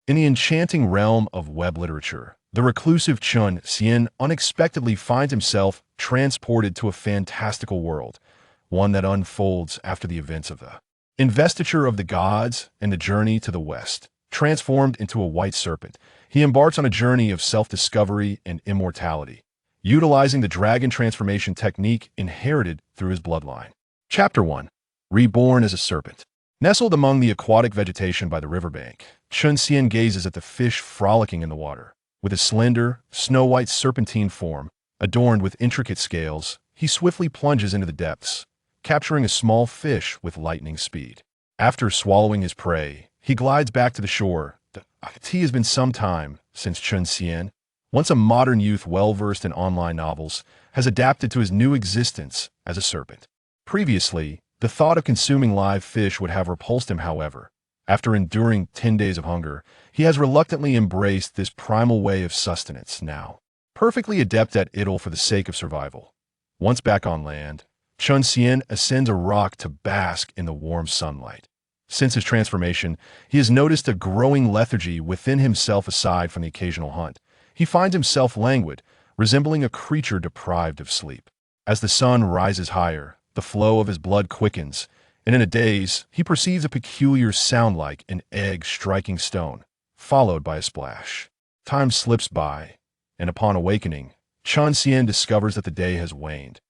In the enchanting realm of web literature, the reclusive Chen Xian unexpectedly finds himself transported to a fantastical world, one that unfolds after the events of the investiture of the gods and the journey to the west. Transformed into a white serpent, he embarks on a journey of self-discovery and immortality, utilizing the dragon transformation technique inherited through his bloodline. Chapter 1. Reborn as a Serpent. Nestled among the aquatic vegetation by the riverbank, Chen Xian gazes at the fish frolicking in the water. With his slender, snow-white serpentine form, adorned with intricate scales, he swiftly plunges into the depths, capturing a small fish with lightning speed. After swallowing his prey, he glides back to the shore. It has been some time since Chen Xian, once a modern youth well-versed in online novels, has adapted to his new existence as a serpent. Previously, the thought of consuming live fish would have repulsed him, however. After enduring 10 days of hunger, he has reluctantly embraced this primal way of sustenance now, perfectly adept at it all for the sake of survival. Once back on land, Chen Xian ascends a rock to bask in the warm sunlight. Since his transformation, he has noticed a growing lethargy within himself aside from the occasional hunt. He finds himself languid, resembling a creature deprived of sleep. As the sun rises higher, the flow of his blood quickens, and in a daze, he perceives a peculiar sound like an egg striking stone, followed by a splash. Time slips by, and upon awakening, Chen Xian discovers that the day has waned.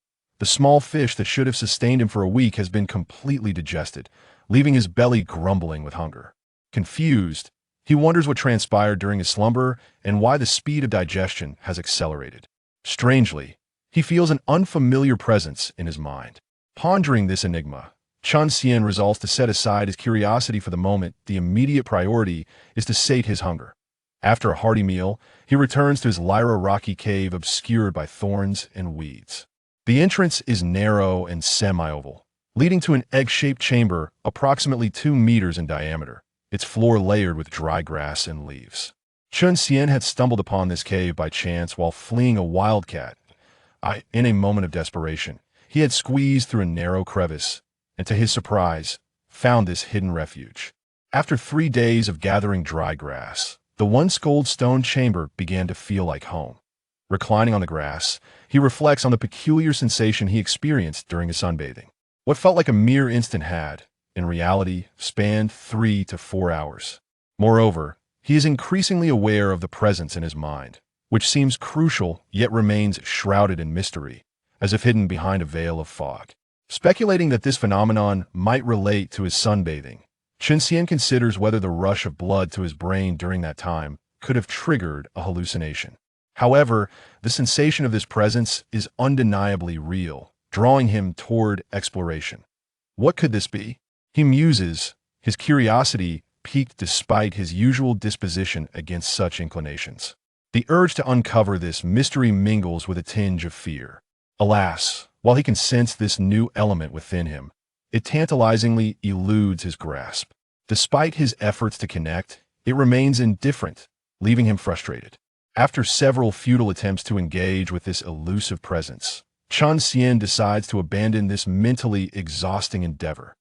The small fish that should have sustained him for a week has been completely digested, leaving his belly grumbling with hunger. Confused, he wonders what transpired during his slumber and why the speed of digestion has accelerated. Strangely, he feels an unfamiliar presence in his mind. Pondering this enigma, Chen Xian resolves to set aside his curiosity for the moment. The immediate priority is to sate his hunger. After a hearty meal, he returns to his Lyra rocky cave obscured by thorns and weeds. The entrance is narrow and semi-oval, leading to an egg-shaped chamber approximately 2 meters in diameter, its floor layered with dry grass and leaves. Chen Xian had stumbled upon this cave by chance while fleeing a wildcat. In a moment of desperation, he had squeezed through a narrow crevice, and to his surprise, found this hidden refuge. After 3 days of gathering dry grass, the once cold stone chamber began to feel like home. Reclining on the grass, he reflects on the peculiar sensation he experienced during his sunbathing. What felt like a mere instant had, in reality, spanned 3 to 4 hours. Moreover, he is increasingly aware of the presence in his mind, which seems crucial yet remains shrouded in mystery, as if hidden behind a veil of fog. Speculating that this phenomenon might relate to his sunbathing, Chen Xian considers whether the rush of blood to his brain during that time could have triggered a hallucination. However, the sensation of this presence is undeniably real, drawing him toward exploration. What could this be? He muses, his curiosity piqued despite his usual disposition against such inclinations. The urge to uncover this mystery mingles with a tinge of fear. Alas, while he can sense this new element within him, it tantalizingly eludes his grasp. Despite his efforts to connect, it remains indifferent, leaving him frustrated. After several futile attempts to engage with this elusive presence, Chen Xian decides to abandon this mentally exhausting endeavor.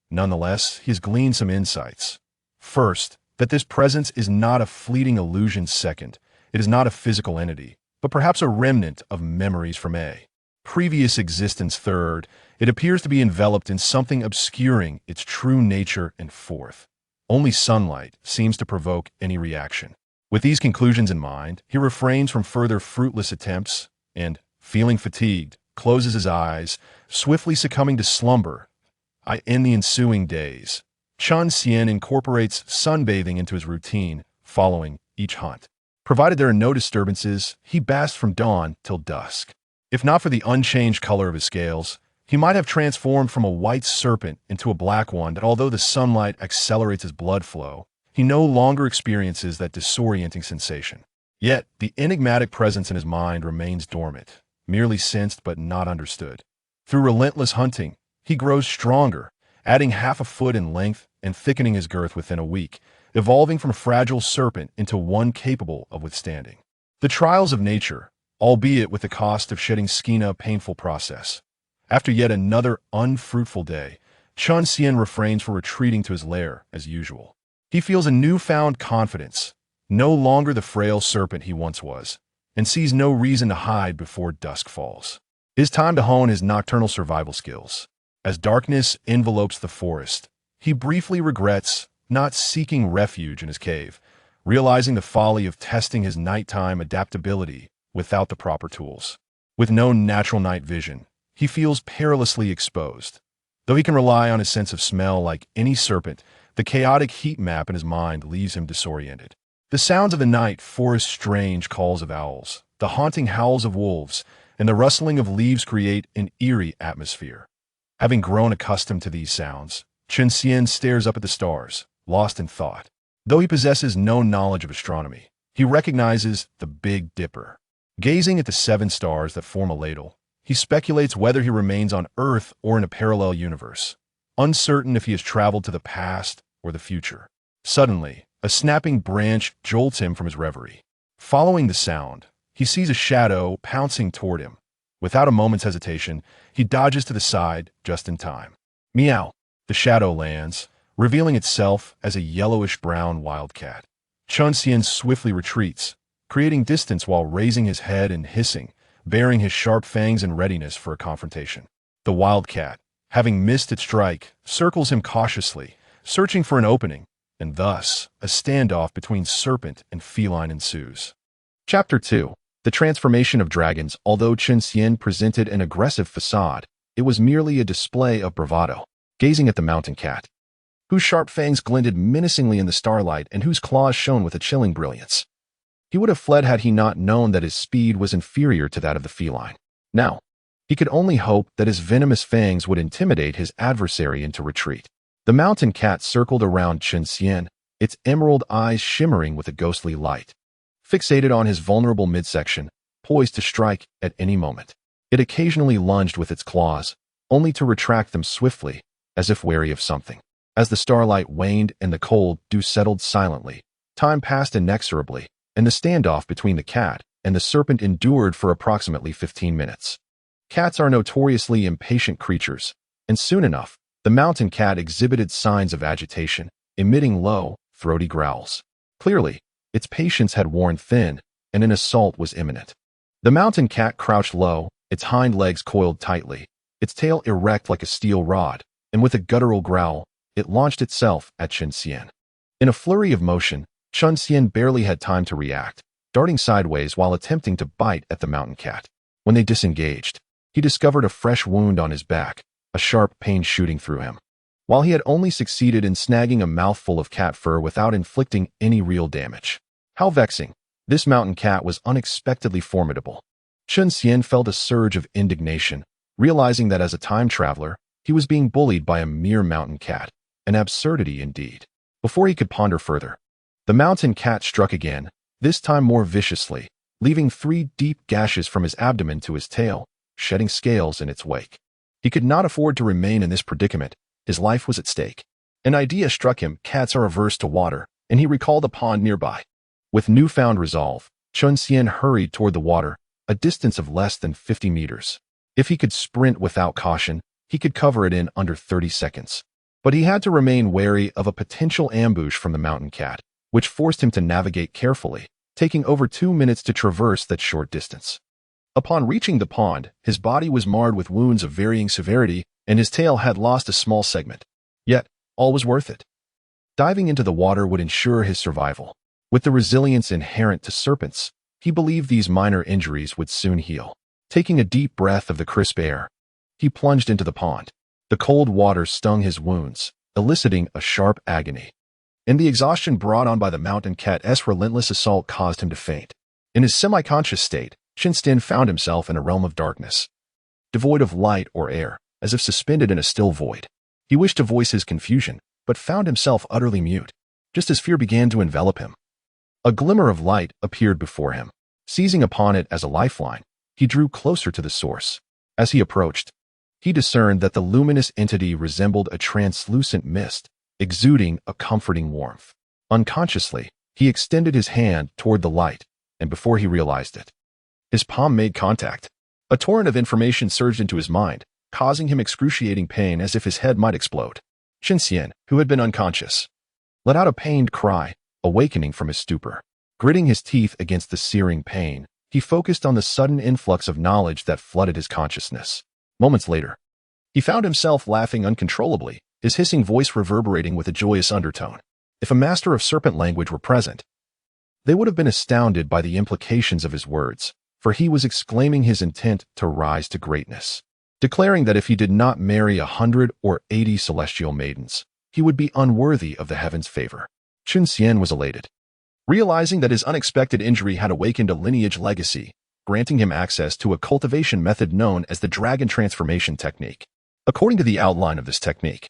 Nonetheless, he has gleaned some insights. First, that this presence is not a fleeting illusion. Second, it is not a physical entity, but perhaps a remnant of memories from a previous existence. Third, it appears to be enveloped in something obscuring its true nature. And fourth, only sunlight seems to provoke any reaction. With these conclusions in mind, he refrains from further fruitless attempts and, feeling fatigued, closes his eyes, swiftly succumbing to slumber. In the ensuing days, Chen Xian incorporates sunbathing into his routine following each hunt. Provided there are no disturbances, he basks from dawn till dusk. If not for the unchanged color of his scales, he might have transformed from a white serpent into a black one that, although the sunlight accelerates his blood flow, he no longer experiences that disorienting sensation. Yet, the enigmatic presence in his mind remains dormant, merely sensed but not understood. Through relentless hunting, he grows stronger, adding half a foot in length and thickening his girth within a week, evolving from a fragile serpent into one capable of withstanding the trials of nature, albeit with the cost of shedding skin, a painful process. After yet another unfruitful day, Chen Xian refrains from retreating to his lair as usual. He feels a newfound confidence, no longer the frail serpent he once was, and sees no reason to hide before dusk falls. It is time to hone his nocturnal survival skills. As darkness envelopes the forest, he briefly regrets not seeking refuge in his cave, realizing the folly of testing his nighttime adaptability without the proper tools. With no natural night vision, he feels perilously exposed. Though he can rely on his sense of smell like any serpent, the chaotic heat map in his mind leaves him disoriented. The sounds of the night forest strange calls of owls, the haunting howls of wolves, and the rustling of leaves create an eerie atmosphere. Having grown accustomed to these sounds, Chen Xian stares up at the stars, lost in thought. Though he possesses no knowledge of astronomy, he recognizes the Big Dipper. Gazing at the 7 stars that form a ladle, he speculates whether he remains on Earth or in a parallel universe, uncertain if he has traveled to the past or the future. Suddenly, a snapping branch jolts him from his reverie. Following the sound, he sees a shadow pouncing toward him. Without a moment's hesitation, he dodges to the side just in time. Meow! The shadow lands, revealing itself as a yellowish-brown wildcat. Chen Xian swiftly retreats, creating distance while raising his head and hissing, baring his sharp fangs in readiness for a confrontation. The wildcat, having missed its strike, circles him cautiously, searching for an opening, and thus a standoff between serpent and feline ensues. Chapter 2. The Transformation of Dragons. Although Chen Xian presented an aggressive facade, it was merely a display of bravado. Gazing at the mountain cat, whose sharp fangs glinted menacingly in the starlight and whose claws shone with a chilling brilliance. He would have fled had he not known that his speed was inferior to that of the feline. Now, he could only hope that his venomous fangs would intimidate his adversary into retreat. The mountain cat circled around Chen Xian, its emerald eyes shimmering with a ghostly light. Fixated on his vulnerable midsection, poised to strike at any moment. It occasionally lunged with its claws, only to retract them swiftly, as if wary of something. As the starlight waned and the cold dew settled silently, time passed inexorably, and the standoff between the cat and the serpent endured for approximately 15 minutes. Cats are notoriously impatient creatures, and soon enough, the mountain cat exhibited signs of agitation, emitting low, throaty growls. Clearly, its patience had worn thin, and an assault was imminent. The mountain cat crouched low, its hind legs coiled tightly, its tail erect like a steel rod, and with a guttural growl, it launched itself at Chen Xian. In a flurry of motion, Chen Xian barely had time to react, darting sideways while attempting to bite at the mountain cat. When they disengaged, he discovered a fresh wound on his back, a sharp pain shooting through him. While he had only succeeded in snagging a mouthful of cat fur without inflicting any real damage. How vexing! This mountain cat was unexpectedly formidable. Chen Xian felt a surge of indignation, realizing that as a time traveler, he was being bullied by a mere mountain cat, an absurdity indeed. Before he could ponder further, the mountain cat struck again, this time more viciously, leaving 3 deep gashes from his abdomen to his tail, shedding scales in its wake. He could not afford to remain in this predicament. His life was at stake. An idea struck him: cats are averse to water, and he recalled a pond nearby. With newfound resolve, Chen Xian hurried toward the water, a distance of less than 50 meters. If he could sprint without caution, he could cover it in under 30 seconds. But he had to remain wary of a potential ambush from the mountain cat, which forced him to navigate carefully, taking over 2 minutes to traverse that short distance. Upon reaching the pond, his body was marred with wounds of varying severity, and his tail had lost a small segment. Yet, all was worth it. Diving into the water would ensure his survival. With the resilience inherent to serpents, he believed these minor injuries would soon heal. Taking a deep breath of the crisp air, he plunged into the pond. The cold water stung his wounds, eliciting a sharp agony. And the exhaustion brought on by the mountain cat's relentless assault caused him to faint. In his semi-conscious state, Chen Xian found himself in a realm of darkness, devoid of light or air, as if suspended in a still void. He wished to voice his confusion, but found himself utterly mute, just as fear began to envelop him. A glimmer of light appeared before him. Seizing upon it as a lifeline, he drew closer to the source. As he approached, he discerned that the luminous entity resembled a translucent mist, exuding a comforting warmth. Unconsciously, he extended his hand toward the light, and before he realized it, his palm made contact. A torrent of information surged into his mind, causing him excruciating pain as if his head might explode. Chen Xian, who had been unconscious, let out a pained cry, awakening from his stupor. Gritting his teeth against the searing pain, he focused on the sudden influx of knowledge that flooded his consciousness. Moments later, he found himself laughing uncontrollably, his hissing voice reverberating with a joyous undertone. If a master of Serpent language were present, they would have been astounded by the implications of his words, for he was exclaiming his intent to rise to greatness, declaring that if he did not marry 100 or 80 celestial maidens, he would be unworthy of the heavens' favor. Chen Xian was elated, realizing that his unexpected injury had awakened a lineage legacy, granting him access to a cultivation method known as the Dragon Transformation Technique. According to the outline of this technique,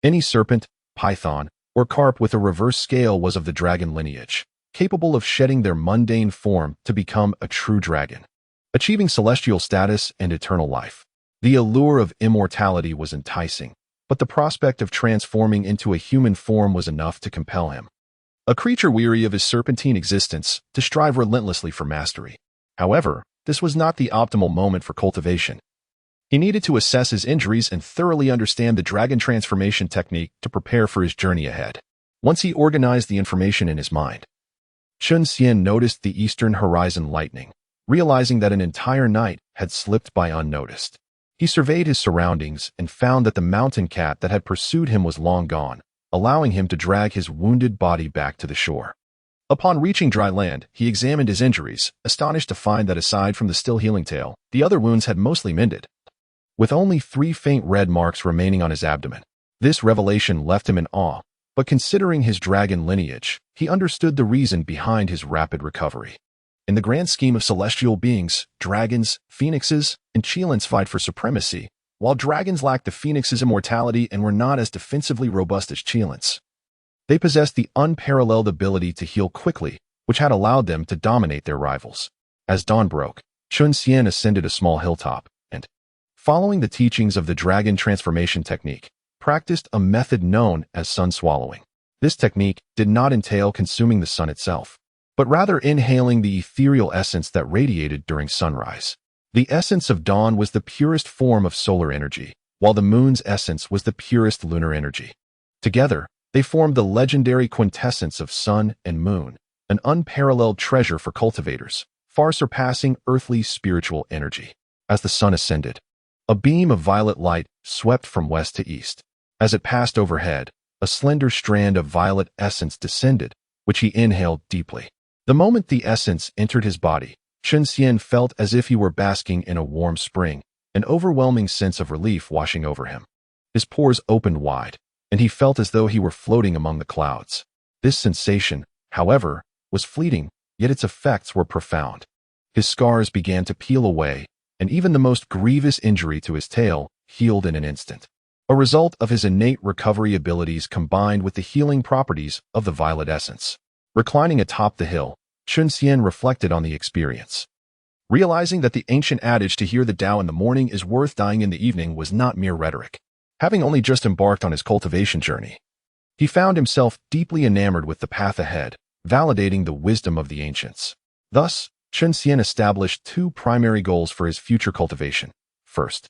any serpent, python, or carp with a reverse scale was of the dragon lineage, capable of shedding their mundane form to become a true dragon, achieving celestial status and eternal life. The allure of immortality was enticing, but the prospect of transforming into a human form was enough to compel him, a creature weary of his serpentine existence, to strive relentlessly for mastery. However, this was not the optimal moment for cultivation. He needed to assess his injuries and thoroughly understand the dragon transformation technique to prepare for his journey ahead. Once he organized the information in his mind, Chen Xian noticed the eastern horizon lightening, realizing that an entire night had slipped by unnoticed. He surveyed his surroundings and found that the mountain cat that had pursued him was long gone, allowing him to drag his wounded body back to the shore. Upon reaching dry land, he examined his injuries, astonished to find that aside from the still healing tail, the other wounds had mostly mended, with only 3 faint red marks remaining on his abdomen. This revelation left him in awe, but considering his dragon lineage, he understood the reason behind his rapid recovery. In the grand scheme of celestial beings, dragons, phoenixes, and Qīlins fight for supremacy, while dragons lacked the phoenix's immortality and were not as defensively robust as Qīlins. They possessed the unparalleled ability to heal quickly, which had allowed them to dominate their rivals. As dawn broke, Chen Xian ascended a small hilltop and, following the teachings of the dragon transformation technique, practiced a method known as sun swallowing. This technique did not entail consuming the sun itself, but rather inhaling the ethereal essence that radiated during sunrise. The essence of dawn was the purest form of solar energy, while the moon's essence was the purest lunar energy. Together, they formed the legendary quintessence of sun and moon, an unparalleled treasure for cultivators, far surpassing earthly spiritual energy. As the sun ascended, a beam of violet light swept from west to east. As it passed overhead, a slender strand of violet essence descended, which he inhaled deeply. The moment the essence entered his body, Chen Xian felt as if he were basking in a warm spring, an overwhelming sense of relief washing over him. His pores opened wide, and he felt as though he were floating among the clouds. This sensation, however, was fleeting, yet its effects were profound. His scars began to peel away, and even the most grievous injury to his tail healed in an instant, a result of his innate recovery abilities combined with the healing properties of the violet essence. Reclining atop the hill, Chen Xian reflected on the experience, realizing that the ancient adage to hear the Tao in the morning is worth dying in the evening was not mere rhetoric. Having only just embarked on his cultivation journey, he found himself deeply enamored with the path ahead, validating the wisdom of the ancients. Thus, Chen Xian established 2 primary goals for his future cultivation. First,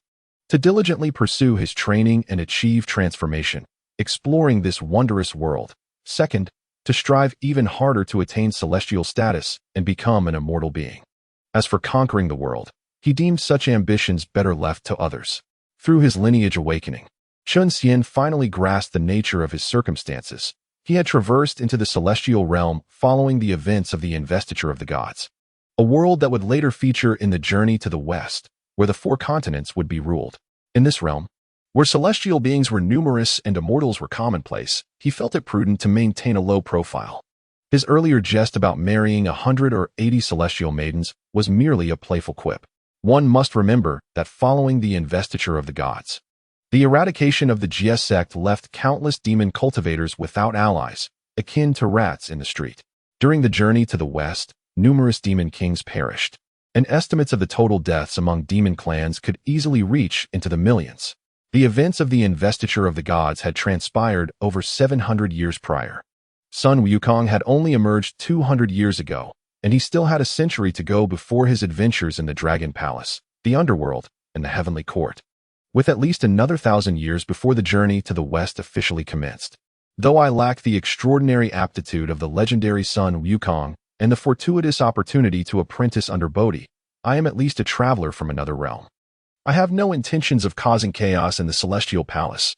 to diligently pursue his training and achieve transformation, exploring this wondrous world. Second, to strive even harder to attain celestial status and become an immortal being. As for conquering the world, he deemed such ambitions better left to others. Through his lineage awakening, Chen Xian finally grasped the nature of his circumstances. He had traversed into the celestial realm following the events of the investiture of the gods, a world that would later feature in the journey to the west, where the 4 continents would be ruled. In this realm, where celestial beings were numerous and immortals were commonplace, he felt it prudent to maintain a low profile. His earlier jest about marrying 100 or 80 celestial maidens was merely a playful quip. One must remember that following the investiture of the gods, the eradication of the Jie sect left countless demon cultivators without allies, akin to rats in the street. During the journey to the west, numerous demon kings perished, and estimates of the total deaths among demon clans could easily reach into the millions. The events of the investiture of the gods had transpired over 700 years prior. Sun Wukong had only emerged 200 years ago, and he still had a century to go before his adventures in the Dragon Palace, the Underworld, and the Heavenly Court, with at least another 1,000 years before the journey to the west officially commenced. Though I lack the extraordinary aptitude of the legendary Sun Wukong and the fortuitous opportunity to apprentice under Bodhi, I am at least a traveler from another realm. I have no intentions of causing chaos in the celestial palace.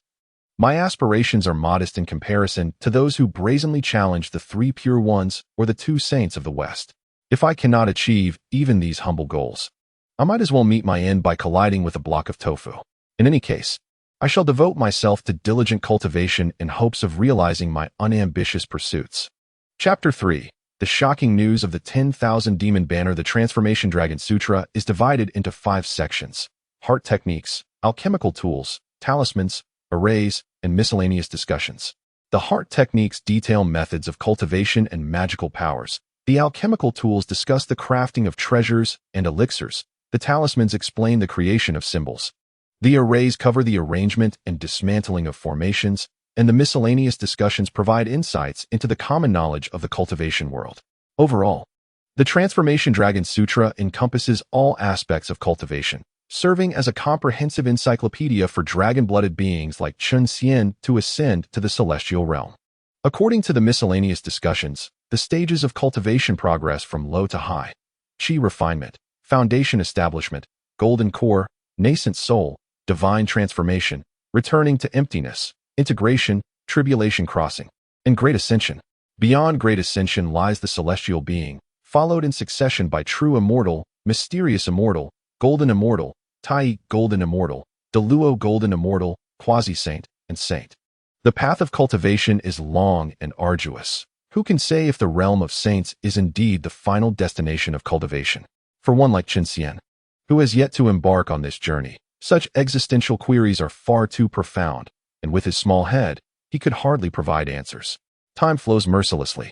My aspirations are modest in comparison to those who brazenly challenge the 3 pure ones or the 2 saints of the West. If I cannot achieve even these humble goals, I might as well meet my end by colliding with a block of tofu. In any case, I shall devote myself to diligent cultivation in hopes of realizing my unambitious pursuits. Chapter 3. The shocking news of the 10,000 demon banner. The Transformation Dragon Sutra is divided into 5 sections: heart techniques, alchemical tools, talismans, arrays, and miscellaneous discussions. The heart techniques detail methods of cultivation and magical powers. The alchemical tools discuss the crafting of treasures and elixirs. The talismans explain the creation of symbols. The arrays cover the arrangement and dismantling of formations, and the miscellaneous discussions provide insights into the common knowledge of the cultivation world. Overall, the Transformation Dragon Sutra encompasses all aspects of cultivation, serving as a comprehensive encyclopedia for dragon-blooded beings like Chen Xian to ascend to the celestial realm. According to the miscellaneous discussions, the stages of cultivation progress from low to high: Qi refinement, foundation establishment, golden core, nascent soul, divine transformation, returning to emptiness, integration, tribulation crossing, and great ascension. Beyond great ascension lies the celestial being, followed in succession by true immortal, mysterious immortal, golden immortal, Tai golden immortal, Deluo golden immortal, quasi-saint, and saint. The path of cultivation is long and arduous. Who can say if the realm of saints is indeed the final destination of cultivation? For one like Chen Xian, who has yet to embark on this journey, such existential queries are far too profound, and with his small head, he could hardly provide answers. Time flows mercilessly,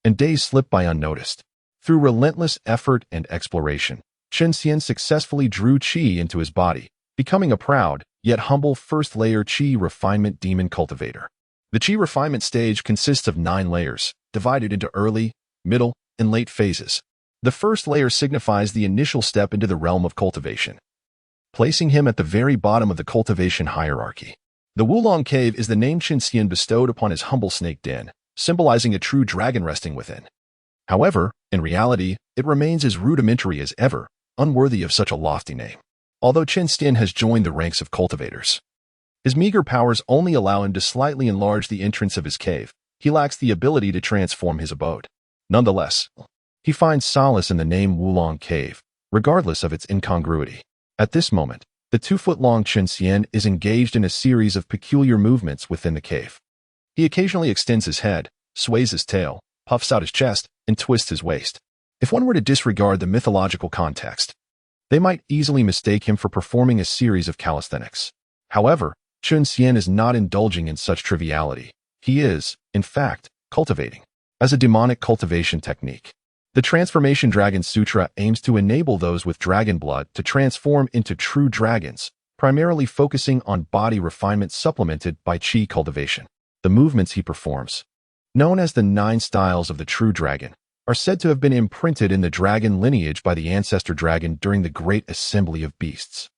and days slip by unnoticed. Through relentless effort and exploration, Chen Xian successfully drew Qi into his body, becoming a proud, yet humble first-layer Qi refinement demon cultivator. The Qi refinement stage consists of 9 layers, divided into early, middle, and late phases. The first layer signifies the initial step into the realm of cultivation, placing him at the very bottom of the cultivation hierarchy. The Wulong Cave is the name Chen Xian bestowed upon his humble snake den, symbolizing a true dragon resting within. However, in reality, it remains as rudimentary as ever, unworthy of such a lofty name. Although Chen Xian has joined the ranks of cultivators, his meager powers only allow him to slightly enlarge the entrance of his cave. He lacks the ability to transform his abode. Nonetheless, he finds solace in the name Wulong Cave, regardless of its incongruity. At this moment, the 2-foot-long Chen Xian is engaged in a series of peculiar movements within the cave. He occasionally extends his head, sways his tail, puffs out his chest, and twists his waist. If one were to disregard the mythological context, they might easily mistake him for performing a series of calisthenics. However, Chen Xian is not indulging in such triviality. He is, in fact, cultivating. As a demonic cultivation technique, the Transformation Dragon Sutra aims to enable those with dragon blood to transform into true dragons, primarily focusing on body refinement supplemented by Qi cultivation. The movements he performs, known as the 9 styles of the true dragon, are said to have been imprinted in the dragon lineage by the ancestor dragon during the Great Assembly of Beasts.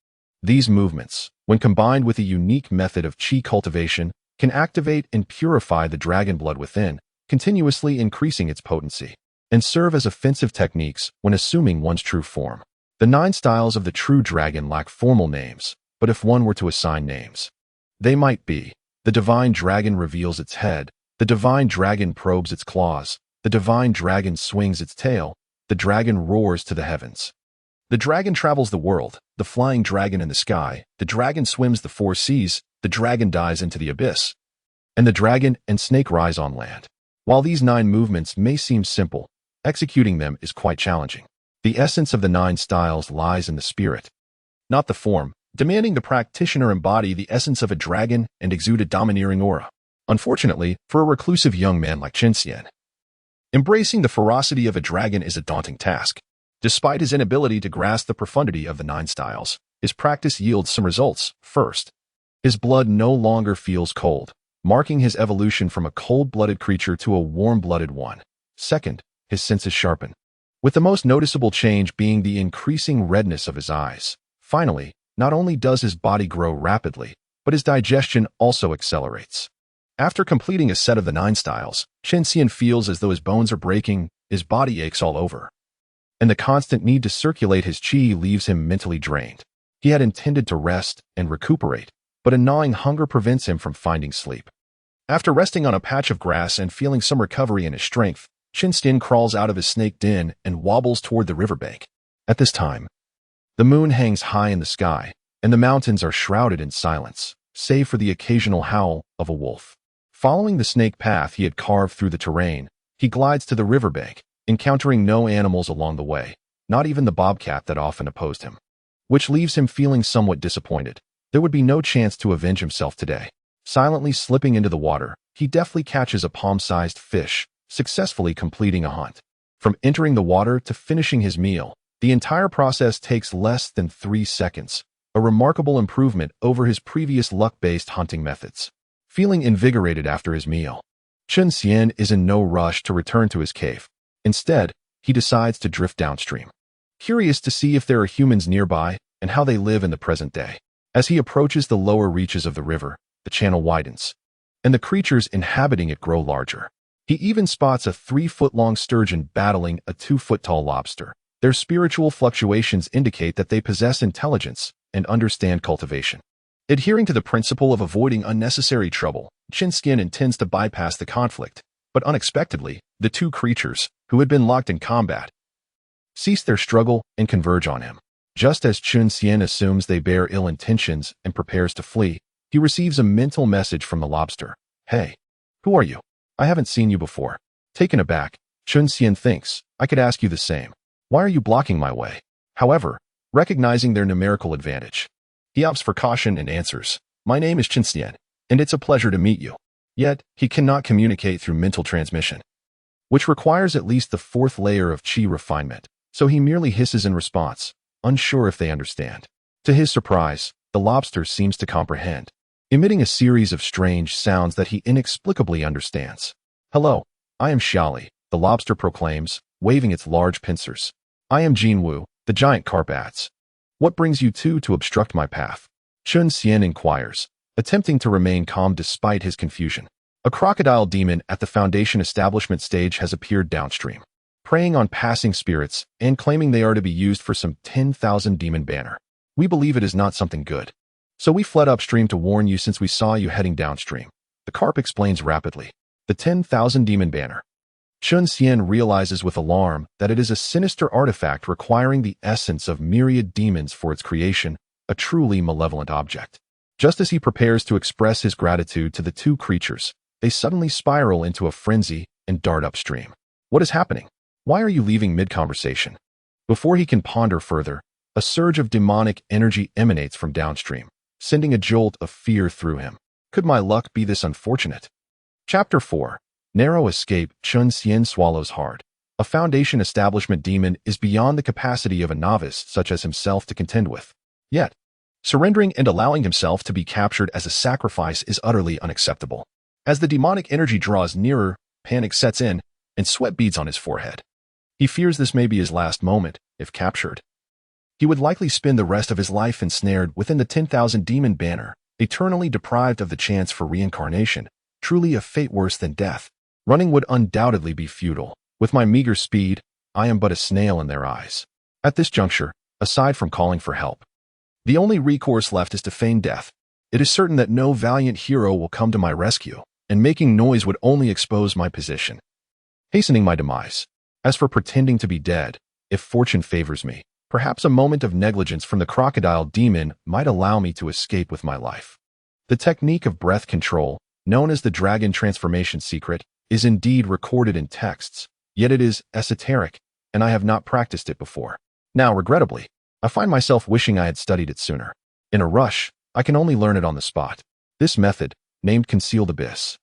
These movements, when combined with a unique method of Qi cultivation, can activate and purify the dragon blood within, continuously increasing its potency, and serve as offensive techniques when assuming one's true form. The 9 styles of the true dragon lack formal names, but if one were to assign names, they might be: the divine dragon reveals its head, the divine dragon probes its claws, the divine dragon swings its tail, the dragon roars to the heavens. The dragon travels the world, the flying dragon in the sky, the dragon swims the 4 seas, the dragon dives into the abyss, and the dragon and snake rise on land. While these 9 movements may seem simple, executing them is quite challenging. The essence of the 9 styles lies in the spirit, not the form, demanding the practitioner embody the essence of a dragon and exude a domineering aura. Unfortunately, for a reclusive young man like Chen Xian, embracing the ferocity of a dragon is a daunting task. Despite his inability to grasp the profundity of the 9 styles, his practice yields some results. First, his blood no longer feels cold, marking his evolution from a cold-blooded creature to a warm-blooded one. Second, his senses sharpen, with the most noticeable change being the increasing redness of his eyes. Finally, not only does his body grow rapidly, but his digestion also accelerates. After completing a set of the 9 styles, Chen Xian feels as though his bones are breaking, his body aches all over, and the constant need to circulate his qi leaves him mentally drained. He had intended to rest and recuperate, but a gnawing hunger prevents him from finding sleep. After resting on a patch of grass and feeling some recovery in his strength, Chen Xian crawls out of his snake den and wobbles toward the riverbank. At this time, the moon hangs high in the sky, and the mountains are shrouded in silence, save for the occasional howl of a wolf. Following the snake path he had carved through the terrain, he glides to the riverbank, encountering no animals along the way, not even the bobcat that often opposed him, which leaves him feeling somewhat disappointed. There would be no chance to avenge himself today. Silently slipping into the water, he deftly catches a palm-sized fish, successfully completing a hunt. From entering the water to finishing his meal, the entire process takes less than 3 seconds, a remarkable improvement over his previous luck-based hunting methods. Feeling invigorated after his meal, Chen Xian is in no rush to return to his cave. Instead, he decides to drift downstream, curious to see if there are humans nearby and how they live in the present day. As he approaches the lower reaches of the river, the channel widens, and the creatures inhabiting it grow larger. He even spots a 3-foot-long sturgeon battling a 2-foot-tall lobster. Their spiritual fluctuations indicate that they possess intelligence and understand cultivation. Adhering to the principle of avoiding unnecessary trouble, Chen Xian intends to bypass the conflict, but unexpectedly, the 2 creatures, who had been locked in combat, cease their struggle and converge on him. Just as Chen Xian assumes they bear ill intentions and prepares to flee, he receives a mental message from the lobster. "Hey, who are you? I haven't seen you before." Taken aback, Chen Xian thinks, "I could ask you the same. Why are you blocking my way?" However, recognizing their numerical advantage, he opts for caution and answers, "My name is Chen Xian, and it's a pleasure to meet you." Yet, he cannot communicate through mental transmission, which requires at least the 4th layer of qi refinement, so he merely hisses in response, unsure if they understand. To his surprise, the lobster seems to comprehend, emitting a series of strange sounds that he inexplicably understands. "Hello, I am Xiaoli," the lobster proclaims, waving its large pincers. "I am Xīyóu, the giant carp adds. What brings you two to obstruct my path?" Chen Xian inquires, attempting to remain calm despite his confusion. A crocodile demon at the Foundation establishment stage has appeared downstream, preying on passing spirits and claiming they are to be used for some 10,000 demon banner. "We believe it is not something good, so we fled upstream to warn you since we saw you heading downstream," the carp explains rapidly. The 10,000 demon banner. Chen Xian realizes with alarm that it is a sinister artifact requiring the essence of myriad demons for its creation, a truly malevolent object. Just as he prepares to express his gratitude to the 2 creatures, they suddenly spiral into a frenzy and dart upstream. What is happening? Why are you leaving mid-conversation? Before he can ponder further, a surge of demonic energy emanates from downstream, sending a jolt of fear through him. Could my luck be this unfortunate? Chapter 4. Narrow Escape. Chen Xian swallows hard. A Foundation establishment demon is beyond the capacity of a novice such as himself to contend with. Yet, surrendering and allowing himself to be captured as a sacrifice is utterly unacceptable. As the demonic energy draws nearer, panic sets in, and sweat beads on his forehead. He fears this may be his last moment, if captured. He would likely spend the rest of his life ensnared within the 10,000 demon banner, eternally deprived of the chance for reincarnation, truly a fate worse than death. Running would undoubtedly be futile. With my meager speed, I am but a snail in their eyes. At this juncture, aside from calling for help, the only recourse left is to feign death. It is certain that no valiant hero will come to my rescue, and making noise would only expose my position, hastening my demise. As for pretending to be dead, if fortune favors me, perhaps a moment of negligence from the crocodile demon might allow me to escape with my life. The technique of breath control, known as the dragon transformation secret, is indeed recorded in texts, yet it is esoteric, and I have not practiced it before. Now, regrettably, I find myself wishing I had studied it sooner. In a rush, I can only learn it on the spot. This method, named Concealed Abyss,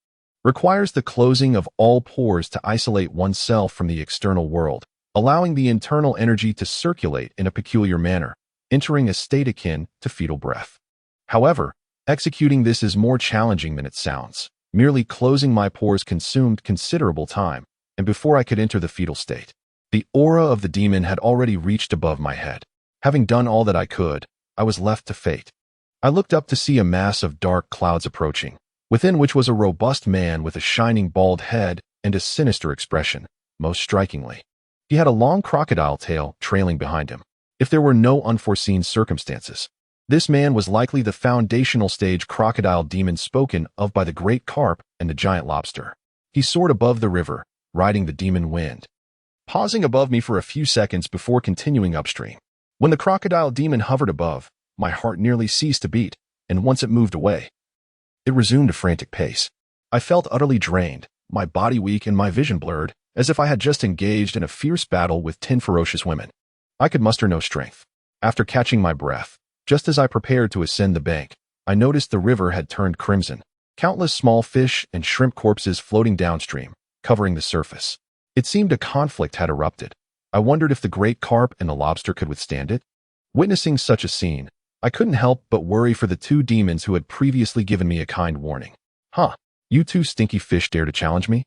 requires the closing of all pores to isolate oneself from the external world, allowing the internal energy to circulate in a peculiar manner, entering a state akin to fetal breath. However, executing this is more challenging than it sounds. Merely closing my pores consumed considerable time, and before I could enter the fetal state, the aura of the demon had already reached above my head. Having done all that I could, I was left to fate. I looked up to see a mass of dark clouds approaching, within which was a robust man with a shining bald head and a sinister expression. Most strikingly, he had a long crocodile tail trailing behind him. If there were no unforeseen circumstances, this man was likely the foundational stage crocodile demon spoken of by the great carp and the giant lobster. He soared above the river, riding the demon wind, pausing above me for a few seconds before continuing upstream. When the crocodile demon hovered above, my heart nearly ceased to beat, and once it moved away, it resumed a frantic pace. I felt utterly drained, my body weak and my vision blurred, as if I had just engaged in a fierce battle with 10 ferocious women. I could muster no strength. After catching my breath, just as I prepared to ascend the bank, I noticed the river had turned crimson, countless small fish and shrimp corpses floating downstream, covering the surface. It seemed a conflict had erupted. I wondered if the great carp and the lobster could withstand it. Witnessing such a scene, I couldn't help but worry for the 2 demons who had previously given me a kind warning. Huh, you 2 stinky fish dare to challenge me?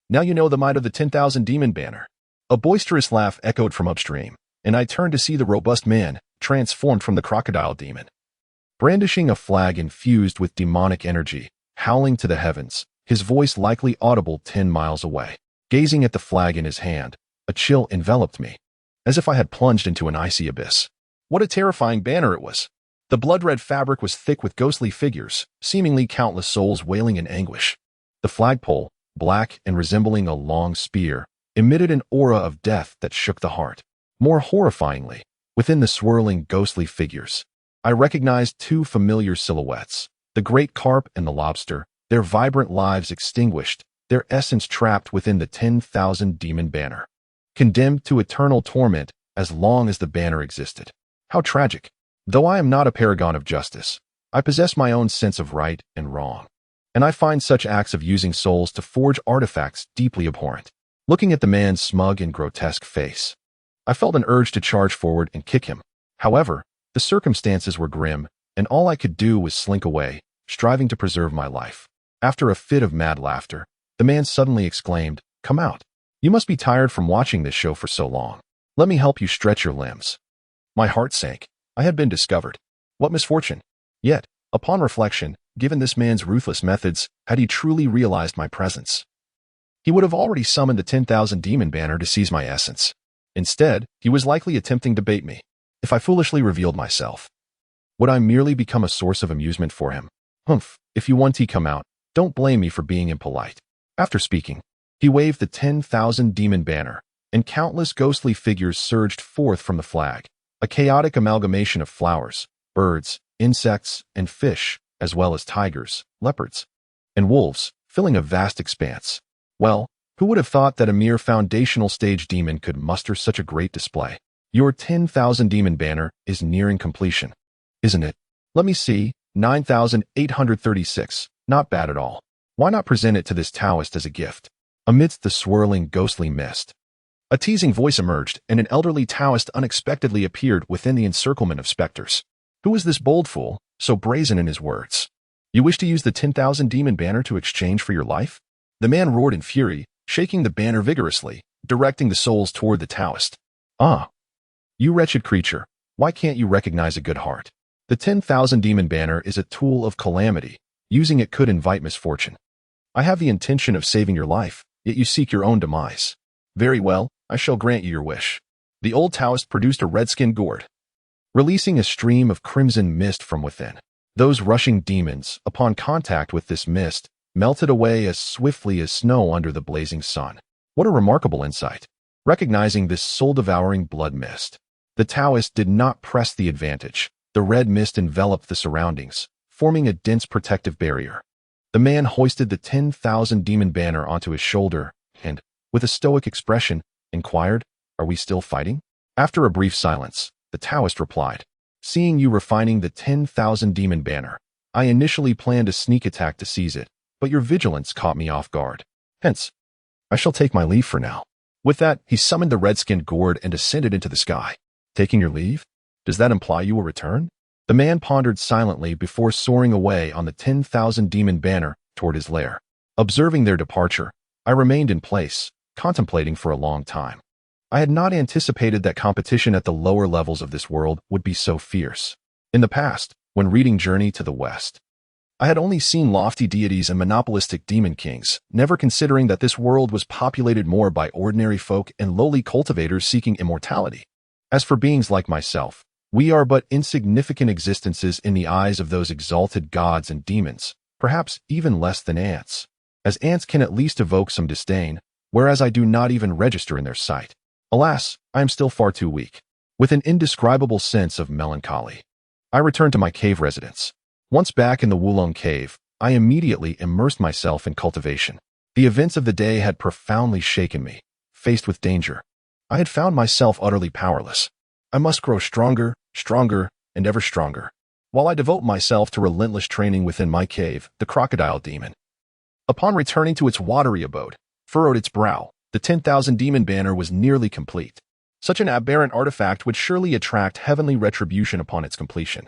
Now you know the might of the 10,000 demon banner. A boisterous laugh echoed from upstream, and I turned to see the robust man, transformed from the crocodile demon, brandishing a flag infused with demonic energy, howling to the heavens, his voice likely audible 10 miles away. Gazing at the flag in his hand, a chill enveloped me, as if I had plunged into an icy abyss. What a terrifying banner it was! The blood-red fabric was thick with ghostly figures, seemingly countless souls wailing in anguish. The flagpole, black and resembling a long spear, emitted an aura of death that shook the heart. More horrifyingly, within the swirling ghostly figures, I recognized 2 familiar silhouettes, the great carp and the lobster, their vibrant lives extinguished, their essence trapped within the 10,000 demon banner, condemned to eternal torment as long as the banner existed. How tragic! Though I am not a paragon of justice, I possess my own sense of right and wrong, and I find such acts of using souls to forge artifacts deeply abhorrent. Looking at the man's smug and grotesque face, I felt an urge to charge forward and kick him. However, the circumstances were grim, and all I could do was slink away, striving to preserve my life. After a fit of mad laughter, the man suddenly exclaimed, "Come out. You must be tired from watching this show for so long. Let me help you stretch your limbs." My heart sank. I had been discovered. What misfortune! Yet, upon reflection, given this man's ruthless methods, had he truly realized my presence, he would have already summoned the 10,000 demon banner to seize my essence. Instead, he was likely attempting to bait me. If I foolishly revealed myself, would I merely become a source of amusement for him? Humph, if you want to come out, don't blame me for being impolite. After speaking, he waved the 10,000 demon banner, and countless ghostly figures surged forth from the flag, a chaotic amalgamation of flowers, birds, insects, and fish, as well as tigers, leopards, and wolves, filling a vast expanse. Well, who would have thought that a mere foundational stage demon could muster such a great display? Your 10,000 demon banner is nearing completion, isn't it? Let me see, 9,836, not bad at all. Why not present it to this Taoist as a gift? Amidst the swirling ghostly mist, a teasing voice emerged, and an elderly Taoist unexpectedly appeared within the encirclement of specters. Who is this bold fool, so brazen in his words? You wish to use the 10,000 demon banner to exchange for your life? The man roared in fury, shaking the banner vigorously, directing the souls toward the Taoist. Ah, you wretched creature, why can't you recognize a good heart? The 10,000 demon banner is a tool of calamity. Using it could invite misfortune. I have the intention of saving your life, yet you seek your own demise. Very well, I shall grant you your wish. The old Taoist produced a red-skinned gourd, releasing a stream of crimson mist from within. Those rushing demons, upon contact with this mist, melted away as swiftly as snow under the blazing sun. What a remarkable insight! Recognizing this soul-devouring blood mist, the Taoist did not press the advantage. The red mist enveloped the surroundings, forming a dense protective barrier. The man hoisted the 10,000 demon banner onto his shoulder and, with a stoic expression, inquired, "Are we still fighting?" After a brief silence, the Taoist replied, "Seeing you refining the 10,000 demon banner, I initially planned a sneak attack to seize it, but your vigilance caught me off guard. Hence, I shall take my leave for now." With that, he summoned the red-skinned gourd and ascended into the sky. Taking your leave? Does that imply you will return? The man pondered silently before soaring away on the 10,000 demon banner toward his lair. Observing their departure, I remained in place, contemplating for a long time. I had not anticipated that competition at the lower levels of this world would be so fierce. In the past, when reading Journey to the West, I had only seen lofty deities and monopolistic demon kings, never considering that this world was populated more by ordinary folk and lowly cultivators seeking immortality. As for beings like myself, we are but insignificant existences in the eyes of those exalted gods and demons, perhaps even less than ants, as ants can at least evoke some disdain, whereas I do not even register in their sight. Alas, I am still far too weak. With an indescribable sense of melancholy, I returned to my cave residence. Once back in the Wulong cave, I immediately immersed myself in cultivation. The events of the day had profoundly shaken me. Faced with danger, I had found myself utterly powerless. I must grow stronger, and ever stronger. While I devote myself to relentless training within my cave, the crocodile demon, upon returning to its watery abode, furrowed its brow. The 10,000 demon banner was nearly complete. Such an aberrant artifact would surely attract heavenly retribution upon its completion,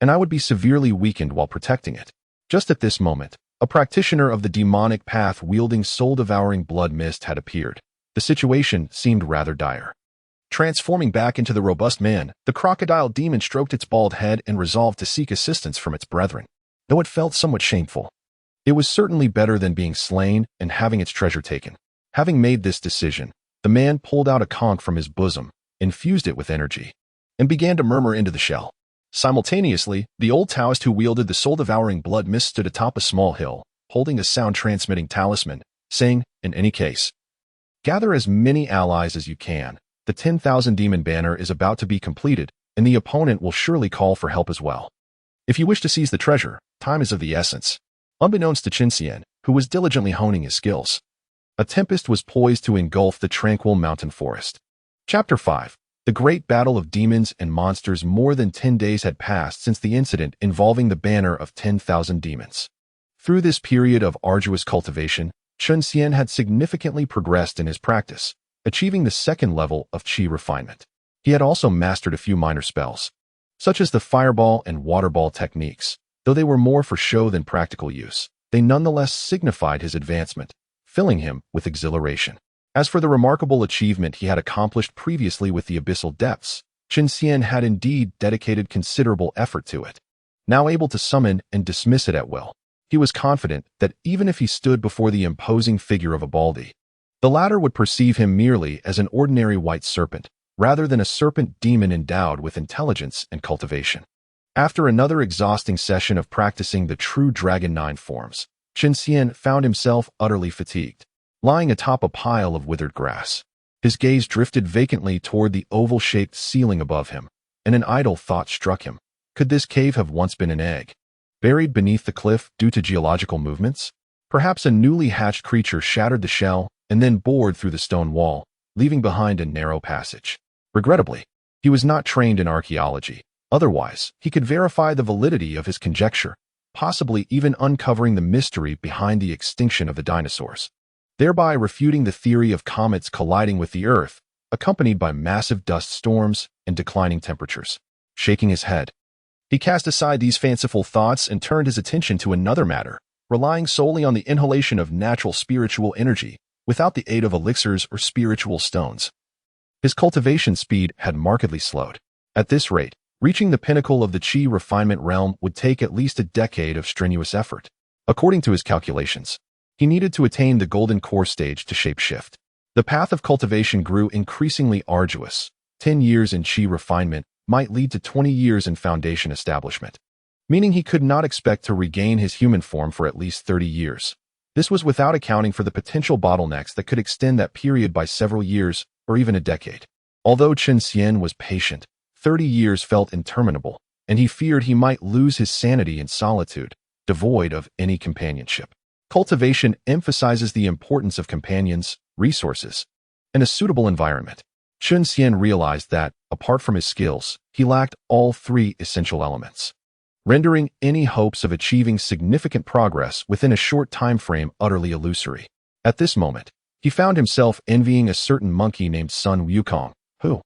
and I would be severely weakened while protecting it. Just at this moment, a practitioner of the demonic path wielding soul-devouring blood mist had appeared. The situation seemed rather dire. Transforming back into the robust man, the crocodile demon stroked its bald head and resolved to seek assistance from its brethren. Though it felt somewhat shameful, it was certainly better than being slain and having its treasure taken. Having made this decision, the man pulled out a conch from his bosom, infused it with energy, and began to murmur into the shell. Simultaneously, the old Taoist who wielded the soul-devouring blood mist stood atop a small hill, holding a sound-transmitting talisman, saying, "In any case, gather as many allies as you can. The 10,000 demon banner is about to be completed, and the opponent will surely call for help as well. If you wish to seize the treasure, time is of the essence." Unbeknownst to Chen Xian, who was diligently honing his skills, a tempest was poised to engulf the tranquil mountain forest. Chapter 5. The Great Battle of Demons and Monsters. More than 10 days had passed since the incident involving the banner of 10,000 demons. Through this period of arduous cultivation, Chen Xian had significantly progressed in his practice, achieving the second level of qi refinement. He had also mastered a few minor spells, such as the fireball and waterball techniques. Though they were more for show than practical use, they nonetheless signified his advancement, filling him with exhilaration. As for the remarkable achievement he had accomplished previously with the abyssal depths, Chen Xian had indeed dedicated considerable effort to it. Now able to summon and dismiss it at will, he was confident that even if he stood before the imposing figure of a Baldi, the latter would perceive him merely as an ordinary white serpent, rather than a serpent demon endowed with intelligence and cultivation. After another exhausting session of practicing the true Dragon 9 forms, Chen Xian found himself utterly fatigued, lying atop a pile of withered grass. His gaze drifted vacantly toward the oval-shaped ceiling above him, and an idle thought struck him. Could this cave have once been an egg, buried beneath the cliff due to geological movements? Perhaps a newly hatched creature shattered the shell and then bored through the stone wall, leaving behind a narrow passage. Regrettably, he was not trained in archaeology. Otherwise, he could verify the validity of his conjecture, possibly even uncovering the mystery behind the extinction of the dinosaurs, thereby refuting the theory of comets colliding with the Earth, accompanied by massive dust storms and declining temperatures. Shaking his head, he cast aside these fanciful thoughts and turned his attention to another matter, relying solely on the inhalation of natural spiritual energy, without the aid of elixirs or spiritual stones. His cultivation speed had markedly slowed. At this rate, reaching the pinnacle of the qi refinement realm would take at least a decade of strenuous effort. According to his calculations, he needed to attain the golden core stage to shapeshift. The path of cultivation grew increasingly arduous. 10 years in qi refinement might lead to 20 years in foundation establishment, meaning he could not expect to regain his human form for at least 30 years. This was without accounting for the potential bottlenecks that could extend that period by several years or even a decade. Although Chen Xian was patient, 30 years felt interminable, and he feared he might lose his sanity in solitude, devoid of any companionship. Cultivation emphasizes the importance of companions, resources, and a suitable environment. Chen Xian realized that, apart from his skills, he lacked all three essential elements, rendering any hopes of achieving significant progress within a short time frame utterly illusory. At this moment, he found himself envying a certain monkey named Sun Wukong, who,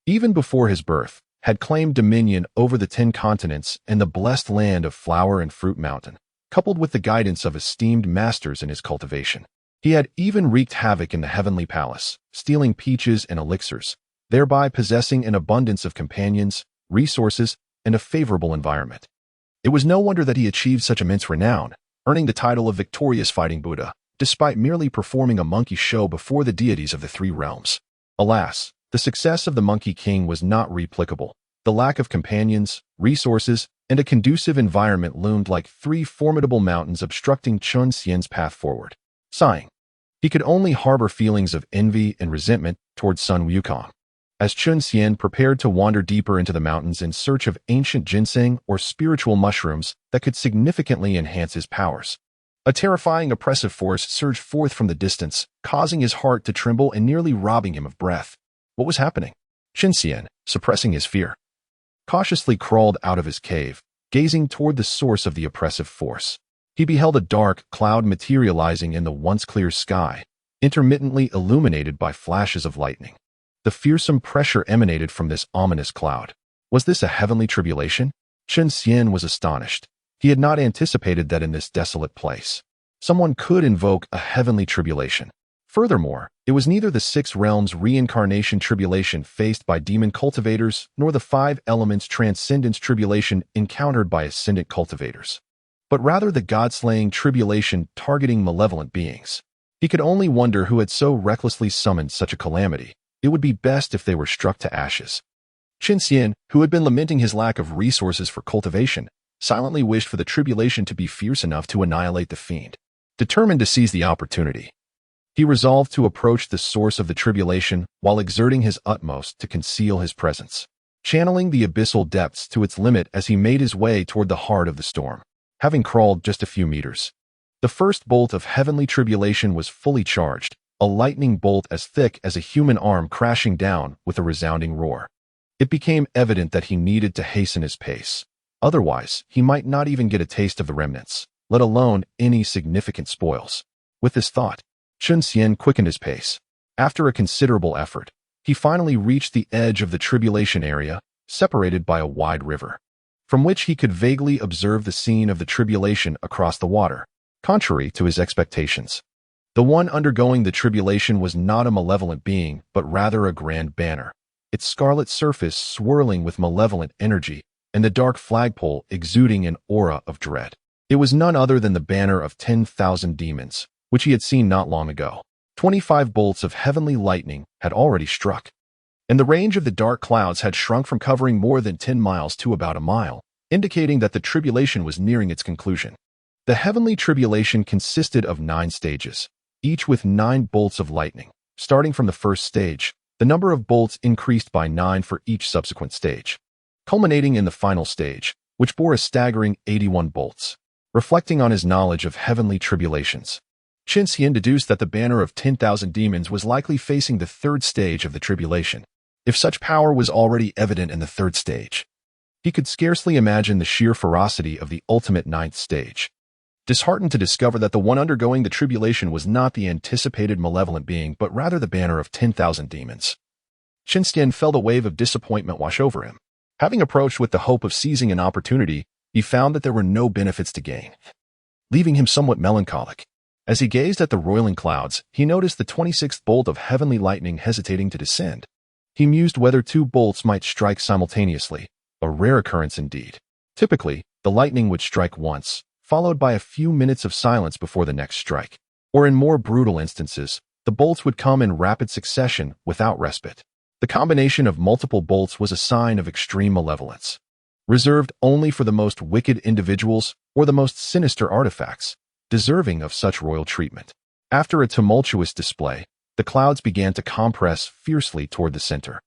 even before his birth, had claimed dominion over the 10 continents and the blessed land of Flower and Fruit Mountain, coupled with the guidance of esteemed masters in his cultivation. He had even wreaked havoc in the heavenly palace, stealing peaches and elixirs, thereby possessing an abundance of companions, resources, and a favorable environment. It was no wonder that he achieved such immense renown, earning the title of Victorious Fighting Buddha, despite merely performing a monkey show before the deities of the three realms. Alas, the success of the Monkey King was not replicable. The lack of companions, resources, and a conducive environment loomed like three formidable mountains obstructing Chen Xian's path forward. Sighing, he could only harbor feelings of envy and resentment towards Sun Wukong. As Chen Xian prepared to wander deeper into the mountains in search of ancient ginseng or spiritual mushrooms that could significantly enhance his powers, a terrifying oppressive force surged forth from the distance, causing his heart to tremble and nearly robbing him of breath. What was happening? Chen Xian, suppressing his fear, cautiously crawled out of his cave, gazing toward the source of the oppressive force. He beheld a dark cloud materializing in the once clear sky, intermittently illuminated by flashes of lightning. The fearsome pressure emanated from this ominous cloud. Was this a heavenly tribulation? Chen Xian was astonished. He had not anticipated that in this desolate place, someone could invoke a heavenly tribulation. Furthermore, it was neither the six realms reincarnation tribulation faced by demon cultivators nor the five elements transcendence tribulation encountered by ascendant cultivators, but rather the god-slaying tribulation targeting malevolent beings. He could only wonder who had so recklessly summoned such a calamity. It would be best if they were struck to ashes. Chen Xian, who had been lamenting his lack of resources for cultivation, silently wished for the tribulation to be fierce enough to annihilate the fiend. Determined to seize the opportunity, he resolved to approach the source of the tribulation while exerting his utmost to conceal his presence, channeling the abyssal depths to its limit as he made his way toward the heart of the storm. Having crawled just a few meters, the first bolt of heavenly tribulation was fully charged, a lightning bolt as thick as a human arm crashing down with a resounding roar. It became evident that he needed to hasten his pace. Otherwise, he might not even get a taste of the remnants, let alone any significant spoils. With this thought, Chen Xian quickened his pace. After a considerable effort, he finally reached the edge of the tribulation area, separated by a wide river, from which he could vaguely observe the scene of the tribulation across the water. Contrary to his expectations, the one undergoing the tribulation was not a malevolent being, but rather a grand banner, its scarlet surface swirling with malevolent energy, and the dark flagpole exuding an aura of dread. It was none other than the banner of 10,000 demons, which he had seen not long ago. 25 bolts of heavenly lightning had already struck, and the range of the dark clouds had shrunk from covering more than 10 miles to about a mile, indicating that the tribulation was nearing its conclusion. The heavenly tribulation consisted of 9 stages, each with 9 bolts of lightning. Starting from the first stage, the number of bolts increased by 9 for each subsequent stage, culminating in the final stage, which bore a staggering 81 bolts. Reflecting on his knowledge of heavenly tribulations, Chen Xian deduced that the banner of 10,000 demons was likely facing the third stage of the tribulation. If such power was already evident in the third stage, he could scarcely imagine the sheer ferocity of the ultimate 9th stage. Disheartened to discover that the one undergoing the tribulation was not the anticipated malevolent being, but rather the banner of 10,000 demons, Chen Xian felt a wave of disappointment wash over him. Having approached with the hope of seizing an opportunity, he found that there were no benefits to gain, leaving him somewhat melancholic. As he gazed at the roiling clouds, he noticed the 26th bolt of heavenly lightning hesitating to descend. He mused whether 2 bolts might strike simultaneously, a rare occurrence indeed. Typically, the lightning would strike once, followed by a few minutes of silence before the next strike. Or in more brutal instances, the bolts would come in rapid succession without respite. The combination of multiple bolts was a sign of extreme malevolence, reserved only for the most wicked individuals or the most sinister artifacts, deserving of such royal treatment. After a tumultuous display, the clouds began to compress fiercely toward the center,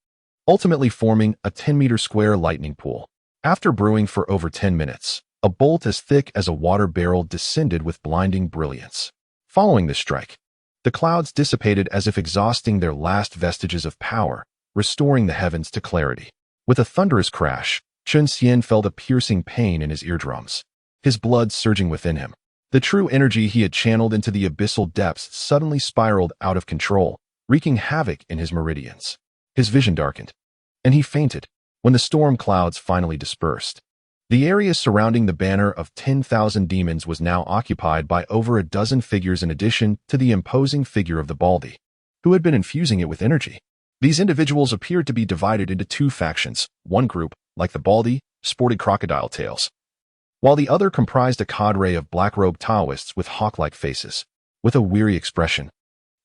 ultimately forming a 10-meter square lightning pool. After brewing for over 10 minutes, a bolt as thick as a water barrel descended with blinding brilliance. Following this strike, the clouds dissipated as if exhausting their last vestiges of power, restoring the heavens to clarity. With a thunderous crash, Chen Xian felt a piercing pain in his eardrums, his blood surging within him. The true energy he had channeled into the abyssal depths suddenly spiraled out of control, wreaking havoc in his meridians. His vision darkened, and he fainted. When the storm clouds finally dispersed, the area surrounding the banner of 10,000 demons was now occupied by over a dozen figures in addition to the imposing figure of the Baldy, who had been infusing it with energy. These individuals appeared to be divided into 2 factions. One group, like the Baldy, sported crocodile tails, while the other comprised a cadre of black-robed Taoists with hawk-like faces, with a weary expression.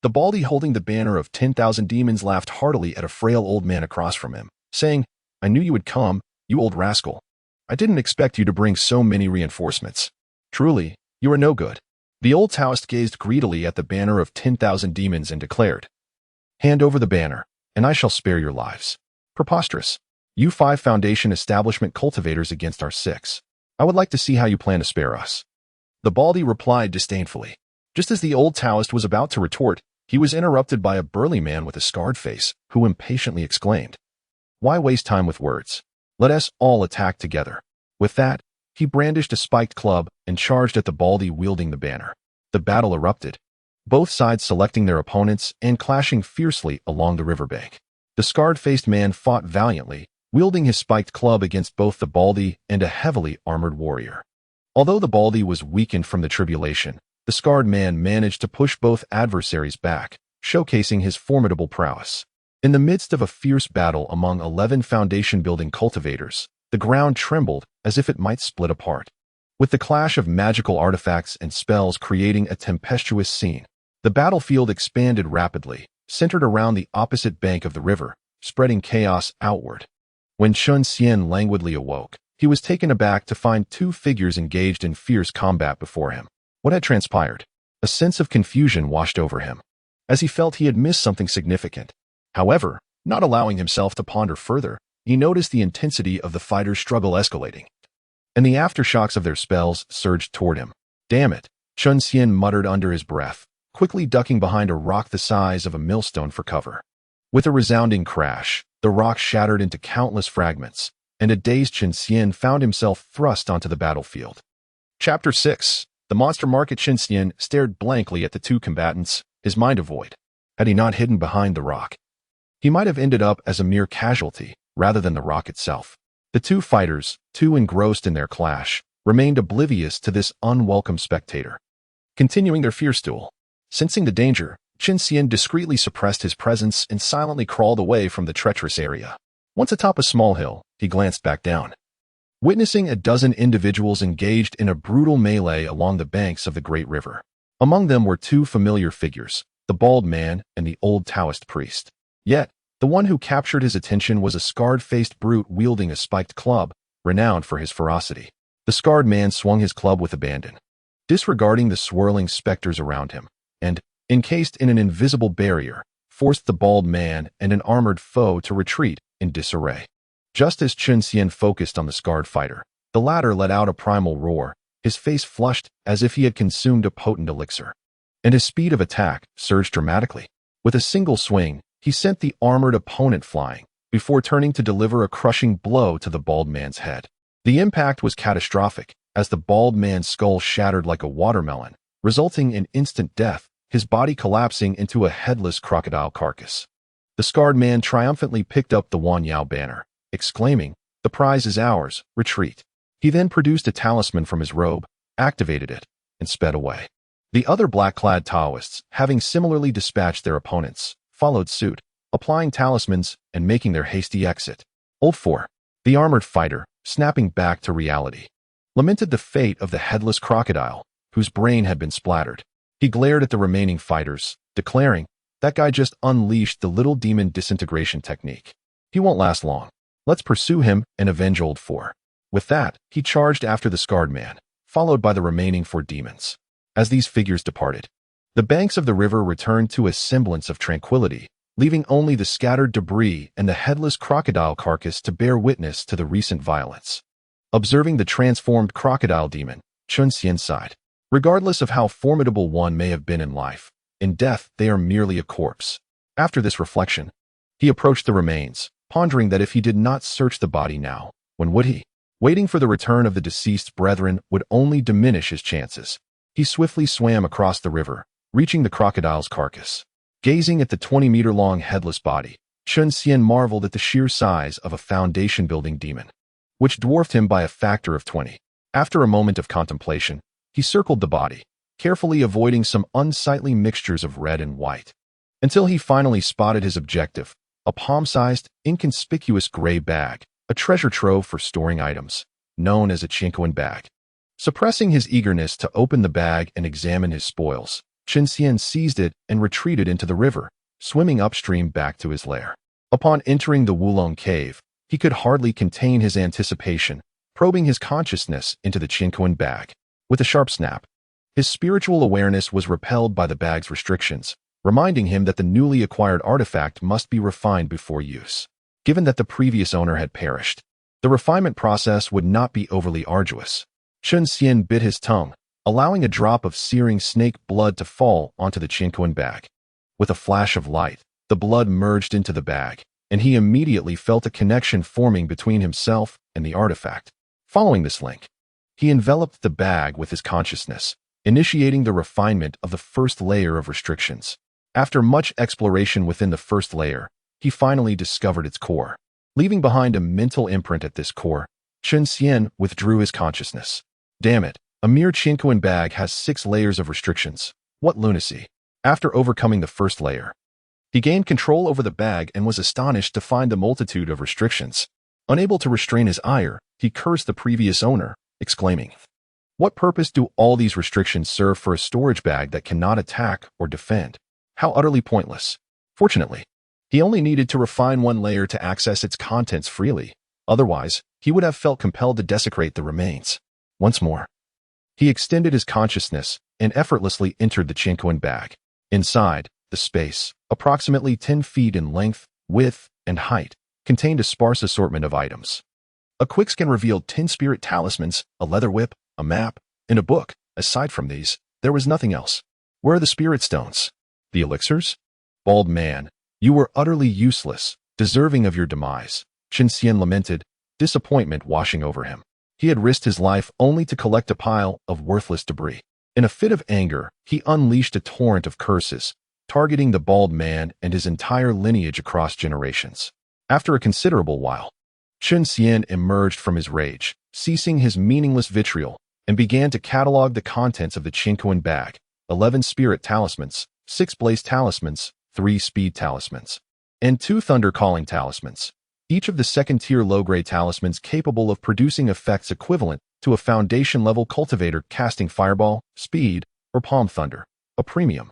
The baldy holding the banner of 10,000 demons laughed heartily at a frail old man across from him, saying, "I knew you would come, you old rascal. I didn't expect you to bring so many reinforcements. Truly, you are no good." The old Taoist gazed greedily at the banner of 10,000 demons and declared, "Hand over the banner, and I shall spare your lives. Preposterous. You 5 Foundation establishment cultivators against our 6. I would like to see how you plan to spare us." The baldy replied disdainfully. Just as the old Taoist was about to retort, he was interrupted by a burly man with a scarred face, who impatiently exclaimed, "Why waste time with words? Let us all attack together." With that, he brandished a spiked club and charged at the baldy wielding the banner. The battle erupted, both sides selecting their opponents and clashing fiercely along the riverbank. The scarred-faced man fought valiantly, wielding his spiked club against both the baldy and a heavily armored warrior. Although the baldy was weakened from the tribulation, the scarred man managed to push both adversaries back, showcasing his formidable prowess. In the midst of a fierce battle among 11 foundation-building cultivators, the ground trembled as if it might split apart. With the clash of magical artifacts and spells creating a tempestuous scene, the battlefield expanded rapidly, centered around the opposite bank of the river, spreading chaos outward. When Chen Xian languidly awoke, he was taken aback to find 2 figures engaged in fierce combat before him. What had transpired? A sense of confusion washed over him, as he felt he had missed something significant. However, not allowing himself to ponder further, he noticed the intensity of the fighters' struggle escalating, and the aftershocks of their spells surged toward him. "Damn it," Chen Xian muttered under his breath, quickly ducking behind a rock the size of a millstone for cover. With a resounding crash, the rock shattered into countless fragments, and a dazed Chen Xian found himself thrust onto the battlefield. Chapter 6. The Monster Market. Chen Xian stared blankly at the 2 combatants, his mind a void. Had he not hidden behind the rock, he might have ended up as a mere casualty, rather than the rock itself. The 2 fighters, too engrossed in their clash, remained oblivious to this unwelcome spectator, continuing their fierce duel. Sensing the danger, Chen Xian discreetly suppressed his presence and silently crawled away from the treacherous area. Once atop a small hill, he glanced back down, witnessing a dozen individuals engaged in a brutal melee along the banks of the great river. Among them were 2 familiar figures, the bald man and the old Taoist priest. Yet, the one who captured his attention was a scarred-faced brute wielding a spiked club, renowned for his ferocity. The scarred man swung his club with abandon, disregarding the swirling specters around him, and, encased in an invisible barrier, forced the bald man and an armored foe to retreat in disarray. Just as Chen Xian focused on the scarred fighter, the latter let out a primal roar, his face flushed as if he had consumed a potent elixir, and his speed of attack surged dramatically. With a single swing, he sent the armored opponent flying, before turning to deliver a crushing blow to the bald man's head. The impact was catastrophic, as the bald man's skull shattered like a watermelon, resulting in instant death, his body collapsing into a headless crocodile carcass. The scarred man triumphantly picked up the Wanyao banner, exclaiming, "The prize is ours, retreat." He then produced a talisman from his robe, activated it, and sped away. The other black-clad Taoists, having similarly dispatched their opponents, followed suit, applying talismans and making their hasty exit. Old 4. The armored fighter, snapping back to reality, lamented the fate of the headless crocodile, whose brain had been splattered. He glared at the remaining fighters, declaring, "That guy just unleashed the little demon disintegration technique. He won't last long. Let's pursue him and avenge old 4. With that, he charged after the scarred man, followed by the remaining 4 demons. As these figures departed, the banks of the river returned to a semblance of tranquility, leaving only the scattered debris and the headless crocodile carcass to bear witness to the recent violence. Observing the transformed crocodile demon, Chen Xian sighed. Regardless of how formidable one may have been in life, in death they are merely a corpse. After this reflection, he approached the remains, pondering that if he did not search the body now, when would he? Waiting for the return of the deceased's brethren would only diminish his chances. He swiftly swam across the river, reaching the crocodile's carcass. Gazing at the 20-meter-long headless body, Chen Xian marveled at the sheer size of a foundation-building demon, which dwarfed him by a factor of 20. After a moment of contemplation, he circled the body, carefully avoiding some unsightly mixtures of red and white, until he finally spotted his objective, a palm-sized, inconspicuous gray bag, a treasure trove for storing items, known as a Qingquan bag. Suppressing his eagerness to open the bag and examine his spoils, Chen Xian seized it and retreated into the river, swimming upstream back to his lair. Upon entering the Wulong cave, he could hardly contain his anticipation, probing his consciousness into the Qinkuan bag. With a sharp snap, his spiritual awareness was repelled by the bag's restrictions, reminding him that the newly acquired artifact must be refined before use. Given that the previous owner had perished, the refinement process would not be overly arduous. Chen Xian bit his tongue, allowing a drop of searing snake blood to fall onto the Qinkuan bag. With a flash of light, the blood merged into the bag, and he immediately felt a connection forming between himself and the artifact. Following this link, he enveloped the bag with his consciousness, initiating the refinement of the first layer of restrictions. After much exploration within the first layer, he finally discovered its core. Leaving behind a mental imprint at this core, Chen Xian withdrew his consciousness. Damn it, a mere Qinkuan bag has 6 layers of restrictions. What lunacy. After overcoming the first layer, he gained control over the bag and was astonished to find the multitude of restrictions. Unable to restrain his ire, he cursed the previous owner, exclaiming, "What purpose do all these restrictions serve for a storage bag that cannot attack or defend? How utterly pointless." Fortunately, he only needed to refine one layer to access its contents freely. Otherwise, he would have felt compelled to desecrate the remains. Once more, he extended his consciousness and effortlessly entered the Qinkuan bag. Inside, the space, approximately 10 feet in length, width, and height, contained a sparse assortment of items. A quick scan revealed 10 spirit talismans, a leather whip, a map, and a book. Aside from these, there was nothing else. Where are the spirit stones? The elixirs? Bald man, you were utterly useless, deserving of your demise, Chen Xian lamented, disappointment washing over him. He had risked his life only to collect a pile of worthless debris. In a fit of anger, he unleashed a torrent of curses, targeting the bald man and his entire lineage across generations. After a considerable while, Chen Xian emerged from his rage, ceasing his meaningless vitriol, and began to catalog the contents of the Qinkuan bag: 11 spirit talismans, 6 blaze talismans, 3 speed talismans, and 2 thunder calling talismans. Each of the second-tier low-grade talismans capable of producing effects equivalent to a foundation-level cultivator casting fireball, speed, or palm thunder. A premium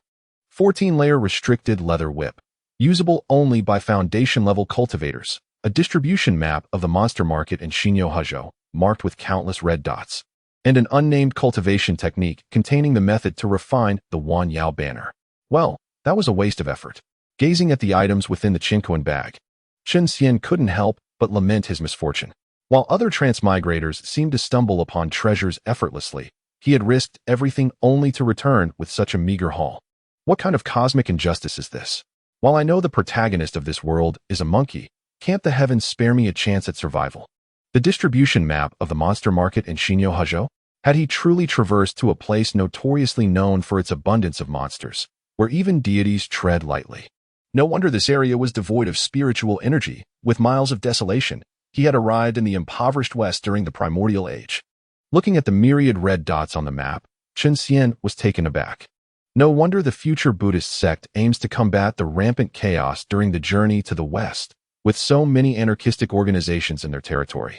14-layer restricted leather whip, usable only by foundation-level cultivators. A distribution map of the monster market in Xīyóu, marked with countless red dots, and an unnamed cultivation technique containing the method to refine the Wan Yao banner. Well, that was a waste of effort. Gazing at the items within the Qinkuan bag, Chen Xian couldn't help but lament his misfortune. While other transmigrators seemed to stumble upon treasures effortlessly, he had risked everything only to return with such a meager haul. What kind of cosmic injustice is this? While I know the protagonist of this world is a monkey, can't the heavens spare me a chance at survival? The distribution map of the monster market in Xīyóu? Had he truly traversed to a place notoriously known for its abundance of monsters, where even deities tread lightly? No wonder this area was devoid of spiritual energy. With miles of desolation, he had arrived in the impoverished West during the primordial age. Looking at the myriad red dots on the map, Chen Xian was taken aback. No wonder the future Buddhist sect aims to combat the rampant chaos during the journey to the West, with so many anarchistic organizations in their territory.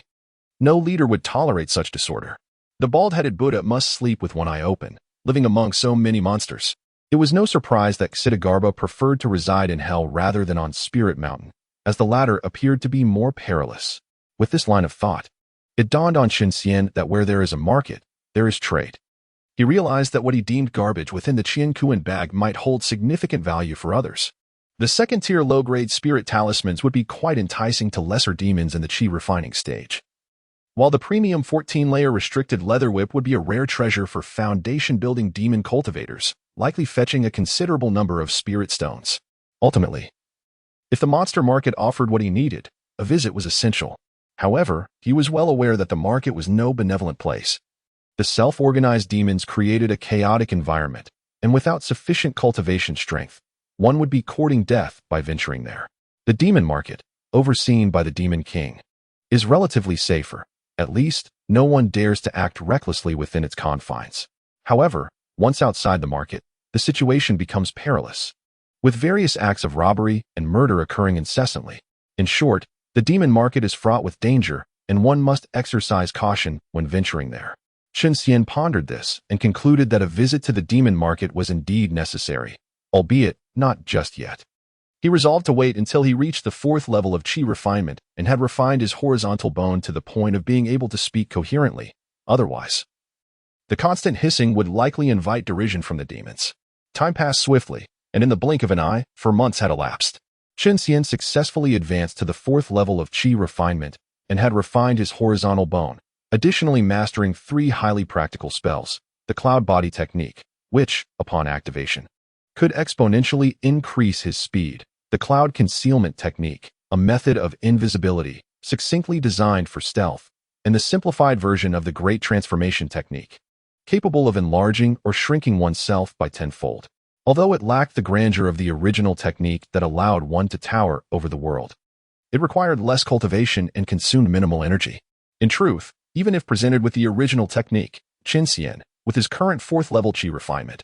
No leader would tolerate such disorder. The bald-headed Buddha must sleep with one eye open, living among so many monsters. It was no surprise that Xittagarbha preferred to reside in hell rather than on Spirit Mountain, as the latter appeared to be more perilous. With this line of thought, it dawned on Chen Xian that where there is a market, there is trade. He realized that what he deemed garbage within the Qinkuan bag might hold significant value for others. The second-tier low-grade spirit talismans would be quite enticing to lesser demons in the Qi refining stage, while the premium 14-layer restricted leather whip would be a rare treasure for foundation-building demon cultivators, likely fetching a considerable number of spirit stones. Ultimately, if the monster market offered what he needed, a visit was essential. However, he was well aware that the market was no benevolent place. The self-organized demons created a chaotic environment, and without sufficient cultivation strength, one would be courting death by venturing there. The demon market, overseen by the demon king, is relatively safer. At least, no one dares to act recklessly within its confines. However, once outside the market, the situation becomes perilous, with various acts of robbery and murder occurring incessantly. In short, the demon market is fraught with danger, and one must exercise caution when venturing there. Chen Xian pondered this and concluded that a visit to the demon market was indeed necessary, albeit not just yet. He resolved to wait until he reached the 4th level of qi refinement and had refined his horizontal bone to the point of being able to speak coherently. Otherwise, the constant hissing would likely invite derision from the demons. Time passed swiftly, and in the blink of an eye, 4 months had elapsed. Chen Xian successfully advanced to the 4th level of qi refinement and had refined his horizontal bone, additionally mastering 3 highly practical spells, the cloud body technique, which, upon activation, could exponentially increase his speed, the cloud concealment technique, a method of invisibility, succinctly designed for stealth, and the simplified version of the great transformation technique, capable of enlarging or shrinking oneself by tenfold. Although it lacked the grandeur of the original technique that allowed one to tower over the world, it required less cultivation and consumed minimal energy. In truth, even if presented with the original technique, Chen Xian, with his current 4th level qi refinement,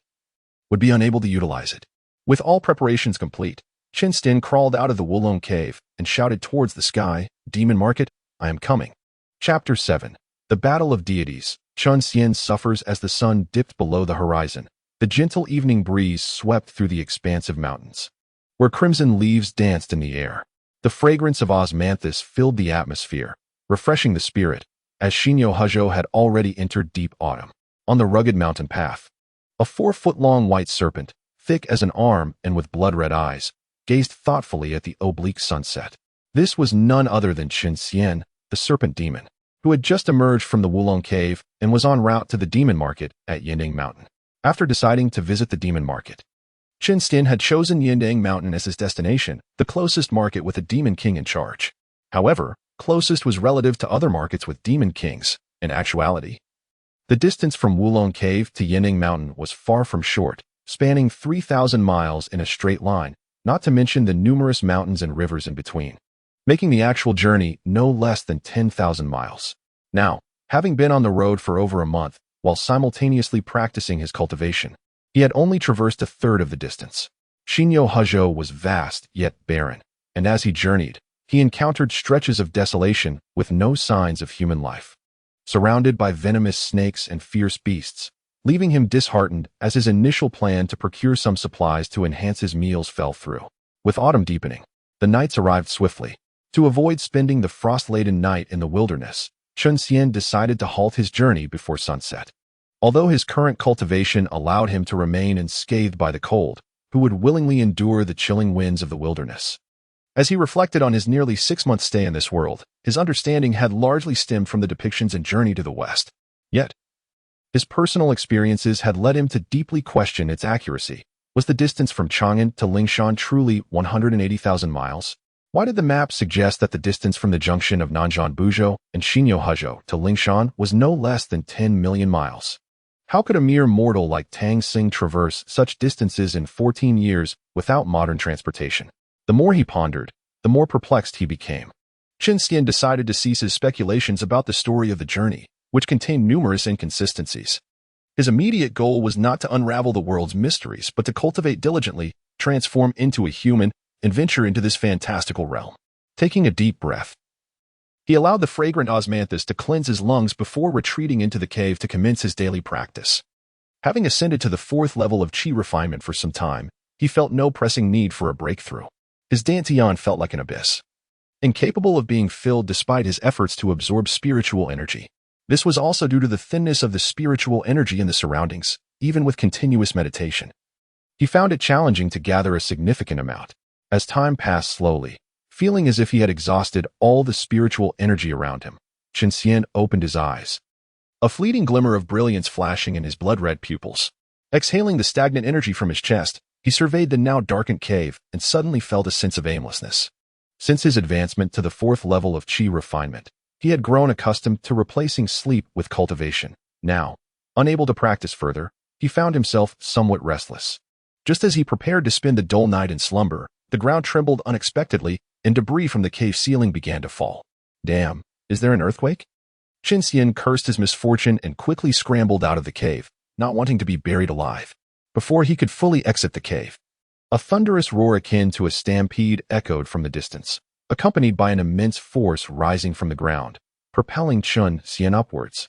would be unable to utilize it. With all preparations complete, Chen Xian crawled out of the Wulong cave and shouted towards the sky, "Demon market, I am coming." Chapter 7. The Battle of Deities. Chen Xian suffers as the sun dipped below the horizon. The gentle evening breeze swept through the expansive mountains, where crimson leaves danced in the air. The fragrance of osmanthus filled the atmosphere, refreshing the spirit, as Xīyóu had already entered deep autumn. On the rugged mountain path, a 4-foot-long white serpent, thick as an arm and with blood-red eyes, gazed thoughtfully at the oblique sunset. This was none other than Chen Xian, the serpent demon, who had just emerged from the Wulong cave and was en route to the demon market at Yinding Mountain. After deciding to visit the demon market, Chen Xian had chosen Yinding Mountain as his destination, the closest market with a demon king in charge. However, closest was relative to other markets with demon kings. In actuality, the distance from Wulong Cave to Yinding Mountain was far from short, spanning 3,000 miles in a straight line, not to mention the numerous mountains and rivers in between, making the actual journey no less than 10,000 miles. Now, having been on the road for over a month, while simultaneously practicing his cultivation, he had only traversed a third of the distance. Xīyóu was vast yet barren, and as he journeyed, he encountered stretches of desolation with no signs of human life, surrounded by venomous snakes and fierce beasts, leaving him disheartened as his initial plan to procure some supplies to enhance his meals fell through. With autumn deepening, the nights arrived swiftly. To avoid spending the frost-laden night in the wilderness, Chen Xian decided to halt his journey before sunset. Although his current cultivation allowed him to remain unscathed by the cold, who would willingly endure the chilling winds of the wilderness? As he reflected on his nearly 6-month stay in this world, his understanding had largely stemmed from the depictions in Journey to the West. Yet, his personal experiences had led him to deeply question its accuracy. Was the distance from Chang'an to Lingshan truly 180,000 miles? Why did the map suggest that the distance from the junction of Nanjian Buzhou and Xīyóu to Lingshan was no less than 10 million miles? How could a mere mortal like Tang Xing traverse such distances in 14 years without modern transportation? The more he pondered, the more perplexed he became. Chen Xian decided to cease his speculations about the story of the journey, which contained numerous inconsistencies. His immediate goal was not to unravel the world's mysteries, but to cultivate diligently, transform into a human, and venture into this fantastical realm. Taking a deep breath, he allowed the fragrant osmanthus to cleanse his lungs before retreating into the cave to commence his daily practice. Having ascended to the 4th level of qi refinement for some time, he felt no pressing need for a breakthrough. His dantian felt like an abyss, incapable of being filled despite his efforts to absorb spiritual energy. This was also due to the thinness of the spiritual energy in the surroundings, even with continuous meditation. He found it challenging to gather a significant amount. As time passed slowly, feeling as if he had exhausted all the spiritual energy around him, Chen Xian opened his eyes, a fleeting glimmer of brilliance flashing in his blood-red pupils. Exhaling the stagnant energy from his chest, he surveyed the now darkened cave and suddenly felt a sense of aimlessness. Since his advancement to the 4th level of qi refinement, he had grown accustomed to replacing sleep with cultivation. Now, unable to practice further, he found himself somewhat restless. Just as he prepared to spend the dull night in slumber, the ground trembled unexpectedly and debris from the cave ceiling began to fall. Damn, is there an earthquake? Chen Xian cursed his misfortune and quickly scrambled out of the cave, not wanting to be buried alive. Before he could fully exit the cave, a thunderous roar akin to a stampede echoed from the distance, accompanied by an immense force rising from the ground, propelling Chen Xian upwards.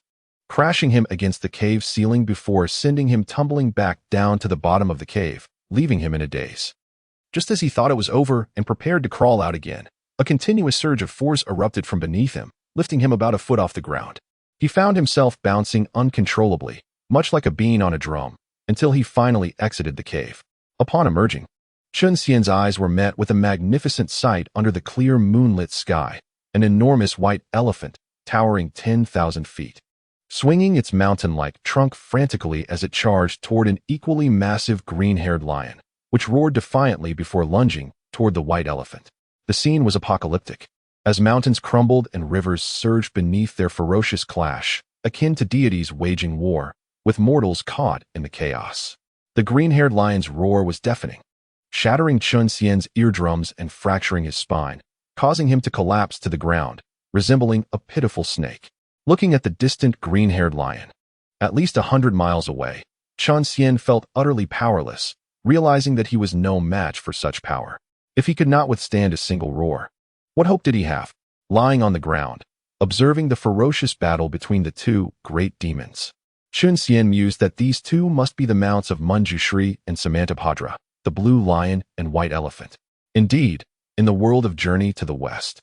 crashing him against the cave ceiling before sending him tumbling back down to the bottom of the cave, leaving him in a daze. Just as he thought it was over and prepared to crawl out again, a continuous surge of force erupted from beneath him, lifting him about a foot off the ground. He found himself bouncing uncontrollably, much like a bean on a drum, until he finally exited the cave. Upon emerging, Chen Xian's eyes were met with a magnificent sight under the clear moonlit sky, an enormous white elephant towering 10,000 feet, swinging its mountain-like trunk frantically as it charged toward an equally massive green-haired lion, which roared defiantly before lunging toward the white elephant. The scene was apocalyptic, as mountains crumbled and rivers surged beneath their ferocious clash, akin to deities waging war, with mortals caught in the chaos. The green-haired lion's roar was deafening, shattering Chen Xian's eardrums and fracturing his spine, causing him to collapse to the ground, resembling a pitiful snake. Looking at the distant green-haired lion, at least 100 miles away, Chen Xian felt utterly powerless, realizing that he was no match for such power. If he could not withstand a single roar, what hope did he have? Lying on the ground, observing the ferocious battle between the two great demons, Chen Xian mused that these two must be the mounts of Manjushri and Samantabhadra, the blue lion and white elephant. Indeed, in the world of Journey to the West,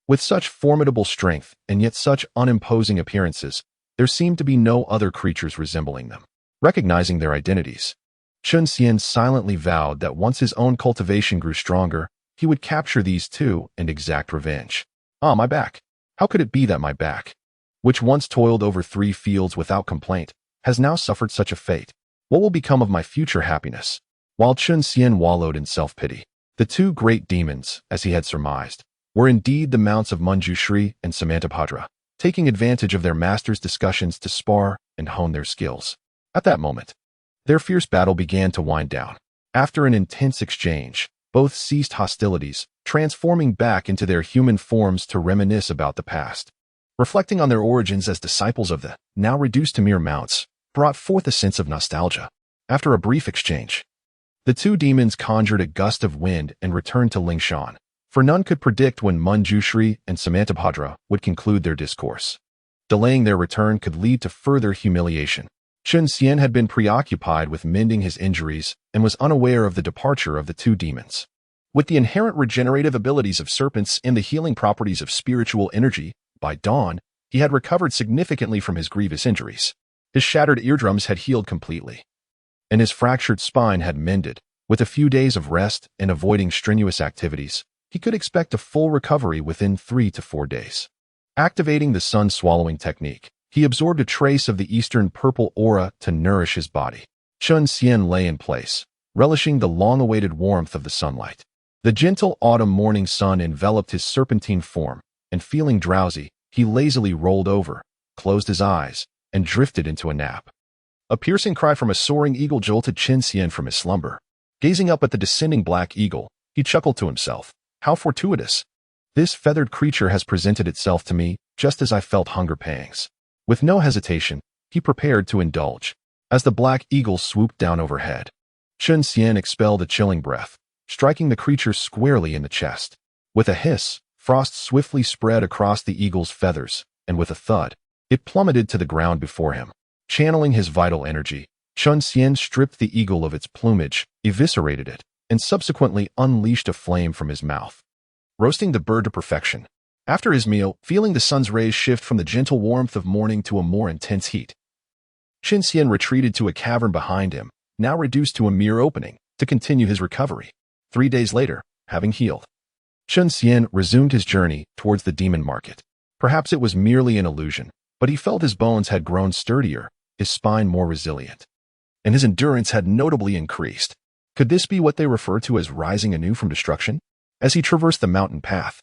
with such formidable strength and yet such unimposing appearances, there seemed to be no other creatures resembling them. Recognizing their identities, Chen Xian silently vowed that once his own cultivation grew stronger, he would capture these two and exact revenge. Ah, my back. How could it be that my back, which once toiled over 3 fields without complaint, has now suffered such a fate? What will become of my future happiness? While Chen Xian wallowed in self-pity, the two great demons, as he had surmised, were indeed the mounts of Manjushri and Samantabhadra, taking advantage of their masters' discussions to spar and hone their skills. At that moment, their fierce battle began to wind down. After an intense exchange, both ceased hostilities, transforming back into their human forms to reminisce about the past. Reflecting on their origins as disciples of the, now reduced to mere mounts, brought forth a sense of nostalgia. After a brief exchange, the two demons conjured a gust of wind and returned to Lingshan, for none could predict when Manjushri and Samantabhadra would conclude their discourse. Delaying their return could lead to further humiliation. Chen Xian had been preoccupied with mending his injuries and was unaware of the departure of the two demons. With the inherent regenerative abilities of serpents and the healing properties of spiritual energy, by dawn, he had recovered significantly from his grievous injuries. His shattered eardrums had healed completely, and his fractured spine had mended. With a few days of rest and avoiding strenuous activities, he could expect a full recovery within 3 to 4 days. Activating the sun-swallowing technique, he absorbed a trace of the eastern purple aura to nourish his body. Chen Xian lay in place, relishing the long-awaited warmth of the sunlight. The gentle autumn morning sun enveloped his serpentine form, and feeling drowsy, he lazily rolled over, closed his eyes, and drifted into a nap. A piercing cry from a soaring eagle jolted Chen Xian from his slumber. Gazing up at the descending black eagle, he chuckled to himself. How fortuitous! This feathered creature has presented itself to me just as I felt hunger pangs. With no hesitation, he prepared to indulge. As the black eagle swooped down overhead, Chen Xian expelled a chilling breath, striking the creature squarely in the chest. With a hiss, frost swiftly spread across the eagle's feathers, and with a thud, it plummeted to the ground before him. Channeling his vital energy, Chen Xian stripped the eagle of its plumage, eviscerated it, and subsequently unleashed a flame from his mouth, roasting the bird to perfection. After his meal, feeling the sun's rays shift from the gentle warmth of morning to a more intense heat, Chen Xian retreated to a cavern behind him, now reduced to a mere opening, to continue his recovery. 3 days later, having healed, Chen Xian resumed his journey towards the demon market. Perhaps it was merely an illusion, but he felt his bones had grown sturdier, his spine more resilient, and his endurance had notably increased. Could this be what they refer to as rising anew from destruction? As he traversed the mountain path,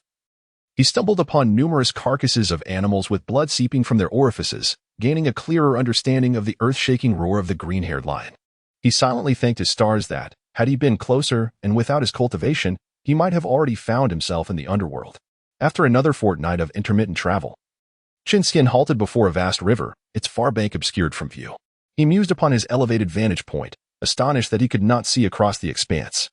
he stumbled upon numerous carcasses of animals with blood seeping from their orifices, gaining a clearer understanding of the earth-shaking roar of the green-haired lion. He silently thanked his stars that, had he been closer and without his cultivation, he might have already found himself in the underworld. After another fortnight of intermittent travel, Chen Xian halted before a vast river, its far bank obscured from view. He mused upon his elevated vantage point, astonished that he could not see across the expanse.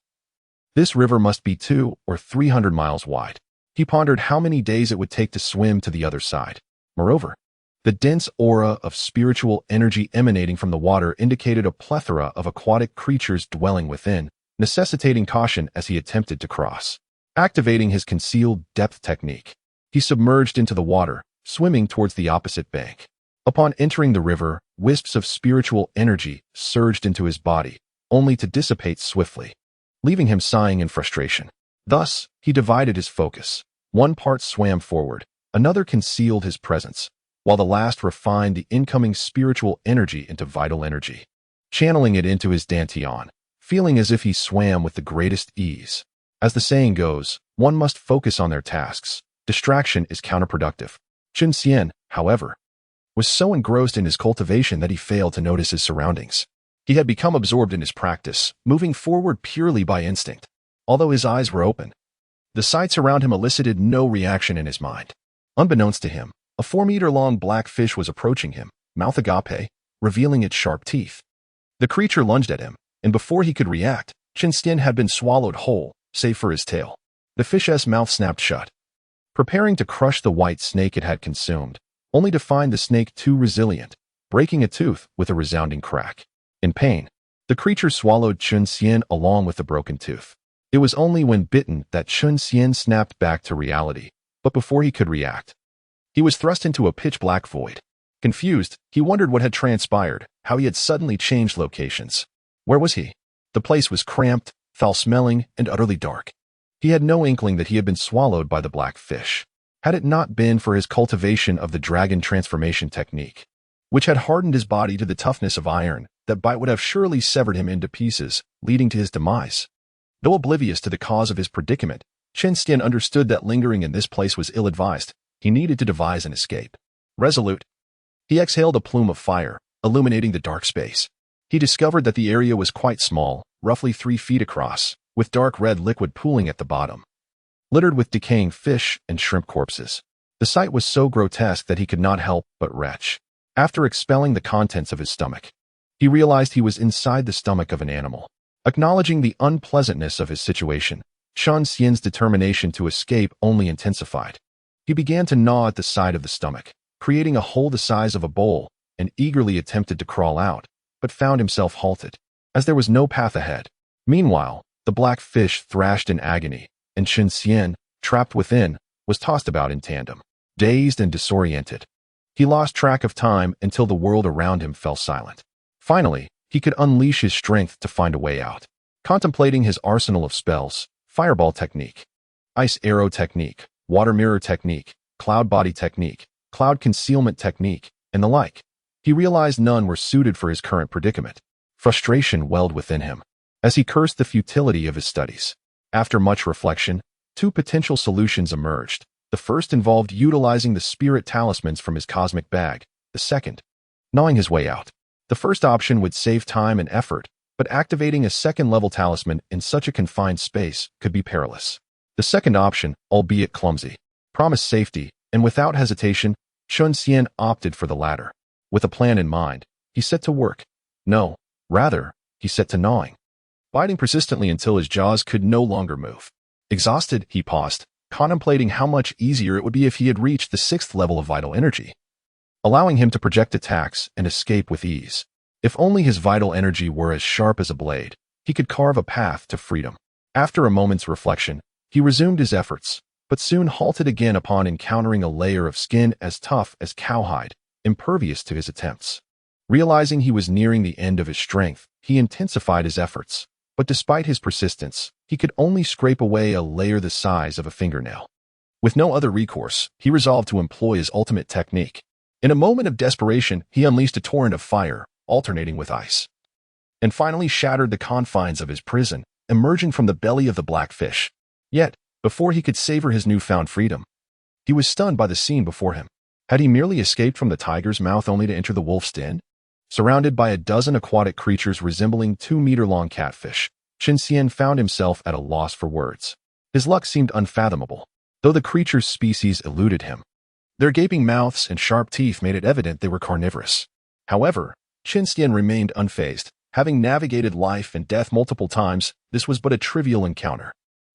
This river must be 200 or 300 miles wide. He pondered how many days it would take to swim to the other side. Moreover, The dense aura of spiritual energy emanating from the water indicated a plethora of aquatic creatures dwelling within, necessitating caution as he attempted to cross. Activating his concealed depth technique, he submerged into the water, swimming towards the opposite bank. Upon entering the river, wisps of spiritual energy surged into his body, only to dissipate swiftly, leaving him sighing in frustration. Thus, he divided his focus. One part swam forward, another concealed his presence, while the last refined the incoming spiritual energy into vital energy, channeling it into his dantian, feeling as if he swam with the greatest ease. As the saying goes, one must focus on their tasks. Distraction is counterproductive. Chen Xian, however, was so engrossed in his cultivation that he failed to notice his surroundings. He had become absorbed in his practice, moving forward purely by instinct. Although his eyes were open, the sights around him elicited no reaction in his mind. Unbeknownst to him, a 4-meter-long black fish was approaching him, mouth agape, revealing its sharp teeth. The creature lunged at him, and before he could react, Chen Xian had been swallowed whole, save for his tail. The fish's mouth snapped shut, preparing to crush the white snake it had consumed, only to find the snake too resilient, breaking a tooth with a resounding crack. In pain, the creature swallowed Chen Xian along with the broken tooth. It was only when bitten that Chen Xian snapped back to reality, but before he could react, he was thrust into a pitch-black void. Confused, he wondered what had transpired, how he had suddenly changed locations. Where was he? The place was cramped, foul-smelling, and utterly dark. He had no inkling that he had been swallowed by the black fish. Had it not been for his cultivation of the dragon transformation technique, which had hardened his body to the toughness of iron, that bite would have surely severed him into pieces, leading to his demise. Though oblivious to the cause of his predicament, Chen Xian understood that lingering in this place was ill-advised. He needed to devise an escape. Resolute, he exhaled a plume of fire, illuminating the dark space. He discovered that the area was quite small, roughly 3 feet across, with dark red liquid pooling at the bottom, littered with decaying fish and shrimp corpses. The sight was so grotesque that he could not help but retch. After expelling the contents of his stomach, he realized he was inside the stomach of an animal. Acknowledging the unpleasantness of his situation, Chen Xian's determination to escape only intensified. He began to gnaw at the side of the stomach, creating a hole the size of a bowl, and eagerly attempted to crawl out, but found himself halted, as there was no path ahead. Meanwhile, the black fish thrashed in agony, and Chen Xian, trapped within, was tossed about in tandem. Dazed and disoriented, he lost track of time until the world around him fell silent. Finally, he could unleash his strength to find a way out. Contemplating his arsenal of spells, fireball technique, ice arrow technique, water mirror technique, cloud body technique, cloud concealment technique, and the like, he realized none were suited for his current predicament. Frustration welled within him, as he cursed the futility of his studies. After much reflection, 2 potential solutions emerged. The first involved utilizing the spirit talismans from his cosmic bag, the second, gnawing his way out. The first option would save time and effort, but activating a second-level talisman in such a confined space could be perilous. The second option, albeit clumsy, promised safety, and without hesitation, Chen Xian opted for the latter. With a plan in mind, he set to work. No, rather, he set to gnawing, biting persistently until his jaws could no longer move. Exhausted, he paused, contemplating how much easier it would be if he had reached the 6th level of vital energy, allowing him to project attacks and escape with ease. If only his vital energy were as sharp as a blade, he could carve a path to freedom. After a moment's reflection, he resumed his efforts, but soon halted again upon encountering a layer of skin as tough as cowhide, impervious to his attempts. Realizing he was nearing the end of his strength, he intensified his efforts, but despite his persistence, he could only scrape away a layer the size of a fingernail. With no other recourse, he resolved to employ his ultimate technique. In a moment of desperation, he unleashed a torrent of fire, alternating with ice, and finally shattered the confines of his prison, emerging from the belly of the black fish. Yet, before he could savor his newfound freedom, he was stunned by the scene before him. Had he merely escaped from the tiger's mouth only to enter the wolf's den? Surrounded by a dozen aquatic creatures resembling 2-meter-long catfish, Chen Xian found himself at a loss for words. His luck seemed unfathomable, though the creature's species eluded him. Their gaping mouths and sharp teeth made it evident they were carnivorous. However, Chen Xian remained unfazed. Having navigated life and death multiple times, this was but a trivial encounter.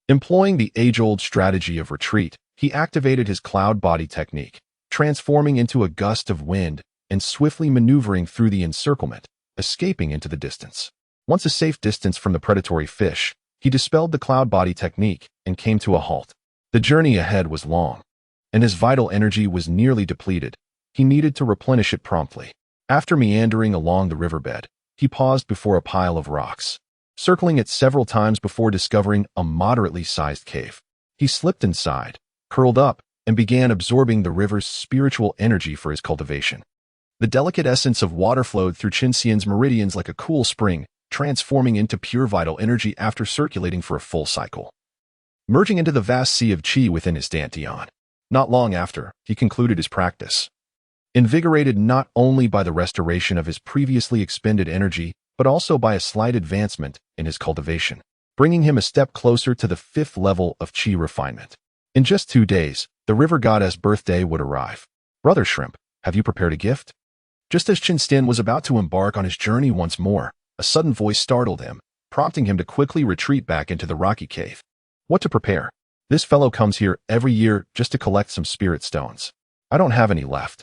Employing the age-old strategy of retreat, he activated his cloud body technique, transforming into a gust of wind and swiftly maneuvering through the encirclement, escaping into the distance. Once a safe distance from the predatory fish, he dispelled the cloud body technique and came to a halt. The journey ahead was long, and his vital energy was nearly depleted. He needed to replenish it promptly. After meandering along the riverbed, he paused before a pile of rocks, circling it several times before discovering a moderately sized cave. He slipped inside, curled up, and began absorbing the river's spiritual energy for his cultivation. The delicate essence of water flowed through Chen Xian's meridians like a cool spring, transforming into pure vital energy after circulating for a full cycle, merging into the vast sea of qi within his dantian. Not long after, he concluded his practice, invigorated not only by the restoration of his previously expended energy, but also by a slight advancement in his cultivation, bringing him a step closer to the 5th level of qi refinement. In just 2 days, the river goddess' birthday would arrive. Brother Shrimp, have you prepared a gift? Just as Chen Xian was about to embark on his journey once more, a sudden voice startled him, prompting him to quickly retreat back into the rocky cave. What to prepare? This fellow comes here every year just to collect some spirit stones. I don't have any left,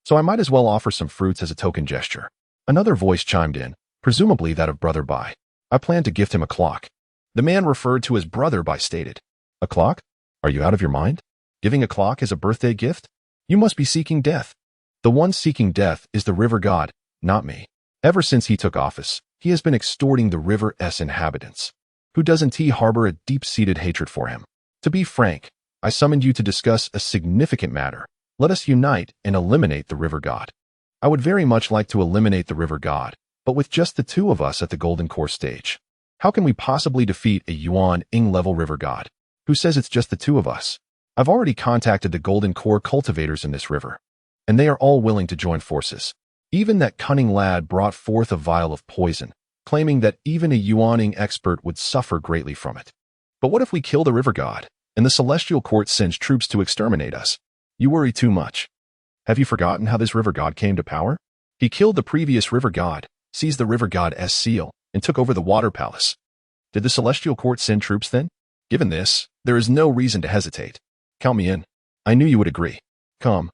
so I might as well offer some fruits as a token gesture. Another voice chimed in, presumably that of Brother Bai. I plan to gift him a clock. The man referred to as Brother Bai stated. A clock? Are you out of your mind? Giving a clock as a birthday gift? You must be seeking death. The one seeking death is the river god, not me. Ever since he took office, he has been extorting the river's inhabitants. Who doesn't he harbor a deep-seated hatred for him? To be frank, I summoned you to discuss a significant matter. Let us unite and eliminate the river god. I would very much like to eliminate the river god, but with just the 2 of us at the Golden Core stage. How can we possibly defeat a Yuan-ing level river god? Who says it's just the 2 of us? I've already contacted the Golden Core cultivators in this river, and they are all willing to join forces. Even that cunning lad brought forth a vial of poison, claiming that even a Yuan-ing expert would suffer greatly from it. But what if we kill the river god, and the Celestial Court sends troops to exterminate us? You worry too much. Have you forgotten how this river god came to power? He killed the previous river god, seized the river god's seal, and took over the water palace. Did the Celestial Court send troops then? Given this, there is no reason to hesitate. Count me in. I knew you would agree. Come.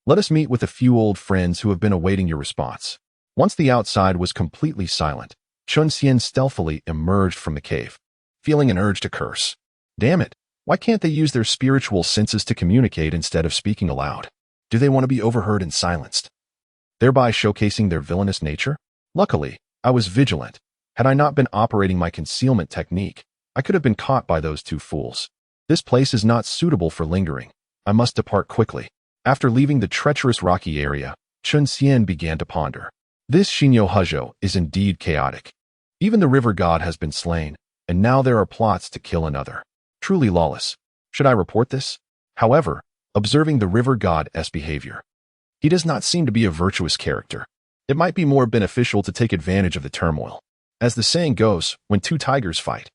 Let us meet with a few old friends who have been awaiting your response. Once the outside was completely silent, Chen Xian stealthily emerged from the cave, feeling an urge to curse. Damn it, why can't they use their spiritual senses to communicate instead of speaking aloud? Do they want to be overheard and silenced, thereby showcasing their villainous nature? Luckily, I was vigilant. Had I not been operating my concealment technique, I could have been caught by those 2 fools. This place is not suitable for lingering. I must depart quickly. After leaving the treacherous rocky area, Chen Xian began to ponder. This Xīyóu is indeed chaotic. Even the river god has been slain, and now there are plots to kill another. Truly lawless. Should I report this? However, observing the river god's behavior, he does not seem to be a virtuous character. It might be more beneficial to take advantage of the turmoil. As the saying goes, when 2 tigers fight,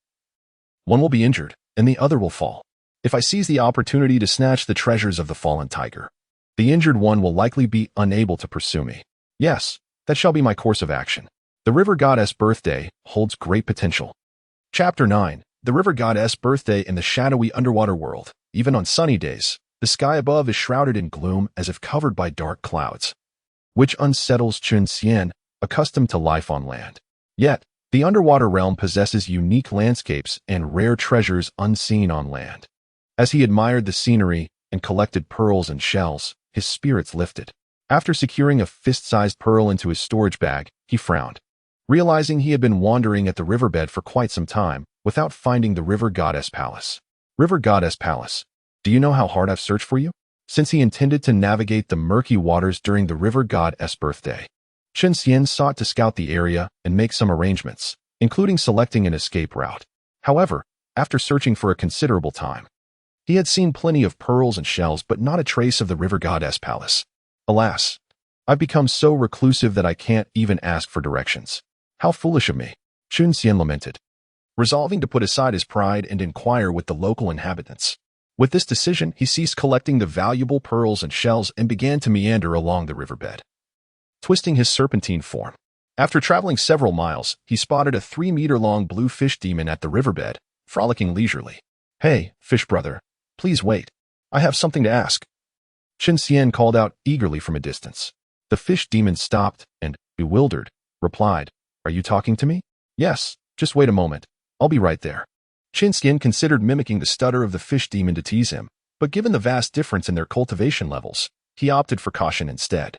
one will be injured, and the other will fall. If I seize the opportunity to snatch the treasures of the fallen tiger, the injured one will likely be unable to pursue me. Yes, that shall be my course of action. The river goddess' birthday holds great potential. Chapter 9. The river goddess' birthday in the shadowy underwater world. Even on sunny days, the sky above is shrouded in gloom as if covered by dark clouds, which unsettles Chen Xian, accustomed to life on land. Yet, the underwater realm possesses unique landscapes and rare treasures unseen on land. As he admired the scenery and collected pearls and shells, his spirits lifted. After securing a fist-sized pearl into his storage bag, he frowned, realizing he had been wandering at the riverbed for quite some time without finding the river goddess palace. River goddess palace. Do you know how hard I've searched for you? Since he intended to navigate the murky waters during the river goddess' birthday, Chen Xian sought to scout the area and make some arrangements, including selecting an escape route. However, after searching for a considerable time, he had seen plenty of pearls and shells but not a trace of the river goddess palace. Alas, I've become so reclusive that I can't even ask for directions. How foolish of me, Chen Xian lamented, resolving to put aside his pride and inquire with the local inhabitants. With this decision, he ceased collecting the valuable pearls and shells and began to meander along the riverbed, twisting his serpentine form. After traveling several miles, he spotted a 3-meter-long blue fish demon at the riverbed, frolicking leisurely. Hey, fish brother, please wait. I have something to ask. Chen Xian called out eagerly from a distance. The fish demon stopped and, bewildered, replied, "Are you talking to me?" "Yes, just wait a moment. I'll be right there." Chen Xian considered mimicking the stutter of the fish demon to tease him, but given the vast difference in their cultivation levels, he opted for caution instead.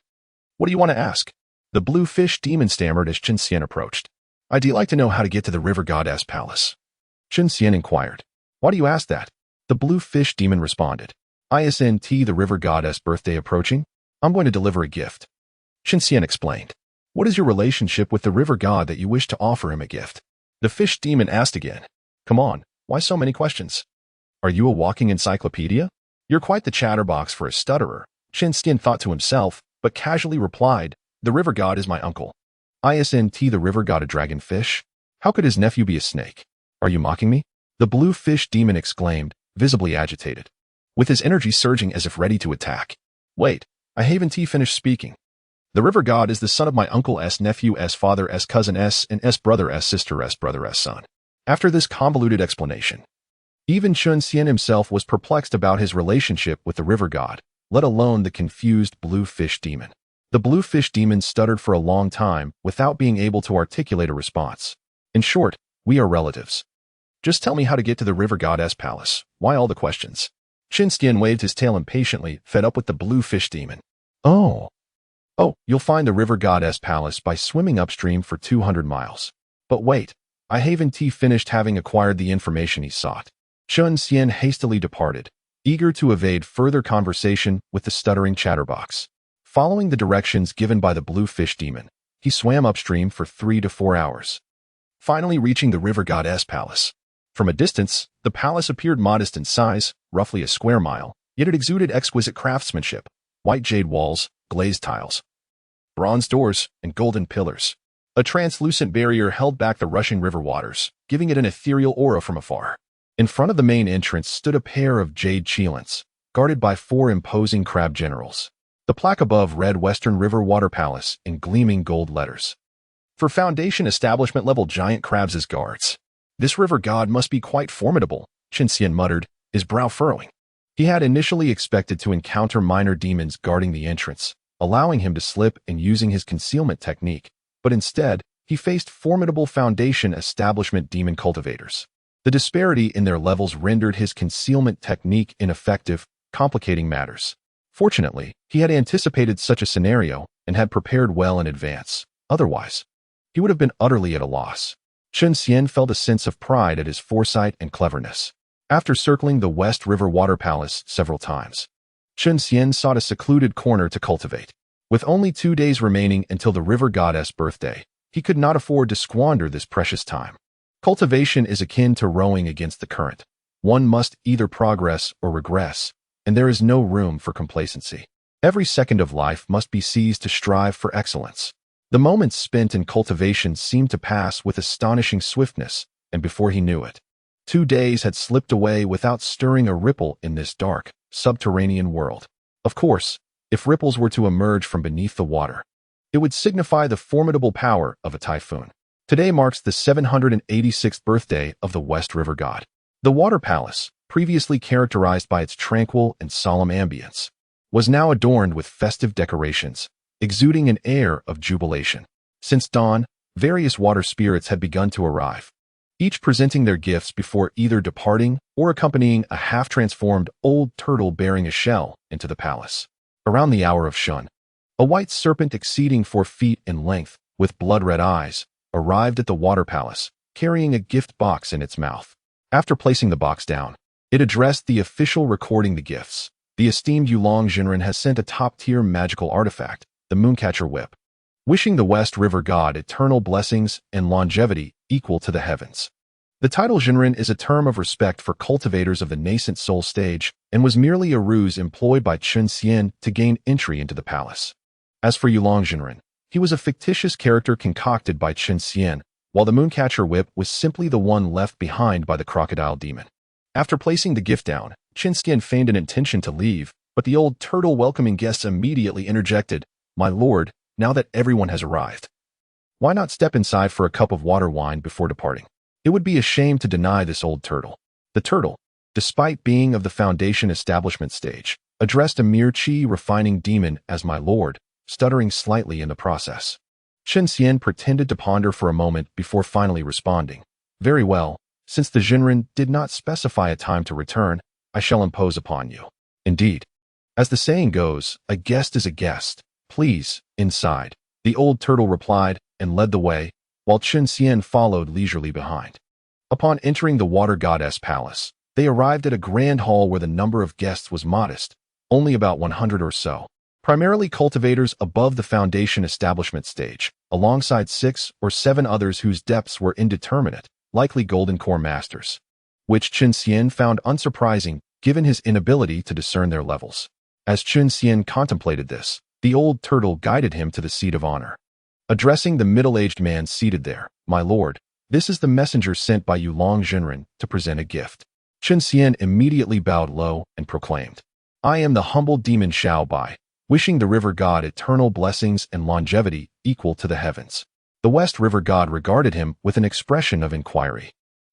"What do you want to ask?" The blue fish demon stammered as Chen Xian approached. "I'd like to know how to get to the river goddess palace." Chen Xian inquired. "Why do you ask that?" The blue fish demon responded. "Isn't the river goddess birthday approaching? I'm going to deliver a gift." Chen Xian explained. "What is your relationship with the river god that you wish to offer him a gift?" The fish demon asked again. "Come on, why so many questions? Are you a walking encyclopedia? You're quite the chatterbox for a stutterer," Chen Xian thought to himself, but casually replied, "The river god is my uncle." "Isn't the river god a dragonfish? How could his nephew be a snake? Are you mocking me?" The blue fish demon exclaimed, visibly agitated, with his energy surging as if ready to attack. "Wait, I haven't finished speaking. The river god is the son of my uncle's nephew's father's cousin's and brother's sister's brother's son." After this convoluted explanation, even Chen Xian himself was perplexed about his relationship with the river god, let alone the confused blue fish demon. The blue fish demon stuttered for a long time without being able to articulate a response. "In short, we are relatives. Just tell me how to get to the river goddess palace. Why all the questions?" Chen Xian waved his tail impatiently, fed up with the blue fish demon. Oh, you'll find the river goddess palace by swimming upstream for 200 miles. But wait, I haven't finished having acquired the information he sought. Chen Xian hastily departed, eager to evade further conversation with the stuttering chatterbox. Following the directions given by the blue fish demon, he swam upstream for 3 to 4 hours, finally reaching the river goddess palace. From a distance, the palace appeared modest in size, roughly a square mile, yet it exuded exquisite craftsmanship: white jade walls, glazed tiles, bronze doors, and golden pillars. A translucent barrier held back the rushing river waters, giving it an ethereal aura from afar. In front of the main entrance stood a pair of jade chelants, guarded by 4 imposing crab generals. The plaque above read Western River Water Palace in gleaming gold letters. For Foundation establishment level giant crabs as guards. "This river god must be quite formidable," Chen Xian muttered, his brow furrowing. He had initially expected to encounter minor demons guarding the entrance, allowing him to slip and using his concealment technique, but instead, he faced formidable Foundation establishment demon cultivators. The disparity in their levels rendered his concealment technique ineffective, complicating matters. Fortunately, he had anticipated such a scenario and had prepared well in advance. Otherwise, he would have been utterly at a loss. Chen Xian felt a sense of pride at his foresight and cleverness. After circling the West River Water Palace several times, Chen Xian sought a secluded corner to cultivate. With only 2 days remaining until the river goddess' birthday, he could not afford to squander this precious time. Cultivation is akin to rowing against the current. One must either progress or regress, and there is no room for complacency. Every second of life must be seized to strive for excellence. The moments spent in cultivation seemed to pass with astonishing swiftness, and before he knew it, 2 days had slipped away without stirring a ripple in this dark, subterranean world. Of course, if ripples were to emerge from beneath the water, it would signify the formidable power of a typhoon. Today marks the 786th birthday of the West River God. The Water Palace, previously characterized by its tranquil and solemn ambience, was now adorned with festive decorations, exuding an air of jubilation. Since dawn, various water spirits had begun to arrive, each presenting their gifts before either departing or accompanying a half-transformed old turtle bearing a shell into the palace. Around the hour of shun, a white serpent exceeding 4 feet in length, with blood-red eyes, arrived at the Water Palace, carrying a gift box in its mouth. After placing the box down, it addressed the official recording the gifts. The esteemed Yulong Jinren has sent a top-tier magical artifact, the Mooncatcher Whip, wishing the West River God eternal blessings and longevity equal to the heavens. The title Jinren is a term of respect for cultivators of the nascent soul stage and was merely a ruse employed by Chen Xian to gain entry into the palace. As for Yulong Jinren, he was a fictitious character concocted by Chen Xian, while the Mooncatcher Whip was simply the one left behind by the crocodile demon. After placing the gift down, Chen Xian feigned an intention to leave, but the old turtle welcoming guests immediately interjected, "My lord, now that everyone has arrived, why not step inside for a cup of water wine before departing?" It would be a shame to deny this old turtle. The turtle, despite being of the Foundation establishment stage, addressed a mere chi-refining demon as my lord, stuttering slightly in the process. Chen Xian pretended to ponder for a moment before finally responding. Very well, since the Jinren did not specify a time to return, I shall impose upon you. Indeed. As the saying goes, a guest is a guest. Please, inside. The old turtle replied and led the way, while Chen Xian followed leisurely behind. Upon entering the water goddess palace, they arrived at a grand hall where the number of guests was modest, only about 100 or so. Primarily cultivators above the foundation establishment stage, alongside 6 or 7 others whose depths were indeterminate, likely golden core masters, which Chen Xian found unsurprising given his inability to discern their levels. As Chen Xian contemplated this, the old turtle guided him to the seat of honor. Addressing the middle-aged man seated there, "My lord, this is the messenger sent by Yulong Jinren to present a gift." Chen Xian immediately bowed low and proclaimed, "I am the humble demon Xiīyóu Bai, wishing the river god eternal blessings and longevity equal to the heavens." The West River god regarded him with an expression of inquiry.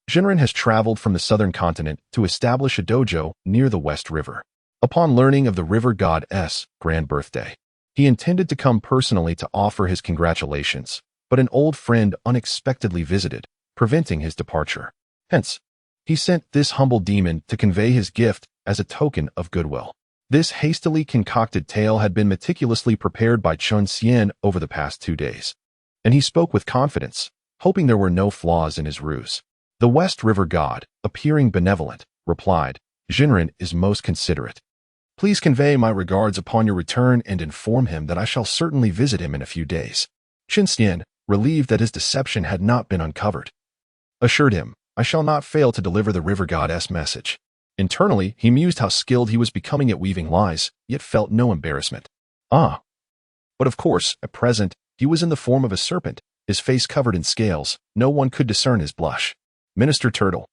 Jinren has traveled from the southern continent to establish a dojo near the West River. Upon learning of the river god's grand birthday, he intended to come personally to offer his congratulations, but an old friend unexpectedly visited, preventing his departure. Hence, he sent this humble demon to convey his gift as a token of goodwill. This hastily concocted tale had been meticulously prepared by Chen Xian over the past 2 days, and he spoke with confidence, hoping there were no flaws in his ruse. The West River god, appearing benevolent, replied, "Jinren is most considerate. Please convey my regards upon your return and inform him that I shall certainly visit him in a few days." Chen Xian, relieved that his deception had not been uncovered, assured him, "I shall not fail to deliver the river god's message." Internally, he mused how skilled he was becoming at weaving lies, yet felt no embarrassment. But of course, at present, he was in the form of a serpent, his face covered in scales. No one could discern his blush. "Minister Turtle,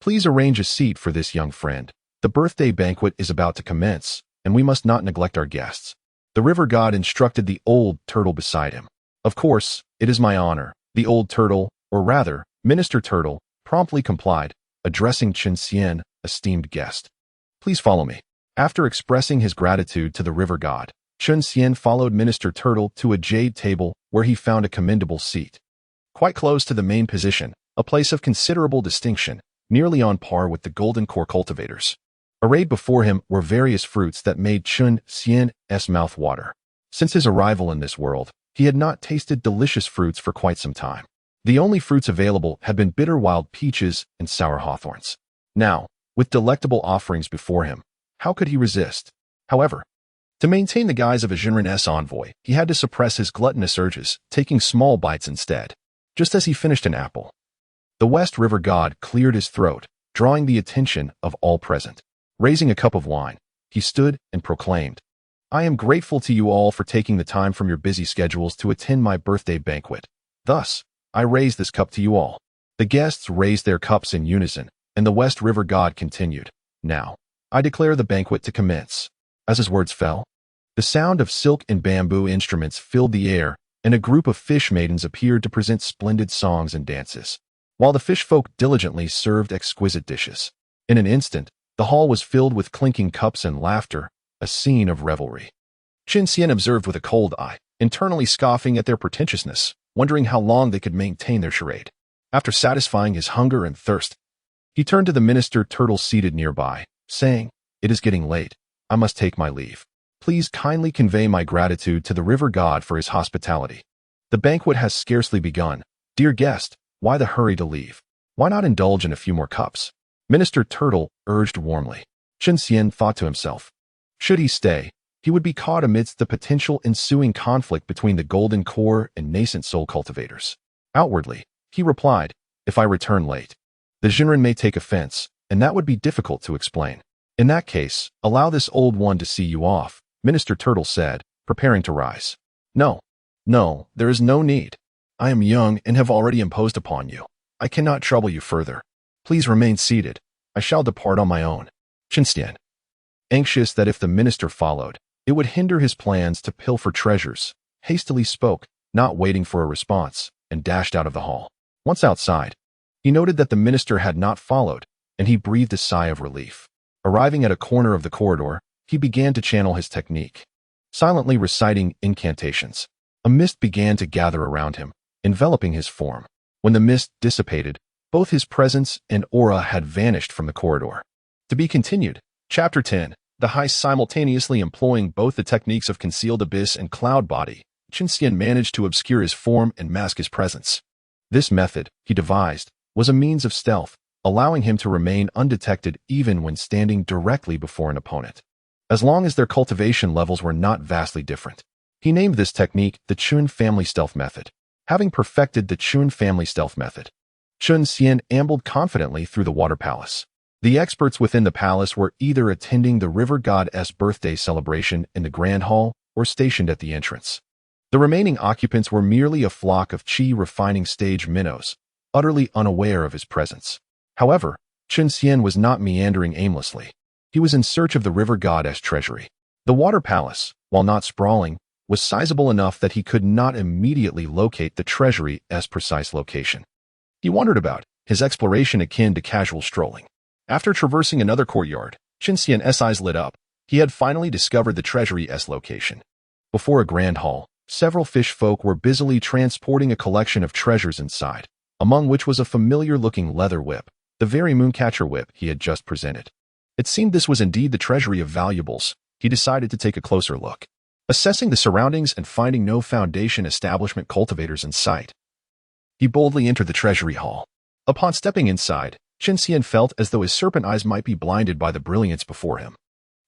please arrange a seat for this young friend. The birthday banquet is about to commence, and we must not neglect our guests." The river god instructed the old turtle beside him. "Of course, it is my honor." The old turtle, or rather, Minister Turtle, promptly complied, addressing Chen Xian, "Esteemed guest, please follow me." After expressing his gratitude to the river god, Chen Xian followed Minister Turtle to a jade table where he found a commendable seat. Quite close to the main position, a place of considerable distinction, nearly on par with the golden core cultivators. Arrayed before him were various fruits that made Chen Xian's mouth water. Since his arrival in this world, he had not tasted delicious fruits for quite some time. The only fruits available had been bitter wild peaches and sour hawthorns. Now, with delectable offerings before him, how could he resist? However, to maintain the guise of a Jinren's envoy, he had to suppress his gluttonous urges, taking small bites instead. Just as he finished an apple, the West River god cleared his throat, drawing the attention of all present. Raising a cup of wine, he stood and proclaimed, "I am grateful to you all for taking the time from your busy schedules to attend my birthday banquet. Thus, I raise this cup to you all." The guests raised their cups in unison, and the West River god continued, "Now, I declare the banquet to commence." As his words fell, the sound of silk and bamboo instruments filled the air, and a group of fish maidens appeared to present splendid songs and dances, while the fish folk diligently served exquisite dishes. In an instant, the hall was filled with clinking cups and laughter, a scene of revelry. Chen Xian observed with a cold eye, internally scoffing at their pretentiousness, wondering how long they could maintain their charade. After satisfying his hunger and thirst, he turned to the Minister Turtle seated nearby, saying, "It is getting late. I must take my leave. Please kindly convey my gratitude to the river god for his hospitality. The banquet has scarcely begun. Dear guest, why the hurry to leave? Why not indulge in a few more cups?" Minister Turtle urged warmly. Chen Xian thought to himself, should he stay, he would be caught amidst the potential ensuing conflict between the golden core and nascent soul cultivators. Outwardly, he replied, "If I return late, the Jinren may take offense, and that would be difficult to explain." "In that case, allow this old one to see you off," Minister Turtle said, preparing to rise. No, there is no need. I am young and have already imposed upon you. I cannot trouble you further. Please remain seated. I shall depart on my own." Chen Xian, anxious that if the minister followed, it would hinder his plans to pilfer treasures, hastily spoke, not waiting for a response, and dashed out of the hall. Once outside, he noted that the minister had not followed, and he breathed a sigh of relief. Arriving at a corner of the corridor, he began to channel his technique, silently reciting incantations. A mist began to gather around him, enveloping his form. When the mist dissipated, both his presence and aura had vanished from the corridor. To be continued. Chapter 10. The heist. Simultaneously employing both the techniques of concealed abyss and cloud body, Chen Xian managed to obscure his form and mask his presence. This method, he devised, was a means of stealth, allowing him to remain undetected even when standing directly before an opponent, as long as their cultivation levels were not vastly different. He named this technique the Chen family stealth method. Having perfected the Chen family stealth method, Chen Xian ambled confidently through the water palace. The experts within the palace were either attending the river god's birthday celebration in the grand hall or stationed at the entrance. The remaining occupants were merely a flock of qi refining stage minnows, utterly unaware of his presence. However, Chen Xian was not meandering aimlessly. He was in search of the river god's treasury. The water palace, while not sprawling, was sizable enough that he could not immediately locate the treasury's precise location. He wandered about, his exploration akin to casual strolling. After traversing another courtyard, Chen Xian's eyes lit up. He had finally discovered the treasury's location. Before a grand hall, several fish folk were busily transporting a collection of treasures inside, among which was a familiar-looking leather whip, the very mooncatcher whip he had just presented. It seemed this was indeed the treasury of valuables. He decided to take a closer look. Assessing the surroundings and finding no foundation establishment cultivators in sight, he boldly entered the treasury hall. Upon stepping inside, Chen Xian felt as though his serpent eyes might be blinded by the brilliance before him.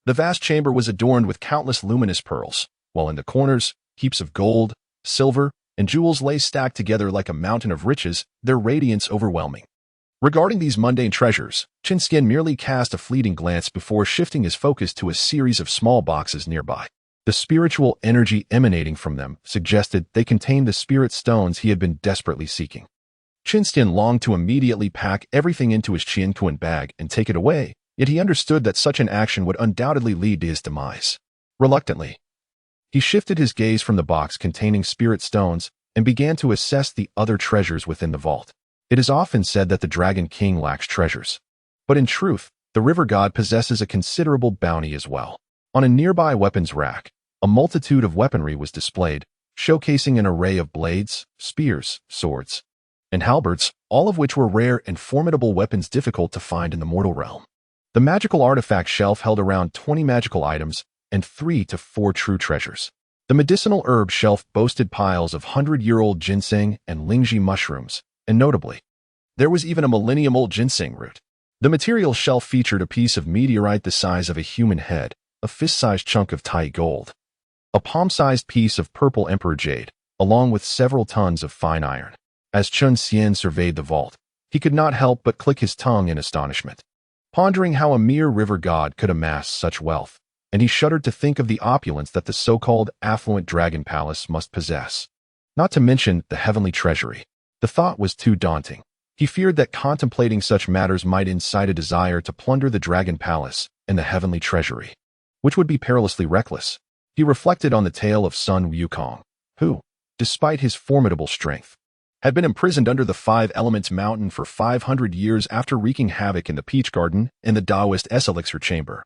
The vast chamber was adorned with countless luminous pearls, while in the corners, heaps of gold, silver, and jewels lay stacked together like a mountain of riches, their radiance overwhelming. Regarding these mundane treasures, Chen Xian merely cast a fleeting glance before shifting his focus to a series of small boxes nearby. The spiritual energy emanating from them suggested they contained the spirit stones he had been desperately seeking. Chen Xian longed to immediately pack everything into his Qianquan bag and take it away, yet he understood that such an action would undoubtedly lead to his demise. Reluctantly, he shifted his gaze from the box containing spirit stones and began to assess the other treasures within the vault. It is often said that the Dragon King lacks treasures, but in truth, the river god possesses a considerable bounty as well. On a nearby weapons rack, a multitude of weaponry was displayed, showcasing an array of blades, spears, swords, and halberds, all of which were rare and formidable weapons difficult to find in the mortal realm. The magical artifact shelf held around 20 magical items and 3 to 4 true treasures. The medicinal herb shelf boasted piles of 100-year-old ginseng and lingzhi mushrooms, and notably, there was even a millennium-old ginseng root. The material shelf featured a piece of meteorite the size of a human head, a fist-sized chunk of Tai gold, a palm-sized piece of purple emperor jade, along with several tons of fine iron. As Chen Xian surveyed the vault, he could not help but click his tongue in astonishment, pondering how a mere river god could amass such wealth, and he shuddered to think of the opulence that the so-called affluent dragon palace must possess. Not to mention the heavenly treasury. The thought was too daunting. He feared that contemplating such matters might incite a desire to plunder the dragon palace and the heavenly treasury, which would be perilously reckless. He reflected on the tale of Sun Wukong, who, despite his formidable strength, had been imprisoned under the Five Elements Mountain for 500 years after wreaking havoc in the Peach Garden and the Taoist Elixir Chamber,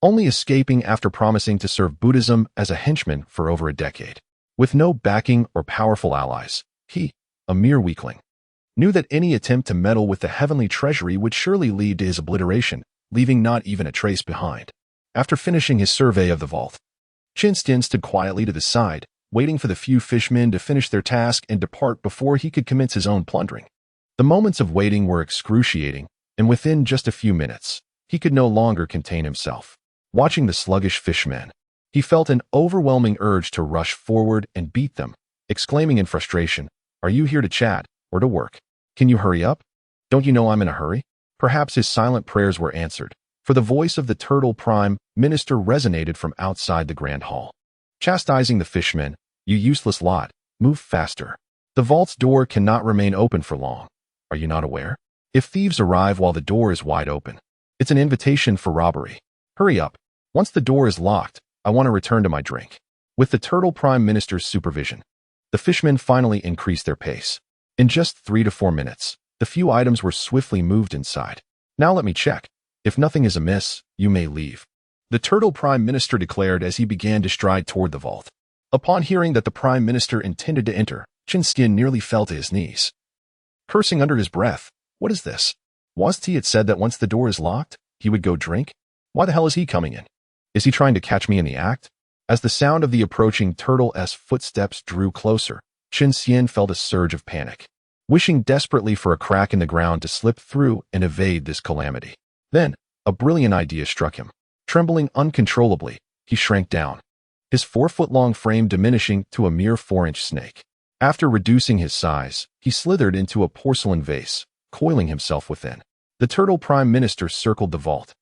only escaping after promising to serve Buddhism as a henchman for over a decade. With no backing or powerful allies, he, a mere weakling, knew that any attempt to meddle with the heavenly treasury would surely lead to his obliteration, leaving not even a trace behind. After finishing his survey of the vault, Chen Xian stood quietly to the side, waiting for the few fishmen to finish their task and depart before he could commence his own plundering. The moments of waiting were excruciating, and within just a few minutes, he could no longer contain himself. Watching the sluggish fishmen, he felt an overwhelming urge to rush forward and beat them, exclaiming in frustration, "Are you here to chat, or to work? Can you hurry up? Don't you know I'm in a hurry?" Perhaps his silent prayers were answered, for the voice of the Turtle Prime Minister resonated from outside the grand hall, chastising the fishmen, "You useless lot, move faster. The vault's door cannot remain open for long. Are you not aware? If thieves arrive while the door is wide open, it's an invitation for robbery. Hurry up. Once the door is locked, I want to return to my drink." With the Turtle Prime Minister's supervision, the fishmen finally increased their pace. In just 3 to 4 minutes, the few items were swiftly moved inside. "Now let me check. If nothing is amiss, you may leave." the Turtle Prime Minister declared as he began to stride toward the vault. Upon hearing that the Prime Minister intended to enter, Chen Xian nearly fell to his knees. Cursing under his breath, "What is this? Wasn't he had said that once the door is locked, he would go drink? Why the hell is he coming in? Is he trying to catch me in the act?" As the sound of the approaching turtle-esque footsteps drew closer, Chen Xian felt a surge of panic, wishing desperately for a crack in the ground to slip through and evade this calamity. Then, a brilliant idea struck him. Trembling uncontrollably, he shrank down, his 4-foot-long frame diminishing to a mere 4-inch snake. After reducing his size, he slithered into a porcelain vase, coiling himself within. The Turtle Prime Minister circled the vault,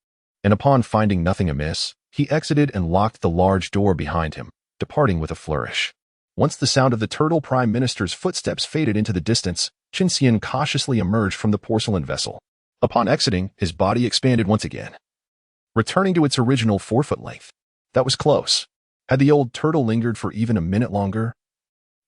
and upon finding nothing amiss, he exited and locked the large door behind him, departing with a flourish. Once the sound of the Turtle Prime Minister's footsteps faded into the distance, Chen Xian cautiously emerged from the porcelain vessel. Upon exiting, his body expanded once again, returning to its original 4-foot length. That was close. Had the old turtle lingered for even a minute longer,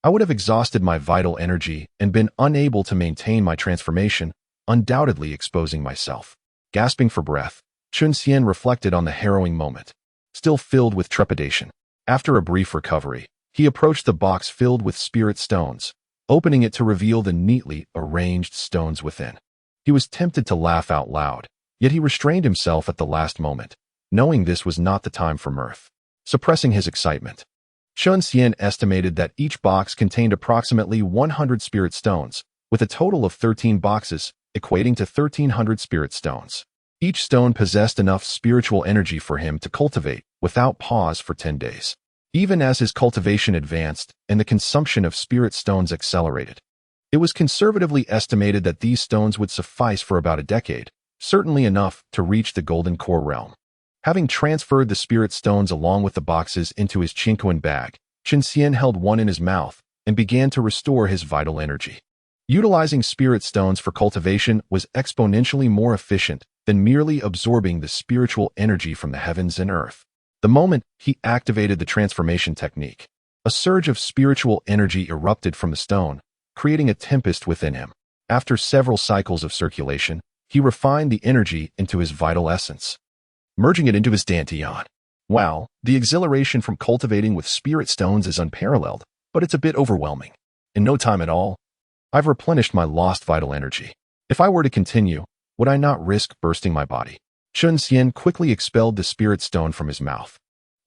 I would have exhausted my vital energy and been unable to maintain my transformation, undoubtedly exposing myself. Gasping for breath, Chen Xian reflected on the harrowing moment, still filled with trepidation. After a brief recovery, he approached the box filled with spirit stones, opening it to reveal the neatly arranged stones within. He was tempted to laugh out loud, yet he restrained himself at the last moment, knowing this was not the time for mirth. Suppressing his excitement, Chen Xian estimated that each box contained approximately 100 spirit stones, with a total of 13 boxes, equating to 1,300 spirit stones. Each stone possessed enough spiritual energy for him to cultivate without pause for 10 days. Even as his cultivation advanced and the consumption of spirit stones accelerated, it was conservatively estimated that these stones would suffice for about a decade, certainly enough to reach the golden core realm. Having transferred the spirit stones along with the boxes into his Qinquan bag, Chen Xian held one in his mouth and began to restore his vital energy. Utilizing spirit stones for cultivation was exponentially more efficient than merely absorbing the spiritual energy from the heavens and earth. The moment he activated the transformation technique, a surge of spiritual energy erupted from the stone, creating a tempest within him. After several cycles of circulation, he refined the energy into his vital essence, merging it into his dantian. Wow, the exhilaration from cultivating with spirit stones is unparalleled, but it's a bit overwhelming. In no time at all, I've replenished my lost vital energy. If I were to continue, would I not risk bursting my body? Chen Xian quickly expelled the spirit stone from his mouth,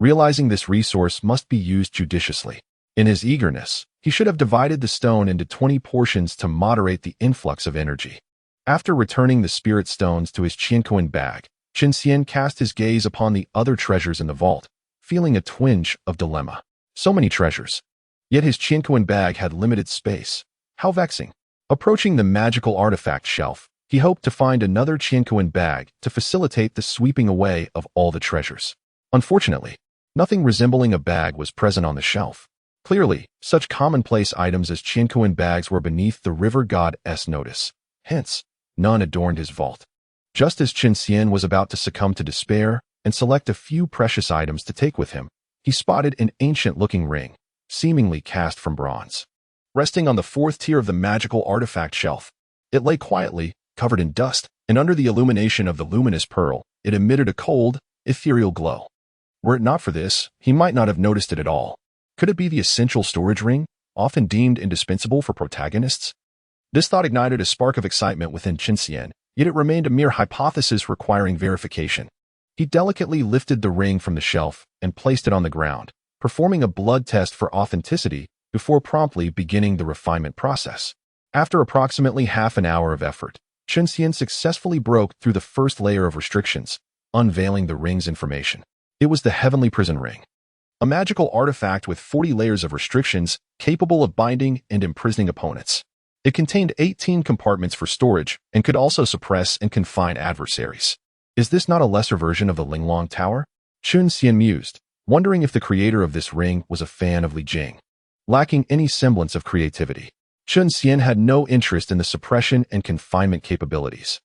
realizing this resource must be used judiciously. In his eagerness, he should have divided the stone into 20 portions to moderate the influx of energy. After returning the spirit stones to his Qinquan bag, Chen Xian cast his gaze upon the other treasures in the vault, feeling a twinge of dilemma. So many treasures, yet his Qinquan bag had limited space. How vexing. Approaching the magical artifact shelf, he hoped to find another Qinquan bag to facilitate the sweeping away of all the treasures. Unfortunately, nothing resembling a bag was present on the shelf. Clearly, such commonplace items as Qinquan bags were beneath the river god's notice. Hence, none adorned his vault. Just as Chen Xian was about to succumb to despair and select a few precious items to take with him, he spotted an ancient-looking ring, seemingly cast from bronze. Resting on the 4th tier of the magical artifact shelf, it lay quietly, covered in dust, and under the illumination of the luminous pearl, it emitted a cold, ethereal glow. Were it not for this, he might not have noticed it at all. Could it be the essential storage ring, often deemed indispensable for protagonists? This thought ignited a spark of excitement within Chen Xian, yet it remained a mere hypothesis requiring verification. He delicately lifted the ring from the shelf and placed it on the ground, performing a blood test for authenticity before promptly beginning the refinement process. After approximately half an hour of effort, Chen Xian successfully broke through the first layer of restrictions, unveiling the ring's information. It was the Heavenly Prison Ring, a magical artifact with 40 layers of restrictions capable of binding and imprisoning opponents. It contained 18 compartments for storage and could also suppress and confine adversaries. Is this not a lesser version of the Linglong Tower? Chen Xian mused, wondering if the creator of this ring was a fan of Li Jing. Lacking any semblance of creativity, Chen Xian had no interest in the suppression and confinement capabilities.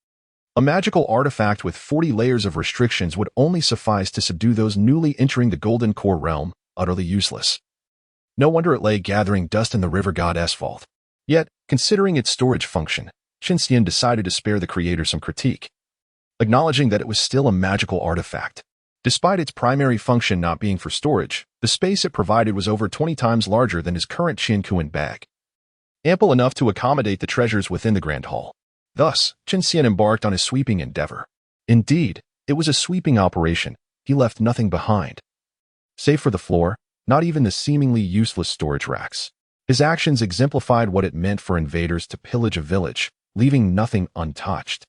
A magical artifact with 40 layers of restrictions would only suffice to subdue those newly entering the Golden Core realm, utterly useless. No wonder it lay gathering dust in the river god's vault. Yet, considering its storage function, Chen Xian decided to spare the creator some critique. Acknowledging that it was still a magical artifact, Despite its primary function not being for storage, the space it provided was over 20 times larger than his current Qian bag, ample enough to accommodate the treasures within the Grand Hall. Thus, Chen Xian embarked on his sweeping endeavor. Indeed, it was a sweeping operation. He left nothing behind. Save for the floor, not even the seemingly useless storage racks. His actions exemplified what it meant for invaders to pillage a village, leaving nothing untouched.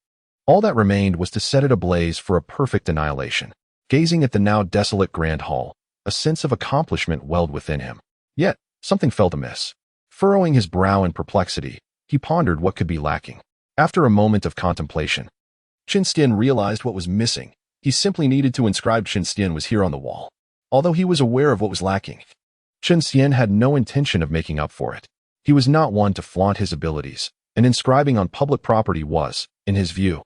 All that remained was to set it ablaze for a perfect annihilation. Gazing at the now desolate Grand Hall, a sense of accomplishment welled within him. Yet, something felt amiss. Furrowing his brow in perplexity, he pondered what could be lacking. After a moment of contemplation, Chen Xian realized what was missing. He simply needed to inscribe Chen Xian was here on the wall. Although he was aware of what was lacking, Chen Xian had no intention of making up for it. He was not one to flaunt his abilities, and inscribing on public property was, in his view,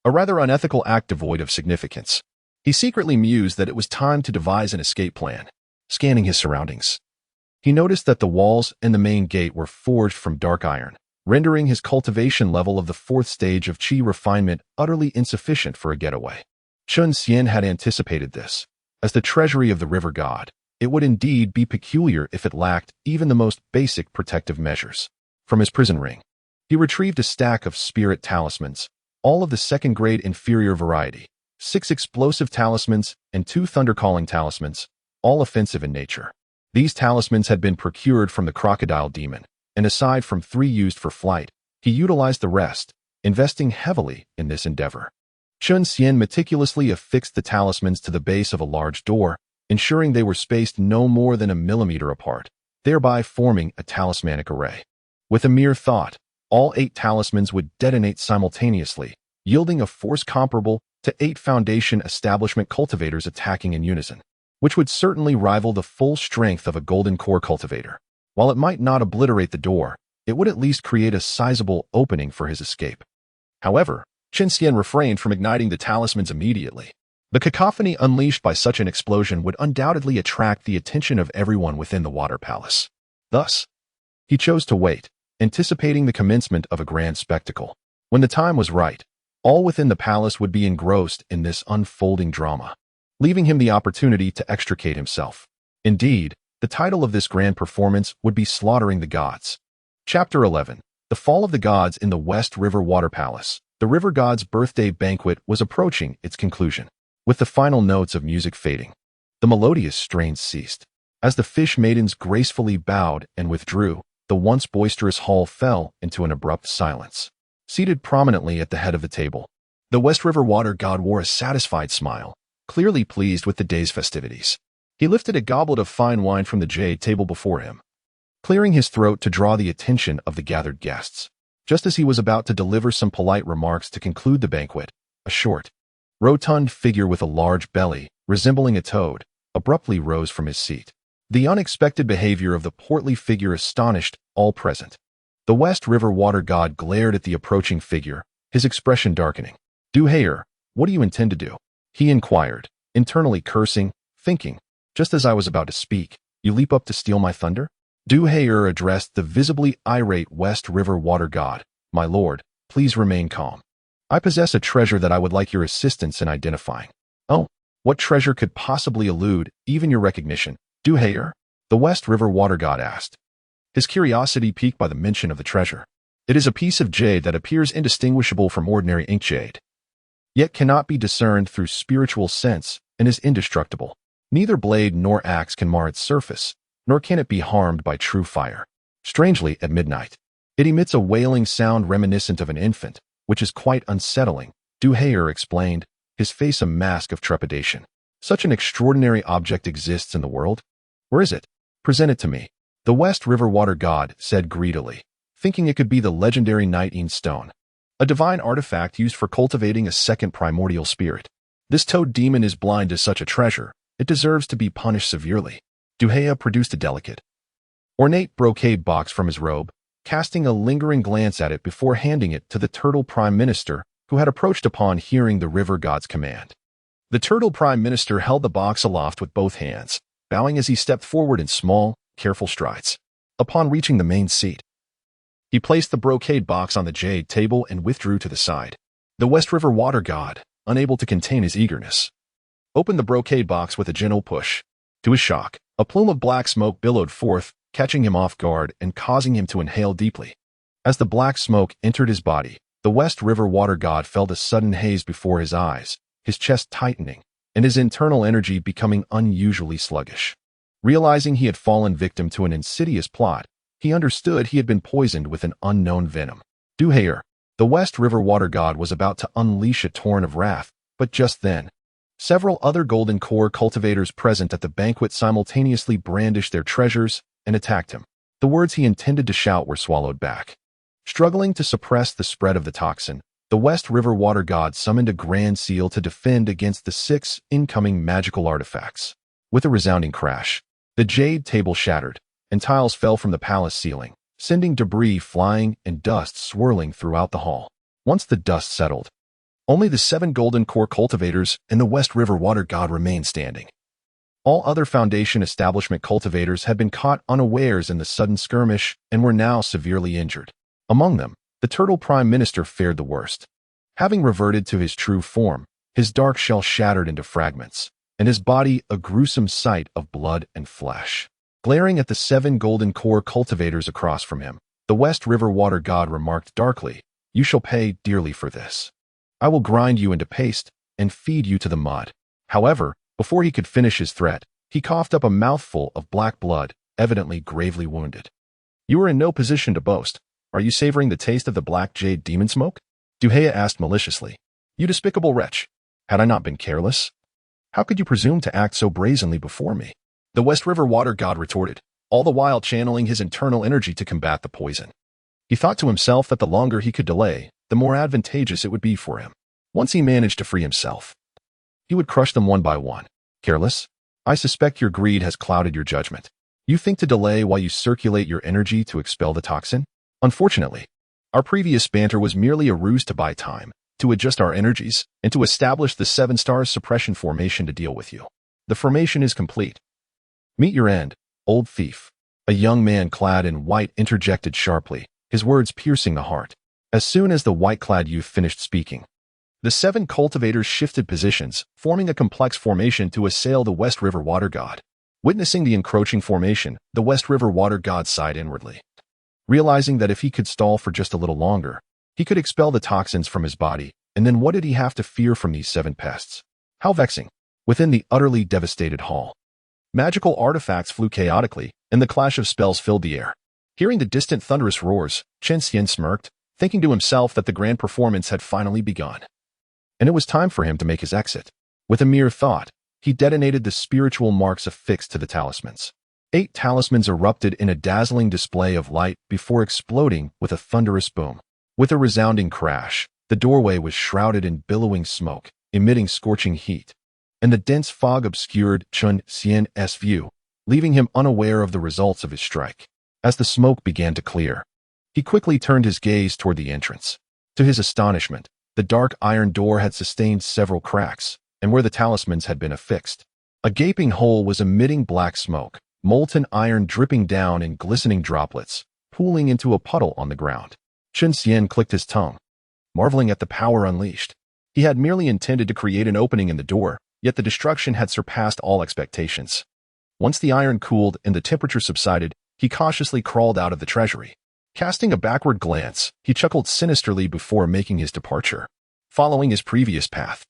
a rather unethical act devoid of significance. He secretly mused that it was time to devise an escape plan. Scanning his surroundings, he noticed that the walls and the main gate were forged from dark iron, rendering his cultivation level of the 4th stage of Qi refinement utterly insufficient for a getaway. Chen Xian had anticipated this. As the treasury of the river god, it would indeed be peculiar if it lacked even the most basic protective measures. From his prison ring, he retrieved a stack of spirit talismans, all of the 2nd-grade inferior variety, 6 explosive talismans and 2 thunder-calling talismans, all offensive in nature. These talismans had been procured from the crocodile demon, and aside from 3 used for flight, he utilized the rest, investing heavily in this endeavor. Chen Xian meticulously affixed the talismans to the base of a large door, ensuring they were spaced no more than a millimeter apart, thereby forming a talismanic array. With a mere thought, all 8 talismans would detonate simultaneously, yielding a force comparable to 8 Foundation establishment cultivators attacking in unison, which would certainly rival the full strength of a golden core cultivator. While it might not obliterate the door, it would at least create a sizable opening for his escape. However, Chen Xian refrained from igniting the talismans immediately. The cacophony unleashed by such an explosion would undoubtedly attract the attention of everyone within the water palace. Thus, he chose to wait, anticipating the commencement of a grand spectacle. When the time was right, all within the palace would be engrossed in this unfolding drama, leaving him the opportunity to extricate himself. Indeed, the title of this grand performance would be Slaughtering the Gods. Chapter 11. The Fall of the Gods in the West River Water Palace. The river god's birthday banquet was approaching its conclusion. With the final notes of music fading, the melodious strains ceased. As the fish maidens gracefully bowed and withdrew, the once boisterous hall fell into an abrupt silence. Seated prominently at the head of the table, the West River water god wore a satisfied smile, clearly pleased with the day's festivities. He lifted a goblet of fine wine from the jade table before him, clearing his throat to draw the attention of the gathered guests. Just as he was about to deliver some polite remarks to conclude the banquet, a short, rotund figure with a large belly, resembling a toad, abruptly rose from his seat. The unexpected behavior of the portly figure astonished all present. The West River water god glared at the approaching figure, his expression darkening. "Du Haier, what do you intend to do?" he inquired, internally cursing, thinking, just as I was about to speak, you leap up to steal my thunder? Du Haier addressed the visibly irate West River water god. "My lord, please remain calm. I possess a treasure that I would like your assistance in identifying." "Oh, what treasure could possibly elude even your recognition, Du Haier?" the West River water god asked, his curiosity piqued by the mention of the treasure. "It is a piece of jade that appears indistinguishable from ordinary ink jade, yet cannot be discerned through spiritual sense and is indestructible. Neither blade nor axe can mar its surface, nor can it be harmed by true fire. Strangely, at midnight, it emits a wailing sound reminiscent of an infant, which is quite unsettling," Du Haier explained, his face a mask of trepidation. "Such an extraordinary object exists in the world? Where is it? Present it to me," the West River water god said greedily, thinking it could be the legendary Nightingale stone, a divine artifact used for cultivating a second primordial spirit. "This toad demon is blind to such a treasure. It deserves to be punished severely." Du Haier produced a delicate, ornate brocade box from his robe, casting a lingering glance at it before handing it to the Turtle Prime Minister, who had approached upon hearing the river god's command. The Turtle Prime Minister held the box aloft with both hands, bowing as he stepped forward in small, careful strides. Upon reaching the main seat, he placed the brocade box on the jade table and withdrew to the side. The West River water god, unable to contain his eagerness, opened the brocade box with a gentle push. To his shock, a plume of black smoke billowed forth, catching him off guard and causing him to inhale deeply. As the black smoke entered his body, the West River water god felt a sudden haze before his eyes, his chest tightening, and his internal energy becoming unusually sluggish. Realizing he had fallen victim to an insidious plot, he understood he had been poisoned with an unknown venom. Xīyóu, the West River water god, was about to unleash a torrent of wrath, but just then, several other golden core cultivators present at the banquet simultaneously brandished their treasures and attacked him. The words he intended to shout were swallowed back. Struggling to suppress the spread of the toxin, the West River water god summoned a grand seal to defend against the 6 incoming magical artifacts. With a resounding crash, the jade table shattered, and tiles fell from the palace ceiling, sending debris flying and dust swirling throughout the hall. Once the dust settled, only the 7 golden core cultivators and the West River water god remained standing. All other Foundation establishment cultivators had been caught unawares in the sudden skirmish and were now severely injured. Among them, the Turtle Prime Minister fared the worst. Having reverted to his true form, his dark shell shattered into fragments, and his body a gruesome sight of blood and flesh. Glaring at the 7 golden core cultivators across from him, the West River water god remarked darkly, "You shall pay dearly for this. I will grind you into paste and feed you to the mud." However, before he could finish his threat, he coughed up a mouthful of black blood, evidently gravely wounded. "You are in no position to boast. Are you savoring the taste of the black jade demon smoke?" Xīyóu asked maliciously. "You despicable wretch! Had I not been careless? How could you presume to act so brazenly before me?" The West River water god retorted, all the while channeling his internal energy to combat the poison. He thought to himself that the longer he could delay, the more advantageous it would be for him. Once he managed to free himself, he would crush them one by one. "Careless? I suspect your greed has clouded your judgment. You think to delay while you circulate your energy to expel the toxin? Unfortunately, our previous banter was merely a ruse to buy time, to adjust our energies, and to establish the 7 stars suppression formation to deal with you. The formation is complete. Meet your end, old thief." A young man clad in white interjected sharply, his words piercing the heart. As soon as the white-clad youth finished speaking, the 7 cultivators shifted positions, forming a complex formation to assail the West River water god. Witnessing the encroaching formation, the West River water god sighed inwardly. Realizing that if he could stall for just a little longer, he could expel the toxins from his body, and then what did he have to fear from these 7 pests? How vexing. Within the utterly devastated hall, magical artifacts flew chaotically, and the clash of spells filled the air. Hearing the distant thunderous roars, Chen Xian smirked, thinking to himself that the grand performance had finally begun. And it was time for him to make his exit. With a mere thought, he detonated the spiritual marks affixed to the talismans. 8 talismans erupted in a dazzling display of light before exploding with a thunderous boom. With a resounding crash, the doorway was shrouded in billowing smoke, emitting scorching heat, and the dense fog obscured Chen Xian's view, leaving him unaware of the results of his strike. As the smoke began to clear, he quickly turned his gaze toward the entrance. To his astonishment, the dark iron door had sustained several cracks, and where the talismans had been affixed, a gaping hole was emitting black smoke, molten iron dripping down in glistening droplets, pooling into a puddle on the ground. Chen Xian clicked his tongue, marveling at the power unleashed. He had merely intended to create an opening in the door, yet the destruction had surpassed all expectations. Once the iron cooled and the temperature subsided, he cautiously crawled out of the treasury. Casting a backward glance, he chuckled sinisterly before making his departure. Following his previous path,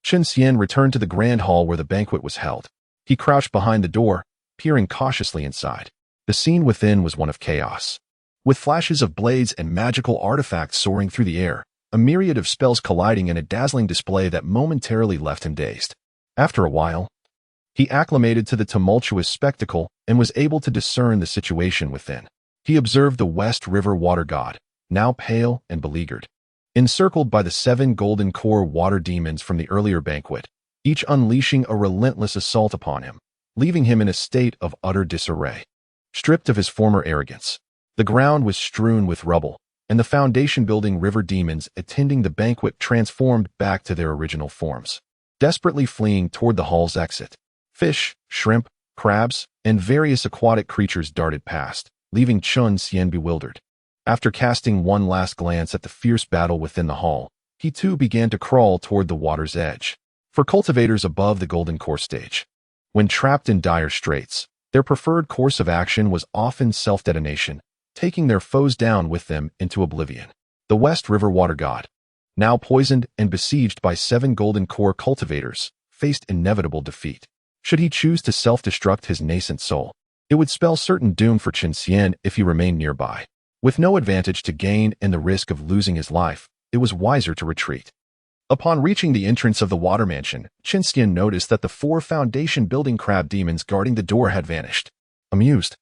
Chen Xian returned to the grand hall where the banquet was held. He crouched behind the door, peering cautiously inside. The scene within was one of chaos. With flashes of blades and magical artifacts soaring through the air, a myriad of spells colliding in a dazzling display that momentarily left him dazed. After a while, he acclimated to the tumultuous spectacle and was able to discern the situation within. He observed the West River water god, now pale and beleaguered, encircled by the 7 golden core water demons from the earlier banquet, each unleashing a relentless assault upon him, leaving him in a state of utter disarray. Stripped of his former arrogance, the ground was strewn with rubble, and the foundation-building river demons attending the banquet transformed back to their original forms, desperately fleeing toward the hall's exit. Fish, shrimp, crabs, and various aquatic creatures darted past, leaving Chen Xian bewildered. After casting one last glance at the fierce battle within the hall, he too began to crawl toward the water's edge. For cultivators above the golden core stage, when trapped in dire straits, their preferred course of action was often self-detonation, taking their foes down with them into oblivion. The West River Water God, now poisoned and besieged by 7 golden core cultivators, faced inevitable defeat. Should he choose to self-destruct his nascent soul, it would spell certain doom for Chen Xian if he remained nearby. With no advantage to gain and the risk of losing his life, it was wiser to retreat. Upon reaching the entrance of the water mansion, Chen Xian noticed that the 4 foundation building crab demons guarding the door had vanished. Amused,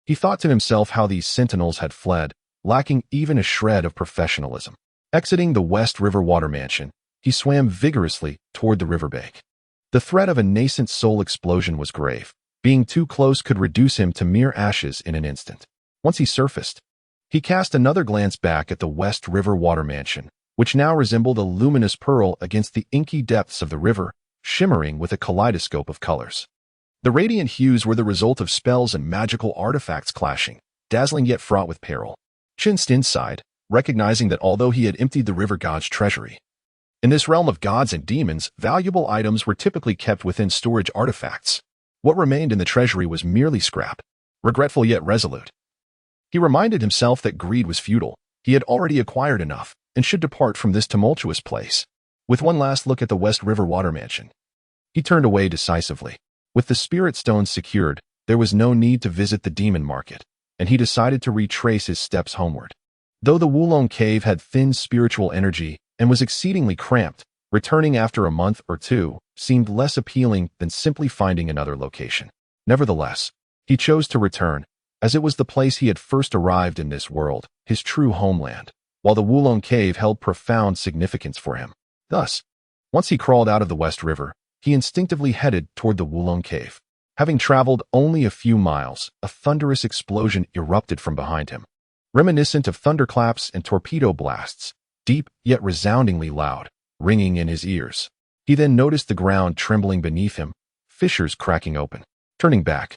he thought to himself how these sentinels had fled, lacking even a shred of professionalism. Exiting the West River Water Mansion, he swam vigorously toward the riverbank. The threat of a nascent soul explosion was grave. Being too close could reduce him to mere ashes in an instant. Once he surfaced, he cast another glance back at the West River Water Mansion, which now resembled a luminous pearl against the inky depths of the river, shimmering with a kaleidoscope of colors. The radiant hues were the result of spells and magical artifacts clashing, dazzling yet fraught with peril. Chen Xian sighed, recognizing that although he had emptied the river god's treasury, in this realm of gods and demons, valuable items were typically kept within storage artifacts. What remained in the treasury was merely scrap, regretful yet resolute. He reminded himself that greed was futile. He had already acquired enough, and should depart from this tumultuous place. With one last look at the West River Water Mansion, he turned away decisively. With the spirit stones secured, there was no need to visit the demon market, and he decided to retrace his steps homeward. Though the Wulong Cave had thin spiritual energy and was exceedingly cramped, returning after a month or two seemed less appealing than simply finding another location. Nevertheless, he chose to return, as it was the place he had first arrived in this world, his true homeland, while the Wulong Cave held profound significance for him. Thus, once he crawled out of the West River, he instinctively headed toward the Wulong Cave. Having traveled only a few miles, a thunderous explosion erupted from behind him. Reminiscent of thunderclaps and torpedo blasts, deep yet resoundingly loud, ringing in his ears. He then noticed the ground trembling beneath him, fissures cracking open. Turning back,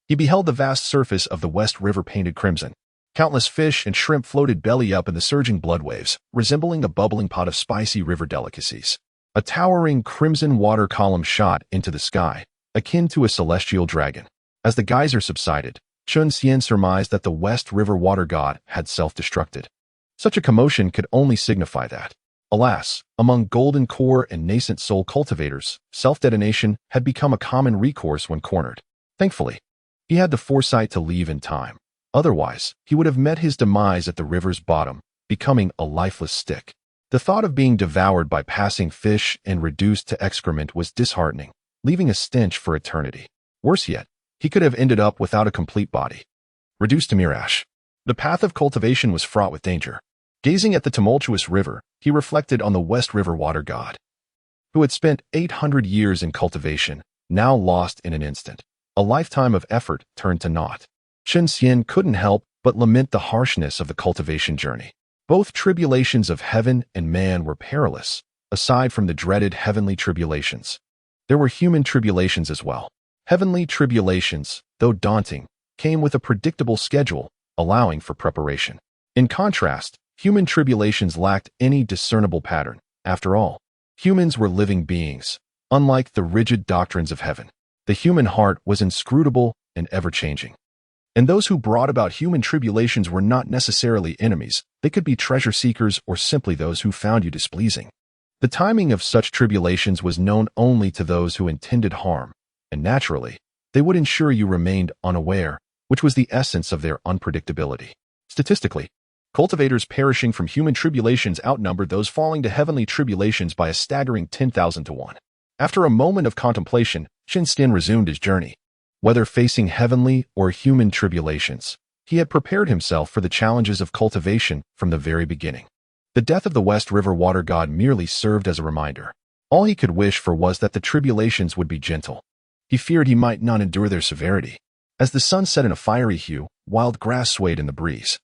he beheld the vast surface of the West River painted crimson. Countless fish and shrimp floated belly up in the surging blood waves, resembling a bubbling pot of spicy river delicacies. A towering crimson water column shot into the sky, akin to a celestial dragon. As the geyser subsided, Chen Xian surmised that the West River Water God had self-destructed. Such a commotion could only signify that, alas, among golden core and nascent soul cultivators, self-detonation had become a common recourse when cornered. Thankfully, he had the foresight to leave in time. Otherwise, he would have met his demise at the river's bottom, becoming a lifeless stick. The thought of being devoured by passing fish and reduced to excrement was disheartening, leaving a stench for eternity. Worse yet, he could have ended up without a complete body, reduced to mere ash. The path of cultivation was fraught with danger. Gazing at the tumultuous river, he reflected on the West River Water God, who had spent 800 years in cultivation, now lost in an instant. A lifetime of effort turned to naught. Chen Xian couldn't help but lament the harshness of the cultivation journey. Both tribulations of heaven and man were perilous. Aside from the dreaded heavenly tribulations, there were human tribulations as well. Heavenly tribulations, though daunting, came with a predictable schedule, allowing for preparation. In contrast, human tribulations lacked any discernible pattern. After all, humans were living beings. Unlike the rigid doctrines of heaven, the human heart was inscrutable and ever-changing. And those who brought about human tribulations were not necessarily enemies. They could be treasure seekers or simply those who found you displeasing. The timing of such tribulations was known only to those who intended harm, and naturally, they would ensure you remained unaware, which was the essence of their unpredictability. Statistically, cultivators perishing from human tribulations outnumbered those falling to heavenly tribulations by a staggering 10,000 to 1. After a moment of contemplation, Chen Xian resumed his journey. Whether facing heavenly or human tribulations, he had prepared himself for the challenges of cultivation from the very beginning. The death of the West River Water God merely served as a reminder. All he could wish for was that the tribulations would be gentle. He feared he might not endure their severity. As the sun set in a fiery hue, wild grass swayed in the breeze,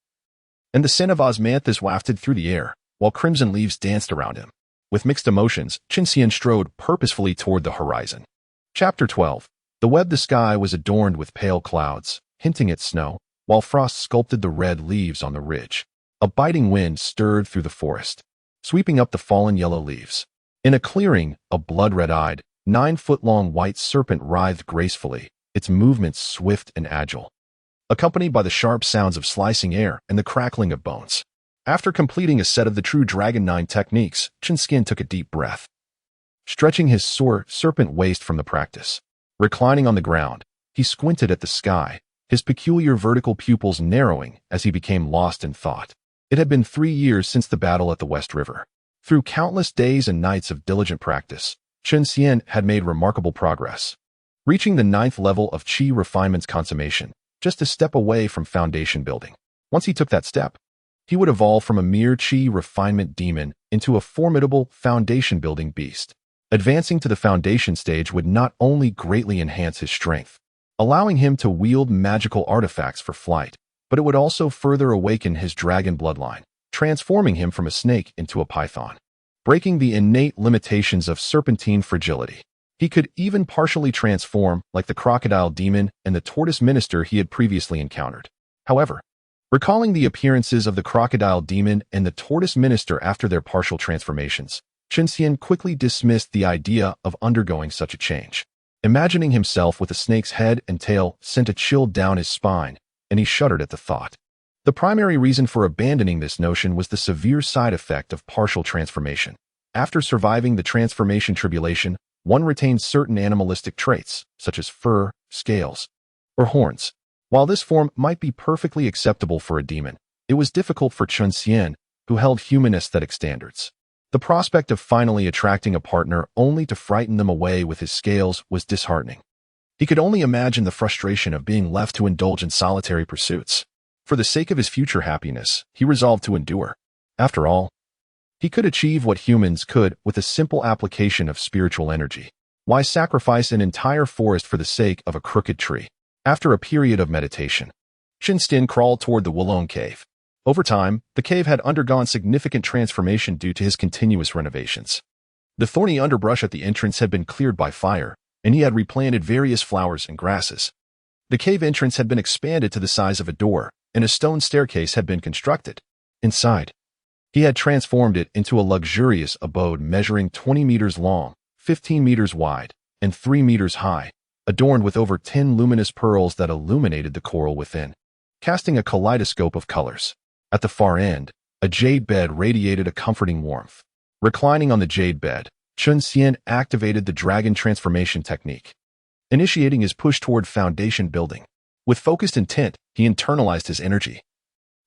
and the scent of osmanthus wafted through the air, while crimson leaves danced around him. With mixed emotions, Chen Xian strode purposefully toward the horizon. Chapter 12. The sky was adorned with pale clouds, hinting at snow, while frost sculpted the red leaves on the ridge. A biting wind stirred through the forest, sweeping up the fallen yellow leaves. In a clearing, a blood-red-eyed, 9-foot-long white serpent writhed gracefully, its movements swift and agile, accompanied by the sharp sounds of slicing air and the crackling of bones. After completing a set of the true Dragon 9 techniques, Chen Xian took a deep breath, stretching his sore serpent waist from the practice. Reclining on the ground, he squinted at the sky, his peculiar vertical pupils narrowing as he became lost in thought. It had been 3 years since the battle at the West River. Through countless days and nights of diligent practice, Chen Xian had made remarkable progress, reaching the 9th level of Qi refinement's consummation, just a step away from foundation building. Once he took that step, he would evolve from a mere Qi refinement demon into a formidable foundation-building beast. Advancing to the foundation stage would not only greatly enhance his strength, allowing him to wield magical artifacts for flight, but it would also further awaken his dragon bloodline, transforming him from a snake into a python, breaking the innate limitations of serpentine fragility. He could even partially transform like the crocodile demon and the tortoise minister he had previously encountered. However, recalling the appearances of the crocodile demon and the tortoise minister after their partial transformations, Chen Xian quickly dismissed the idea of undergoing such a change. Imagining himself with a snake's head and tail sent a chill down his spine, and he shuddered at the thought. The primary reason for abandoning this notion was the severe side effect of partial transformation. After surviving the transformation tribulation, one retains certain animalistic traits, such as fur, scales, or horns. While this form might be perfectly acceptable for a demon, it was difficult for Chen Xian, who held human aesthetic standards. The prospect of finally attracting a partner only to frighten them away with his scales was disheartening. He could only imagine the frustration of being left to indulge in solitary pursuits. For the sake of his future happiness, he resolved to endure. After all, he could achieve what humans could with a simple application of spiritual energy. Why sacrifice an entire forest for the sake of a crooked tree? After a period of meditation, Chen Xian crawled toward the Wulong cave. Over time, the cave had undergone significant transformation due to his continuous renovations. The thorny underbrush at the entrance had been cleared by fire, and he had replanted various flowers and grasses. The cave entrance had been expanded to the size of a door, and a stone staircase had been constructed. Inside, he had transformed it into a luxurious abode measuring 20 meters long, 15 meters wide, and 3 meters high, adorned with over 10 luminous pearls that illuminated the coral within, casting a kaleidoscope of colors. At the far end, a jade bed radiated a comforting warmth. Reclining on the jade bed, Chen Xian activated the dragon transformation technique, initiating his push toward foundation building. With focused intent, he internalized his energy,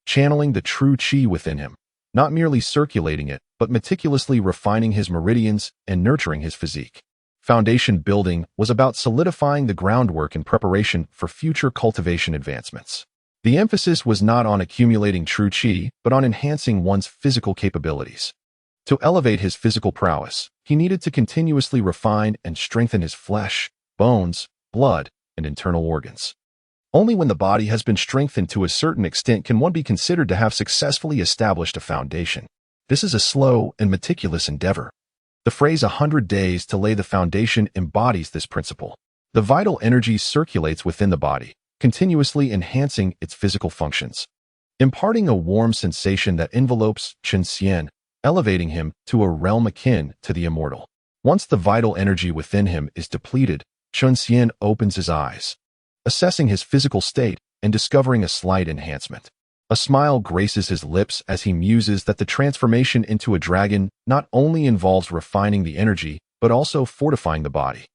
channeling the true Qi within him, not merely circulating it, but meticulously refining his meridians and nurturing his physique. Foundation building was about solidifying the groundwork in preparation for future cultivation advancements. The emphasis was not on accumulating true Qi, but on enhancing one's physical capabilities. To elevate his physical prowess, he needed to continuously refine and strengthen his flesh, bones, blood, and internal organs. Only when the body has been strengthened to a certain extent can one be considered to have successfully established a foundation. This is a slow and meticulous endeavor. The phrase 100 days to lay the foundation embodies this principle. The vital energy circulates within the body, continuously enhancing its physical functions, imparting a warm sensation that envelopes Chen Xian, elevating him to a realm akin to the immortal. Once the vital energy within him is depleted, Chen Xian opens his eyes, assessing his physical state and discovering a slight enhancement. A smile graces his lips as he muses that the transformation into a dragon not only involves refining the energy, but also fortifying the body,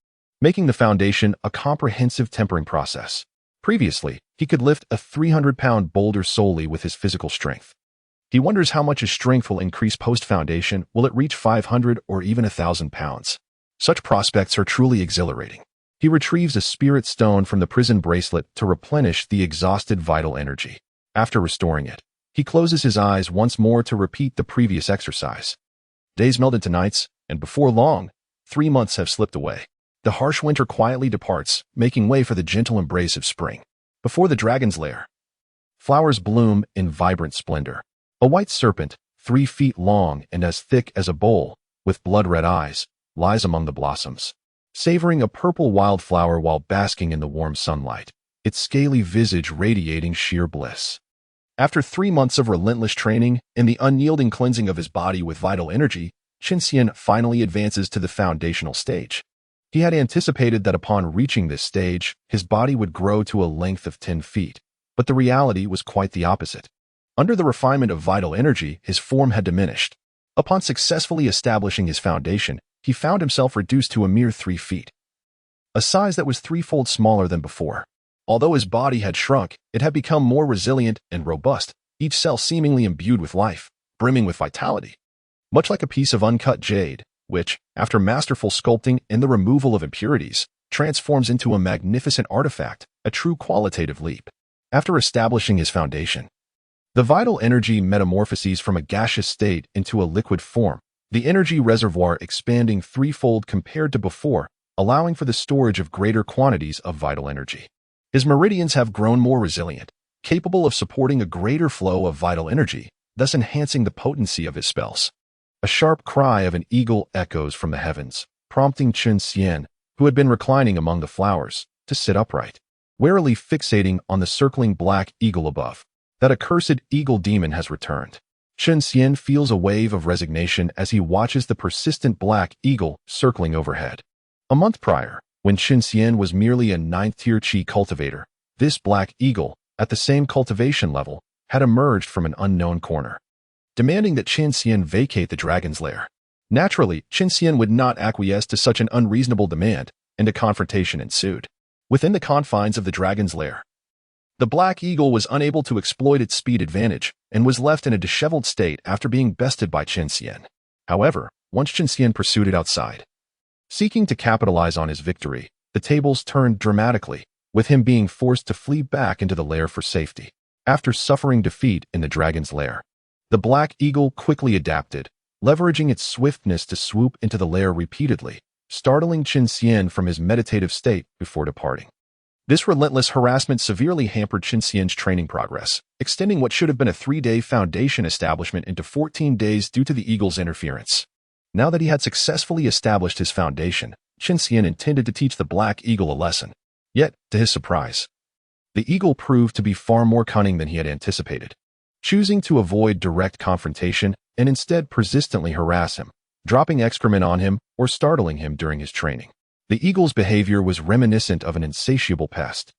making the foundation a comprehensive tempering process. Previously, he could lift a 300-pound boulder solely with his physical strength. He wonders how much his strength will increase post-foundation. Will it reach 500 or even 1,000 pounds? Such prospects are truly exhilarating. He retrieves a spirit stone from the prison bracelet to replenish the exhausted vital energy. After restoring it, he closes his eyes once more to repeat the previous exercise. Days meld into nights, and before long, 3 months have slipped away. The harsh winter quietly departs, making way for the gentle embrace of spring. Before the dragon's lair, flowers bloom in vibrant splendor. A white serpent, 3 feet long and as thick as a bowl, with blood-red eyes, lies among the blossoms, savoring a purple wildflower while basking in the warm sunlight, its scaly visage radiating sheer bliss. After 3 months of relentless training and the unyielding cleansing of his body with vital energy, Chen Xian finally advances to the foundational stage. He had anticipated that upon reaching this stage, his body would grow to a length of 10 feet, but the reality was quite the opposite. Under the refinement of vital energy, his form had diminished. Upon successfully establishing his foundation, he found himself reduced to a mere 3 feet, a size that was threefold smaller than before. Although his body had shrunk, it had become more resilient and robust, each cell seemingly imbued with life, brimming with vitality. Much like a piece of uncut jade, which, after masterful sculpting and the removal of impurities, transforms into a magnificent artifact, a true qualitative leap. After establishing his foundation, the vital energy metamorphoses from a gaseous state into a liquid form, the energy reservoir expanding threefold compared to before, allowing for the storage of greater quantities of vital energy. His meridians have grown more resilient, capable of supporting a greater flow of vital energy, thus enhancing the potency of his spells. A sharp cry of an eagle echoes from the heavens, prompting Chen Xian, who had been reclining among the flowers, to sit upright, warily fixating on the circling black eagle above. That accursed eagle demon has returned. Chen Xian feels a wave of resignation as he watches the persistent black eagle circling overhead. A month prior, when Chen Xian was merely a 9th-tier Qi cultivator, this black eagle, at the same cultivation level, had emerged from an unknown corner, demanding that Chen Xian vacate the dragon's lair. Naturally, Chen Xian would not acquiesce to such an unreasonable demand, and a confrontation ensued. Within the confines of the dragon's lair, the black eagle was unable to exploit its speed advantage and was left in a disheveled state after being bested by Chen Xian. However, once Chen Xian pursued it outside, seeking to capitalize on his victory, the tables turned dramatically, with him being forced to flee back into the lair for safety. After suffering defeat in the dragon's lair, the black eagle quickly adapted, leveraging its swiftness to swoop into the lair repeatedly, startling Chen Xian from his meditative state before departing. This relentless harassment severely hampered Chen Xian's training progress, extending what should have been a 3-day foundation establishment into 14 days due to the eagle's interference. Now that he had successfully established his foundation, Chen Xian intended to teach the black eagle a lesson. Yet, to his surprise, the eagle proved to be far more cunning than he had anticipated, choosing to avoid direct confrontation and instead persistently harass him, dropping excrement on him or startling him during his training. The eagle's behavior was reminiscent of an insatiable pest,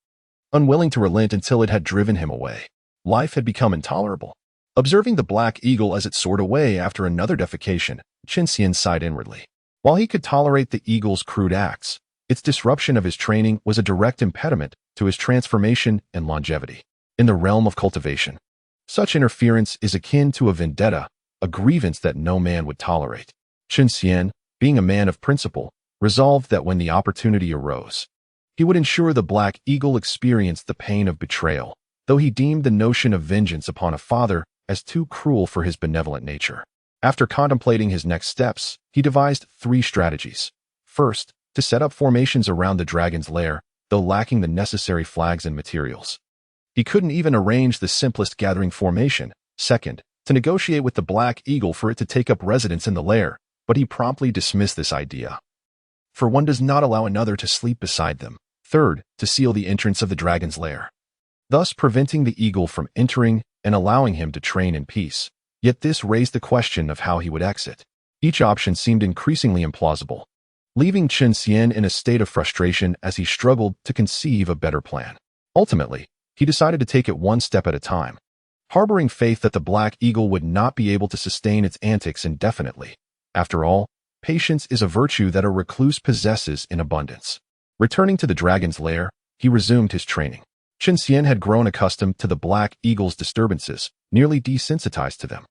unwilling to relent until it had driven him away. Life had become intolerable. Observing the black eagle as it soared away after another defecation, Chen Xian sighed inwardly. While he could tolerate the eagle's crude acts, its disruption of his training was a direct impediment to his transformation and longevity. In the realm of cultivation, such interference is akin to a vendetta, a grievance that no man would tolerate. Chen Xian, being a man of principle, resolved that when the opportunity arose, he would ensure the black eagle experienced the pain of betrayal, though he deemed the notion of vengeance upon a father as too cruel for his benevolent nature. After contemplating his next steps, he devised 3 strategies. First, to set up formations around the dragon's lair, though lacking the necessary flags and materials. He couldn't even arrange the simplest gathering formation. Second, to negotiate with the black eagle for it to take up residence in the lair, but he promptly dismissed this idea, for one does not allow another to sleep beside them. Third, to seal the entrance of the dragon's lair, thus preventing the eagle from entering and allowing him to train in peace. Yet this raised the question of how he would exit. Each option seemed increasingly implausible, leaving Chen Xian in a state of frustration as he struggled to conceive a better plan. Ultimately, he decided to take it one step at a time, harboring faith that the black eagle would not be able to sustain its antics indefinitely. After all, patience is a virtue that a recluse possesses in abundance. Returning to the dragon's lair, he resumed his training. Chen Xian had grown accustomed to the black eagle's disturbances, nearly desensitized to them.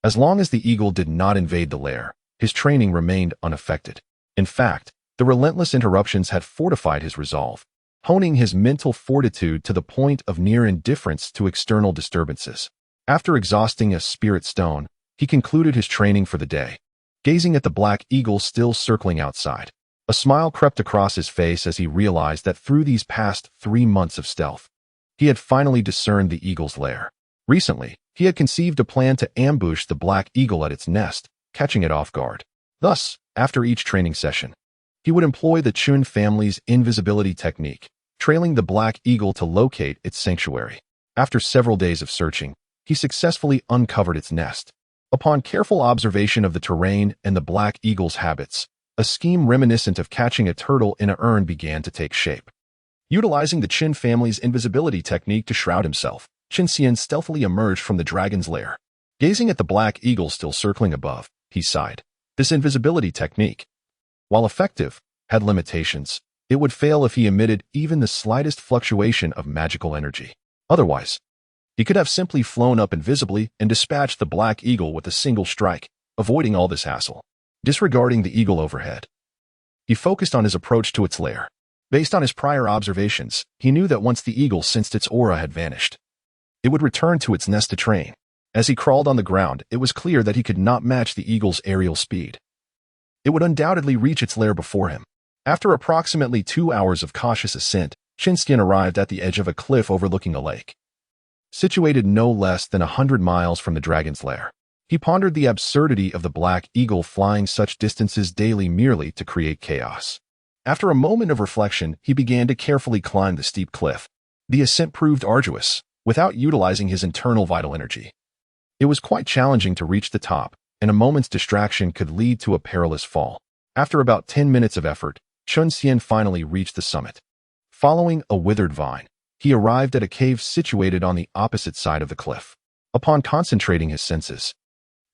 As long as the eagle did not invade the lair, his training remained unaffected. In fact, the relentless interruptions had fortified his resolve, honing his mental fortitude to the point of near indifference to external disturbances. After exhausting a spirit stone, he concluded his training for the day, gazing at the black eagle still circling outside. A smile crept across his face as he realized that through these past 3 months of stealth, he had finally discerned the eagle's lair. Recently, he had conceived a plan to ambush the black eagle at its nest, catching it off guard. Thus, after each training session, he would employ the Chun family's invisibility technique, trailing the black eagle to locate its sanctuary. After several days of searching, he successfully uncovered its nest, Upon careful observation of the terrain and the black eagle's habits, a scheme reminiscent of catching a turtle in an urn began to take shape. Utilizing the Chen family's invisibility technique to shroud himself, Chen Xian stealthily emerged from the dragon's lair. Gazing at the black eagle still circling above, he sighed. This invisibility technique, while effective, had limitations. It would fail if he emitted even the slightest fluctuation of magical energy. Otherwise, he could have simply flown up invisibly and dispatched the black eagle with a single strike, avoiding all this hassle. Disregarding the eagle overhead, he focused on his approach to its lair. Based on his prior observations, he knew that once the eagle sensed its aura had vanished, it would return to its nest to train. As he crawled on the ground, it was clear that he could not match the eagle's aerial speed. It would undoubtedly reach its lair before him. After approximately 2 hours of cautious ascent, Chen Xian arrived at the edge of a cliff overlooking a lake, situated no less than 100 miles from the dragon's lair. He pondered the absurdity of the black eagle flying such distances daily merely to create chaos. After a moment of reflection, he began to carefully climb the steep cliff. The ascent proved arduous, without utilizing his internal vital energy. It was quite challenging to reach the top, and a moment's distraction could lead to a perilous fall. After about 10 minutes of effort, Chen Xian finally reached the summit. Following a withered vine, he arrived at a cave situated on the opposite side of the cliff. Upon concentrating his senses,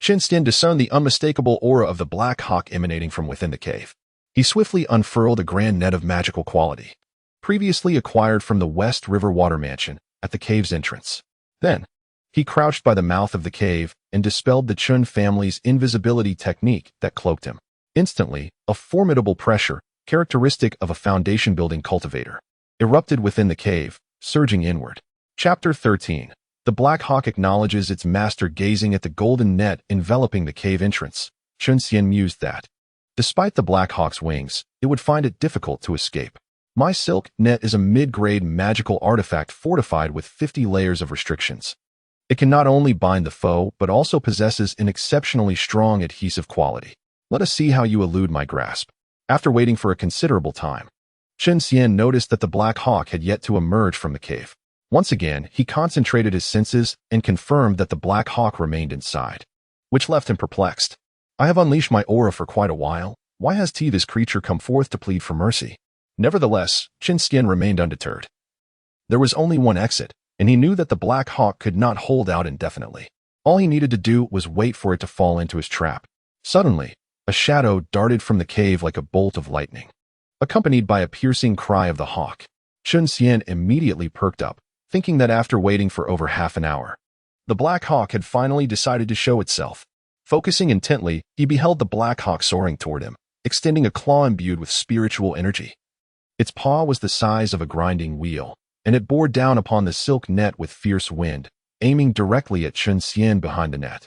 Chen Xian discerned the unmistakable aura of the black hawk emanating from within the cave. He swiftly unfurled a grand net of magical quality, previously acquired from the West River Water Mansion, at the cave's entrance. Then, he crouched by the mouth of the cave and dispelled the Chen family's invisibility technique that cloaked him. Instantly, a formidable pressure, characteristic of a foundation-building cultivator, erupted within the cave, surging inward. Chapter 13. The Black Hawk acknowledges its master. Gazing at the golden net enveloping the cave entrance, Chen Xian mused that, despite the Black Hawk's wings, it would find it difficult to escape. My silk net is a mid-grade magical artifact fortified with 50 layers of restrictions. It can not only bind the foe, but also possesses an exceptionally strong adhesive quality. Let us see how you elude my grasp. After waiting for a considerable time, Chen Xian noticed that the Black Hawk had yet to emerge from the cave. Once again, he concentrated his senses and confirmed that the Black Hawk remained inside, which left him perplexed. I have unleashed my aura for quite a while. Why has this creature come forth to plead for mercy? Nevertheless, Chen Xian remained undeterred. There was only one exit, and he knew that the Black Hawk could not hold out indefinitely. All he needed to do was wait for it to fall into his trap. Suddenly, a shadow darted from the cave like a bolt of lightning, accompanied by a piercing cry of the hawk. Chen Xian immediately perked up, thinking that after waiting for over half an hour, the Black Hawk had finally decided to show itself. Focusing intently, he beheld the Black Hawk soaring toward him, extending a claw imbued with spiritual energy. Its paw was the size of a grinding wheel, and it bore down upon the silk net with fierce wind, aiming directly at Chen Xian behind the net.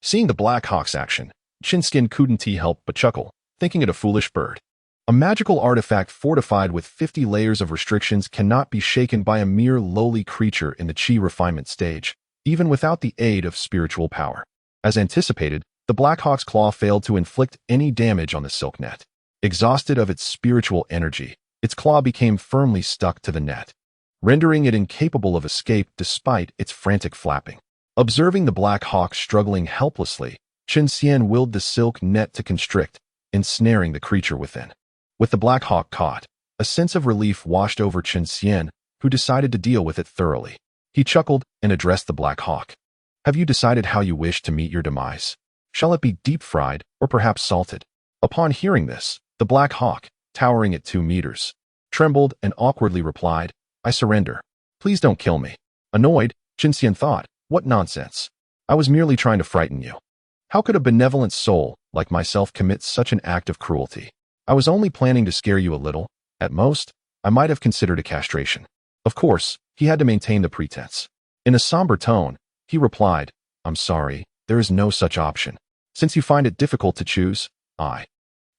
Seeing the Black Hawk's action, Chen Xian couldn't help but chuckle, thinking it a foolish bird. A magical artifact fortified with 50 layers of restrictions cannot be shaken by a mere lowly creature in the Qi refinement stage, even without the aid of spiritual power. As anticipated, the Black Hawk's claw failed to inflict any damage on the silk net. Exhausted of its spiritual energy, its claw became firmly stuck to the net, rendering it incapable of escape despite its frantic flapping. Observing the Black Hawk struggling helplessly, Chen Xian willed the silk net to constrict, ensnaring the creature within. With the Black Hawk caught, a sense of relief washed over Chen Xian, who decided to deal with it thoroughly. He chuckled and addressed the Black Hawk. Have you decided how you wish to meet your demise? Shall it be deep-fried or perhaps salted? Upon hearing this, the Black Hawk, towering at 2 meters, trembled and awkwardly replied, I surrender. Please don't kill me. Annoyed, Chen Xian thought, what nonsense. I was merely trying to frighten you. How could a benevolent soul like myself commit such an act of cruelty? I was only planning to scare you a little. At most, I might have considered a castration. Of course, he had to maintain the pretense. In a somber tone, he replied, I'm sorry, there is no such option. Since you find it difficult to choose, I,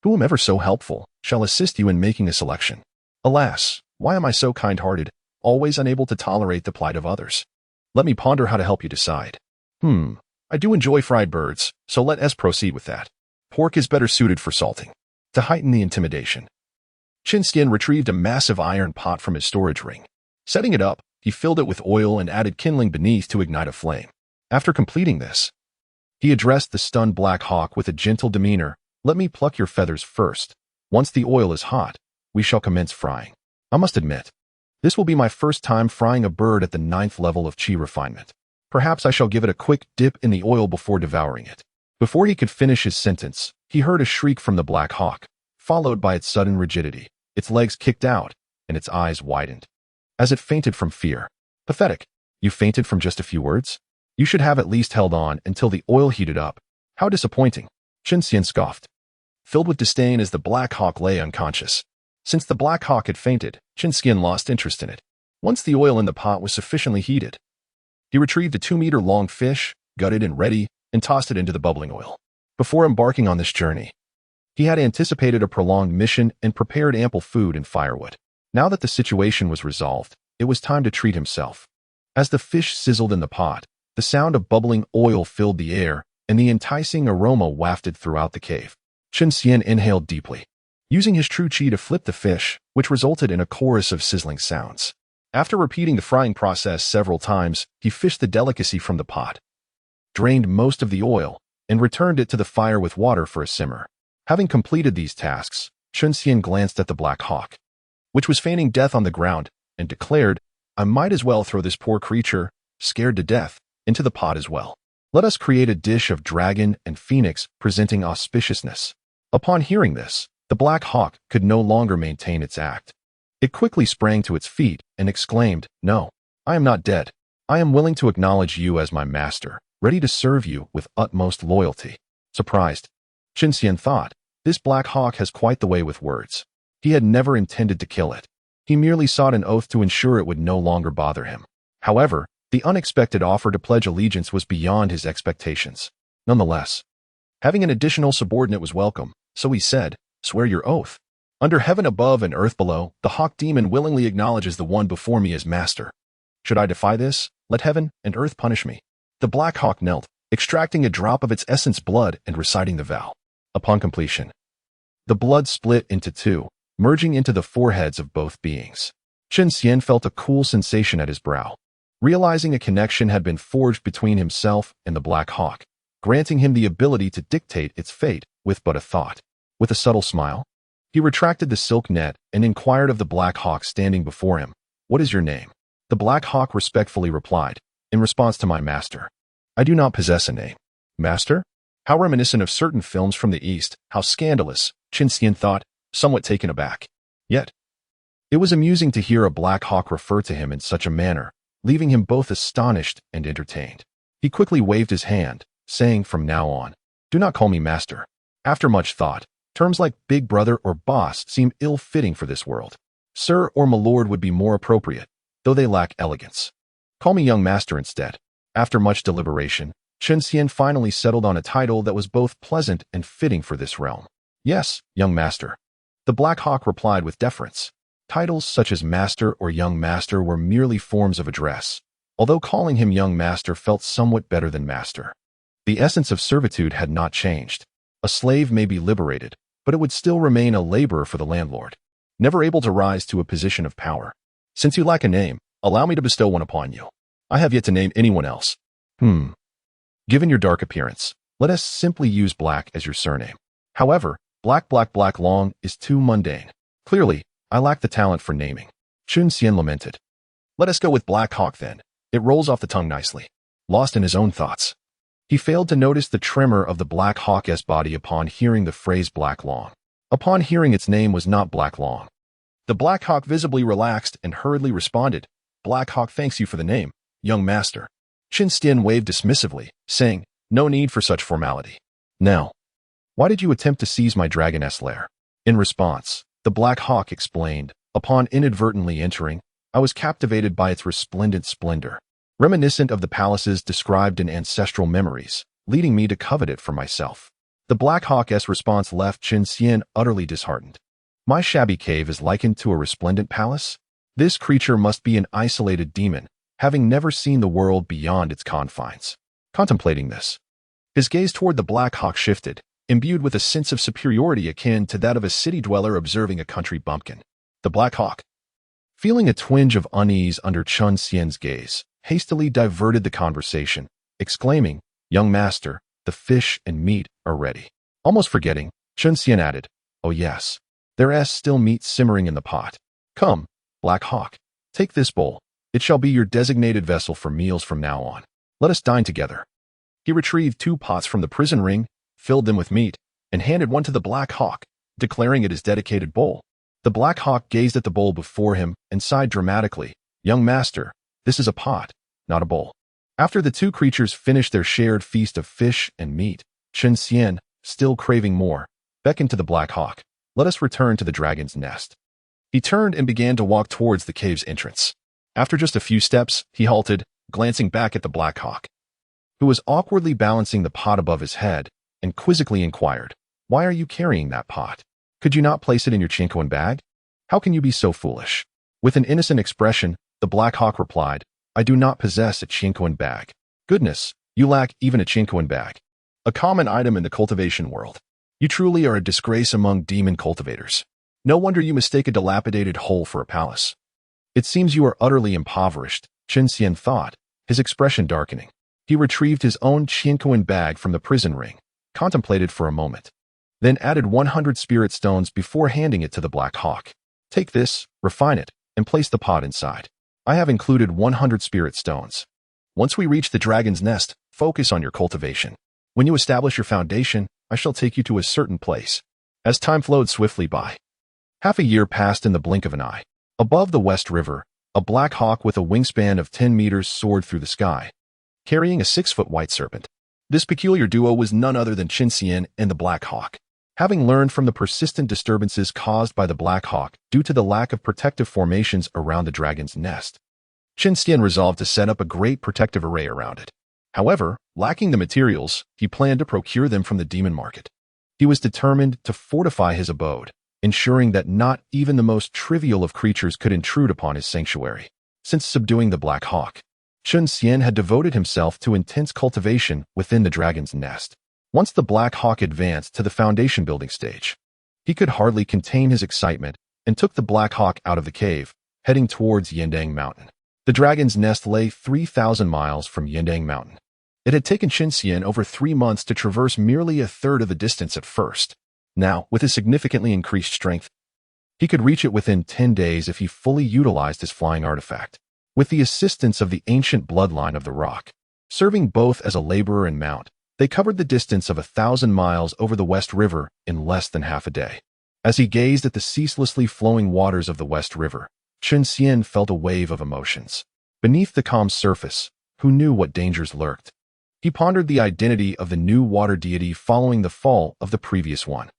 who am ever so helpful, shall assist you in making a selection. Alas, why am I so kind-hearted, always unable to tolerate the plight of others? Let me ponder how to help you decide. I do enjoy fried birds, so let us proceed with that. Pork is better suited for salting, to heighten the intimidation. Chen Xian retrieved a massive iron pot from his storage ring. Setting it up, he filled it with oil and added kindling beneath to ignite a flame. After completing this, He addressed the stunned Black Hawk with a gentle demeanor. Let me pluck your feathers first. Once the oil is hot, we shall commence frying. I must admit, this will be my first time frying a bird at the 9th level of Qi refinement. Perhaps I shall give it a quick dip in the oil before devouring it. Before he could finish his sentence, he heard a shriek from the Black Hawk, followed by its sudden rigidity. Its legs kicked out, and its eyes widened, as it fainted from fear. Pathetic. You fainted from just a few words? You should have at least held on until the oil heated up. How disappointing. Chen Xian scoffed, filled with disdain as the Black Hawk lay unconscious. Since the Black Hawk had fainted, Chen Xian lost interest in it. Once the oil in the pot was sufficiently heated, he retrieved a 2-meter-long fish, gutted and ready, and tossed it into the bubbling oil. Before embarking on this journey, he had anticipated a prolonged mission and prepared ample food and firewood. Now that the situation was resolved, it was time to treat himself. As the fish sizzled in the pot, the sound of bubbling oil filled the air, and the enticing aroma wafted throughout the cave. Chen Xian inhaled deeply, using his true qi to flip the fish, which resulted in a chorus of sizzling sounds. After repeating the frying process several times, he fished the delicacy from the pot, drained most of the oil, and returned it to the fire with water for a simmer. Having completed these tasks, Chen Xian glanced at the Black Hawk, which was feigning death on the ground, and declared, I might as well throw this poor creature, scared to death, into the pot as well. Let us create a dish of dragon and phoenix presenting auspiciousness. Upon hearing this, the Black Hawk could no longer maintain its act. It quickly sprang to its feet and exclaimed, No, I am not dead. I am willing to acknowledge you as my master, ready to serve you with utmost loyalty. Surprised, Chen Xian thought, this Black Hawk has quite the way with words. He had never intended to kill it. He merely sought an oath to ensure it would no longer bother him. However, the unexpected offer to pledge allegiance was beyond his expectations. Nonetheless, having an additional subordinate was welcome, so he said, Swear your oath. Under heaven above and earth below, the hawk demon willingly acknowledges the one before me as master. Should I defy this, let heaven and earth punish me. The Black Hawk knelt, extracting a drop of its essence blood and reciting the vow. Upon completion, the blood split into two, merging into the foreheads of both beings. Chen Xian felt a cool sensation at his brow, realizing a connection had been forged between himself and the Black Hawk, granting him the ability to dictate its fate with but a thought. With a subtle smile, he retracted the silk net and inquired of the Black Hawk standing before him, What is your name? The Black Hawk respectfully replied, In response to my master, I do not possess a name. Master? How reminiscent of certain films from the East, how scandalous, Chen Xian thought, somewhat taken aback. Yet, it was amusing to hear a Black Hawk refer to him in such a manner, leaving him both astonished and entertained. He quickly waved his hand, saying from now on, Do not call me master. After much thought, terms like big brother or boss seem ill-fitting for this world. Sir or my lord would be more appropriate, though they lack elegance. Call me young master instead. After much deliberation, Chen Xian finally settled on a title that was both pleasant and fitting for this realm. Yes, young master. The Black Hawk replied with deference. Titles such as master or young master were merely forms of address, although calling him young master felt somewhat better than master. The essence of servitude had not changed. A slave may be liberated, but it would still remain a laborer for the landlord, never able to rise to a position of power. Since you lack a name, allow me to bestow one upon you. I have yet to name anyone else. Given your dark appearance, let us simply use Black as your surname. However, Black Long is too mundane. Clearly, I lack the talent for naming. Chen Xian lamented. Let us go with Black Hawk then. It rolls off the tongue nicely. Lost in his own thoughts, he failed to notice the tremor of the Black Hawk's body upon hearing the phrase Black Long. Upon hearing its name was not Black Long. The Black Hawk visibly relaxed and hurriedly responded, Black Hawk thanks you for the name, young master. Chen Xian waved dismissively, saying, No need for such formality. Now, why did you attempt to seize my dragoness lair? In response, the Black Hawk explained, Upon inadvertently entering, I was captivated by its resplendent splendor, reminiscent of the palaces described in ancestral memories, leading me to covet it for myself. The Black Hawk's response left Chen Xian utterly disheartened. My shabby cave is likened to a resplendent palace? This creature must be an isolated demon, having never seen the world beyond its confines. Contemplating this, his gaze toward the Black Hawk shifted, imbued with a sense of superiority akin to that of a city dweller observing a country bumpkin. The Black Hawk, feeling a twinge of unease under Chen Xian's gaze, hastily diverted the conversation, exclaiming, Young master, the fish and meat are ready. Almost forgetting, Chen Xian added, "Oh yes, there is still meat simmering in the pot. Come, Black Hawk, take this bowl. It shall be your designated vessel for meals from now on. Let us dine together." He retrieved 2 pots from the prison ring, filled them with meat, and handed one to the Black Hawk, declaring it his dedicated bowl. The Black Hawk gazed at the bowl before him and sighed dramatically. "Young master, this is a pot, not a bowl." After the 2 creatures finished their shared feast of fish and meat, Chen Xian, still craving more, beckoned to the Black Hawk. "Let us return to the dragon's nest." He turned and began to walk towards the cave's entrance. After just a few steps, he halted, glancing back at the Black Hawk, who was awkwardly balancing the pot above his head, and quizzically inquired, "Why are you carrying that pot? Could you not place it in your Xīyóu bag? How can you be so foolish?" With an innocent expression, the Black Hawk replied, "I do not possess a Xīyóu bag." "Goodness, you lack even a Xīyóu bag. A common item in the cultivation world. You truly are a disgrace among demon cultivators. No wonder you mistake a dilapidated hole for a palace. It seems you are utterly impoverished," Chen Xian thought, his expression darkening. He retrieved his own Xīyóu bag from the prison ring, contemplated for a moment, then added 100 spirit stones before handing it to the Black Hawk. "Take this, refine it, and place the pot inside. I have included 100 spirit stones. Once we reach the dragon's nest, focus on your cultivation. When you establish your foundation, I shall take you to a certain place." As time flowed swiftly by, half a year passed in the blink of an eye. Above the West River, a black hawk with a wingspan of 10 meters soared through the sky, carrying a 6-foot white serpent. This peculiar duo was none other than Chen Xian and the Black Hawk. Having learned from the persistent disturbances caused by the Black Hawk due to the lack of protective formations around the dragon's nest, Chen Xian resolved to set up a great protective array around it. However, lacking the materials, he planned to procure them from the demon market. He was determined to fortify his abode, ensuring that not even the most trivial of creatures could intrude upon his sanctuary. Since subduing the Black Hawk, Chen Xian had devoted himself to intense cultivation within the dragon's nest. Once the Black Hawk advanced to the foundation building stage, he could hardly contain his excitement and took the Black Hawk out of the cave, heading towards Yindang Mountain. The dragon's nest lay 3,000 miles from Yindang Mountain. It had taken Chen Xian over 3 months to traverse merely a third of the distance at first. Now, with his significantly increased strength, he could reach it within 10 days if he fully utilized his flying artifact. With the assistance of the ancient bloodline of the rock, serving both as a laborer and mount, they covered the distance of 1,000 miles over the West River in less than half a day. As he gazed at the ceaselessly flowing waters of the West River, Chen Xian felt a wave of emotions. Beneath the calm surface, who knew what dangers lurked? He pondered the identity of the new water deity following the fall of the previous one.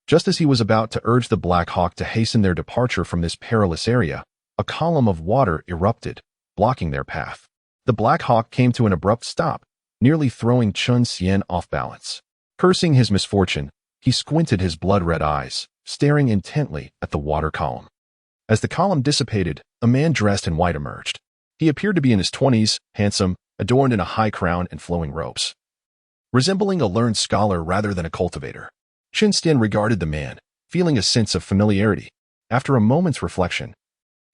Just as he was about to urge the Black Hawk to hasten their departure from this perilous area, a column of water erupted, blocking their path. The Black Hawk came to an abrupt stop, nearly throwing Chen Xian off balance. Cursing his misfortune, he squinted his blood-red eyes, staring intently at the water column. As the column dissipated, a man dressed in white emerged. He appeared to be in his 20s, handsome, adorned in a high crown and flowing robes. Resembling a learned scholar rather than a cultivator, Chen Xian regarded the man, feeling a sense of familiarity. After a moment's reflection,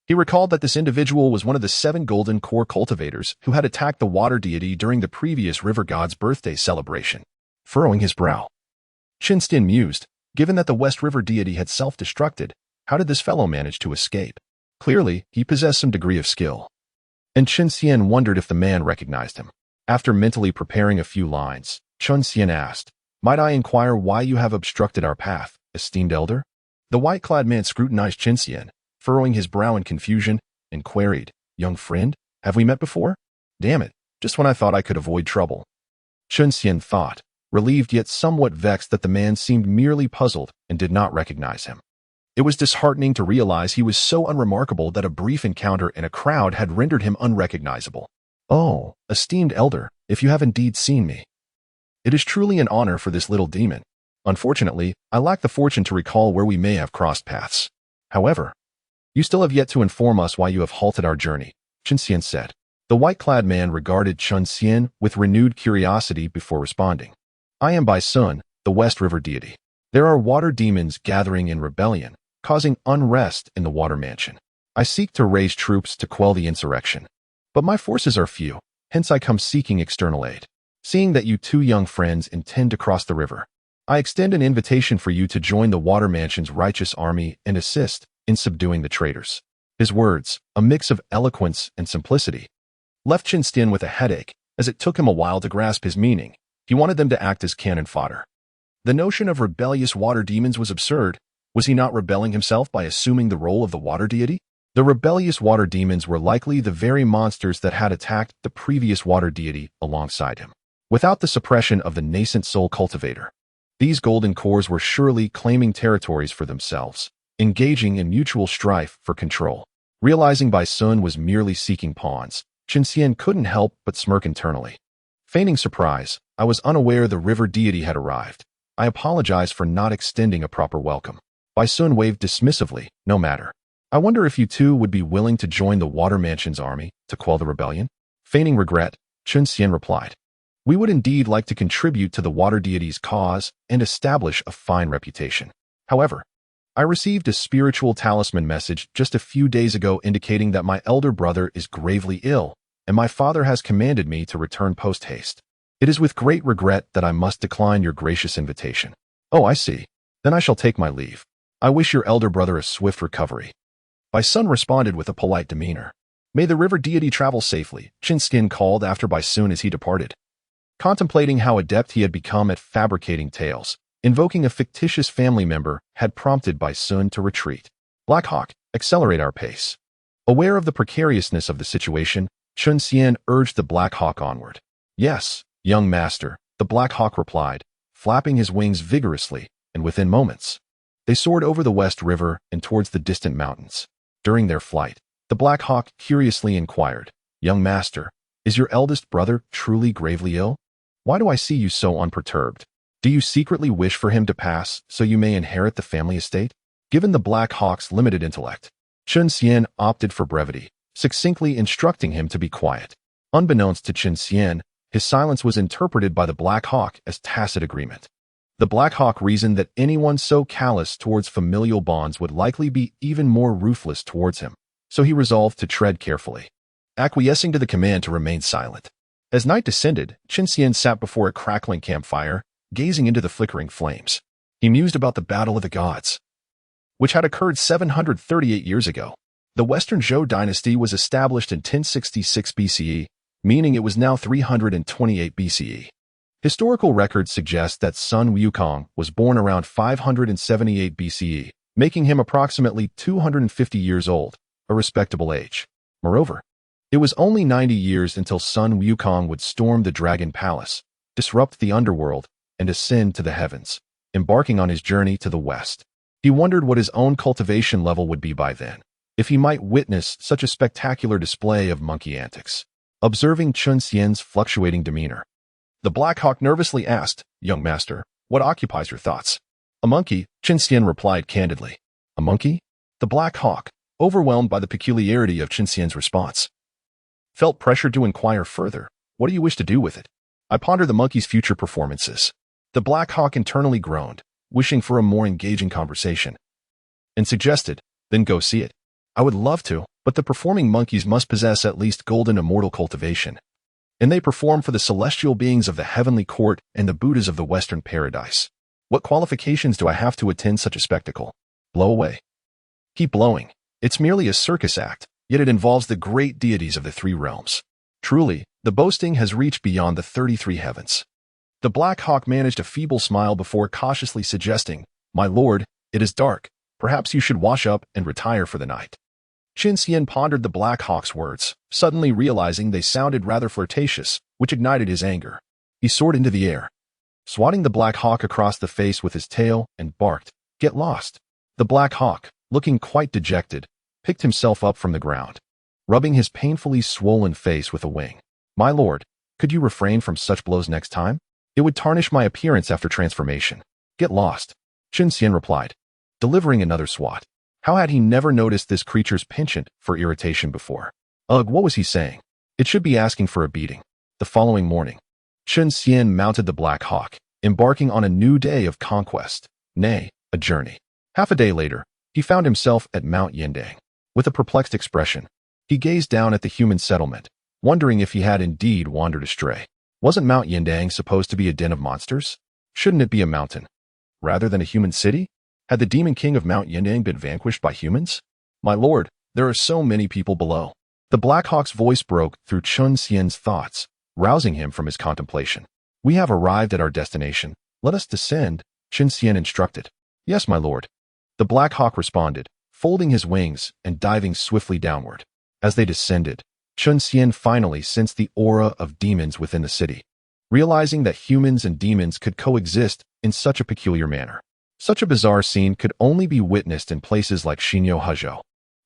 he recalled that this individual was one of the 7 golden core cultivators who had attacked the water deity during the previous river god's birthday celebration. Furrowing his brow, Chen Xian mused, given that the West River deity had self-destructed, how did this fellow manage to escape? Clearly, he possessed some degree of skill. And Chen Xian wondered if the man recognized him. After mentally preparing a few lines, Chen Xian asked, "Might I inquire why you have obstructed our path, esteemed elder?" The white-clad man scrutinized Chen Xian, furrowing his brow in confusion, and queried, "Young friend, have we met before? Damn it, just when I thought I could avoid trouble." Chen Xian thought, relieved yet somewhat vexed that the man seemed merely puzzled and did not recognize him. It was disheartening to realize he was so unremarkable that a brief encounter in a crowd had rendered him unrecognizable. "Oh, esteemed elder, if you have indeed seen me. It is truly an honor for this little demon. Unfortunately, I lack the fortune to recall where we may have crossed paths. However, you still have yet to inform us why you have halted our journey," Chen Xian said. The white-clad man regarded Chen Xian with renewed curiosity before responding. "I am by Sun, the West River deity. There are water demons gathering in rebellion, causing unrest in the water mansion. I seek to raise troops to quell the insurrection. But my forces are few, hence I come seeking external aid." Seeing that you two young friends intend to cross the river, I extend an invitation for you to join the Water Mansion's righteous army and assist in subduing the traitors." His words, a mix of eloquence and simplicity, left Chen Xian with a headache, as it took him a while to grasp his meaning. He wanted them to act as cannon fodder. The notion of rebellious water demons was absurd. Was he not rebelling himself by assuming the role of the water deity? The rebellious water demons were likely the very monsters that had attacked the previous water deity alongside him. Without the suppression of the nascent soul cultivator, these golden cores were surely claiming territories for themselves, engaging in mutual strife for control. Realizing Bai Sun was merely seeking pawns, Chen Xian couldn't help but smirk internally. Feigning surprise, I was unaware the river deity had arrived. I apologize for not extending a proper welcome. Bai Sun waved dismissively. No matter. I wonder if you two would be willing to join the Water Mansion's army to quell the rebellion? Feigning regret, Chen Xian replied. We would indeed like to contribute to the water deity's cause and establish a fine reputation. However, I received a spiritual talisman message just a few days ago indicating that my elder brother is gravely ill, and my father has commanded me to return post-haste. It is with great regret that I must decline your gracious invitation. Oh, I see. Then I shall take my leave. I wish your elder brother a swift recovery. Bai Sun responded with a polite demeanor. May the river deity travel safely, Chen Xian called after Bai Sun as he departed. Contemplating how adept he had become at fabricating tales, invoking a fictitious family member had prompted Bai Sun to retreat. Black Hawk, accelerate our pace. Aware of the precariousness of the situation, Chen Xian urged the Black Hawk onward. Yes, young master, the Black Hawk replied, flapping his wings vigorously, and within moments, they soared over the West River and towards the distant mountains. During their flight, the Black Hawk curiously inquired, Young master, is your eldest brother truly gravely ill? Why do I see you so unperturbed? Do you secretly wish for him to pass so you may inherit the family estate? Given the Black Hawk's limited intellect, Chen Xian opted for brevity, succinctly instructing him to be quiet. Unbeknownst to Chen Xian, his silence was interpreted by the Black Hawk as tacit agreement. The Black Hawk reasoned that anyone so callous towards familial bonds would likely be even more ruthless towards him, so he resolved to tread carefully, acquiescing to the command to remain silent. As night descended, Chen Xian sat before a crackling campfire, gazing into the flickering flames. He mused about the Battle of the Gods, which had occurred 738 years ago. The Western Zhou dynasty was established in 1066 BCE, meaning it was now 328 BCE. Historical records suggest that Sun Wukong was born around 578 BCE, making him approximately 250 years old, a respectable age. Moreover, it was only 90 years until Sun Wukong would storm the Dragon Palace, disrupt the underworld, and ascend to the heavens, embarking on his journey to the west. He wondered what his own cultivation level would be by then, if he might witness such a spectacular display of monkey antics. Observing Chen Xian's fluctuating demeanor, the Black Hawk nervously asked, Young master, what occupies your thoughts? A monkey, Chen Xian replied candidly. A monkey? The Black Hawk, overwhelmed by the peculiarity of Chen Xian's response, felt pressured to inquire further. What do you wish to do with it? I ponder the monkey's future performances. The Black Hawk internally groaned, wishing for a more engaging conversation, and suggested, then go see it. I would love to, but the performing monkeys must possess at least golden immortal cultivation, and they perform for the celestial beings of the heavenly court and the Buddhas of the Western paradise. What qualifications do I have to attend such a spectacle? Blow away. Keep blowing. It's merely a circus act, yet it involves the great deities of the three realms. Truly, the boasting has reached beyond the 33 heavens. The Black Hawk managed a feeble smile before cautiously suggesting, My lord, it is dark. Perhaps you should wash up and retire for the night. Chen Xian pondered the Black Hawk's words, suddenly realizing they sounded rather flirtatious, which ignited his anger. He soared into the air, swatting the Black Hawk across the face with his tail, and barked, Get lost. The Black Hawk, looking quite dejected, picked himself up from the ground, rubbing his painfully swollen face with a wing. My lord, could you refrain from such blows next time? It would tarnish my appearance after transformation. Get lost, Chen Xian replied, delivering another swat. How had he never noticed this creature's penchant for irritation before? Ugh, what was he saying? It should be asking for a beating. The following morning, Chen Xian mounted the Black Hawk, embarking on a new day of conquest, nay, a journey. Half a day later, he found himself at Mount Yindang. With a perplexed expression, he gazed down at the human settlement, wondering if he had indeed wandered astray. Wasn't Mount Yindang supposed to be a den of monsters? Shouldn't it be a mountain, rather than a human city? Had the demon king of Mount Yindang been vanquished by humans? My lord, there are so many people below. The Black Hawk's voice broke through Chen Xian's thoughts, rousing him from his contemplation. We have arrived at our destination. Let us descend, Chen Xian instructed. Yes, my lord. The Black Hawk responded, folding his wings and diving swiftly downward. As they descended, Chen Xian finally sensed the aura of demons within the city, realizing that humans and demons could coexist in such a peculiar manner. Such a bizarre scene could only be witnessed in places like Xīyóu,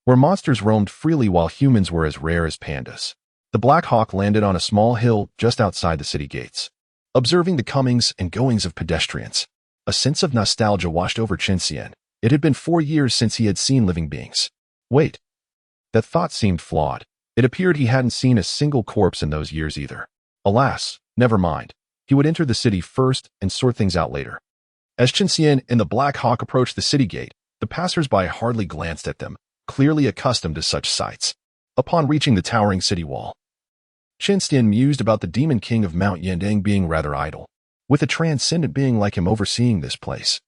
where monsters roamed freely while humans were as rare as pandas. The Black Hawk landed on a small hill just outside the city gates. Observing the comings and goings of pedestrians, a sense of nostalgia washed over Chen Xian. It had been 4 years since he had seen living beings. Wait. That thought seemed flawed. It appeared he hadn't seen a single corpse in those years either. Alas, never mind. He would enter the city first and sort things out later. As Chen Xian and the Black Hawk approached the city gate, the passers-by hardly glanced at them, clearly accustomed to such sights. Upon reaching the towering city wall, Chen Xian mused about the demon king of Mount Yindang being rather idle, with a transcendent being like him overseeing this place.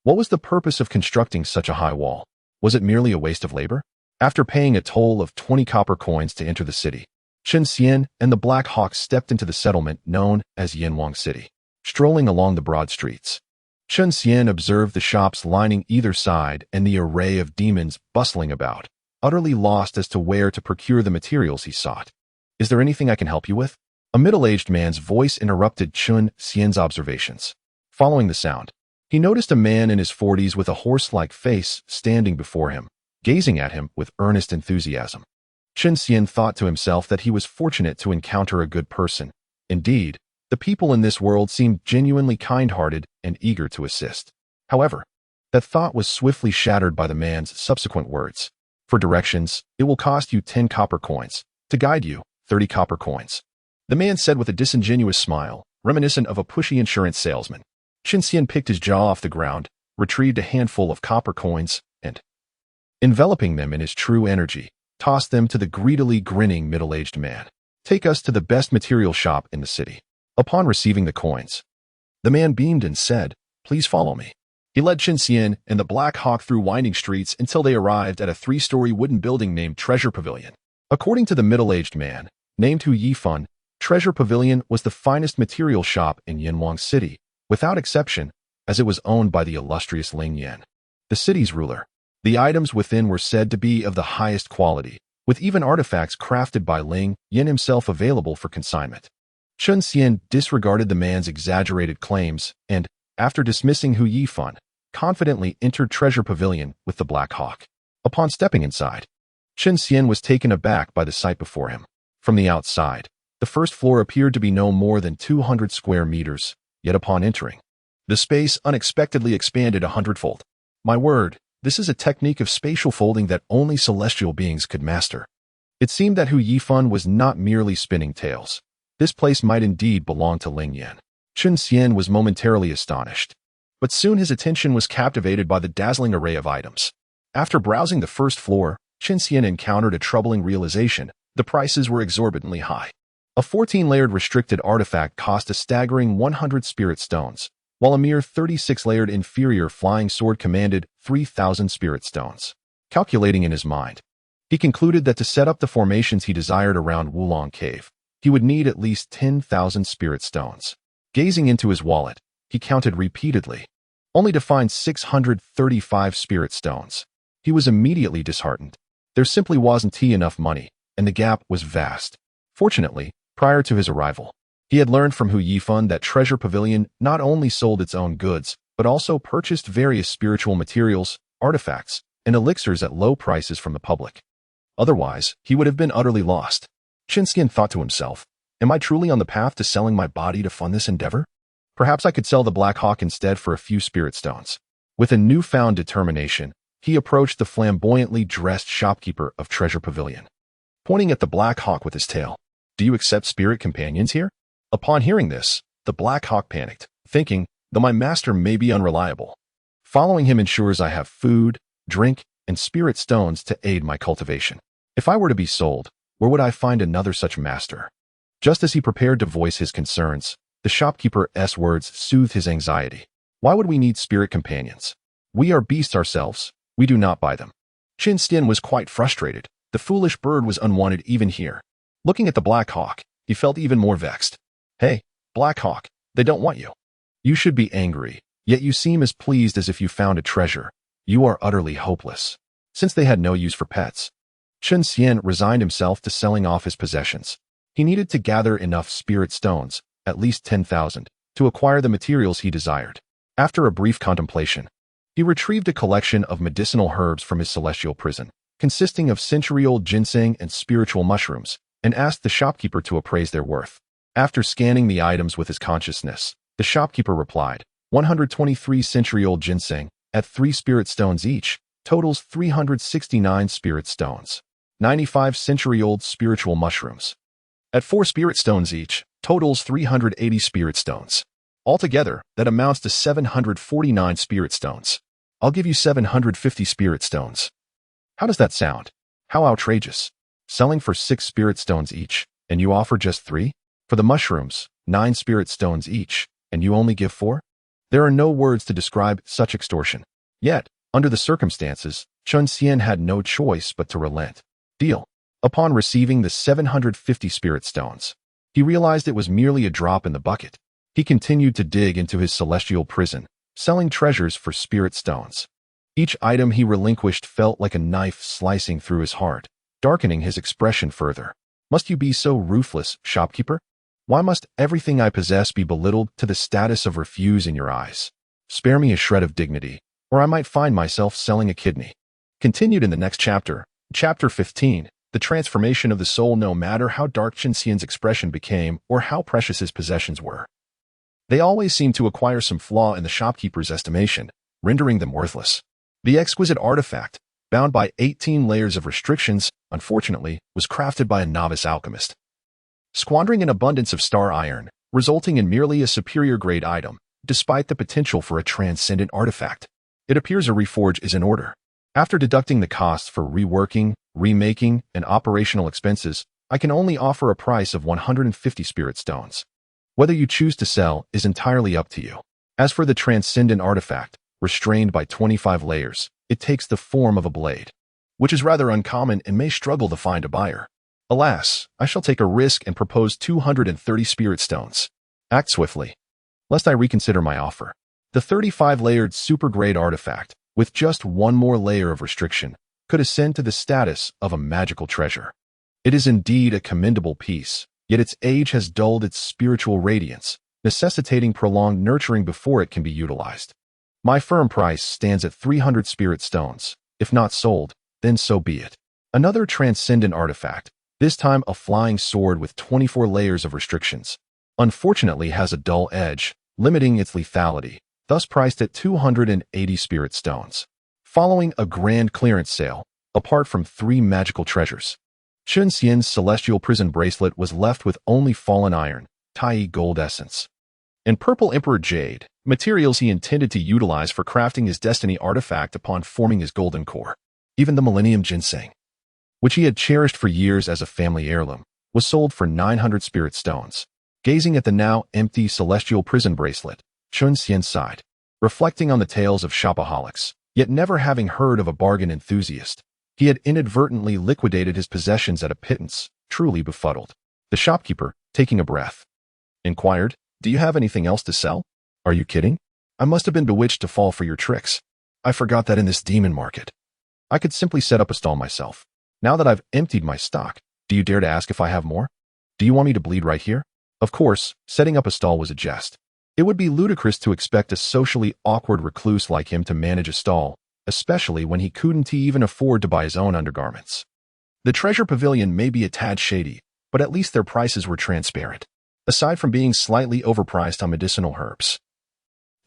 What was the purpose of constructing such a high wall? Was it merely a waste of labor? After paying a toll of 20 copper coins to enter the city, Chen Xian and the Black Hawk stepped into the settlement known as Yanwang City. Strolling along the broad streets, Chen Xian observed the shops lining either side and the array of demons bustling about, utterly lost as to where to procure the materials he sought. Is there anything I can help you with? A middle-aged man's voice interrupted Chen Xian's observations. Following the sound, he noticed a man in his 40s with a horse-like face standing before him, gazing at him with earnest enthusiasm. Chen Xian thought to himself that he was fortunate to encounter a good person. Indeed, the people in this world seemed genuinely kind-hearted and eager to assist. However, that thought was swiftly shattered by the man's subsequent words. For directions, it will cost you 10 copper coins. To guide you, 30 copper coins. The man said with a disingenuous smile, reminiscent of a pushy insurance salesman. Chen Xian picked his jaw off the ground, retrieved a handful of copper coins, and, enveloping them in his true energy, tossed them to the greedily grinning middle-aged man. Take us to the best material shop in the city. Upon receiving the coins, the man beamed and said, Please follow me. He led Chen Xian and the Black Hawk through winding streets until they arrived at a 3-story wooden building named Treasure Pavilion. According to the middle-aged man, named Xīyóu, Treasure Pavilion was the finest material shop in Yanwang City, without exception, as it was owned by the illustrious Ling Yan, the city's ruler. The items within were said to be of the highest quality, with even artifacts crafted by Ling Yan himself available for consignment. Chen Xian disregarded the man's exaggerated claims and, after dismissing Xīyóu, confidently entered Treasure Pavilion with the Black Hawk. Upon stepping inside, Chen Xian was taken aback by the sight before him. From the outside, the first floor appeared to be no more than 200 square meters, yet upon entering, the space unexpectedly expanded 100-fold. My word, this is a technique of spatial folding that only celestial beings could master. It seemed that Xīyóu was not merely spinning tales. This place might indeed belong to Ling Yan. Chen Xian was momentarily astonished, but soon his attention was captivated by the dazzling array of items. After browsing the first floor, Chen Xian encountered a troubling realization. The prices were exorbitantly high. A 14-layered restricted artifact cost a staggering 100 spirit stones, while a mere 36-layered inferior flying sword commanded 3,000 spirit stones. Calculating in his mind, he concluded that to set up the formations he desired around Wulong Cave, he would need at least 10,000 spirit stones. Gazing into his wallet, he counted repeatedly, only to find 635 spirit stones. He was immediately disheartened. There simply wasn't enough money, and the gap was vast. Fortunately, prior to his arrival, he had learned from Xīyóu that Treasure Pavilion not only sold its own goods, but also purchased various spiritual materials, artifacts, and elixirs at low prices from the public. Otherwise, he would have been utterly lost. Chen Xian thought to himself, Am I truly on the path to selling my body to fund this endeavor? Perhaps I could sell the Black Hawk instead for a few spirit stones. With a newfound determination, he approached the flamboyantly dressed shopkeeper of Treasure Pavilion, pointing at the Black Hawk with his tail. Do you accept spirit companions here? Upon hearing this, the Black Hawk panicked, thinking, though my master may be unreliable, following him ensures I have food, drink, and spirit stones to aid my cultivation. If I were to be sold, where would I find another such master? Just as he prepared to voice his concerns, the shopkeeper's words soothed his anxiety. Why would we need spirit companions? We are beasts ourselves. We do not buy them. Chen Xian was quite frustrated. The foolish bird was unwanted even here. Looking at the Black Hawk, he felt even more vexed. Hey, Black Hawk, they don't want you. You should be angry, yet you seem as pleased as if you found a treasure. You are utterly hopeless. Since they had no use for pets, Chen Xian resigned himself to selling off his possessions. He needed to gather enough spirit stones, at least 10,000, to acquire the materials he desired. After a brief contemplation, he retrieved a collection of medicinal herbs from his celestial prison, consisting of century-old ginseng and spiritual mushrooms, and asked the shopkeeper to appraise their worth. After scanning the items with his consciousness, the shopkeeper replied, 123 century-old ginseng, at 3 spirit stones each, totals 369 spirit stones. 95 century-old spiritual mushrooms, at 4 spirit stones each, totals 380 spirit stones. Altogether, that amounts to 749 spirit stones. I'll give you 750 spirit stones. How does that sound? How outrageous. Selling for 6 spirit stones each, and you offer just 3? For the mushrooms, 9 spirit stones each, and you only give 4? There are no words to describe such extortion. Yet, under the circumstances, Chen Xian had no choice but to relent. Deal. Upon receiving the 750 spirit stones, he realized it was merely a drop in the bucket. He continued to dig into his celestial prison, selling treasures for spirit stones. Each item he relinquished felt like a knife slicing through his heart, darkening his expression further. Must you be so ruthless, shopkeeper? Why must everything I possess be belittled to the status of refuse in your eyes? Spare me a shred of dignity, or I might find myself selling a kidney. Continued in the next chapter, Chapter 15, the transformation of the soul. No matter how dark Chen Xian's expression became or how precious his possessions were, they always seemed to acquire some flaw in the shopkeeper's estimation, rendering them worthless. The exquisite artifact, bound by 18 layers of restrictions, unfortunately, was crafted by a novice alchemist, squandering an abundance of star iron, resulting in merely a superior grade item, despite the potential for a transcendent artifact. It appears a reforge is in order. After deducting the costs for reworking, remaking, and operational expenses, I can only offer a price of 150 spirit stones. Whether you choose to sell is entirely up to you. As for the transcendent artifact, restrained by 25 layers, it takes the form of a blade, which is rather uncommon and may struggle to find a buyer. Alas, I shall take a risk and propose 230 spirit stones. Act swiftly, lest I reconsider my offer. The 35-layered super-grade artifact, with just one more layer of restriction, could ascend to the status of a magical treasure. It is indeed a commendable piece, yet its age has dulled its spiritual radiance, necessitating prolonged nurturing before it can be utilized. My firm price stands at 300 spirit stones. If not sold, then so be it. Another transcendent artifact, this time a flying sword with 24 layers of restrictions, unfortunately has a dull edge, limiting its lethality, thus priced at 280 spirit stones. Following a grand clearance sale, apart from 3 magical treasures, Chen Xian's celestial prison bracelet was left with only fallen iron, Tai gold essence, and purple emperor jade, materials he intended to utilize for crafting his destiny artifact upon forming his golden core. Even the millennium ginseng, which he had cherished for years as a family heirloom, was sold for 900 spirit stones. Gazing at the now empty celestial prison bracelet, Chen Xian sighed, reflecting on the tales of shopaholics, yet never having heard of a bargain enthusiast. He had inadvertently liquidated his possessions at a pittance, truly befuddled. The shopkeeper, taking a breath, inquired, "Do you have anything else to sell? Are you kidding? I must have been bewitched to fall for your tricks. I forgot that in this demon market, I could simply set up a stall myself. Now that I've emptied my stock, do you dare to ask if I have more? Do you want me to bleed right here?" Of course, setting up a stall was a jest. It would be ludicrous to expect a socially awkward recluse like him to manage a stall, especially when he couldn't even afford to buy his own undergarments. The treasure pavilion may be a tad shady, but at least their prices were transparent, aside from being slightly overpriced on medicinal herbs.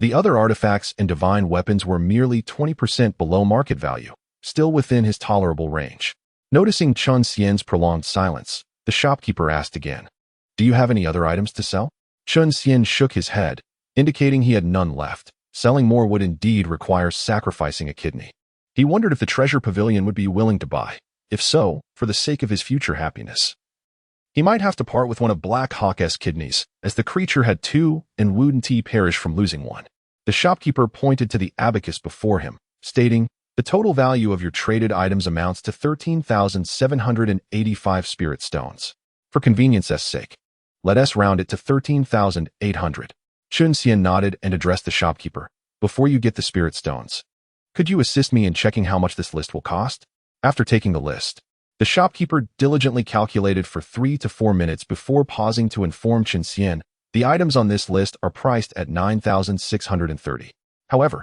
The other artifacts and divine weapons were merely 20% below market value, still within his tolerable range. Noticing Chen Xian's prolonged silence, the shopkeeper asked again, "Do you have any other items to sell?" Chen Xian shook his head, indicating he had none left. Selling more would indeed require sacrificing a kidney. He wondered if the treasure pavilion would be willing to buy. If so, for the sake of his future happiness. He might have to part with one of Black Hawk's kidneys, as the creature had two and Wooden Tea perished from losing one. The shopkeeper pointed to the abacus before him, stating, "The total value of your traded items amounts to 13,785 spirit stones. For convenience's sake, let us round it to 13,800. Chen Xian nodded and addressed the shopkeeper. "Before you get the spirit stones, could you assist me in checking how much this list will cost?" After taking the list, the shopkeeper diligently calculated for 3 to 4 minutes before pausing to inform Chen Xian, "The items on this list are priced at 9,630. However,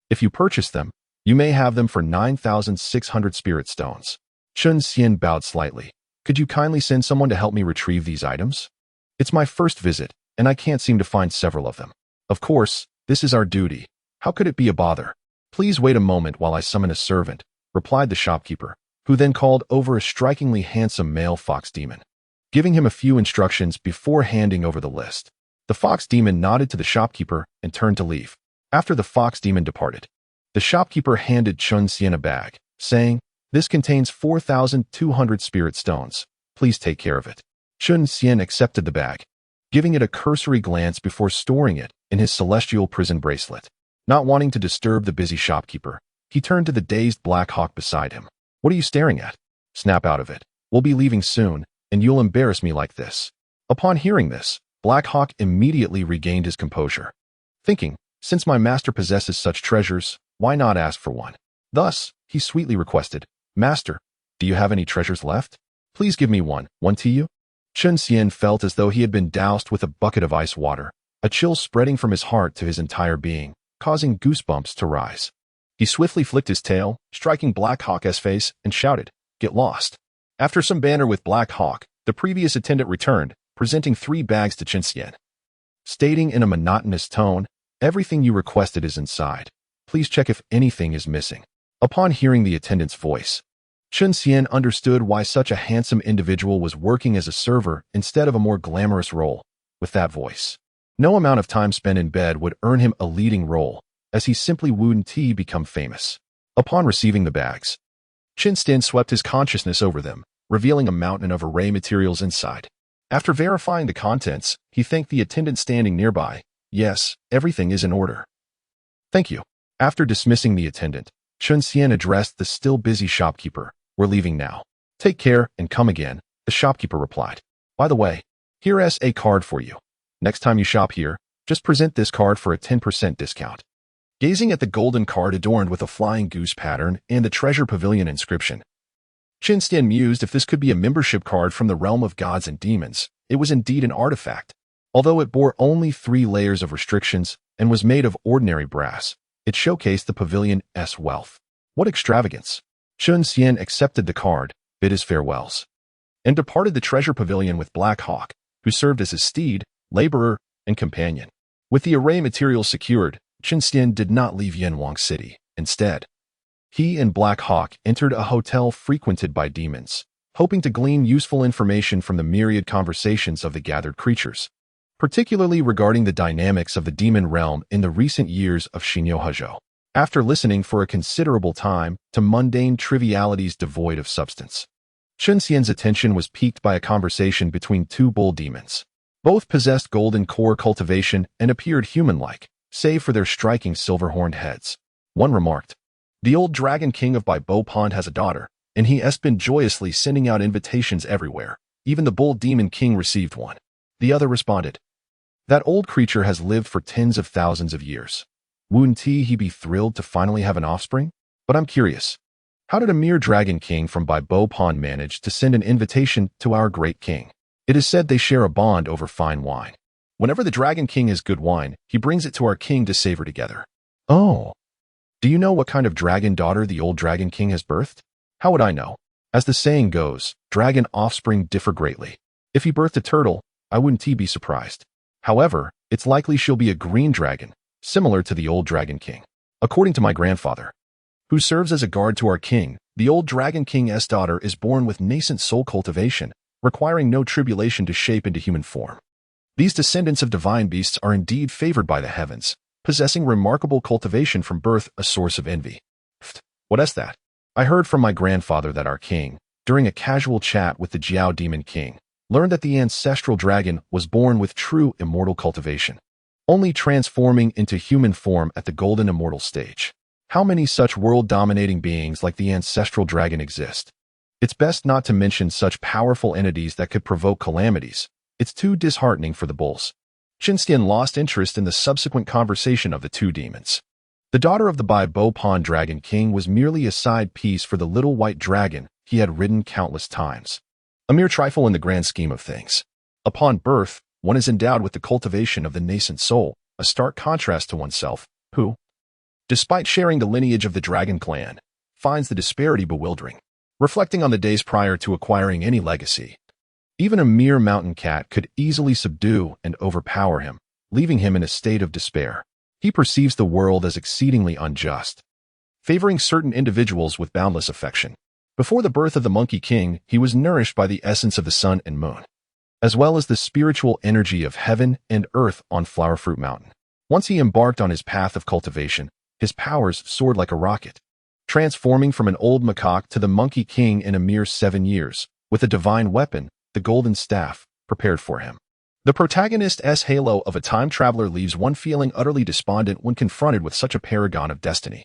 if you purchase them, you may have them for 9,600 spirit stones." Chen Xian bowed slightly. "Could you kindly send someone to help me retrieve these items? It's my first visit, and I can't seem to find several of them." "Of course, this is our duty. How could it be a bother?" "Please wait a moment while I summon a servant," replied the shopkeeper, who then called over a strikingly handsome male fox demon, giving him a few instructions before handing over the list. The fox demon nodded to the shopkeeper and turned to leave. After the fox demon departed, the shopkeeper handed Chen Xian a bag, saying, "This contains 4,200 spirit stones. Please take care of it." Chen Xian accepted the bag, giving it a cursory glance before storing it in his celestial prison bracelet. Not wanting to disturb the busy shopkeeper, he turned to the dazed Black Hawk beside him. "What are you staring at? Snap out of it. We'll be leaving soon, and you'll embarrass me like this." Upon hearing this, Black Hawk immediately regained his composure, thinking, "Since my master possesses such treasures, why not ask for one?" Thus, he sweetly requested, "Master, do you have any treasures left? Please give me one to you." Chen Xian felt as though he had been doused with a bucket of ice water, a chill spreading from his heart to his entire being, causing goosebumps to rise. He swiftly flicked his tail, striking Black Hawk's face, and shouted, "Get lost." After some banter with Black Hawk, the previous attendant returned, presenting 3 bags to Chen Xian, stating in a monotonous tone, "Everything you requested is inside. Please check if anything is missing." Upon hearing the attendant's voice, Chen Xian understood why such a handsome individual was working as a server instead of a more glamorous role. With that voice, no amount of time spent in bed would earn him a leading role, as he simply wouldn't become famous. Upon receiving the bags, Chen Xian swept his consciousness over them, revealing a mountain of array materials inside. After verifying the contents, he thanked the attendant standing nearby. "Yes, everything is in order. Thank you." After dismissing the attendant, Chen Xian addressed the still busy shopkeeper. "We're leaving now. Take care and come again," the shopkeeper replied. "By the way, here's a card for you. Next time you shop here, just present this card for a 10% discount." Gazing at the golden card adorned with a flying goose pattern and the treasure pavilion inscription, Chen Xian mused if this could be a membership card from the realm of gods and demons. It was indeed an artifact. Although it bore only 3 layers of restrictions and was made of ordinary brass, it showcased the pavilion's wealth. What extravagance! Chen Xian accepted the card, bid his farewells, and departed the treasure pavilion with Black Hawk, who served as his steed, laborer, and companion. With the array materials secured, Chen Xian did not leave Yanwang City. Instead, he and Black Hawk entered a hotel frequented by demons, hoping to glean useful information from the myriad conversations of the gathered creatures, particularly regarding the dynamics of the demon realm in the recent years of Xīyóu. After listening for a considerable time to mundane trivialities devoid of substance, Chen Xian's attention was piqued by a conversation between 2 bull demons. Both possessed golden core cultivation and appeared human-like, save for their striking silver-horned heads. One remarked, "The old Dragon King of Baibo Pond has a daughter, and he has been joyously sending out invitations everywhere. Even the Bull Demon King received one." The other responded, "That old creature has lived for tens of thousands of years. Wouldn't he be thrilled to finally have an offspring? But I'm curious, how did a mere Dragon King from Baibo Pond manage to send an invitation to our great king? It is said they share a bond over fine wine. Whenever the Dragon King has good wine, he brings it to our king to savor together." "Oh. Do you know what kind of dragon daughter the old Dragon King has birthed?" "How would I know? As the saying goes, dragon offspring differ greatly. If he birthed a turtle, I wouldn't be surprised. However, it's likely she'll be a green dragon, similar to the old Dragon King. According to my grandfather, who serves as a guard to our king, the old Dragon King's daughter is born with nascent soul cultivation, requiring no tribulation to shape into human form. These descendants of divine beasts are indeed favored by the heavens, possessing remarkable cultivation from birth, a source of envy." "What is that?" "I heard from my grandfather that our king, during a casual chat with the Xīyóu Demon King, learned that the ancestral dragon was born with true immortal cultivation, only transforming into human form at the golden immortal stage. How many such world-dominating beings like the ancestral dragon exist? It's best not to mention such powerful entities that could provoke calamities. It's too disheartening for the bulls. Chen Xian lost interest in the subsequent conversation of the two demons. The daughter of the Bai-Bo Pond Dragon King was merely a side piece for the little white dragon he had ridden countless times. A mere trifle in the grand scheme of things. Upon birth, one is endowed with the cultivation of the nascent soul, a stark contrast to oneself, who, despite sharing the lineage of the dragon clan, finds the disparity bewildering. Reflecting on the days prior to acquiring any legacy, even a mere mountain cat could easily subdue and overpower him, leaving him in a state of despair. He perceives the world as exceedingly unjust, favoring certain individuals with boundless affection. Before the birth of the Monkey King, he was nourished by the essence of the sun and moon, as well as the spiritual energy of heaven and earth on Flower Fruit Mountain. Once he embarked on his path of cultivation, his powers soared like a rocket, transforming from an old macaque to the Monkey King in a mere 7 years, with a divine weapon, the Golden Staff, prepared for him. The protagonist's halo of a time traveler leaves one feeling utterly despondent when confronted with such a paragon of destiny.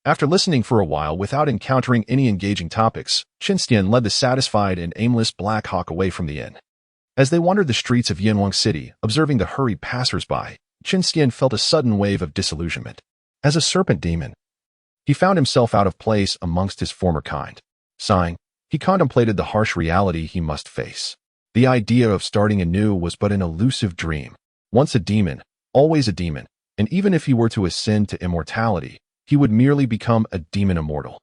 After listening for a while without encountering any engaging topics, Chen Xian led the satisfied and aimless Black Hawk away from the inn. As they wandered the streets of Yinhuang City, observing the hurried passers-by, Chen Xian felt a sudden wave of disillusionment. As a serpent demon, he found himself out of place amongst his former kind. Sighing, he contemplated the harsh reality he must face. The idea of starting anew was but an elusive dream. Once a demon, always a demon, and even if he were to ascend to immortality, he would merely become a demon immortal.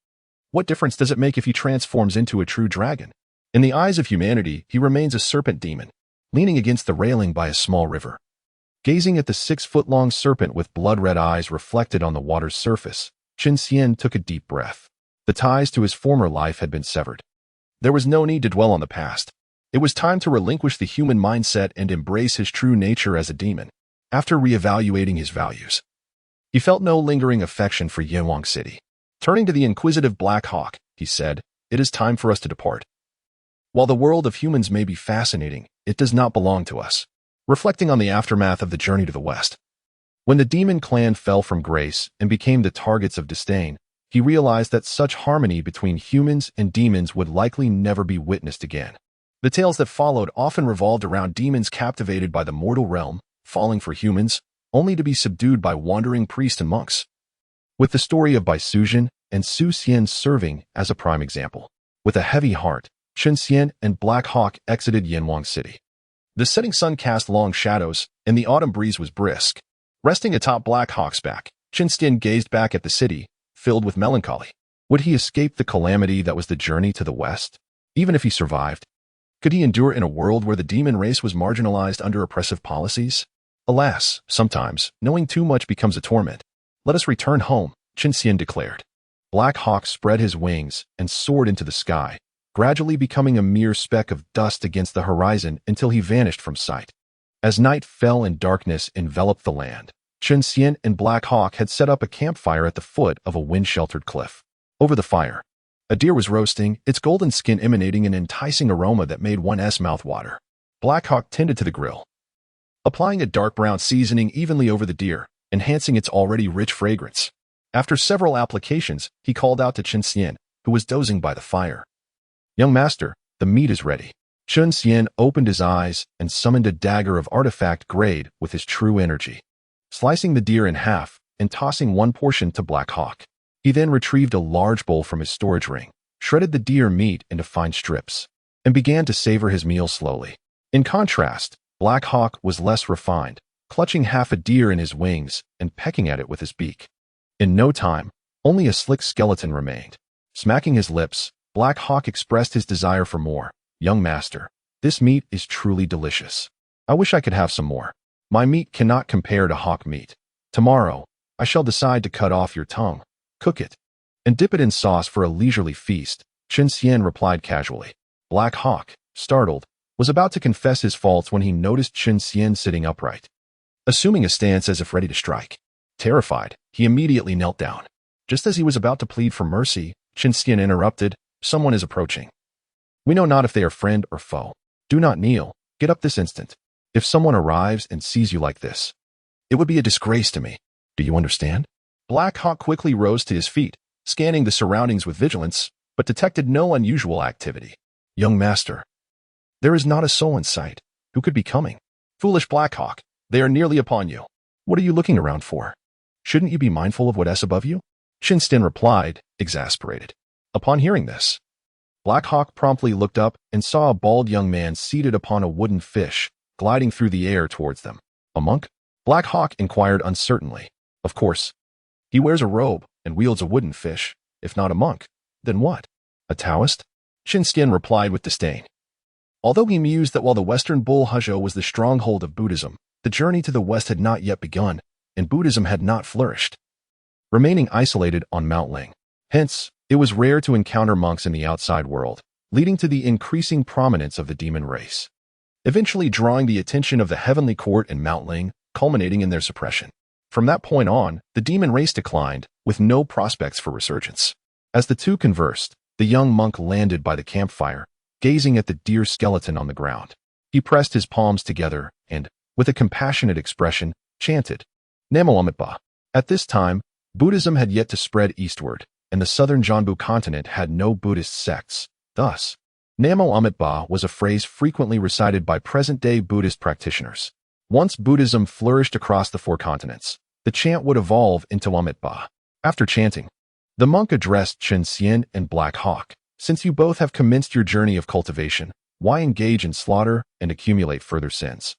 What difference does it make if he transforms into a true dragon? In the eyes of humanity, he remains a serpent demon, leaning against the railing by a small river. Gazing at the 6-foot-long serpent with blood-red eyes reflected on the water's surface, Chen Xian took a deep breath. The ties to his former life had been severed. There was no need to dwell on the past. It was time to relinquish the human mindset and embrace his true nature as a demon. After reevaluating his values, he felt no lingering affection for Yinhuang City. Turning to the inquisitive Black Hawk, he said, "It is time for us to depart. While the world of humans may be fascinating, it does not belong to us." Reflecting on the aftermath of the journey to the west, when the demon clan fell from grace and became the targets of disdain, he realized that such harmony between humans and demons would likely never be witnessed again. The tales that followed often revolved around demons captivated by the mortal realm, falling for humans, only to be subdued by wandering priests and monks. With the story of Bai Suzhen and Su Xian serving as a prime example. With a heavy heart, Chen Xian and Black Hawk exited Yinhuang City. The setting sun cast long shadows, and the autumn breeze was brisk. Resting atop Black Hawk's back, Chen Xian gazed back at the city, filled with melancholy. Would he escape the calamity that was the journey to the west? Even if he survived, could he endure in a world where the demon race was marginalized under oppressive policies? Alas, sometimes, knowing too much becomes a torment. "Let us return home," Chen Xian declared. Black Hawk spread his wings and soared into the sky, gradually becoming a mere speck of dust against the horizon until he vanished from sight. As night fell and darkness enveloped the land, Chen Xian and Black Hawk had set up a campfire at the foot of a wind-sheltered cliff. Over the fire, a deer was roasting, its golden skin emanating an enticing aroma that made one's mouth water. Black Hawk tended to the grill, applying a dark brown seasoning evenly over the deer, enhancing its already rich fragrance. After several applications, he called out to Chen Xian, who was dozing by the fire. "Young master, the meat is ready." Chen Xian opened his eyes and summoned a dagger of artifact grade with his true energy, slicing the deer in half and tossing one portion to Black Hawk. He then retrieved a large bowl from his storage ring, shredded the deer meat into fine strips, and began to savor his meal slowly. In contrast, Black Hawk was less refined, clutching half a deer in his wings and pecking at it with his beak. In no time, only a slick skeleton remained. Smacking his lips, Black Hawk expressed his desire for more. "Young master, this meat is truly delicious. I wish I could have some more. My meat cannot compare to hawk meat. Tomorrow, I shall decide to cut off your tongue, cook it, and dip it in sauce for a leisurely feast," Chen Xian replied casually. Black Hawk, startled, was about to confess his faults when he noticed Chen Xian sitting upright, assuming a stance as if ready to strike. Terrified, he immediately knelt down. Just as he was about to plead for mercy, Chen Xian interrupted, "Someone is approaching. We know not if they are friend or foe." Do not kneel. Get up this instant. If someone arrives and sees you like this, it would be a disgrace to me. Do you understand? Black Hawk quickly rose to his feet, scanning the surroundings with vigilance, but detected no unusual activity. Young master, there is not a soul in sight. Who could be coming? Foolish Black Hawk, they are nearly upon you. What are you looking around for? Shouldn't you be mindful of what is above you? Chen Xian replied, exasperated. Upon hearing this, Black Hawk promptly looked up and saw a bald young man seated upon a wooden fish, gliding through the air towards them. A monk? Black Hawk inquired uncertainly. Of course. He wears a robe and wields a wooden fish. If not a monk, then what? A Taoist? Chen Xian replied with disdain. Although he mused that while the Western Bull Xīyóu was the stronghold of Buddhism, the journey to the West had not yet begun, and Buddhism had not flourished, remaining isolated on Mount Ling. Hence, it was rare to encounter monks in the outside world, leading to the increasing prominence of the demon race, eventually drawing the attention of the heavenly court in Mount Ling, culminating in their suppression. From that point on, the demon race declined, with no prospects for resurgence. As the two conversed, the young monk landed by the campfire, gazing at the deer skeleton on the ground. He pressed his palms together and, with a compassionate expression, chanted, Namo Amitabha. At this time, Buddhism had yet to spread eastward, and the southern Jianbu continent had no Buddhist sects. Thus, Namo Amitabha was a phrase frequently recited by present-day Buddhist practitioners. Once Buddhism flourished across the four continents, the chant would evolve into Amitabha. After chanting, the monk addressed Chen Xian and Black Hawk. Since you both have commenced your journey of cultivation, why engage in slaughter and accumulate further sins?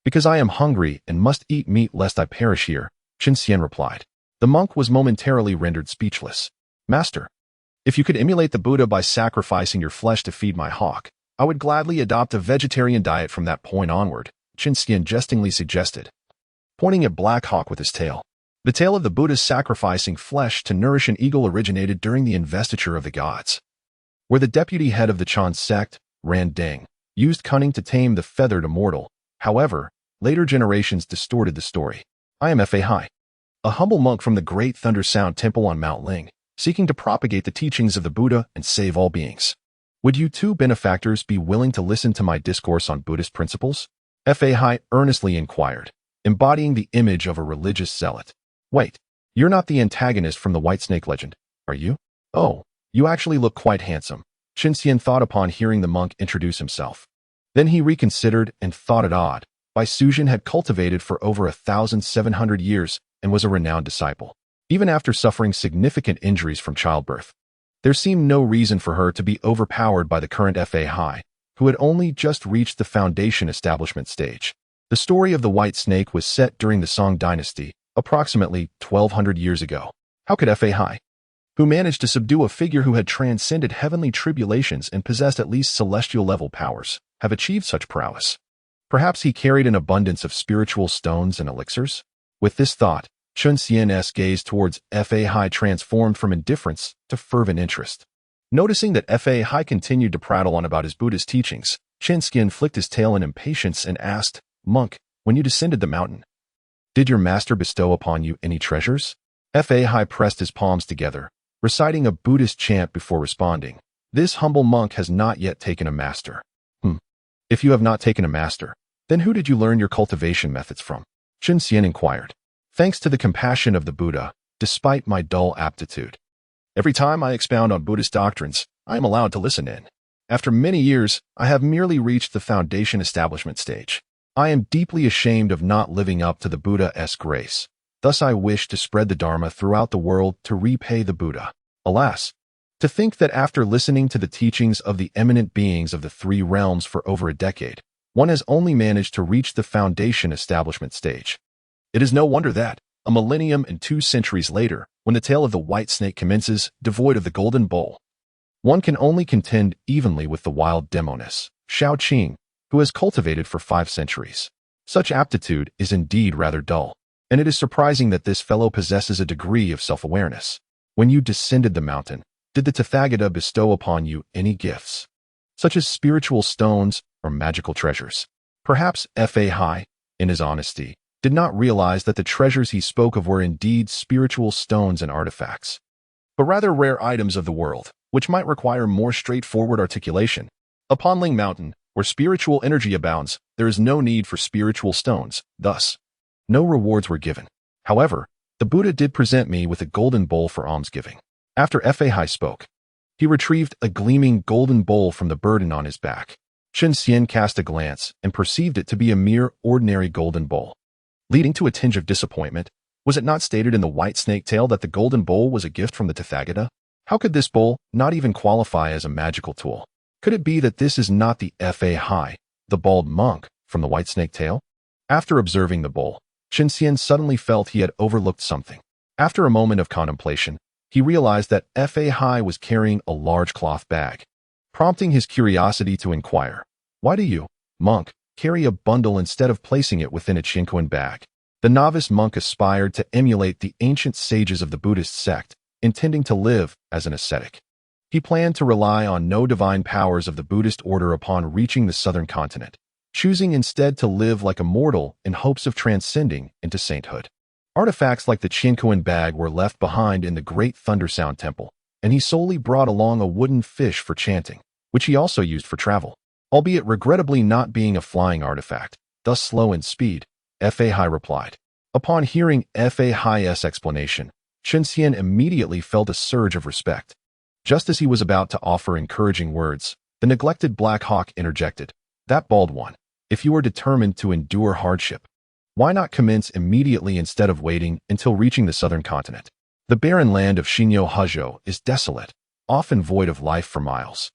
Because I am hungry and must eat meat lest I perish here, Chen Xian replied. The monk was momentarily rendered speechless. Master, if you could emulate the Buddha by sacrificing your flesh to feed my hawk, I would gladly adopt a vegetarian diet from that point onward, Chen Xian jestingly suggested, pointing at Black Hawk with his tail. The tale of the Buddha's sacrificing flesh to nourish an eagle originated during the investiture of the gods, where the deputy head of the Chan sect, Ran Deng, used cunning to tame the feathered immortal. However, later generations distorted the story. I am Fa Hai, a humble monk from the Great Thunder Sound Temple on Mount Ling, seeking to propagate the teachings of the Buddha and save all beings. Would you two benefactors be willing to listen to my discourse on Buddhist principles? Fa Hai earnestly inquired, embodying the image of a religious zealot. Wait, you're not the antagonist from the White Snake legend, are you? Oh, you actually look quite handsome, Chen Xian thought upon hearing the monk introduce himself. Then he reconsidered and thought it odd. Bai Suzhen had cultivated for over 1,700 years and was a renowned disciple. Even after suffering significant injuries from childbirth, there seemed no reason for her to be overpowered by the current Fa Hai, who had only just reached the foundation establishment stage. The story of the White Snake was set during the Song dynasty, approximately 1,200 years ago. How could Fa Hai, who managed to subdue a figure who had transcended heavenly tribulations and possessed at least celestial-level powers, have achieved such prowess? Perhaps he carried an abundance of spiritual stones and elixirs? With this thought, Chen Xian's gaze towards Fa Hai transformed from indifference to fervent interest. Noticing that Fa Hai continued to prattle on about his Buddhist teachings, Chen Xian flicked his tail in impatience and asked, Monk, when you descended the mountain, did your master bestow upon you any treasures? Fa Hai pressed his palms together, reciting a Buddhist chant before responding. This humble monk has not yet taken a master. If you have not taken a master, then who did you learn your cultivation methods from? Chen Xian inquired. Thanks to the compassion of the Buddha, despite my dull aptitude. Every time I expound on Buddhist doctrines, I am allowed to listen in. After many years, I have merely reached the foundation establishment stage. I am deeply ashamed of not living up to the Buddha's grace. Thus I wish to spread the Dharma throughout the world to repay the Buddha. Alas, to think that after listening to the teachings of the eminent beings of the three realms for over a decade, one has only managed to reach the foundation establishment stage. It is no wonder that, a millennium and 2 centuries later, when the tale of the White Snake commences, devoid of the golden bowl, one can only contend evenly with the wild demoness, Shao Qing, who has cultivated for 5 centuries. Such aptitude is indeed rather dull, and it is surprising that this fellow possesses a degree of self-awareness. When you descended the mountain, did the Tathagata bestow upon you any gifts, such as spiritual stones or magical treasures? Perhaps Fa Hai, in his honesty, did not realize that the treasures he spoke of were indeed spiritual stones and artifacts, but rather rare items of the world, which might require more straightforward articulation. Upon Ling Mountain, Where spiritual energy abounds, there is no need for spiritual stones. Thus, no rewards were given. However, the Buddha did present me with a golden bowl for almsgiving. After Fei spoke, he retrieved a gleaming golden bowl from the burden on his back. Chen Xian cast a glance and perceived it to be a mere ordinary golden bowl. Leading to a tinge of disappointment, was it not stated in the white snake tale that the golden bowl was a gift from the Tathagata? How could this bowl not even qualify as a magical tool? Could it be that this is not the Fei, the bald monk from the white snake tale? After observing the bowl, Chen Xian suddenly felt he had overlooked something. After a moment of contemplation, he realized that Fei was carrying a large cloth bag, prompting his curiosity to inquire, "Why do you, monk, carry a bundle instead of placing it within a Qinquan bag?" The novice monk aspired to emulate the ancient sages of the Buddhist sect, intending to live as an ascetic. He planned to rely on no divine powers of the Buddhist order upon reaching the southern continent, choosing instead to live like a mortal in hopes of transcending into sainthood. Artifacts like the Qinquan bag were left behind in the Great Thundersound Temple, and he solely brought along a wooden fish for chanting, which he also used for travel, albeit regrettably not being a flying artifact, thus slow in speed, Fei replied. Upon hearing Fei's explanation, Chen Xian immediately felt a surge of respect. Just as he was about to offer encouraging words, the neglected Black Hawk interjected, "That bald one, if you are determined to endure hardship, why not commence immediately instead of waiting until reaching the southern continent? The barren land of Xīyóu is desolate, often void of life for miles.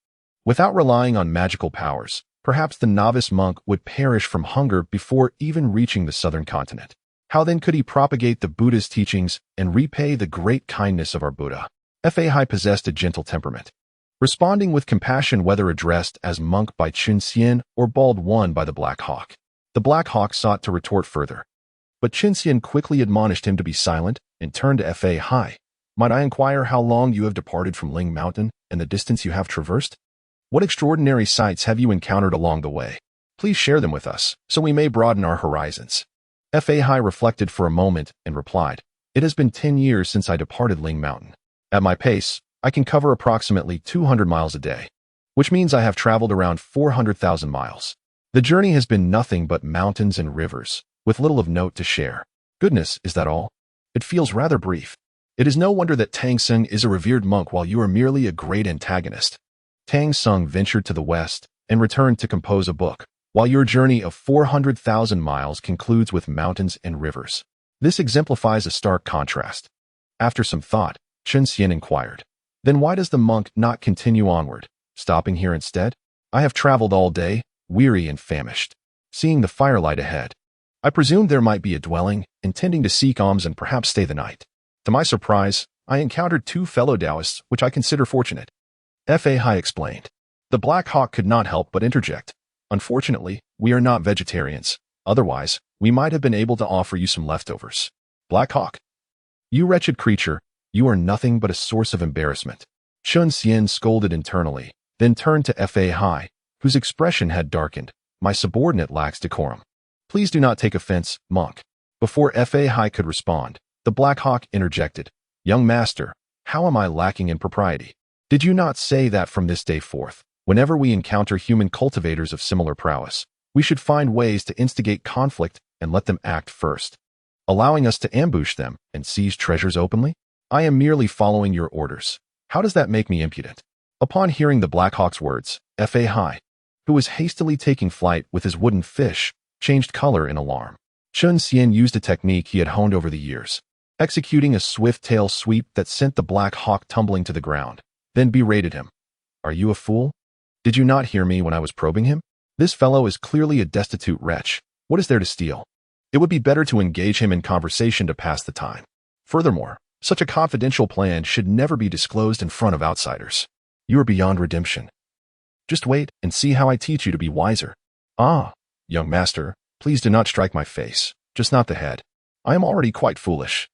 Without relying on magical powers, perhaps the novice monk would perish from hunger before even reaching the southern continent. How then could he propagate the Buddha's teachings and repay the great kindness of our Buddha?" Fei possessed a gentle temperament, responding with compassion whether addressed as monk by Chen Xian or bald one by the Black Hawk. The Black Hawk sought to retort further, but Chen Xian quickly admonished him to be silent and turned to Fei. "Might I inquire how long you have departed from Ling Mountain and the distance you have traversed? What extraordinary sights have you encountered along the way? Please share them with us, so we may broaden our horizons." Fei reflected for a moment and replied, "It has been 10 years since I departed Ling Mountain. At my pace, I can cover approximately 200 miles a day, which means I have traveled around 400,000 miles. The journey has been nothing but mountains and rivers, with little of note to share. Goodness, is that all? It feels rather brief. It is no wonder that Tang Sung is a revered monk while you are merely a great antagonist." Tang Sung ventured to the west and returned to compose a book, while your journey of 400,000 miles concludes with mountains and rivers. This exemplifies a stark contrast. After some thought, Chen Xian inquired, "Then why does the monk not continue onward, stopping here instead? I have traveled all day, weary and famished, seeing the firelight ahead. I presumed there might be a dwelling, intending to seek alms and perhaps stay the night. To my surprise, I encountered 2 fellow Taoists, which I consider fortunate." Fei explained. The Black Hawk could not help but interject, "Unfortunately, we are not vegetarians. Otherwise, we might have been able to offer you some leftovers." "Black Hawk, you wretched creature, you are nothing but a source of embarrassment." Chen Xian scolded internally, then turned to Fei, whose expression had darkened. "My subordinate lacks decorum. Please do not take offense, monk." Before Fei could respond, the Black Hawk interjected, "Young master, how am I lacking in propriety? Did you not say that from this day forth, whenever we encounter human cultivators of similar prowess, we should find ways to instigate conflict and let them act first, allowing us to ambush them and seize treasures openly? I am merely following your orders. How does that make me impudent?" Upon hearing the Black Hawk's words, Fei, who was hastily taking flight with his wooden fish, changed color in alarm. Chen Xian used a technique he had honed over the years, executing a swift tail sweep that sent the Black Hawk tumbling to the ground, then berated him. "Are you a fool? Did you not hear me when I was probing him? This fellow is clearly a destitute wretch. What is there to steal? It would be better to engage him in conversation to pass the time. Furthermore, such a confidential plan should never be disclosed in front of outsiders. You are beyond redemption. Just wait and see how I teach you to be wiser." "Ah, young master, please do not strike my face, just not the head. I am already quite foolish.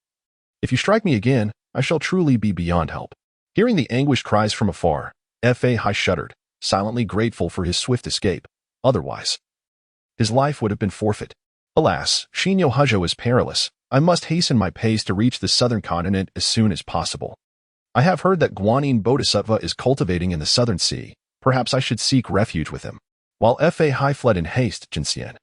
If you strike me again, I shall truly be beyond help." Hearing the anguished cries from afar, Fei shuddered, silently grateful for his swift escape. Otherwise, his life would have been forfeit. "Alas, Xīyóu is perilous. I must hasten my pace to reach the southern continent as soon as possible. I have heard that Guanyin Bodhisattva is cultivating in the southern sea. Perhaps I should seek refuge with him." while Fa Hai fled in haste. Chen Xian,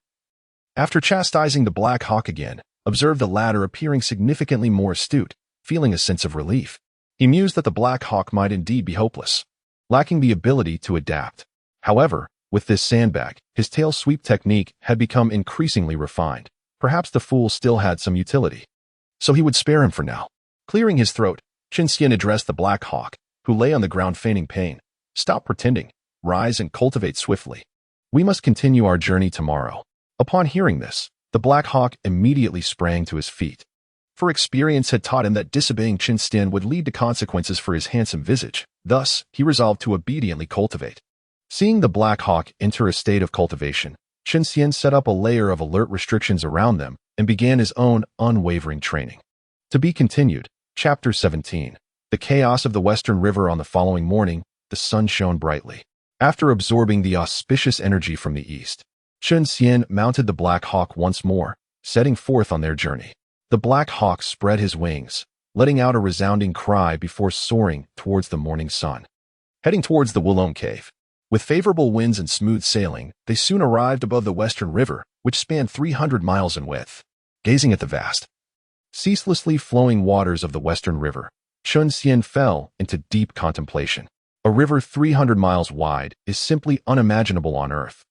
after chastising the Black Hawk again, observed the latter appearing significantly more astute, feeling a sense of relief. He mused that the Black Hawk might indeed be hopeless, lacking the ability to adapt. However, with this sandbag, his tail sweep technique had become increasingly refined. Perhaps the fool still had some utility, so he would spare him for now. Clearing his throat, Chen Xian addressed the Black Hawk, who lay on the ground feigning pain. Stop pretending, rise and cultivate swiftly. We must continue our journey tomorrow. Upon hearing this, the Black Hawk immediately sprang to his feet. For experience had taught him that disobeying Chen Xian would lead to consequences for his handsome visage. Thus, he resolved to obediently cultivate. Seeing the Black Hawk enter a state of cultivation, Chen Xian set up a layer of alert restrictions around them and began his own unwavering training. To be continued. Chapter 17. The chaos of the Western River. On the following morning, the sun shone brightly. After absorbing the auspicious energy from the east, Chen Xian mounted the Black Hawk once more, setting forth on their journey. The Black Hawk spread his wings, letting out a resounding cry before soaring towards the morning sun. Heading towards the Wulong Cave. With favorable winds and smooth sailing, they soon arrived above the Western River, which spanned 300 miles in width. Gazing at the vast, ceaselessly flowing waters of the Western River, Chen Xian fell into deep contemplation. A river 300 miles wide is simply unimaginable on Earth.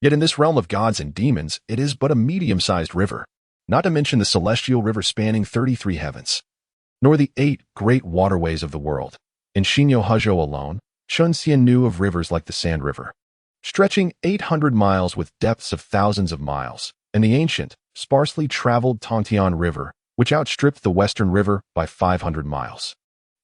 Yet in this realm of gods and demons, it is but a medium-sized river, not to mention the celestial river spanning 33 heavens, nor the 8 great waterways of the world. In Xīyóu alone, Chen Xian knew of rivers like the Sand River, stretching 800 miles with depths of thousands of miles, and the ancient, sparsely traveled Tongtian River, which outstripped the Western River by 500 miles.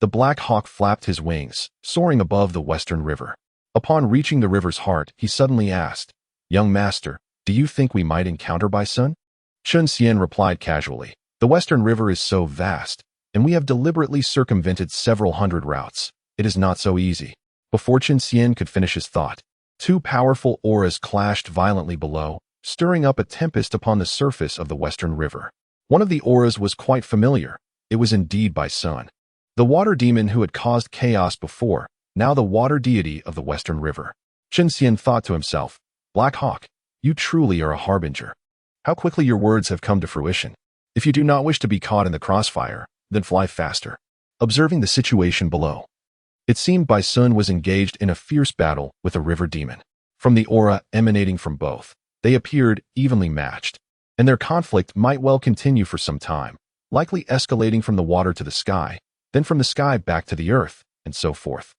The Black Hawk flapped his wings, soaring above the Western River. Upon reaching the river's heart, he suddenly asked, "Young master, do you think we might encounter Bison?" Chen Xian replied casually, "The Western River is so vast, and we have deliberately circumvented several hundred routes. It is not so easy." Before Chen Xian could finish his thought, 2 powerful auras clashed violently below, stirring up a tempest upon the surface of the Western River. One of the auras was quite familiar. It was indeed Bison, the water demon who had caused chaos before, now the water deity of the Western River. Chen Xian thought to himself, "Black Hawk, you truly are a harbinger. How quickly your words have come to fruition. If you do not wish to be caught in the crossfire, then fly faster." Observing the situation below, it seemed Bison was engaged in a fierce battle with a river demon. From the aura emanating from both, they appeared evenly matched, and their conflict might well continue for some time, likely escalating from the water to the sky, then from the sky back to the earth, and so forth,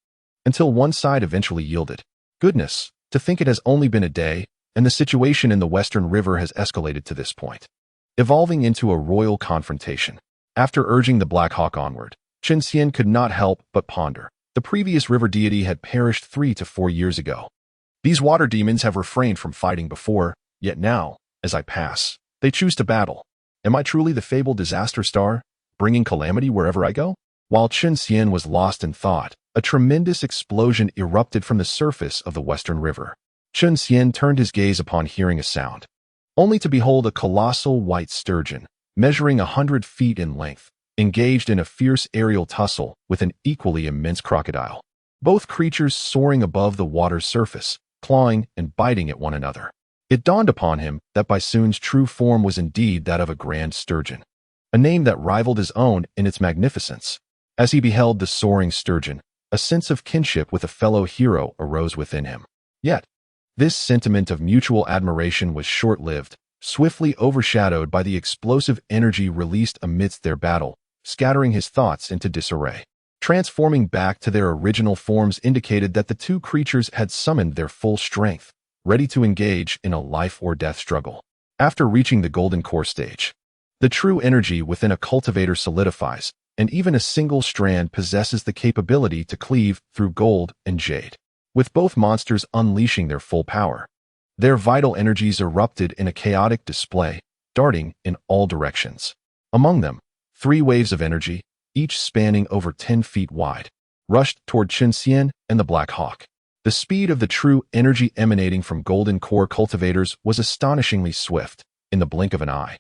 until one side eventually yielded. Goodness, to think it has only been a day, and the situation in the Western River has escalated to this point, evolving into a royal confrontation. After urging the Black Hawk onward, Chen Xian could not help but ponder. The previous river deity had perished 3 to 4 years ago. These water demons have refrained from fighting before, yet now, as I pass, they choose to battle. Am I truly the fabled disaster star, bringing calamity wherever I go? While Chen Xian was lost in thought, a tremendous explosion erupted from the surface of the Western River. Chen Xian turned his gaze upon hearing a sound, only to behold a colossal white sturgeon, measuring 100 feet in length, engaged in a fierce aerial tussle with an equally immense crocodile. Both creatures soaring above the water's surface, clawing and biting at one another. It dawned upon him that Bison's true form was indeed that of a grand sturgeon, a name that rivaled his own in its magnificence. As he beheld the soaring sturgeon, a sense of kinship with a fellow hero arose within him. Yet, this sentiment of mutual admiration was short-lived, swiftly overshadowed by the explosive energy released amidst their battle, scattering his thoughts into disarray. Transforming back to their original forms indicated that the 2 creatures had summoned their full strength, ready to engage in a life-or-death struggle. After reaching the golden core stage, the true energy within a cultivator solidifies, and even a single strand possesses the capability to cleave through gold and jade. With both monsters unleashing their full power, their vital energies erupted in a chaotic display, darting in all directions. Among them, 3 waves of energy, each spanning over 10 feet wide, rushed toward Chen Xian and the Black Hawk. The speed of the true energy emanating from golden core cultivators was astonishingly swift. In the blink of an eye,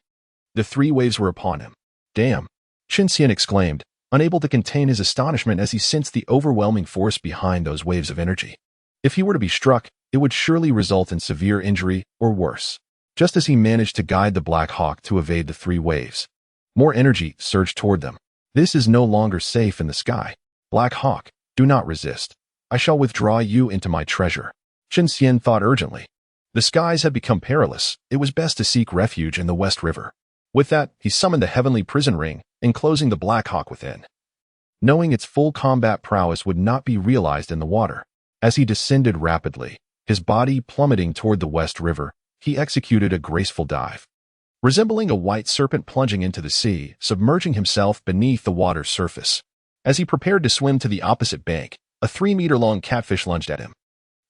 the 3 waves were upon him. "Damn!" Chen Xian exclaimed, unable to contain his astonishment as he sensed the overwhelming force behind those waves of energy. If he were to be struck, it would surely result in severe injury or worse. Just as he managed to guide the Black Hawk to evade the three waves, more energy surged toward them. This is no longer safe in the sky. Black Hawk, do not resist. I shall withdraw you into my treasure. Chen Xian thought urgently. The skies had become perilous. It was best to seek refuge in the West River. With that, he summoned the heavenly prison ring, enclosing the Black Hawk within. Knowing its full combat prowess would not be realized in the water, as he descended rapidly, his body plummeting toward the West River, he executed a graceful dive. Resembling a white serpent plunging into the sea, submerging himself beneath the water's surface. As he prepared to swim to the opposite bank, a 3-meter-long catfish lunged at him.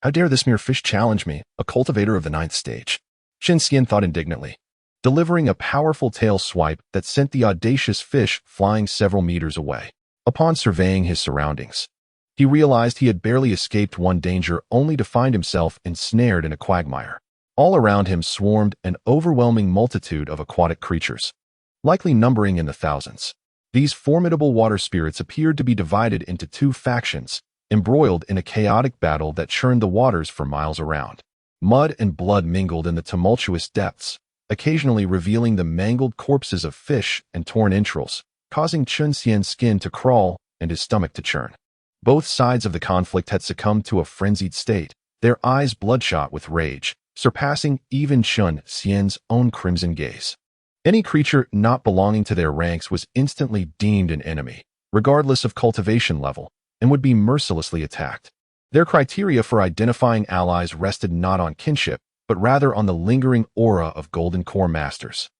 How dare this mere fish challenge me, a cultivator of the 9th stage? Chen Xian thought indignantly, delivering a powerful tail swipe that sent the audacious fish flying several meters away. Upon surveying his surroundings, he realized he had barely escaped one danger only to find himself ensnared in a quagmire. All around him swarmed an overwhelming multitude of aquatic creatures, likely numbering in the thousands. These formidable water spirits appeared to be divided into two factions, embroiled in a chaotic battle that churned the waters for miles around. Mud and blood mingled in the tumultuous depths, occasionally revealing the mangled corpses of fish and torn entrails, causing Chen Xian's skin to crawl and his stomach to churn. Both sides of the conflict had succumbed to a frenzied state, their eyes bloodshot with rage, surpassing even Chen Xian's own crimson gaze. Any creature not belonging to their ranks was instantly deemed an enemy, regardless of cultivation level, and would be mercilessly attacked. Their criteria for identifying allies rested not on kinship, but rather on the lingering aura of Golden Core masters,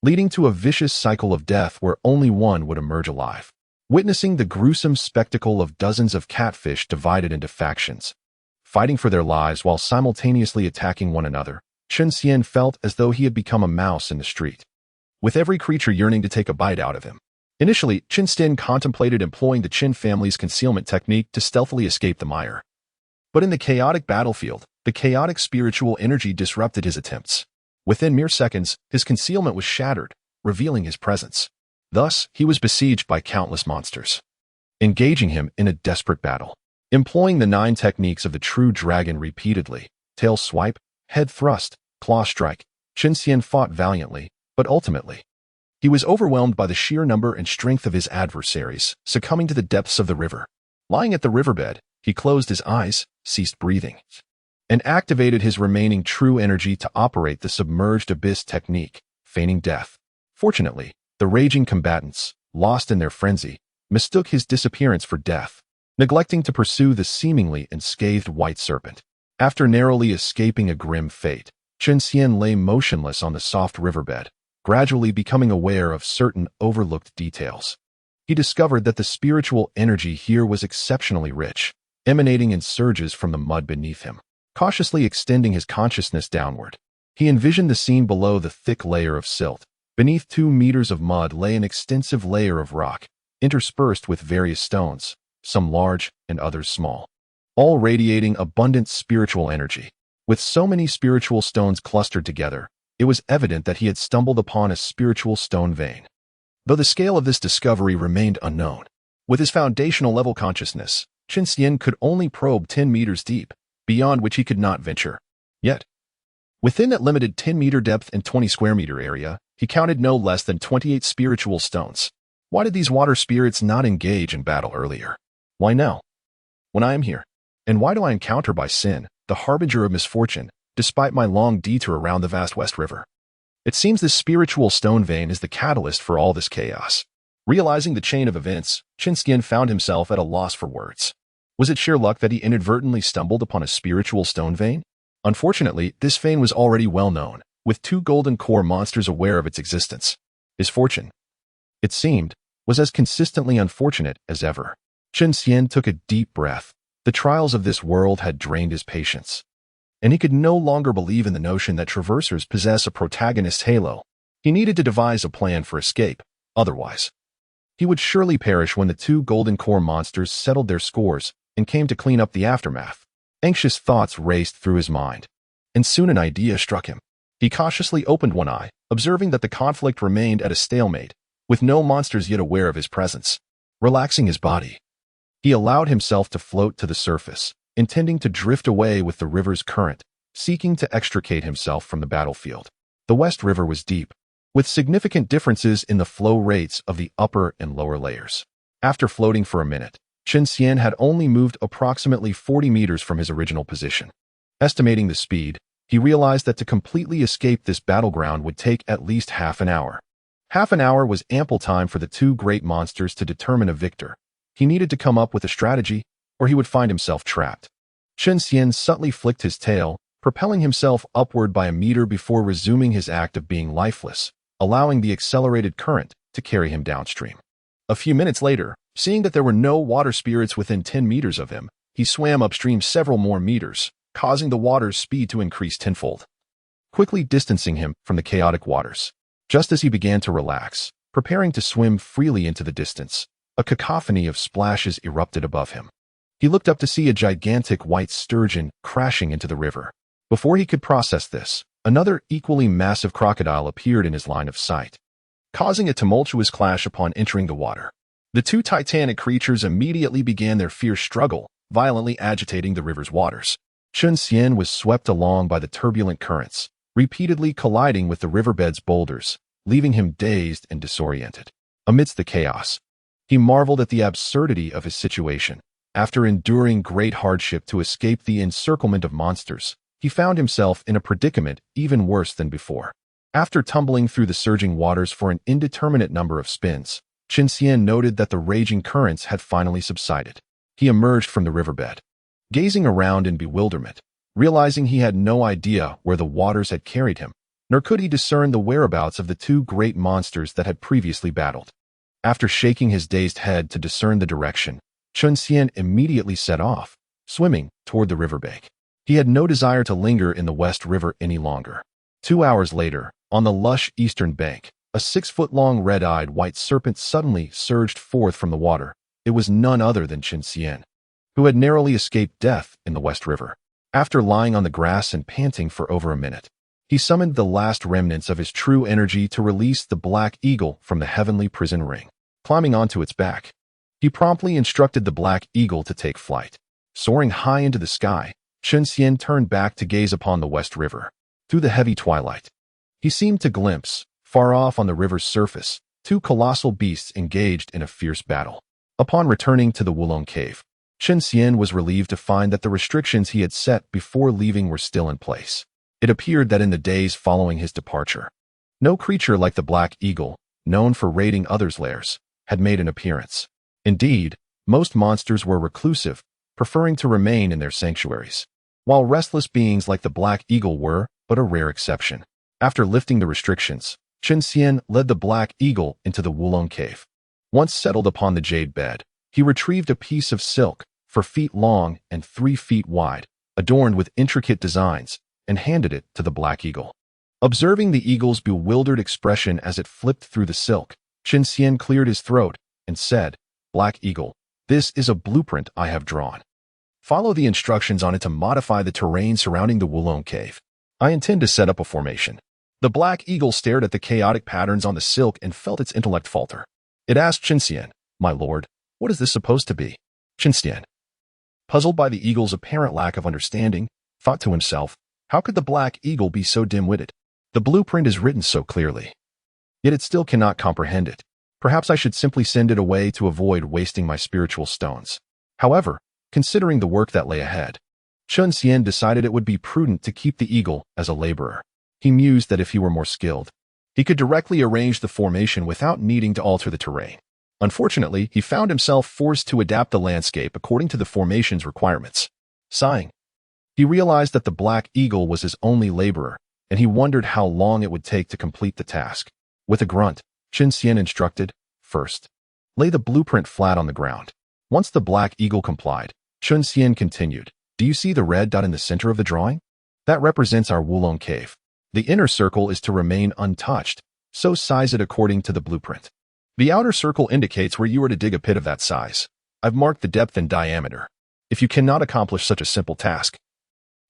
leading to a vicious cycle of death where only one would emerge alive. Witnessing the gruesome spectacle of dozens of catfish divided into factions, fighting for their lives while simultaneously attacking one another, Chen Xian felt as though he had become a mouse in the street, with every creature yearning to take a bite out of him. Initially, Chen Xian contemplated employing the Chen family's concealment technique to stealthily escape the mire. But in the chaotic battlefield, the chaotic spiritual energy disrupted his attempts. Within mere seconds, his concealment was shattered, revealing his presence. Thus, he was besieged by countless monsters, engaging him in a desperate battle. Employing the 9 techniques of the true dragon repeatedly, tail swipe, head thrust, claw strike, Chen Xian fought valiantly, but ultimately, he was overwhelmed by the sheer number and strength of his adversaries, succumbing to the depths of the river. Lying at the riverbed, he closed his eyes, ceased breathing, and activated his remaining true energy to operate the submerged abyss technique, feigning death. Fortunately, the raging combatants, lost in their frenzy, mistook his disappearance for death, neglecting to pursue the seemingly unscathed white serpent. After narrowly escaping a grim fate, Chen Xian lay motionless on the soft riverbed, gradually becoming aware of certain overlooked details. He discovered that the spiritual energy here was exceptionally rich, emanating in surges from the mud beneath him. Cautiously extending his consciousness downward, he envisioned the scene below the thick layer of silt. Beneath 2 meters of mud lay an extensive layer of rock, interspersed with various stones, some large and others small, all radiating abundant spiritual energy. With so many spiritual stones clustered together, it was evident that he had stumbled upon a spiritual stone vein. Though the scale of this discovery remained unknown, with his foundational level consciousness, Chen Xian could only probe 10 meters deep, beyond which he could not venture. Yet, within that limited 10-meter depth and 20-square-meter area, he counted no less than 28 spiritual stones. Why did these water spirits not engage in battle earlier? Why now, when I am here? And why do I encounter by sin, the harbinger of misfortune, despite my long detour around the vast West River? It seems this spiritual stone vein is the catalyst for all this chaos. Realizing the chain of events, Chen Xian found himself at a loss for words. Was it sheer luck that he inadvertently stumbled upon a spiritual stone vein? Unfortunately, this vein was already well known, with 2 golden core monsters aware of its existence. His fortune, it seemed, was as consistently unfortunate as ever. Chen Xian took a deep breath. The trials of this world had drained his patience, and he could no longer believe in the notion that traversers possess a protagonist's halo. He needed to devise a plan for escape, otherwise, he would surely perish when the 2 golden core monsters settled their scores and came to clean up the aftermath. Anxious thoughts raced through his mind, and soon an idea struck him. He cautiously opened one eye, observing that the conflict remained at a stalemate, with no monsters yet aware of his presence. Relaxing his body, he allowed himself to float to the surface, intending to drift away with the river's current, seeking to extricate himself from the battlefield. The West River was deep, with significant differences in the flow rates of the upper and lower layers. After floating for a minute, Chen Xian had only moved approximately 40 meters from his original position. Estimating the speed, he realized that to completely escape this battleground would take at least half an hour. Half an hour was ample time for the two great monsters to determine a victor. He needed to come up with a strategy, or he would find himself trapped. Chen Xian subtly flicked his tail, propelling himself upward by a meter before resuming his act of being lifeless, allowing the accelerated current to carry him downstream. A few minutes later, seeing that there were no water spirits within 10 meters of him, he swam upstream several more meters, causing the water's speed to increase tenfold, quickly distancing him from the chaotic waters. Just as he began to relax, preparing to swim freely into the distance, a cacophony of splashes erupted above him. He looked up to see a gigantic white sturgeon crashing into the river. Before he could process this, another equally massive crocodile appeared in his line of sight, causing a tumultuous clash upon entering the water. The two titanic creatures immediately began their fierce struggle, violently agitating the river's waters. Chen Xian was swept along by the turbulent currents, repeatedly colliding with the riverbed's boulders, leaving him dazed and disoriented. Amidst the chaos, he marveled at the absurdity of his situation. After enduring great hardship to escape the encirclement of monsters, he found himself in a predicament even worse than before. After tumbling through the surging waters for an indeterminate number of spins, Chen Xian noted that the raging currents had finally subsided. He emerged from the riverbed, gazing around in bewilderment, realizing he had no idea where the waters had carried him, nor could he discern the whereabouts of the two great monsters that had previously battled. After shaking his dazed head to discern the direction, Chen Xian immediately set off, swimming toward the riverbank. He had no desire to linger in the West River any longer. 2 hours later, on the lush eastern bank, a 6-foot-long red-eyed white serpent suddenly surged forth from the water. It was none other than Chen Xian, who had narrowly escaped death in the West River. After lying on the grass and panting for over a minute, he summoned the last remnants of his true energy to release the black eagle from the heavenly prison ring. Climbing onto its back, he promptly instructed the black eagle to take flight. Soaring high into the sky, Chen Xian turned back to gaze upon the West River. Through the heavy twilight, he seemed to glimpse, far off on the river's surface, two colossal beasts engaged in a fierce battle. Upon returning to the Wulong Cave, Chen Xian was relieved to find that the restrictions he had set before leaving were still in place. It appeared that in the days following his departure, no creature like the black eagle, known for raiding others' lairs, had made an appearance. Indeed, most monsters were reclusive, preferring to remain in their sanctuaries, while restless beings like the black eagle were but a rare exception. After lifting the restrictions, Chen Xian led the black eagle into the Wulong Cave. Once settled upon the jade bed, he retrieved a piece of silk, 4 feet long and 3 feet wide, adorned with intricate designs, and handed it to the black eagle. Observing the eagle's bewildered expression as it flipped through the silk, Chen Xian cleared his throat and said, "Black eagle, this is a blueprint I have drawn. Follow the instructions on it to modify the terrain surrounding the Wulong Cave. I intend to set up a formation." The black eagle stared at the chaotic patterns on the silk and felt its intellect falter. It asked Chen Xian, "My lord, what is this supposed to be?" Chen Xian, puzzled by the eagle's apparent lack of understanding, thought to himself, how could the black eagle be so dim-witted? The blueprint is written so clearly, yet it still cannot comprehend it. Perhaps I should simply send it away to avoid wasting my spiritual stones. However, considering the work that lay ahead, Chen Xian decided it would be prudent to keep the eagle as a laborer. He mused that if he were more skilled, he could directly arrange the formation without needing to alter the terrain. Unfortunately, he found himself forced to adapt the landscape according to the formation's requirements. Sighing, he realized that the black eagle was his only laborer, and he wondered how long it would take to complete the task. With a grunt, Chen Xian instructed, "First, lay the blueprint flat on the ground." Once the black eagle complied, Chen Xian continued, "Do you see the red dot in the center of the drawing? That represents our Wulong Cave. The inner circle is to remain untouched, so size it according to the blueprint. The outer circle indicates where you are to dig a pit of that size. I've marked the depth and diameter. If you cannot accomplish such a simple task,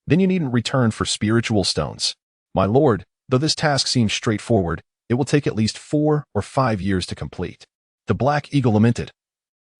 then you needn't return for spiritual stones. My lord, though this task seems straightforward, it will take at least 4 or 5 years to complete." The black eagle lamented,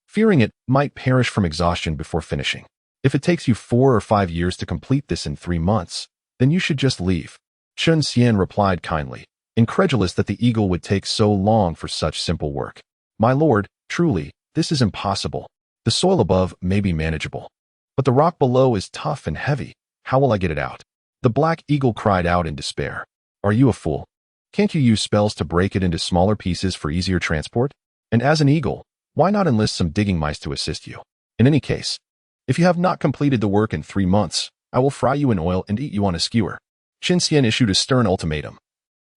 fearing it might perish from exhaustion before finishing. If it takes you 4 or 5 years to complete this in 3 months, then you should just leave. Chen Xian replied kindly, incredulous that the eagle would take so long for such simple work. My lord, truly, this is impossible. The soil above may be manageable, but the rock below is tough and heavy. How will I get it out? The black eagle cried out in despair. Are you a fool? Can't you use spells to break it into smaller pieces for easier transport? And as an eagle, why not enlist some digging mice to assist you? In any case, if you have not completed the work in 3 months, I will fry you in oil and eat you on a skewer. Chen Xian issued a stern ultimatum,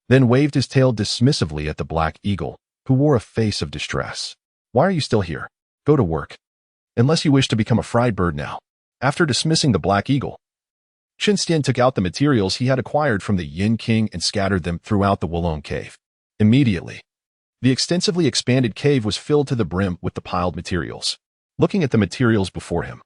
then waved his tail dismissively at the black eagle, who wore a face of distress. Why are you still here? Go to work. Unless you wish to become a fried bird now. After dismissing the black eagle, Chen Xian took out the materials he had acquired from the Yin King and scattered them throughout the Wulong cave. Immediately, the extensively expanded cave was filled to the brim with the piled materials. Looking at the materials before him,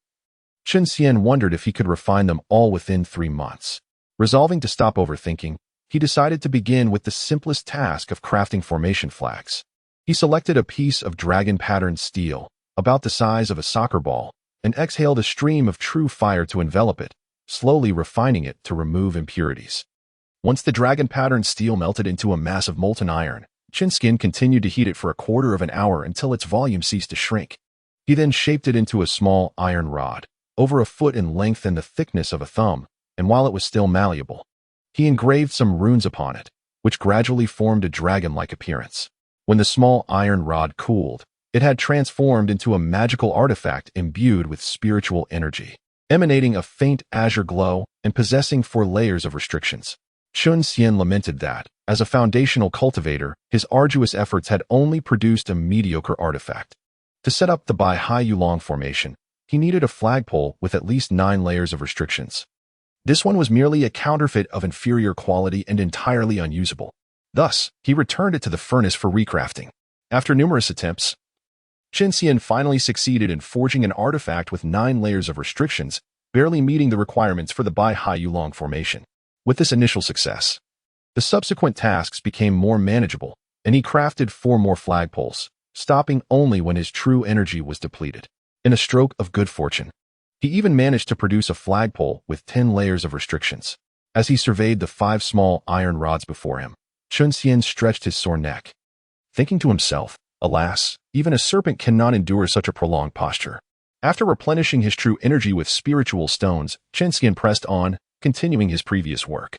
Chen Xian wondered if he could refine them all within 3 months. Resolving to stop overthinking, he decided to begin with the simplest task of crafting formation flags. He selected a piece of dragon-patterned steel, about the size of a soccer ball, and exhaled a stream of true fire to envelop it, slowly refining it to remove impurities. Once the dragon-patterned steel melted into a mass of molten iron, Chen Xian continued to heat it for a quarter of an hour until its volume ceased to shrink. He then shaped it into a small iron rod, over a foot in length and the thickness of a thumb, and while it was still malleable, he engraved some runes upon it, which gradually formed a dragon-like appearance. When the small iron rod cooled, it had transformed into a magical artifact imbued with spiritual energy, emanating a faint azure glow and possessing 4 layers of restrictions. Chen Xian lamented that, as a foundational cultivator, his arduous efforts had only produced a mediocre artifact. To set up the Bai Hai Yulong formation, he needed a flagpole with at least 9 layers of restrictions. This one was merely a counterfeit of inferior quality and entirely unusable. Thus, he returned it to the furnace for recrafting. After numerous attempts, Chen Xian finally succeeded in forging an artifact with 9 layers of restrictions, barely meeting the requirements for the Bai Hai Yulong formation. With this initial success, the subsequent tasks became more manageable, and he crafted 4 more flagpoles, stopping only when his true energy was depleted. In a stroke of good fortune, he even managed to produce a flagpole with 10 layers of restrictions. As he surveyed the 5 small iron rods before him, Chen Xian stretched his sore neck, thinking to himself, alas, even a serpent cannot endure such a prolonged posture. After replenishing his true energy with spiritual stones, Chen Xian pressed on, continuing his previous work.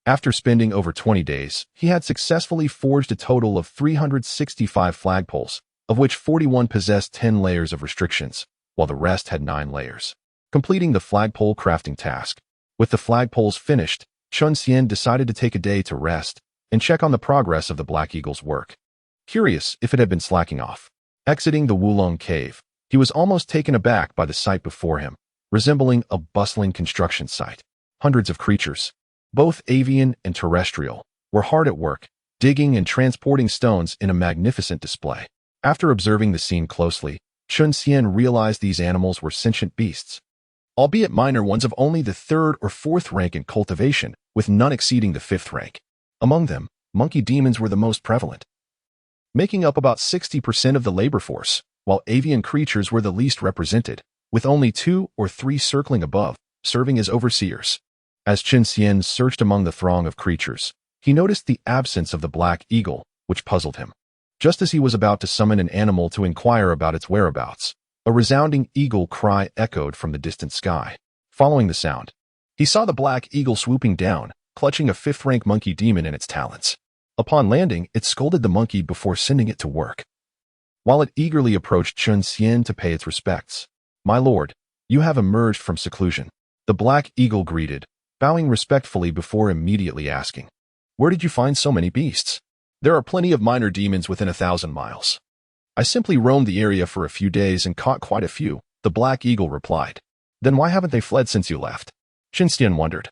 After spending over 20 days, he had successfully forged a total of 365 flagpoles, of which 41 possessed 10 layers of restrictions, while the rest had 9 layers. Completing the flagpole crafting task. With the flagpoles finished, Chen Xian decided to take a day to rest and check on the progress of the Black Eagle's work. Curious if it had been slacking off. Exiting the Wulong cave, he was almost taken aback by the sight before him, resembling a bustling construction site. Hundreds of creatures, both avian and terrestrial, were hard at work, digging and transporting stones in a magnificent display. After observing the scene closely, Chen Xian realized these animals were sentient beasts, albeit minor ones of only the 3rd or 4th rank in cultivation, with none exceeding the 5th rank. Among them, monkey demons were the most prevalent, making up about 60% of the labor force, while avian creatures were the least represented, with only 2 or 3 circling above, serving as overseers. As Chen Xian searched among the throng of creatures, he noticed the absence of the black eagle, which puzzled him. Just as he was about to summon an animal to inquire about its whereabouts, a resounding eagle cry echoed from the distant sky. Following the sound, he saw the black eagle swooping down, clutching a 5th-rank monkey demon in its talons. Upon landing, it scolded the monkey before sending it to work, while it eagerly approached Chen Xian to pay its respects. "My lord, you have emerged from seclusion," the black eagle greeted, bowing respectfully before immediately asking, "Where did you find so many beasts?" "There are plenty of minor demons within 1,000 miles. I simply roamed the area for a few days and caught quite a few," the black eagle replied. "Then why haven't they fled since you left?" Chen Xian wondered,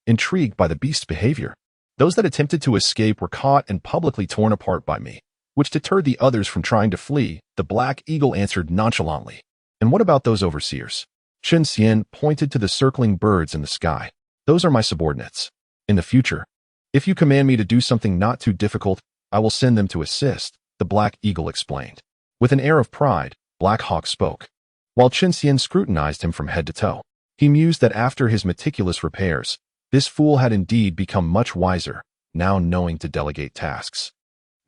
intrigued by the beast's behavior. "Those that attempted to escape were caught and publicly torn apart by me, which deterred the others from trying to flee," the black eagle answered nonchalantly. "And what about those overseers?" Chen Xian pointed to the circling birds in the sky. "Those are my subordinates. In the future, if you command me to do something not too difficult, I will send them to assist," the black eagle explained. With an air of pride, Black Hawk spoke. while Chen Xian scrutinized him from head to toe. He mused that after his meticulous repairs, this fool had indeed become much wiser, now knowing to delegate tasks.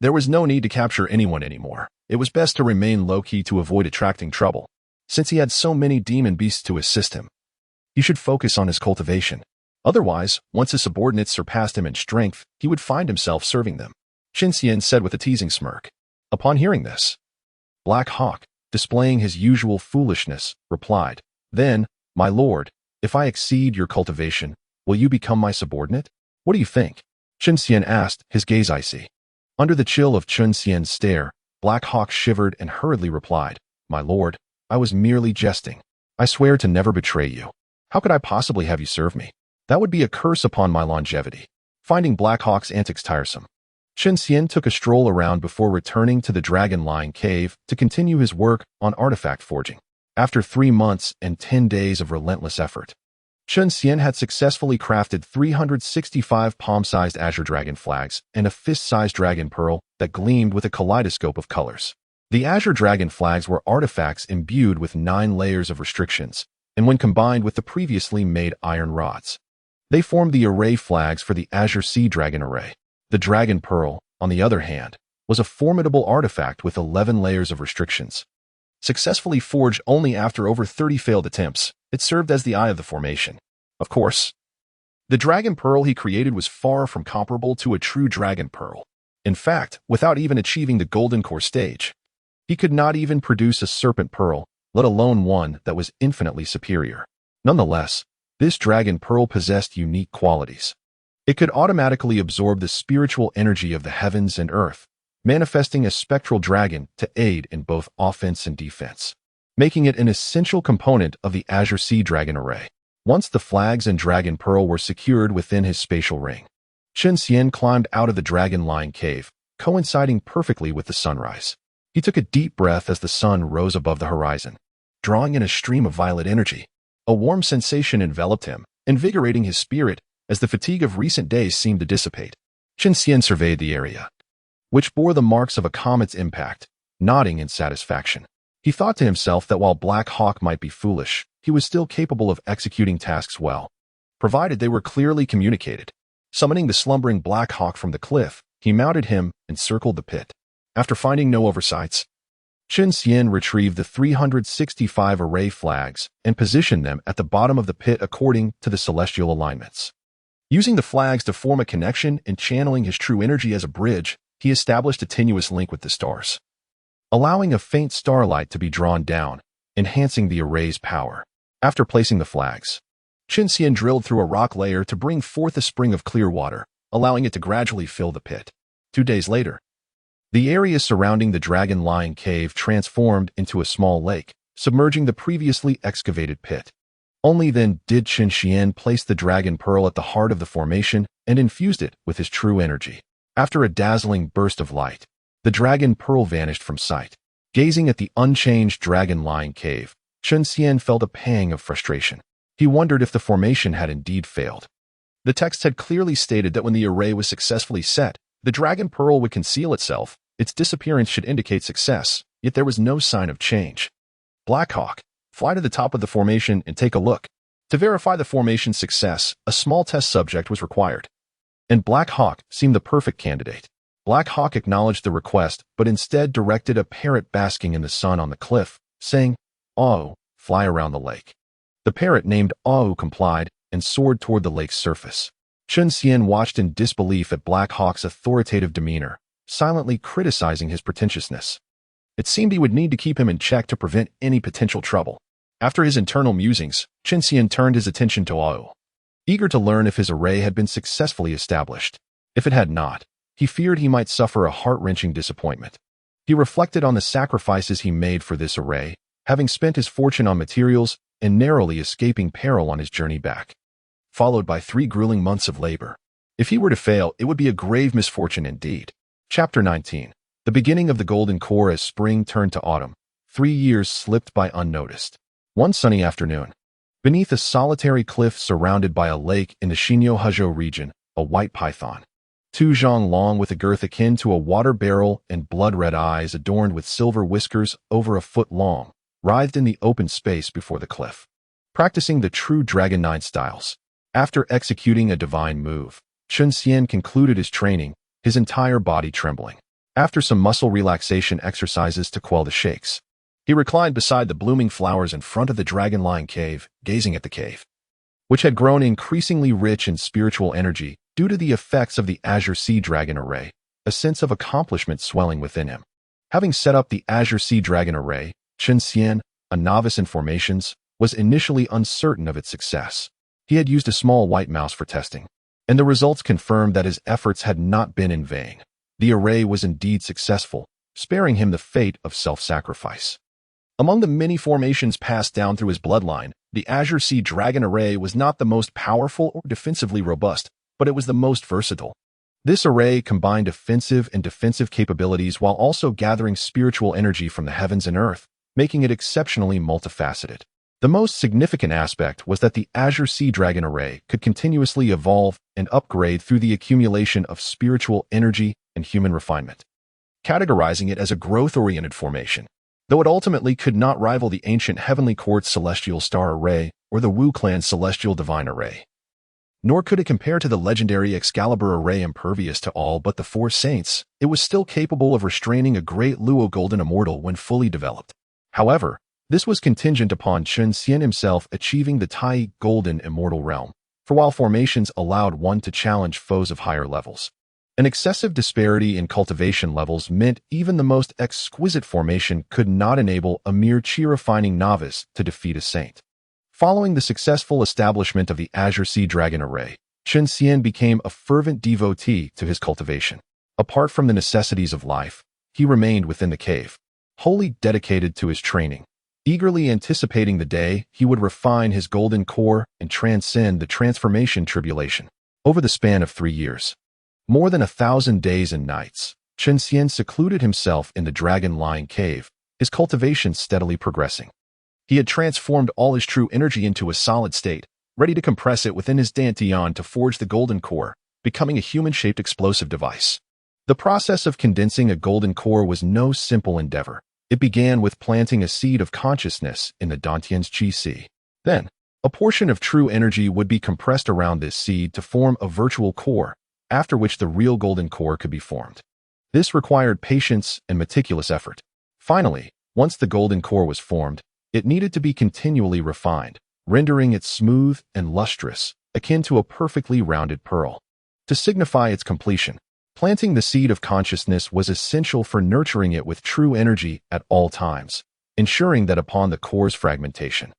There was no need to capture anyone anymore. It was best to remain low-key to avoid attracting trouble, since he had so many demon beasts to assist him. He should focus on his cultivation. Otherwise, once his subordinates surpassed him in strength, he would find himself serving them, Chen Xian said with a teasing smirk. Upon hearing this, Black Hawk, displaying his usual foolishness, replied, "Then, my lord, if I exceed your cultivation, will you become my subordinate? What do you think?" Chen Xian asked, his gaze icy. Under the chill of Chen Xian's stare, Black Hawk shivered and hurriedly replied, "My lord, I was merely jesting. I swear to never betray you. How could I possibly have you serve me? That would be a curse upon my longevity." Finding Black Hawk's antics tiresome, Chen Xian took a stroll around before returning to the Dragon Lion Cave to continue his work on artifact forging. After 3 months and 10 days of relentless effort, Chen Xian had successfully crafted 365 palm-sized azure dragon flags and a fist-sized dragon pearl that gleamed with a kaleidoscope of colors. The azure dragon flags were artifacts imbued with 9 layers of restrictions, and when combined with the previously made iron rods, they formed the array flags for the azure sea dragon array. The dragon pearl, on the other hand, was a formidable artifact with 11 layers of restrictions. Successfully forged only after over 30 failed attempts, it served as the eye of the formation. Of course, the dragon pearl he created was far from comparable to a true dragon pearl. In fact, without even achieving the golden core stage, he could not even produce a serpent pearl, let alone one that was infinitely superior. Nonetheless, this dragon pearl possessed unique qualities. It could automatically absorb the spiritual energy of the heavens and earth, manifesting a spectral dragon to aid in both offense and defense, making it an essential component of the Azure Sea Dragon array. Once the flags and dragon pearl were secured within his spatial ring, Chen Xian climbed out of the Dragon Lion Cave, coinciding perfectly with the sunrise. He took a deep breath as the sun rose above the horizon, drawing in a stream of violet energy. A warm sensation enveloped him, invigorating his spirit as the fatigue of recent days seemed to dissipate. Chen Xian surveyed the area, which bore the marks of a comet's impact, nodding in satisfaction. He thought to himself that while Black Hawk might be foolish, he was still capable of executing tasks well, provided they were clearly communicated. Summoning the slumbering Black Hawk from the cliff, he mounted him and circled the pit. After finding no oversights, Chen Xian retrieved the 365 array flags and positioned them at the bottom of the pit according to the celestial alignments. Using the flags to form a connection and channeling his true energy as a bridge, he established a tenuous link with the stars, allowing a faint starlight to be drawn down, enhancing the array's power. After placing the flags, Chen Xian drilled through a rock layer to bring forth a spring of clear water, allowing it to gradually fill the pit. 2 days later, the area surrounding the Dragon Lion Cave transformed into a small lake, submerging the previously excavated pit. Only then did Chen Xian place the dragon pearl at the heart of the formation and infused it with his true energy. After a dazzling burst of light, the dragon pearl vanished from sight. Gazing at the unchanged Dragon Lion Cave, Chen Xian felt a pang of frustration. He wondered if the formation had indeed failed. The text had clearly stated that when the array was successfully set, the dragon pearl would conceal itself. Its disappearance should indicate success, yet there was no sign of change. Black Hawk, fly to the top of the formation and take a look. To verify the formation's success, a small test subject was required, and Black Hawk seemed the perfect candidate. Black Hawk acknowledged the request, but instead directed a parrot basking in the sun on the cliff, saying, "Xīyóu, fly around the lake." The parrot named Xīyóu complied and soared toward the lake's surface. Chen Xian watched in disbelief at Black Hawk's authoritative demeanor, silently criticizing his pretentiousness. It seemed he would need to keep him in check to prevent any potential trouble. After his internal musings, Chen Xian turned his attention to Xīyóu, eager to learn if his array had been successfully established. If it had not, he feared he might suffer a heart-wrenching disappointment. He reflected on the sacrifices he made for this array, having spent his fortune on materials and narrowly escaping peril on his journey back, followed by 3 grueling months of labor. If he were to fail, it would be a grave misfortune indeed. Chapter 19. The beginning of the Golden Core as spring turned to autumn. 3 years slipped by unnoticed. One sunny afternoon, beneath a solitary cliff surrounded by a lake in the Xīyóu region, a white python, 2 zhang long with a girth akin to a water barrel and blood-red eyes adorned with silver whiskers over a foot long, writhed in the open space before the cliff. Practicing the true Dragon 9 styles. After executing a divine move, Chen Xian concluded his training, his entire body trembling. After some muscle relaxation exercises to quell the shakes, he reclined beside the blooming flowers in front of the Dragon Lion Cave, gazing at the cave, which had grown increasingly rich in spiritual energy due to the effects of the Azure Sea Dragon Array, a sense of accomplishment swelling within him. Having set up the Azure Sea Dragon Array, Chen Xian, a novice in formations, was initially uncertain of its success. He had used a small white mouse for testing, and the results confirmed that his efforts had not been in vain. The array was indeed successful, sparing him the fate of self-sacrifice. Among the many formations passed down through his bloodline, the Azure Sea Dragon Array was not the most powerful or defensively robust, but it was the most versatile. This array combined offensive and defensive capabilities while also gathering spiritual energy from the heavens and earth, making it exceptionally multifaceted. The most significant aspect was that the Azure Sea Dragon Array could continuously evolve and upgrade through the accumulation of spiritual energy and human refinement, categorizing it as a growth-oriented formation. Though it ultimately could not rival the ancient Heavenly Court's Celestial Star Array or the Wu Clan's Celestial Divine Array, nor could it compare to the legendary Excalibur Array impervious to all but the four saints, it was still capable of restraining a great Luo Golden Immortal when fully developed. However, this was contingent upon Chen Xian himself achieving the Tai Golden Immortal realm, for while formations allowed one to challenge foes of higher levels, an excessive disparity in cultivation levels meant even the most exquisite formation could not enable a mere chi-refining novice to defeat a saint. Following the successful establishment of the Azure Sea Dragon Array, Chen Xian became a fervent devotee to his cultivation. Apart from the necessities of life, he remained within the cave, wholly dedicated to his training, eagerly anticipating the day he would refine his golden core and transcend the transformation tribulation. Over the span of 3 years, more than 1,000 days and nights, Chen Xian secluded himself in the Dragon Lion Cave, his cultivation steadily progressing. He had transformed all his true energy into a solid state, ready to compress it within his dantian to forge the golden core, becoming a human-shaped explosive device. The process of condensing a golden core was no simple endeavor. It began with planting a seed of consciousness in the dantian's qi si. Then, a portion of true energy would be compressed around this seed to form a virtual core, after which the real golden core could be formed. This required patience and meticulous effort. Finally, once the golden core was formed, it needed to be continually refined, rendering it smooth and lustrous, akin to a perfectly rounded pearl. To signify its completion, planting the seed of consciousness was essential for nurturing it with true energy at all times, ensuring that upon the core's fragmentation,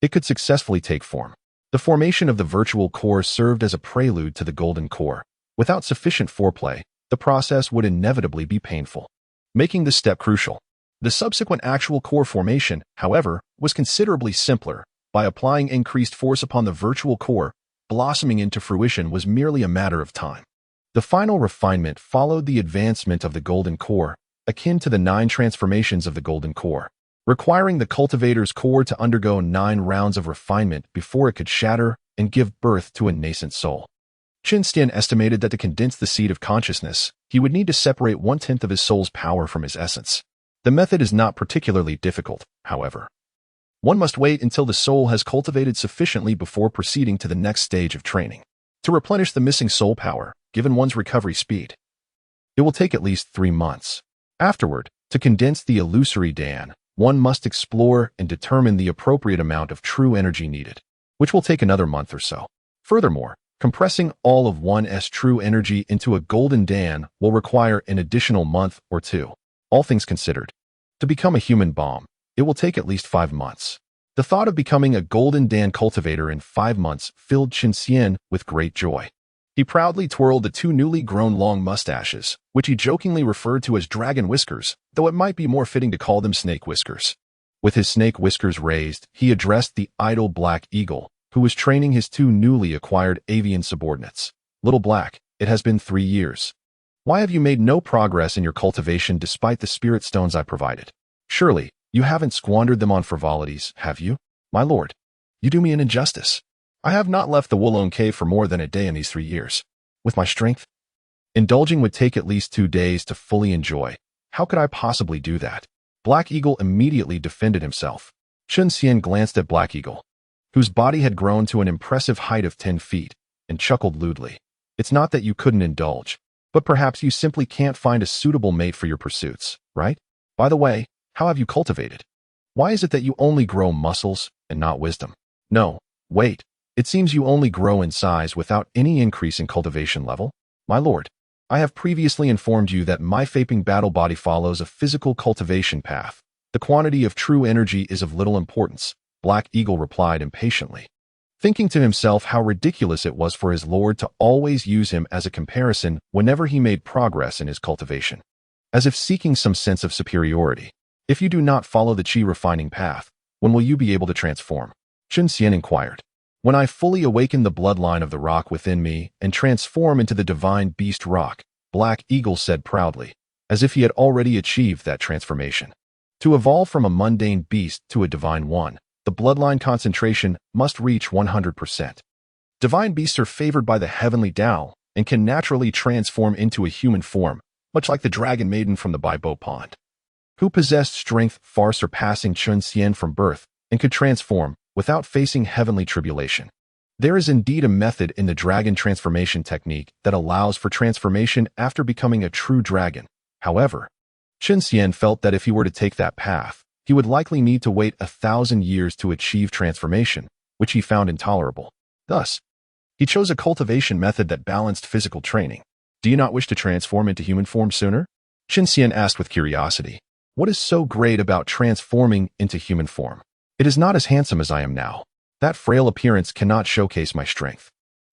it could successfully take form. The formation of the virtual core served as a prelude to the golden core. Without sufficient foreplay, the process would inevitably be painful, making this step crucial. The subsequent actual core formation, however, was considerably simpler. By applying increased force upon the virtual core, blossoming into fruition was merely a matter of time. The final refinement followed the advancement of the golden core, akin to the 9 transformations of the golden core, requiring the cultivator's core to undergo 9 rounds of refinement before it could shatter and give birth to a nascent soul. Chen Xian estimated that to condense the seed of consciousness, he would need to separate 1/10 of his soul's power from his essence. The method is not particularly difficult, however. One must wait until the soul has cultivated sufficiently before proceeding to the next stage of training. To replenish the missing soul power, given one's recovery speed, it will take at least 3 months. Afterward, to condense the illusory Dan, one must explore and determine the appropriate amount of true energy needed, which will take another month or so. Furthermore, compressing all of one's true energy into a golden Dan will require an additional month or 2. All things considered, to become a human bomb, it will take at least 5 months. The thought of becoming a golden Dan cultivator in 5 months filled Chen Xian with great joy. He proudly twirled the 2 newly grown long mustaches, which he jokingly referred to as dragon whiskers, though it might be more fitting to call them snake whiskers. With his snake whiskers raised, he addressed the idle Black Eagle, who was training his 2 newly acquired avian subordinates. Little Black, it has been 3 years. Why have you made no progress in your cultivation despite the spirit stones I provided? Surely, you haven't squandered them on frivolities, have you? My lord, you do me an injustice. I have not left the Wulong Cave for more than a day in these 3 years. With my strength, indulging would take at least 2 days to fully enjoy. How could I possibly do that? Black Eagle immediately defended himself. Chen Xian glanced at Black Eagle, whose body had grown to an impressive height of 10 feet, and chuckled lewdly. It's not that you couldn't indulge, but perhaps you simply can't find a suitable mate for your pursuits, right? By the way, how have you cultivated? Why is it that you only grow muscles and not wisdom? No, wait. It seems you only grow in size without any increase in cultivation level? My lord, I have previously informed you that my vaping battle body follows a physical cultivation path. The quantity of true energy is of little importance, Black Eagle replied impatiently, thinking to himself how ridiculous it was for his lord to always use him as a comparison whenever he made progress in his cultivation, as if seeking some sense of superiority. If you do not follow the Qi refining path, when will you be able to transform? Chen Xian inquired. When I fully awaken the bloodline of the rock within me and transform into the divine beast rock, Black Eagle said proudly, as if he had already achieved that transformation. To evolve from a mundane beast to a divine one, the bloodline concentration must reach 100%. Divine beasts are favored by the heavenly Tao and can naturally transform into a human form, much like the dragon maiden from the Baibo Pond, who possessed strength far surpassing Chen Xian from birth and could transform without facing heavenly tribulation. There is indeed a method in the dragon transformation technique that allows for transformation after becoming a true dragon. However, Chen Xian felt that if he were to take that path, he would likely need to wait 1,000 years to achieve transformation, which he found intolerable. Thus, he chose a cultivation method that balanced physical training. Do you not wish to transform into human form sooner? Chen Xian asked with curiosity. What is so great about transforming into human form? It is not as handsome as I am now. That frail appearance cannot showcase my strength.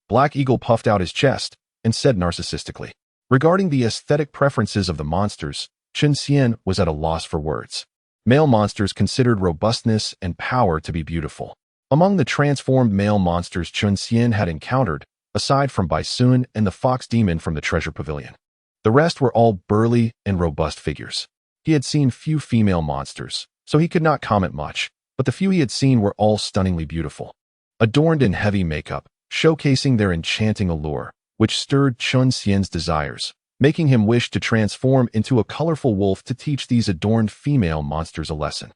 Black Eagle puffed out his chest and said narcissistically. Regarding the aesthetic preferences of the monsters, Chen Xian was at a loss for words. Male monsters considered robustness and power to be beautiful. Among the transformed male monsters Chen Xian had encountered, aside from Baisun and the fox demon from the treasure pavilion, the rest were all burly and robust figures. He had seen few female monsters, so he could not comment much, but the few he had seen were all stunningly beautiful, adorned in heavy makeup, showcasing their enchanting allure, which stirred Chen Xian's desires, making him wish to transform into a colorful wolf to teach these adorned female monsters a lesson.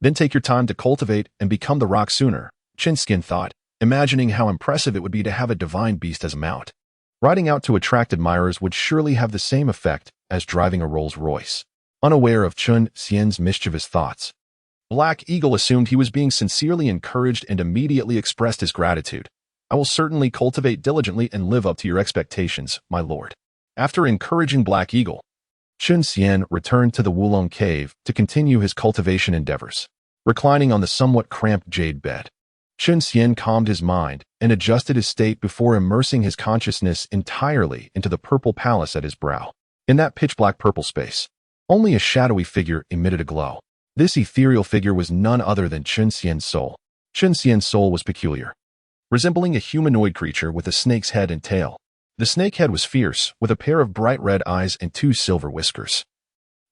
Then take your time to cultivate and become the rock sooner, Chen Xian thought, imagining how impressive it would be to have a divine beast as a mount. Riding out to attract admirers would surely have the same effect as driving a Rolls-Royce. Unaware of Chen Xian's mischievous thoughts, Black Eagle assumed he was being sincerely encouraged and immediately expressed his gratitude. I will certainly cultivate diligently and live up to your expectations, my lord. After encouraging Black Eagle, Chen Xian returned to the Wulong cave to continue his cultivation endeavors. Reclining on the somewhat cramped jade bed, Chen Xian calmed his mind and adjusted his state before immersing his consciousness entirely into the purple palace at his brow. In that pitch-black purple space, only a shadowy figure emitted a glow. This ethereal figure was none other than Chen Xian's soul. Chen Xian's soul was peculiar, resembling a humanoid creature with a snake's head and tail. The snake head was fierce, with a pair of bright red eyes and 2 silver whiskers.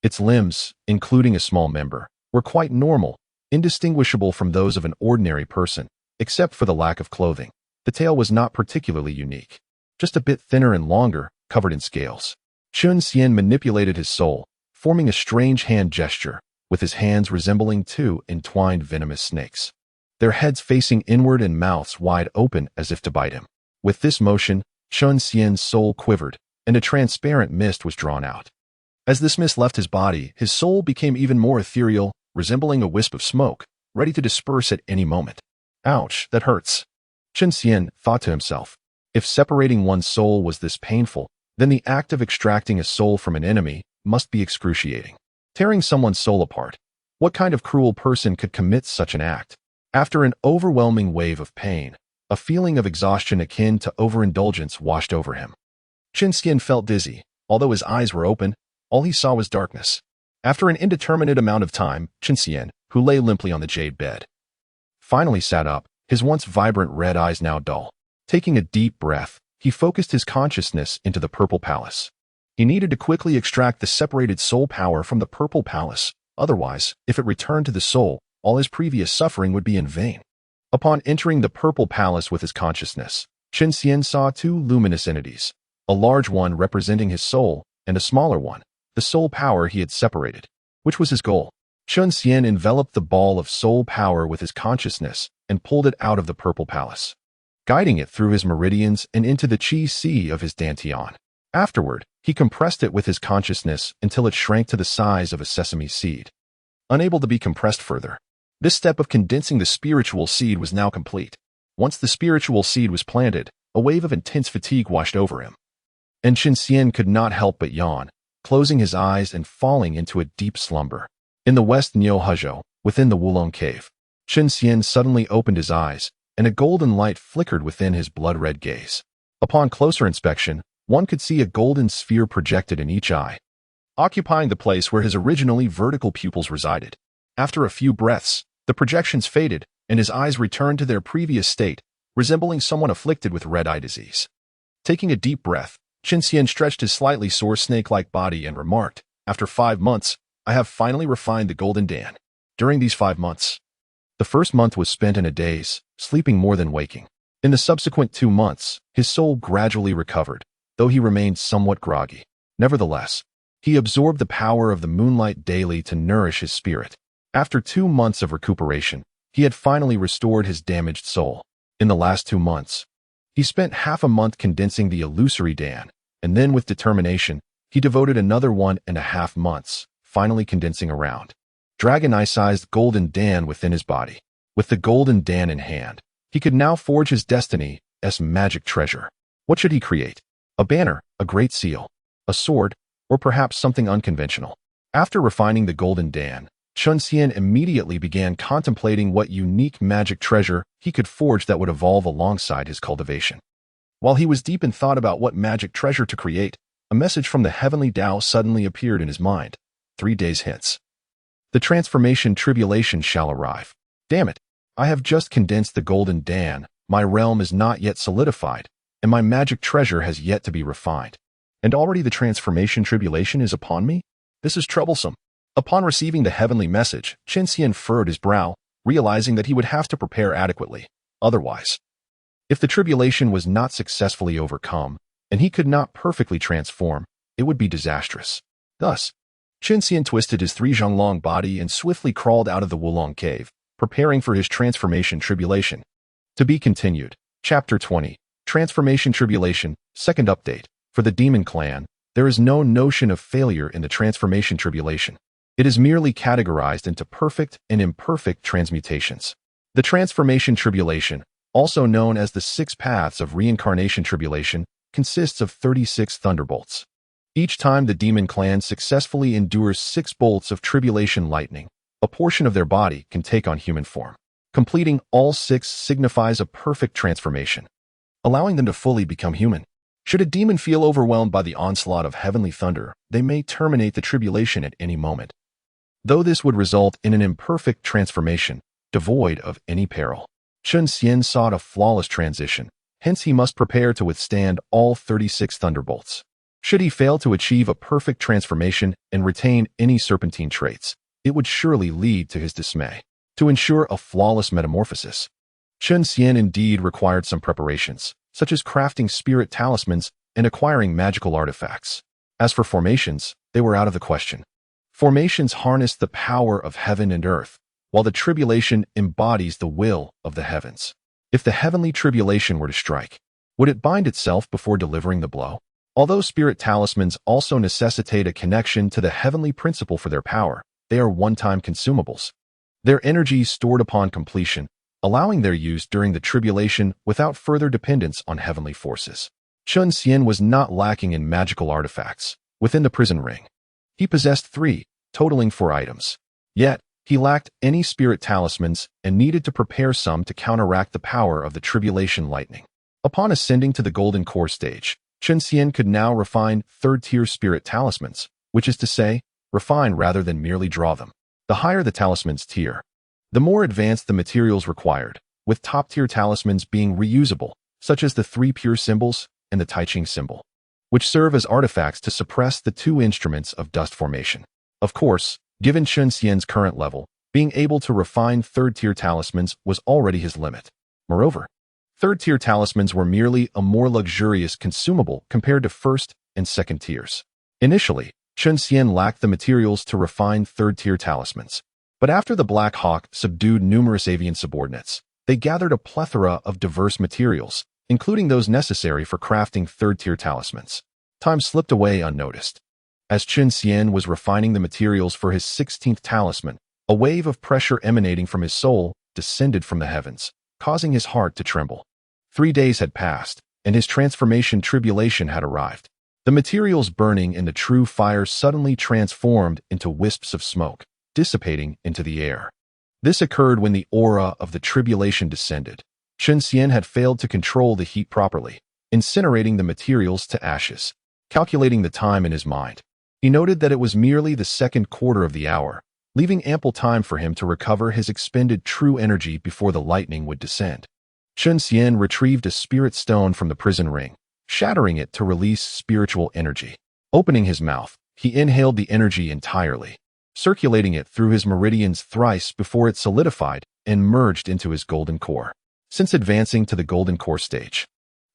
Its limbs, including a small member, were quite normal, indistinguishable from those of an ordinary person, except for the lack of clothing. The tail was not particularly unique, just a bit thinner and longer, covered in scales. Chen Xian manipulated his soul, forming a strange hand gesture, with his hands resembling 2 entwined venomous snakes, their heads facing inward and mouths wide open as if to bite him. With this motion, Chen Xian's soul quivered, and a transparent mist was drawn out. As this mist left his body, his soul became even more ethereal, resembling a wisp of smoke, ready to disperse at any moment. Ouch, that hurts. Chen Xian thought to himself. If separating one's soul was this painful, then the act of extracting a soul from an enemy must be excruciating. Tearing someone's soul apart. What kind of cruel person could commit such an act? After an overwhelming wave of pain, a feeling of exhaustion akin to overindulgence washed over him. Chen Xian felt dizzy. Although his eyes were open, all he saw was darkness. After an indeterminate amount of time, Chen Xian, who lay limply on the jade bed, finally sat up, his once vibrant red eyes now dull. Taking a deep breath, he focused his consciousness into the purple palace. He needed to quickly extract the separated soul power from the purple palace. Otherwise, if it returned to the soul, all his previous suffering would be in vain. Upon entering the purple palace with his consciousness, Chen Xian saw 2 luminous entities, a large one representing his soul, and a smaller one, the soul power he had separated. Which was his goal? Chen Xian enveloped the ball of soul power with his consciousness and pulled it out of the purple palace, guiding it through his meridians and into the qi sea of his dantian. Afterward, he compressed it with his consciousness until it shrank to the size of a sesame seed, unable to be compressed further. This step of condensing the spiritual seed was now complete. Once the spiritual seed was planted, a wave of intense fatigue washed over him, and Chen Xian could not help but yawn, closing his eyes and falling into a deep slumber. In the west Xīyóu, within the Wulong cave, Chen Xian suddenly opened his eyes, and a golden light flickered within his blood-red gaze. Upon closer inspection, one could see a golden sphere projected in each eye, occupying the place where his originally vertical pupils resided. After a few breaths, the projections faded, and his eyes returned to their previous state, resembling someone afflicted with red-eye disease. Taking a deep breath, Chen Xian stretched his slightly sore snake-like body and remarked, "After 5 months, I have finally refined the Golden Dan." During these 5 months, the first month was spent in a daze, sleeping more than waking. In the subsequent 2 months, his soul gradually recovered, though he remained somewhat groggy. Nevertheless, he absorbed the power of the moonlight daily to nourish his spirit. After 2 months of recuperation, he had finally restored his damaged soul. In the last 2 months, he spent half a month condensing the illusory Dan, and then with determination, he devoted another 1.5 months, finally condensing around dragon eye-sized golden Dan within his body. With the golden Dan in hand, he could now forge his destiny's magic treasure. What should he create? A banner, a great seal, a sword, or perhaps something unconventional? After refining the golden Dan, Chen Xian immediately began contemplating what unique magic treasure he could forge that would evolve alongside his cultivation. While he was deep in thought about what magic treasure to create, a message from the heavenly Tao suddenly appeared in his mind. 3 days hence, the transformation tribulation shall arrive. Damn it, I have just condensed the golden Dan, my realm is not yet solidified, and my magic treasure has yet to be refined. And already the transformation tribulation is upon me? This is troublesome. Upon receiving the heavenly message, Chen Xian furrowed his brow, realizing that he would have to prepare adequately. Otherwise, if the tribulation was not successfully overcome, and he could not perfectly transform, it would be disastrous. Thus, Chen Xian twisted his 3 zhonglong body and swiftly crawled out of the Wulong cave, preparing for his transformation tribulation. To be continued. Chapter 20. Transformation Tribulation, Second Update. For the Demon Clan, there is no notion of failure in the transformation tribulation. It is merely categorized into perfect and imperfect transmutations. The transformation tribulation, also known as the 6 paths of reincarnation tribulation, consists of 36 thunderbolts. Each time the demon clan successfully endures 6 bolts of tribulation lightning, a portion of their body can take on human form. Completing all 6 signifies a perfect transformation, allowing them to fully become human. Should a demon feel overwhelmed by the onslaught of heavenly thunder, they may terminate the tribulation at any moment, though this would result in an imperfect transformation, devoid of any peril. Chen Xian sought a flawless transition, hence he must prepare to withstand all 36 thunderbolts. Should he fail to achieve a perfect transformation and retain any serpentine traits, it would surely lead to his dismay. To ensure a flawless metamorphosis, Chen Xian indeed required some preparations, such as crafting spirit talismans and acquiring magical artifacts. As for formations, they were out of the question. Formations harness the power of heaven and earth, while the tribulation embodies the will of the heavens. If the heavenly tribulation were to strike, would it bind itself before delivering the blow? Although spirit talismans also necessitate a connection to the heavenly principle for their power, they are one-time consumables. Their energy is stored upon completion, allowing their use during the tribulation without further dependence on heavenly forces. Chen Xian was not lacking in magical artifacts. Within the prison ring, he possessed 3, totaling 4 items. Yet, he lacked any spirit talismans and needed to prepare some to counteract the power of the tribulation lightning. Upon ascending to the golden core stage, Chen Xian could now refine 3rd-tier spirit talismans, which is to say, refine rather than merely draw them. The higher the talisman's tier, the more advanced the materials required, with top-tier talismans being reusable, such as the 3 pure symbols and the Tai Ching symbol, which serve as artifacts to suppress the 2 instruments of dust formation. Of course, given Chen Xian's current level, being able to refine 3rd-tier talismans was already his limit. Moreover, 3rd-tier talismans were merely a more luxurious consumable compared to 1st and 2nd tiers. Initially, Chen Xian lacked the materials to refine 3rd-tier talismans. But after the Black Hawk subdued numerous avian subordinates, they gathered a plethora of diverse materials, including those necessary for crafting third-tier talismans. Time slipped away unnoticed. As Chen Xian was refining the materials for his 16th talisman, a wave of pressure emanating from his soul descended from the heavens, causing his heart to tremble. 3 days had passed, and his transformation tribulation had arrived. The materials burning in the true fire suddenly transformed into wisps of smoke, dissipating into the air. This occurred when the aura of the tribulation descended. Chen Xian had failed to control the heat properly, incinerating the materials to ashes. Calculating the time in his mind, he noted that it was merely the second quarter of the hour, leaving ample time for him to recover his expended true energy before the lightning would descend. Chen Xian retrieved a spirit stone from the prison ring, shattering it to release spiritual energy. Opening his mouth, he inhaled the energy entirely, circulating it through his meridians thrice before it solidified and merged into his golden core. Since advancing to the golden core stage,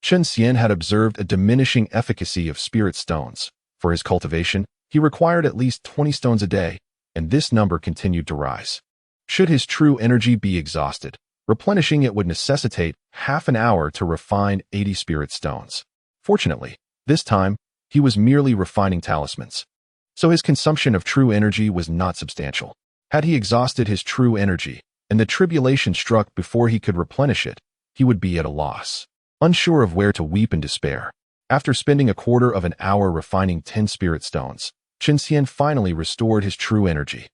Chen Xian had observed a diminishing efficacy of spirit stones. For his cultivation, he required at least 20 stones a day, and this number continued to rise. Should his true energy be exhausted, replenishing it would necessitate half an hour to refine 80 spirit stones. Fortunately, this time, he was merely refining talismans, so his consumption of true energy was not substantial. Had he exhausted his true energy, and the tribulation struck before he could replenish it, he would be at a loss. Unsure of where to weep in despair, after spending a quarter of an hour refining 10 spirit stones, Chen Xian finally restored his true energy.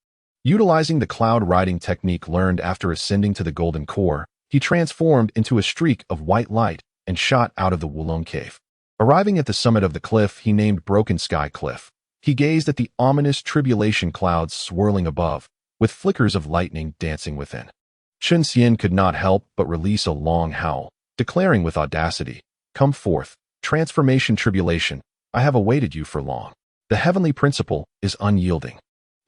Utilizing the cloud riding technique learned after ascending to the golden core, he transformed into a streak of white light and shot out of the Wulong cave. Arriving at the summit of the cliff he named Broken Sky Cliff, he gazed at the ominous tribulation clouds swirling above, with flickers of lightning dancing within. Chen Xian could not help but release a long howl, declaring with audacity, "Come forth, transformation tribulation, I have awaited you for long." The heavenly principle is unyielding.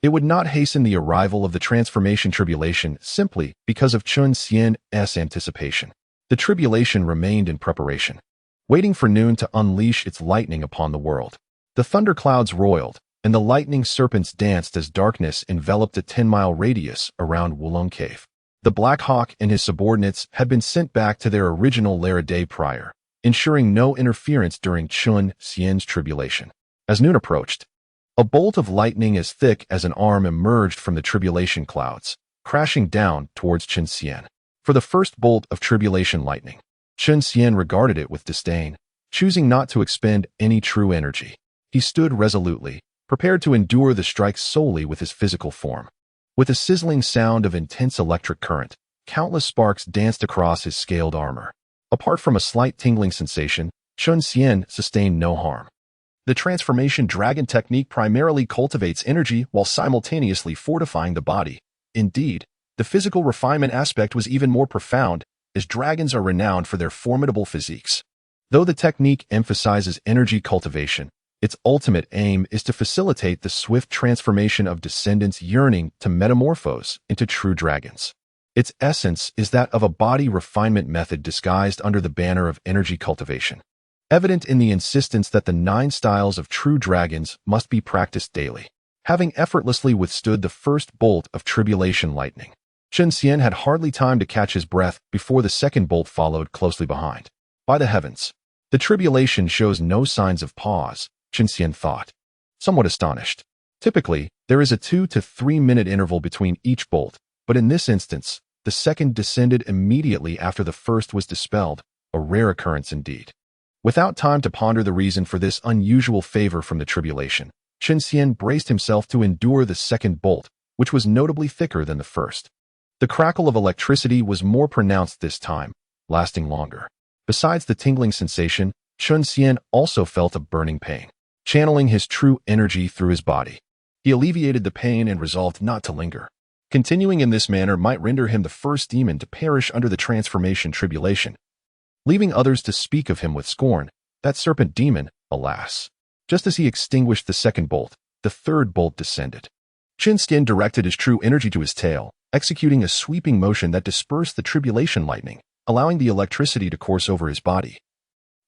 It would not hasten the arrival of the transformation tribulation simply because of Chen Xian's anticipation. The tribulation remained in preparation, waiting for noon to unleash its lightning upon the world. The thunderclouds roiled, and the lightning serpents danced as darkness enveloped a 10-mile radius around Wulong Cave. The Black Hawk and his subordinates had been sent back to their original lair a day prior, ensuring no interference during Chen Xian's tribulation. As noon approached, a bolt of lightning as thick as an arm emerged from the tribulation clouds, crashing down towards Chen Xian. For the first bolt of tribulation lightning, Chen Xian regarded it with disdain, choosing not to expend any true energy. He stood resolutely, prepared to endure the strike solely with his physical form. With a sizzling sound of intense electric current, countless sparks danced across his scaled armor. Apart from a slight tingling sensation, Chen Xian sustained no harm. The transformation dragon technique primarily cultivates energy while simultaneously fortifying the body. Indeed, the physical refinement aspect was even more profound, as dragons are renowned for their formidable physiques. Though the technique emphasizes energy cultivation, its ultimate aim is to facilitate the swift transformation of descendants yearning to metamorphose into true dragons. Its essence is that of a body refinement method disguised under the banner of energy cultivation, evident in the insistence that the 9 styles of true dragons must be practiced daily. Having effortlessly withstood the first bolt of tribulation lightning, Chen Xian had hardly time to catch his breath before the second bolt followed closely behind. By the heavens, the tribulation shows no signs of pause, Chen Xian thought, somewhat astonished. Typically, there is a 2 to 3 minute interval between each bolt, but in this instance, the second descended immediately after the first was dispelled, a rare occurrence indeed. Without time to ponder the reason for this unusual favor from the tribulation, Chen Xian braced himself to endure the second bolt, which was notably thicker than the first. The crackle of electricity was more pronounced this time, lasting longer. Besides the tingling sensation, Chen Xian also felt a burning pain. Channeling his true energy through his body, he alleviated the pain and resolved not to linger. Continuing in this manner might render him the first demon to perish under the transformation tribulation, leaving others to speak of him with scorn. That serpent demon, alas. Just as he extinguished the second bolt, the third bolt descended. Chen Xian directed his true energy to his tail, executing a sweeping motion that dispersed the tribulation lightning, allowing the electricity to course over his body,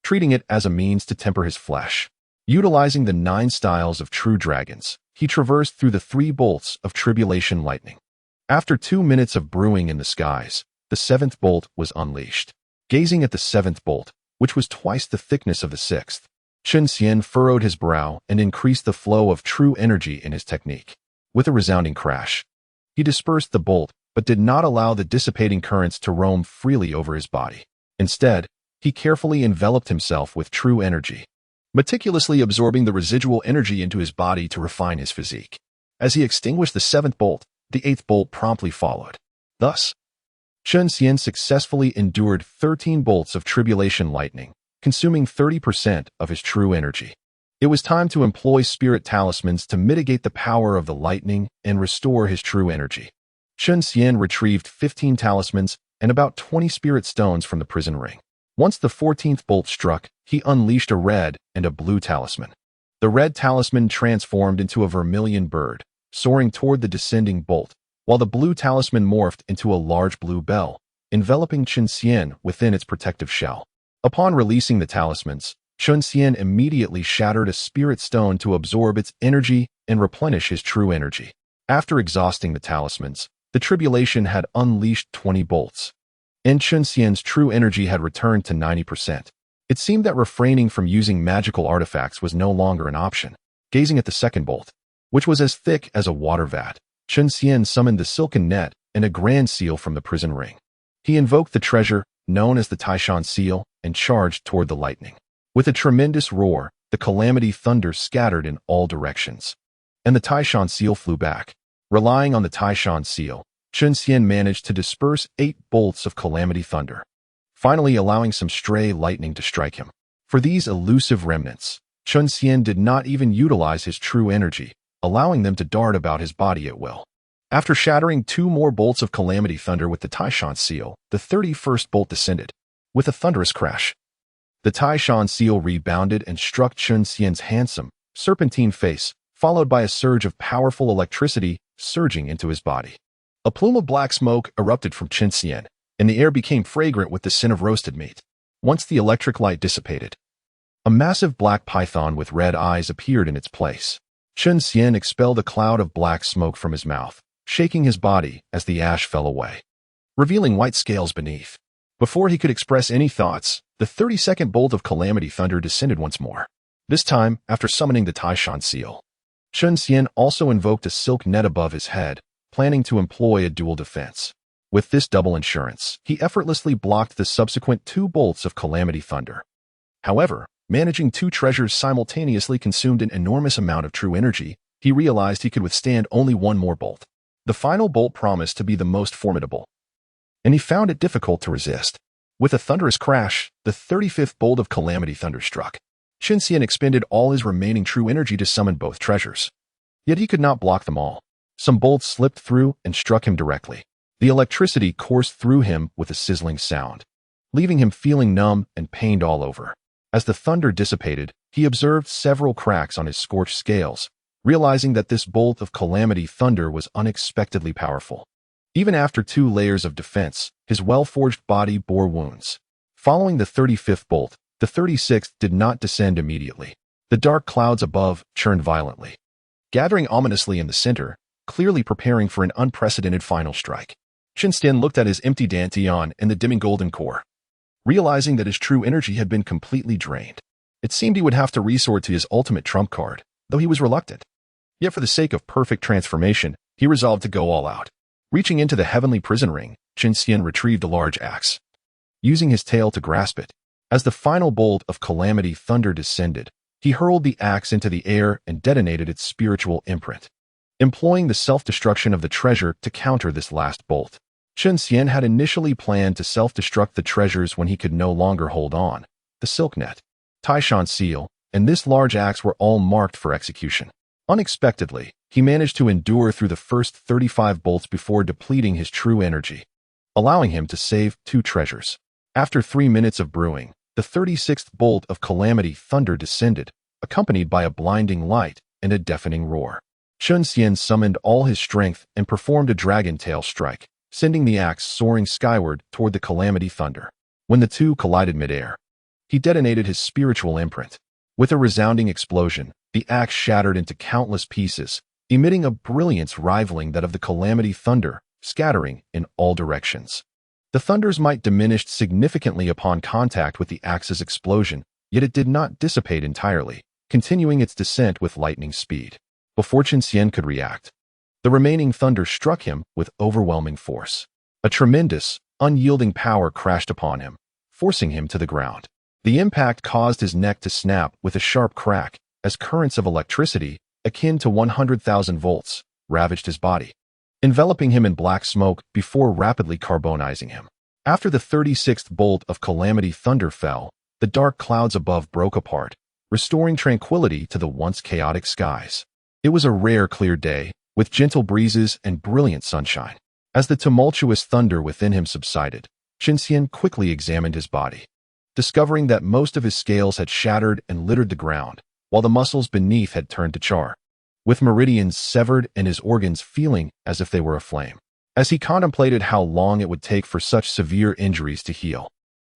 treating it as a means to temper his flesh. Utilizing the 9 styles of true dragons, he traversed through the 3 bolts of tribulation lightning. After 2 minutes of brewing in the skies, the seventh bolt was unleashed. Gazing at the seventh bolt, which was twice the thickness of the sixth, Chen Xian furrowed his brow and increased the flow of true energy in his technique. With a resounding crash, he dispersed the bolt but did not allow the dissipating currents to roam freely over his body. Instead, he carefully enveloped himself with true energy, meticulously absorbing the residual energy into his body to refine his physique. As he extinguished the seventh bolt, the eighth bolt promptly followed. Thus, Chen Xian successfully endured 13 bolts of tribulation lightning, consuming 30% of his true energy. It was time to employ spirit talismans to mitigate the power of the lightning and restore his true energy. Chen Xian retrieved 15 talismans and about 20 spirit stones from the prison ring. Once the 14th bolt struck, he unleashed a red and a blue talisman. The red talisman transformed into a vermilion bird, soaring toward the descending bolt, while the blue talisman morphed into a large blue bell, enveloping Chen Xian within its protective shell. Upon releasing the talismans, Chen Xian immediately shattered a spirit stone to absorb its energy and replenish his true energy. After exhausting the talismans, the tribulation had unleashed 20 bolts, and Chen Xian's true energy had returned to 90%. It seemed that refraining from using magical artifacts was no longer an option. Gazing at the second bolt, which was as thick as a water vat, Chen Xian summoned the silken net and a grand seal from the prison ring. He invoked the treasure, known as the Taishan seal, and charged toward the lightning. With a tremendous roar, the calamity thunder scattered in all directions, and the Taishan seal flew back. Relying on the Taishan seal, Chen Xian managed to disperse 8 bolts of calamity thunder, finally allowing some stray lightning to strike him. For these elusive remnants, Chen Xian did not even utilize his true energy, allowing them to dart about his body at will. After shattering 2 more bolts of calamity thunder with the Taishan seal, the 31st bolt descended. With a thunderous crash, the Taishan seal rebounded and struck Chen Xian's handsome, serpentine face, followed by a surge of powerful electricity surging into his body. A plume of black smoke erupted from Chen Xian, and the air became fragrant with the scent of roasted meat. Once the electric light dissipated, a massive black python with red eyes appeared in its place. Chen Xian expelled a cloud of black smoke from his mouth, shaking his body as the ash fell away, revealing white scales beneath. Before he could express any thoughts, the 32nd bolt of calamity thunder descended once more. This time, after summoning the Taishan seal, Chen Xian also invoked a silk net above his head, planning to employ a dual defense. With this double insurance, he effortlessly blocked the subsequent 2 bolts of calamity thunder. However, managing 2 treasures simultaneously consumed an enormous amount of true energy. He realized he could withstand only 1 more bolt. The final bolt promised to be the most formidable, and he found it difficult to resist. With a thunderous crash, the 35th bolt of calamity thunder struck. Chen Xian expended all his remaining true energy to summon both treasures. Yet he could not block them all. Some bolts slipped through and struck him directly. The electricity coursed through him with a sizzling sound, leaving him feeling numb and pained all over. As the thunder dissipated, he observed several cracks on his scorched scales, realizing that this bolt of calamity thunder was unexpectedly powerful. Even after 2 layers of defense, his well-forged body bore wounds. Following the 35th bolt, the 36th did not descend immediately. The dark clouds above churned violently, gathering ominously in the center, clearly preparing for an unprecedented final strike. Chen Xian looked at his empty dantian and the dimming golden core, realizing that his true energy had been completely drained. It seemed he would have to resort to his ultimate trump card, though he was reluctant. Yet for the sake of perfect transformation, he resolved to go all out. Reaching into the heavenly prison ring, Chen Xian retrieved a large axe, using his tail to grasp it. As the final bolt of calamity thunder descended, he hurled the axe into the air and detonated its spiritual imprint, employing the self-destruction of the treasure to counter this last bolt. Chen Xian had initially planned to self-destruct the treasures when he could no longer hold on. The silk net, Taishan seal, and this large axe were all marked for execution. Unexpectedly, he managed to endure through the first 35 bolts before depleting his true energy, allowing him to save 2 treasures. After 3 minutes of brewing, the 36th bolt of calamity thunder descended, accompanied by a blinding light and a deafening roar. Chen Xian summoned all his strength and performed a dragon tail strike, sending the axe soaring skyward toward the calamity thunder. When the 2 collided midair, he detonated his spiritual imprint. With a resounding explosion, the axe shattered into countless pieces, emitting a brilliance rivaling that of the calamity thunder scattering in all directions. The thunders might diminish significantly upon contact with the axe's explosion, yet it did not dissipate entirely, continuing its descent with lightning speed. Before Chen Xian could react, the remaining thunder struck him with overwhelming force. A tremendous, unyielding power crashed upon him, forcing him to the ground. The impact caused his neck to snap with a sharp crack as currents of electricity, akin to 100,000 volts, ravaged his body, enveloping him in black smoke before rapidly carbonizing him. After the 36th bolt of calamity thunder fell, the dark clouds above broke apart, restoring tranquility to the once chaotic skies. It was a rare clear day, with gentle breezes and brilliant sunshine. As the tumultuous thunder within him subsided, Chen Xian quickly examined his body, discovering that most of his scales had shattered and littered the ground, while the muscles beneath had turned to char, with meridians severed and his organs feeling as if they were aflame. As he contemplated how long it would take for such severe injuries to heal,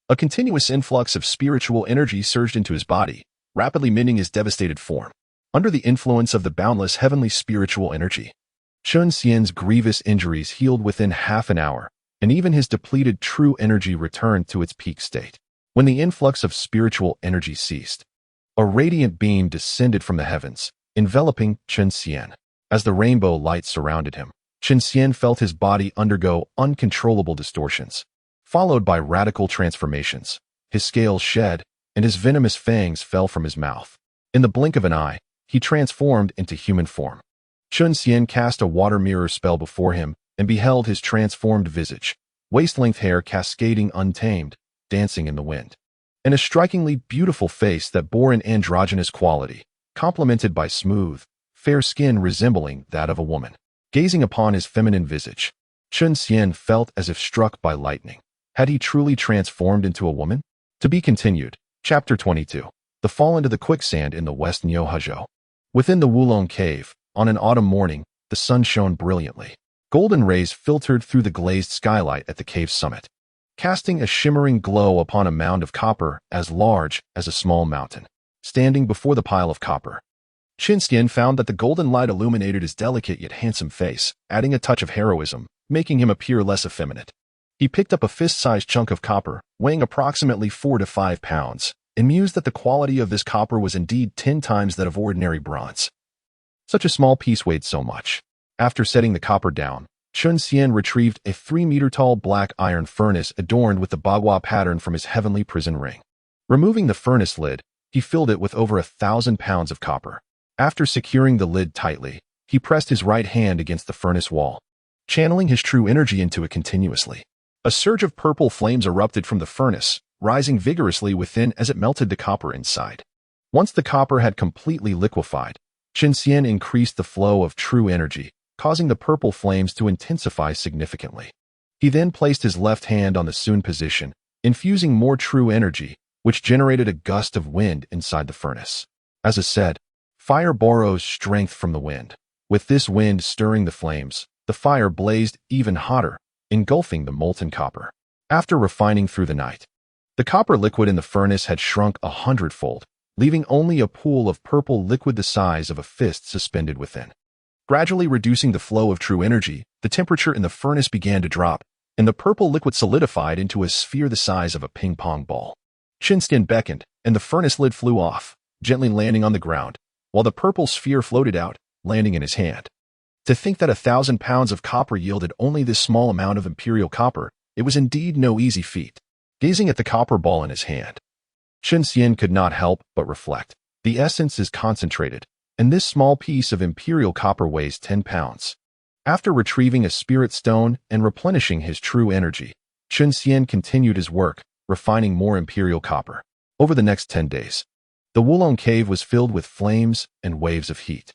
a continuous influx of spiritual energy surged into his body, rapidly mending his devastated form. Under the influence of the boundless heavenly spiritual energy, Chen Xian's grievous injuries healed within half an hour, and even his depleted true energy returned to its peak state. When the influx of spiritual energy ceased, a radiant beam descended from the heavens, enveloping Chen Xian. As the rainbow light surrounded him, Chen Xian felt his body undergo uncontrollable distortions, followed by radical transformations. His scales shed, and his venomous fangs fell from his mouth. In the blink of an eye, he transformed into human form. Chen Xian cast a water mirror spell before him and beheld his transformed visage, waist-length hair cascading untamed, dancing in the wind, and a strikingly beautiful face that bore an androgynous quality, complemented by smooth, fair skin resembling that of a woman. Gazing upon his feminine visage, Chen Xian felt as if struck by lightning. Had he truly transformed into a woman? To be continued. Chapter 22. The Fall into the Quicksand in the West Xīyóu. Within the Wulong Cave, on an autumn morning, the sun shone brilliantly. Golden rays filtered through the glazed skylight at the cave's summit, casting a shimmering glow upon a mound of copper as large as a small mountain. Standing before the pile of copper, Chen Xian found that the golden light illuminated his delicate yet handsome face, adding a touch of heroism, making him appear less effeminate. He picked up a fist-sized chunk of copper, weighing approximately 4 to 5 pounds, and mused that the quality of this copper was indeed 10 times that of ordinary bronze. Such a small piece weighed so much. After setting the copper down, Chen Xian retrieved a 3-meter-tall black iron furnace adorned with the bagua pattern from his heavenly prison ring. Removing the furnace lid, he filled it with over 1,000 pounds of copper. After securing the lid tightly, he pressed his right hand against the furnace wall, channeling his true energy into it continuously. A surge of purple flames erupted from the furnace, rising vigorously within as it melted the copper inside. Once the copper had completely liquefied, Chen Xian increased the flow of true energy, causing the purple flames to intensify significantly. He then placed his left hand on the Sun position, infusing more true energy, which generated a gust of wind inside the furnace. As is said, fire borrows strength from the wind. With this wind stirring the flames, the fire blazed even hotter, engulfing the molten copper. After refining through the night, the copper liquid in the furnace had shrunk 100-fold, leaving only a pool of purple liquid the size of a fist suspended within. Gradually reducing the flow of true energy, the temperature in the furnace began to drop, and the purple liquid solidified into a sphere the size of a ping-pong ball. Chen Xian beckoned, and the furnace lid flew off, gently landing on the ground, while the purple sphere floated out, landing in his hand. To think that 1,000 pounds of copper yielded only this small amount of imperial copper, it was indeed no easy feat. Gazing at the copper ball in his hand, Chen Xian could not help but reflect. The essence is concentrated, and this small piece of imperial copper weighs 10 pounds. After retrieving a spirit stone and replenishing his true energy, Chen Xian continued his work, refining more imperial copper. Over the next 10 days, the Wulong Cave was filled with flames and waves of heat.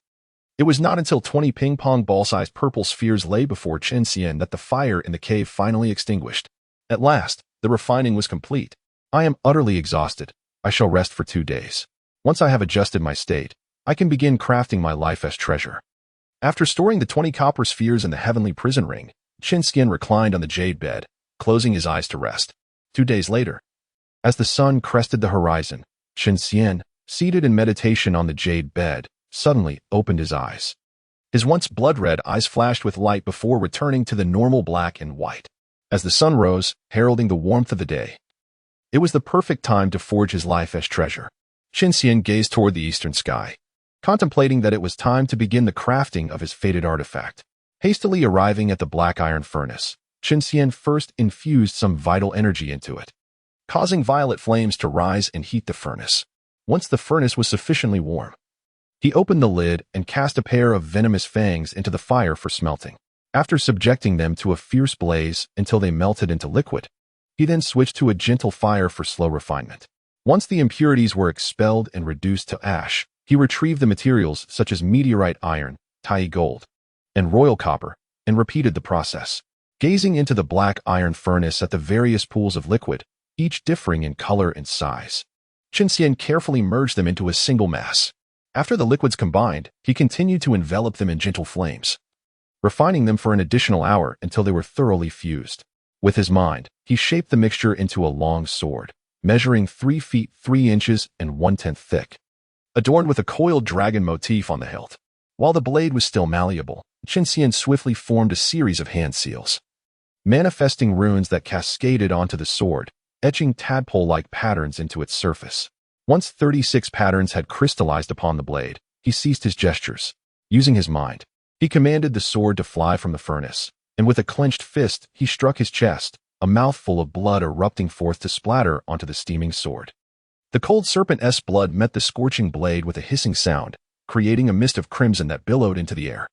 It was not until 20 ping-pong ball-sized purple spheres lay before Chen Xian that the fire in the cave finally extinguished. At last, the refining was complete. I am utterly exhausted. I shall rest for 2 days. Once I have adjusted my state, I can begin crafting my life as treasure. After storing the 20 copper spheres in the heavenly prison ring, Chen Xian reclined on the jade bed, closing his eyes to rest. 2 days later, as the sun crested the horizon, Chen Xian, seated in meditation on the jade bed, suddenly opened his eyes. His once blood-red eyes flashed with light before returning to the normal black and white. As the sun rose, heralding the warmth of the day, it was the perfect time to forge his life as treasure. Chen Xian gazed toward the eastern sky, contemplating that it was time to begin the crafting of his fated artifact. Hastily arriving at the black iron furnace, Chen Xian first infused some vital energy into it, causing violet flames to rise and heat the furnace. Once the furnace was sufficiently warm, he opened the lid and cast a pair of venomous fangs into the fire for smelting. After subjecting them to a fierce blaze until they melted into liquid, he then switched to a gentle fire for slow refinement. Once the impurities were expelled and reduced to ash, he retrieved the materials such as meteorite iron, Tai gold, and royal copper, and repeated the process. Gazing into the black iron furnace at the various pools of liquid, each differing in color and size, Chen Xian carefully merged them into a single mass. After the liquids combined, he continued to envelop them in gentle flames, refining them for an additional hour until they were thoroughly fused. With his mind, he shaped the mixture into a long sword, measuring 3 feet 3 inches and 1/10 thick, adorned with a coiled dragon motif on the hilt. While the blade was still malleable, Chen Xian swiftly formed a series of hand seals, manifesting runes that cascaded onto the sword, etching tadpole-like patterns into its surface. Once 36 patterns had crystallized upon the blade, he ceased his gestures. Using his mind, he commanded the sword to fly from the furnace, and with a clenched fist, he struck his chest, a mouthful of blood erupting forth to splatter onto the steaming sword. The cold serpent's blood met the scorching blade with a hissing sound, creating a mist of crimson that billowed into the air.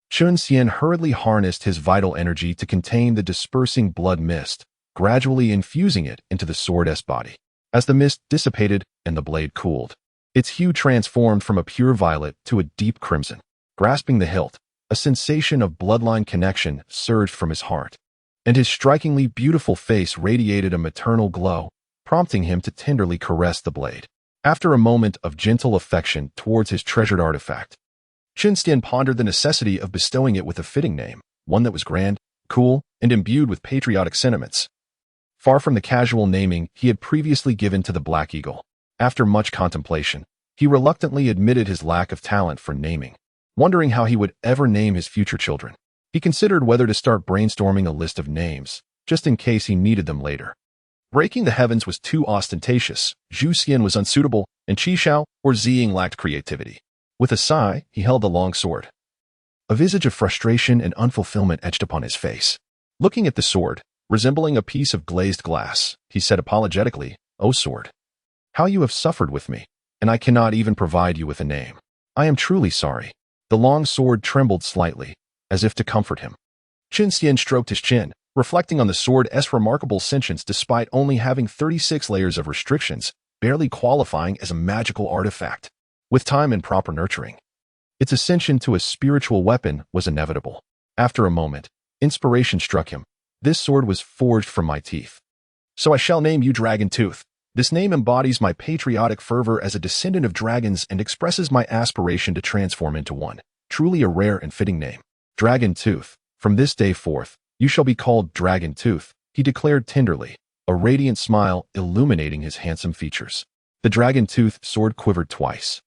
Chen Xian hurriedly harnessed his vital energy to contain the dispersing blood mist, gradually infusing it into the sword's body. As the mist dissipated and the blade cooled, its hue transformed from a pure violet to a deep crimson. Grasping the hilt, a sensation of bloodline connection surged from his heart, and his strikingly beautiful face radiated a maternal glow, prompting him to tenderly caress the blade. After a moment of gentle affection towards his treasured artifact, Chen Xian pondered the necessity of bestowing it with a fitting name, one that was grand, cool, and imbued with patriotic sentiments, far from the casual naming he had previously given to the Black Eagle. After much contemplation, he reluctantly admitted his lack of talent for naming, wondering how he would ever name his future children. He considered whether to start brainstorming a list of names, just in case he needed them later. Breaking the heavens was too ostentatious, Xu Xian was unsuitable, and Xīyóu or Xīyóu lacked creativity. With a sigh, he held the long sword. A visage of frustration and unfulfillment etched upon his face. Looking at the sword, resembling a piece of glazed glass, he said apologetically, "O sword, how you have suffered with me, and I cannot even provide you with a name. I am truly sorry." The long sword trembled slightly, as if to comfort him. Chen Xian stroked his chin, reflecting on the sword's remarkable sentience despite only having 36 layers of restrictions, barely qualifying as a magical artifact. With time and proper nurturing, its ascension to a spiritual weapon was inevitable. After a moment, inspiration struck him. This sword was forged from my teeth. So I shall name you Dragon Tooth. This name embodies my patriotic fervor as a descendant of dragons and expresses my aspiration to transform into one. Truly a rare and fitting name. Dragon Tooth. From this day forth, you shall be called Dragon Tooth, he declared tenderly, a radiant smile illuminating his handsome features. The Dragon Tooth sword quivered twice,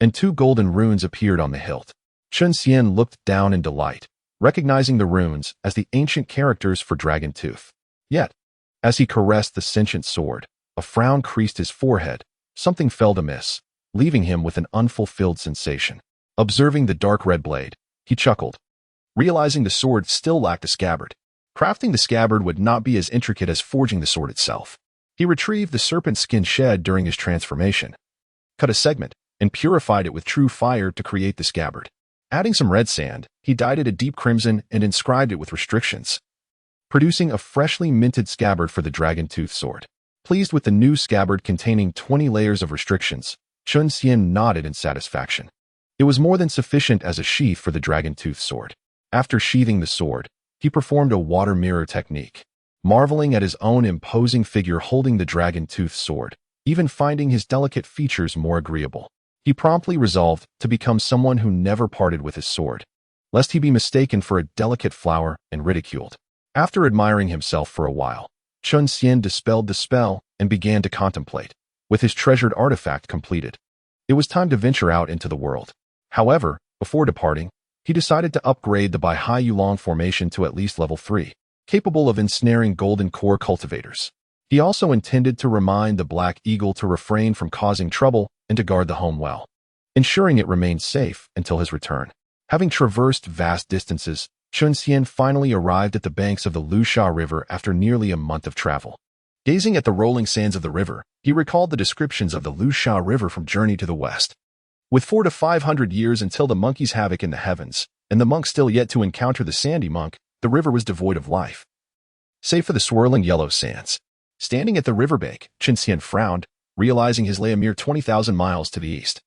and 2 golden runes appeared on the hilt. Chen Xian looked down in delight, recognizing the runes as the ancient characters for Dragon Tooth. Yet, as he caressed the sentient sword, a frown creased his forehead. Something felt amiss, leaving him with an unfulfilled sensation. Observing the dark red blade, he chuckled, realizing the sword still lacked a scabbard. Crafting the scabbard would not be as intricate as forging the sword itself. He retrieved the serpent skin shed during his transformation, cut a segment, and purified it with true fire to create the scabbard. Adding some red sand, he dyed it a deep crimson and inscribed it with restrictions, producing a freshly minted scabbard for the Dragon Tooth sword. Pleased with the new scabbard containing 20 layers of restrictions, Chen Xian nodded in satisfaction. It was more than sufficient as a sheath for the Dragon Tooth sword. After sheathing the sword, he performed a water mirror technique, marveling at his own imposing figure holding the Dragon Tooth sword, even finding his delicate features more agreeable. He promptly resolved to become someone who never parted with his sword, lest he be mistaken for a delicate flower and ridiculed. After admiring himself for a while, Chen Xian dispelled the spell and began to contemplate. With his treasured artifact completed, it was time to venture out into the world. However, before departing, he decided to upgrade the Xīyóu formation to at least level 3, capable of ensnaring golden core cultivators. He also intended to remind the Black Eagle to refrain from causing trouble and to guard the home well, ensuring it remained safe until his return. Having traversed vast distances, Chen Xian finally arrived at the banks of the Luxia River after nearly a month of travel. Gazing at the rolling sands of the river, he recalled the descriptions of the Luxia River from Journey to the West. With 400 to 500 years until the monkey's havoc in the heavens, and the monk still yet to encounter the sandy monk, the river was devoid of life, save for the swirling yellow sands. Standing at the riverbank, Chen Xian frowned, realizing his lay a mere 20,000 miles to the east,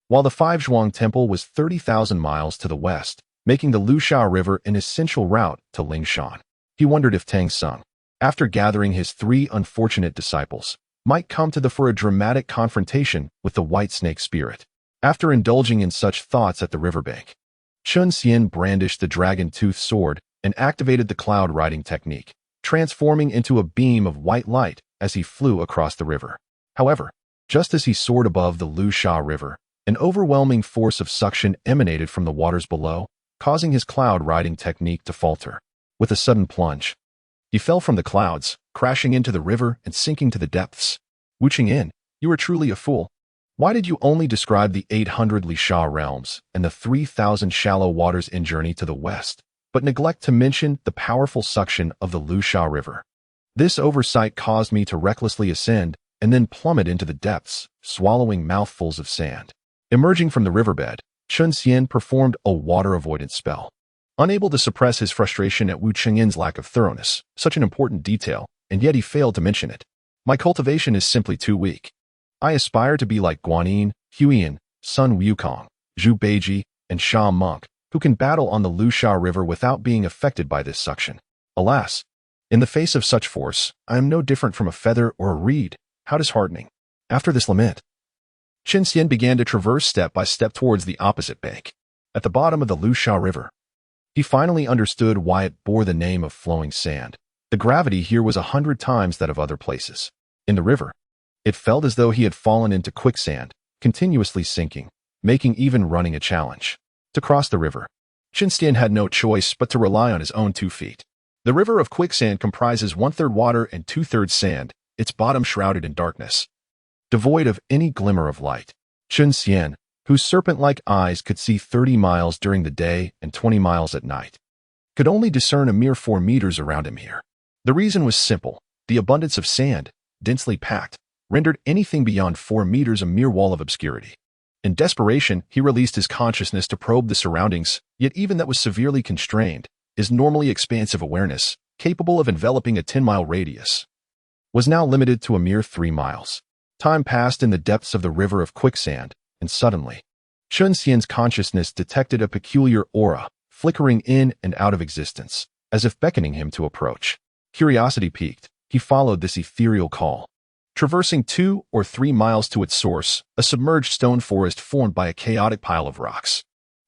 while the Five Zhuang Temple was 30,000 miles to the west, making the Luxia River an essential route to Lingshan. He wondered if Tang Sung, after gathering his 3 unfortunate disciples, might come to for a dramatic confrontation with the White Snake Spirit. After indulging in such thoughts at the riverbank, Chen Xian brandished the dragon-toothed sword and activated the cloud riding technique, transforming into a beam of white light as he flew across the river. However, just as he soared above the Luxia River, an overwhelming force of suction emanated from the waters below, causing his cloud riding technique to falter. With a sudden plunge, he fell from the clouds, crashing into the river and sinking to the depths. Wu Qingyin, you are truly a fool. Why did you only describe the 800 Lisha realms and the 3,000 shallow waters in Journey to the West, but neglect to mention the powerful suction of the Luxia River? This oversight caused me to recklessly ascend and then plummet into the depths, swallowing mouthfuls of sand. Emerging from the riverbed, Chen Xian performed a water avoidance spell. Unable to suppress his frustration at Wu Qingyin's lack of thoroughness, such an important detail, and yet he failed to mention it. My cultivation is simply too weak. I aspire to be like Guanyin, Huiyan, Sun Wukong, Zhu Beiji, and Sha Monk, who can battle on the Luxia River without being affected by this suction. Alas, in the face of such force, I am no different from a feather or a reed. How disheartening. After this lament, Chen Xian began to traverse step by step towards the opposite bank. At the bottom of the Luxia River, he finally understood why it bore the name of flowing sand. The gravity here was 100 times that of other places. In the river, it felt as though he had fallen into quicksand, continuously sinking, making even running a challenge. To cross the river, Chen Xian had no choice but to rely on his own 2 feet. The river of quicksand comprises 1/3 water and 2/3 sand, its bottom shrouded in darkness, devoid of any glimmer of light. Chen Xian, whose serpent-like eyes could see 30 miles during the day and 20 miles at night, could only discern a mere 4 meters around him here. The reason was simple. The abundance of sand, densely packed, rendered anything beyond 4 meters a mere wall of obscurity. In desperation, he released his consciousness to probe the surroundings, yet even that was severely constrained. His normally expansive awareness, capable of enveloping a 10-mile radius, was now limited to a mere 3 miles. Time passed in the depths of the river of quicksand, and suddenly, Chen Xian's consciousness detected a peculiar aura, flickering in and out of existence, as if beckoning him to approach. Curiosity piqued, he followed this ethereal call. Traversing 2 or 3 miles to its source, a submerged stone forest formed by a chaotic pile of rocks.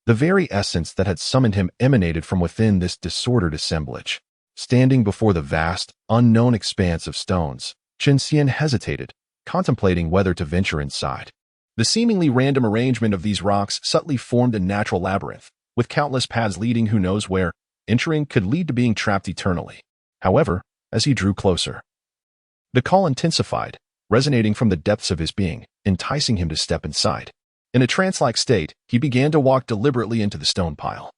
The very essence that had summoned him emanated from within this disordered assemblage. Standing before the vast, unknown expanse of stones, Chen Xian hesitated, contemplating whether to venture inside. The seemingly random arrangement of these rocks subtly formed a natural labyrinth, with countless paths leading who knows where. Entering could lead to being trapped eternally. However, as he drew closer, the call intensified, resonating from the depths of his being, enticing him to step inside. In a trance-like state, he began to walk deliberately into the stone pile,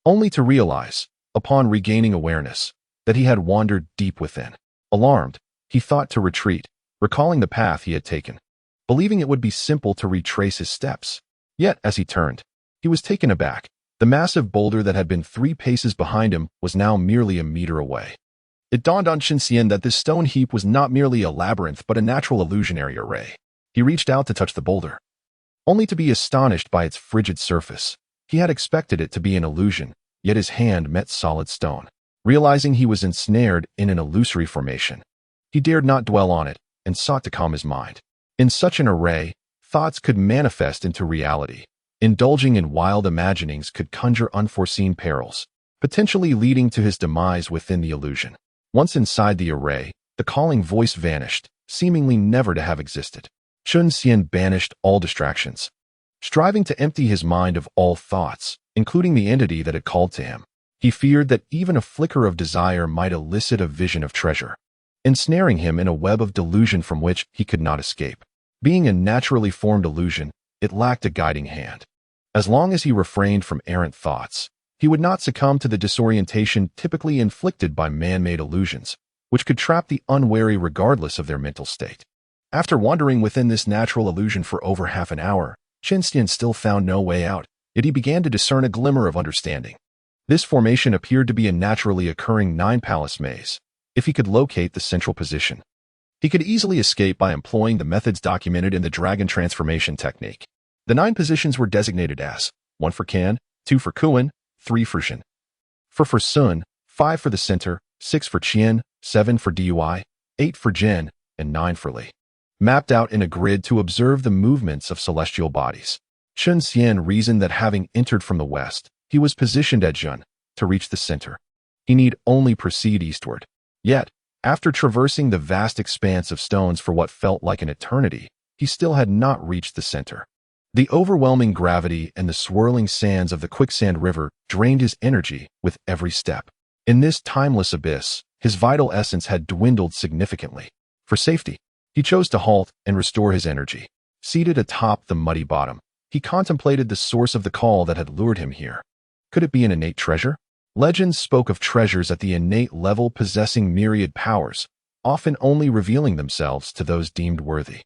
only to realize, upon regaining awareness, that he had wandered deep within. Alarmed, he thought to retreat, recalling the path he had taken, believing it would be simple to retrace his steps. Yet, as he turned, he was taken aback. The massive boulder that had been 3 paces behind him was now merely a meter away. It dawned on Chen Xian that this stone heap was not merely a labyrinth but a natural illusionary array. He reached out to touch the boulder, only to be astonished by its frigid surface. He had expected it to be an illusion, yet his hand met solid stone. Realizing he was ensnared in an illusory formation, he dared not dwell on it and sought to calm his mind. In such an array, thoughts could manifest into reality. Indulging in wild imaginings could conjure unforeseen perils, potentially leading to his demise within the illusion. Once inside the array, the calling voice vanished, seemingly never to have existed. Chen Xian banished all distractions. striving to empty his mind of all thoughts, including the entity that had called to him. He feared that even a flicker of desire might elicit a vision of treasure, ensnaring him in a web of delusion from which he could not escape. Being a naturally formed illusion, it lacked a guiding hand. As long as he refrained from errant thoughts, he would not succumb to the disorientation typically inflicted by man-made illusions, which could trap the unwary regardless of their mental state. After wandering within this natural illusion for over half an hour, Chen Xian still found no way out, yet he began to discern a glimmer of understanding. This formation appeared to be a naturally occurring nine-palace maze. If he could locate the central position, he could easily escape by employing the methods documented in the dragon transformation technique. The 9 positions were designated as 1 for Kan, 2 for Kuan, 3 for Zhen, 4 for Sun, 5 for the center, 6 for Qian, 7 for Dui, 8 for Zhen, and 9 for Li. Mapped out in a grid to observe the movements of celestial bodies. Chen Xian reasoned that having entered from the west, he was positioned at Zhen to reach the center. He need only proceed eastward. Yet, after traversing the vast expanse of stones for what felt like an eternity, he still had not reached the center. The overwhelming gravity and the swirling sands of the quicksand river drained his energy with every step. In this timeless abyss, his vital essence had dwindled significantly. For safety, he chose to halt and restore his energy. Seated atop the muddy bottom, he contemplated the source of the call that had lured him here. Could it be an innate treasure? Legends spoke of treasures at the innate level possessing myriad powers, often only revealing themselves to those deemed worthy,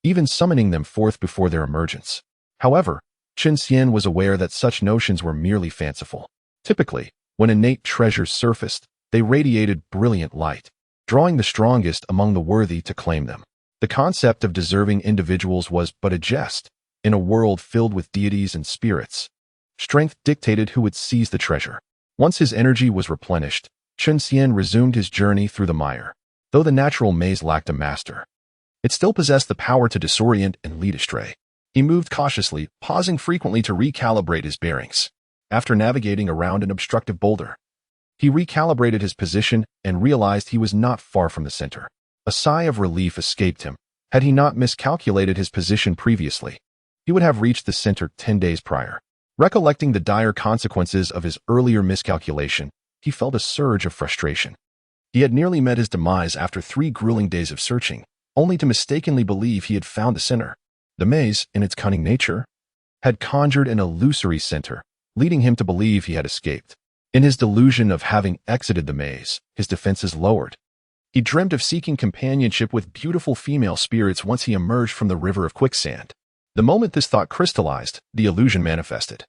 even summoning them forth before their emergence. However, Chen Xian was aware that such notions were merely fanciful. Typically, when innate treasures surfaced, they radiated brilliant light, drawing the strongest among the worthy to claim them. The concept of deserving individuals was but a jest. In a world filled with deities and spirits, strength dictated who would seize the treasure. Once his energy was replenished, Chen Xian resumed his journey through the mire. Though the natural maze lacked a master, it still possessed the power to disorient and lead astray. He moved cautiously, pausing frequently to recalibrate his bearings. After navigating around an obstructive boulder, he recalibrated his position and realized he was not far from the center. A sigh of relief escaped him. Had he not miscalculated his position previously, he would have reached the center 10 days prior. Recollecting the dire consequences of his earlier miscalculation, he felt a surge of frustration. He had nearly met his demise after 3 grueling days of searching, only to mistakenly believe he had found the center. The maze, in its cunning nature, had conjured an illusory center, leading him to believe he had escaped. In his delusion of having exited the maze, his defenses lowered. He dreamt of seeking companionship with beautiful female spirits once he emerged from the river of quicksand. The moment this thought crystallized, the illusion manifested,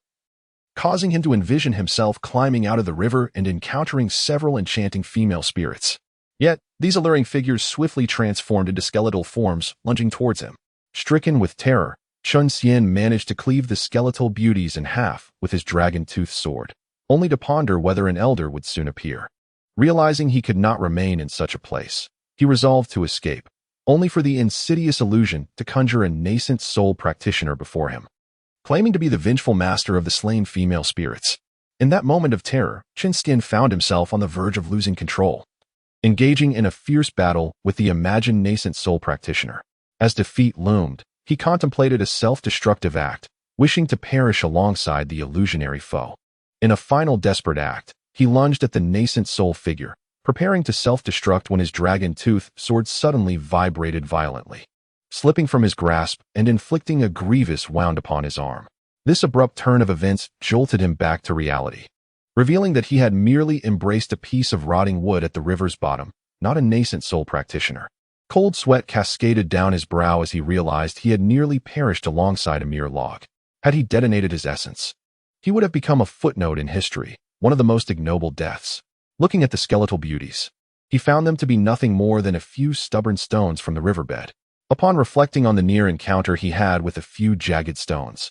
causing him to envision himself climbing out of the river and encountering several enchanting female spirits. Yet, these alluring figures swiftly transformed into skeletal forms, lunging towards him. Stricken with terror, Chen Xian managed to cleave the skeletal beauties in half with his dragon-toothed sword, only to ponder whether an elder would soon appear. Realizing he could not remain in such a place, he resolved to escape, only for the insidious illusion to conjure a nascent soul practitioner before him, claiming to be the vengeful master of the slain female spirits. In that moment of terror, Chen Xian found himself on the verge of losing control, engaging in a fierce battle with the imagined nascent soul practitioner. As defeat loomed, he contemplated a self-destructive act, wishing to perish alongside the illusionary foe. In a final desperate act, he lunged at the nascent soul figure, preparing to self-destruct when his dragon-toothed sword suddenly vibrated violently, slipping from his grasp and inflicting a grievous wound upon his arm. This abrupt turn of events jolted him back to reality, revealing that he had merely embraced a piece of rotting wood at the river's bottom, not a nascent soul practitioner. Cold sweat cascaded down his brow as he realized he had nearly perished alongside a mere log. Had he detonated his essence, he would have become a footnote in history, one of the most ignoble deaths. Looking at the skeletal beauties, he found them to be nothing more than a few stubborn stones from the riverbed. Upon reflecting on the near encounter he had with a few jagged stones,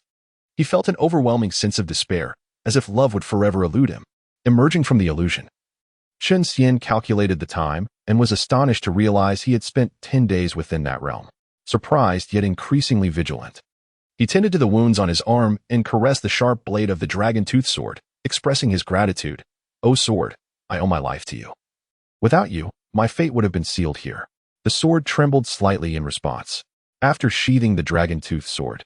he felt an overwhelming sense of despair, as if love would forever elude him. Emerging from the illusion, Chen Xian calculated the time and was astonished to realize he had spent 10 days within that realm. Surprised yet increasingly vigilant, he tended to the wounds on his arm and caressed the sharp blade of the dragon-toothed sword, expressing his gratitude. "O sword, I owe my life to you. Without you, my fate would have been sealed here." The sword trembled slightly in response. After sheathing the dragon-toothed sword,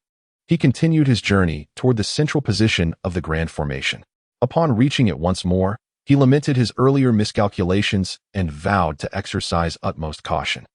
He continued his journey toward the central position of the Grand Formation. Upon reaching it once more, he lamented his earlier miscalculations and vowed to exercise utmost caution,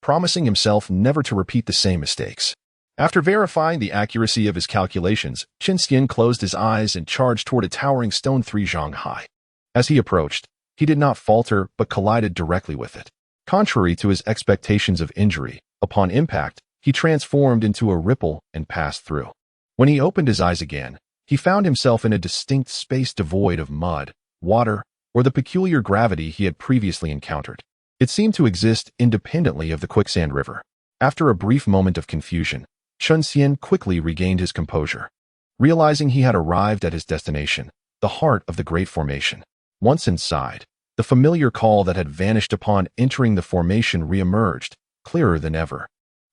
promising himself never to repeat the same mistakes. After verifying the accuracy of his calculations, Chen Xian closed his eyes and charged toward a towering stone 3 zhang high. As he approached, he did not falter but collided directly with it. Contrary to his expectations of injury, upon impact, he transformed into a ripple and passed through. When he opened his eyes again, he found himself in a distinct space devoid of mud, water, or the peculiar gravity he had previously encountered. It seemed to exist independently of the quicksand river. After a brief moment of confusion, Chen Xian quickly regained his composure. Realizing he had arrived at his destination, the heart of the Great Formation. Once inside, the familiar call that had vanished upon entering the formation reemerged, clearer than ever.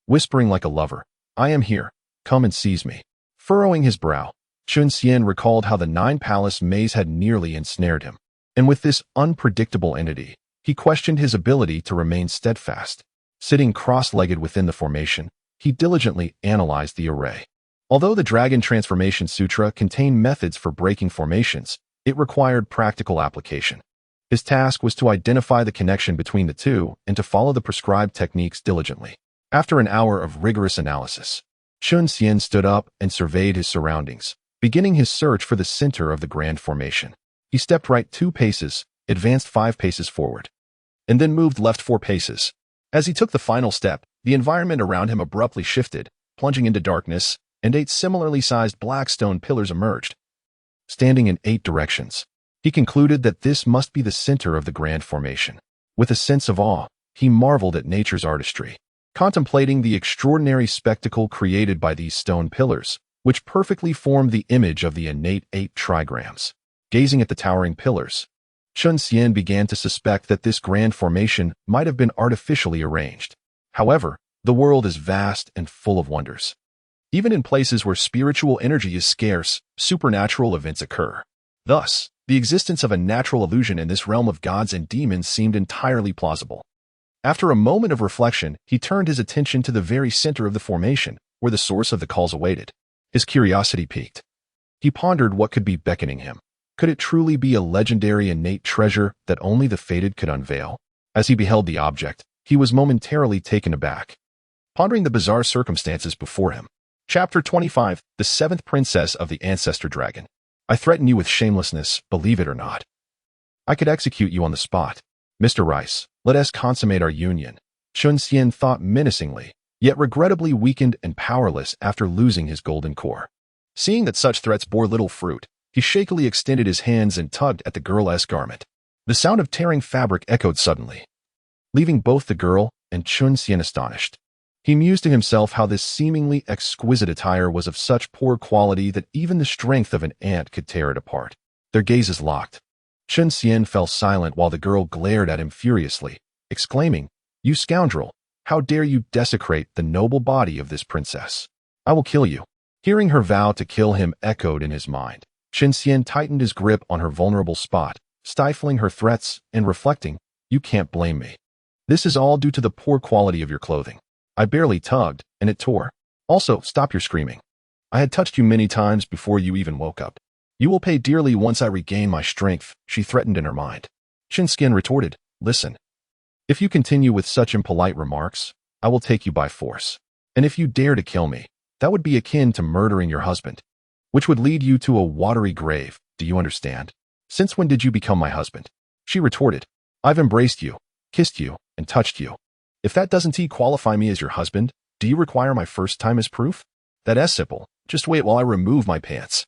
Whispering like a lover, "I am here, come and seize me." Furrowing his brow, Chen Xian recalled how the 9-palace maze had nearly ensnared him. And with this unpredictable entity, he questioned his ability to remain steadfast. Sitting cross-legged within the formation, he diligently analyzed the array. Although the Dragon Transformation Sutra contained methods for breaking formations, it required practical application. His task was to identify the connection between the two and to follow the prescribed techniques diligently. After an hour of rigorous analysis, Chen Xian stood up and surveyed his surroundings, beginning his search for the center of the Grand Formation. He stepped right 2 paces, advanced 5 paces forward, and then moved left 4 paces. As he took the final step, the environment around him abruptly shifted, plunging into darkness, and 8 similarly sized black stone pillars emerged, standing in 8 directions. He concluded that this must be the center of the Grand Formation. With a sense of awe, he marveled at nature's artistry, contemplating the extraordinary spectacle created by these stone pillars, which perfectly formed the image of the innate 8 trigrams. Gazing at the towering pillars, Chen Xian began to suspect that this Grand Formation might have been artificially arranged. However, the world is vast and full of wonders. Even in places where spiritual energy is scarce, supernatural events occur. Thus, the existence of a natural illusion in this realm of gods and demons seemed entirely plausible. After a moment of reflection, he turned his attention to the very center of the formation, where the source of the calls awaited. His curiosity piqued. He pondered what could be beckoning him. Could it truly be a legendary innate treasure that only the fated could unveil? As he beheld the object, he was momentarily taken aback, pondering the bizarre circumstances before him. Chapter 25, The 7th Princess of the Ancestor Dragon. I threaten you with shamelessness, believe it or not. I could execute you on the spot. Mr. Rice, let us consummate our union. Chen Xian thought menacingly, yet regrettably weakened and powerless after losing his golden core. Seeing that such threats bore little fruit, he shakily extended his hands and tugged at the girl's garment. The sound of tearing fabric echoed suddenly, leaving both the girl and Chen Xian astonished. He mused to himself how this seemingly exquisite attire was of such poor quality that even the strength of an ant could tear it apart. Their gazes locked. Chen Xian fell silent while the girl glared at him furiously, exclaiming, "You scoundrel! How dare you desecrate the noble body of this princess? I will kill you." Hearing her vow to kill him echoed in his mind, Chen Xian tightened his grip on her vulnerable spot, stifling her threats and reflecting, "You can't blame me. This is all due to the poor quality of your clothing. I barely tugged, and it tore. Also, stop your screaming. I had touched you many times before you even woke up. You will pay dearly once I regain my strength," she threatened in her mind. Chen Xian retorted, "Listen. If you continue with such impolite remarks, I will take you by force. And if you dare to kill me, that would be akin to murdering your husband, which would lead you to a watery grave. Do you understand? Since when did you become my husband?" She retorted, "I've embraced you, kissed you, and touched you. If that doesn't qualify me as your husband, do you require my first time as proof? That's simple. Just wait while I remove my pants."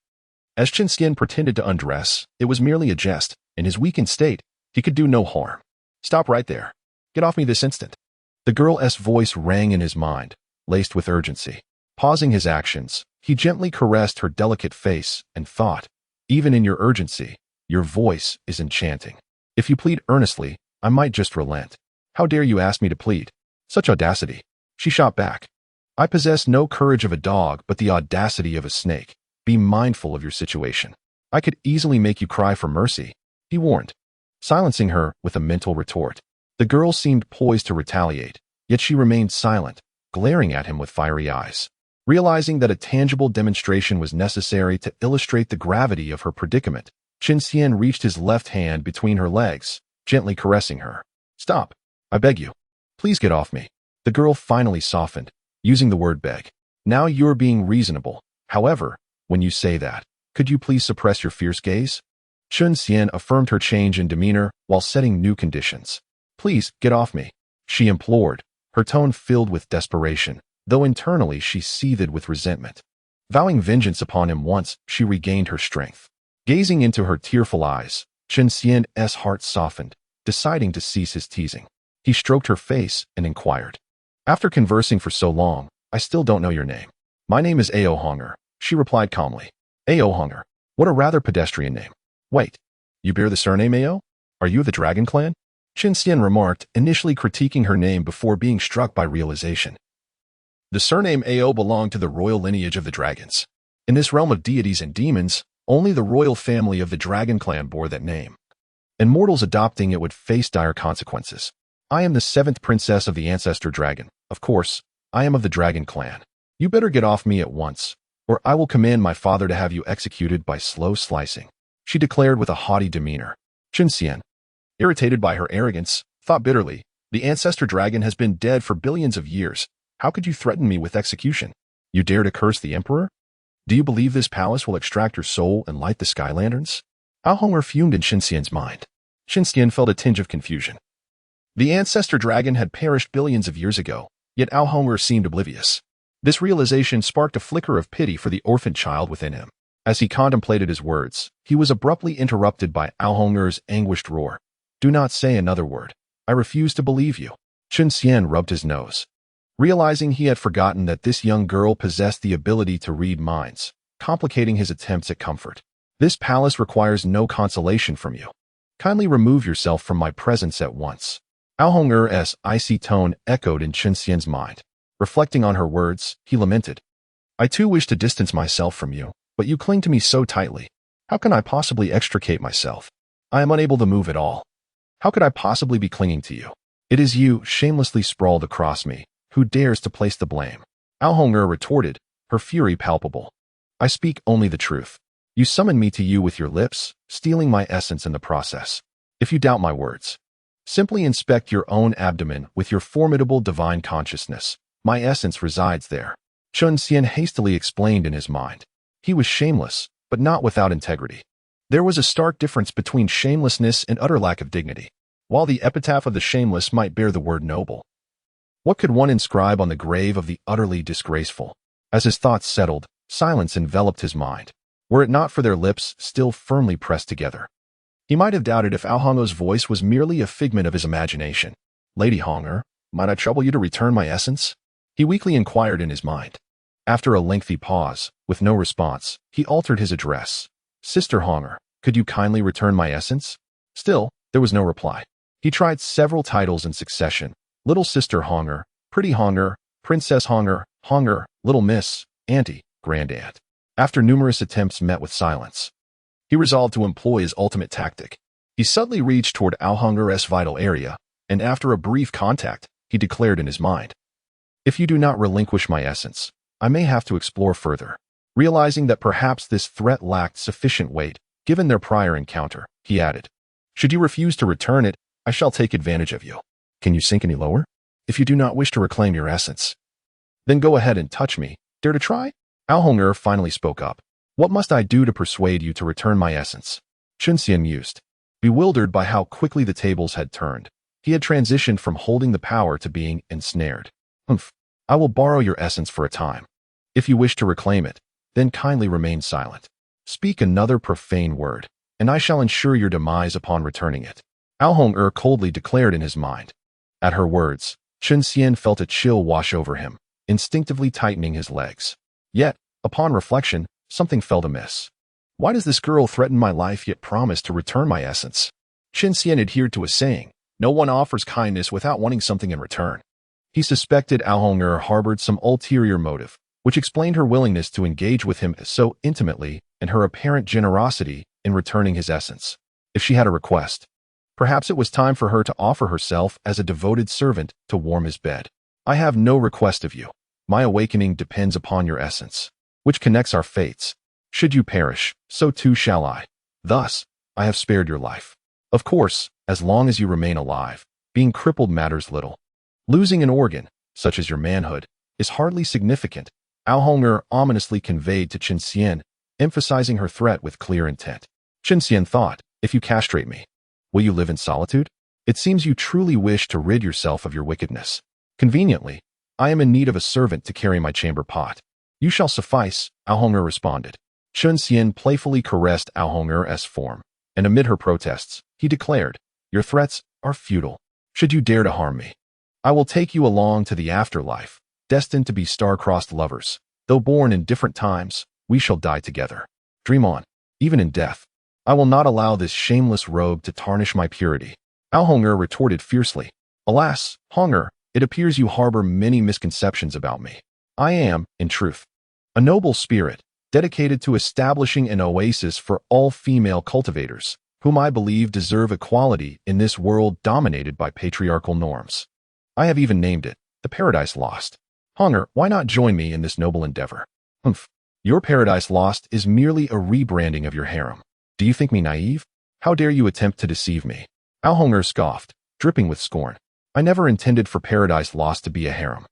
As Chen Xian pretended to undress, it was merely a jest. In his weakened state, he could do no harm. "Stop right there. Get off me this instant." The girl's voice rang in his mind, laced with urgency. Pausing his actions, he gently caressed her delicate face and thought, "Even in your urgency, your voice is enchanting. If you plead earnestly, I might just relent. How dare you ask me to plead? Such audacity." She shot back, "I possess no courage of a dog but the audacity of a snake. Be mindful of your situation. I could easily make you cry for mercy," he warned, silencing her with a mental retort. The girl seemed poised to retaliate, yet she remained silent, glaring at him with fiery eyes. Realizing that a tangible demonstration was necessary to illustrate the gravity of her predicament, Chen Xian reached his left hand between her legs, gently caressing her. "Stop. I beg you. Please get off me." The girl finally softened, using the word beg. "Now you're being reasonable. However, when you say that, could you please suppress your fierce gaze?" Chen Xian affirmed her change in demeanor while setting new conditions. "Please, get off me," she implored, her tone filled with desperation, though internally she seethed with resentment. Vowing vengeance upon him once she regained her strength. Gazing into her tearful eyes, Chen Xian's heart softened, deciding to cease his teasing. He stroked her face and inquired, "After conversing for so long, I still don't know your name." "My name is Xīyóu," she replied calmly. "Xīyóu, what a rather pedestrian name. Wait, you bear the surname Xīyóu? Are you of the Dragon clan?" Chen Xian remarked, initially critiquing her name before being struck by realization. The surname Xīyóu belonged to the royal lineage of the dragons. In this realm of deities and demons, only the royal family of the Dragon clan bore that name, and mortals adopting it would face dire consequences. "I am the 7th princess of the ancestor dragon. Of course, I am of the Dragon clan. You better get off me at once, or I will command my father to have you executed by slow slicing," she declared with a haughty demeanor. Chen Xian, irritated by her arrogance, thought bitterly, "The ancestor dragon has been dead for billions of years. How could you threaten me with execution? You dare to curse the emperor? Do you believe this palace will extract your soul and light the sky lanterns?" Alhonger fumed in Chen Xian's mind. Chen Xian felt a tinge of confusion. The ancestor dragon had perished billions of years ago, yet Alhonger seemed oblivious. This realization sparked a flicker of pity for the orphaned child within him. As he contemplated his words, he was abruptly interrupted by Alhonger's anguished roar. "Do not say another word. I refuse to believe you." Chen Xian rubbed his nose. Realizing he had forgotten that this young girl possessed the ability to read minds, complicating his attempts at comfort. "This palace requires no consolation from you. Kindly remove yourself from my presence at once." Alhonger's icy tone echoed in Chen Xian's mind. Reflecting on her words, he lamented, "I too wish to distance myself from you, but you cling to me so tightly. How can I possibly extricate myself? I am unable to move at all. How could I possibly be clinging to you? It is you, shamelessly sprawled across me, who dares to place the blame." Alhonger retorted, her fury palpable. "I speak only the truth. You summon me to you with your lips, stealing my essence in the process. If you doubt my words, simply inspect your own abdomen with your formidable divine consciousness. My essence resides there." Chen Xian hastily explained in his mind. He was shameless, but not without integrity. There was a stark difference between shamelessness and utter lack of dignity. While the epitaph of the shameless might bear the word noble, what could one inscribe on the grave of the utterly disgraceful? As his thoughts settled, silence enveloped his mind. Were it not for their lips still firmly pressed together, he might have doubted if Alhonger's voice was merely a figment of his imagination. "Lady Honger, might I trouble you to return my essence?" he weakly inquired in his mind. After a lengthy pause, with no response, he altered his address. "Sister Honger, could you kindly return my essence?" Still, there was no reply. He tried several titles in succession: Little Sister Honger, Pretty Honger, Princess Honger, Honger, Little Miss, Auntie, Grand Aunt. After numerous attempts met with silence, he resolved to employ his ultimate tactic. He suddenly reached toward Alhonger's vital area, and after a brief contact, he declared in his mind, "If you do not relinquish my essence, I may have to explore further." Realizing that perhaps this threat lacked sufficient weight, given their prior encounter, he added, "Should you refuse to return it, I shall take advantage of you. Can you sink any lower? If you do not wish to reclaim your essence, then go ahead and touch me. Dare to try?" Alhonger finally spoke up. "What must I do to persuade you to return my essence?" Chen Xian mused. Bewildered by how quickly the tables had turned, he had transitioned from holding the power to being ensnared. "I will borrow your essence for a time. If you wish to reclaim it, then kindly remain silent. Speak another profane word, and I shall ensure your demise upon returning it." Alhonger coldly declared in his mind. At her words, Chen Xian felt a chill wash over him, instinctively tightening his legs. Yet, upon reflection, something felt amiss. Why does this girl threaten my life yet promise to return my essence? Chen Xian adhered to a saying, "No one offers kindness without wanting something in return." He suspected Alhonger harbored some ulterior motive, which explained her willingness to engage with him so intimately and her apparent generosity in returning his essence. If she had a request, perhaps it was time for her to offer herself as a devoted servant to warm his bed. "I have no request of you. My awakening depends upon your essence, which connects our fates. Should you perish, so too shall I. Thus, I have spared your life. Of course, as long as you remain alive, being crippled matters little. Losing an organ, such as your manhood, is hardly significant, Ao ominously conveyed to Chen Xian, emphasizing her threat with clear intent. Chen Xian thought, if you castrate me, will you live in solitude? It seems you truly wish to rid yourself of your wickedness. Conveniently, I am in need of a servant to carry my chamber pot. You shall suffice, Ao responded. Chen Xian playfully caressed Ao form, and amid her protests, he declared, your threats are futile. Should you dare to harm me, I will take you along to the afterlife, destined to be star-crossed lovers. Though born in different times, we shall die together. Dream on, even in death. I will not allow this shameless rogue to tarnish my purity. Ao retorted fiercely. Alas, Honger, it appears you harbor many misconceptions about me. I am, in truth, a noble spirit, dedicated to establishing an oasis for all female cultivators, whom I believe deserve equality in this world dominated by patriarchal norms. I have even named it, the Paradise Lost. Honger, why not join me in this noble endeavor? Humph. Your Paradise Lost is merely a rebranding of your harem. Do you think me naive? How dare you attempt to deceive me? Ao scoffed, dripping with scorn. I never intended for Paradise Lost to be a harem.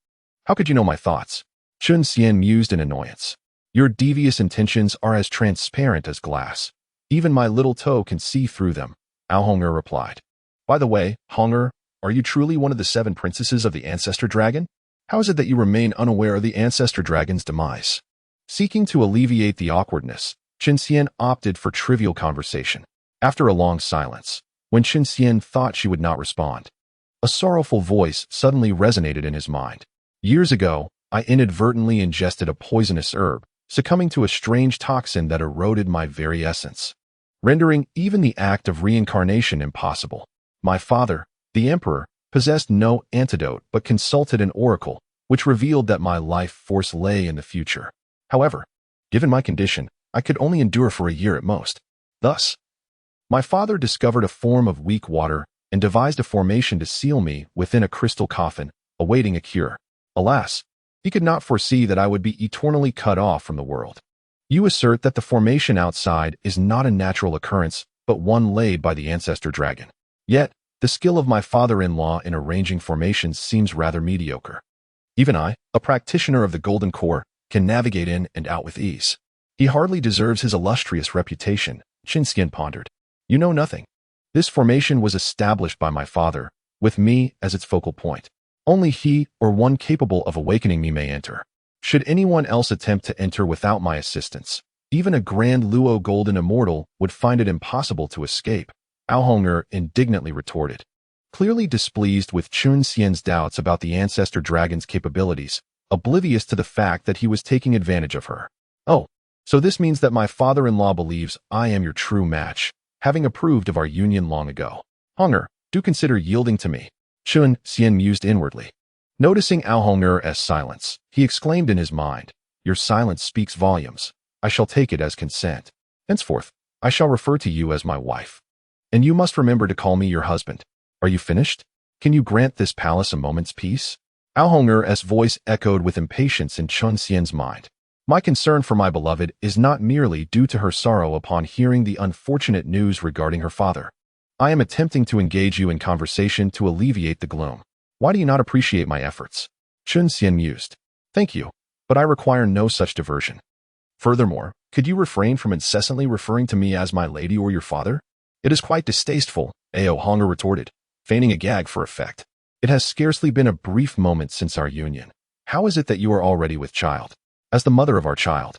How could you know my thoughts? Chen Xian mused in annoyance. Your devious intentions are as transparent as glass. Even my little toe can see through them, Ao replied. By the way, Honger, are you truly one of the 7 princesses of the Ancestor Dragon? How is it that you remain unaware of the Ancestor Dragon's demise? Seeking to alleviate the awkwardness, Chen Xian opted for trivial conversation. After a long silence, when Chen Xian thought she would not respond, a sorrowful voice suddenly resonated in his mind. Years ago, I inadvertently ingested a poisonous herb, succumbing to a strange toxin that eroded my very essence, rendering even the act of reincarnation impossible. My father, the Emperor, possessed no antidote but consulted an oracle, which revealed that my life force lay in the future. However, given my condition, I could only endure for a year at most. Thus, my father discovered a form of weak water and devised a formation to seal me within a crystal coffin, awaiting a cure. Alas, he could not foresee that I would be eternally cut off from the world. You assert that the formation outside is not a natural occurrence, but one laid by the Ancestor Dragon. Yet, the skill of my father-in-law in arranging formations seems rather mediocre. Even I, a practitioner of the Golden Core, can navigate in and out with ease. He hardly deserves his illustrious reputation, Chen Xian pondered. You know nothing. This formation was established by my father, with me as its focal point. Only he or one capable of awakening me may enter. Should anyone else attempt to enter without my assistance, even a Grand Luo Golden Immortal would find it impossible to escape, Ao indignantly retorted. Clearly displeased with Chen Xian's doubts about the Ancestor Dragon's capabilities, oblivious to the fact that he was taking advantage of her. Oh, so this means that my father-in-law believes I am your true match, having approved of our union long ago. Honger, do consider yielding to me. Chen Xian mused inwardly. Noticing Ao silence, he exclaimed in his mind, your silence speaks volumes. I shall take it as consent. Henceforth, I shall refer to you as my wife. And you must remember to call me your husband. Are you finished? Can you grant this palace a moment's peace? Ao voice echoed with impatience in Chen Xian's mind. My concern for my beloved is not merely due to her sorrow upon hearing the unfortunate news regarding her father. I am attempting to engage you in conversation to alleviate the gloom. Why do you not appreciate my efforts? Chen Xian mused. Thank you, but I require no such diversion. Furthermore, could you refrain from incessantly referring to me as my lady or your father? It is quite distasteful, Ao retorted, feigning a gag for effect. It has scarcely been a brief moment since our union. How is it that you are already with child? As the mother of our child,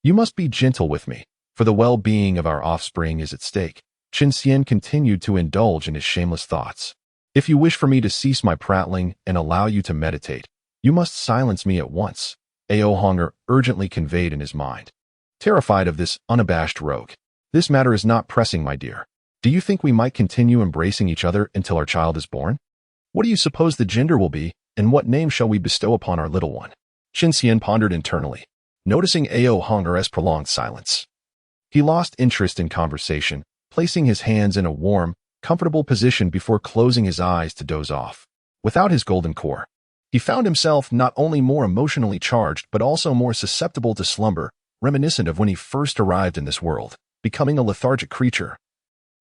you must be gentle with me, for the well-being of our offspring is at stake. Chen Xian continued to indulge in his shameless thoughts. If you wish for me to cease my prattling and allow you to meditate, you must silence me at once, Ao urgently conveyed in his mind. Terrified of this unabashed rogue. This matter is not pressing, my dear. Do you think we might continue embracing each other until our child is born? What do you suppose the gender will be, and what name shall we bestow upon our little one? Chen Xian pondered internally, noticing Ao prolonged silence. He lost interest in conversation, placing his hands in a warm, comfortable position before closing his eyes to doze off. Without his golden core, He found himself not only more emotionally charged but also more susceptible to slumber, reminiscent of when he first arrived in this world, becoming a lethargic creature,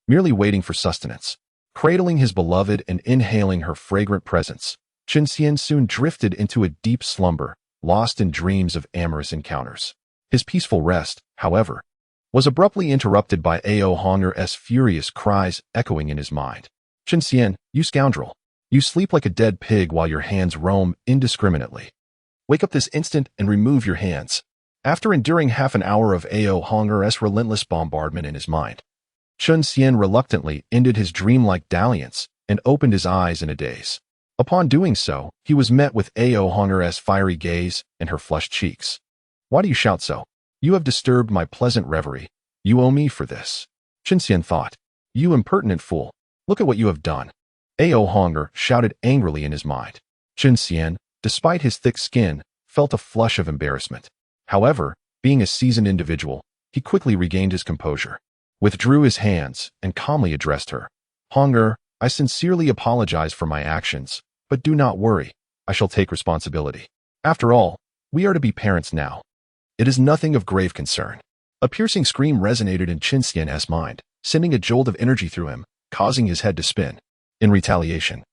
merely waiting for sustenance. Cradling his beloved and inhaling her fragrant presence, Chen Xian soon drifted into a deep slumber, lost in dreams of amorous encounters. His peaceful rest, however, was abruptly interrupted by Ao Honger's furious cries echoing in his mind. Chen Xian, you scoundrel! You sleep like a dead pig while your hands roam indiscriminately. Wake up this instant and remove your hands. After enduring half an hour of Ao Honger's relentless bombardment in his mind, Chen Xian reluctantly ended his dreamlike dalliance and opened his eyes in a daze. Upon doing so, he was met with Ao Honger's fiery gaze and her flushed cheeks. Why do you shout so? You have disturbed my pleasant reverie. You owe me for this. Chen Xian thought. You impertinent fool. Look at what you have done. Ao Honger shouted angrily in his mind. Chen Xian, despite his thick skin, felt a flush of embarrassment. However, being a seasoned individual, he quickly regained his composure, withdrew his hands, and calmly addressed her. Honger, I sincerely apologize for my actions, but do not worry, I shall take responsibility. After all, we are to be parents now. It is nothing of grave concern. A piercing scream resonated in Chen Xian's mind, sending a jolt of energy through him, causing his head to spin. In retaliation,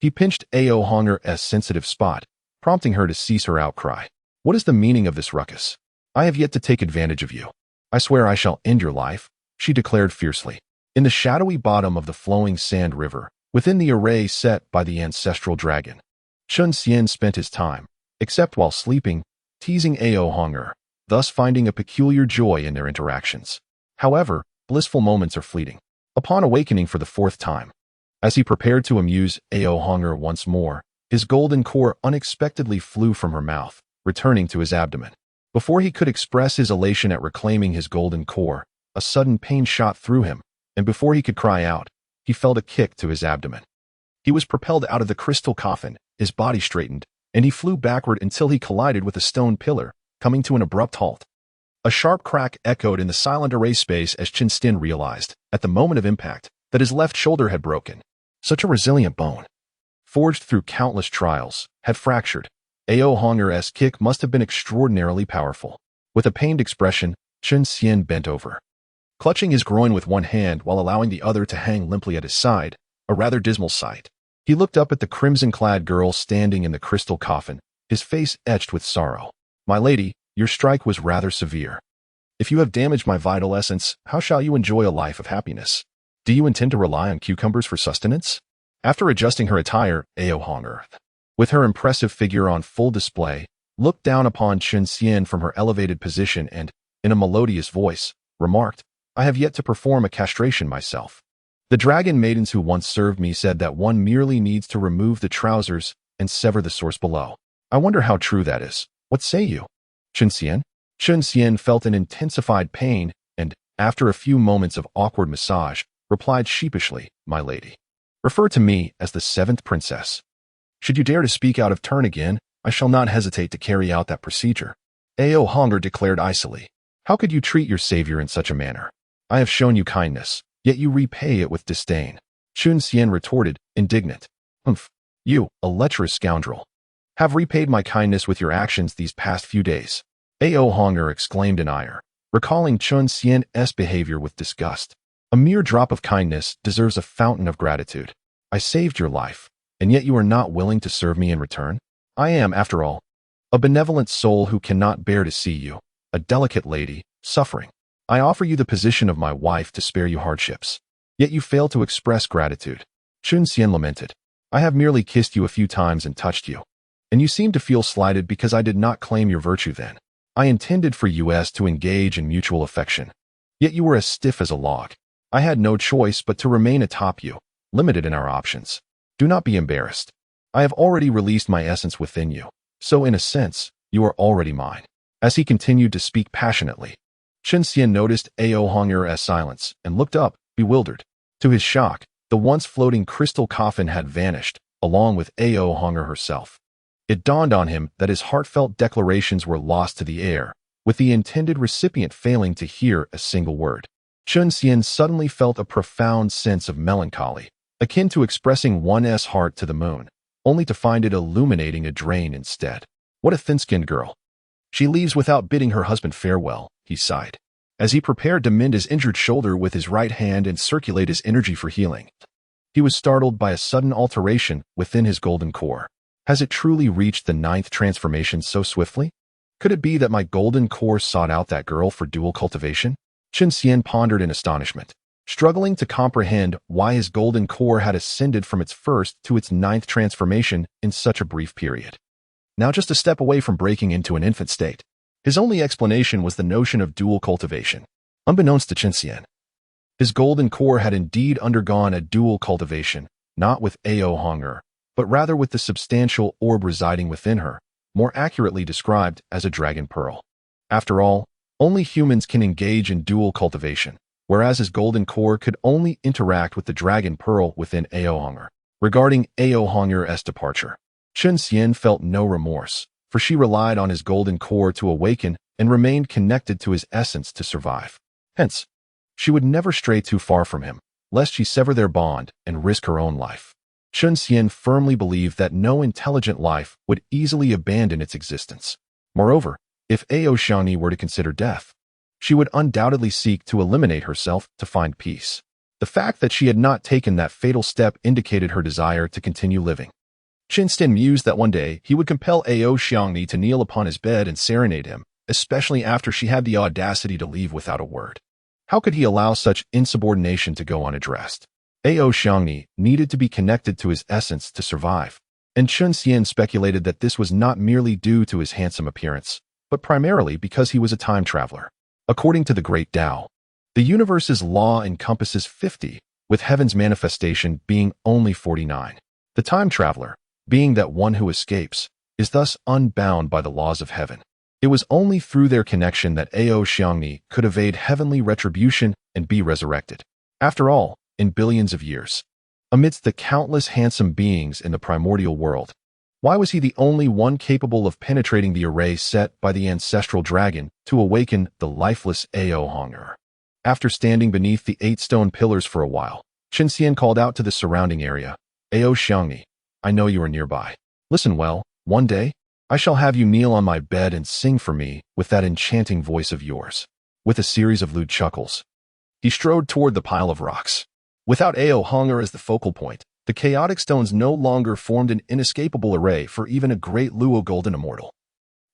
he pinched Ao Honger's sensitive spot, prompting her to cease her outcry. What is the meaning of this ruckus? I have yet to take advantage of you. I swear I shall end your life, she declared fiercely. In the shadowy bottom of the flowing sand river, within the array set by the ancestral dragon, Chen Xian spent his time, except while sleeping, teasing Ao Honger, thus finding a peculiar joy in their interactions. However, blissful moments are fleeting. Upon awakening for the fourth time, as he prepared to amuse Ao Honger once more, his golden core unexpectedly flew from her mouth, returning to his abdomen. Before he could express his elation at reclaiming his golden core, a sudden pain shot through him, and before he could cry out, he felt a kick to his abdomen. He was propelled out of the crystal coffin, his body straightened, and he flew backward until he collided with a stone pillar, coming to an abrupt halt. A sharp crack echoed in the silent array space as Chen Xian realized, at the moment of impact, that his left shoulder had broken. Such a resilient bone, forged through countless trials, had fractured. Ao Honger's kick must have been extraordinarily powerful. With a pained expression, Chen Xian bent over, clutching his groin with one hand while allowing the other to hang limply at his side, a rather dismal sight. He looked up at the crimson-clad girl standing in the crystal coffin, his face etched with sorrow. My lady, your strike was rather severe. If you have damaged my vital essence, how shall you enjoy a life of happiness? Do you intend to rely on cucumbers for sustenance? After adjusting her attire, Ao Honger, with her impressive figure on full display, looked down upon Chen Xian from her elevated position and, in a melodious voice, remarked, I have yet to perform a castration myself. The dragon maidens who once served me said that one merely needs to remove the trousers and sever the source below. I wonder how true that is. What say you? Chen Xian? Chen Xian felt an intensified pain and, after a few moments of awkward massage, replied sheepishly, My lady. Refer to me as the seventh princess. Should you dare to speak out of turn again, I shall not hesitate to carry out that procedure. Ao Honger declared icily. How could you treat your savior in such a manner? I have shown you kindness, yet you repay it with disdain. Chen Xian retorted, indignant. Humph, you, a lecherous scoundrel, have repaid my kindness with your actions these past few days. Ao Honger exclaimed in ire, recalling Chen Xian's behavior with disgust. A mere drop of kindness deserves a fountain of gratitude. I saved your life, and yet you are not willing to serve me in return? I am, after all, a benevolent soul who cannot bear to see you, a delicate lady, suffering. I offer you the position of my wife to spare you hardships. Yet you fail to express gratitude. Chen Xian lamented. I have merely kissed you a few times and touched you, and you seem to feel slighted because I did not claim your virtue then. I intended for us to engage in mutual affection, yet you were as stiff as a log. I had no choice but to remain atop you, limited in our options. Do not be embarrassed. I have already released my essence within you, so in a sense, you are already mine. As he continued to speak passionately, Chen Xian noticed Ao Honger's silence and looked up, bewildered. To his shock, the once floating crystal coffin had vanished, along with Ao Honger herself. It dawned on him that his heartfelt declarations were lost to the air, with the intended recipient failing to hear a single word. Chen Xian suddenly felt a profound sense of melancholy, akin to expressing one's heart to the moon. only to find it illuminating a drain instead. What a thin-skinned girl. She leaves without bidding her husband farewell, he sighed, as he prepared to mend his injured shoulder with his right hand and circulate his energy for healing. He was startled by a sudden alteration within his golden core. Has it truly reached the 9th transformation so swiftly? Could it be that my golden core sought out that girl for dual cultivation? Chen Xian pondered in astonishment, struggling to comprehend why his golden core had ascended from its 1st to its 9th transformation in such a brief period. Now just a step away from breaking into an infant state. His only explanation was the notion of dual cultivation. Unbeknownst to Chen Xian, his golden core had indeed undergone a dual cultivation, not with Xīyóu, but rather with the substantial orb residing within her, more accurately described as a dragon pearl. After all, only humans can engage in dual cultivation, whereas his golden core could only interact with the dragon pearl within Xīyóu. Regarding Xīyóu's departure, Chen Xian felt no remorse, for she relied on his golden core to awaken and remained connected to his essence to survive. Hence, she would never stray too far from him, lest she sever their bond and risk her own life. Chen Xian firmly believed that no intelligent life would easily abandon its existence. Moreover, if Xīyóu were to consider death, she would undoubtedly seek to eliminate herself to find peace. The fact that she had not taken that fatal step indicated her desire to continue living. Chen Xian mused that one day he would compel Xīyóu to kneel upon his bed and serenade him, especially after she had the audacity to leave without a word. How could he allow such insubordination to go unaddressed? Xīyóu needed to be connected to his essence to survive, and Chen Xian speculated that this was not merely due to his handsome appearance, but primarily because he was a time traveler. According to the Great Tao, the universe's law encompasses 50, with heaven's manifestation being only 49. The time traveler, being that one who escapes, is thus unbound by the laws of heaven. It was only through their connection that Xīyóu could evade heavenly retribution and be resurrected. After all, in billions of years, amidst the countless handsome beings in the primordial world, why was he the only one capable of penetrating the array set by the ancestral dragon to awaken the lifeless Xīyóu? After standing beneath the 8 stone pillars for a while, Chen Xian called out to the surrounding area, Xīyóu, I know you are nearby. Listen well, one day, I shall have you kneel on my bed and sing for me with that enchanting voice of yours. With a series of lewd chuckles, he strode toward the pile of rocks. Without Xīyóu as the focal point, the chaotic stones no longer formed an inescapable array for even a great Luo golden immortal.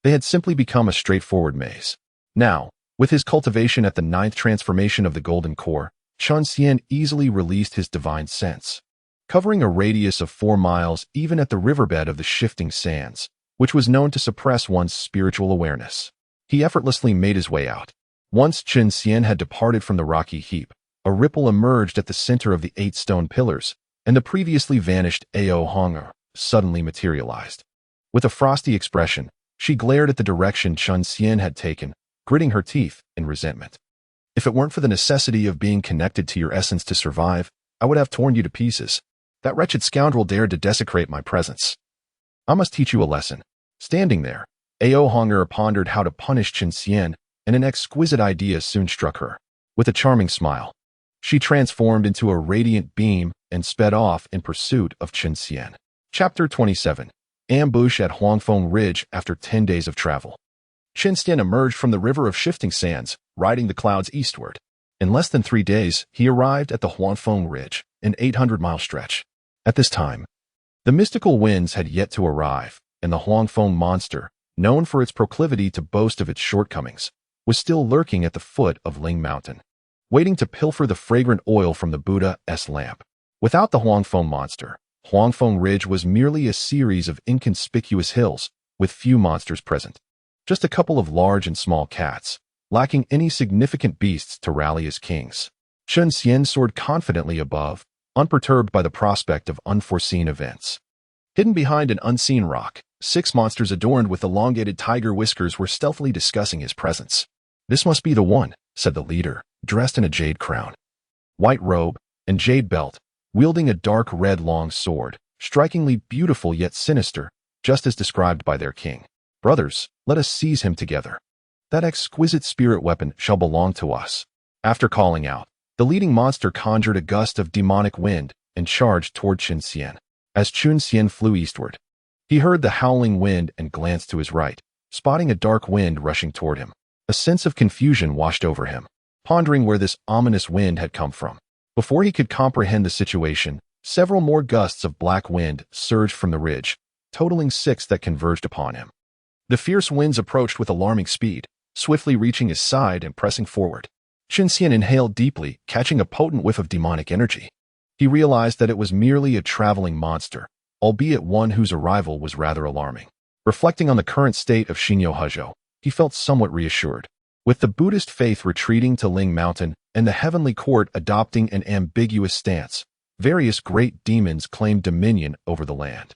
They had simply become a straightforward maze. Now, with his cultivation at the 9th transformation of the golden core, Chen Xian easily released his divine sense, covering a radius of 4 miles even at the riverbed of the shifting sands, which was known to suppress one's spiritual awareness. He effortlessly made his way out. Once Chen Xian had departed from the rocky heap, a ripple emerged at the center of the 8 stone pillars, and the previously vanished Xīyóu suddenly materialized. With a frosty expression, she glared at the direction Chen Xian had taken, gritting her teeth in resentment. If it weren't for the necessity of being connected to your essence to survive, I would have torn you to pieces. That wretched scoundrel dared to desecrate my presence. I must teach you a lesson. Standing there, Xīyóu pondered how to punish Chen Xian, and an exquisite idea soon struck her. With a charming smile, she transformed into a radiant beam and sped off in pursuit of Chen Xian. Chapter 27. Ambush at Huangfeng Ridge after 10 days of travel. Chen Xian emerged from the river of shifting sands, riding the clouds eastward. In less than 3 days, he arrived at the Huangfeng Ridge, an 800-mile stretch. At this time, the mystical winds had yet to arrive, and the Huangfeng monster, known for its proclivity to boast of its shortcomings, was still lurking at the foot of Ling Mountain, waiting to pilfer the fragrant oil from the Buddha's lamp. Without the Huangfeng monster, Huangfeng Ridge was merely a series of inconspicuous hills, with few monsters present. Just a couple of large and small cats, lacking any significant beasts to rally as kings. Chen Xian soared confidently above, unperturbed by the prospect of unforeseen events. Hidden behind an unseen rock, 6 monsters adorned with elongated tiger whiskers were stealthily discussing his presence. This must be the one, said the leader, dressed in a jade crown, white robe, and jade belt, wielding a dark red long sword, strikingly beautiful yet sinister, just as described by their king. Brothers, let us seize him together. That exquisite spirit weapon shall belong to us. After calling out, the leading monster conjured a gust of demonic wind and charged toward Chen Xian. as Chen Xian flew eastward. He heard the howling wind and glanced to his right, spotting a dark wind rushing toward him. A sense of confusion washed over him, pondering where this ominous wind had come from. Before he could comprehend the situation, several more gusts of black wind surged from the ridge, totaling 6 that converged upon him. The fierce winds approached with alarming speed, swiftly reaching his side and pressing forward. Chen Xian inhaled deeply, catching a potent whiff of demonic energy. He realized that it was merely a traveling monster, albeit one whose arrival was rather alarming. Reflecting on the current state of Xīyóu, he felt somewhat reassured. With the Buddhist faith retreating to Ling Mountain and the heavenly court adopting an ambiguous stance, various great demons claimed dominion over the land,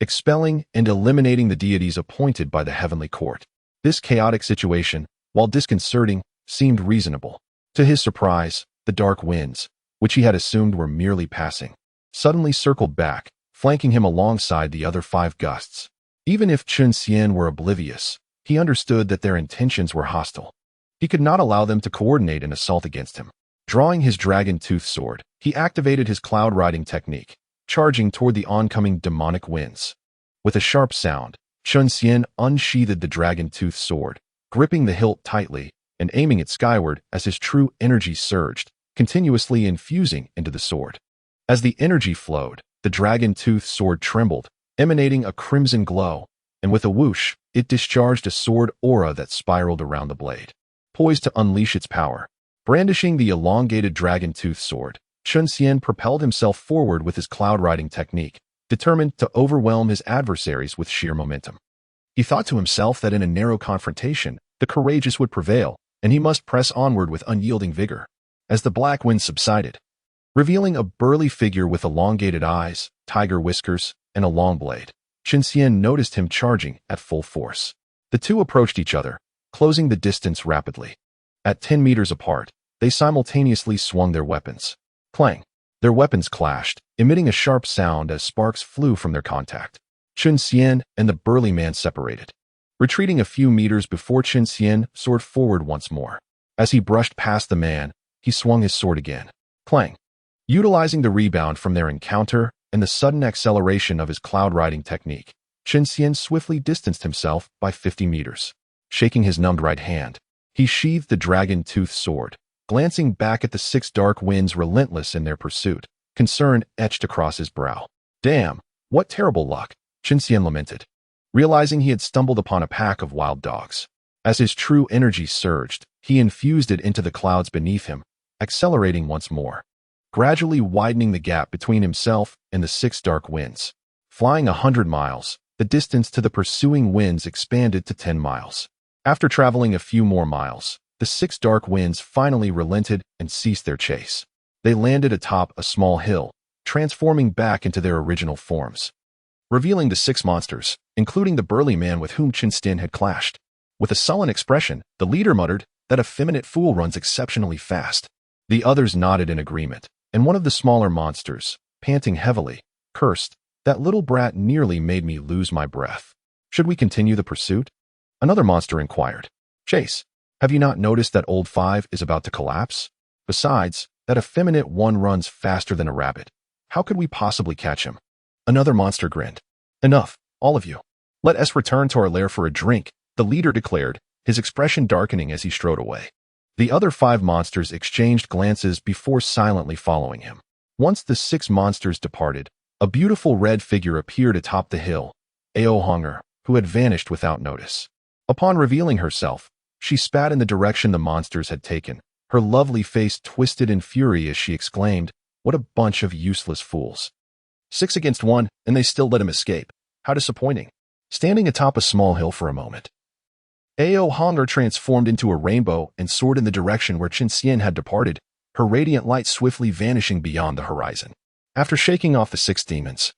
expelling and eliminating the deities appointed by the heavenly court. This chaotic situation, while disconcerting, seemed reasonable. To his surprise, the dark winds, which he had assumed were merely passing, suddenly circled back, flanking him alongside the other 5 gusts. Even if Chen Xian were oblivious, he understood that their intentions were hostile. He could not allow them to coordinate an assault against him. Drawing his dragon-tooth sword, he activated his cloud-riding technique, charging toward the oncoming demonic winds. With a sharp sound, Chen Xian unsheathed the dragon-tooth sword, gripping the hilt tightly and aiming it skyward as his true energy surged, continuously infusing into the sword. As the energy flowed, the dragon-tooth sword trembled, emanating a crimson glow, and with a whoosh, it discharged a sword aura that spiraled around the blade, poised to unleash its power. Brandishing the elongated dragon-tooth sword, Chen Xian propelled himself forward with his cloud-riding technique, determined to overwhelm his adversaries with sheer momentum. He thought to himself that in a narrow confrontation, the courageous would prevail, and he must press onward with unyielding vigor. As the black wind subsided, revealing a burly figure with elongated eyes, tiger whiskers, and a long blade, Chen Xian noticed him charging at full force. The two approached each other, closing the distance rapidly. At 10 meters apart, they simultaneously swung their weapons. Clang! Their weapons clashed, emitting a sharp sound as sparks flew from their contact. Chen Xian and the burly man separated. Retreating a few meters before Chen Xian soared forward once more. As he brushed past the man, he swung his sword again. Clang! Utilizing the rebound from their encounter and the sudden acceleration of his cloud-riding technique, Chen Xian swiftly distanced himself by 50 meters. Shaking his numbed right hand, he sheathed the dragon-tooth sword, glancing back at the 6 dark winds relentless in their pursuit. Concern etched across his brow. Damn, what terrible luck, Chen Xian lamented, realizing he had stumbled upon a pack of wild dogs. As his true energy surged, he infused it into the clouds beneath him, accelerating once more, gradually widening the gap between himself and the 6 dark winds. Flying 100 miles, the distance to the pursuing winds expanded to 10 miles. After traveling a few more miles, the 6 dark winds finally relented and ceased their chase. They landed atop a small hill, transforming back into their original forms, revealing the 6 monsters, including the burly man with whom Chen Xian had clashed. With a sullen expression, the leader muttered, "That effeminate fool runs exceptionally fast." The others nodded in agreement, and one of the smaller monsters, panting heavily, cursed, "That little brat nearly made me lose my breath. Should we continue the pursuit?" Another monster inquired. "Chase, have you not noticed that old 5 is about to collapse? Besides, that effeminate one runs faster than a rabbit. How could we possibly catch him?" Another monster grinned. "Enough, all of you. Let us return to our lair for a drink," the leader declared, his expression darkening as he strode away. The other 5 monsters exchanged glances before silently following him. Once the 6 monsters departed, a beautiful red figure appeared atop the hill, Xīyóu, who had vanished without notice. Upon revealing herself, she spat in the direction the monsters had taken, her lovely face twisted in fury as she exclaimed, "What a bunch of useless fools. 6 against 1, and they still let him escape. How disappointing." Standing atop a small hill for a moment, Xīyóu transformed into a rainbow and soared in the direction where Chen Xian had departed, her radiant light swiftly vanishing beyond the horizon. After shaking off the 6 demons,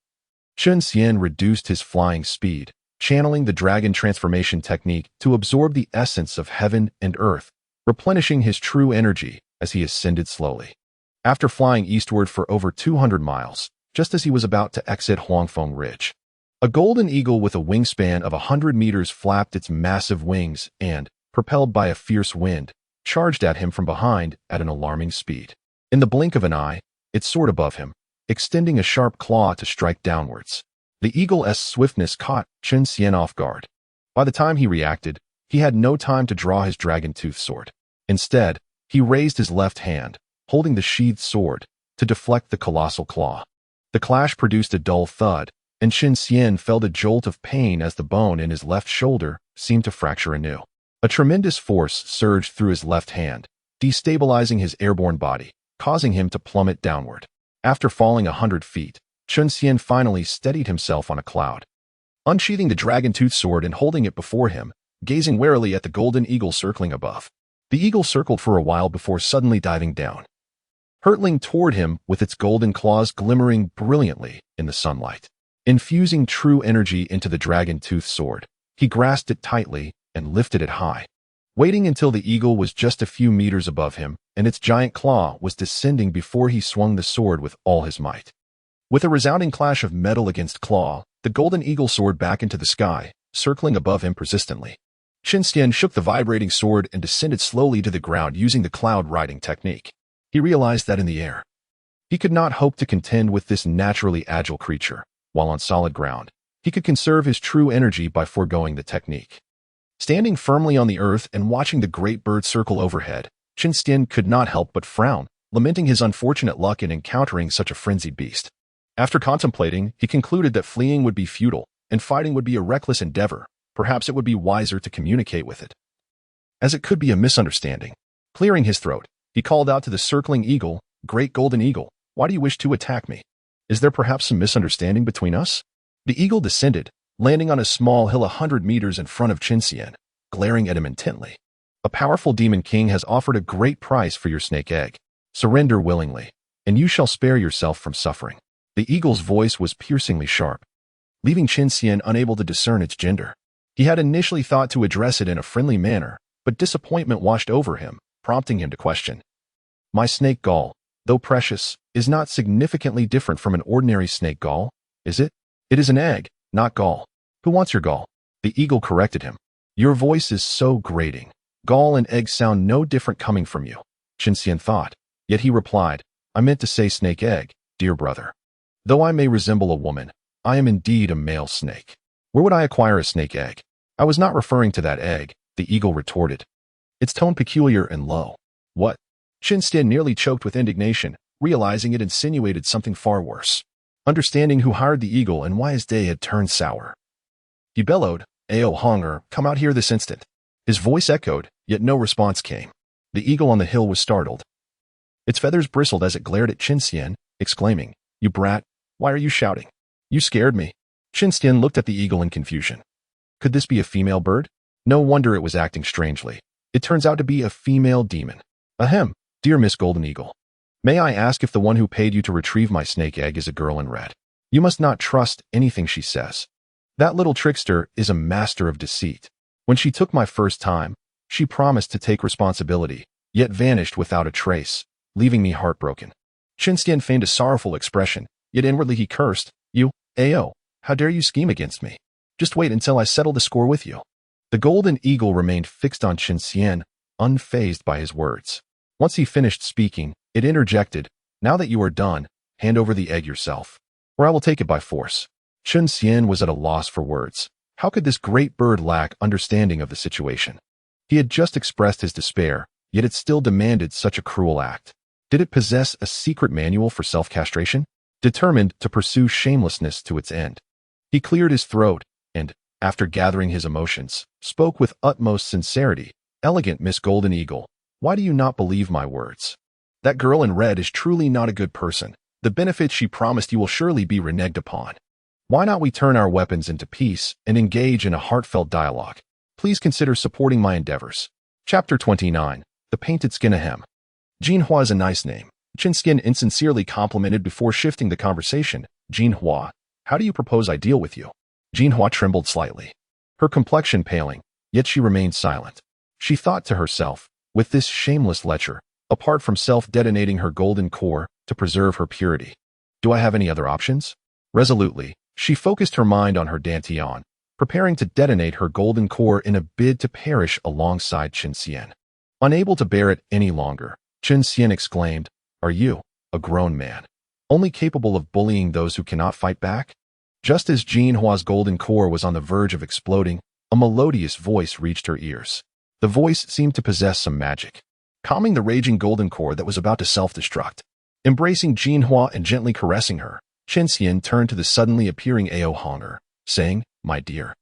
Chen Xian reduced his flying speed, channeling the dragon transformation technique to absorb the essence of heaven and earth, replenishing his true energy as he ascended slowly. After flying eastward for over 200 miles, just as he was about to exit Huangfeng Ridge, a golden eagle with a wingspan of 100 meters flapped its massive wings and, propelled by a fierce wind, charged at him from behind at an alarming speed. In the blink of an eye, it soared above him, extending a sharp claw to strike downwards. The eagle's swiftness caught Chen Xian off guard. By the time he reacted, he had no time to draw his dragon-toothed sword. Instead, he raised his left hand, holding the sheathed sword, to deflect the colossal claw. The clash produced a dull thud, and Chen Xian felt a jolt of pain as the bone in his left shoulder seemed to fracture anew. A tremendous force surged through his left hand, destabilizing his airborne body, causing him to plummet downward. After falling 100 feet, Chen Xian finally steadied himself on a cloud. Unsheathing the dragon-toothed sword and holding it before him, gazing warily at the golden eagle circling above. The eagle circled for a while before suddenly diving down, hurtling toward him with its golden claws glimmering brilliantly in the sunlight. Infusing true energy into the dragon-toothed sword, he grasped it tightly and lifted it high. Waiting until the eagle was just a few meters above him and its giant claw was descending before he swung the sword with all his might. With a resounding clash of metal against claw, the golden eagle soared back into the sky, circling above him persistently. Chen Xian shook the vibrating sword and descended slowly to the ground using the cloud riding technique. He realized that in the air, he could not hope to contend with this naturally agile creature, while on solid ground, he could conserve his true energy by foregoing the technique. Standing firmly on the earth and watching the great bird circle overhead, Chen Xian could not help but frown, lamenting his unfortunate luck in encountering such a frenzied beast. After contemplating, he concluded that fleeing would be futile, and fighting would be a reckless endeavor. Perhaps it would be wiser to communicate with it, as it could be a misunderstanding. Clearing his throat, he called out to the circling eagle, "Great golden eagle, why do you wish to attack me? Is there perhaps some misunderstanding between us?" The eagle descended, landing on a small hill 100 meters in front of Chen Xian, glaring at him intently. "A powerful demon king has offered a great price for your snake egg. Surrender willingly, and you shall spare yourself from suffering." The eagle's voice was piercingly sharp, leaving Chen Xian unable to discern its gender. He had initially thought to address it in a friendly manner, but disappointment washed over him, prompting him to question. "My snake gall, though precious, is not significantly different from an ordinary snake gall, is it? It is an egg, not gall. Who wants your gall?" The eagle corrected him. "Your voice is so grating. Gall and egg sound no different coming from you," Chen Xian thought. Yet he replied, "I meant to say snake egg, dear brother. Though I may resemble a woman, I am indeed a male snake. Where would I acquire a snake egg?" "I was not referring to that egg," the eagle retorted, its tone peculiar and low. "What?" Chen Xian nearly choked with indignation, realizing it insinuated something far worse. Understanding who hired the eagle and why his day had turned sour, he bellowed, "Ao Honger, come out here this instant." His voice echoed, yet no response came. The eagle on the hill was startled. Its feathers bristled as it glared at Chen Xian, exclaiming, "You brat, why are you shouting? You scared me." Chen Xian looked at the eagle in confusion. Could this be a female bird? No wonder it was acting strangely. It turns out to be a female demon. "Ahem, dear Miss Golden Eagle. May I ask if the one who paid you to retrieve my snake egg is a girl in red? You must not trust anything she says. That little trickster is a master of deceit. When she took my first time, she promised to take responsibility, yet vanished without a trace, leaving me heartbroken." Chen Xian feigned a sorrowful expression, yet inwardly he cursed, "You, Ao, how dare you scheme against me? Just wait until I settle the score with you." The golden eagle remained fixed on Chen Xian, unfazed by his words. Once he finished speaking, it interjected, "Now that you are done, hand over the egg yourself, or I will take it by force." Chen Xian was at a loss for words. How could this great bird lack understanding of the situation? He had just expressed his despair, yet it still demanded such a cruel act. Did it possess a secret manual for self-castration? Determined to pursue shamelessness to its end, he cleared his throat and, after gathering his emotions, spoke with utmost sincerity, "Elegant Miss Golden Eagle, why do you not believe my words? That girl in red is truly not a good person. The benefits she promised you will surely be reneged upon. Why not we turn our weapons into peace and engage in a heartfelt dialogue? Please consider supporting my endeavors." Chapter 29. The Painted Skin Ahem. Xīyóu is a nice name, Chen Xian insincerely complimented before shifting the conversation. "Xīyóu, how do you propose I deal with you?" Xīyóu trembled slightly, her complexion paling, yet she remained silent. She thought to herself, with this shameless lecher, apart from self-detonating her golden core to preserve her purity, do I have any other options? Resolutely, she focused her mind on her dantian, preparing to detonate her golden core in a bid to perish alongside Chen Xian. Unable to bear it any longer, Chen Xian exclaimed, "Are you, a grown man, only capable of bullying those who cannot fight back? Just as Xīyóu's golden core was on the verge of exploding, a melodious voice reached her ears. The voice seemed to possess some magic, calming the raging golden core that was about to self-destruct. Embracing Xīyóu and gently caressing her, Chen Xian turned to the suddenly appearing Xīyóu, saying, "My dear,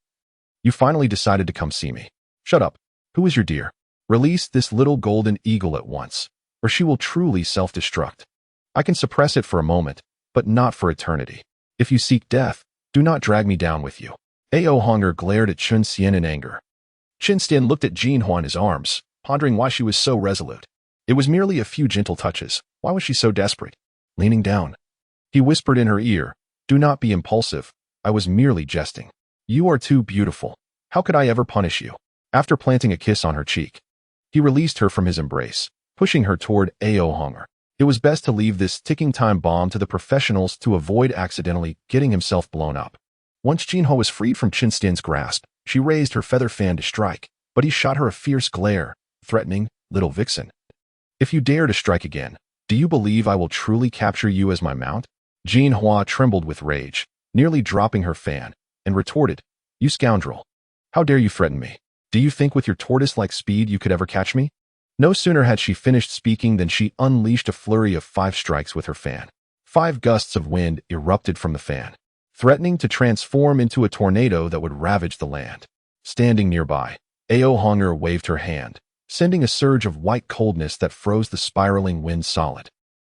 you finally decided to come see me. Shut up. Who is your dear? Release this little golden eagle at once, or she will truly self-destruct. I can suppress it for a moment, but not for eternity. If you seek death, do not drag me down with you." Xīyóu glared at Chen Xian in anger. Chen Xian looked at Xīyóu in his arms, pondering why she was so resolute. It was merely a few gentle touches. Why was she so desperate? Leaning down, he whispered in her ear, "Do not be impulsive. I was merely jesting. You are too beautiful. How could I ever punish you?" After planting a kiss on her cheek, he released her from his embrace, pushing her toward Xīyóu. It was best to leave this ticking time bomb to the professionals to avoid accidentally getting himself blown up. Once Xīyóu was freed from Chen Xian's grasp, she raised her feather fan to strike, but he shot her a fierce glare, threatening, "Little vixen, if you dare to strike again, do you believe I will truly capture you as my mount?" Xīyóu trembled with rage, nearly dropping her fan, and retorted, "You scoundrel! How dare you threaten me? Do you think with your tortoise-like speed you could ever catch me?" No sooner had she finished speaking than she unleashed a flurry of 5 strikes with her fan. 5 gusts of wind erupted from the fan, threatening to transform into a tornado that would ravage the land. Standing nearby, Xīyóu waved her hand, sending a surge of white coldness that froze the spiraling wind solid,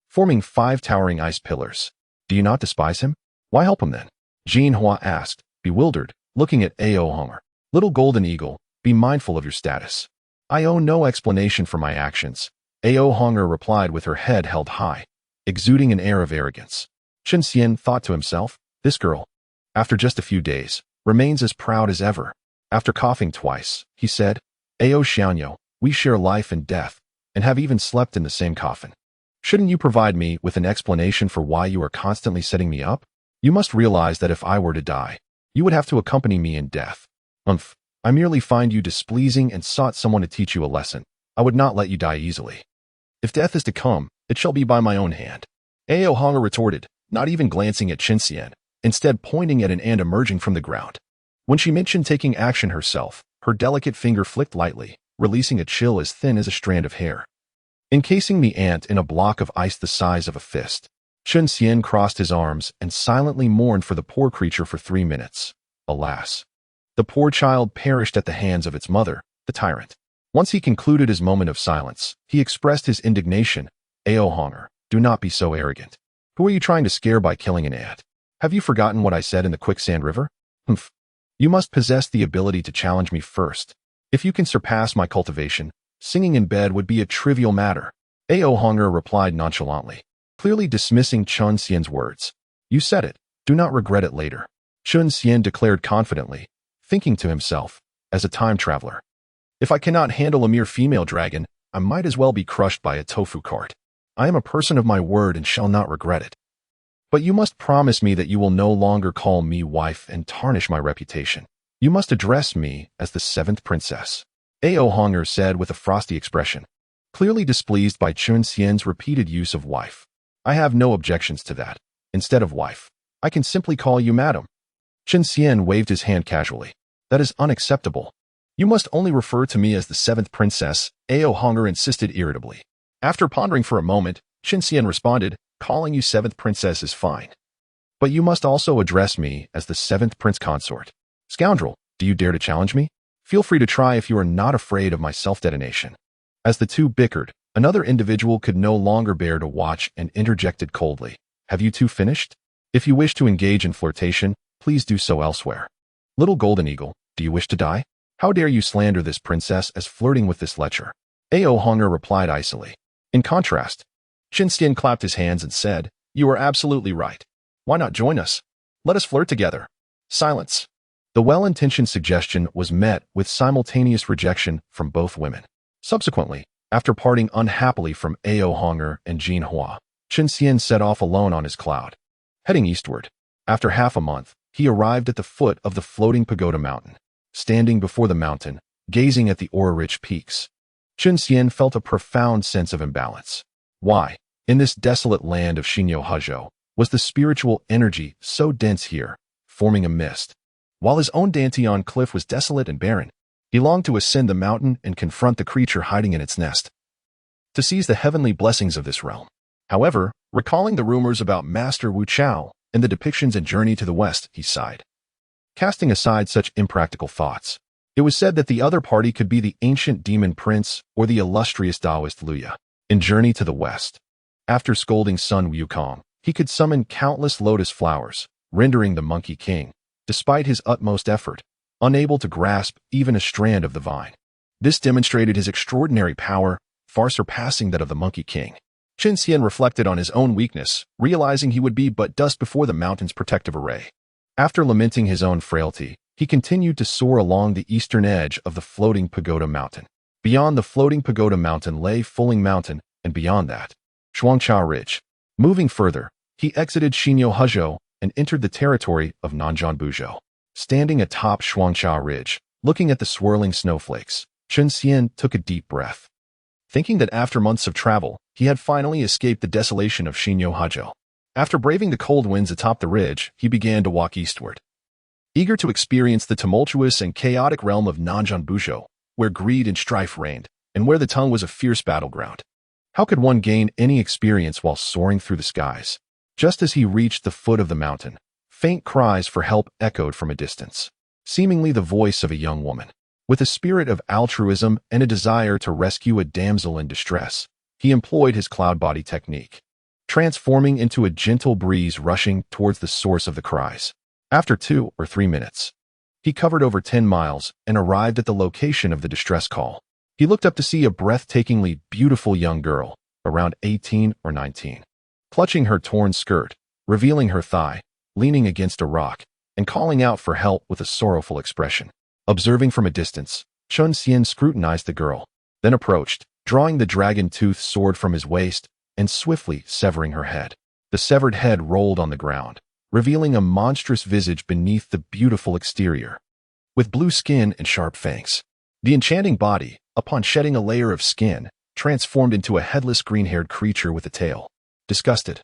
forming 5 towering ice pillars. "Do you not despise him? Why help him then?" Xīyóu asked, bewildered, looking at Xīyóu. "Little golden eagle, be mindful of your status." "I owe no explanation for my actions," Xīyóu replied with her head held high, exuding an air of arrogance. Chen Xian thought to himself, "This girl, after just a few days, remains as proud as ever." After coughing twice, he said, "Xīyóu, we share life and death, and have even slept in the same coffin. Shouldn't you provide me with an explanation for why you are constantly setting me up? You must realize that if I were to die, you would have to accompany me in death." "Umph, I merely find you displeasing and sought someone to teach you a lesson. I would not let you die easily. If death is to come, it shall be by my own hand." Xīyóu retorted, not even glancing at Chen Xian, instead pointing at an ant emerging from the ground. When she mentioned taking action herself, her delicate finger flicked lightly, releasing a chill as thin as a strand of hair, encasing the ant in a block of ice the size of a fist. Chen Xian crossed his arms and silently mourned for the poor creature for 3 minutes. Alas, the poor child perished at the hands of its mother, the tyrant. Once he concluded his moment of silence, he expressed his indignation. "Xīyóu, do not be so arrogant. Who are you trying to scare by killing an ant? Have you forgotten what I said in the quicksand river? Humph. You must possess the ability to challenge me first. If you can surpass my cultivation, singing in bed would be a trivial matter." Xīyóu replied nonchalantly, clearly dismissing Chen Xian's words. "You said it. Do not regret it later." Chen Xian declared confidently, thinking to himself, as a time traveler, "If I cannot handle a mere female dragon, I might as well be crushed by a tofu cart. I am a person of my word and shall not regret it. But you must promise me that you will no longer call me wife and tarnish my reputation. You must address me as the 7th princess," Xīyóu said with a frosty expression, clearly displeased by Chen Xian's repeated use of wife. "I have no objections to that. Instead of wife, I can simply call you madam." Chen Xian waved his hand casually. "That is unacceptable. You must only refer to me as the 7th princess," Xīyóu insisted irritably. After pondering for a moment, Chen Xian responded, "Calling you 7th princess is fine. But you must also address me as the 7th prince consort." "Scoundrel, do you dare to challenge me? Feel free to try if you are not afraid of my self-detonation." As the two bickered, another individual could no longer bear to watch and interjected coldly, "Have you two finished? If you wish to engage in flirtation, please do so elsewhere. Little golden eagle, do you wish to die? How dare you slander this princess as flirting with this lecher?" Xīyóu replied icily. In contrast, Chen Xian clapped his hands and said, "You are absolutely right. Why not join us? Let us flirt together." Silence. The well-intentioned suggestion was met with simultaneous rejection from both women. Subsequently, after parting unhappily from Xīyóu and Xīyóu, Chen Xian set off alone on his cloud. Heading eastward, after half a month, he arrived at the foot of the floating pagoda mountain. Standing before the mountain, gazing at the aura-rich peaks, Chen Xian felt a profound sense of imbalance. Why, in this desolate land of Xīyóu, Was the spiritual energy so dense here, forming a mist? While his own Dantian cliff was desolate and barren, he longed to ascend the mountain and confront the creature hiding in its nest, to seize the heavenly blessings of this realm. However, recalling the rumors about Master Wu Chao and the depictions in Journey to the West, he sighed. Casting aside such impractical thoughts, it was said that the other party could be the ancient demon prince or the illustrious Taoist Luya. In Journey to the West, after scolding Sun Wukong, he could summon countless lotus flowers, rendering the Monkey King, despite his utmost effort, unable to grasp even a strand of the vine. This demonstrated his extraordinary power, far surpassing that of the Monkey King. Chen Xian reflected on his own weakness, realizing he would be but dust before the mountain's protective array. After lamenting his own frailty, he continued to soar along the eastern edge of the floating Pagoda Mountain. Beyond the floating Pagoda Mountain lay Fulling Mountain, and beyond that, Shuangcha Ridge. Moving further, he exited Xīyóu and entered the territory of Nanjianbuzhou. Standing atop Shuangcha Ridge, looking at the swirling snowflakes, Chen Xian took a deep breath. Thinking that after months of travel, he had finally escaped the desolation of Xīyóu. After braving the cold winds atop the ridge, he began to walk eastward. Eager to experience the tumultuous and chaotic realm of Nanjianbuzhou, where greed and strife reigned, and where the tongue was a fierce battleground. How could one gain any experience while soaring through the skies? Just as he reached the foot of the mountain, faint cries for help echoed from a distance, seemingly the voice of a young woman. With a spirit of altruism and a desire to rescue a damsel in distress, he employed his cloud body technique, transforming into a gentle breeze rushing towards the source of the cries. After 2 or 3 minutes, he covered over 10 miles and arrived at the location of the distress call. He looked up to see a breathtakingly beautiful young girl, around 18 or 19, clutching her torn skirt, revealing her thigh, leaning against a rock, and calling out for help with a sorrowful expression. Observing from a distance, Chen Xian scrutinized the girl, then approached, drawing the dragon-toothed sword from his waist and swiftly severing her head. The severed head rolled on the ground, revealing a monstrous visage beneath the beautiful exterior, with blue skin and sharp fangs. The enchanting body, upon shedding a layer of skin, transformed into a headless green-haired creature with a tail. Disgusted,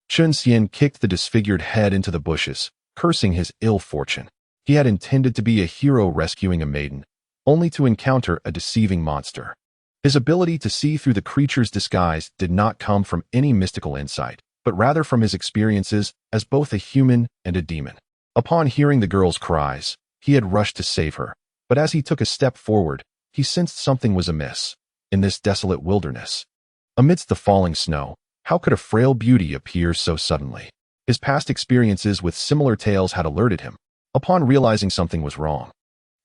Chen Xian kicked the disfigured head into the bushes, cursing his ill fortune. He had intended to be a hero rescuing a maiden, only to encounter a deceiving monster. His ability to see through the creature's disguise did not come from any mystical insight, but rather from his experiences as both a human and a demon. Upon hearing the girl's cries, he had rushed to save her, but as he took a step forward, he sensed something was amiss. In this desolate wilderness, amidst the falling snow, how could a frail beauty appear so suddenly? His past experiences with similar tales had alerted him. Upon realizing something was wrong,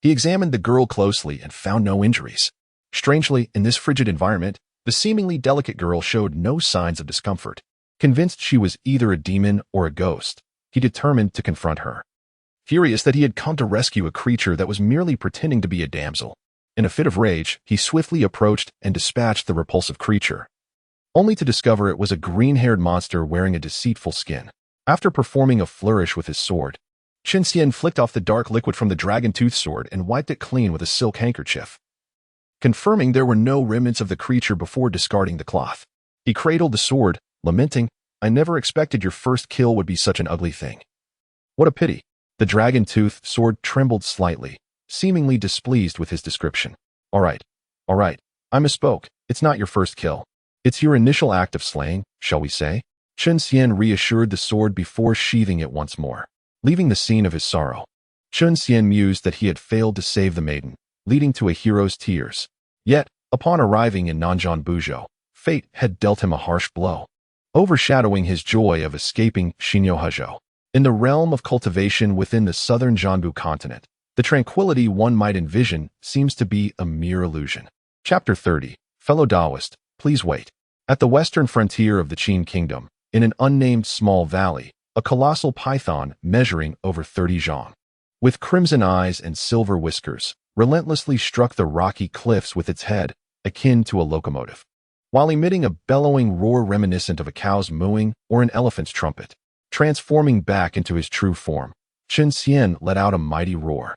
he examined the girl closely and found no injuries. Strangely, in this frigid environment, the seemingly delicate girl showed no signs of discomfort. Convinced she was either a demon or a ghost, he determined to confront her. Furious that he had come to rescue a creature that was merely pretending to be a damsel, in a fit of rage, he swiftly approached and dispatched the repulsive creature, only to discover it was a green-haired monster wearing a deceitful skin. After performing a flourish with his sword, Chen Xian flicked off the dark liquid from the dragon-tooth sword and wiped it clean with a silk handkerchief, confirming there were no remnants of the creature before discarding the cloth. He cradled the sword, lamenting, "I never expected your first kill would be such an ugly thing. What a pity." The dragon-tooth sword trembled slightly, seemingly displeased with his description. All right, I misspoke. It's not your first kill. It's your initial act of slaying, shall we say?" Chen Xian reassured the sword before sheathing it once more. Leaving the scene of his sorrow, Chen Xian mused that he had failed to save the maiden, leading to a hero's tears. Yet, upon arriving in Nanjianbuzhou, fate had dealt him a harsh blow, overshadowing his joy of escaping Xīyóu. In the realm of cultivation within the southern Jianbu continent, the tranquility one might envision seems to be a mere illusion. Chapter 30. Fellow Taoist, please wait. At the western frontier of the Qin Kingdom, in an unnamed small valley, a colossal python measuring over 30 zhang, with crimson eyes and silver whiskers, relentlessly struck the rocky cliffs with its head, akin to a locomotive, while emitting a bellowing roar reminiscent of a cow's mooing or an elephant's trumpet. Transforming back into his true form, Chen Xian let out a mighty roar,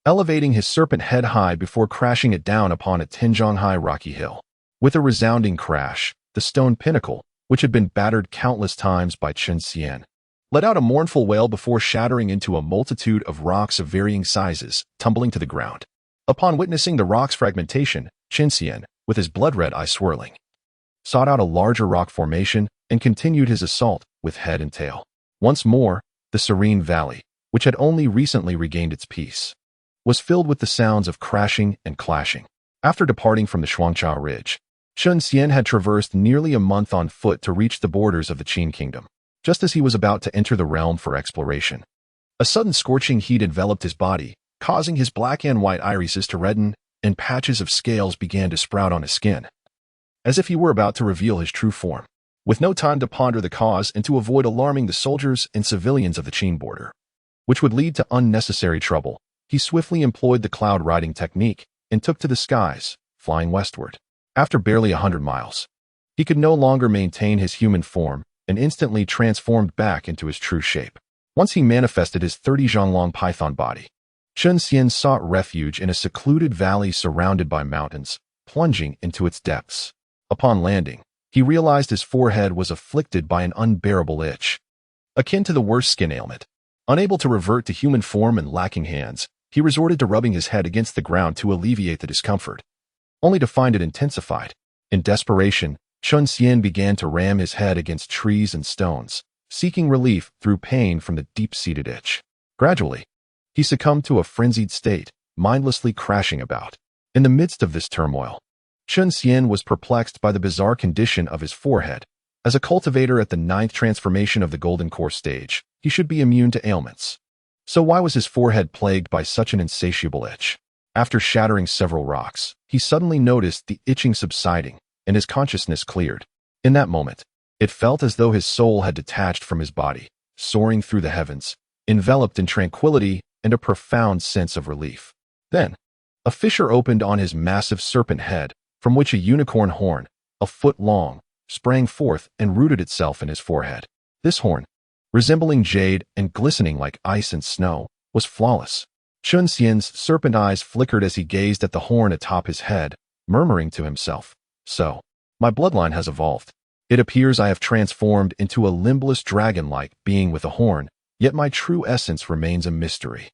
elevating his serpent head high before crashing it down upon a 10 zhang high rocky hill. With a resounding crash, the stone pinnacle, which had been battered countless times by Chen Xian, let out a mournful wail before shattering into a multitude of rocks of varying sizes, tumbling to the ground. Upon witnessing the rock's fragmentation, Chen Xian, with his blood-red eye swirling, sought out a larger rock formation and continued his assault with head and tail. Once more, the serene valley, which had only recently regained its peace, was filled with the sounds of crashing and clashing. After departing from the Shuangchao Ridge, Chen Xian had traversed nearly a month on foot to reach the borders of the Qin Kingdom. Just as he was about to enter the realm for exploration, a sudden scorching heat enveloped his body, causing his black and white irises to redden, and patches of scales began to sprout on his skin, as if he were about to reveal his true form. With no time to ponder the cause and to avoid alarming the soldiers and civilians of the Qin border, which would lead to unnecessary trouble, he swiftly employed the cloud riding technique and took to the skies, flying westward. After barely 100 miles, he could no longer maintain his human form and instantly transformed back into his true shape. Once he manifested his 30-zhang-long python body, Chen Xian sought refuge in a secluded valley surrounded by mountains, plunging into its depths. Upon landing, he realized his forehead was afflicted by an unbearable itch, akin to the worst skin ailment. Unable to revert to human form and lacking hands, he resorted to rubbing his head against the ground to alleviate the discomfort, only to find it intensified. In desperation, Chen Xian began to ram his head against trees and stones, seeking relief through pain from the deep-seated itch. Gradually, he succumbed to a frenzied state, mindlessly crashing about. In the midst of this turmoil, Chen Xian was perplexed by the bizarre condition of his forehead. As a cultivator at the 9th transformation of the Golden Core stage, he should be immune to ailments. So why was his forehead plagued by such an insatiable itch? After shattering several rocks, he suddenly noticed the itching subsiding, and his consciousness cleared. In that moment, it felt as though his soul had detached from his body, soaring through the heavens, enveloped in tranquility and a profound sense of relief. Then, a fissure opened on his massive serpent head, from which a unicorn horn, a foot long, sprang forth and rooted itself in his forehead. This horn, resembling jade and glistening like ice and snow, was flawless. Chen Xian's serpent eyes flickered as he gazed at the horn atop his head, murmuring to himself, "So, my bloodline has evolved. It appears I have transformed into a limbless dragon-like being with a horn, yet my true essence remains a mystery."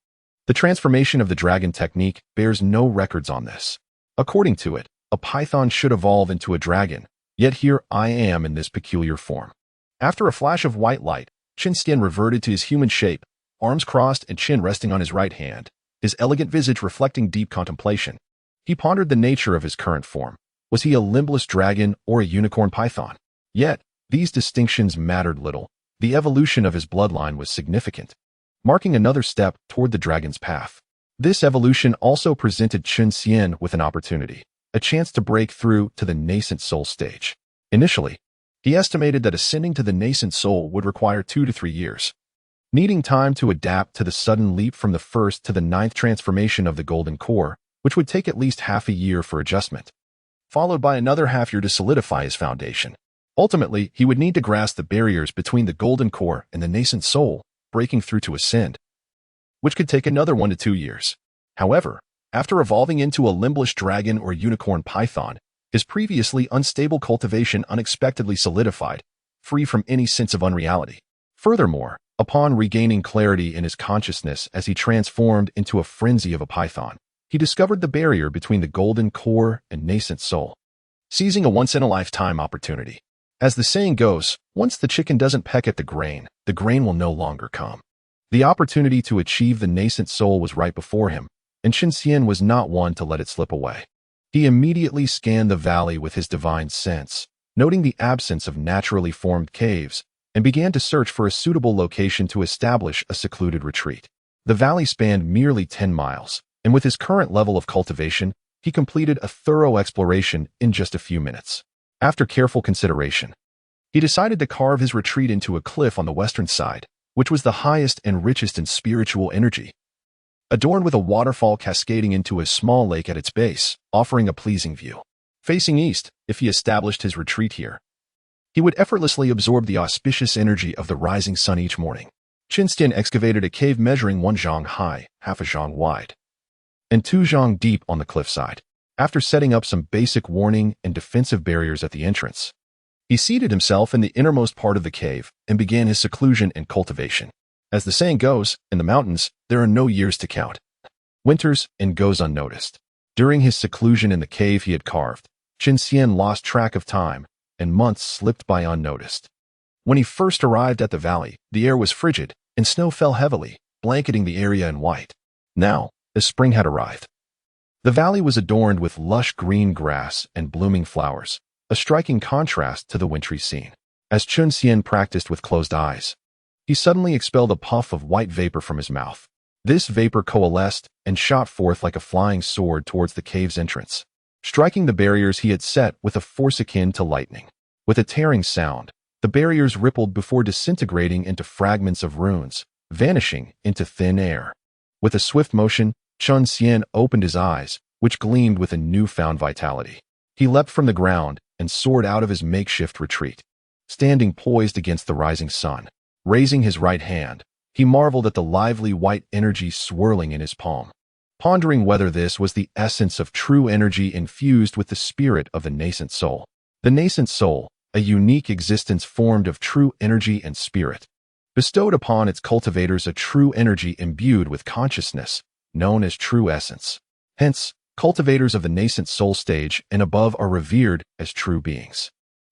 The transformation of the dragon technique bears no records on this. According to it, a python should evolve into a dragon, yet here I am in this peculiar form. After a flash of white light, Chen Xian reverted to his human shape, arms crossed and chin resting on his right hand, his elegant visage reflecting deep contemplation. He pondered the nature of his current form. Was he a limbless dragon or a unicorn python? Yet, these distinctions mattered little. The evolution of his bloodline was significant, marking another step toward the dragon's path. This evolution also presented Chen Xian with an opportunity, a chance to break through to the nascent soul stage. Initially, he estimated that ascending to the nascent soul would require 2 to 3 years, needing time to adapt to the sudden leap from the 1st to the 9th transformation of the Golden Core, which would take at least half a year for adjustment, followed by another half year to solidify his foundation. Ultimately, he would need to grasp the barriers between the Golden Core and the nascent soul, breaking through to ascend, which could take another 1 to 2 years. However, after evolving into a limbless dragon or unicorn python, his previously unstable cultivation unexpectedly solidified, free from any sense of unreality. Furthermore, upon regaining clarity in his consciousness as he transformed into a frenzy of a python, he discovered the barrier between the Golden Core and nascent soul, seizing a once-in-a-lifetime opportunity. As the saying goes, once the chicken doesn't peck at the grain will no longer come. The opportunity to achieve the nascent soul was right before him, and Chen Xian was not one to let it slip away. He immediately scanned the valley with his divine sense, noting the absence of naturally formed caves, and began to search for a suitable location to establish a secluded retreat. The valley spanned merely 10 miles, and with his current level of cultivation, he completed a thorough exploration in just a few minutes. After careful consideration, he decided to carve his retreat into a cliff on the western side, which was the highest and richest in spiritual energy, adorned with a waterfall cascading into a small lake at its base, offering a pleasing view. Facing east, if he established his retreat here, he would effortlessly absorb the auspicious energy of the rising sun each morning. Chen Xian excavated a cave measuring 1 zhang high, half a zhang wide, and 2 zhang deep on the cliffside. After setting up some basic warning and defensive barriers at the entrance, He seated himself in the innermost part of the cave and began his seclusion and cultivation. As the saying goes, in the mountains, there are no years to count. Winters and goes unnoticed. During his seclusion in the cave he had carved, Chen Xian lost track of time, and months slipped by unnoticed. When he first arrived at the valley, the air was frigid, and snow fell heavily, blanketing the area in white. Now, as spring had arrived, the valley was adorned with lush green grass and blooming flowers, a striking contrast to the wintry scene. As Chen Xian practiced with closed eyes, he suddenly expelled a puff of white vapor from his mouth. This vapor coalesced and shot forth like a flying sword towards the cave's entrance, striking the barriers he had set with a force akin to lightning. With a tearing sound, the barriers rippled before disintegrating into fragments of runes, vanishing into thin air. With a swift motion, Chen Xian opened his eyes, which gleamed with a newfound vitality. He leapt from the ground and soared out of his makeshift retreat. Standing poised against the rising sun, raising his right hand, he marveled at the lively white energy swirling in his palm, pondering whether this was the essence of true energy infused with the spirit of the nascent soul. The nascent soul, a unique existence formed of true energy and spirit, bestowed upon its cultivators a true energy imbued with consciousness, known as true essence. Hence, cultivators of the nascent soul stage and above are revered as true beings.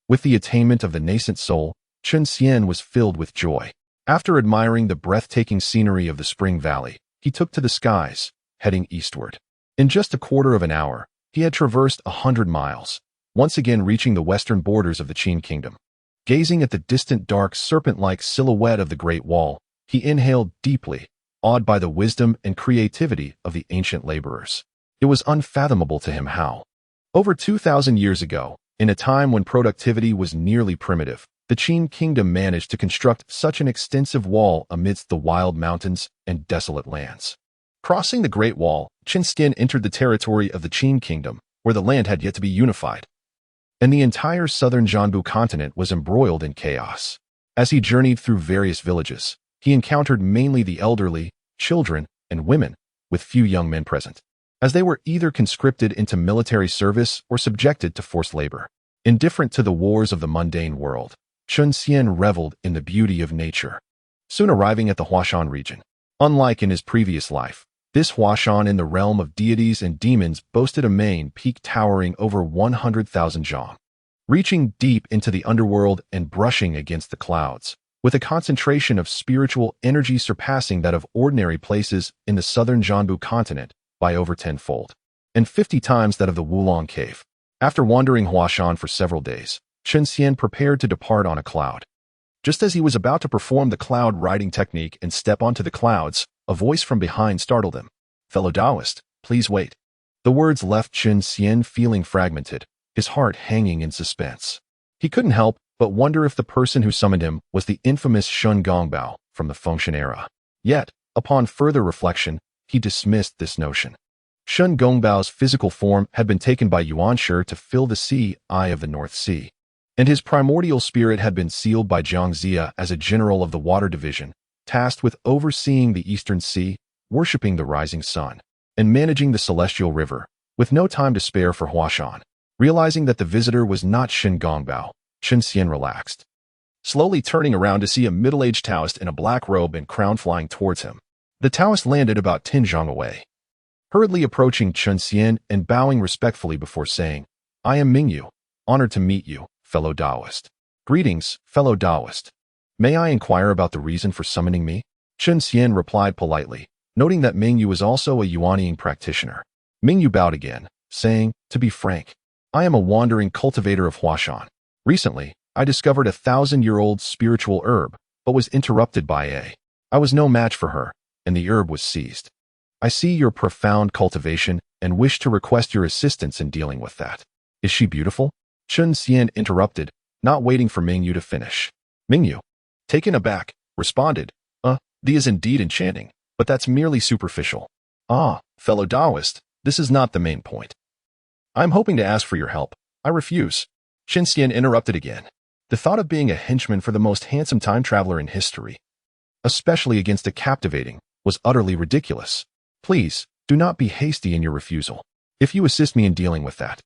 With the attainment of the nascent soul, Chen Xian was filled with joy. After admiring the breathtaking scenery of the Spring Valley, he took to the skies, heading eastward. In just a quarter of an hour, he had traversed 100 miles, once again reaching the western borders of the Qin kingdom. Gazing at the distant dark serpent-like silhouette of the Great Wall, he inhaled deeply, awed by the wisdom and creativity of the ancient laborers. It was unfathomable to him how, over 2,000 years ago, in a time when productivity was nearly primitive, the Qin kingdom managed to construct such an extensive wall amidst the wild mountains and desolate lands. Crossing the Great Wall, Chen Xian entered the territory of the Qin kingdom, where the land had yet to be unified, and the entire southern Jianbu continent was embroiled in chaos. As he journeyed through various villages, he encountered mainly the elderly, children, and women, with few young men present, as they were either conscripted into military service or subjected to forced labor. Indifferent to the wars of the mundane world, Chen Xian reveled in the beauty of nature. Soon arriving at the Huashan region, unlike in his previous life, this Huashan in the realm of deities and demons boasted a main peak towering over 100,000 zhang, reaching deep into the underworld and brushing against the clouds, with a concentration of spiritual energy surpassing that of ordinary places in the southern Jianbu continent by over 10-fold, and 50 times that of the Wulong cave. After wandering Huashan for several days, Chen Xian prepared to depart on a cloud. Just as he was about to perform the cloud riding technique and step onto the clouds, a voice from behind startled him. "Fellow Taoist, please wait." The words left Chen Xian feeling fragmented, his heart hanging in suspense. He couldn't help but wonder if the person who summoned him was the infamous Shun Gongbao from the Fengshan era. Yet, upon further reflection, he dismissed this notion. Shun Gongbao's physical form had been taken by Yuanshi to fill the sea eye of the North Sea, and his primordial spirit had been sealed by Jiang Xia as a general of the Water Division, tasked with overseeing the Eastern Sea, worshipping the rising sun, and managing the celestial river, with no time to spare for Huashan. Realizing that the visitor was not Shen Gongbao, Chen Xian relaxed, slowly turning around to see a middle-aged Taoist in a black robe and crown flying towards him. The Taoist landed about 10 zhang away, hurriedly approaching Chen Xian and bowing respectfully before saying, "I am Mingyu, honored to meet you, fellow Taoist." "Greetings, fellow Taoist. May I inquire about the reason for summoning me?" Chen Xian replied politely, noting that Mingyu was also a Yuanying practitioner. Mingyu bowed again, saying, "To be frank, I am a wandering cultivator of Huashan. Recently, I discovered a 1,000-year-old spiritual herb, but was interrupted by a. I was no match for her, and the herb was seized. I see your profound cultivation and wish to request your assistance in dealing with that." "Is she beautiful?" Chen Xian interrupted, not waiting for Mingyu to finish. Mingyu, taken aback, responded, "The is indeed enchanting, but that's merely superficial." "Ah, fellow Taoist, this is not the main point. I'm hoping to ask for your help." "I refuse." Chen Xian interrupted again. The thought of being a henchman for the most handsome time traveler in history, especially against a captivating, was utterly ridiculous. "Please, do not be hasty in your refusal. If you assist me in dealing with that,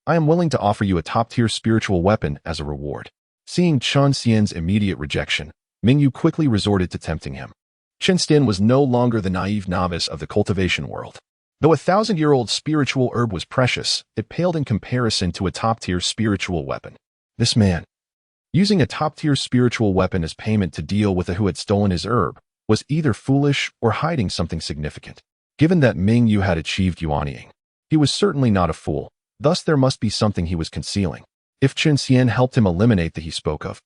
I am willing to offer you a top-tier spiritual weapon as a reward." Seeing Chen Xian's immediate rejection, Mingyu quickly resorted to tempting him. Chen Xian was no longer the naive novice of the cultivation world. Though a 1,000-year-old spiritual herb was precious, it paled in comparison to a top-tier spiritual weapon. This man, using a top-tier spiritual weapon as payment to deal with who had stolen his herb, was either foolish or hiding something significant. Given that Mingyu had achieved yuanying, he was certainly not a fool, thus there must be something he was concealing. If Chen Xian helped him eliminate the he spoke of,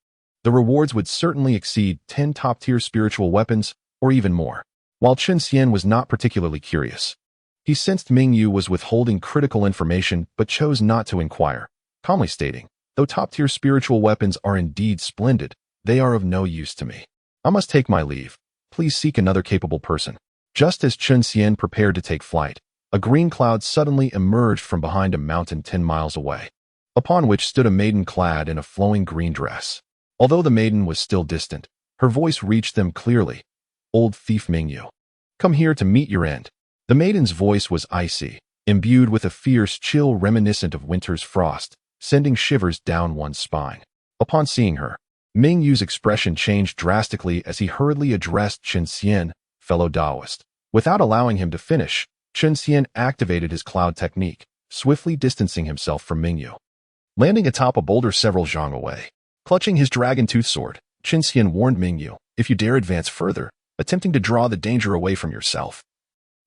the rewards would certainly exceed 10 top-tier spiritual weapons, or even more. While Chen Xian was not particularly curious, he sensed Mingyu was withholding critical information but chose not to inquire, calmly stating, "Though top-tier spiritual weapons are indeed splendid, they are of no use to me. I must take my leave. Please seek another capable person." Just as Chen Xian prepared to take flight, a green cloud suddenly emerged from behind a mountain 10 miles away, upon which stood a maiden clad in a flowing green dress. Although the maiden was still distant, her voice reached them clearly. "Old thief Mingyu, come here to meet your end." The maiden's voice was icy, imbued with a fierce chill reminiscent of winter's frost, sending shivers down one's spine. Upon seeing her, Mingyu's expression changed drastically as he hurriedly addressed Chen Xian, fellow Taoist. Without allowing him to finish, Chen Xian activated his cloud technique, swiftly distancing himself from Mingyu. Landing atop a boulder several zhang away, clutching his dragon-tooth sword, Chen Xian warned Mingyu, "If you dare advance further, attempting to draw the danger away from yourself,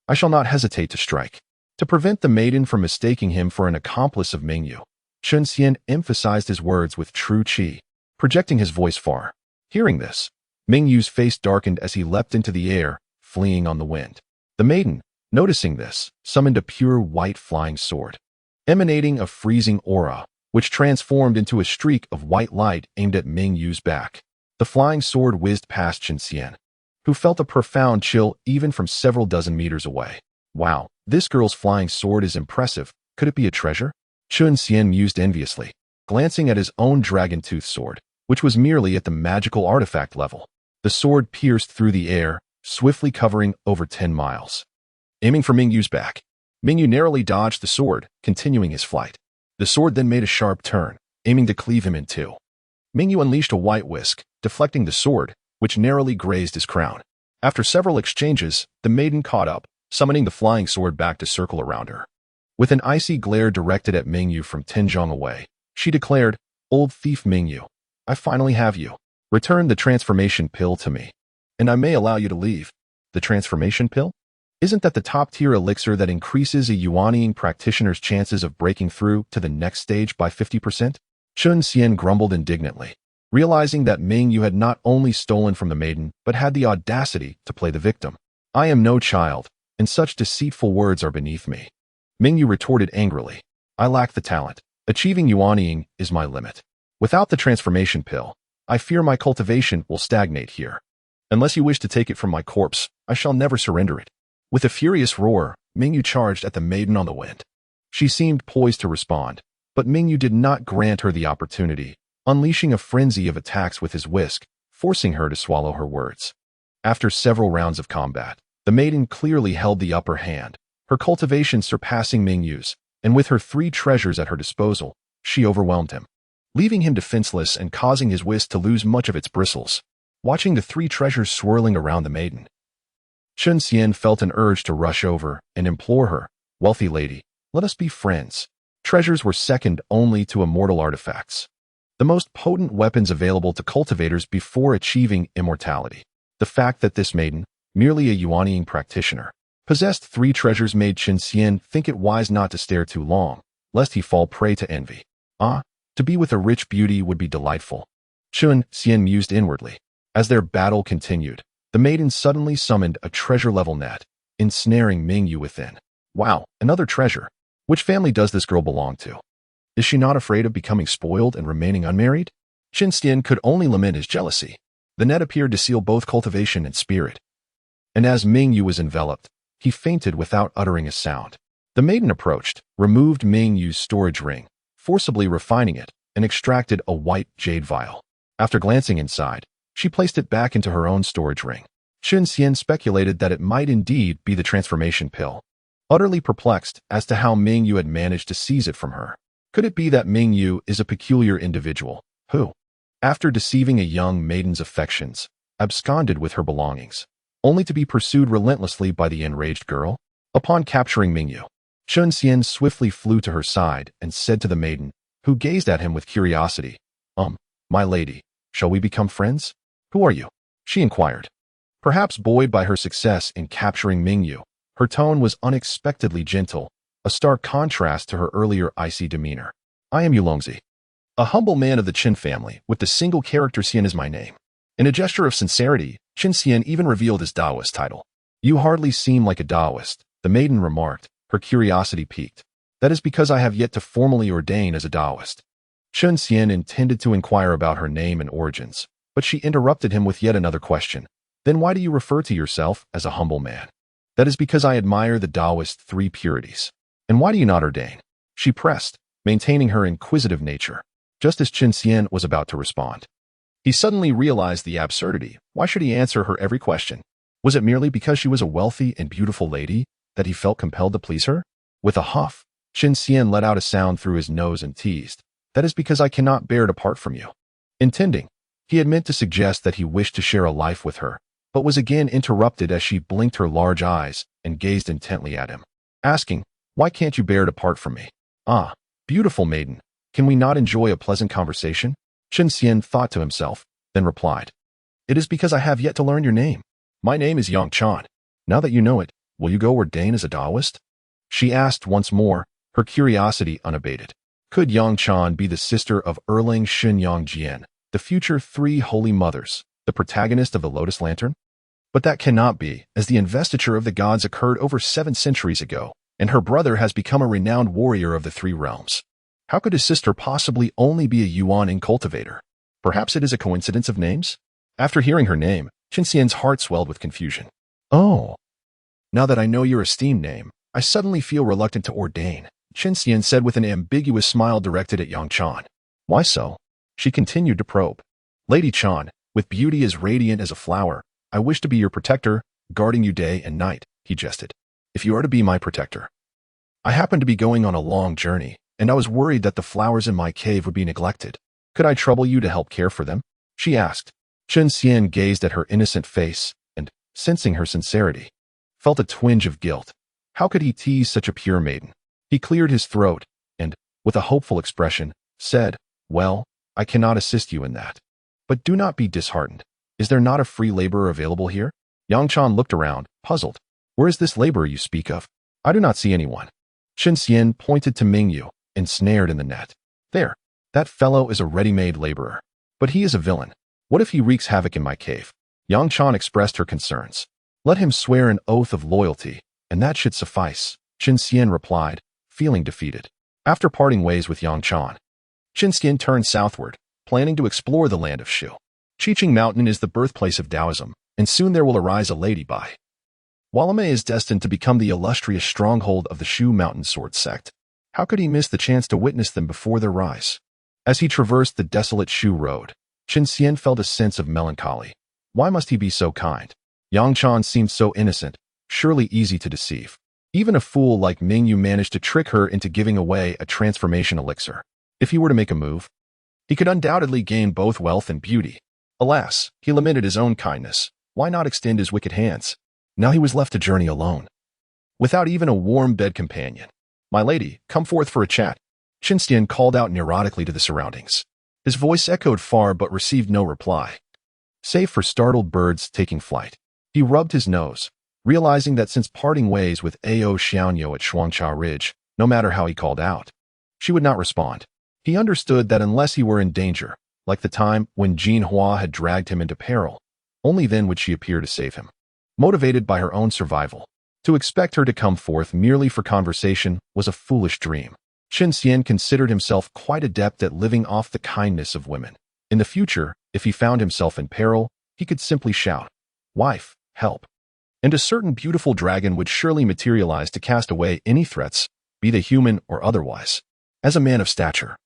I shall not hesitate to strike." To prevent the maiden from mistaking him for an accomplice of Mingyu, Chen Xian emphasized his words with true qi, projecting his voice far. Hearing this, Mingyu's face darkened as he leapt into the air, fleeing on the wind. The maiden, noticing this, summoned a pure white flying sword, emanating a freezing aura, which transformed into a streak of white light aimed at Mingyu's back. The flying sword whizzed past Chen Xian, who felt a profound chill even from several dozen meters away. "Wow, this girl's flying sword is impressive. Could it be a treasure?" Chen Xian mused enviously, glancing at his own dragon-tooth sword, which was merely at the magical artifact level. The sword pierced through the air, swiftly covering over 10 miles. Aiming for Mingyu's back, Mingyu narrowly dodged the sword, continuing his flight. The sword then made a sharp turn, aiming to cleave him in two. Mingyu unleashed a white whisk, deflecting the sword, which narrowly grazed his crown. After several exchanges, the maiden caught up, summoning the flying sword back to circle around her. With an icy glare directed at Mingyu from 10 zhang away, she declared, "Old thief Mingyu, I finally have you. Return the transformation pill to me, and I may allow you to leave." "The transformation pill? Isn't that the top-tier elixir that increases a yuanying practitioner's chances of breaking through to the next stage by 50%? Chen Xian grumbled indignantly, realizing that Mingyu had not only stolen from the maiden, but had the audacity to play the victim. "I am no child, and such deceitful words are beneath me." Mingyu retorted angrily, "I lack the talent. Achieving yuanying is my limit. Without the transformation pill, I fear my cultivation will stagnate here. Unless you wish to take it from my corpse, I shall never surrender it." With a furious roar, Mingyu charged at the maiden on the wind. She seemed poised to respond, but Mingyu did not grant her the opportunity, unleashing a frenzy of attacks with his whisk, forcing her to swallow her words. After several rounds of combat, the maiden clearly held the upper hand, her cultivation surpassing Mingyu's, and with her 3 treasures at her disposal, she overwhelmed him, leaving him defenseless and causing his whisk to lose much of its bristles. Watching the 3 treasures swirling around the maiden, Chen Xian felt an urge to rush over and implore her, "Wealthy lady, let us be friends." Treasures were second only to immortal artifacts, the most potent weapons available to cultivators before achieving immortality. The fact that this maiden, merely a yuanying practitioner, possessed 3 treasures made Chen Xian think it wise not to stare too long, lest he fall prey to envy. To be with a rich beauty would be delightful. Chen Xian mused inwardly. As their battle continued, the maiden suddenly summoned a treasure-level net, ensnaring Mingyu within. "Wow, another treasure. Which family does this girl belong to? Is she not afraid of becoming spoiled and remaining unmarried?" Chen Xian could only lament his jealousy. The net appeared to seal both cultivation and spirit, and as Mingyu was enveloped, he fainted without uttering a sound. The maiden approached, removed Mingyu's storage ring, forcibly refining it, and extracted a white jade vial. After glancing inside, she placed it back into her own storage ring. Chen Xian speculated that it might indeed be the transformation pill, utterly perplexed as to how Mingyu had managed to seize it from her. Could it be that Mingyu is a peculiar individual, who, After deceiving a young maiden's affections, absconded with her belongings, only to be pursued relentlessly by the enraged girl? Upon capturing Mingyu, Chen Xian swiftly flew to her side and said to the maiden, who gazed at him with curiosity, my lady, shall we become friends? Who are you? She inquired. Perhaps buoyed by her success in capturing Mingyu, her tone was unexpectedly gentle, a stark contrast to her earlier icy demeanor. I am Yulongzi, a humble man of the Chen family, with the single character Xian as my name. In a gesture of sincerity, Chen Xian even revealed his Taoist title. You hardly seem like a Taoist, the maiden remarked, her curiosity piqued. That is because I have yet to formally ordain as a Taoist. Chen Xian intended to inquire about her name and origins, but she interrupted him with yet another question. Then why do you refer to yourself as a humble man? That is because I admire the Taoist three purities. And why do you not ordain? She pressed, maintaining her inquisitive nature, just as Chen Xian was about to respond. He suddenly realized the absurdity. Why should he answer her every question? Was it merely because she was a wealthy and beautiful lady that he felt compelled to please her? With a huff, Chen Xian let out a sound through his nose and teased. That is because I cannot bear to part from you. Intending, he had meant to suggest that he wished to share a life with her, but was again interrupted as she blinked her large eyes and gazed intently at him, asking, why can't you bear to part from me? Ah, beautiful maiden, can we not enjoy a pleasant conversation? Chen Xian thought to himself, then replied, it is because I have yet to learn your name. My name is Yang Chan. Now that you know it, will you go ordain as a Taoist? She asked once more, her curiosity unabated. Could Yang Chan be the sister of Erlang Shen Yang Jian, the future three holy mothers, the protagonist of the Lotus Lantern? But that cannot be, as the investiture of the gods occurred over 7 centuries ago, and her brother has become a renowned warrior of the three realms. How could his sister possibly only be a Yuan cultivator? Perhaps it is a coincidence of names? After hearing her name, Chen Xian's heart swelled with confusion. Oh, now that I know your esteemed name, I suddenly feel reluctant to ordain, Chen Xian said with an ambiguous smile directed at Yang Chan. Why so? She continued to probe. Lady Chan, with beauty as radiant as a flower, I wish to be your protector, guarding you day and night, he jested. If you are to be my protector. I happen to be going on a long journey, and I was worried that the flowers in my cave would be neglected. Could I trouble you to help care for them? She asked. Chen Xian gazed at her innocent face and, sensing her sincerity, felt a twinge of guilt. How could he tease such a pure maiden? He cleared his throat and, with a hopeful expression, said, well, I cannot assist you in that. But do not be disheartened. Is there not a free laborer available here? Yang Chan looked around, puzzled. Where is this laborer you speak of? I do not see anyone. Chen Xian pointed to Mingyu, ensnared in the net. There, that fellow is a ready-made laborer. But he is a villain. What if he wreaks havoc in my cave? Yang Chan expressed her concerns. Let him swear an oath of loyalty, and that should suffice, Chen Xian replied, feeling defeated. After parting ways with Yang Chan, Chen Xian turned southward, planning to explore the land of Shu. Qiqing Mountain is the birthplace of Taoism, and soon there will arise a lady Bai. Walame is destined to become the illustrious stronghold of the Shu Mountain Sword sect. How could he miss the chance to witness them before their rise? As he traversed the desolate Shu road, Chen Xian felt a sense of melancholy. Why must he be so kind? Yang Chan seemed so innocent, surely easy to deceive. Even a fool like Mingyu managed to trick her into giving away a transformation elixir. If he were to make a move, he could undoubtedly gain both wealth and beauty. Alas, he lamented his own kindness. Why not extend his wicked hands? Now he was left to journey alone, without even a warm bed companion. My lady, come forth for a chat. Chen Xian called out neurotically to the surroundings. His voice echoed far but received no reply, save for startled birds taking flight. He rubbed his nose, realizing that since parting ways with Ao Xiaonyou at Shuangcha Ridge, no matter how he called out, she would not respond. He understood that unless he were in danger, like the time when Jin Hua had dragged him into peril, only then would she appear to save him. Motivated by her own survival, to expect her to come forth merely for conversation was a foolish dream. Chen Xian considered himself quite adept at living off the kindness of women. In the future, if he found himself in peril, he could simply shout, "Wife, help!" And a certain beautiful dragon would surely materialize to cast away any threats, be they human or otherwise. As a man of stature,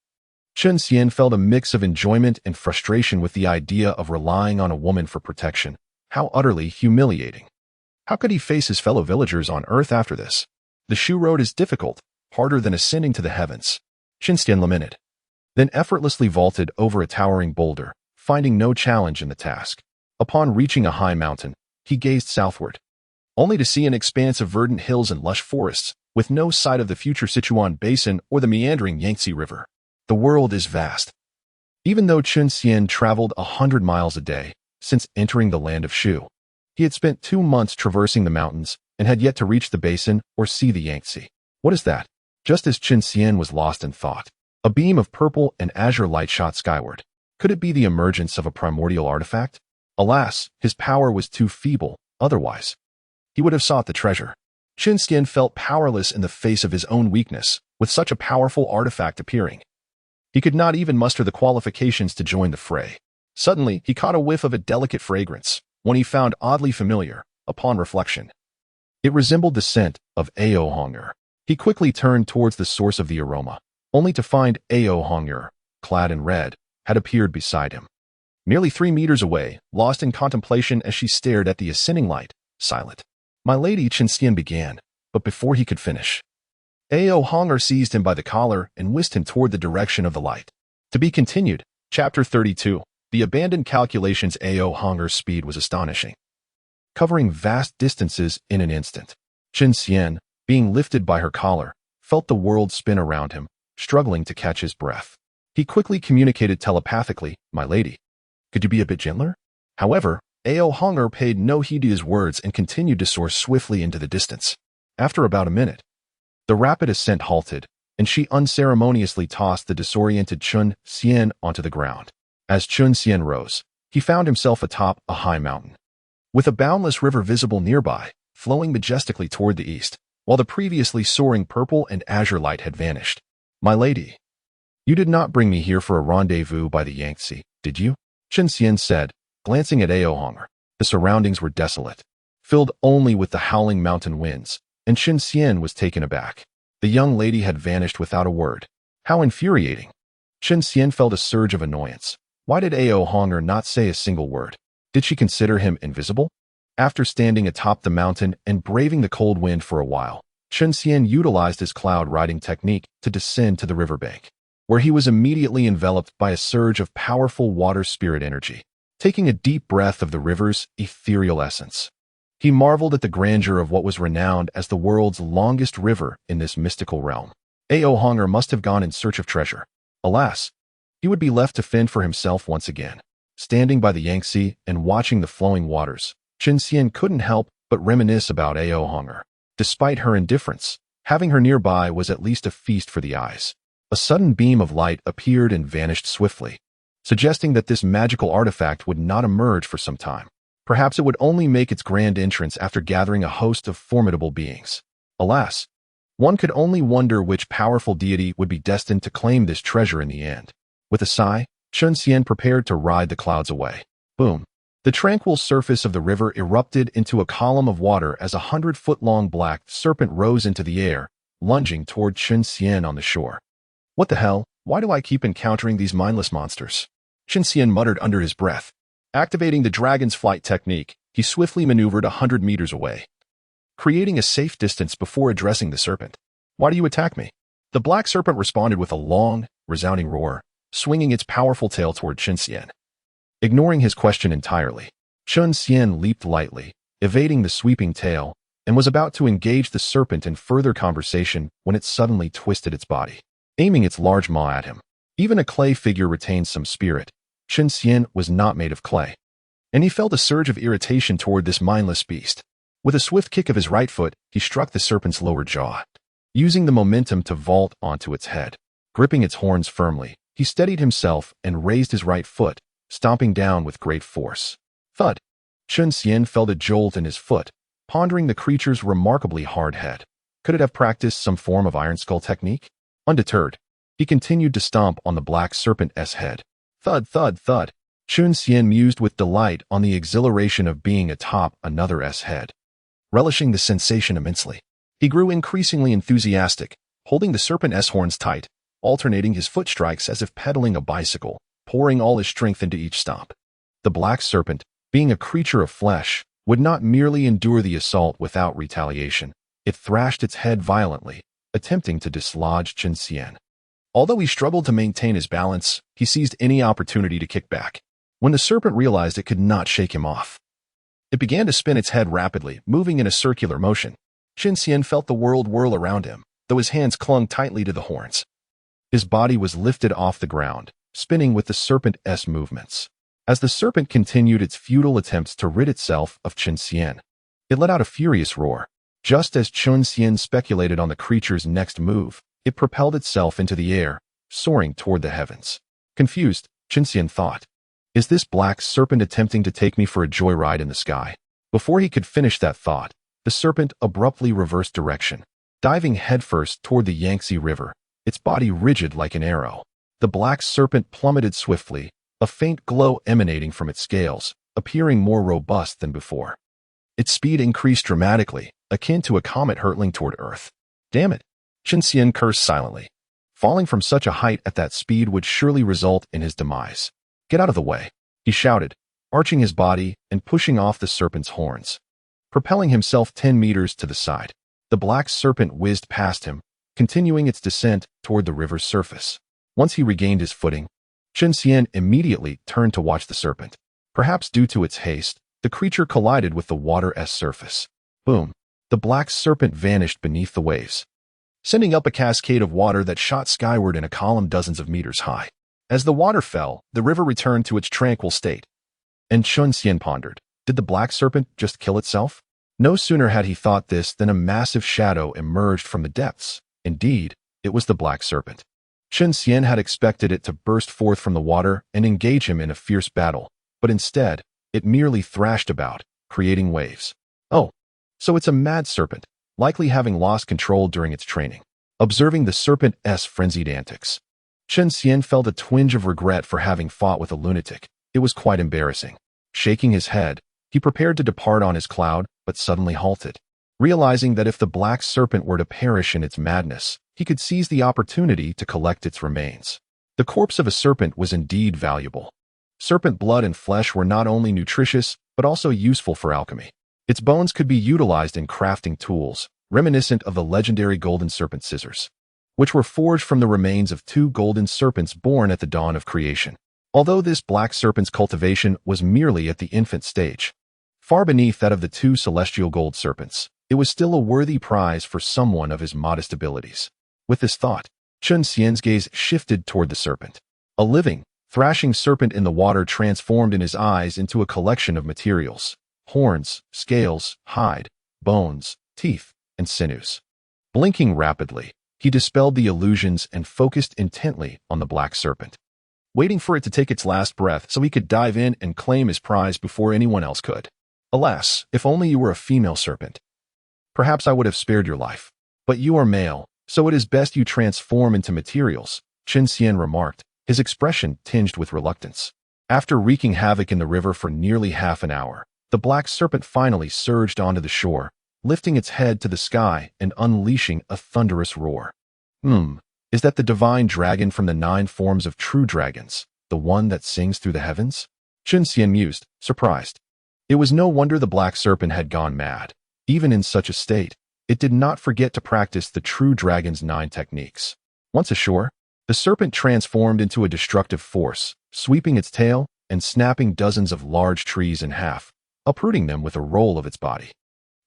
Chen Xian felt a mix of enjoyment and frustration with the idea of relying on a woman for protection. How utterly humiliating. How could he face his fellow villagers on Earth after this? The Shu Road is difficult, harder than ascending to the heavens, Chen Xian lamented. Then effortlessly vaulted over a towering boulder, finding no challenge in the task. Upon reaching a high mountain, he gazed southward, only to see an expanse of verdant hills and lush forests, with no sight of the future Sichuan Basin or the meandering Yangtze River. The world is vast. Even though Chen Xian traveled 100 miles a day since entering the land of Shu, he had spent 2 months traversing the mountains and had yet to reach the basin or see the Yangtze. What is that? Just as Chen Xian was lost in thought, a beam of purple and azure light shot skyward. Could it be the emergence of a primordial artifact? Alas, his power was too feeble, otherwise he would have sought the treasure. Chen Xian felt powerless in the face of his own weakness, with such a powerful artifact appearing. He could not even muster the qualifications to join the fray. Suddenly, he caught a whiff of a delicate fragrance, one he found oddly familiar, upon reflection. It resembled the scent of Xīyóu Hong'er. He quickly turned towards the source of the aroma, only to find Xīyóu Hong'er, clad in red, had appeared beside him. Nearly 3 meters away, lost in contemplation as she stared at the ascending light, silent. "My lady," Chen Xian began, but before he could finish, Xīyóu Hong'er seized him by the collar and whisked him toward the direction of the light. To be continued. Chapter 32. The abandoned calculations. Xīyóu Hong'er's speed was astonishing, covering vast distances in an instant. Chen Xian, being lifted by her collar, felt the world spin around him, struggling to catch his breath. He quickly communicated telepathically, "My lady, could you be a bit gentler?" However, Xīyóu Hong'er paid no heed to his words and continued to soar swiftly into the distance. After about a minute, the rapid ascent halted, and she unceremoniously tossed the disoriented Chen Xian onto the ground. As Chen Xian rose, he found himself atop a high mountain, with a boundless river visible nearby, flowing majestically toward the east, while the previously soaring purple and azure light had vanished. "My lady, you did not bring me here for a rendezvous by the Yangtze, did you?" Chen Xian said, glancing at Xīyóu Hong'er. The surroundings were desolate, filled only with the howling mountain winds, and Chen Xian was taken aback. The young lady had vanished without a word. How infuriating! Chen Xian felt a surge of annoyance. Why did Xīyóu Hong'er not say a single word? Did she consider him invisible? After standing atop the mountain and braving the cold wind for a while, Chen Xian utilized his cloud riding technique to descend to the riverbank, where he was immediately enveloped by a surge of powerful water spirit energy. Taking a deep breath of the river's ethereal essence, he marveled at the grandeur of what was renowned as the world's longest river in this mystical realm. Xīyóu Hong'er must have gone in search of treasure. Alas, he would be left to fend for himself once again. Standing by the Yangtze and watching the flowing waters, Chen Xian couldn't help but reminisce about Xīyóu Hong'er. Despite her indifference, having her nearby was at least a feast for the eyes. A sudden beam of light appeared and vanished swiftly, suggesting that this magical artifact would not emerge for some time. Perhaps it would only make its grand entrance after gathering a host of formidable beings. Alas, one could only wonder which powerful deity would be destined to claim this treasure in the end. With a sigh, Chen Xian prepared to ride the clouds away. Boom! The tranquil surface of the river erupted into a column of water as a 100-foot-long black serpent rose into the air, lunging toward Chen Xian on the shore. "What the hell? Why do I keep encountering these mindless monsters?" Chen Xian muttered under his breath. Activating the dragon's flight technique, he swiftly maneuvered 100 meters away, creating a safe distance before addressing the serpent. "Why do you attack me?" The black serpent responded with a long, resounding roar, swinging its powerful tail toward Chen Xian. Ignoring his question entirely, Chen Xian leaped lightly, evading the sweeping tail, and was about to engage the serpent in further conversation when it suddenly twisted its body, aiming its large maw at him. Even a clay figure retains some spirit. Chen Xian was not made of clay, and he felt a surge of irritation toward this mindless beast. With a swift kick of his right foot, he struck the serpent's lower jaw, using the momentum to vault onto its head. Gripping its horns firmly, he steadied himself and raised his right foot, stomping down with great force. Thud! Chen Xian felt a jolt in his foot, pondering the creature's remarkably hard head. Could it have practiced some form of iron skull technique? Undeterred, he continued to stomp on the black serpent's head. Thud, thud, thud. Chen Xian mused with delight on the exhilaration of being atop another head. Relishing the sensation immensely, he grew increasingly enthusiastic, holding the serpent's horns tight, alternating his foot strikes as if pedaling a bicycle, pouring all his strength into each stomp. The black serpent, being a creature of flesh, would not merely endure the assault without retaliation. It thrashed its head violently, attempting to dislodge Chen Xian. Although he struggled to maintain his balance, he seized any opportunity to kick back. when the serpent realized it could not shake him off. It began to spin its head rapidly, moving in a circular motion. Chen Xian felt the world whirl around him, though his hands clung tightly to the horns. His body was lifted off the ground, spinning with the serpent's movements. As the serpent continued its futile attempts to rid itself of Chen Xian, it let out a furious roar. Just as Chen Xian speculated on the creature's next move, it propelled itself into the air, soaring toward the heavens. Confused, Chen Xian thought, "Is this black serpent attempting to take me for a joyride in the sky?" Before he could finish that thought, the serpent abruptly reversed direction, diving headfirst toward the Yangtze River, its body rigid like an arrow. The black serpent plummeted swiftly, a faint glow emanating from its scales, appearing more robust than before. Its speed increased dramatically, akin to a comet hurtling toward Earth. "Damn it!" Chen Xian cursed silently. Falling from such a height at that speed would surely result in his demise. "Get out of the way," he shouted, arching his body and pushing off the serpent's horns. Propelling himself 10 meters to the side, the black serpent whizzed past him, continuing its descent toward the river's surface. Once he regained his footing, Chen Xian immediately turned to watch the serpent. Perhaps due to its haste, the creature collided with the water's surface. Boom! The black serpent vanished beneath the waves, sending up a cascade of water that shot skyward in a column dozens of meters high. As the water fell, the river returned to its tranquil state. And Chen Xian pondered, did the black serpent just kill itself? No sooner had he thought this than a massive shadow emerged from the depths. Indeed, it was the black serpent. Chen Xian had expected it to burst forth from the water and engage him in a fierce battle, but instead, it merely thrashed about, creating waves. Oh, so it's a mad serpent, likely having lost control during its training. Observing the serpent's frenzied antics, Chen Xian felt a twinge of regret for having fought with a lunatic. It was quite embarrassing. Shaking his head, he prepared to depart on his cloud, but suddenly halted. Realizing that if the black serpent were to perish in its madness, he could seize the opportunity to collect its remains. The corpse of a serpent was indeed valuable. Serpent blood and flesh were not only nutritious, but also useful for alchemy. Its bones could be utilized in crafting tools, reminiscent of the legendary golden serpent scissors, which were forged from the remains of 2 golden serpents born at the dawn of creation. Although this black serpent's cultivation was merely at the infant stage, far beneath that of the 2 celestial gold serpents, it was still a worthy prize for someone of his modest abilities. With this thought, Chen Xian's gaze shifted toward the serpent. A living, thrashing serpent in the water transformed in his eyes into a collection of materials: horns, scales, hide, bones, teeth, and sinews. Blinking rapidly, he dispelled the illusions and focused intently on the black serpent, waiting for it to take its last breath so he could dive in and claim his prize before anyone else could. Alas, if only you were a female serpent. Perhaps I would have spared your life. But you are male, so it is best you transform into materials, Chen Xian remarked, his expression tinged with reluctance. After wreaking havoc in the river for nearly half an hour, the black serpent finally surged onto the shore, lifting its head to the sky and unleashing a thunderous roar. Is that the divine dragon from the 9 forms of true dragons, the one that sings through the heavens? Chen Xian mused, surprised. It was no wonder the black serpent had gone mad. Even in such a state, it did not forget to practice the true dragon's 9 techniques. Once ashore, the serpent transformed into a destructive force, sweeping its tail and snapping dozens of large trees in half, uprooting them with a roll of its body.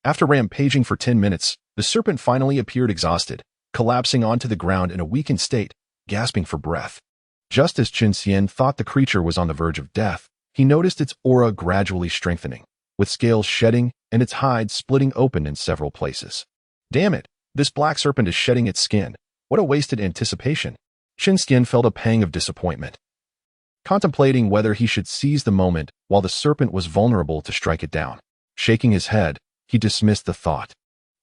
After rampaging for 10 minutes, the serpent finally appeared exhausted, collapsing onto the ground in a weakened state, gasping for breath. Just as Chen Xian thought the creature was on the verge of death, he noticed its aura gradually strengthening, with scales shedding and its hide splitting open in several places. Damn it, this black serpent is shedding its skin. What a wasted anticipation. Chen Xian felt a pang of disappointment, contemplating whether he should seize the moment while the serpent was vulnerable to strike it down. Shaking his head, he dismissed the thought.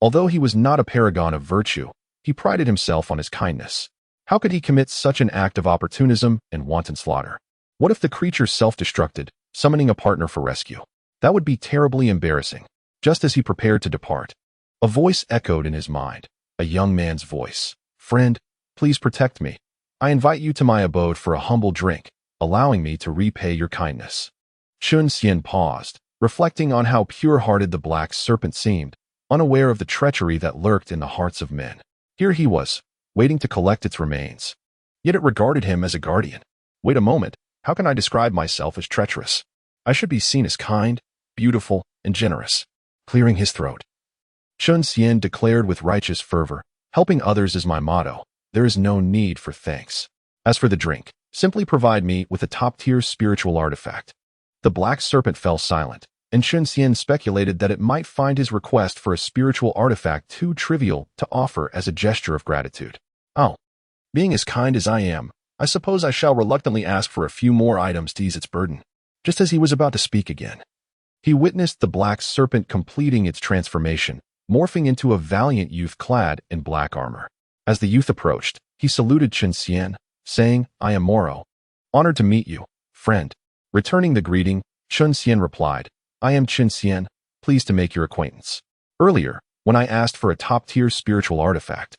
Although he was not a paragon of virtue, he prided himself on his kindness. How could he commit such an act of opportunism and wanton slaughter? What if the creature self-destructed, summoning a partner for rescue? That would be terribly embarrassing. Just as he prepared to depart, a voice echoed in his mind, a young man's voice. "Friend, please protect me. I invite you to my abode for a humble drink, allowing me to repay your kindness." Chen Xian paused, reflecting on how pure-hearted the black serpent seemed, unaware of the treachery that lurked in the hearts of men. Here he was, waiting to collect its remains. Yet it regarded him as a guardian. Wait a moment, How can I describe myself as treacherous? I should be seen as kind, beautiful, and generous. Clearing his throat, Chen Xian declared with righteous fervor, helping others is my motto. There is no need for thanks. As for the drink, simply provide me with a top-tier spiritual artifact. The black serpent fell silent, and Chen Xian speculated that it might find his request for a spiritual artifact too trivial to offer as a gesture of gratitude. Oh, being as kind as I am, I suppose I shall reluctantly ask for a few more items to ease its burden. Just as he was about to speak again, he witnessed the black serpent completing its transformation, morphing into a valiant youth clad in black armor. As the youth approached, he saluted Chen Xian, saying, I am Moro. Honored to meet you, friend. Returning the greeting, Chen Xian replied, I am Chen Xian, pleased to make your acquaintance. Earlier, when I asked for a top-tier spiritual artifact,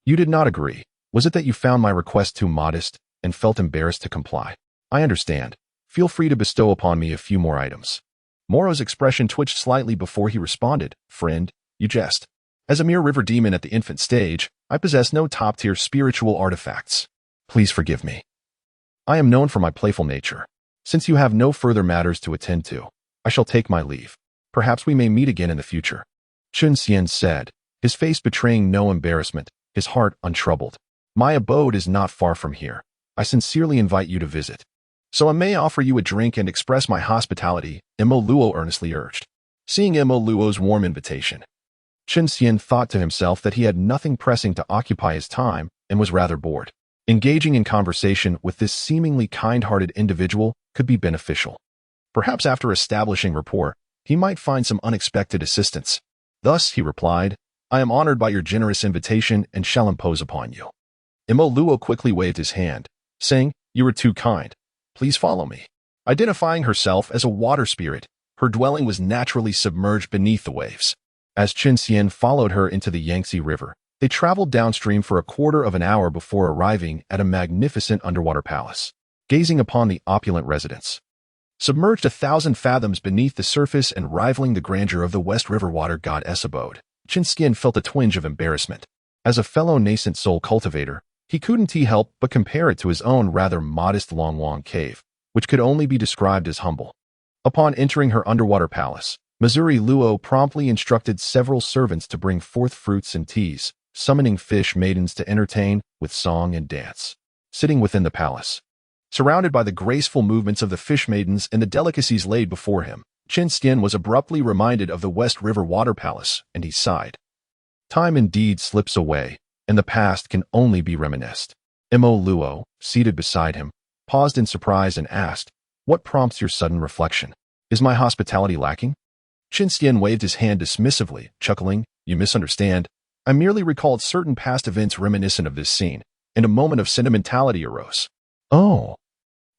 you did not agree. Was it that you found my request too modest and felt embarrassed to comply? I understand. Feel free to bestow upon me a few more items. Moro's expression twitched slightly before he responded, Friend, you jest. As a mere river demon at the infant stage, I possess no top-tier spiritual artifacts. Please forgive me. I am known for my playful nature. Since you have no further matters to attend to, I shall take my leave. Perhaps we may meet again in the future. Chen Xian said, his face betraying no embarrassment, his heart untroubled. My abode is not far from here. I sincerely invite you to visit. So I may offer you a drink and express my hospitality, Imo Luo earnestly urged. Seeing Imo Luo's warm invitation, Chen Xian thought to himself that he had nothing pressing to occupy his time and was rather bored. Engaging in conversation with this seemingly kind-hearted individual could be beneficial. Perhaps after establishing rapport, he might find some unexpected assistance. Thus, he replied, I am honored by your generous invitation and shall impose upon you. Imo Luo quickly waved his hand, saying, You are too kind. Please follow me. Identifying herself as a water spirit, her dwelling was naturally submerged beneath the waves. As Chen Xian followed her into the Yangtze River, they traveled downstream for a quarter of an hour before arriving at a magnificent underwater palace. Gazing upon the opulent residence, submerged 1,000 fathoms beneath the surface and rivaling the grandeur of the West River water goddess abode, Chen Xian felt a twinge of embarrassment. As a fellow nascent soul cultivator, he couldn't help but compare it to his own rather modest Longwang cave, which could only be described as humble. Upon entering her underwater palace, Missouri Luo promptly instructed several servants to bring forth fruits and teas, summoning fish maidens to entertain with song and dance. Sitting within the palace, surrounded by the graceful movements of the fish maidens and the delicacies laid before him, Chen Xian was abruptly reminded of the West River Water Palace, and he sighed. Time indeed slips away, and the past can only be reminisced. Imo Luo, seated beside him, paused in surprise and asked, What prompts your sudden reflection? Is my hospitality lacking? Chen Xian waved his hand dismissively, chuckling, You misunderstand. I merely recalled certain past events reminiscent of this scene, and a moment of sentimentality arose. Oh,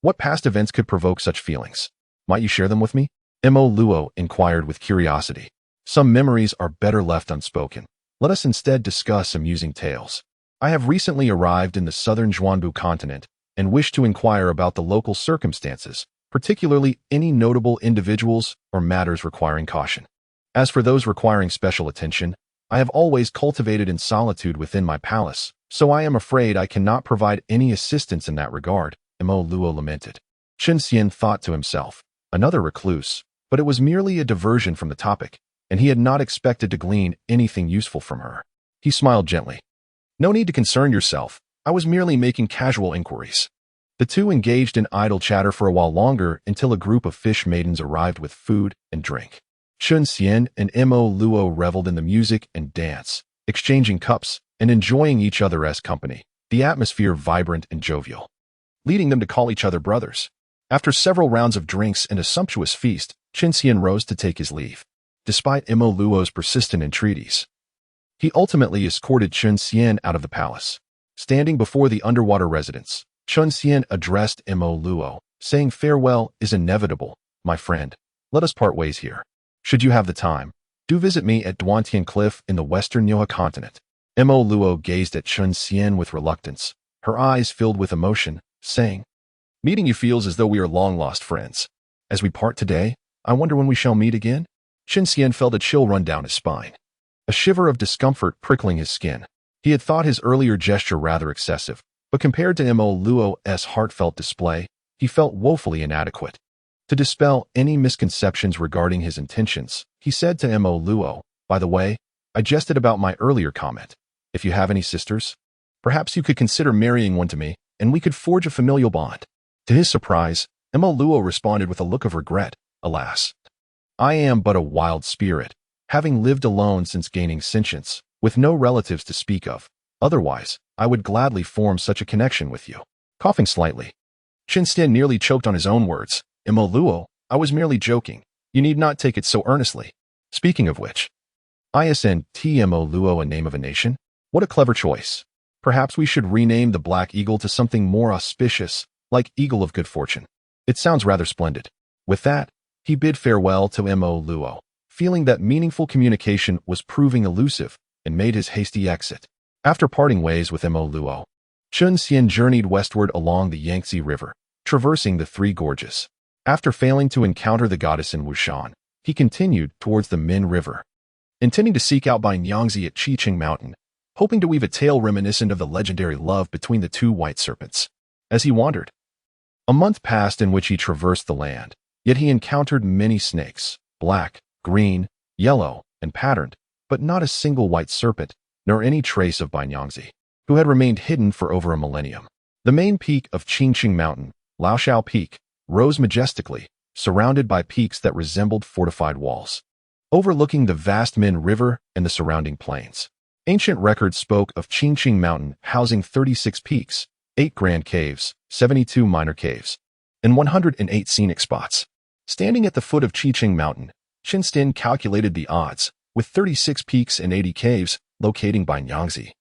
what past events could provoke such feelings? Might you share them with me? Imo Luo inquired with curiosity. Some memories are better left unspoken. Let us instead discuss amusing tales. I have recently arrived in the southern Zhuanbu continent and wish to inquire about the local circumstances, particularly any notable individuals or matters requiring caution. As for those requiring special attention, I have always cultivated in solitude within my palace, so I am afraid I cannot provide any assistance in that regard, Imo Luo lamented. Chen Xian thought to himself, another recluse, but it was merely a diversion from the topic, and he had not expected to glean anything useful from her. He smiled gently. No need to concern yourself. I was merely making casual inquiries. The two engaged in idle chatter for a while longer until a group of fish maidens arrived with food and drink. Chen Xian and Imo Luo reveled in the music and dance, exchanging cups and enjoying each other's company, the atmosphere vibrant and jovial, leading them to call each other brothers. After several rounds of drinks and a sumptuous feast, Chen Xian rose to take his leave. Despite Imo Luo's persistent entreaties, he ultimately escorted Chen Xian out of the palace. Standing before the underwater residence, Chen Xian addressed Imo Luo, saying farewell is inevitable, my friend. Let us part ways here. Should you have the time, do visit me at Duantian Cliff in the western Nyoha continent. Imo Luo gazed at Chen Xian with reluctance, her eyes filled with emotion, saying, Meeting you feels as though we are long-lost friends. As we part today, I wonder when we shall meet again? Chen Xian felt a chill run down his spine, a shiver of discomfort prickling his skin. He had thought his earlier gesture rather excessive, but compared to Imo Luo's heartfelt display, he felt woefully inadequate. To dispel any misconceptions regarding his intentions, he said to Mo Luo, "By the way, I jested about my earlier comment. If you have any sisters, perhaps you could consider marrying one to me, and we could forge a familial bond." To his surprise, Mo Luo responded with a look of regret, "Alas, I am but a wild spirit, having lived alone since gaining sentience, with no relatives to speak of. Otherwise, I would gladly form such a connection with you." Coughing slightly, Chen Xian nearly choked on his own words. "Mo Luo, I was merely joking. You need not take it so earnestly. Speaking of which, isn't Mo Luo a name of a nation? What a clever choice. Perhaps we should rename the Black Eagle to something more auspicious, like Eagle of Good Fortune. It sounds rather splendid." With that, he bid farewell to Mo Luo, feeling that meaningful communication was proving elusive, and made his hasty exit. After parting ways with Mo Luo, Chen Xian journeyed westward along the Yangtze River, traversing the Three Gorges. After failing to encounter the goddess in Wushan, he continued towards the Min River, intending to seek out Yangtze at Qingqing Mountain, hoping to weave a tale reminiscent of the legendary love between the two white serpents. As he wandered, a month passed in which he traversed the land, yet he encountered many snakes, black, green, yellow, and patterned, but not a single white serpent, nor any trace of Yangtze, who had remained hidden for over a millennium. The main peak of Qingqing Mountain, Laoshao Peak, rose majestically, surrounded by peaks that resembled fortified walls, overlooking the vast Min River and the surrounding plains. Ancient records spoke of Qingqing Mountain housing 36 peaks, 8 grand caves, 72 minor caves, and 108 scenic spots. Standing at the foot of Qingqing Mountain, Chen Xian calculated the odds, with 36 peaks and 80 caves locating Yangtze,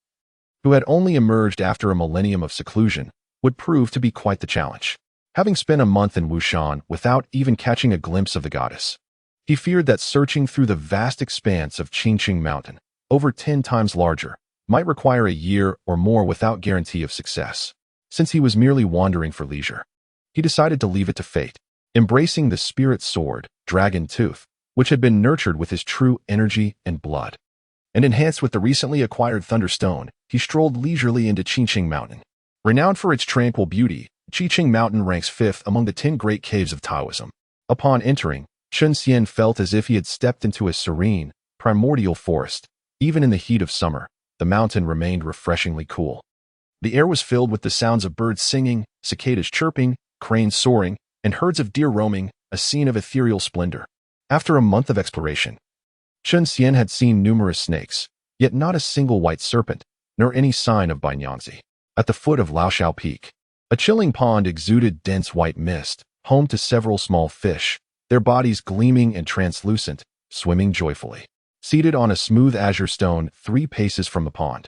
who had only emerged after a millennium of seclusion, would prove to be quite the challenge. Having spent a month in Wushan without even catching a glimpse of the goddess, he feared that searching through the vast expanse of Qingqing Mountain, over 10 times larger, might require a year or more without guarantee of success. Since he was merely wandering for leisure, he decided to leave it to fate. Embracing the spirit sword, Dragon Tooth, which had been nurtured with his true energy and blood, and enhanced with the recently acquired Thunderstone, he strolled leisurely into Qingqing Mountain. Renowned for its tranquil beauty, Qingqing Mountain ranks 5th among the 10 great caves of Taoism. Upon entering, Chen Xian felt as if he had stepped into a serene, primordial forest. Even in the heat of summer, the mountain remained refreshingly cool. The air was filled with the sounds of birds singing, cicadas chirping, cranes soaring, and herds of deer roaming, a scene of ethereal splendor. After a month of exploration, Chen Xian had seen numerous snakes, yet not a single white serpent, nor any sign of Yangtze. At the foot of Laoshao Peak, a chilling pond exuded dense white mist, home to several small fish, their bodies gleaming and translucent, swimming joyfully. Seated on a smooth azure stone 3 paces from the pond,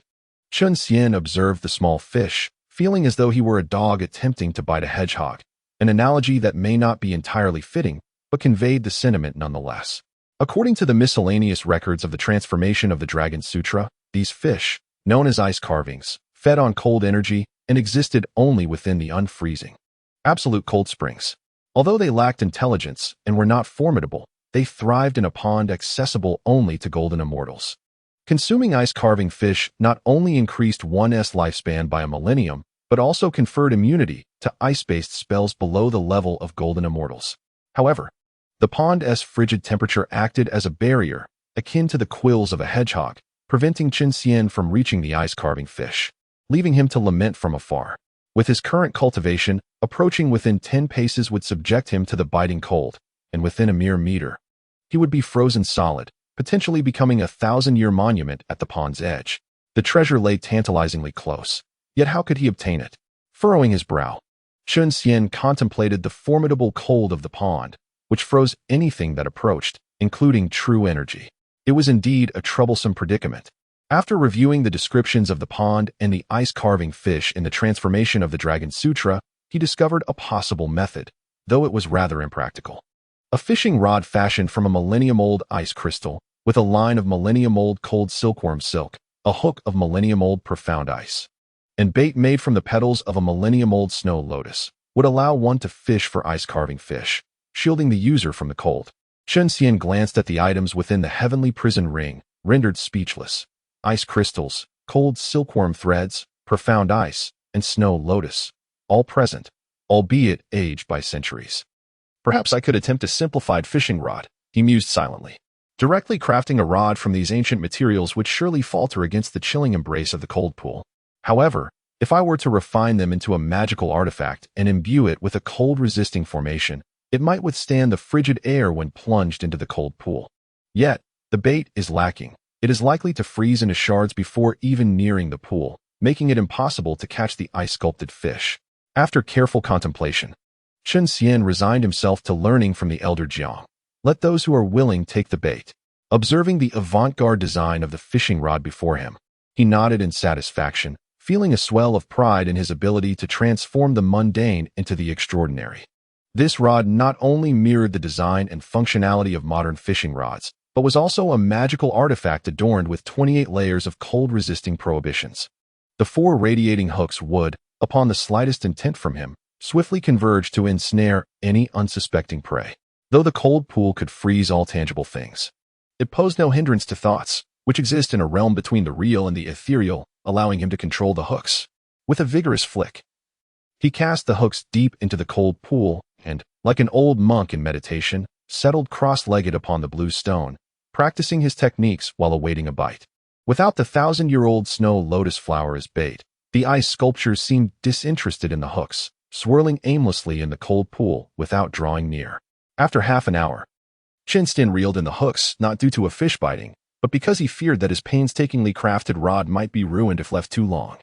Chen Xian observed the small fish, feeling as though he were a dog attempting to bite a hedgehog, an analogy that may not be entirely fitting, but conveyed the sentiment nonetheless. According to the miscellaneous records of the transformation of the Dragon Sutra, these fish, known as ice carvings, fed on cold energy and existed only within the unfreezing, absolute cold springs. Although they lacked intelligence and were not formidable, they thrived in a pond accessible only to golden immortals. Consuming ice-carving fish not only increased one's lifespan by a millennium, but also conferred immunity to ice-based spells below the level of golden immortals. However, the pond's frigid temperature acted as a barrier, akin to the quills of a hedgehog, preventing Chen Xian from reaching the ice-carving fish, leaving him to lament from afar. With his current cultivation, approaching within 10 paces would subject him to the biting cold, and within a mere meter, he would be frozen solid, potentially becoming a 1,000-year monument at the pond's edge. The treasure lay tantalizingly close, yet how could he obtain it? Furrowing his brow, Chen Xian contemplated the formidable cold of the pond, which froze anything that approached, including true energy. It was indeed a troublesome predicament. After reviewing the descriptions of the pond and the ice-carving fish in the transformation of the Dragon Sutra, he discovered a possible method, though it was rather impractical. A fishing rod fashioned from a millennium-old ice crystal, with a line of millennium-old cold silkworm silk, a hook of millennium-old profound ice, and bait made from the petals of a millennium-old snow lotus, would allow one to fish for ice-carving fish, shielding the user from the cold. Chen Xian glanced at the items within the heavenly prison ring, rendered speechless. Ice crystals, cold silkworm threads, profound ice, and snow lotus, all present, albeit aged by centuries. Perhaps I could attempt a simplified fishing rod, he mused silently. Directly crafting a rod from these ancient materials would surely falter against the chilling embrace of the cold pool. However, if I were to refine them into a magical artifact and imbue it with a cold-resisting formation, it might withstand the frigid air when plunged into the cold pool. Yet, the bait is lacking. It is likely to freeze into shards before even nearing the pool, making it impossible to catch the ice-sculpted fish. After careful contemplation, Chen Xian resigned himself to learning from the elder Jiang. Let those who are willing take the bait. Observing the avant-garde design of the fishing rod before him, he nodded in satisfaction, feeling a swell of pride in his ability to transform the mundane into the extraordinary. This rod not only mirrored the design and functionality of modern fishing rods, but was also a magical artifact adorned with 28 layers of cold-resisting prohibitions. The 4 radiating hooks would, upon the slightest intent from him, swiftly converge to ensnare any unsuspecting prey. Though the cold pool could freeze all tangible things, it posed no hindrance to thoughts, which exist in a realm between the real and the ethereal, allowing him to control the hooks. With a vigorous flick, he cast the hooks deep into the cold pool and, like an old monk in meditation, settled cross-legged upon the blue stone, practicing his techniques while awaiting a bite. Without the 1,000-year-old snow lotus flower as bait, the ice sculptures seemed disinterested in the hooks, swirling aimlessly in the cold pool without drawing near. After half an hour, Chen Xian reeled in the hooks, not due to a fish biting, but because he feared that his painstakingly crafted rod might be ruined if left too long.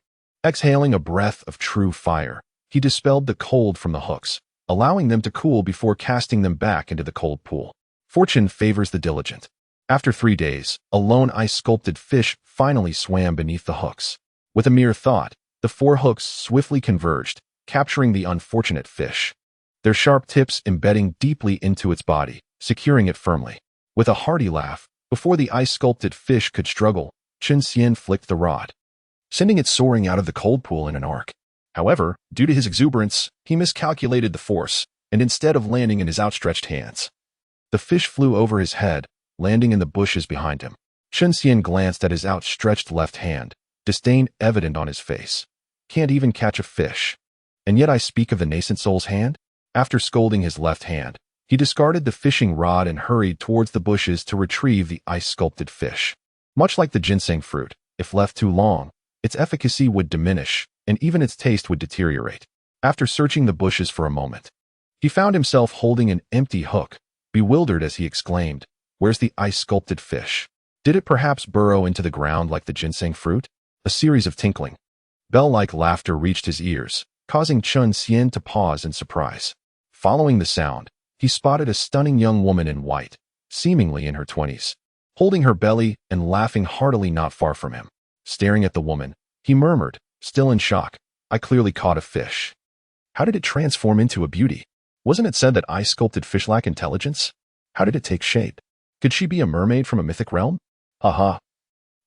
Exhaling a breath of true fire, he dispelled the cold from the hooks, allowing them to cool before casting them back into the cold pool. Fortune favors the diligent. After 3 days, a lone ice-sculpted fish finally swam beneath the hooks. With a mere thought, the 4 hooks swiftly converged, capturing the unfortunate fish, their sharp tips embedding deeply into its body, securing it firmly. With a hearty laugh, before the ice-sculpted fish could struggle, Chen Xian flicked the rod, sending it soaring out of the cold pool in an arc. However, due to his exuberance, he miscalculated the force, and instead of landing in his outstretched hands, the fish flew over his head, landing in the bushes behind him. Chen Xian glanced at his outstretched left hand, disdain evident on his face. Can't even catch a fish. And yet I speak of the nascent soul's hand? After scolding his left hand, he discarded the fishing rod and hurried towards the bushes to retrieve the ice-sculpted fish. Much like the ginseng fruit, if left too long, its efficacy would diminish, and even its taste would deteriorate. After searching the bushes for a moment, he found himself holding an empty hook, bewildered as he exclaimed, "Where's the ice-sculpted fish? Did it perhaps burrow into the ground like the ginseng fruit?" A series of tinkling, bell-like laughter reached his ears, causing Chen Xian to pause in surprise. Following the sound, he spotted a stunning young woman in white, seemingly in her 20s, holding her belly and laughing heartily not far from him. Staring at the woman, he murmured, still in shock, "I clearly caught a fish. How did it transform into a beauty? Wasn't it said that ice-sculpted fish lack intelligence? How did it take shape? Could she be a mermaid from a mythic realm? Haha.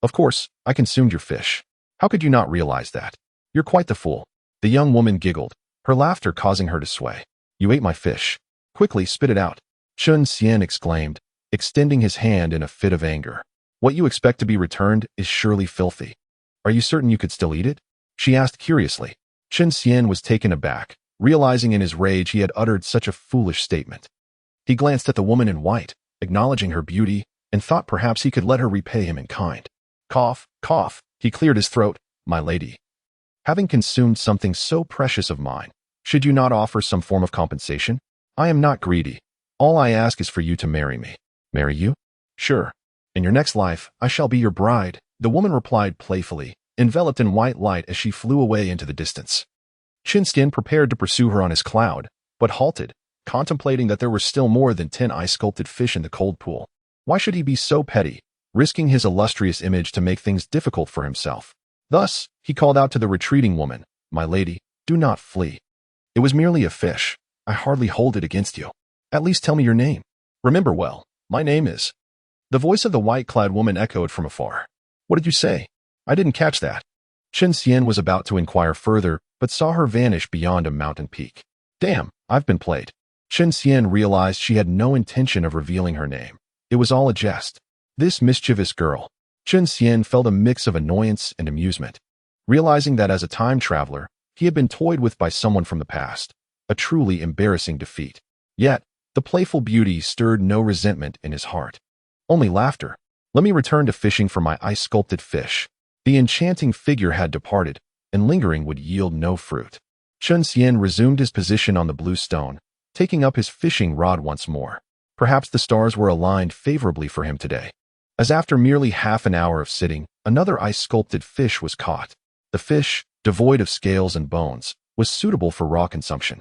Of course, I consumed your fish. How could you not realize that? You're quite the fool." The young woman giggled, her laughter causing her to sway. "You ate my fish. Quickly spit it out," Chen Xian exclaimed, extending his hand in a fit of anger. "What you expect to be returned is surely filthy. Are you certain you could still eat it?" she asked curiously. Chen Xian was taken aback, realizing in his rage he had uttered such a foolish statement. He glanced at the woman in white, acknowledging her beauty, and thought perhaps he could let her repay him in kind. Cough, cough, he cleared his throat. "My lady, having consumed something so precious of mine, should you not offer some form of compensation? I am not greedy. All I ask is for you to marry me." "Marry you? Sure. In your next life, I shall be your bride," the woman replied playfully, enveloped in white light as she flew away into the distance. Chen Xian prepared to pursue her on his cloud, but halted, contemplating that there were still more than 10 ice-sculpted fish in the cold pool. Why should he be so petty, risking his illustrious image to make things difficult for himself? Thus, he called out to the retreating woman, "My lady, do not flee. It was merely a fish. I hardly hold it against you. At least tell me your name. Remember well, my name is—" The voice of the white-clad woman echoed from afar. "What did you say? I didn't catch that." Chen Xian was about to inquire further, but saw her vanish beyond a mountain peak. "Damn, I've been played." Chen Xian realized she had no intention of revealing her name. It was all a jest. This mischievous girl. Chen Xian felt a mix of annoyance and amusement, realizing that as a time traveler, he had been toyed with by someone from the past. a truly embarrassing defeat. Yet, the playful beauty stirred no resentment in his heart. Only laughter. Let me return to fishing for my ice-sculpted fish. The enchanting figure had departed, and lingering would yield no fruit. Chen Xian resumed his position on the blue stone, taking up his fishing rod once more. Perhaps the stars were aligned favorably for him today, as after merely half an hour of sitting, another ice-sculpted fish was caught. The fish, devoid of scales and bones, was suitable for raw consumption.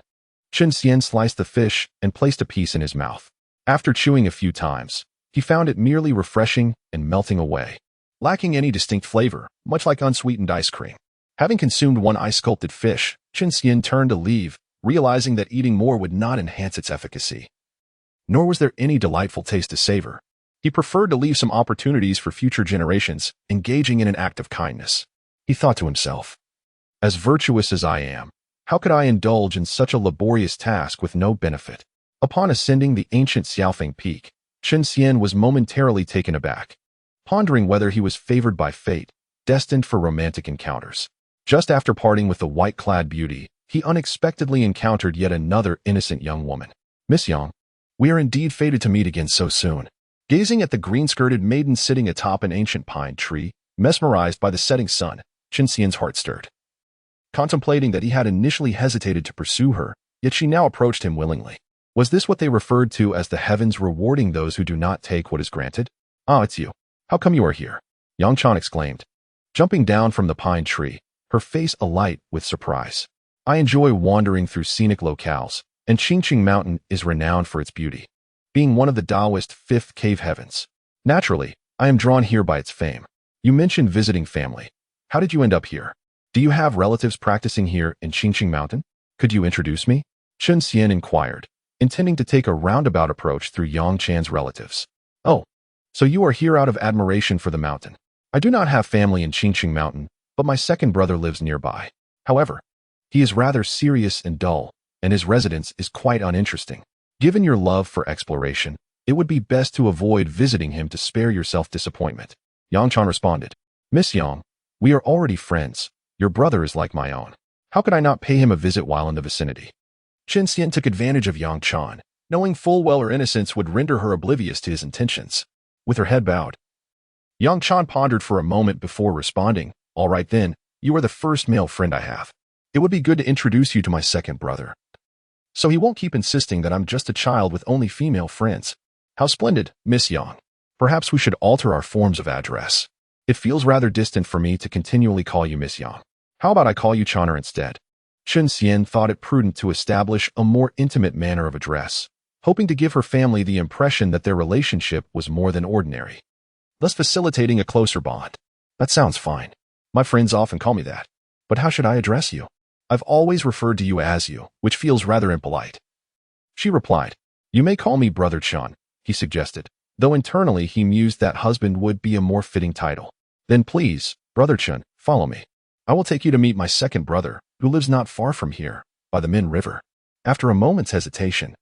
Chen Xian sliced the fish and placed a piece in his mouth. After chewing a few times, he found it merely refreshing and melting away, lacking any distinct flavor, much like unsweetened ice cream. Having consumed one ice-sculpted fish, Chen Xian turned to leave, realizing that eating more would not enhance its efficacy. Nor was there any delightful taste to savor. He preferred to leave some opportunities for future generations, engaging in an act of kindness. He thought to himself, as virtuous as I am, how could I indulge in such a laborious task with no benefit? Upon ascending the ancient Xiaofeng peak, Chen Xian was momentarily taken aback, pondering whether he was favored by fate, destined for romantic encounters. Just after parting with the white-clad beauty, he unexpectedly encountered yet another innocent young woman. Miss Yang, we are indeed fated to meet again so soon. Gazing at the green-skirted maiden sitting atop an ancient pine tree, mesmerized by the setting sun, Chen Xian's heart stirred. Contemplating that he had initially hesitated to pursue her, yet she now approached him willingly. Was this what they referred to as the heavens rewarding those who do not take what is granted? Ah, it's you. How come you are here? Yang Chan exclaimed, jumping down from the pine tree, her face alight with surprise. I enjoy wandering through scenic locales, and Qingqing Mountain is renowned for its beauty, being one of the Taoist fifth cave heavens. Naturally, I am drawn here by its fame. You mentioned visiting family. How did you end up here? Do you have relatives practicing here in Qingqing Mountain? Could you introduce me? Chen Xian inquired, intending to take a roundabout approach through Yang Chan's relatives. Oh, so you are here out of admiration for the mountain. I do not have family in Qingqing Mountain, but my second brother lives nearby. However, he is rather serious and dull, and his residence is quite uninteresting. Given your love for exploration, it would be best to avoid visiting him to spare yourself disappointment. Yang Chan responded, Miss Yang, we are already friends. Your brother is like my own. How could I not pay him a visit while in the vicinity? Chen Xian took advantage of Yang Chan, knowing full well her innocence would render her oblivious to his intentions. With her head bowed, Yang Chan pondered for a moment before responding, All right then, you are the first male friend I have. It would be good to introduce you to my second brother. So he won't keep insisting that I'm just a child with only female friends. How splendid, Miss Yang. Perhaps we should alter our forms of address. It feels rather distant for me to continually call you Miss Yang. How about I call you Chaner instead? Chen Xian thought it prudent to establish a more intimate manner of address, hoping to give her family the impression that their relationship was more than ordinary, thus facilitating a closer bond. That sounds fine. My friends often call me that. But how should I address you? I've always referred to you as you, which feels rather impolite. She replied, You may call me Brother Chen, he suggested, though internally he mused that husband would be a more fitting title. Then please, Brother Chen, follow me. I will take you to meet my second brother, who lives not far from here, by the Min River. After a moment's hesitation,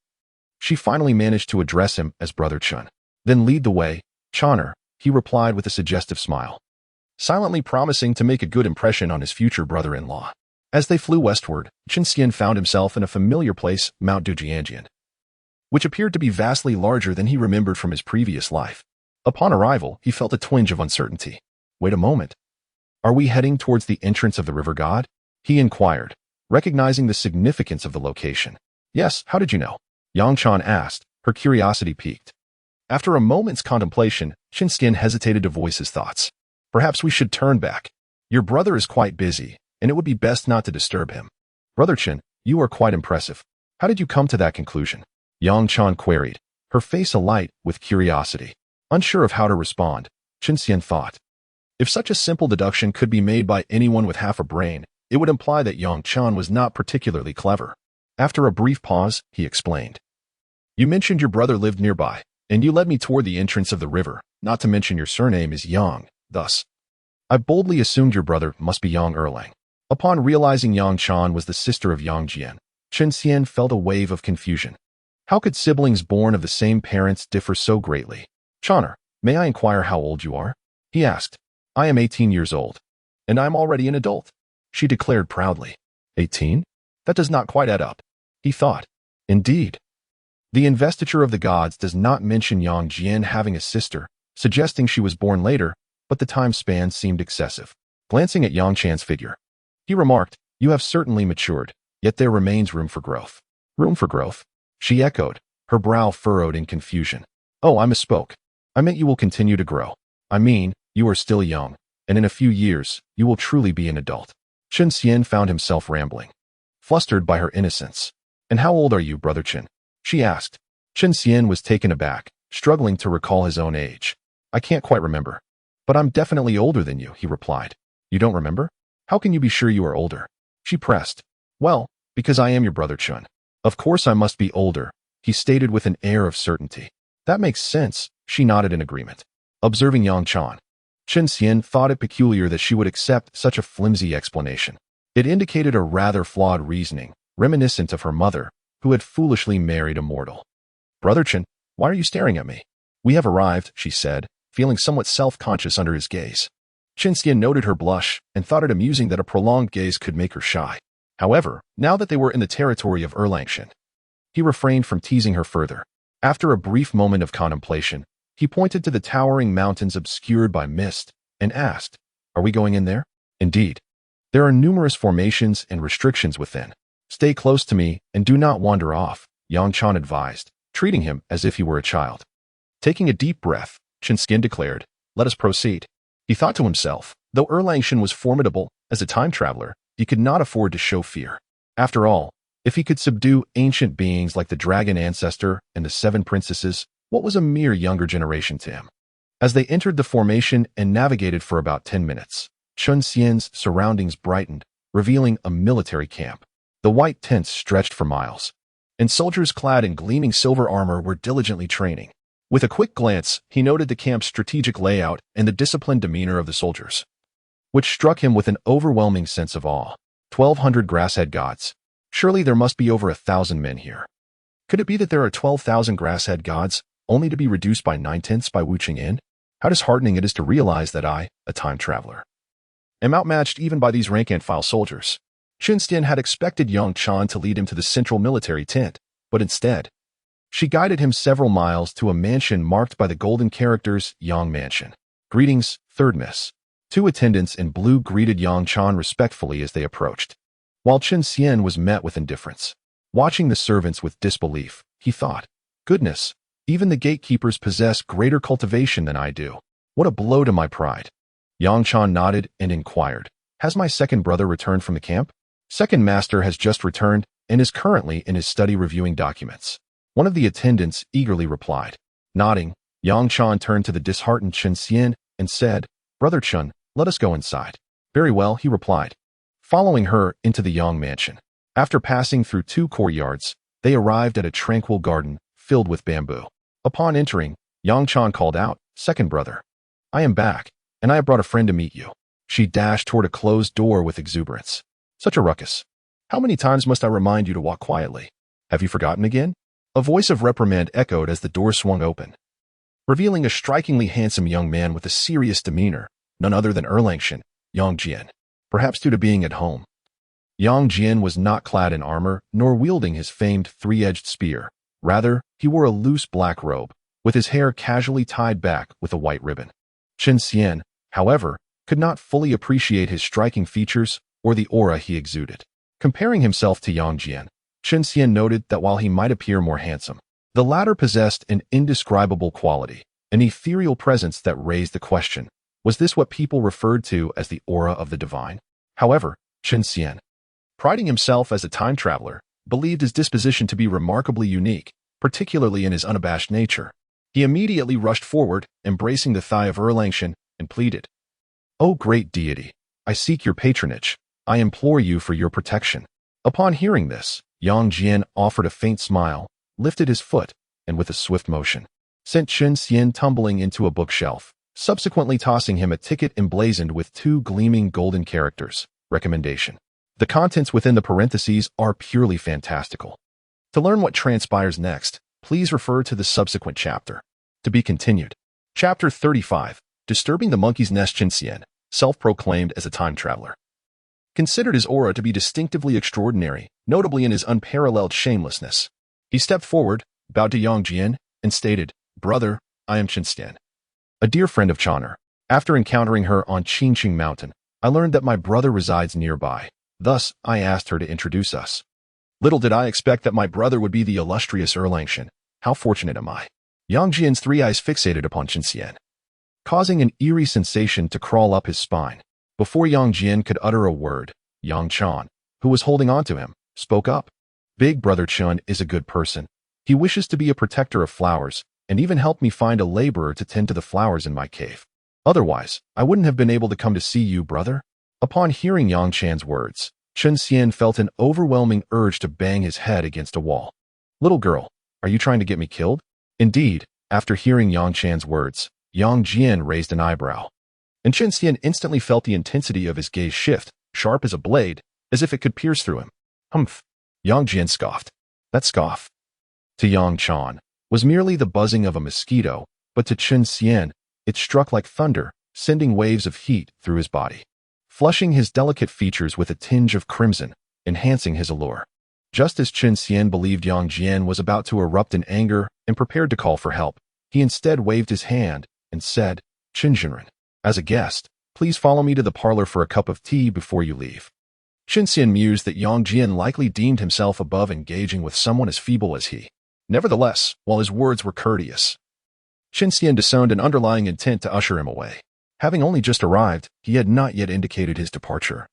she finally managed to address him as Brother Chen. Then lead the way, Chaner, he replied with a suggestive smile, silently promising to make a good impression on his future brother-in-law. As they flew westward, Chen Xian found himself in a familiar place, Mount Dujianjian, which appeared to be vastly larger than he remembered from his previous life. Upon arrival, he felt a twinge of uncertainty. Wait a moment. Are we heading towards the entrance of the river god? He inquired, recognizing the significance of the location. Yes, how did you know? Yang Chan asked, her curiosity piqued. After a moment's contemplation, Chen Xian hesitated to voice his thoughts. Perhaps we should turn back. Your brother is quite busy, and it would be best not to disturb him. Brother Chen, you are quite impressive. How did you come to that conclusion? Yang Chan queried, her face alight with curiosity. Unsure of how to respond, Chen Xian thought, if such a simple deduction could be made by anyone with half a brain, it would imply that Yang Chan was not particularly clever. After a brief pause, he explained. You mentioned your brother lived nearby, and you led me toward the entrance of the river, not to mention your surname is Yang, thus. I boldly assumed your brother must be Yang Erlang. Upon realizing Yang Chan was the sister of Yang Jian, Chen Xian felt a wave of confusion. How could siblings born of the same parents differ so greatly? Chaner, may I inquire how old you are? He asked. I am 18 years old, and I am already an adult, she declared proudly. 18? That does not quite add up. he thought. Indeed. The investiture of the gods does not mention Yang Jian having a sister, suggesting she was born later, but the time span seemed excessive. Glancing at Yang Chan's figure, he remarked, "You have certainly matured, yet there remains room for growth." Room for growth? She echoed, her brow furrowed in confusion. "Oh, I misspoke. I meant you will continue to grow. I mean, you are still young, and in a few years, you will truly be an adult." Chen Xian found himself rambling, flustered by her innocence. "And how old are you, Brother Chen?" she asked. Chen Xian was taken aback, struggling to recall his own age. "I can't quite remember. But I'm definitely older than you," he replied. "You don't remember? How can you be sure you are older?" She pressed. "Well, because I am your brother Chen. Of course I must be older," he stated with an air of certainty. "That makes sense," she nodded in agreement. Observing Yang Chan, Chen Xian thought it peculiar that she would accept such a flimsy explanation. It indicated a rather flawed reasoning, reminiscent of her mother, who had foolishly married a mortal. "Brother Chen, why are you staring at me?" "We have arrived," she said, feeling somewhat self-conscious under his gaze. Chen Xian noted her blush and thought it amusing that a prolonged gaze could make her shy. However, now that they were in the territory of Erlangshan, he refrained from teasing her further. After a brief moment of contemplation, he pointed to the towering mountains obscured by mist and asked, "Are we going in there?" "Indeed. There are numerous formations and restrictions within. Stay close to me and do not wander off," Yang Chan advised, treating him as if he were a child. Taking a deep breath, Chen Xian declared, "Let us proceed." He thought to himself, though Erlangshan was formidable as a time traveler, he could not afford to show fear. After all, if he could subdue ancient beings like the Dragon Ancestor and the Seven Princesses, what was a mere younger generation to him? As they entered the formation and navigated for about 10 minutes, Chen Xian's surroundings brightened, revealing a military camp. The white tents stretched for miles, and soldiers clad in gleaming silver armor were diligently training. With a quick glance, he noted the camp's strategic layout and the disciplined demeanor of the soldiers, which struck him with an overwhelming sense of awe. 1,200 grasshead gods. Surely there must be over 1,000 men here. Could it be that there are 12,000 grasshead gods, only to be reduced by 9/10 by Wu Qingyan? How disheartening it is to realize that I, a time traveler, am outmatched even by these rank-and-file soldiers. Chen Xian had expected Yang Chan to lead him to the central military tent, but instead, she guided him several miles to a mansion marked by the golden characters Yang Mansion. "Greetings, Third Miss." Two attendants in blue greeted Yang Chan respectfully as they approached, while Chen Xian was met with indifference. Watching the servants with disbelief, he thought, "Goodness, even the gatekeepers possess greater cultivation than I do. What a blow to my pride." Yang Chan nodded and inquired, "Has my second brother returned from the camp?" "Second master has just returned and is currently in his study reviewing documents," one of the attendants eagerly replied. Nodding, Yang Chan turned to the disheartened Chen Xian and said, "Brother Chen, let us go inside." "Very well," he replied, following her into the Yang Mansion. After passing through 2 courtyards, they arrived at a tranquil garden filled with bamboo. Upon entering, Yang Chan called out, "Second brother, I am back, and I have brought a friend to meet you." She dashed toward a closed door with exuberance. "Such a ruckus. How many times must I remind you to walk quietly? Have you forgotten again?" A voice of reprimand echoed as the door swung open, revealing a strikingly handsome young man with a serious demeanor, none other than Erlangshan, Yang Jian. Perhaps due to being at home, Yang Jian was not clad in armor nor wielding his famed 3-edged spear. Rather, he wore a loose black robe, with his hair casually tied back with a white ribbon. Chen Xian, however, could not fully appreciate his striking features or the aura he exuded. Comparing himself to Yang Jian, Chen Xian noted that while he might appear more handsome, the latter possessed an indescribable quality, an ethereal presence that raised the question, was this what people referred to as the aura of the divine? However, Chen Xian, priding himself as a time traveler, believed his disposition to be remarkably unique, particularly in his unabashed nature. He immediately rushed forward, embracing the thigh of Erlangshan, and pleaded, "O great deity, I seek your patronage. I implore you for your protection." Upon hearing this, Yang Jian offered a faint smile, lifted his foot, and with a swift motion, sent Chen Xian tumbling into a bookshelf, subsequently tossing him a ticket emblazoned with 2 gleaming golden characters, recommendation. The contents within the parentheses are purely fantastical. To learn what transpires next, please refer to the subsequent chapter. To be continued. Chapter 35, Disturbing the Monkey's Nest. Chen Xian, self-proclaimed as a time traveler. considered his aura to be distinctively extraordinary, notably in his unparalleled shamelessness. He stepped forward, bowed to Yang Jian, and stated, "Brother, I am Chen Xian, a dear friend of Chan'er. After encountering her on Qingqing Mountain, I learned that my brother resides nearby. Thus, I asked her to introduce us. Little did I expect that my brother would be the illustrious Erlangshan. How fortunate am I?" Yang Jian's three eyes fixated upon Chen Xian, causing an eerie sensation to crawl up his spine. Before Yang Jian could utter a word, Yang Chan, who was holding on to him, spoke up. "Big brother Chen is a good person. He wishes to be a protector of flowers, and even helped me find a laborer to tend to the flowers in my cave. Otherwise, I wouldn't have been able to come to see you, brother." Upon hearing Yang Chan's words, Chen Xian felt an overwhelming urge to bang his head against a wall. "Little girl, are you trying to get me killed?" Indeed, after hearing Yang Chan's words, Yang Jian raised an eyebrow, and Chen Xian instantly felt the intensity of his gaze shift, sharp as a blade, as if it could pierce through him. "Humph." Yang Jian scoffed. That scoff, to Yang Chan, was merely the buzzing of a mosquito, but to Chen Xian, it struck like thunder, sending waves of heat through his body, flushing his delicate features with a tinge of crimson, enhancing his allure. Just as Chen Xian believed Yang Jian was about to erupt in anger and prepared to call for help, he instead waved his hand and said, "Chen Jinren, as a guest, please follow me to the parlor for a cup of tea before you leave." Chen Xian mused that Yang Jian likely deemed himself above engaging with someone as feeble as he. Nevertheless, while his words were courteous, Chen Xian discerned an underlying intent to usher him away. Having only just arrived, he had not yet indicated his departure.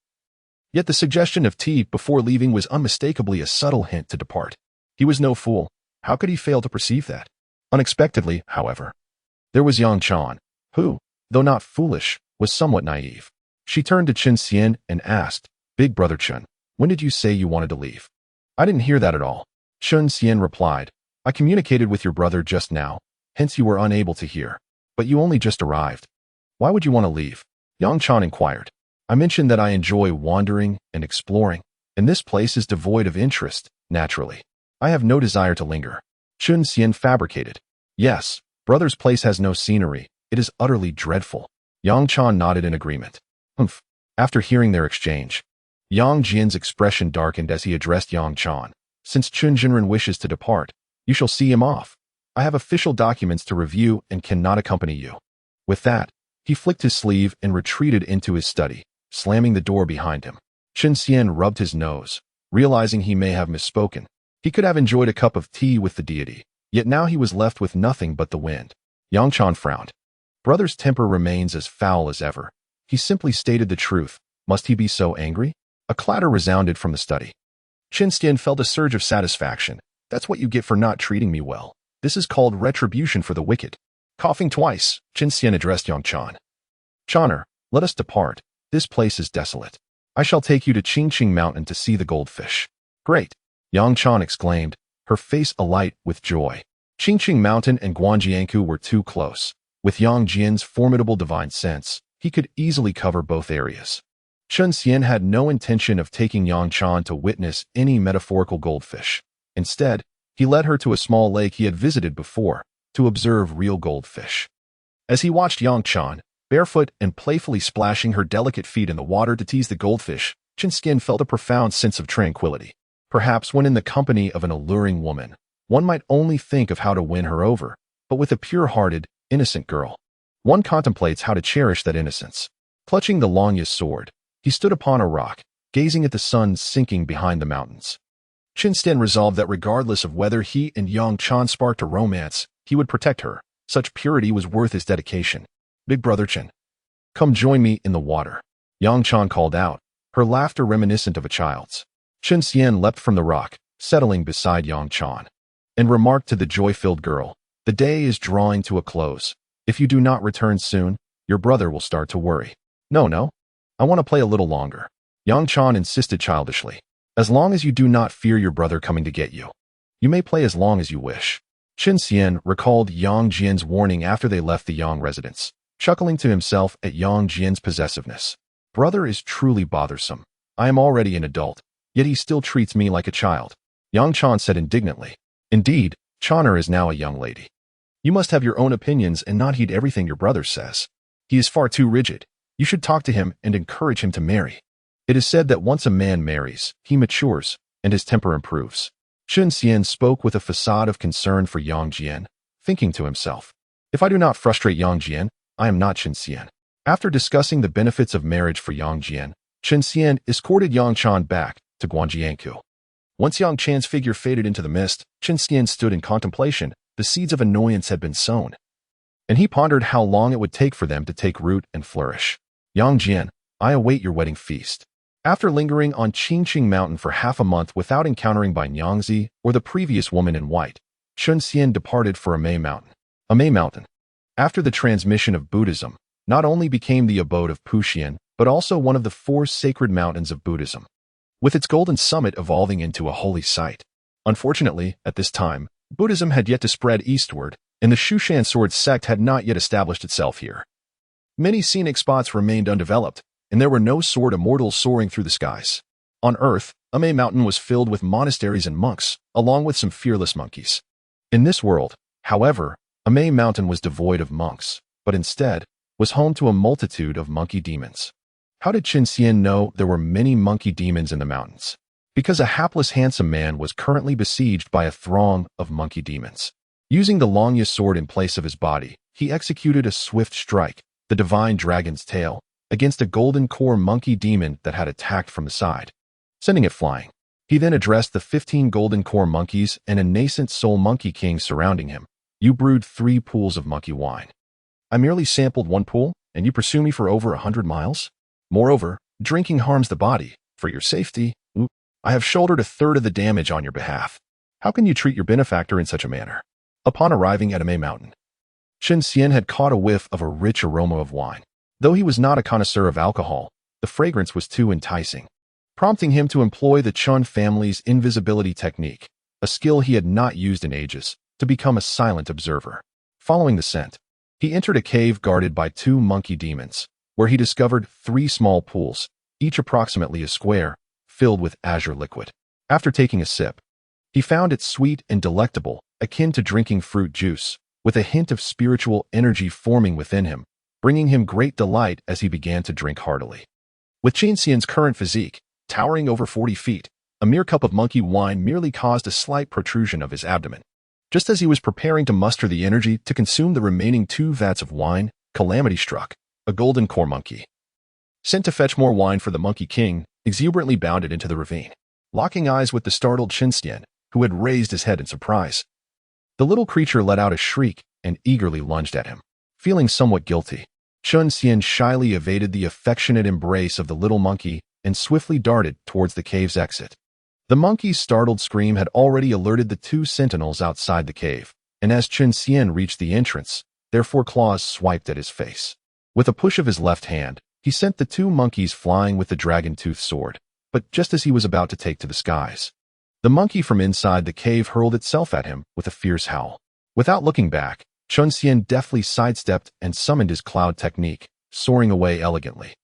Yet the suggestion of tea before leaving was unmistakably a subtle hint to depart. He was no fool. How could he fail to perceive that? Unexpectedly, however, there was Yang Chan, who, though not foolish, was somewhat naive. She turned to Chen Xian and asked, "Big brother Chen, when did you say you wanted to leave?" "I didn't hear that at all." Chen Xian replied, "I communicated with your brother just now, hence you were unable to hear. But you only just arrived. Why would you want to leave?" Yang Chan inquired. "I mentioned that I enjoy wandering and exploring, and this place is devoid of interest, naturally. I have no desire to linger." Chen Xian fabricated. "Yes, brother's place has no scenery. It is utterly dreadful." Yang Chan nodded in agreement. "Humph." After hearing their exchange, Yang Jian's expression darkened as he addressed Yang Chan. "Since Chen Jinren wishes to depart, you shall see him off. I have official documents to review and cannot accompany you." With that, he flicked his sleeve and retreated into his study, slamming the door behind him. Chen Xian rubbed his nose, realizing he may have misspoken. He could have enjoyed a cup of tea with the deity, yet now he was left with nothing but the wind. Yang Chan frowned. Brother's temper remains as foul as ever. He simply stated the truth. Must he be so angry? A clatter resounded from the study. Chen Xian felt a surge of satisfaction. "That's what you get for not treating me well. This is called retribution for the wicked." Coughing twice, Chen Xian addressed Yang Chan. "Chan'er, let us depart. This place is desolate. I shall take you to Qingqing Mountain to see the goldfish." "Great!" Yang Chan exclaimed, her face alight with joy. Qingqing Mountain and Guanjianku were too close. With Yang Jian's formidable divine sense, he could easily cover both areas. Chen Xian had no intention of taking Yang Chan to witness any metaphorical goldfish. Instead, he led her to a small lake he had visited before, to observe real goldfish. As he watched Yang Chan, barefoot and playfully splashing her delicate feet in the water to tease the goldfish, Chen Xian felt a profound sense of tranquility. Perhaps when in the company of an alluring woman, one might only think of how to win her over, but with a pure-hearted, innocent girl, one contemplates how to cherish that innocence. Clutching the longest sword, he stood upon a rock, gazing at the sun sinking behind the mountains. Chen Xian resolved that regardless of whether he and Yang Chan sparked a romance, he would protect her. Such purity was worth his dedication. "Big brother Chen, come join me in the water," Yang Chan called out, her laughter reminiscent of a child's. Chen Xian leapt from the rock, settling beside Yang Chan, and remarked to the joy-filled girl, "The day is drawing to a close. If you do not return soon, your brother will start to worry." No, I want to play a little longer," Yang Chan insisted childishly. "As long as you do not fear your brother coming to get you. You may play as long as you wish." Chen Xian recalled Yang Jian's warning after they left the Yang residence, chuckling to himself at Yang Jian's possessiveness. "Brother is truly bothersome. I am already an adult, yet he still treats me like a child." Yang Chan said indignantly. "Indeed, Chan'er is now a young lady. You must have your own opinions and not heed everything your brother says. He is far too rigid. You should talk to him and encourage him to marry." It is said that once a man marries, he matures, and his temper improves. Chen Xian spoke with a facade of concern for Yang Jian, thinking to himself, if I do not frustrate Yang Jian, I am not Chen Xian. After discussing the benefits of marriage for Yang Jian, Chen Xian escorted Yang Chan back to Guanjianku. Once Yang Chan's figure faded into the mist, Chen Xian stood in contemplation. The seeds of annoyance had been sown, and he pondered how long it would take for them to take root and flourish. Yang Jian, I await your wedding feast. After lingering on Qingqing Mountain for half a month without encountering Bai Nyangzi or the previous woman in white, Chen Xian departed for Amei Mountain. Amei Mountain, after the transmission of Buddhism, not only became the abode of Puxian, but also one of the 4 sacred mountains of Buddhism, with its golden summit evolving into a holy site. Unfortunately, at this time, Buddhism had yet to spread eastward, and the Shushan sword sect had not yet established itself here. Many scenic spots remained undeveloped, and there were no sword immortals soaring through the skies. On Earth, Amei Mountain was filled with monasteries and monks, along with some fearless monkeys. In this world, however, Amei Mountain was devoid of monks, but instead was home to a multitude of monkey demons. How did Chen Xian know there were many monkey demons in the mountains? Because a hapless handsome man was currently besieged by a throng of monkey demons. Using the longest sword in place of his body, he executed a swift strike, the divine dragon's tail, against a golden core monkey demon that had attacked from the side, sending it flying. He then addressed the 15 golden core monkeys and a nascent soul monkey king surrounding him. You brewed 3 pools of monkey wine. I merely sampled 1 pool, and you pursue me for over 100 miles? Moreover, drinking harms the body. For your safety, I have shouldered 1/3 of the damage on your behalf. How can you treat your benefactor in such a manner? Upon arriving at Amei Mountain, Chen Xian had caught a whiff of a rich aroma of wine. Though he was not a connoisseur of alcohol, the fragrance was too enticing, prompting him to employ the Chun family's invisibility technique, a skill he had not used in ages, to become a silent observer. Following the scent, he entered a cave guarded by 2 monkey demons, where he discovered 3 small pools, each approximately a square, filled with azure liquid. After taking a sip, he found it sweet and delectable, akin to drinking fruit juice, with a hint of spiritual energy forming within him, bringing him great delight as he began to drink heartily. With Chen Xian's current physique, towering over 40 feet, a mere cup of monkey wine merely caused a slight protrusion of his abdomen. Just as he was preparing to muster the energy to consume the remaining 2 vats of wine, calamity struck. A golden core monkey, sent to fetch more wine for the Monkey King, exuberantly bounded into the ravine, locking eyes with the startled Chen Xian, who had raised his head in surprise. The little creature let out a shriek and eagerly lunged at him. Feeling somewhat guilty, Chen Xian shyly evaded the affectionate embrace of the little monkey and swiftly darted towards the cave's exit. The monkey's startled scream had already alerted the 2 sentinels outside the cave, and as Chen Xian reached the entrance, their 4 claws swiped at his face. With a push of his left hand, he sent the 2 monkeys flying with the dragon-toothed sword, but just as he was about to take to the skies, the monkey from inside the cave hurled itself at him with a fierce howl. Without looking back, Chen Xian deftly sidestepped and summoned his cloud technique, soaring away elegantly.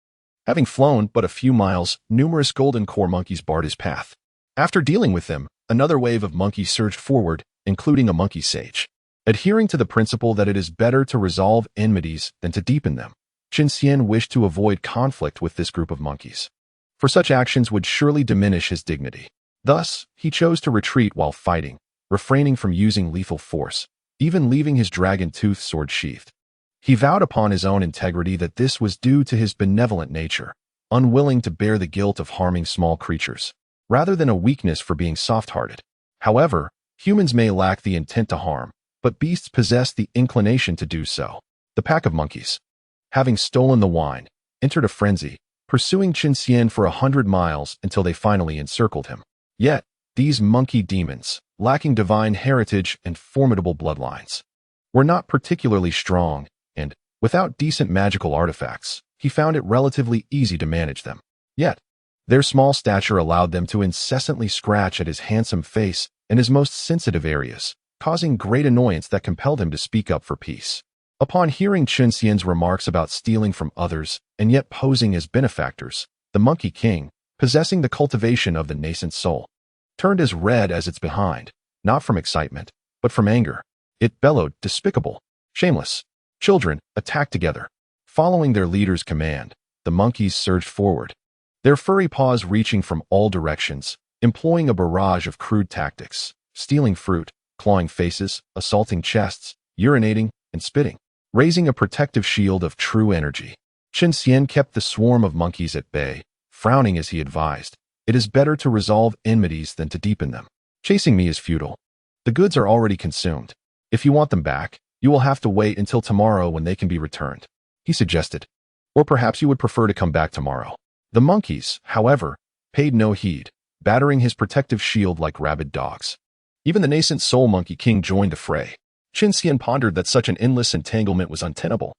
Having flown but a few miles, numerous golden core monkeys barred his path. After dealing with them, another wave of monkeys surged forward, including a monkey sage. Adhering to the principle that it is better to resolve enmities than to deepen them, Chen Xian wished to avoid conflict with this group of monkeys, for such actions would surely diminish his dignity. Thus, he chose to retreat while fighting, refraining from using lethal force, even leaving his dragon-toothed sword sheathed. He vowed upon his own integrity that this was due to his benevolent nature, unwilling to bear the guilt of harming small creatures, rather than a weakness for being soft-hearted. However, humans may lack the intent to harm, but beasts possess the inclination to do so. The pack of monkeys, having stolen the wine, entered a frenzy, pursuing Chen Xian for 100 miles until they finally encircled him. Yet, these monkey demons, lacking divine heritage and formidable bloodlines, were not particularly strong, and, without decent magical artifacts, he found it relatively easy to manage them. Yet, their small stature allowed them to incessantly scratch at his handsome face and his most sensitive areas, causing great annoyance that compelled him to speak up for peace. Upon hearing Chen Xian's remarks about stealing from others and yet posing as benefactors, the Monkey King, possessing the cultivation of the nascent soul, turned as red as its behind, not from excitement, but from anger. It bellowed, "Despicable! Shameless! Children, attack together!" Following their leader's command, the monkeys surged forward, their furry paws reaching from all directions, employing a barrage of crude tactics, stealing fruit, clawing faces, assaulting chests, urinating, and spitting, raising a protective shield of true energy. Chen Xian kept the swarm of monkeys at bay, frowning as he advised, "It is better to resolve enmities than to deepen them. Chasing me is futile. The goods are already consumed. If you want them back, you will have to wait until tomorrow when they can be returned," he suggested. "Or perhaps you would prefer to come back tomorrow." The monkeys, however, paid no heed, battering his protective shield like rabid dogs. Even the nascent soul monkey king joined the fray. Chen Xian pondered that such an endless entanglement was untenable.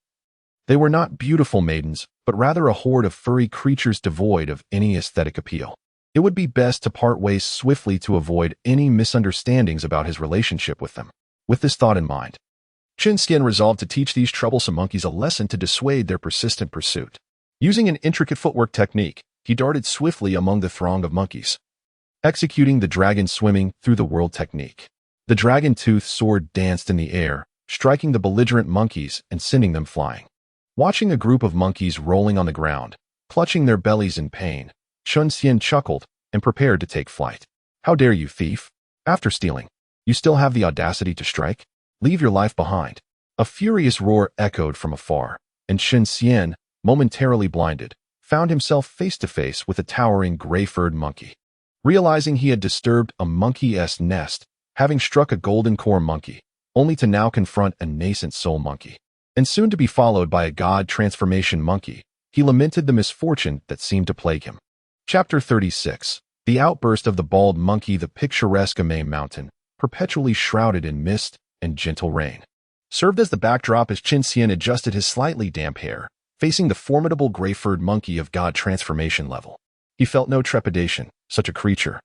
They were not beautiful maidens, but rather a horde of furry creatures devoid of any aesthetic appeal. It would be best to part ways swiftly to avoid any misunderstandings about his relationship with them. With this thought in mind, Chen Xian resolved to teach these troublesome monkeys a lesson to dissuade their persistent pursuit. Using an intricate footwork technique, he darted swiftly among the throng of monkeys, executing the dragon swimming through the world technique. The dragon-toothed sword danced in the air, striking the belligerent monkeys and sending them flying. Watching a group of monkeys rolling on the ground, clutching their bellies in pain, Chen Xian chuckled and prepared to take flight. "How dare you, thief? After stealing, you still have the audacity to strike? Leave your life behind." A furious roar echoed from afar, and Chen Xian, momentarily blinded, found himself face to face with a towering gray-furred monkey. Realizing he had disturbed a monkey-esque nest, having struck a golden core monkey, only to now confront a nascent soul monkey, and soon to be followed by a god transformation monkey, he lamented the misfortune that seemed to plague him. Chapter 36. The outburst of the bald monkey. The picturesque Amei mountain, perpetually shrouded in mist and gentle rain, served as the backdrop as Chen Xian adjusted his slightly damp hair, facing the formidable gray-furred monkey of god transformation level. He felt no trepidation. Such a creature,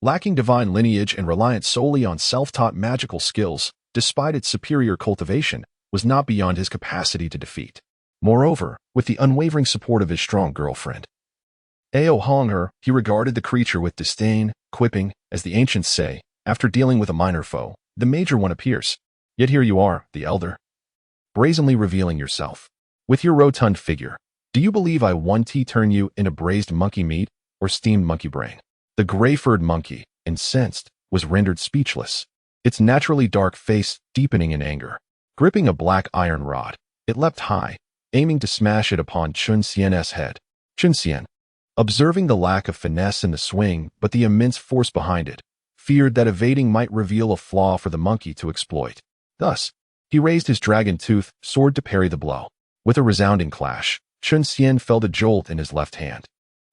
lacking divine lineage and reliant solely on self-taught magical skills, despite its superior cultivation, was not beyond his capacity to defeat. Moreover, with the unwavering support of his strong girlfriend, Ao Hongher, he regarded the creature with disdain, quipping, as the ancients say, "After dealing with a minor foe, the major one appears." Yet here you are, the elder, brazenly revealing yourself. With your rotund figure, do you believe I want to turn you into braised monkey meat or steamed monkey brain? The gray-furred monkey, incensed, was rendered speechless, its naturally dark face deepening in anger. Gripping a black iron rod, it leapt high, aiming to smash it upon Chen Xian's head. Chen Xian, observing the lack of finesse in the swing but the immense force behind it, feared that evading might reveal a flaw for the monkey to exploit. Thus, he raised his dragon-toothed sword to parry the blow. With a resounding clash, Chen Xian felt a jolt in his left hand,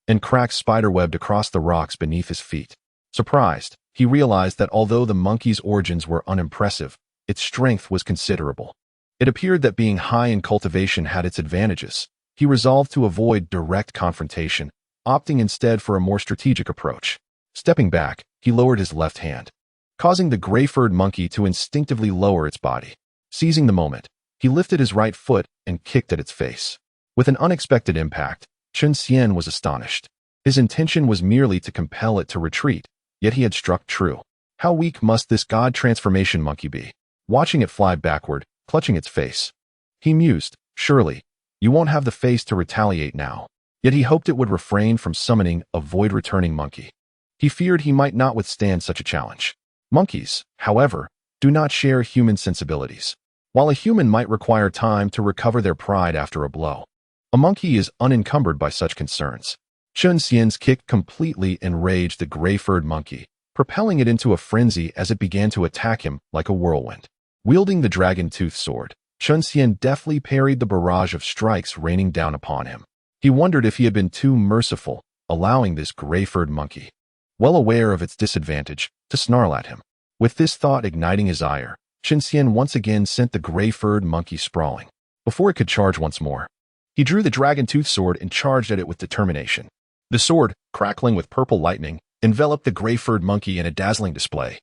and cracks spiderwebbed across the rocks beneath his feet. Surprised, he realized that although the monkey's origins were unimpressive, its strength was considerable. It appeared that being high in cultivation had its advantages. He resolved to avoid direct confrontation, opting instead for a more strategic approach. Stepping back, he lowered his left hand, causing the gray-furred monkey to instinctively lower its body. Seizing the moment, he lifted his right foot and kicked at its face. With an unexpected impact, Chen Xian was astonished. His intention was merely to compel it to retreat, yet he had struck true. How weak must this god transformation monkey be? Watching it fly backward, clutching its face, he mused, "Surely, you won't have the face to retaliate now." Yet he hoped it would refrain from summoning a void-returning monkey. He feared he might not withstand such a challenge. Monkeys, however, do not share human sensibilities. While a human might require time to recover their pride after a blow, a monkey is unencumbered by such concerns. Chen Xian's kick completely enraged the gray-furred monkey, propelling it into a frenzy as it began to attack him like a whirlwind. Wielding the dragon-toothed sword, Chen Xian deftly parried the barrage of strikes raining down upon him. He wondered if he had been too merciful, allowing this gray-furred monkey, well aware of its disadvantage, to snarl at him. With this thought igniting his ire, Chen Xian once again sent the gray-furred monkey sprawling. Before it could charge once more, he drew the dragon-toothed sword and charged at it with determination. The sword, crackling with purple lightning, enveloped the gray-furred monkey in a dazzling display,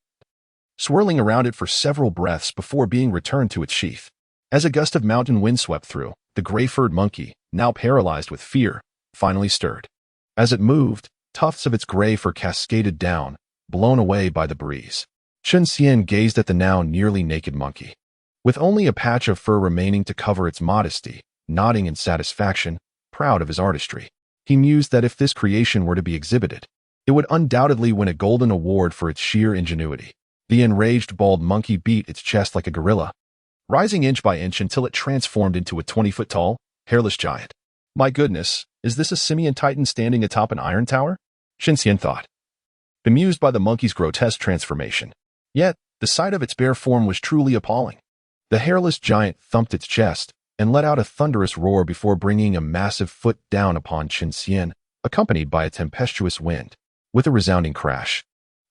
swirling around it for several breaths before being returned to its sheath. As a gust of mountain wind swept through, the gray-furred monkey, now paralyzed with fear, finally stirred. As it moved, tufts of its gray fur cascaded down, blown away by the breeze. Chen Xian gazed at the now nearly naked monkey, with only a patch of fur remaining to cover its modesty, nodding in satisfaction, proud of his artistry. He mused that if this creation were to be exhibited, it would undoubtedly win a golden award for its sheer ingenuity. The enraged bald monkey beat its chest like a gorilla, rising inch by inch until it transformed into a 20-foot-tall, hairless giant. My goodness, is this a simian titan standing atop an iron tower? Chen Xian thought, bemused by the monkey's grotesque transformation. Yet, the sight of its bare form was truly appalling. The hairless giant thumped its chest and let out a thunderous roar before bringing a massive foot down upon Chen Xian, accompanied by a tempestuous wind. With a resounding crash,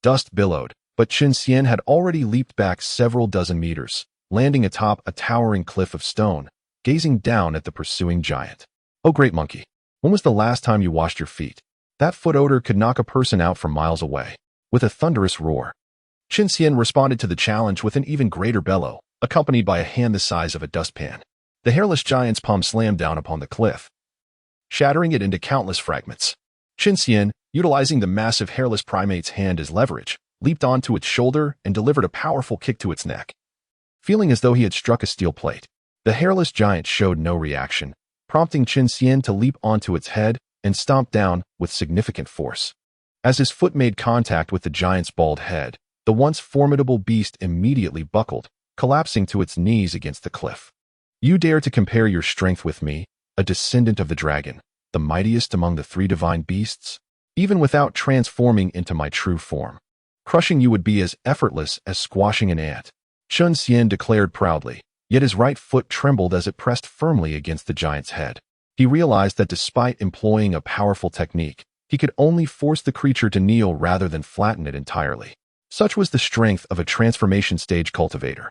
dust billowed, but Chen Xian had already leaped back several dozen meters, landing atop a towering cliff of stone, gazing down at the pursuing giant. Oh, great monkey, when was the last time you washed your feet? That foot odor could knock a person out from miles away. With a thunderous roar, Chen Xian responded to the challenge with an even greater bellow, accompanied by a hand the size of a dustpan. The hairless giant's palm slammed down upon the cliff, shattering it into countless fragments. Chen Xian, utilizing the massive hairless primate's hand as leverage, leaped onto its shoulder and delivered a powerful kick to its neck. Feeling as though he had struck a steel plate, the hairless giant showed no reaction, prompting Chen Xian to leap onto its head and stomp down with significant force. As his foot made contact with the giant's bald head, the once formidable beast immediately buckled, collapsing to its knees against the cliff. You dare to compare your strength with me, a descendant of the dragon, the mightiest among the three divine beasts? Even without transforming into my true form, crushing you would be as effortless as squashing an ant, Chen Xian declared proudly, yet his right foot trembled as it pressed firmly against the giant's head. He realized that despite employing a powerful technique, he could only force the creature to kneel rather than flatten it entirely. Such was the strength of a transformation stage cultivator.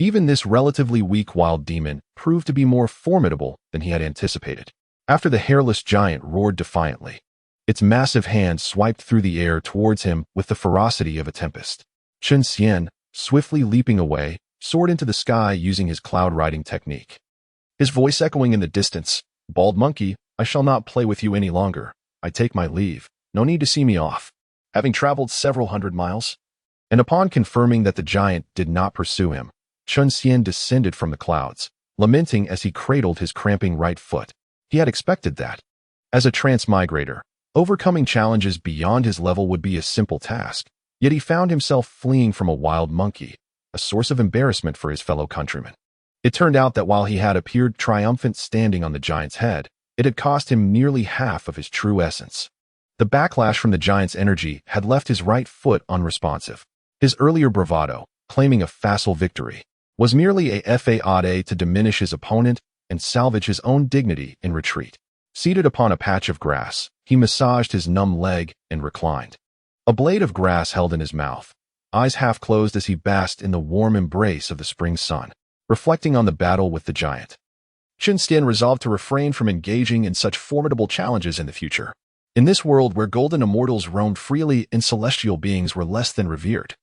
Even this relatively weak wild demon proved to be more formidable than he had anticipated. After the hairless giant roared defiantly, its massive hand swiped through the air towards him with the ferocity of a tempest. Chen Xian, swiftly leaping away, soared into the sky using his cloud-riding technique. His voice echoing in the distance, "Bald monkey, I shall not play with you any longer. I take my leave. No need to see me off." Having traveled several hundred miles, and upon confirming that the giant did not pursue him, Chen Xian descended from the clouds, lamenting as he cradled his cramping right foot. He had expected that. As a transmigrator, overcoming challenges beyond his level would be a simple task, yet he found himself fleeing from a wild monkey, a source of embarrassment for his fellow countrymen. It turned out that while he had appeared triumphant standing on the giant's head, it had cost him nearly half of his true essence. The backlash from the giant's energy had left his right foot unresponsive. His earlier bravado, claiming a facile victory, was merely a fade to diminish his opponent and salvage his own dignity in retreat. Seated upon a patch of grass, he massaged his numb leg and reclined, a blade of grass held in his mouth, eyes half closed as he basked in the warm embrace of the spring sun, reflecting on the battle with the giant. Chen Xian resolved to refrain from engaging in such formidable challenges in the future. In this world where golden immortals roamed freely and celestial beings were less than revered,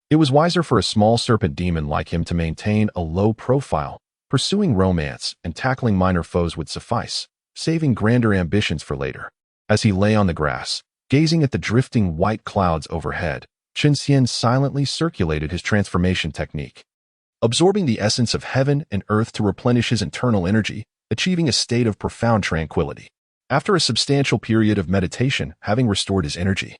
it was wiser for a small serpent demon like him to maintain a low profile. Pursuing romance and tackling minor foes would suffice, saving grander ambitions for later. As he lay on the grass, gazing at the drifting white clouds overhead, Chen Xian silently circulated his transformation technique, absorbing the essence of heaven and earth to replenish his internal energy, achieving a state of profound tranquility. After a substantial period of meditation, having restored his energy,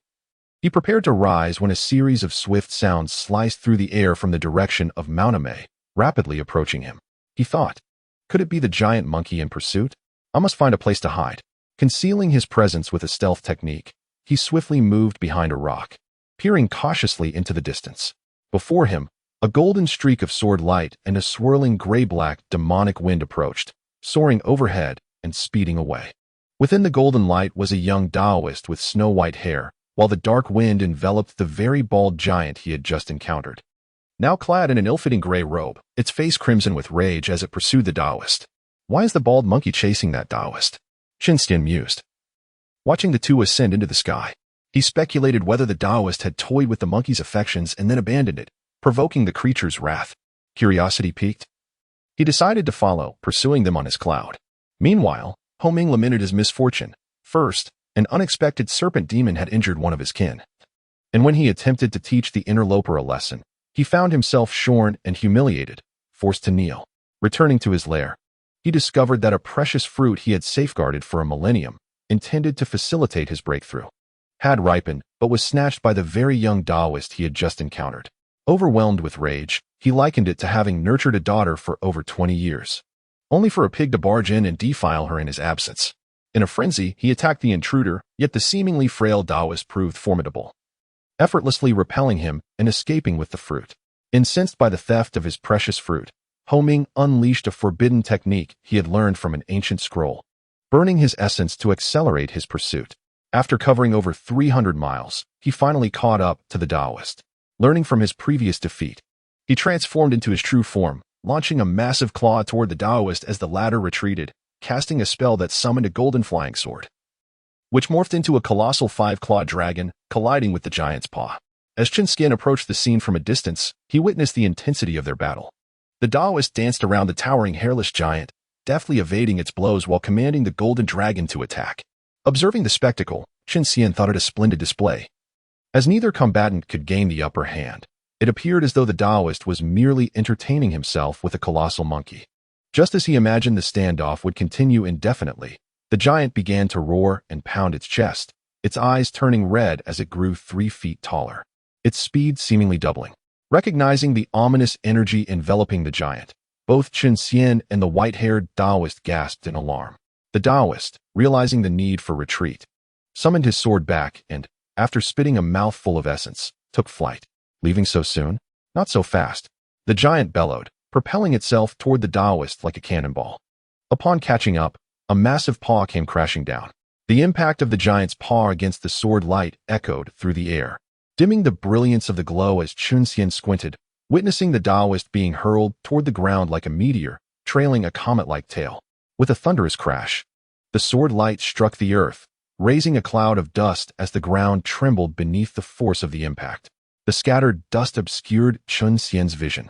he prepared to rise when a series of swift sounds sliced through the air from the direction of Mount Amei, rapidly approaching him. He thought, could it be the giant monkey in pursuit? I must find a place to hide. Concealing his presence with a stealth technique, he swiftly moved behind a rock, peering cautiously into the distance. Before him, a golden streak of sword light and a swirling gray-black demonic wind approached, soaring overhead and speeding away. Within the golden light was a young Taoist with snow-white hair, while the dark wind enveloped the very bald giant he had just encountered. Now clad in an ill-fitting gray robe, its face crimson with rage as it pursued the Taoist. Why is the bald monkey chasing that Taoist? Chen Xian mused. Watching the two ascend into the sky, he speculated whether the Taoist had toyed with the monkey's affections and then abandoned it, provoking the creature's wrath. Curiosity piqued. He decided to follow, pursuing them on his cloud. Meanwhile, Ho Ming lamented his misfortune. First, an unexpected serpent demon had injured one of his kin, and when he attempted to teach the interloper a lesson, he found himself shorn and humiliated, forced to kneel. Returning to his lair, he discovered that a precious fruit he had safeguarded for a millennium intended to facilitate his breakthrough, had ripened but was snatched by the very young Taoist he had just encountered. Overwhelmed with rage, he likened it to having nurtured a daughter for over 20 years, only for a pig to barge in and defile her in his absence. In a frenzy, he attacked the intruder, yet the seemingly frail Taoist proved formidable, effortlessly repelling him and escaping with the fruit. Incensed by the theft of his precious fruit, Ho Ming unleashed a forbidden technique he had learned from an ancient scroll, burning his essence to accelerate his pursuit. After covering over 300 miles, he finally caught up to the Taoist. Learning from his previous defeat, he transformed into his true form, launching a massive claw toward the Taoist as the latter retreated, casting a spell that summoned a golden flying sword, which morphed into a colossal 5-clawed dragon, colliding with the giant's paw. As Chen Xian approached the scene from a distance, he witnessed the intensity of their battle. The Taoist danced around the towering hairless giant, deftly evading its blows while commanding the golden dragon to attack. Observing the spectacle, Chen Xian thought it a splendid display. As neither combatant could gain the upper hand, it appeared as though the Taoist was merely entertaining himself with a colossal monkey. Just as he imagined the standoff would continue indefinitely, the giant began to roar and pound its chest, its eyes turning red as it grew 3 feet taller, its speed seemingly doubling. Recognizing the ominous energy enveloping the giant, both Chen Xian and the white-haired Taoist gasped in alarm. The Taoist, realizing the need for retreat, summoned his sword back and, after spitting a mouthful of essence, took flight. Leaving so soon? Not so fast. The giant bellowed, propelling itself toward the Taoist like a cannonball. Upon catching up, a massive paw came crashing down. The impact of the giant's paw against the sword light echoed through the air, dimming the brilliance of the glow as Chen Xian squinted, witnessing the Taoist being hurled toward the ground like a meteor, trailing a comet-like tail. With a thunderous crash, the sword light struck the earth, raising a cloud of dust as the ground trembled beneath the force of the impact. The scattered dust obscured Chen Xian's vision,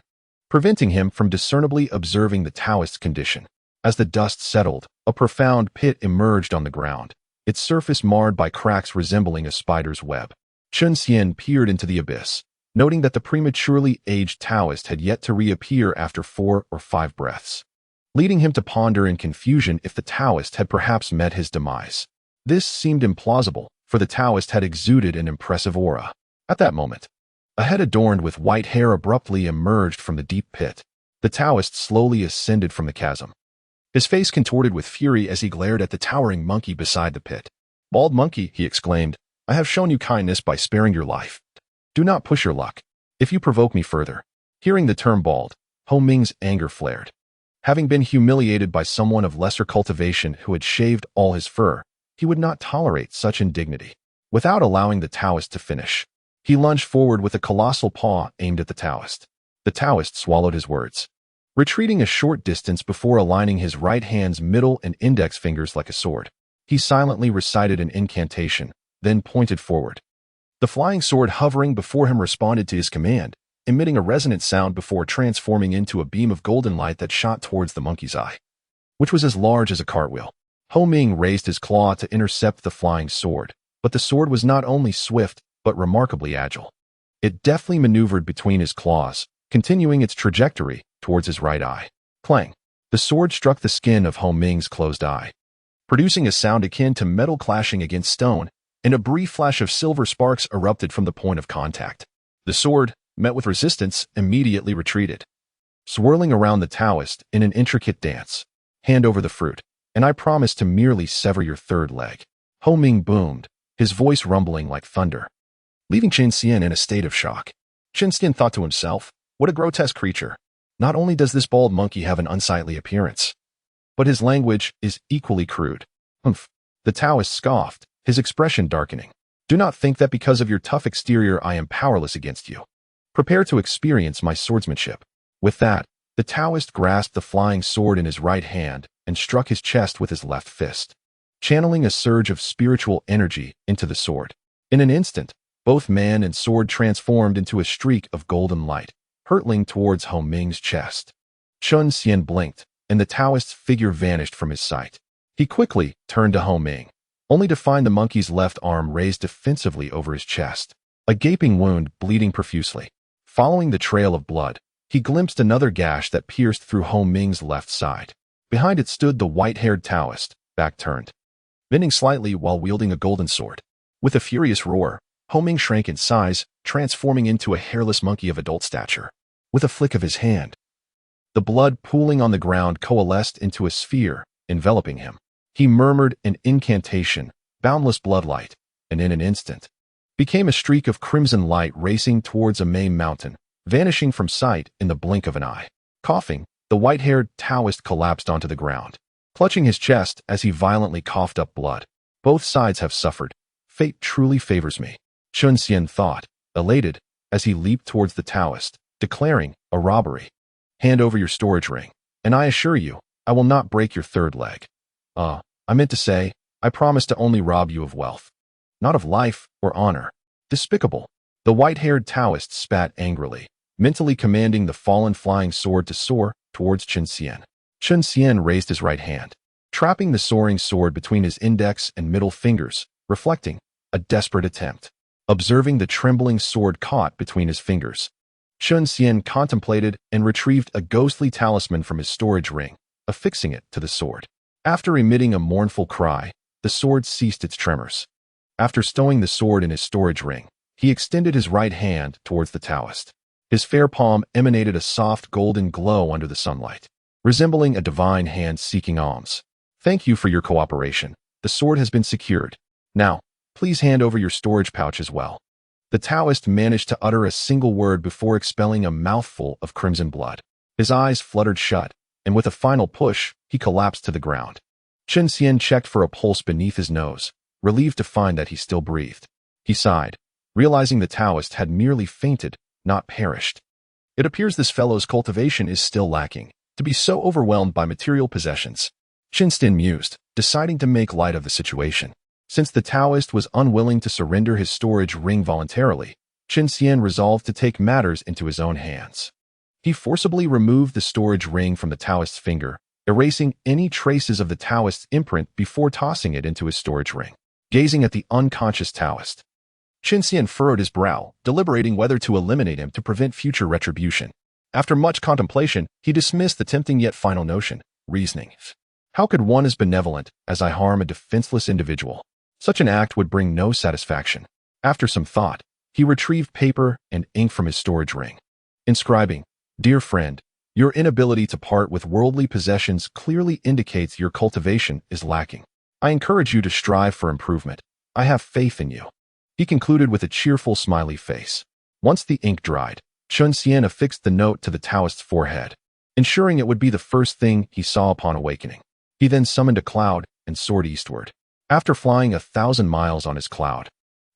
preventing him from discernibly observing the Taoist's condition. As the dust settled, a profound pit emerged on the ground, its surface marred by cracks resembling a spider's web. Chen Xian peered into the abyss, noting that the prematurely aged Taoist had yet to reappear after 4 or 5 breaths, leading him to ponder in confusion if the Taoist had perhaps met his demise. This seemed implausible, for the Taoist had exuded an impressive aura. At that moment, a head adorned with white hair abruptly emerged from the deep pit. The Taoist slowly ascended from the chasm, his face contorted with fury as he glared at the towering monkey beside the pit. "Bald monkey," he exclaimed, "I have shown you kindness by sparing your life. Do not push your luck. If you provoke me further." Hearing the term bald, Ho Ming's anger flared. Having been humiliated by someone of lesser cultivation who had shaved all his fur, he would not tolerate such indignity. Without allowing the Taoist to finish, he lunged forward with a colossal paw aimed at the Taoist. The Taoist swallowed his words, retreating a short distance before aligning his right hand's middle and index fingers like a sword. He silently recited an incantation, then pointed forward. The flying sword hovering before him responded to his command, emitting a resonant sound before transforming into a beam of golden light that shot towards the monkey's eye, which was as large as a cartwheel. Ho Ming raised his claw to intercept the flying sword, but the sword was not only swift, but remarkably agile. It deftly maneuvered between his claws, continuing its trajectory towards his right eye. Clang! The sword struck the skin of Ho Ming's closed eye, producing a sound akin to metal clashing against stone, and a brief flash of silver sparks erupted from the point of contact. The sword, met with resistance, immediately retreated, swirling around the Taoist in an intricate dance. "Hand over the fruit, and I promise to merely sever your third leg." Ho Ming boomed, his voice rumbling like thunder, leaving Chen Xian in a state of shock. Chen Xian thought to himself, what a grotesque creature. Not only does this bald monkey have an unsightly appearance, but his language is equally crude. Humph. The Taoist scoffed, his expression darkening. "Do not think that because of your tough exterior I am powerless against you. Prepare to experience my swordsmanship." With that, the Taoist grasped the flying sword in his right hand and struck his chest with his left fist, channeling a surge of spiritual energy into the sword. In an instant, both man and sword transformed into a streak of golden light, hurtling towards Ho Ming's chest. Chen Xian blinked, and the Taoist's figure vanished from his sight. He quickly turned to Ho Ming, only to find the monkey's left arm raised defensively over his chest, a gaping wound bleeding profusely. Following the trail of blood, he glimpsed another gash that pierced through Ho Ming's left side. Behind it stood the white-haired Taoist, back turned, bending slightly while wielding a golden sword. With a furious roar, Homing shrank in size, transforming into a hairless monkey of adult stature. With a flick of his hand, the blood pooling on the ground coalesced into a sphere, enveloping him. He murmured an incantation, boundless bloodlight, and in an instant, became a streak of crimson light racing towards a main mountain, vanishing from sight in the blink of an eye. Coughing, the white-haired Taoist collapsed onto the ground, clutching his chest as he violently coughed up blood. Both sides have suffered. Fate truly favors me, Chen Xian thought, elated, as he leaped towards the Taoist, declaring, a robbery. Hand over your storage ring, and I assure you, I will not break your third leg. I meant to say, I promise to only rob you of wealth, not of life or honor. Despicable. The white-haired Taoist spat angrily, mentally commanding the fallen flying sword to soar towards Chen Xian. Chen Xian raised his right hand, trapping the soaring sword between his index and middle fingers, reflecting a desperate attempt. Observing the trembling sword caught between his fingers, Chen Xian contemplated and retrieved a ghostly talisman from his storage ring, affixing it to the sword. After emitting a mournful cry, the sword ceased its tremors. After stowing the sword in his storage ring, he extended his right hand towards the Taoist. His fair palm emanated a soft golden glow under the sunlight, resembling a divine hand seeking alms. Thank you for your cooperation. The sword has been secured. Now, please hand over your storage pouch as well. The Taoist managed to utter a single word before expelling a mouthful of crimson blood. His eyes fluttered shut, and with a final push, he collapsed to the ground. Chen Xian checked for a pulse beneath his nose, relieved to find that he still breathed. He sighed, realizing the Taoist had merely fainted, not perished. It appears this fellow's cultivation is still lacking, to be so overwhelmed by material possessions. Chen Xian mused, deciding to make light of the situation. Since the Taoist was unwilling to surrender his storage ring voluntarily, Chen Xian resolved to take matters into his own hands. He forcibly removed the storage ring from the Taoist's finger, erasing any traces of the Taoist's imprint before tossing it into his storage ring. Gazing at the unconscious Taoist, Chen Xian furrowed his brow, deliberating whether to eliminate him to prevent future retribution. After much contemplation, he dismissed the tempting yet final notion, reasoning, how could one as benevolent as I harm a defenseless individual? Such an act would bring no satisfaction. After some thought, he retrieved paper and ink from his storage ring, inscribing, Dear friend, your inability to part with worldly possessions clearly indicates your cultivation is lacking. I encourage you to strive for improvement. I have faith in you. He concluded with a cheerful smiley face. Once the ink dried, Chen Xian affixed the note to the Taoist's forehead, ensuring it would be the first thing he saw upon awakening. He then summoned a cloud and soared eastward. After flying 1,000 miles on his cloud,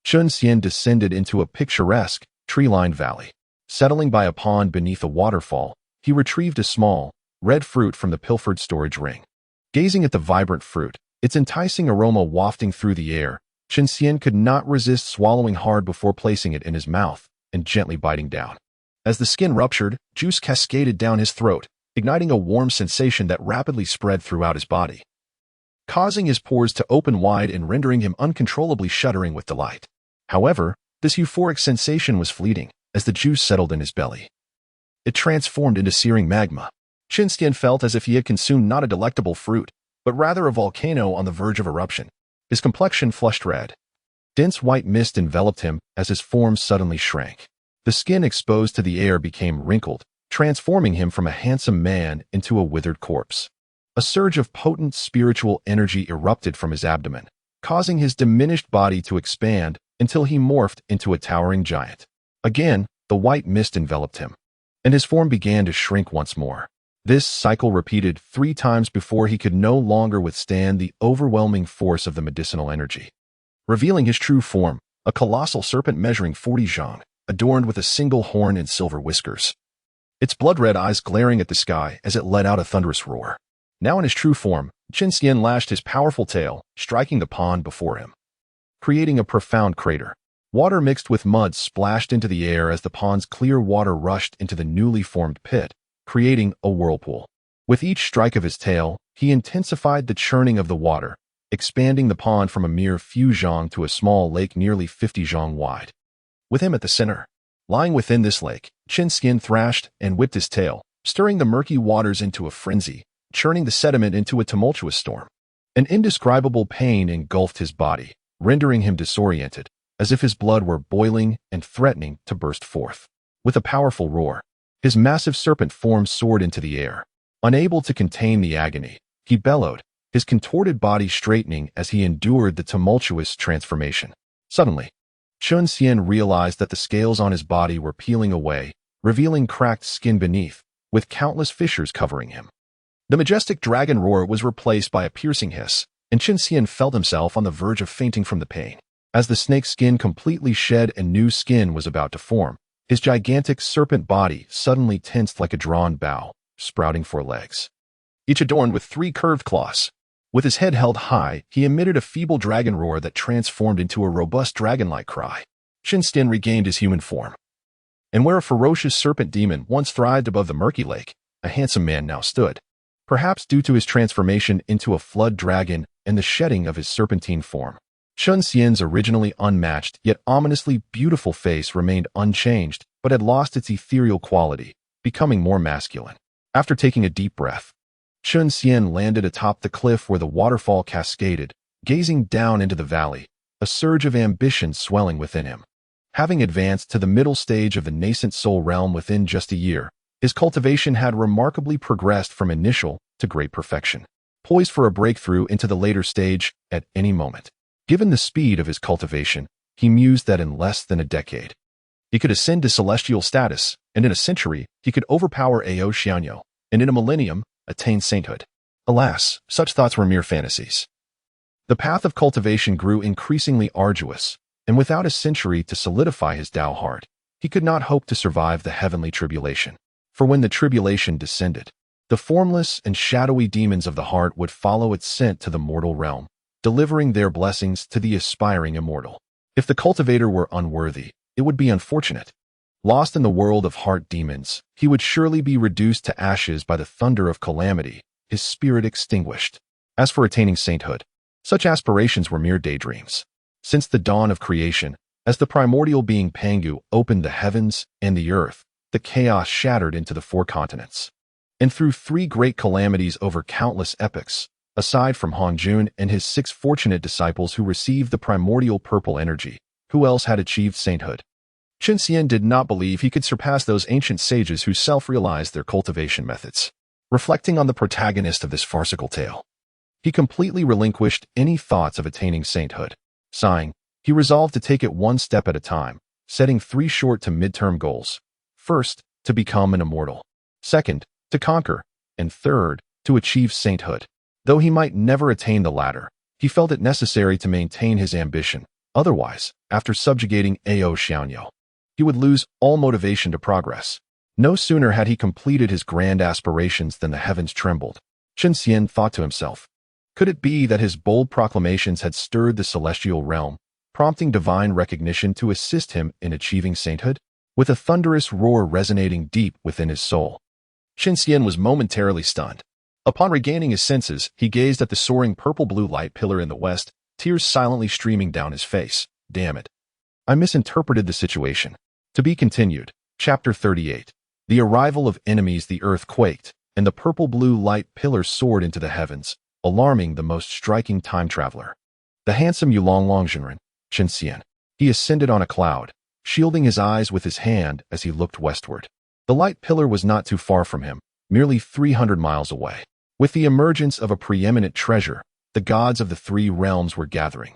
Chen Xian descended into a picturesque, tree-lined valley. Settling by a pond beneath a waterfall, he retrieved a small, red fruit from the pilfered storage ring. Gazing at the vibrant fruit, its enticing aroma wafting through the air, Chen Xian could not resist swallowing hard before placing it in his mouth and gently biting down. As the skin ruptured, juice cascaded down his throat, igniting a warm sensation that rapidly spread throughout his body, causing his pores to open wide and rendering him uncontrollably shuddering with delight. However, this euphoric sensation was fleeting as the juice settled in his belly. It transformed into searing magma. Chen Xian felt as if he had consumed not a delectable fruit, but rather a volcano on the verge of eruption. His complexion flushed red. Dense white mist enveloped him as his form suddenly shrank. The skin exposed to the air became wrinkled, transforming him from a handsome man into a withered corpse. A surge of potent spiritual energy erupted from his abdomen, causing his diminished body to expand until he morphed into a towering giant. Again, the white mist enveloped him, and his form began to shrink once more. This cycle repeated 3 times before he could no longer withstand the overwhelming force of the medicinal energy. Revealing his true form, a colossal serpent measuring 40 zhang, adorned with a single horn and silver whiskers. Its blood-red eyes glaring at the sky as it let out a thunderous roar. Now in his true form, Chen Xian lashed his powerful tail, striking the pond before him, creating a profound crater. Water mixed with mud splashed into the air as the pond's clear water rushed into the newly formed pit, creating a whirlpool. With each strike of his tail, he intensified the churning of the water, expanding the pond from a mere few zhang to a small lake nearly 50 zhang wide. With him at the center, lying within this lake, Chen Xian thrashed and whipped his tail, stirring the murky waters into a frenzy, churning the sediment into a tumultuous storm. An indescribable pain engulfed his body, rendering him disoriented, as if his blood were boiling and threatening to burst forth. With a powerful roar, his massive serpent form soared into the air. Unable to contain the agony, he bellowed, his contorted body straightening as he endured the tumultuous transformation. Suddenly, Chen Xian realized that the scales on his body were peeling away, revealing cracked skin beneath, with countless fissures covering him. The majestic dragon roar was replaced by a piercing hiss, and Chen Xian felt himself on the verge of fainting from the pain. As the snake's skin completely shed and new skin was about to form, his gigantic serpent body suddenly tensed like a drawn bow, sprouting 4 legs, each adorned with 3 curved claws. With his head held high, he emitted a feeble dragon roar that transformed into a robust dragon-like cry. Chen Xian regained his human form. And where a ferocious serpent demon once thrived above the murky lake, a handsome man now stood. Perhaps due to his transformation into a flood dragon and the shedding of his serpentine form. Chen Xian's originally unmatched yet ominously beautiful face remained unchanged, but had lost its ethereal quality, becoming more masculine. After taking a deep breath, Chen Xian landed atop the cliff where the waterfall cascaded, gazing down into the valley, a surge of ambition swelling within him. Having advanced to the middle stage of the nascent soul realm within just a year, his cultivation had remarkably progressed from initial to great perfection, poised for a breakthrough into the later stage at any moment. Given the speed of his cultivation, he mused that in less than a decade, he could ascend to celestial status, and in a century, he could overpower Xīyóu, and in a millennium, attain sainthood. Alas, such thoughts were mere fantasies. The path of cultivation grew increasingly arduous, and without a century to solidify his Tao heart, he could not hope to survive the heavenly tribulation. For when the tribulation descended, the formless and shadowy demons of the heart would follow its scent to the mortal realm, delivering their blessings to the aspiring immortal. If the cultivator were unworthy, it would be unfortunate. Lost in the world of heart demons, he would surely be reduced to ashes by the thunder of calamity, his spirit extinguished. As for attaining sainthood, such aspirations were mere daydreams. Since the dawn of creation, as the primordial being Pangu opened the heavens and the earth, the chaos shattered into the 4 continents. And through 3 great calamities over countless epochs, aside from Hongjun and his 6 fortunate disciples who received the primordial purple energy, who else had achieved sainthood? Chen Xian did not believe he could surpass those ancient sages who self-realized their cultivation methods. Reflecting on the protagonist of this farcical tale, he completely relinquished any thoughts of attaining sainthood. Sighing, he resolved to take it 1 step at a time, setting 3 short to mid-term goals. First, to become an immortal. Second, to conquer. And third, to achieve sainthood. Though he might never attain the latter, he felt it necessary to maintain his ambition. Otherwise, after subjugating Xīyóu, he would lose all motivation to progress. No sooner had he completed his grand aspirations than the heavens trembled. Chen Xian thought to himself, could it be that his bold proclamations had stirred the celestial realm, prompting divine recognition to assist him in achieving sainthood? With a thunderous roar resonating deep within his soul, Chen Xian was momentarily stunned. Upon regaining his senses, he gazed at the soaring purple-blue light pillar in the west, tears silently streaming down his face. Damn it. I misinterpreted the situation. To be continued. Chapter 38. The arrival of enemies. The earth quaked, and the purple-blue light pillar soared into the heavens, alarming the most striking time traveler. The handsome Yulong Chen Xian. He ascended on a cloud, shielding his eyes with his hand as he looked westward. The light pillar was not too far from him, merely 300 miles away. With the emergence of a preeminent treasure, the gods of the 3 realms were gathering.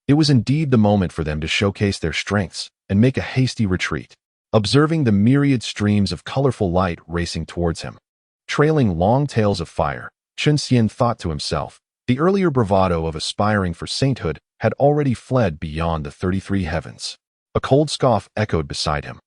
It was indeed the moment for them to showcase their strengths and make a hasty retreat. Observing the myriad streams of colorful light racing towards him, trailing long tails of fire, Chen Xian thought to himself, the earlier bravado of aspiring for sainthood had already fled beyond the 33 heavens. A cold scoff echoed beside him,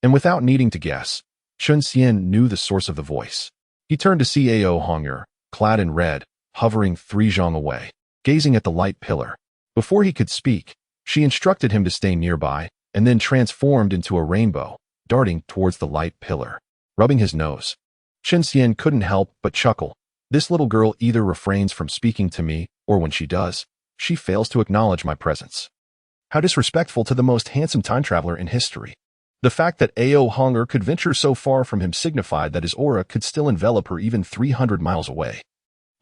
and without needing to guess, Chen Xian knew the source of the voice. He turned to see Xīyóu, clad in red, hovering 3 zhang away, gazing at the light pillar. Before he could speak, she instructed him to stay nearby, and then transformed into a rainbow, darting towards the light pillar. Rubbing his nose, Chen Xian couldn't help but chuckle. This little girl either refrains from speaking to me, or when she does, she fails to acknowledge my presence. How disrespectful to the most handsome time traveler in history. The fact that Xīyóu could venture so far from him signified that his aura could still envelop her even 300 miles away.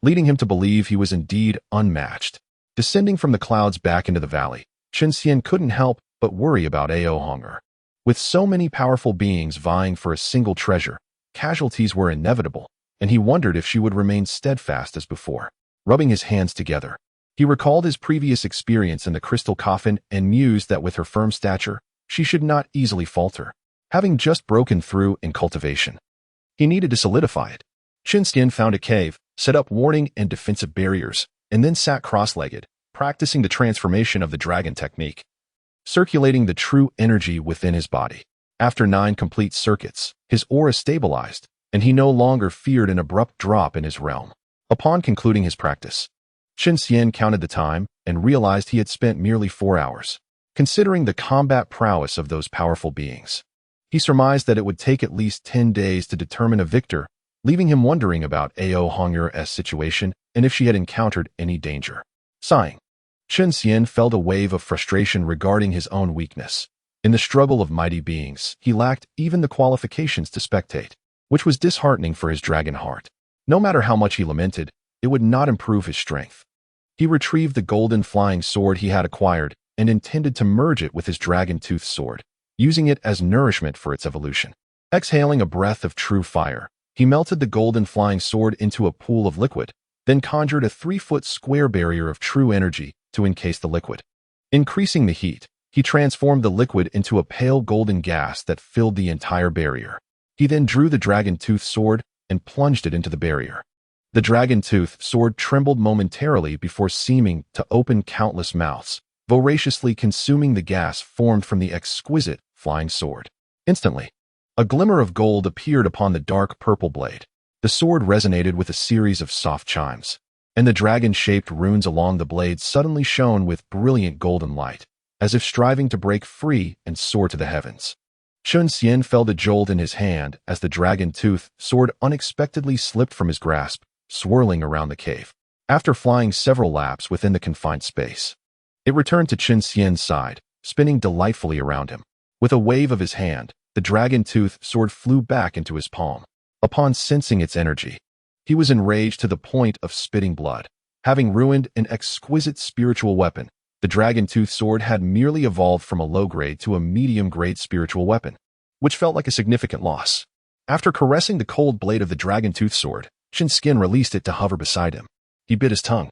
leading him to believe he was indeed unmatched. Descending from the clouds back into the valley, Chen Xian couldn't help but worry about Xīyóu. With so many powerful beings vying for a single treasure, casualties were inevitable, and he wondered if she would remain steadfast as before. Rubbing his hands together, he recalled his previous experience in the crystal coffin and mused that with her firm stature, she should not easily falter. Having just broken through in cultivation, he needed to solidify it. Chen Xian found a cave, set up warning and defensive barriers, and then sat cross-legged, practicing the transformation of the dragon technique, circulating the true energy within his body. After 9 complete circuits, his aura stabilized, and he no longer feared an abrupt drop in his realm. Upon concluding his practice, Chen Xian counted the time and realized he had spent merely 4 hours. Considering the combat prowess of those powerful beings, he surmised that it would take at least 10 days to determine a victor, leaving him wondering about Xīyóu's situation and if she had encountered any danger. Sighing, Chen Xian felt a wave of frustration regarding his own weakness. In the struggle of mighty beings, he lacked even the qualifications to spectate, which was disheartening for his dragon heart. No matter how much he lamented, it would not improve his strength. He retrieved the golden flying sword he had acquired and intended to merge it with his dragon-toothed sword, using it as nourishment for its evolution. Exhaling a breath of true fire, he melted the golden flying sword into a pool of liquid, then conjured a 3-foot square barrier of true energy to encase the liquid. Increasing the heat, he transformed the liquid into a pale golden gas that filled the entire barrier. He then drew the dragon-toothed sword and plunged it into the barrier. The dragon-toothed sword trembled momentarily before seeming to open countless mouths, voraciously consuming the gas formed from the exquisite flying sword. Instantly, a glimmer of gold appeared upon the dark purple blade. The sword resonated with a series of soft chimes, and the dragon-shaped runes along the blade suddenly shone with brilliant golden light, as if striving to break free and soar to the heavens. Chen Xian felt a jolt in his hand as the dragon-toothed sword unexpectedly slipped from his grasp, swirling around the cave. After flying several laps within the confined space, it returned to Chen Xian's side, spinning delightfully around him. With a wave of his hand, the dragon-toothed sword flew back into his palm. Upon sensing its energy, he was enraged to the point of spitting blood. Having ruined an exquisite spiritual weapon, the dragon-toothed sword had merely evolved from a low-grade to a medium-grade spiritual weapon, which felt like a significant loss. After caressing the cold blade of the dragon-toothed sword, Chen Xian released it to hover beside him. He bit his tongue,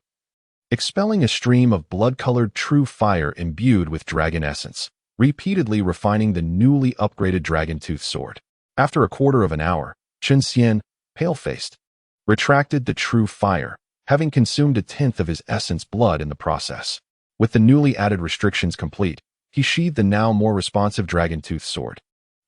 expelling a stream of blood-colored true fire imbued with dragon essence, repeatedly refining the newly upgraded dragon-toothed sword. After a quarter of an hour, Chen Xian, pale-faced, retracted the true fire, having consumed 1/10 of his essence blood in the process. With the newly added restrictions complete, he sheathed the now more responsive dragon-toothed sword,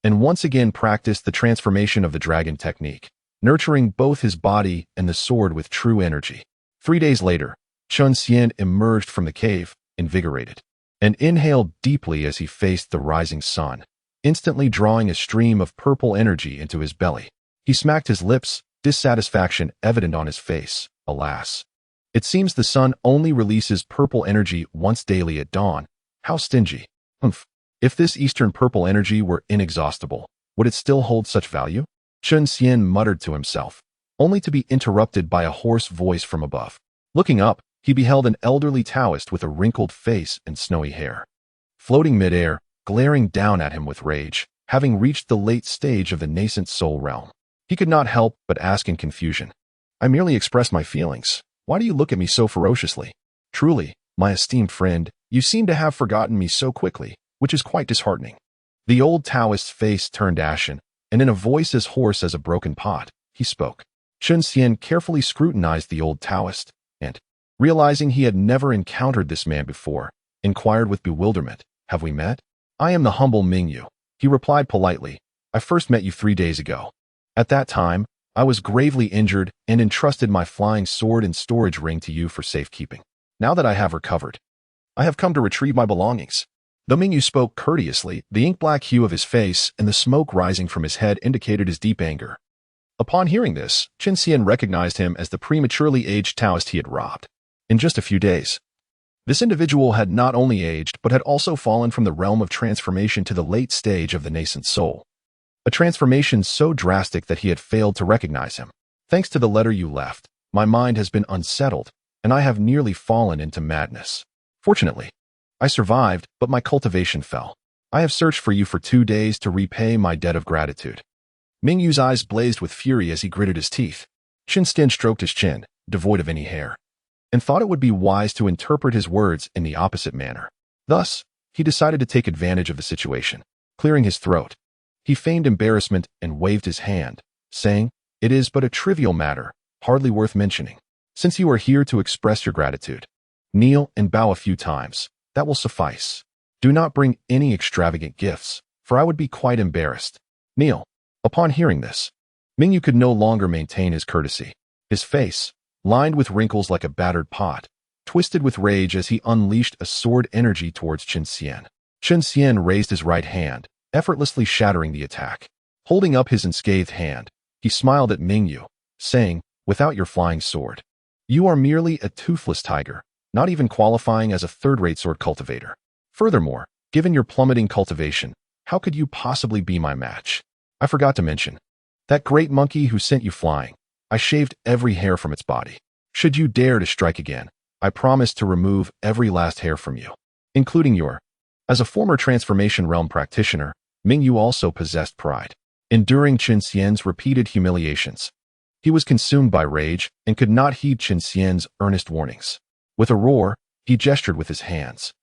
and once again practiced the transformation of the dragon technique, nurturing both his body and the sword with true energy. 3 days later, Chen Xian emerged from the cave, invigorated, and inhaled deeply as he faced the rising sun, instantly drawing a stream of purple energy into his belly. He smacked his lips, dissatisfaction evident on his face. Alas, it seems the sun only releases purple energy once daily at dawn. How stingy. Humph. If this eastern purple energy were inexhaustible, would it still hold such value? Chen Xian muttered to himself, only to be interrupted by a hoarse voice from above. Looking up, he beheld an elderly Taoist with a wrinkled face and snowy hair, floating mid-air, glaring down at him with rage, having reached the late stage of the nascent soul realm. He could not help but ask in confusion, "I merely expressed my feelings. Why do you look at me so ferociously? Truly, my esteemed friend, you seem to have forgotten me so quickly, which is quite disheartening." The old Taoist's face turned ashen, and in a voice as hoarse as a broken pot, he spoke. Chen Xian carefully scrutinized the old Taoist, and, realizing he had never encountered this man before, inquired with bewilderment, "Have we met?" "I am the humble Mingyu," he replied politely. "I first met you 3 days ago. At that time, I was gravely injured and entrusted my flying sword and storage ring to you for safekeeping. Now that I have recovered, I have come to retrieve my belongings." Though Mingyu spoke courteously, the ink-black hue of his face and the smoke rising from his head indicated his deep anger. Upon hearing this, Chen Xian recognized him as the prematurely aged Taoist he had robbed. In just a few days, this individual had not only aged, but had also fallen from the realm of transformation to the late stage of the nascent soul. A transformation so drastic that he had failed to recognize him. "Thanks to the letter you left, My mind has been unsettled, and I have nearly fallen into madness. Fortunately, I survived, but my cultivation fell. I have searched for you for 2 days to repay my debt of gratitude." Mingyu's eyes blazed with fury as he gritted his teeth. Chen Xian stroked his chin, devoid of any hair, and thought it would be wise to interpret his words in the opposite manner. Thus, he decided to take advantage of the situation. Clearing his throat, he feigned embarrassment and waved his hand, saying, "It is but a trivial matter, hardly worth mentioning. Since you are here to express your gratitude, kneel and bow a few times. That will suffice. Do not bring any extravagant gifts, for I would be quite embarrassed. Kneel." Upon hearing this, Mingyu could no longer maintain his courtesy. His face, lined with wrinkles like a battered pot, twisted with rage as he unleashed a sword energy towards Chen Xian. Chen Xian raised his right hand, effortlessly shattering the attack. Holding up his unscathed hand, he smiled at Mingyu, saying, "Without your flying sword, you are merely a toothless tiger, not even qualifying as a third-rate sword cultivator. Furthermore, given your plummeting cultivation, how could you possibly be my match? I forgot to mention, that great monkey who sent you flying, I shaved every hair from its body. Should you dare to strike again, I promise to remove every last hair from you, including your..." As a former Transformation Realm practitioner, Mingyu also possessed pride. Enduring Chen Xian's repeated humiliations, he was consumed by rage and could not heed Chen Xian's earnest warnings. With a roar, he gestured with his hands,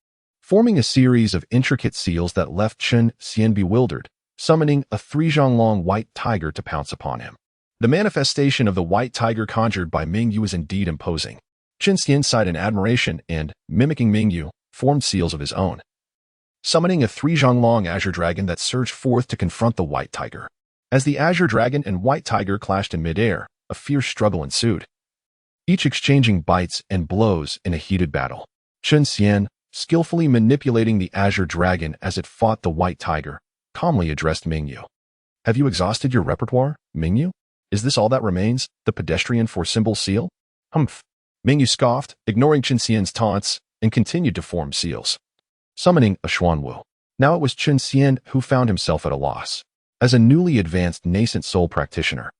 forming a series of intricate seals that left Chen Xian bewildered, summoning a 3-zhang-long white tiger to pounce upon him. The manifestation of the white tiger conjured by Mingyu was indeed imposing. Chen Xian sighed in admiration and, mimicking Mingyu, formed seals of his own, summoning a 3-zhang-long azure dragon that surged forth to confront the white tiger. As the azure dragon and white tiger clashed in midair, a fierce struggle ensued, each exchanging bites and blows in a heated battle. Chen Xian, skillfully manipulating the azure dragon as it fought the white tiger, calmly addressed Mingyu. "Have you exhausted your repertoire, Mingyu? Is this all that remains, the pedestrian 4-symbol seal?" "Humph." Mingyu scoffed, ignoring Chen Xian's taunts, and continued to form seals, summoning a Xuanwu. Now it was Chen Xian who found himself at a loss. As a newly advanced nascent soul practitioner,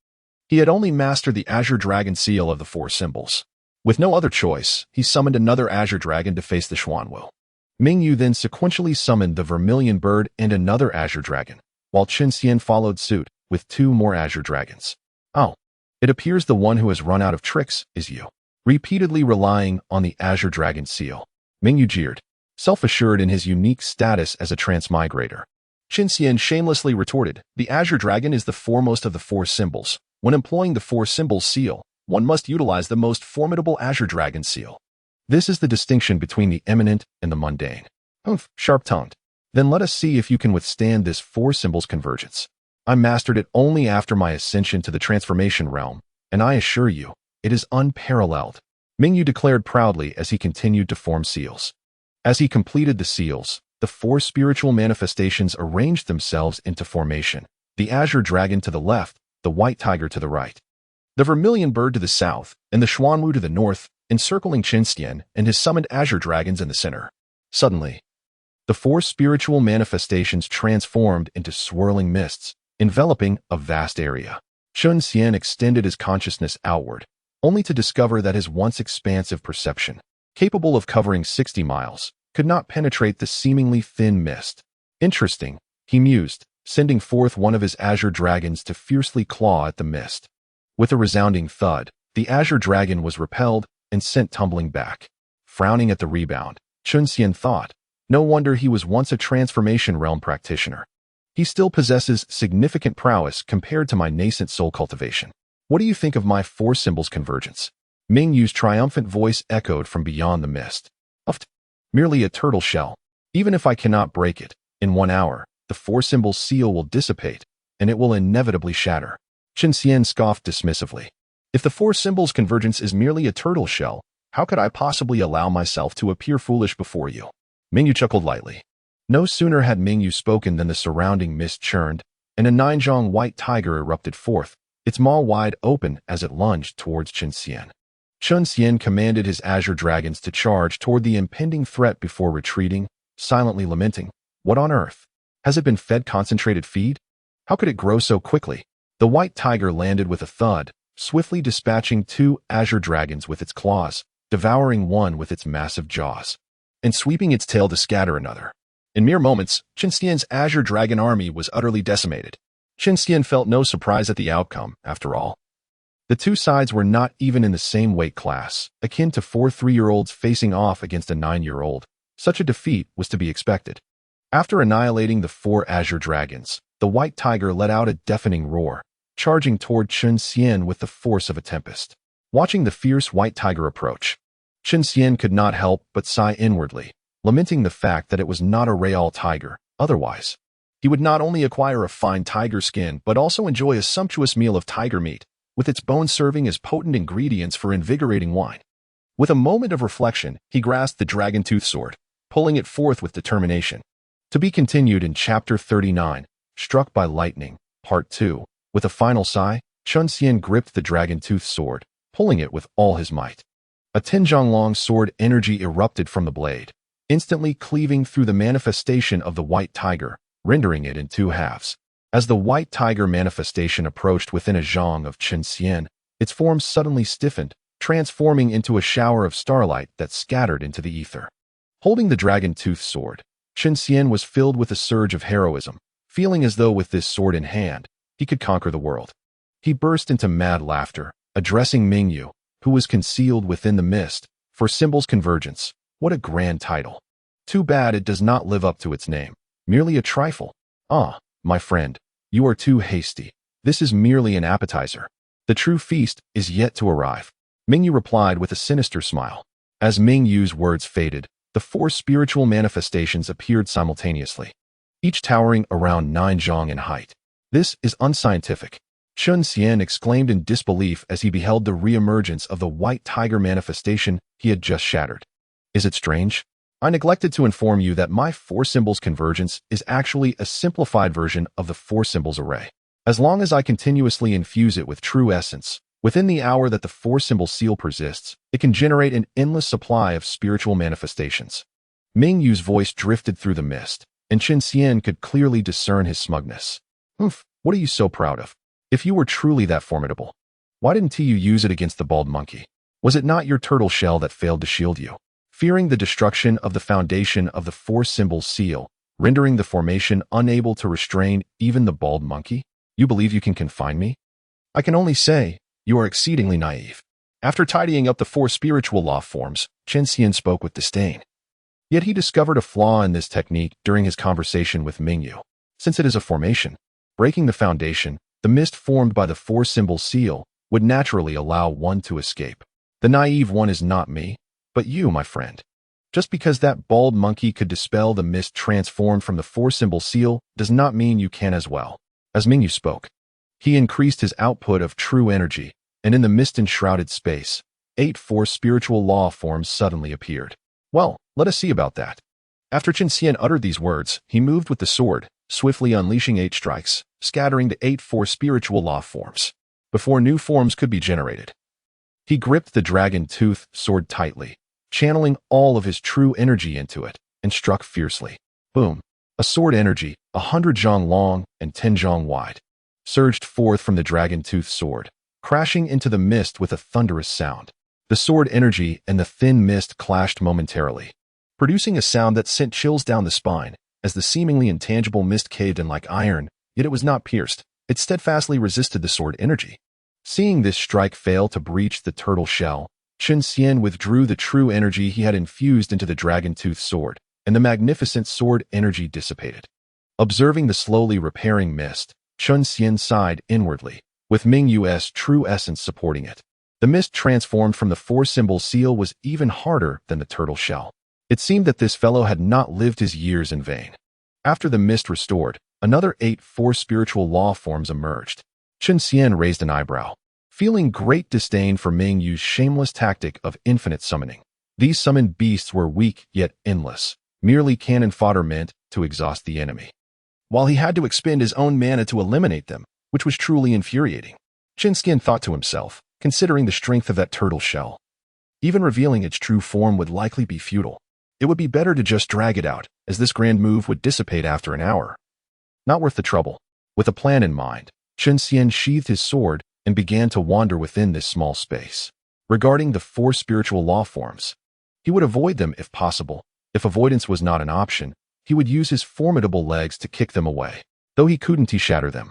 he had only mastered the azure dragon seal of the 4 symbols. With no other choice, he summoned another azure dragon to face the Xuanwu. Mingyu then sequentially summoned the vermilion bird and another azure dragon, while Chen Xian followed suit with 2 more azure dragons. "Oh, it appears the one who has run out of tricks is you." Repeatedly relying on the azure dragon seal, Mingyu jeered, self-assured in his unique status as a transmigrator. Chen Xian shamelessly retorted, "The azure dragon is the foremost of the 4 symbols. When employing the 4-symbol seal, one must utilize the most formidable azure dragon seal. This is the distinction between the eminent and the mundane." "Humph, sharp-tongued. Then let us see if you can withstand this 4 symbols convergence. I mastered it only after my ascension to the transformation realm, and I assure you, it is unparalleled," Mingyu declared proudly as he continued to form seals. As he completed the seals, the 4 spiritual manifestations arranged themselves into formation, the azure dragon to the left, the white tiger to the right, the vermilion bird to the south, and the Xuanwu to the north, encircling Chen Xian and his summoned azure dragons in the center. Suddenly, the 4 spiritual manifestations transformed into swirling mists, enveloping a vast area. Chen Xian extended his consciousness outward, only to discover that his once expansive perception, capable of covering 60 miles, could not penetrate the seemingly thin mist. "Interesting," he mused, sending forth one of his azure dragons to fiercely claw at the mist. With a resounding thud, the azure dragon was repelled and sent tumbling back. Frowning at the rebound, Chen Xian thought, no wonder he was once a transformation realm practitioner. He still possesses significant prowess compared to my nascent soul cultivation. "What do you think of my 4 symbols convergence?" Mingyu's triumphant voice echoed from beyond the mist. "Uft, merely a turtle shell. Even if I cannot break it, in 1 hour, the 4-symbol seal will dissipate, and it will inevitably shatter." Chen Xian scoffed dismissively. "If the 4 symbols convergence is merely a turtle shell, how could I possibly allow myself to appear foolish before you?" Mingyu chuckled lightly. No sooner had Mingyu spoken than the surrounding mist churned, and a 9-zhang white tiger erupted forth, its maw wide open as it lunged towards Chen Xian. Chen Xian commanded his azure dragons to charge toward the impending threat before retreating, silently lamenting, "What on earth? Has it been fed concentrated feed? How could it grow so quickly?" The white tiger landed with a thud, swiftly dispatching 2 azure dragons with its claws, devouring one with its massive jaws, and sweeping its tail to scatter another. In mere moments, Chen Xian's azure dragon army was utterly decimated. Chen Xian felt no surprise at the outcome, after all. The two sides were not even in the same weight class, akin to 4 3-year-olds facing off against a 9-year-old. Such a defeat was to be expected. After annihilating the 4 azure dragons, the white tiger let out a deafening roar, charging toward Chen Xian with the force of a tempest. Watching the fierce white tiger approach, Chen Xian could not help but sigh inwardly, lamenting the fact that it was not a real tiger. Otherwise, he would not only acquire a fine tiger skin but also enjoy a sumptuous meal of tiger meat, with its bones serving as potent ingredients for invigorating wine. With a moment of reflection, he grasped the dragon tooth sword, pulling it forth with determination. To be continued in Chapter 39, Struck by Lightning, Part 2. With a final sigh, Chen Xian gripped the dragon tooth sword, pulling it with all his might. A 10-zhang-long sword energy erupted from the blade, instantly cleaving through the manifestation of the white tiger, rendering it in 2 halves. As the white tiger manifestation approached within a zhang of Chen Xian, its form suddenly stiffened, transforming into a shower of starlight that scattered into the ether. Holding the dragon tooth sword, Chen Xian was filled with a surge of heroism, feeling as though with this sword in hand, he could conquer the world. He burst into mad laughter, addressing Mingyu, who was concealed within the mist. For Symbol's Convergence, what a grand title. Too bad it does not live up to its name. Merely a trifle. Ah, my friend, you are too hasty. This is merely an appetizer. The true feast is yet to arrive. Mingyu replied with a sinister smile. As Mingyu's words faded, the 4 spiritual manifestations appeared simultaneously, each towering around 9 zhang in height. This is unscientific. Chen Xian exclaimed in disbelief as he beheld the re-emergence of the white tiger manifestation he had just shattered. Is it strange? I neglected to inform you that my 4 symbols convergence is actually a simplified version of the 4 symbols array. As long as I continuously infuse it with true essence, within the hour that the 4 symbol seal persists, it can generate an endless supply of spiritual manifestations. Mingyu's voice drifted through the mist, and Chen Xian could clearly discern his smugness. What are you so proud of? If you were truly that formidable, why didn't you use it against the bald monkey? Was it not your turtle shell that failed to shield you? Fearing the destruction of the foundation of the 4 symbol seal, rendering the formation unable to restrain even the bald monkey, you believe you can confine me? I can only say, you are exceedingly naive. After tidying up the 4 spiritual law forms, Chen Xian spoke with disdain. Yet he discovered a flaw in this technique during his conversation with Mingyu. Since it is a formation, breaking the foundation, the mist formed by the 4 symbol seal would naturally allow one to escape. The naive one is not me, but you, my friend. Just because that bald monkey could dispel the mist transformed from the 4 symbol seal does not mean you can as well. As Mingyu spoke, he increased his output of true energy, and in the mist-enshrouded space, 8 4 spiritual law forms suddenly appeared. Well, let us see about that. After Chen Xian uttered these words, he moved with the sword, swiftly unleashing 8 strikes, scattering the 8 4 spiritual law forms, before new forms could be generated. He gripped the dragon tooth sword tightly, channeling all of his true energy into it, and struck fiercely. Boom! A sword energy, 100 zhang long and 10 zhang wide, surged forth from the dragon tooth sword, crashing into the mist with a thunderous sound. The sword energy and the thin mist clashed momentarily, producing a sound that sent chills down the spine, as the seemingly intangible mist caved in like iron, yet it was not pierced. It steadfastly resisted the sword energy. Seeing this strike fail to breach the turtle shell, Chen Xian withdrew the true energy he had infused into the dragon tooth sword, and the magnificent sword energy dissipated. Observing the slowly repairing mist, Chen Xian sighed inwardly, with Mingyu's true essence supporting it. The mist transformed from the 4 symbol seal was even harder than the turtle shell. It seemed that this fellow had not lived his years in vain. After the mist restored, another 8 4 spiritual law forms emerged. Chen Xian raised an eyebrow, feeling great disdain for Mingyu's shameless tactic of infinite summoning. These summoned beasts were weak yet endless, merely cannon fodder meant to exhaust the enemy, while he had to expend his own mana to eliminate them, which was truly infuriating. Chen Xian thought to himself, considering the strength of that turtle shell, even revealing its true form would likely be futile. It would be better to just drag it out, as this grand move would dissipate after an hour. Not worth the trouble. With a plan in mind, Chen Xian sheathed his sword and began to wander within this small space. Regarding the 4 spiritual law forms, he would avoid them if possible. If avoidance was not an option, he would use his formidable legs to kick them away. Though he couldn't shatter them,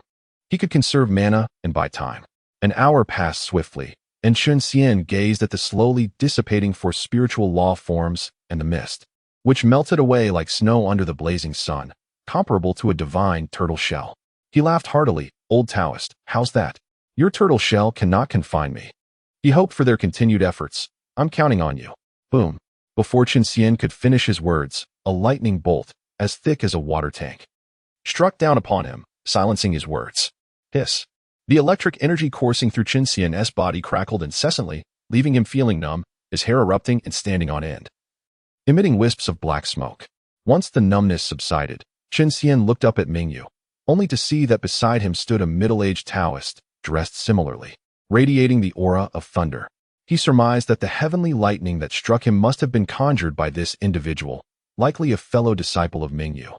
he could conserve mana and buy time. An hour passed swiftly, and Chen Xian gazed at the slowly dissipating 4 spiritual law forms and the mist, which melted away like snow under the blazing sun, comparable to a divine turtle shell. He laughed heartily. Old Taoist, how's that? Your turtle shell cannot confine me. He hoped for their continued efforts. I'm counting on you. Boom. Before Chen Xian could finish his words, a lightning bolt, as thick as a water tank, struck down upon him, silencing his words. Hiss. The electric energy coursing through Chen Xian's body crackled incessantly, leaving him feeling numb, his hair erupting and standing on end, emitting wisps of black smoke. Once the numbness subsided, Chen Xian looked up at Mingyu, only to see that beside him stood a middle-aged Taoist, dressed similarly, radiating the aura of thunder. He surmised that the heavenly lightning that struck him must have been conjured by this individual, likely a fellow disciple of Mingyu,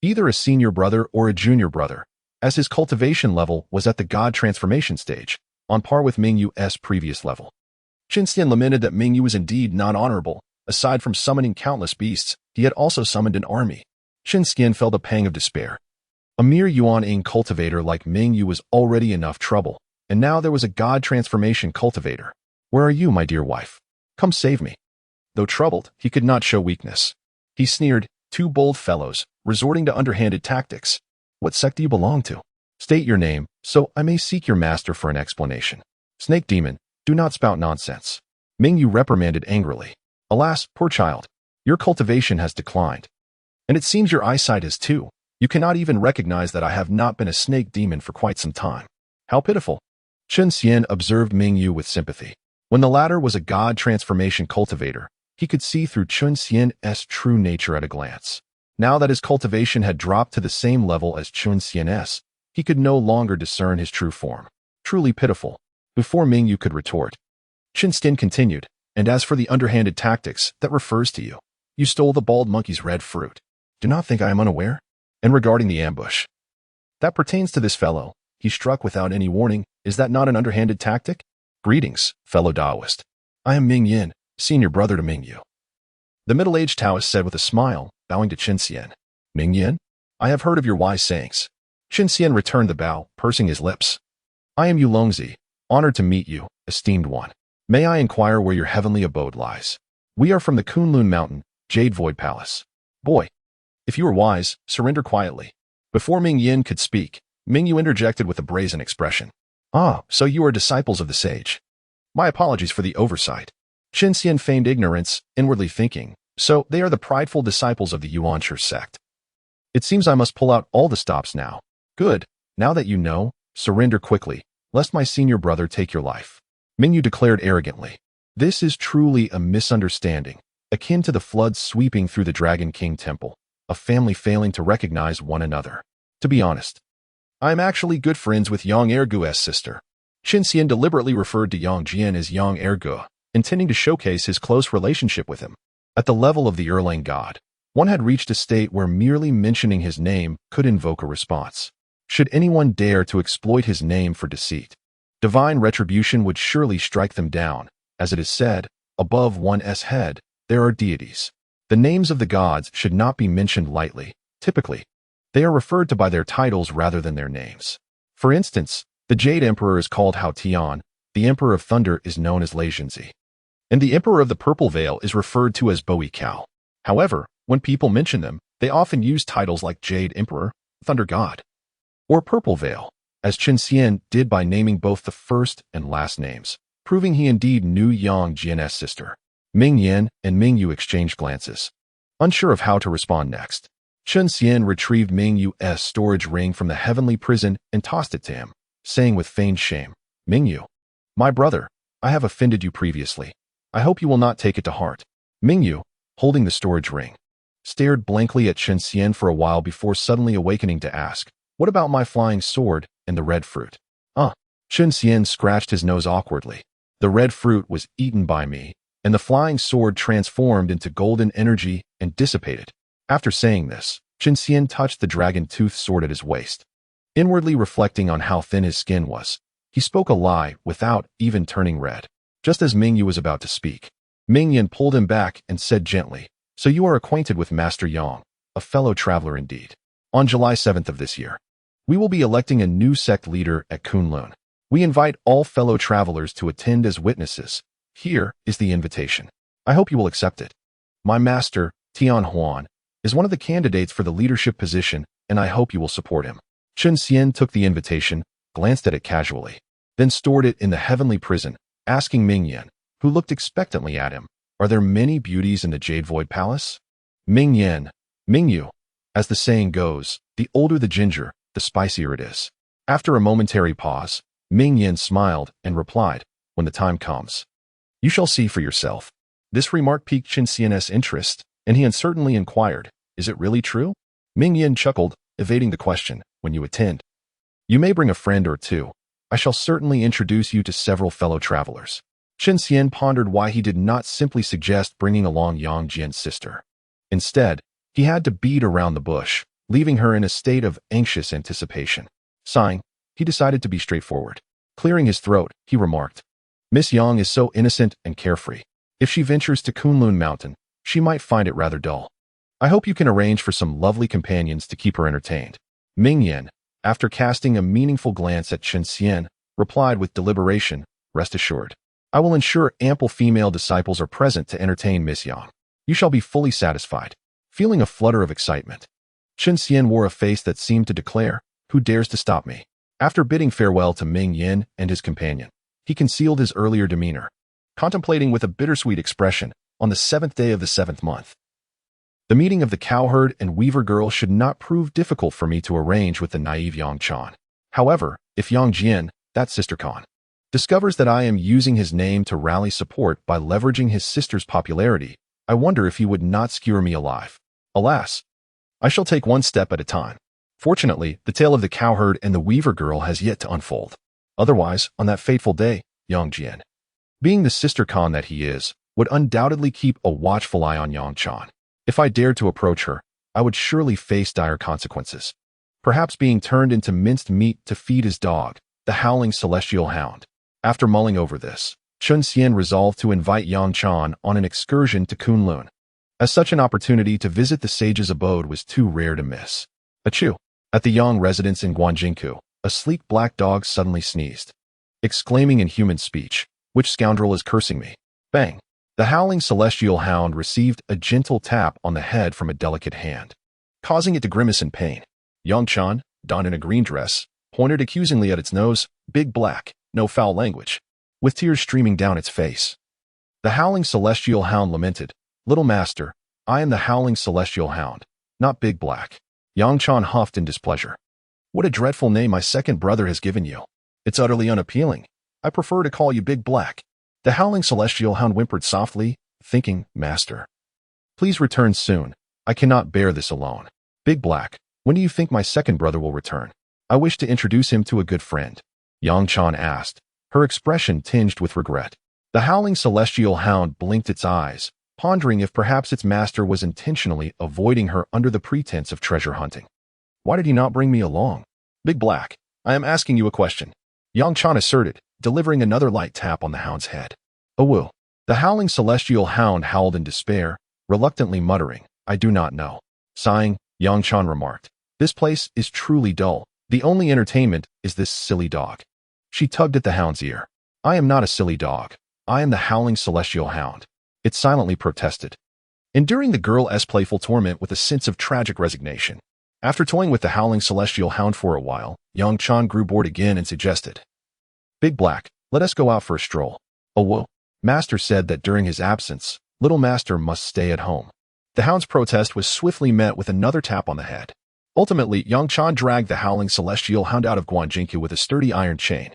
either a senior brother or a junior brother, as his cultivation level was at the god transformation stage, on par with Mingyu's previous level. Chen Xian lamented that Mingyu was indeed not honorable. Aside from summoning countless beasts, he had also summoned an army. Chen Xian felt a pang of despair. A mere Yuan-ing cultivator like Mingyu was already enough trouble, and now there was a god transformation cultivator. Where are you, my dear wife? Come save me. Though troubled, he could not show weakness. He sneered, 2 bold fellows, resorting to underhanded tactics. What sect do you belong to? State your name, so I may seek your master for an explanation. Snake demon, do not spout nonsense. Mingyu reprimanded angrily. Alas, poor child, your cultivation has declined. And it seems your eyesight has too. You cannot even recognize that I have not been a snake demon for quite some time. How pitiful. Chen Xian observed Mingyu with sympathy. When the latter was a god transformation cultivator, he could see through Chen Xian's true nature at a glance. Now that his cultivation had dropped to the same level as Chen Xian's, he could no longer discern his true form. Truly pitiful. Before Mingyu could retort, Chen Xian continued, and as for the underhanded tactics, that refers to you. You stole the bald monkey's red fruit. Do not think I am unaware. And regarding the ambush, that pertains to this fellow. He struck without any warning. Is that not an underhanded tactic? Greetings, fellow Taoist. I am Ming Yin, senior brother to Mingyu. The middle-aged Taoist said with a smile, bowing to Chen Xian. Ming Yin, I have heard of your wise sayings. Chen Xian returned the bow, pursing his lips. I am Yu Longzi, honored to meet you, esteemed one. May I inquire where your heavenly abode lies? We are from the Kunlun Mountain, Jade Void Palace. Boy, if you are wise, surrender quietly. Before Ming Yin could speak, Mingyu interjected with a brazen expression. Ah, so you are disciples of the sage. My apologies for the oversight. Chen Xian feigned ignorance, inwardly thinking, so they are the prideful disciples of the Yuanshi sect. It seems I must pull out all the stops now. Good, now that you know, surrender quickly, lest my senior brother take your life. Mingyu declared arrogantly. This is truly a misunderstanding, akin to the floods sweeping through the Dragon King Temple, a family failing to recognize one another. To be honest, I am actually good friends with Yang Ergu's sister. Chen Xian deliberately referred to Yang Jian as Yang Ergu, intending to showcase his close relationship with him. At the level of the Erlang god, one had reached a state where merely mentioning his name could invoke a response. Should anyone dare to exploit his name for deceit, divine retribution would surely strike them down. As it is said, above one's head, there are deities. The names of the gods should not be mentioned lightly. Typically, they are referred to by their titles rather than their names. For instance, the Jade Emperor is called Hao Tian, the Emperor of Thunder is known as Lei Zhenzi, and the Emperor of the Purple Veil is referred to as Boei Cao. However, when people mention them, they often use titles like Jade Emperor, Thunder God, or Purple Veil, as Chen Xian did by naming both the first and last names, proving he indeed knew Yang Jian's sister. Ming Yin and Mingyu exchanged glances, unsure of how to respond next. Chen Xian retrieved Mingyu's storage ring from the heavenly prison and tossed it to him, saying with feigned shame, Mingyu, my brother, I have offended you previously. I hope you will not take it to heart. Mingyu, holding the storage ring, stared blankly at Chen Xian for a while before suddenly awakening to ask, what about my flying sword and the red fruit? Chen Xian scratched his nose awkwardly. The red fruit was eaten by me, and the flying sword transformed into golden energy and dissipated. After saying this, Chen Xian touched the dragon-toothed sword at his waist. Inwardly reflecting on how thin his skin was, He spoke a lie without even turning red. Just as Mingyu was about to speak, Mingyan pulled him back and said gently, "So you are acquainted with Master Yang, a fellow traveler indeed. On July 7th of this year, we will be electing a new sect leader at Kunlun. We invite all fellow travelers to attend as witnesses. Here is the invitation. I hope you will accept it. My master, Tian Huan, is one of the candidates for the leadership position, and I hope you will support him." Chen Xian took the invitation, glanced at it casually, then stored it in the heavenly prison, asking Mingyan, who looked expectantly at him, "Are there many beauties in the Jade Void Palace?" Mingyan, Mingyu. As the saying goes, the older the ginger, the spicier it is. After a momentary pause, Mingyan smiled and replied, "When the time comes, you shall see for yourself." This remark piqued Chen Xian's interest, and he uncertainly inquired, "Is it really true?" Mingyan chuckled, evading the question, "When you attend, you may bring a friend or two. I shall certainly introduce you to several fellow travelers." Chen Xian pondered why he did not simply suggest bringing along Yang Jian's sister. Instead, he had to beat around the bush, leaving her in a state of anxious anticipation. Sighing, he decided to be straightforward. Clearing his throat, he remarked, "Miss Yang is so innocent and carefree. If she ventures to Kunlun Mountain, she might find it rather dull. I hope you can arrange for some lovely companions to keep her entertained." Mingyan, after casting a meaningful glance at Chen Xian, replied with deliberation, "Rest assured, I will ensure ample female disciples are present to entertain Miss Yang. You shall be fully satisfied." Feeling a flutter of excitement, Chen Xian wore a face that seemed to declare, "Who dares to stop me?" After bidding farewell to Ming Yin and his companion, he concealed his earlier demeanor, contemplating with a bittersweet expression, "On the 7th day of the 7th month, the meeting of the cowherd and weaver girl should not prove difficult for me to arrange with the naive Yang Chan. However, if Yang Jian, that sister Khan, discovers that I am using his name to rally support by leveraging his sister's popularity, I wonder if he would not skewer me alive. Alas, I shall take one step at a time." Fortunately, the tale of the cowherd and the weaver girl has yet to unfold. Otherwise, on that fateful day, Yang Jian, being the sister Khan that he is, would undoubtedly keep a watchful eye on Yang Chan. If I dared to approach her, I would surely face dire consequences. Perhaps being turned into minced meat to feed his dog, the howling celestial hound. After mulling over this, Chen Xian resolved to invite Yang Chan on an excursion to Kunlun, as such an opportunity to visit the sage's abode was too rare to miss. Achoo! At the Yang residence in Guanjinku, a sleek black dog suddenly sneezed, exclaiming in human speech, "Which scoundrel is cursing me?" Bang! The howling celestial hound received a gentle tap on the head from a delicate hand, causing it to grimace in pain. Yang Chan, donned in a green dress, pointed accusingly at its nose, "Big Black, no foul language," with tears streaming down its face. The howling celestial hound lamented, "Little master, I am the howling celestial hound, not Big Black." Yang Chan huffed in displeasure. "What a dreadful name my second brother has given you. It's utterly unappealing. I prefer to call you Big Black." The howling celestial hound whimpered softly, thinking, "Master, please return soon. I cannot bear this alone." "Big Black, when do you think my second brother will return? I wish to introduce him to a good friend," Yang Chan asked, her expression tinged with regret. The howling celestial hound blinked its eyes, pondering if perhaps its master was intentionally avoiding her under the pretense of treasure hunting. "Why did he not bring me along?" "Big Black, I am asking you a question," Yang Chan asserted, delivering another light tap on the hound's head. "Awoo." The howling celestial hound howled in despair, reluctantly muttering, "I do not know." Sighing, Yang Chan remarked, "This place is truly dull. The only entertainment is this silly dog." She tugged at the hound's ear. "I am not a silly dog. I am the howling celestial hound," it silently protested, enduring the girl's playful torment with a sense of tragic resignation. After toying with the howling celestial hound for a while, Yang Chan grew bored again and suggested, "Big Black, let us go out for a stroll." "Awoo." Master said that during his absence, little master must stay at home. The hound's protest was swiftly met with another tap on the head. Ultimately, Yang Chan dragged the howling celestial hound out of Guanjinku with a sturdy iron chain.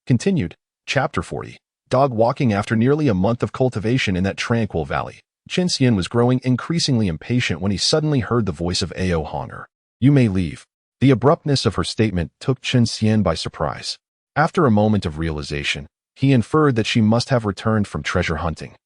Continued, Chapter 40. Dog walking. After nearly a month of cultivation in that tranquil valley, Chen Xian was growing increasingly impatient when he suddenly heard the voice of Ao Honger. "You may leave." The abruptness of her statement took Chen Xian by surprise. After a moment of realization, he inferred that she must have returned from treasure hunting.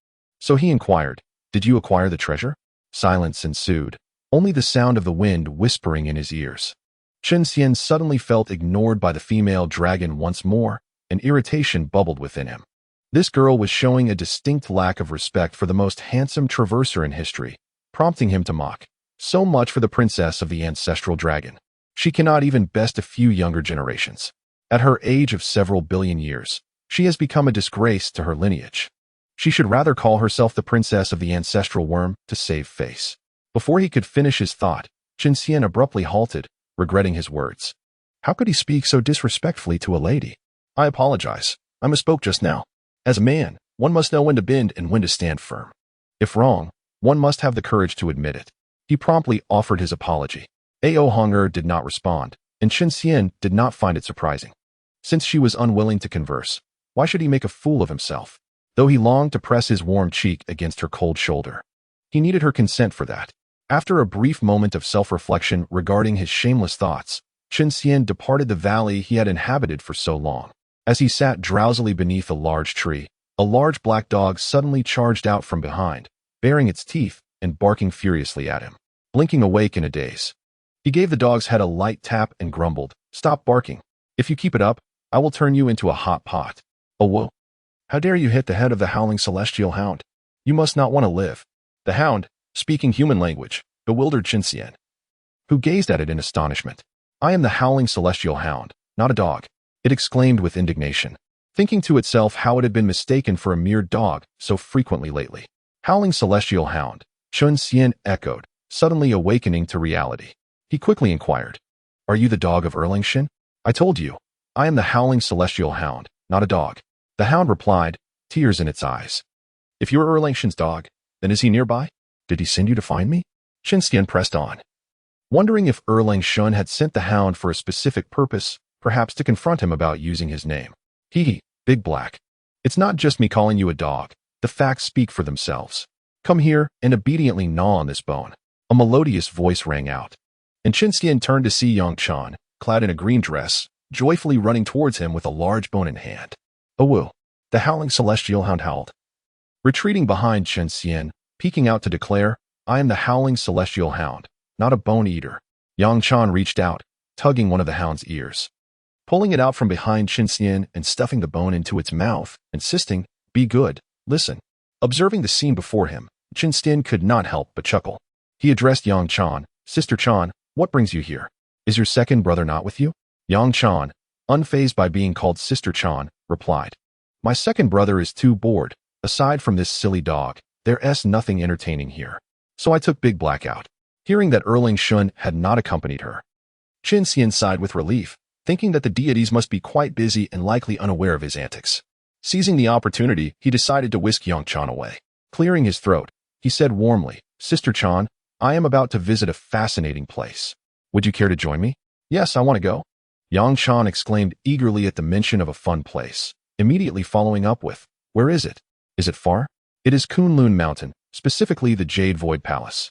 So he inquired, "Did you acquire the treasure?" Silence ensued, only the sound of the wind whispering in his ears. Chen Xian suddenly felt ignored by the female dragon once more, and irritation bubbled within him. This girl was showing a distinct lack of respect for the most handsome traverser in history, prompting him to mock. So much for the princess of the ancestral dragon. She cannot even best a few younger generations. At her age of several billion years, she has become a disgrace to her lineage. She should rather call herself the princess of the ancestral worm to save face. Before he could finish his thought, Chen Xian abruptly halted, regretting his words. How could he speak so disrespectfully to a lady? I apologize. I misspoke just now. As a man, one must know when to bend and when to stand firm. If wrong, one must have the courage to admit it. He promptly offered his apology. Ao Hong'er did not respond, and Chen Xian did not find it surprising. Since she was unwilling to converse, why should he make a fool of himself? Though he longed to press his warm cheek against her cold shoulder. He needed her consent for that. After a brief moment of self-reflection regarding his shameless thoughts, Chen Xian departed the valley he had inhabited for so long. As he sat drowsily beneath a large tree, a large black dog suddenly charged out from behind, baring its teeth and barking furiously at him. Blinking awake in a daze, he gave the dog's head a light tap and grumbled, "Stop barking. If you keep it up, I will turn you into a hot pot." "Oh, whoa. How dare you hit the head of the howling celestial hound? You must not want to live." The hound, speaking human language, bewildered Chen Xian, who gazed at it in astonishment. "I am the howling celestial hound, not a dog," it exclaimed with indignation, thinking to itself how it had been mistaken for a mere dog so frequently lately. "Howling celestial hound," Chen Xian echoed, suddenly awakening to reality. He quickly inquired, "Are you the dog of Erlingshin?" "I told you, I am the howling celestial hound, not a dog." The hound replied, tears in its eyes. "If you're Erlingshin's dog, then is he nearby? Did he send you to find me?" Chen Xian pressed on, wondering if Erlingshin had sent the hound for a specific purpose, perhaps to confront him about using his name. Big Black. It's not just me calling you a dog. The facts speak for themselves. Come here and obediently gnaw on this bone." A melodious voice rang out, and Chen Xian turned to see Yang Chan, clad in a green dress, joyfully running towards him with a large bone in hand. "Oh, woo!" The howling celestial hound howled, retreating behind Chen Xian, peeking out to declare, "I am the howling celestial hound, not a bone eater." Yang Chan reached out, tugging one of the hound's ears, pulling it out from behind Chen Xian and stuffing the bone into its mouth, insisting, "Be good, listen." Observing the scene before him, Chen Xian could not help but chuckle. He addressed Yang Chan, "Sister Chan, what brings you here? Is your second brother not with you?" Yang Chan, unfazed by being called Sister Chan, replied, "My second brother is too bored. Aside from this silly dog, there's nothing entertaining here. So I took Big Black out." Hearing that Erlingshin had not accompanied her, Chen Xian sighed with relief, thinking that the deities must be quite busy and likely unaware of his antics. Seizing the opportunity, he decided to whisk Yang Chan away. Clearing his throat, he said warmly, "Sister Chan, I am about to visit a fascinating place. Would you care to join me?" "Yes, I want to go," Yang Chan exclaimed eagerly at the mention of a fun place, immediately following up with, "Where is it? Is it far?" "It is Kunlun Mountain, specifically the Jade Void Palace,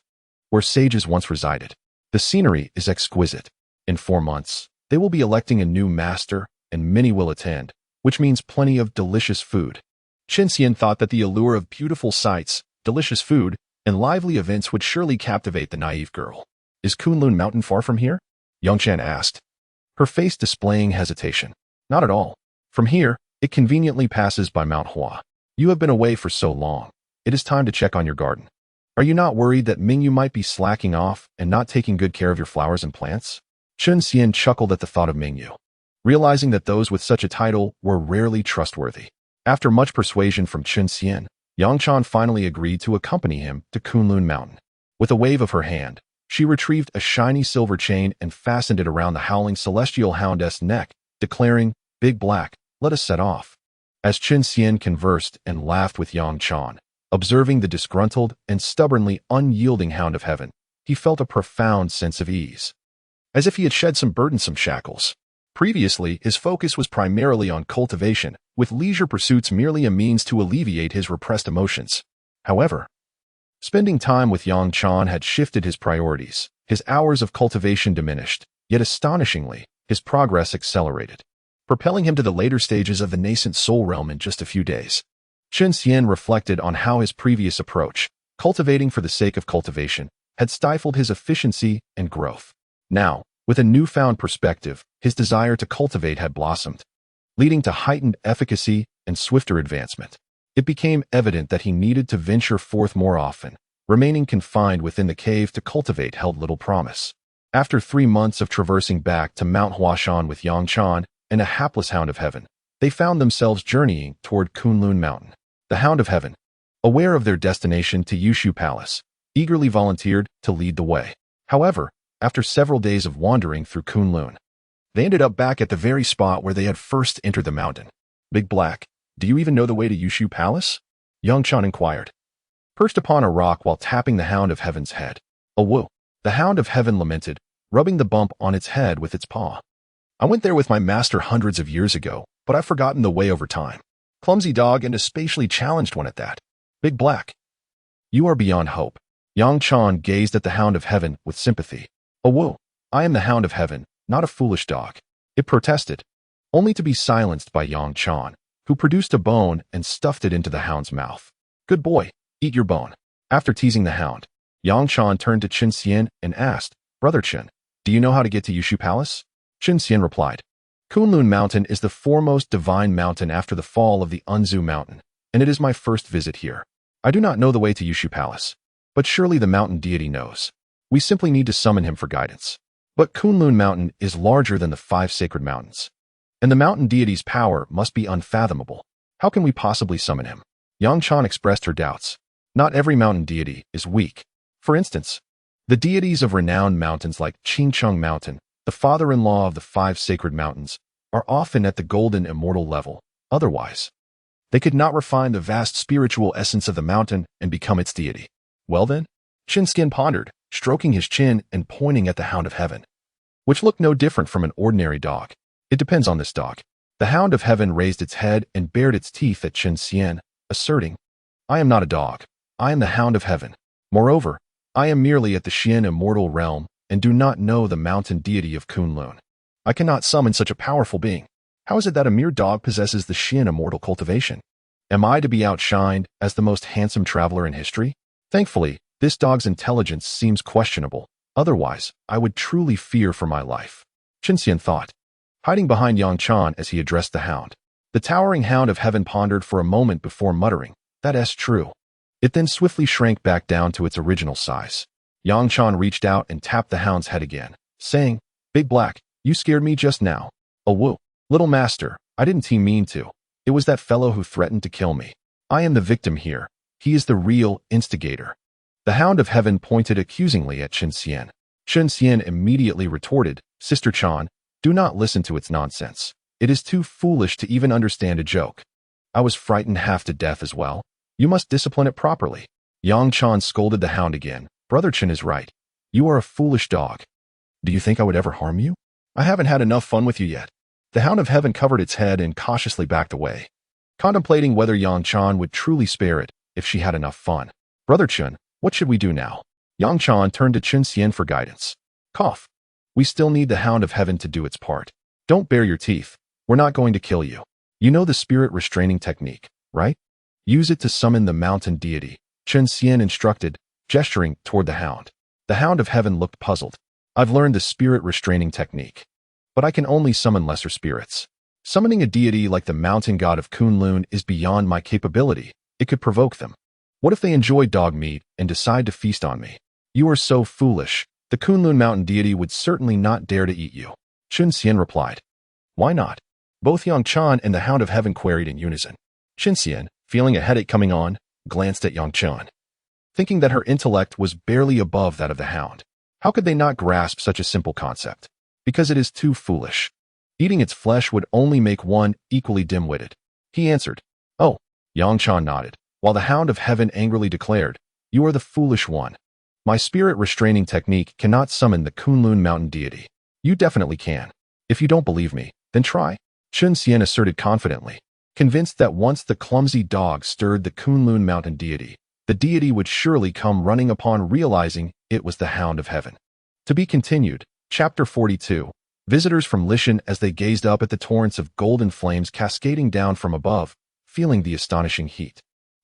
where sages once resided. The scenery is exquisite. In 4 months, they will be electing a new master, and many will attend, which means plenty of delicious food." Chen Xian thought that the allure of beautiful sights, delicious food, and lively events would surely captivate the naive girl. "Is Kunlun Mountain far from here?" Yang Chan asked, her face displaying hesitation. "Not at all. From here, it conveniently passes by Mount Hua. You have been away for so long. It is time to check on your garden. Are you not worried that Mingyu might be slacking off and not taking good care of your flowers and plants?" Chen Xian chuckled at the thought of Mingyu, realizing that those with such a title were rarely trustworthy. After much persuasion from Chen Xian, Yang Chan finally agreed to accompany him to Kunlun Mountain. With a wave of her hand, she retrieved a shiny silver chain and fastened it around the howling celestial hound's neck, declaring, "Big Black, let us set off." As Chen Xian conversed and laughed with Yang Chan, observing the disgruntled and stubbornly unyielding hound of heaven, he felt a profound sense of ease, as if he had shed some burdensome shackles. Previously, his focus was primarily on cultivation, with leisure pursuits merely a means to alleviate his repressed emotions. However, spending time with Yang Chan had shifted his priorities. His hours of cultivation diminished, yet astonishingly, his progress accelerated, propelling him to the later stages of the nascent soul realm in just a few days. Chen Xian reflected on how his previous approach, cultivating for the sake of cultivation, had stifled his efficiency and growth. Now, with a newfound perspective, his desire to cultivate had blossomed, leading to heightened efficacy and swifter advancement. It became evident that he needed to venture forth more often. Remaining confined within the cave to cultivate held little promise. After 3 months of traversing back to Mount Huashan with Yang Chan and a hapless Hound of Heaven, they found themselves journeying toward Kunlun Mountain. The Hound of Heaven, aware of their destination to Xīyóu Palace, eagerly volunteered to lead the way. However, after several days of wandering through Kunlun, they ended up back at the very spot where they had first entered the mountain. Big Black, do you even know the way to Xīyóu Palace? Yang Chan inquired. Perched upon a rock while tapping the Hound of Heaven's head. Oh whoa, the Hound of Heaven lamented, rubbing the bump on its head with its paw. I went there with my master hundreds of years ago, but I've forgotten the way over time. Clumsy dog and a spatially challenged one at that. Big Black, you are beyond hope. Yang Chan gazed at the Hound of Heaven with sympathy. Oh whoa, I am the Hound of Heaven, not a foolish dog. It protested, only to be silenced by Yang Chan, who produced a bone and stuffed it into the Hound's mouth. Good boy, eat your bone. After teasing the Hound, Yang Chan turned to Chen Xian and asked, Brother Chen, do you know how to get to Xīyóu Palace? Chen Xian replied, Kunlun Mountain is the foremost divine mountain after the fall of the Unzu Mountain, and it is my first visit here. I do not know the way to Xīyóu Palace, but surely the mountain deity knows. We simply need to summon him for guidance. But Kunlun Mountain is larger than the 5 sacred mountains, and the mountain deity's power must be unfathomable. How can we possibly summon him? Yang Chan expressed her doubts. Not every mountain deity is weak. For instance, the deities of renowned mountains like Qingcheng Mountain, the father-in-law of the 5 sacred mountains, are often at the golden immortal level. Otherwise, they could not refine the vast spiritual essence of the mountain and become its deity. Well then, Chen Xian pondered, stroking his chin and pointing at the Hound of Heaven, which looked no different from an ordinary dog. It depends on this dog. The Hound of Heaven raised its head and bared its teeth at Chen Xian, asserting, I am not a dog. I am the Hound of Heaven. Moreover, I am merely at the Xian immortal realm and do not know the mountain deity of Kunlun. I cannot summon such a powerful being. How is it that a mere dog possesses the Xian immortal cultivation? Am I to be outshined as the most handsome traveler in history? Thankfully, this dog's intelligence seems questionable. Otherwise, I would truly fear for my life. Chen Xian thought, hiding behind Yang Chan as he addressed the Hound. The towering Hound of Heaven pondered for a moment before muttering, That's true. It then swiftly shrank back down to its original size. Yang Chan reached out and tapped the Hound's head again, saying, Big Black, you scared me just now. Oh whoa, little master, I didn't mean to. It was that fellow who threatened to kill me. I am the victim here. He is the real instigator. The Hound of Heaven pointed accusingly at Chen Xian. Chen Xian immediately retorted, Sister Chan, do not listen to its nonsense. It is too foolish to even understand a joke. I was frightened half to death as well. You must discipline it properly. Yang Chan scolded the Hound again. Brother Chen is right. You are a foolish dog. Do you think I would ever harm you? I haven't had enough fun with you yet. The Hound of Heaven covered its head and cautiously backed away, contemplating whether Yang Chan would truly spare it if she had enough fun. Brother Chen, what should we do now? Yang Chan turned to Chen Xian for guidance. Cough. We still need the Hound of Heaven to do its part. Don't bare your teeth. We're not going to kill you. You know the spirit restraining technique, right? Use it to summon the mountain deity, Chen Xian instructed, gesturing toward the Hound. The Hound of Heaven looked puzzled. I've learned the spirit restraining technique, but I can only summon lesser spirits. Summoning a deity like the mountain god of Kunlun is beyond my capability. It could provoke them. What if they enjoy dog meat and decide to feast on me? You are so foolish. The Kunlun mountain deity would certainly not dare to eat you. Chen Xian replied. Why not? Both Yang Chan and the Hound of Heaven queried in unison. Chen Xian, feeling a headache coming on, glanced at Yang Chan, thinking that her intellect was barely above that of the Hound. How could they not grasp such a simple concept? Because it is too foolish. Eating its flesh would only make one equally dim-witted. He answered, Oh. Yang Chan nodded, while the Hound of Heaven angrily declared, You are the foolish one. My spirit restraining technique cannot summon the Kunlun mountain deity. You definitely can. If you don't believe me, then try. Chen Xian asserted confidently, convinced that once the clumsy dog stirred the Kunlun mountain deity, the deity would surely come running upon realizing it was the Hound of Heaven. To be continued. Chapter 42. Visitors from Lishan as they gazed up at the torrents of golden flames cascading down from above, feeling the astonishing heat.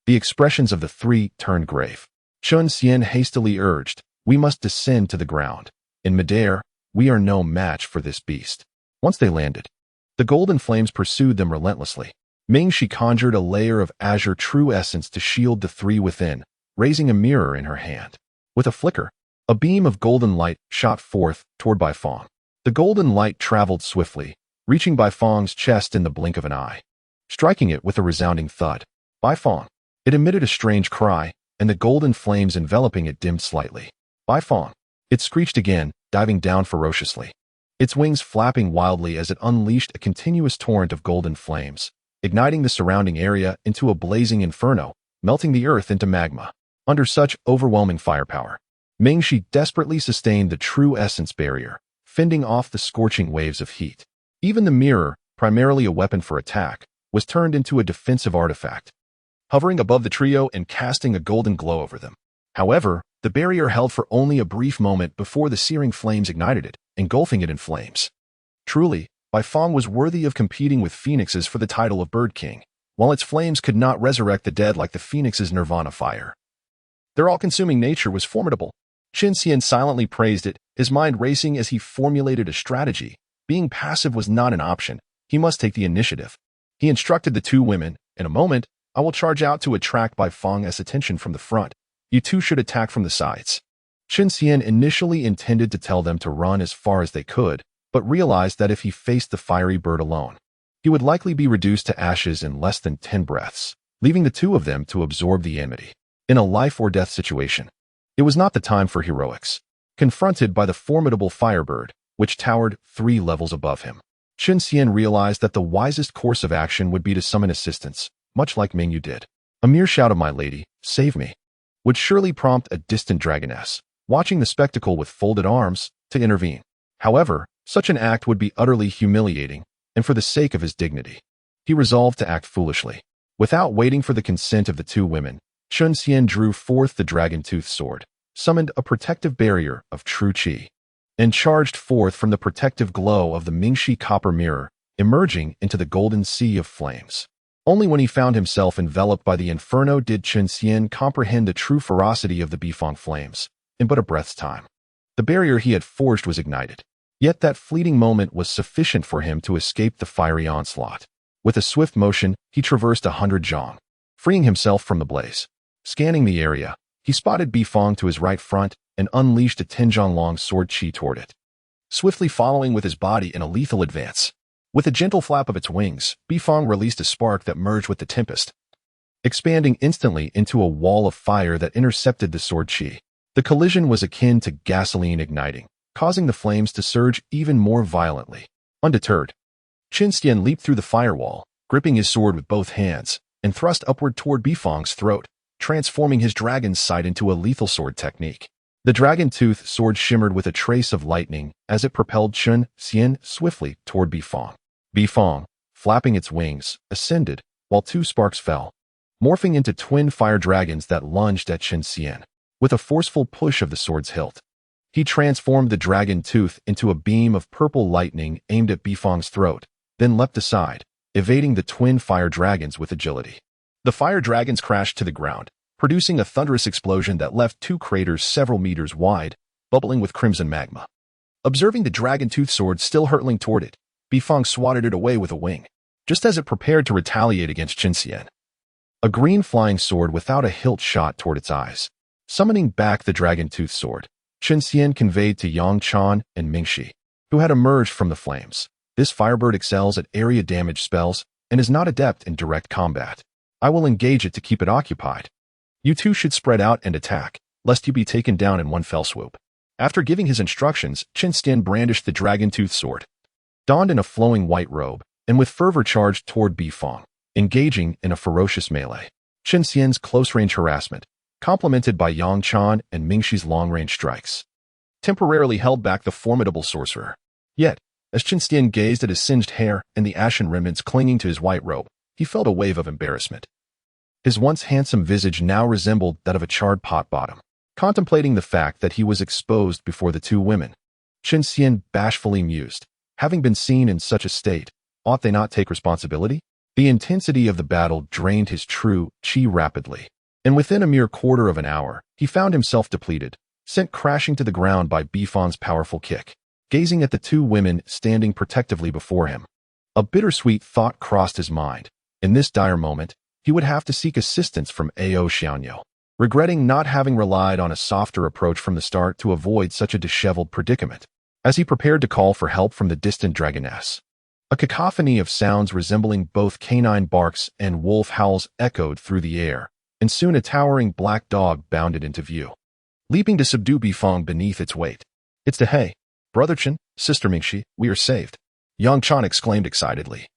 The expressions of the three turned grave. Chen Xian hastily urged, We must descend to the ground. In midair, we are no match for this beast. Once they landed, The golden flames pursued them relentlessly. She conjured a layer of azure true essence to shield the three within, raising a mirror in her hand. With a flicker, a beam of golden light shot forth toward Baifeng. The golden light traveled swiftly, reaching Baifeng's chest in the blink of an eye, striking it with a resounding thud. Baifeng. It emitted a strange cry, and the golden flames enveloping it dimmed slightly. Baifeng. It screeched again, diving down ferociously, its wings flapping wildly as it unleashed a continuous torrent of golden flames, igniting the surrounding area into a blazing inferno, melting the earth into magma. Under such overwhelming firepower, Shi desperately sustained the true essence barrier, fending off the scorching waves of heat. Even the mirror, primarily a weapon for attack, was turned into a defensive artifact, hovering above the trio and casting a golden glow over them. However, the barrier held for only a brief moment before the searing flames ignited it, engulfing it in flames. Truly, Baifeng was worthy of competing with phoenixes for the title of Bird King, while its flames could not resurrect the dead like the phoenix's nirvana fire. Their all-consuming nature was formidable. Chen Xian silently praised it, his mind racing as he formulated a strategy. Being passive was not an option. He must take the initiative. He instructed the two women, "In a moment, I will charge out to attract Baifeng's attention from the front. You two should attack from the sides." Chen Xian initially intended to tell them to run as far as they could, but realized that if he faced the fiery bird alone, he would likely be reduced to ashes in less than 10 breaths, leaving the two of them to absorb the enmity. In a life-or-death situation, it was not the time for heroics. Confronted by the formidable firebird, which towered 3 levels above him, Chen Xian realized that the wisest course of action would be to summon assistance, much like Mingyu did. A mere shout of "My lady, save me," would surely prompt a distant dragoness, watching the spectacle with folded arms, to intervene. However, such an act would be utterly humiliating, and for the sake of his dignity, he resolved to act foolishly. Without waiting for the consent of the two women, Chen Xian drew forth the dragon-toothed sword, summoned a protective barrier of true qi, and charged forth from the protective glow of the Mingxi copper mirror, emerging into the golden sea of flames. Only when he found himself enveloped by the inferno did Chen Xian comprehend the true ferocity of the Baifeng flames. In but a breath's time, the barrier he had forged was ignited. Yet that fleeting moment was sufficient for him to escape the fiery onslaught. With a swift motion, he traversed 100 zhang, freeing himself from the blaze. Scanning the area, he spotted Baifeng to his right front and unleashed a 10 zhang long sword qi toward it, swiftly following with his body in a lethal advance. With a gentle flap of its wings, Baifeng released a spark that merged with the tempest, expanding instantly into a wall of fire that intercepted the sword qi. The collision was akin to gasoline igniting, causing the flames to surge even more violently. Undeterred, Chen Xian leaped through the firewall, gripping his sword with both hands, and thrust upward toward Baifeng's throat, transforming his dragon's sight into a lethal sword technique. The dragon-tooth sword shimmered with a trace of lightning as it propelled Chen Xian swiftly toward Baifeng. Baifeng, flapping its wings, ascended, while 2 sparks fell, morphing into twin fire dragons that lunged at Chen Xian. With a forceful push of the sword's hilt, he transformed the dragon tooth into a beam of purple lightning aimed at Baifeng's throat, then leapt aside, evading the twin fire dragons with agility. The fire dragons crashed to the ground, producing a thunderous explosion that left 2 craters several meters wide, bubbling with crimson magma. Observing the dragon tooth sword still hurtling toward it, Baifeng swatted it away with a wing, just as it prepared to retaliate against Chen Xian. A green flying sword without a hilt shot toward its eyes. Summoning back the dragon-tooth sword, Chen Xian conveyed to Yang Chan and Mingxi, who had emerged from the flames. This firebird excels at area damage spells and is not adept in direct combat. I will engage it to keep it occupied. You two should spread out and attack, lest you be taken down in one fell swoop. After giving his instructions, Chen Xian brandished the dragon-tooth sword, donned in a flowing white robe, and with fervor charged toward Baifeng, engaging in a ferocious melee. Chen Xian's close-range harassment, complemented by Yang Chan and Mingxi's long-range strikes, temporarily held back the formidable sorcerer. Yet, as Chen Xian gazed at his singed hair and the ashen remnants clinging to his white robe, he felt a wave of embarrassment. His once handsome visage now resembled that of a charred pot bottom. Contemplating the fact that he was exposed before the two women, Chen Xian bashfully mused, having been seen in such a state, ought they not take responsibility? The intensity of the battle drained his true qi rapidly, and within a mere quarter of an hour, he found himself depleted, sent crashing to the ground by Baifeng's powerful kick. Gazing at the two women standing protectively before him, A bittersweet thought crossed his mind. In this dire moment, he would have to seek assistance from Xīyóu, regretting not having relied on a softer approach from the start to avoid such a disheveled predicament. As he prepared to call for help from the distant dragoness, a cacophony of sounds resembling both canine barks and wolf howls echoed through the air, and soon a towering black dog bounded into view, leaping to subdue Bifong beneath its weight. "It's the He, Brother Chen, Sister Mingxi, we are saved," Yang Chan exclaimed excitedly,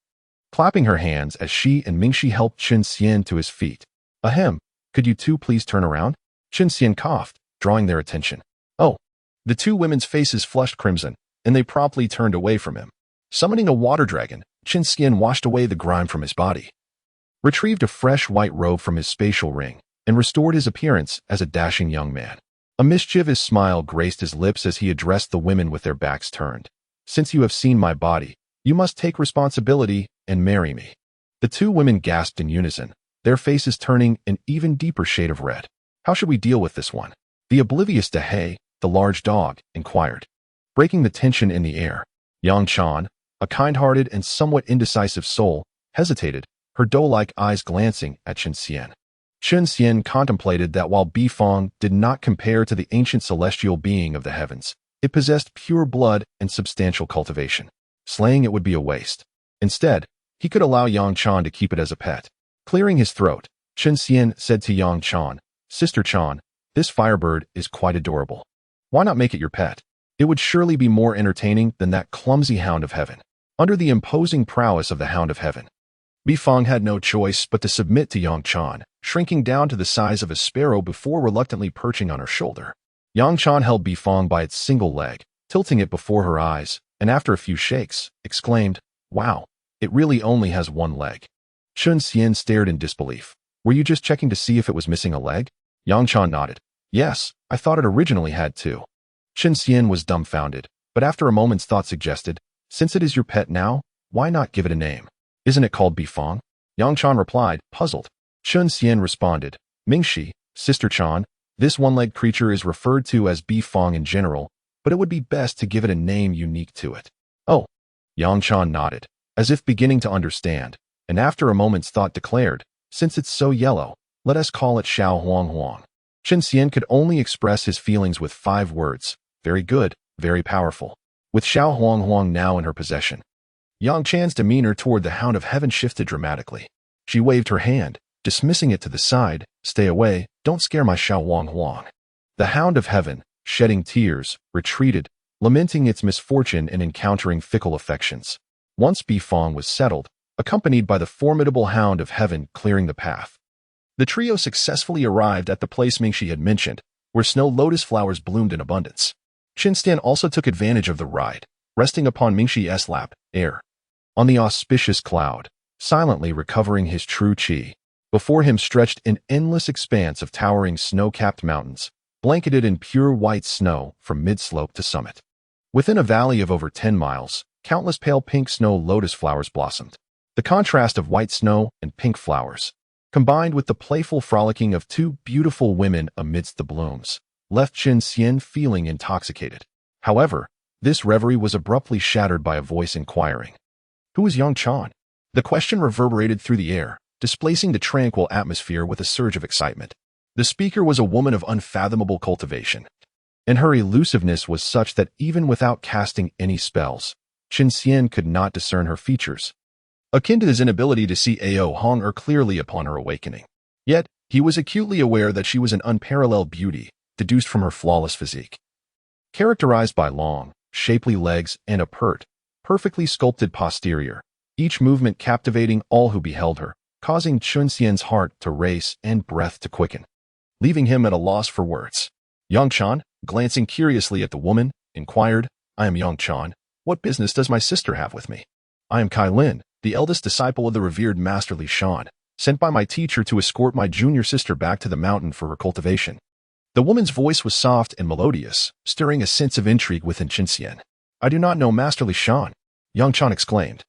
clapping her hands as she and Mingxi helped Chen Xian to his feet. "Ahem, could you two please turn around?" Chen Xian coughed, drawing their attention. "Oh." The two women's faces flushed crimson, and they promptly turned away from him. Summoning a water dragon, Chen Xian washed away the grime from his body, retrieved a fresh white robe from his spatial ring, and restored his appearance as a dashing young man. A mischievous smile graced his lips as he addressed the women with their backs turned. "Since you have seen my body, you must take responsibility and marry me." The two women gasped in unison, their faces turning an even deeper shade of red. "How should we deal with this one?" The oblivious He, the large dog, inquired. Breaking the tension in the air, Yang Chan, a kind-hearted and somewhat indecisive soul, hesitated, her doe-like eyes glancing at Chen Xian. Chen Xian contemplated that while Bifong did not compare to the ancient celestial being of the heavens, it possessed pure blood and substantial cultivation. Slaying it would be a waste. Instead, he could allow Yang Chan to keep it as a pet. Clearing his throat, Chen Xian said to Yang Chan, "Sister Chan, this firebird is quite adorable. Why not make it your pet? It would surely be more entertaining than that clumsy hound of heaven." Under the imposing prowess of the hound of heaven, Bifong had no choice but to submit to Yang Chan, shrinking down to the size of a sparrow before reluctantly perching on her shoulder. Yang Chan held Bifong by its single leg, tilting it before her eyes, and after a few shakes, exclaimed, "Wow, it really only has one leg." Chen Xian stared in disbelief. "Were you just checking to see if it was missing a leg?" Yang Chan nodded. "Yes, I thought it originally had two." Chen Xian was dumbfounded, but after a moment's thought suggested, "Since it is your pet now, why not give it a name? Isn't it called Bifong?" Yang Chan replied, puzzled. Chen Xian responded, "Mingxi, Sister Chan, this one-legged creature is referred to as Bifong in general, but it would be best to give it a name unique to it." "Oh." Yang Chan nodded, as if beginning to understand, and after a moment's thought declared, "Since it's so yellow, let us call it Xiao Huang Huang." Chen Xian could only express his feelings with 5 words: very good, very powerful. With Xiao Huang Huang now in her possession, Yang Chan's demeanor toward the Hound of Heaven shifted dramatically. She waved her hand, dismissing it to the side. "Stay away, don't scare my Xiao Huang Huang." The Hound of Heaven, shedding tears, retreated, lamenting its misfortune in encountering fickle affections. Once Bifong was settled, accompanied by the formidable Hound of Heaven clearing the path, the trio successfully arrived at the place Mingxi had mentioned, where snow lotus flowers bloomed in abundance. Chen Xian also took advantage of the ride, resting upon Mingxi's lap, on the auspicious cloud, silently recovering his true qi. Before him stretched an endless expanse of towering snow-capped mountains, blanketed in pure white snow from mid-slope to summit. Within a valley of over 10 miles, countless pale pink snow lotus flowers blossomed. The contrast of white snow and pink flowers, combined with the playful frolicking of 2 beautiful women amidst the blooms, left Chen Xian feeling intoxicated. However, this reverie was abruptly shattered by a voice inquiring, "Who is Yang Chan?" The question reverberated through the air, displacing the tranquil atmosphere with a surge of excitement. The speaker was a woman of unfathomable cultivation, and her elusiveness was such that even without casting any spells, Chen Xian could not discern her features, akin to his inability to see Ao Hong Er clearly upon her awakening. Yet, he was acutely aware that she was an unparalleled beauty, deduced from her flawless physique. Characterized by long, shapely legs and a perfectly sculpted posterior, each movement captivating all who beheld her, causing Chen Xian's heart to race and breath to quicken, leaving him at a loss for words. Yang Chan, glancing curiously at the woman, inquired, "I am Yang Chan. What business does my sister have with me?" "I am Kai Lin, the eldest disciple of the revered Master Li Shan, sent by my teacher to escort my junior sister back to the mountain for her cultivation." The woman's voice was soft and melodious, stirring a sense of intrigue within Chen Xian. "I do not know Master Li Shan," Yang Chan exclaimed,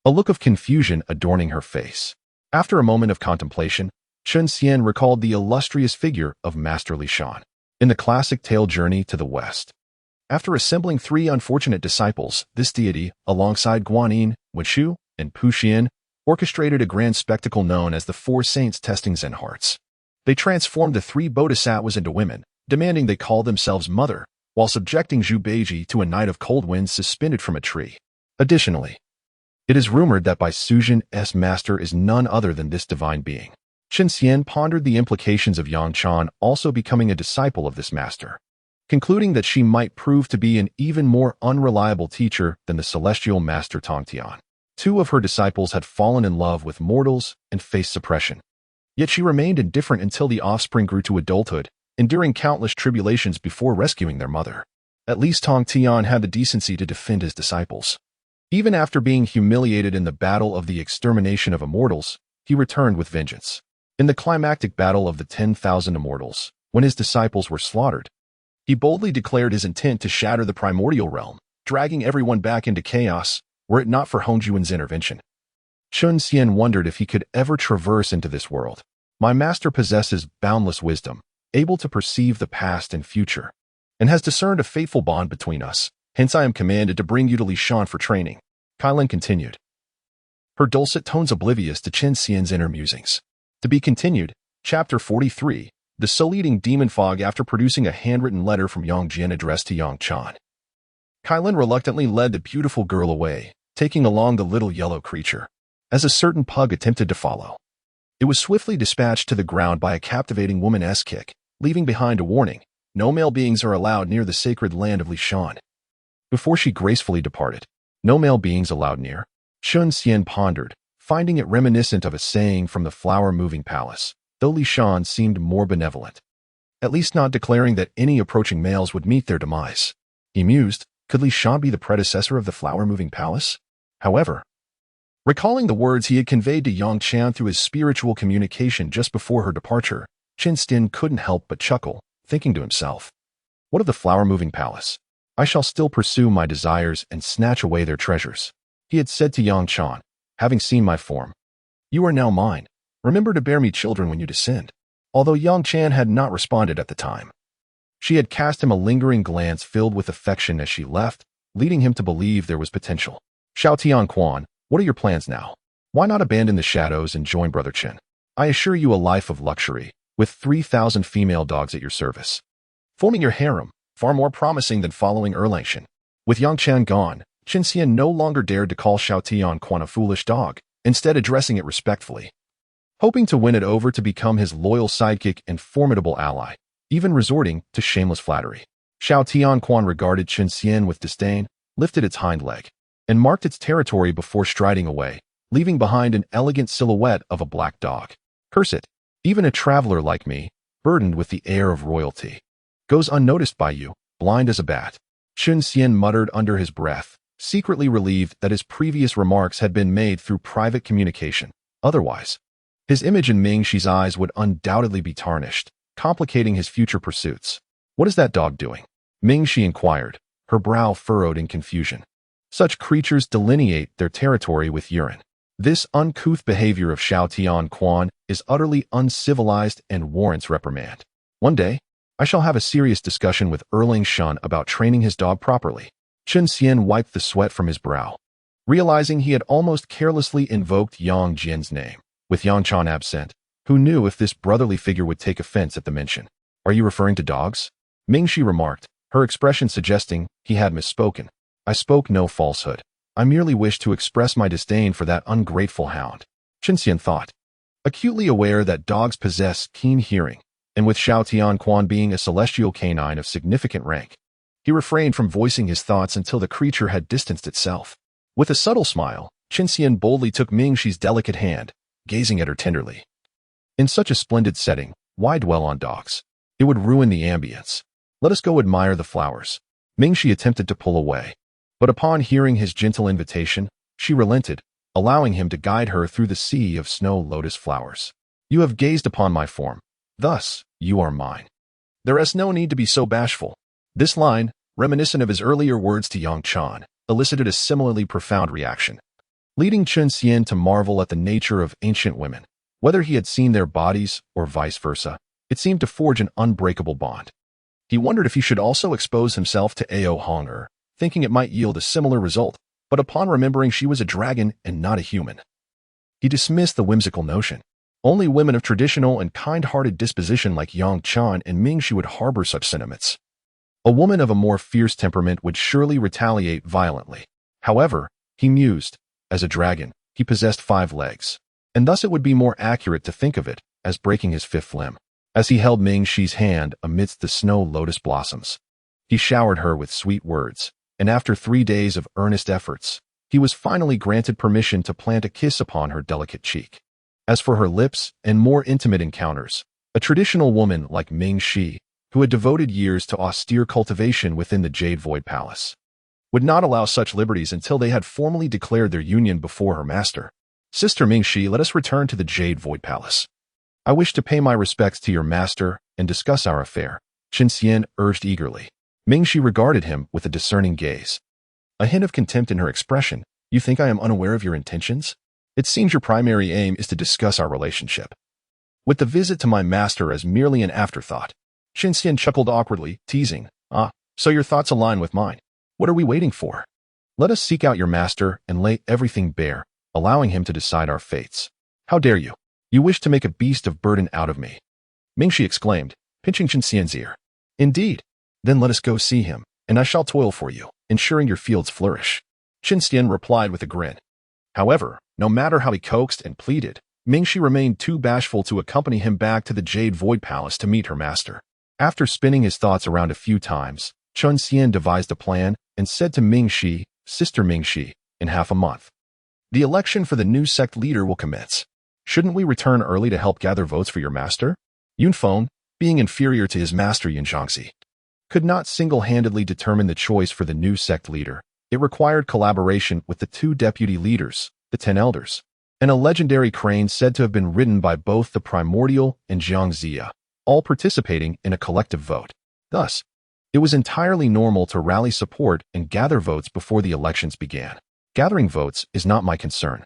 a look of confusion adorning her face. After a moment of contemplation, Chen Xian recalled the illustrious figure of Master Li Shan in the classic tale Journey to the West. After assembling 3 unfortunate disciples, this deity, alongside Guanyin, Wenxu, and Pu Xian, orchestrated a grand spectacle known as the Four Saints testing Zen hearts. They transformed the 3 bodhisattvas into women, demanding they call themselves mother, while subjecting Zhu Beiji to a night of cold winds suspended from a tree. Additionally, it is rumored that Bai Sujin's master is none other than this divine being. Chen Xian pondered the implications of Yang Chan also becoming a disciple of this master, concluding that she might prove to be an even more unreliable teacher than the celestial master Tongtian. 2 of her disciples had fallen in love with mortals and faced suppression. Yet she remained indifferent until the offspring grew to adulthood, enduring countless tribulations before rescuing their mother. At least Tongtian had the decency to defend his disciples. Even after being humiliated in the battle of the extermination of immortals, he returned with vengeance. In the climactic battle of the 10,000 immortals, when his disciples were slaughtered, he boldly declared his intent to shatter the primordial realm, dragging everyone back into chaos, were it not for Hongjuan's intervention. Chen Xian wondered if he could ever traverse into this world. My master possesses boundless wisdom, able to perceive the past and future, and has discerned a fateful bond between us. Hence I am commanded to bring you to Lishan for training. Kailin continued, her dulcet tones oblivious to Chen Xian's inner musings. To be continued, Chapter 43, the soul-eating demon fog. After producing a handwritten letter from Yang Jian addressed to Yang Chan, Kailin reluctantly led the beautiful girl away, taking along the little yellow creature. As a certain pug attempted to follow, it was swiftly dispatched to the ground by a captivating woman-esque kick, leaving behind a warning: no male beings are allowed near the sacred land of Lishan. Before she gracefully departed, no male beings allowed near, Chen Xian pondered, finding it reminiscent of a saying from the flower-moving palace, though Lishan seemed more benevolent, at least not declaring that any approaching males would meet their demise. He mused, could Lishan be the predecessor of the flower-moving palace? However, recalling the words he had conveyed to Yang Chan through his spiritual communication just before her departure, Chen Xian couldn't help but chuckle, thinking to himself, what of the flower-moving palace? I shall still pursue my desires and snatch away their treasures. He had said to Yang Chan, having seen my form, you are now mine. Remember to bear me children when you descend. Although Yang Chan had not responded at the time, she had cast him a lingering glance filled with affection as she left, leading him to believe there was potential. Xiao Quan, what are your plans now? Why not abandon the shadows and join Brother Chen? I assure you a life of luxury, with 3,000 female dogs at your service. Forming your harem, far more promising than following Erlangshan. With Yang Chan gone, Chen Xian no longer dared to call Xiao Quan a foolish dog, instead addressing it respectfully, hoping to win it over to become his loyal sidekick and formidable ally, even resorting to shameless flattery. Xiao Quan regarded Chen Xian with disdain, lifted its hind leg, and marked its territory before striding away, leaving behind an elegant silhouette of a black dog. Curse it, even a traveler like me, burdened with the air of royalty, goes unnoticed by you, blind as a bat. Chen Xian muttered under his breath, secretly relieved that his previous remarks had been made through private communication. Otherwise, his image in Ming Shi's eyes would undoubtedly be tarnished, complicating his future pursuits. What is that dog doing? Ming Shi inquired, her brow furrowed in confusion. Such creatures delineate their territory with urine. This uncouth behavior of Xiao Quan is utterly uncivilized and warrants reprimand. One day, I shall have a serious discussion with Erlangshan about training his dog properly. Chen Xian wiped the sweat from his brow, realizing he had almost carelessly invoked Yang Jian's name. With Yang Chan absent, who knew if this brotherly figure would take offense at the mention? Are you referring to dogs? Ming Shi remarked, her expression suggesting he had misspoken. I spoke no falsehood. I merely wished to express my disdain for that ungrateful hound. Chen Xian thought, acutely aware that dogs possess keen hearing, and with Xiao Quan being a celestial canine of significant rank, he refrained from voicing his thoughts until the creature had distanced itself. With a subtle smile, Chen Xian boldly took Ming Shi's delicate hand, gazing at her tenderly. In such a splendid setting, why dwell on dogs? It would ruin the ambience. Let us go admire the flowers. Ming Shi attempted to pull away, but upon hearing his gentle invitation, she relented, allowing him to guide her through the sea of snow lotus flowers. You have gazed upon my form. Thus, you are mine. There is no need to be so bashful. This line, reminiscent of his earlier words to Yang Chan, elicited a similarly profound reaction, leading Chen Xian to marvel at the nature of ancient women. Whether he had seen their bodies or vice versa, it seemed to forge an unbreakable bond. He wondered if he should also expose himself to Ao Honger, thinking it might yield a similar result, but upon remembering she was a dragon and not a human, he dismissed the whimsical notion. Only women of traditional and kind-hearted disposition like Yang Chan and Ming Shi would harbor such sentiments. A woman of a more fierce temperament would surely retaliate violently. However, he mused, as a dragon, he possessed 5 legs, and thus it would be more accurate to think of it as breaking his 5th limb. As he held Ming Shi's hand amidst the snow lotus blossoms, he showered her with sweet words, and after 3 days of earnest efforts, he was finally granted permission to plant a kiss upon her delicate cheek. As for her lips and more intimate encounters, a traditional woman like Ming Shi, who had devoted years to austere cultivation within the Jade Void Palace, would not allow such liberties until they had formally declared their union before her master. Sister Ming Shi, let us return to the Jade Void Palace. I wish to pay my respects to your master and discuss our affair, Chen Xian urged eagerly. Ming Shi regarded him with a discerning gaze, a hint of contempt in her expression. You think I am unaware of your intentions? It seems your primary aim is to discuss our relationship, with the visit to my master as merely an afterthought. Chen Xian chuckled awkwardly, teasing, so your thoughts align with mine. What are we waiting for? Let us seek out your master and lay everything bare, allowing him to decide our fates. How dare you? You wish to make a beast of burden out of me, Ming Shi exclaimed, pinching Chen Xian's ear. Indeed. Then let us go see him, and I shall toil for you, ensuring your fields flourish. Chen Xian replied with a grin. However, no matter how he coaxed and pleaded, Ming Shi remained too bashful to accompany him back to the Jade Void Palace to meet her master. After spinning his thoughts around a few times, Chen Xian devised a plan and said to Ming Shi, Sister Ming Shi, in half a month, the election for the new sect leader will commence. Shouldn't we return early to help gather votes for your master? Yunfeng, being inferior to his master Yunjiangxi, could not single-handedly determine the choice for the new sect leader. It required collaboration with the 2 deputy leaders, the 10 elders, and a legendary crane said to have been ridden by both the primordial and Jiang Ziya, all participating in a collective vote. Thus, it was entirely normal to rally support and gather votes before the elections began. Gathering votes is not my concern.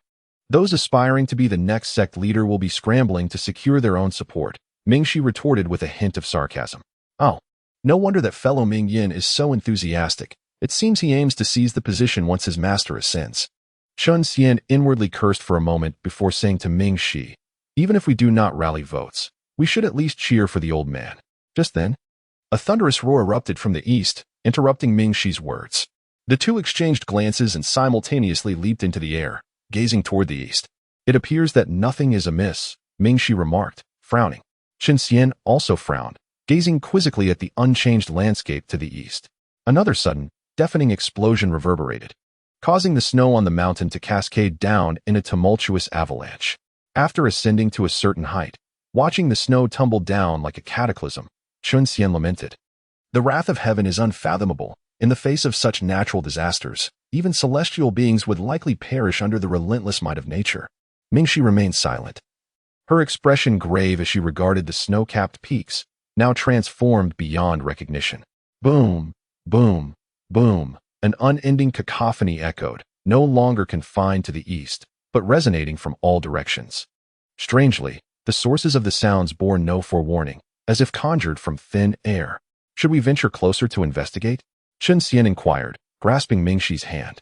Those aspiring to be the next sect leader will be scrambling to secure their own support, Ming Shi retorted with a hint of sarcasm. Oh, no wonder that fellow Ming Yin is so enthusiastic. It seems he aims to seize the position once his master ascends. Chen Xian inwardly cursed for a moment before saying to Ming Shi, even if we do not rally votes, we should at least cheer for the old man. Just then, a thunderous roar erupted from the east, interrupting Ming Shi's words. The 2 exchanged glances and simultaneously leaped into the air, gazing toward the east. It appears that nothing is amiss, Ming Shi remarked, frowning. Chen Xian also frowned, gazing quizzically at the unchanged landscape to the east. Another sudden, deafening explosion reverberated, causing the snow on the mountain to cascade down in a tumultuous avalanche. After ascending to a certain height, watching the snow tumble down like a cataclysm, Chen Xian lamented. The wrath of heaven is unfathomable. In the face of such natural disasters, even celestial beings would likely perish under the relentless might of nature. Ming Shi remained silent, her expression grave as she regarded the snow-capped peaks, now transformed beyond recognition. Boom, boom, boom, an unending cacophony echoed, no longer confined to the east, but resonating from all directions. Strangely, the sources of the sounds bore no forewarning, as if conjured from thin air. Should we venture closer to investigate? Chen Xian inquired, grasping Ming Shi's hand.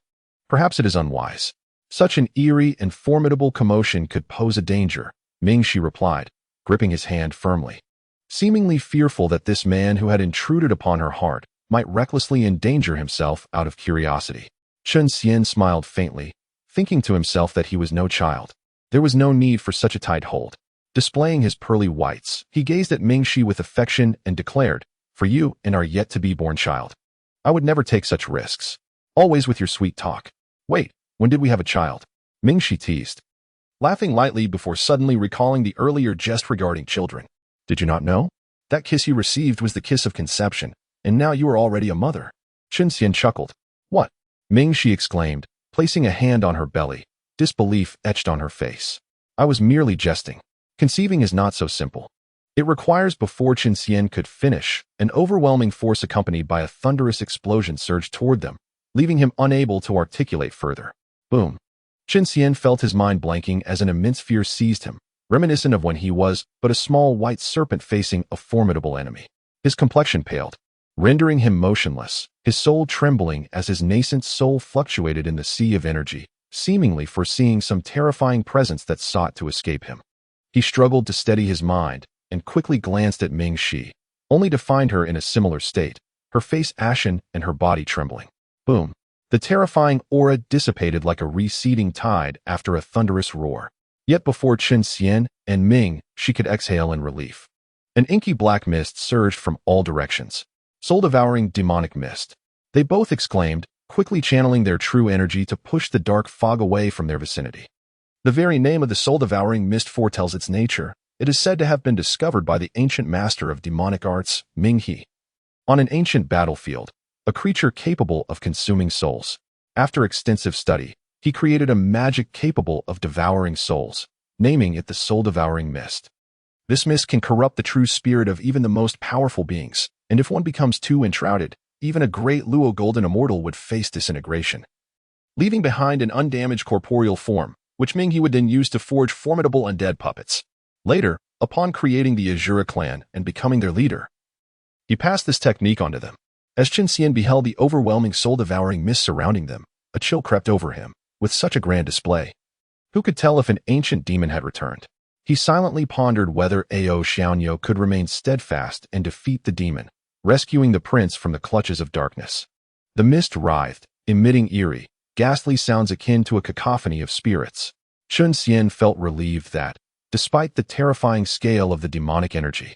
Perhaps it is unwise. Such an eerie and formidable commotion could pose a danger, Ming Shi replied, gripping his hand firmly, seemingly fearful that this man who had intruded upon her heart might recklessly endanger himself out of curiosity. Chen Xian smiled faintly, thinking to himself that he was no child. There was no need for such a tight hold. Displaying his pearly whites, he gazed at Ming Shi with affection and declared, for you and our yet-to-be-born child, I would never take such risks. Always with your sweet talk. Wait, when did we have a child? Ming Shi teased, laughing lightly before suddenly recalling the earlier jest regarding children. Did you not know? That kiss you received was the kiss of conception, and now you are already a mother. Chen Xian chuckled. What? Ming Shi exclaimed, placing a hand on her belly, disbelief etched on her face. I was merely jesting. Conceiving is not so simple. It requires before Chen Xian could finish, an overwhelming force accompanied by a thunderous explosion surged toward them, leaving him unable to articulate further. Boom. Chen Xian felt his mind blanking as an immense fear seized him, reminiscent of when he was but a small white serpent facing a formidable enemy. His complexion paled, rendering him motionless, his soul trembling as his nascent soul fluctuated in the sea of energy, seemingly foreseeing some terrifying presence that sought to escape him. He struggled to steady his mind and quickly glanced at Ming Shi, only to find her in a similar state, her face ashen and her body trembling. Boom! The terrifying aura dissipated like a receding tide after a thunderous roar. Yet before Chen Xian and Ming Shi could exhale in relief, an inky black mist surged from all directions. Soul-devouring demonic mist. They both exclaimed, quickly channeling their true energy to push the dark fog away from their vicinity. The very name of the soul-devouring mist foretells its nature. It is said to have been discovered by the ancient master of demonic arts, Ming He, on an ancient battlefield, a creature capable of consuming souls. After extensive study, he created a magic capable of devouring souls, naming it the soul-devouring mist. This mist can corrupt the true spirit of even the most powerful beings, and if one becomes too enshrouded, even a great Luo golden immortal would face disintegration, leaving behind an undamaged corporeal form, which Ming He would then use to forge formidable undead puppets. Later, upon creating the Xīyóu clan and becoming their leader, he passed this technique onto them. As Chen Xian beheld the overwhelming soul-devouring mist surrounding them, a chill crept over him. With such a grand display, who could tell if an ancient demon had returned? He silently pondered whether Xīyóu could remain steadfast and defeat the demon, rescuing the prince from the clutches of darkness. The mist writhed, emitting eerie, ghastly sounds akin to a cacophony of spirits. Chen Xian felt relieved that, despite the terrifying scale of the demonic energy,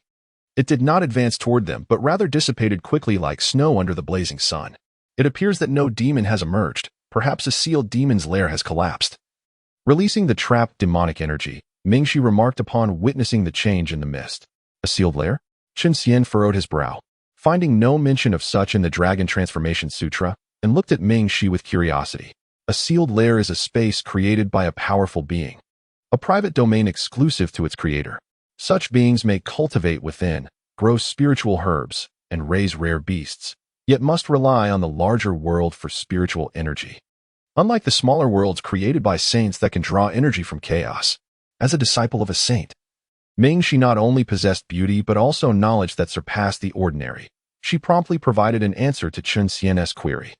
it did not advance toward them but rather dissipated quickly like snow under the blazing sun. It appears that no demon has emerged. Perhaps a sealed demon's lair has collapsed. Releasing the trapped demonic energy, Ming Shi remarked upon witnessing the change in the mist. A sealed lair? Chen Xian furrowed his brow, finding no mention of such in the Dragon Transformation Sutra, and looked at Ming Shi with curiosity. A sealed lair is a space created by a powerful being, a private domain exclusive to its creator. Such beings may cultivate within, grow spiritual herbs, and raise rare beasts, yet must rely on the larger world for spiritual energy. Unlike the smaller worlds created by saints that can draw energy from chaos. As a disciple of a saint, Ming Shi not only possessed beauty but also knowledge that surpassed the ordinary. She promptly provided an answer to Chen Xian's query.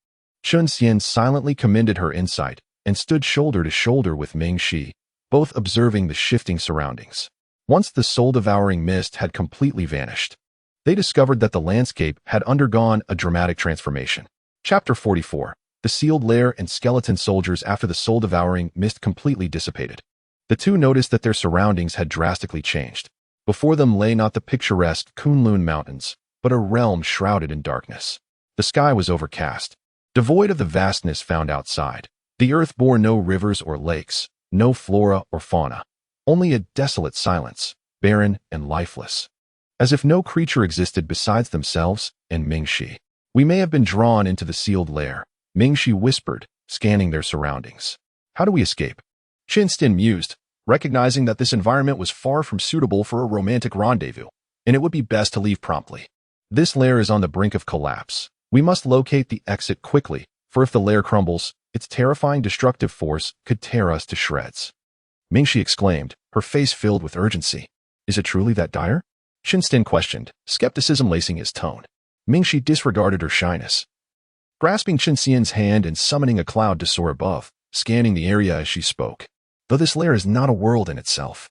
Chen Xian silently commended her insight and stood shoulder to shoulder with Ming Shi, both observing the shifting surroundings. Once the soul-devouring mist had completely vanished, they discovered that the landscape had undergone a dramatic transformation. Chapter 44. The Sealed Lair and Skeleton Soldiers. After the soul-devouring mist completely dissipated, the two noticed that their surroundings had drastically changed. Before them lay not the picturesque Kunlun Mountains, but a realm shrouded in darkness. The sky was overcast, devoid of the vastness found outside. The earth bore no rivers or lakes, no flora or fauna, only a desolate silence, barren and lifeless, as if no creature existed besides themselves and Ming Shi. We may have been drawn into the sealed lair, Ming Shi whispered, scanning their surroundings. How do we escape? Chen Xian mused, recognizing that this environment was far from suitable for a romantic rendezvous, and it would be best to leave promptly. This lair is on the brink of collapse. We must locate the exit quickly, for if the lair crumbles, its terrifying destructive force could tear us to shreds. Ming Shi exclaimed, her face filled with urgency. Is it truly that dire? Chen Xian questioned, skepticism lacing his tone. Ming Shi disregarded her shyness, grasping Chen Xian's hand and summoning a cloud to soar above, scanning the area as she spoke. Though this lair is not a world in itself,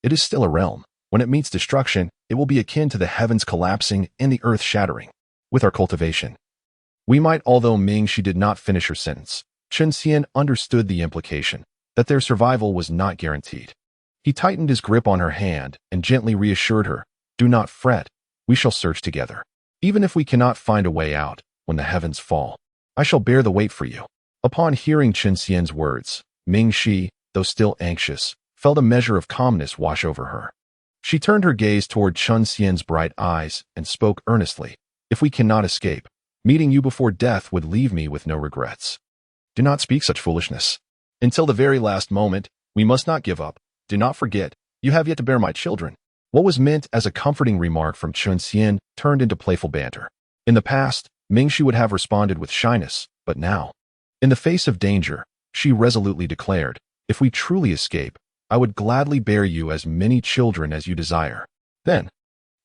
it is still a realm. When it meets destruction, it will be akin to the heavens collapsing and the earth shattering. With our cultivation, we might. Although Ming Shi did not finish her sentence, Chen Xian understood the implication, that their survival was not guaranteed. He tightened his grip on her hand and gently reassured her, do not fret, we shall search together. Even if we cannot find a way out, when the heavens fall, I shall bear the weight for you. Upon hearing Chen Xian's words, Ming Shi, though still anxious, felt a measure of calmness wash over her. She turned her gaze toward Chen Xian's bright eyes and spoke earnestly. If we cannot escape, meeting you before death would leave me with no regrets. Do not speak such foolishness. Until the very last moment, we must not give up. Do not forget, you have yet to bear my children. What was meant as a comforting remark from Chen Xian turned into playful banter. In the past, Ming Shi would have responded with shyness, but now, in the face of danger, she resolutely declared, if we truly escape, I would gladly bear you as many children as you desire. Then,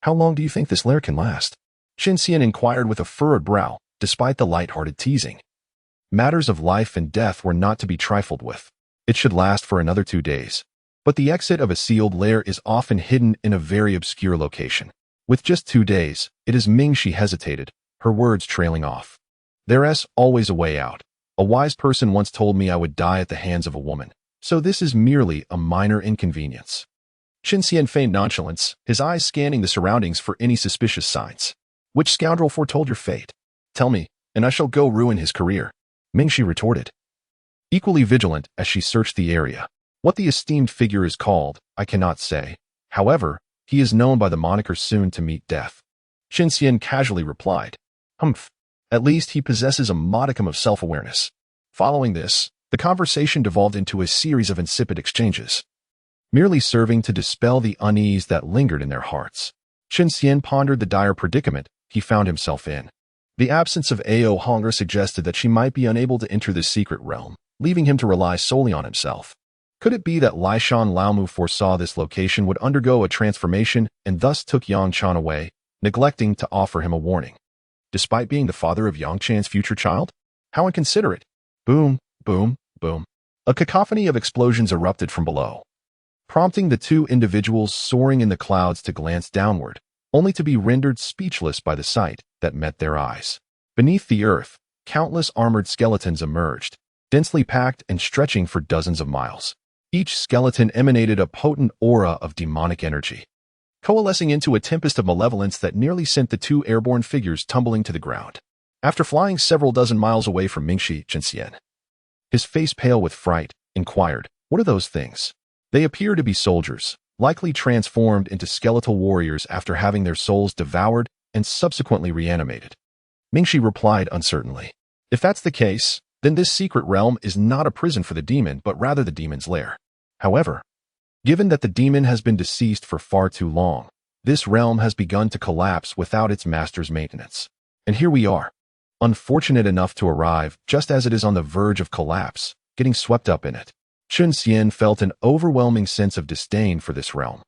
how long do you think this lair can last? Chen Xian inquired with a furrowed brow, despite the light-hearted teasing. Matters of life and death were not to be trifled with. It should last for another 2 days. But the exit of a sealed lair is often hidden in a very obscure location. With just 2 days, it is Ming. She hesitated, her words trailing off. There's always a way out. A wise person once told me I would die at the hands of a woman, so this is merely a minor inconvenience. Chen Xian feigned nonchalance, his eyes scanning the surroundings for any suspicious signs. Which scoundrel foretold your fate? Tell me, and I shall go ruin his career. Ming Shi retorted, equally vigilant as she searched the area. What the esteemed figure is called, I cannot say. However, he is known by the moniker soon to meet death. Chen Xian casually replied, Humph. At least he possesses a modicum of self-awareness. Following this, the conversation devolved into a series of insipid exchanges, merely serving to dispel the unease that lingered in their hearts. Chen Xian pondered the dire predicament he found himself in. The absence of Ao hunger suggested that she might be unable to enter this secret realm, leaving him to rely solely on himself. Could it be that Lishan Laomu foresaw this location would undergo a transformation and thus took Yang Chan away, neglecting to offer him a warning? Despite being the father of Yang Chan's future child? How inconsiderate! Boom, boom, boom. A cacophony of explosions erupted from below, prompting the two individuals soaring in the clouds to glance downward, only to be rendered speechless by the sight that met their eyes. Beneath the earth, countless armored skeletons emerged, densely packed and stretching for dozens of miles. Each skeleton emanated a potent aura of demonic energy, coalescing into a tempest of malevolence that nearly sent the two airborne figures tumbling to the ground. After flying several dozen miles away from Mingxi, Chen Xian, his face pale with fright, inquired, What are those things? They appear to be soldiers, likely transformed into skeletal warriors after having their souls devoured and subsequently reanimated. Mingxi replied uncertainly, If that's the case, then this secret realm is not a prison for the demon but rather the demon's lair. However, given that the demon has been deceased for far too long, this realm has begun to collapse without its master's maintenance. And here we are, unfortunate enough to arrive just as it is on the verge of collapse, getting swept up in it. Chen Xian felt an overwhelming sense of disdain for this realm,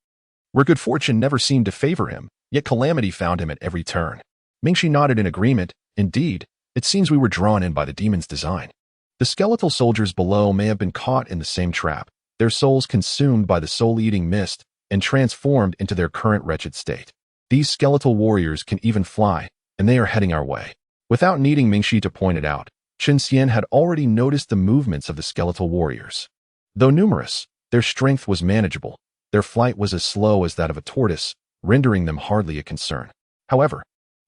where good fortune never seemed to favor him, yet calamity found him at every turn. Mingxi nodded in agreement. Indeed, it seems we were drawn in by the demon's design. The skeletal soldiers below may have been caught in the same trap, their souls consumed by the soul-eating mist and transformed into their current wretched state. These skeletal warriors can even fly, and they are heading our way. Without needing Mingxi to point it out, Chen Xian had already noticed the movements of the skeletal warriors. Though numerous, their strength was manageable. Their flight was as slow as that of a tortoise, rendering them hardly a concern. However,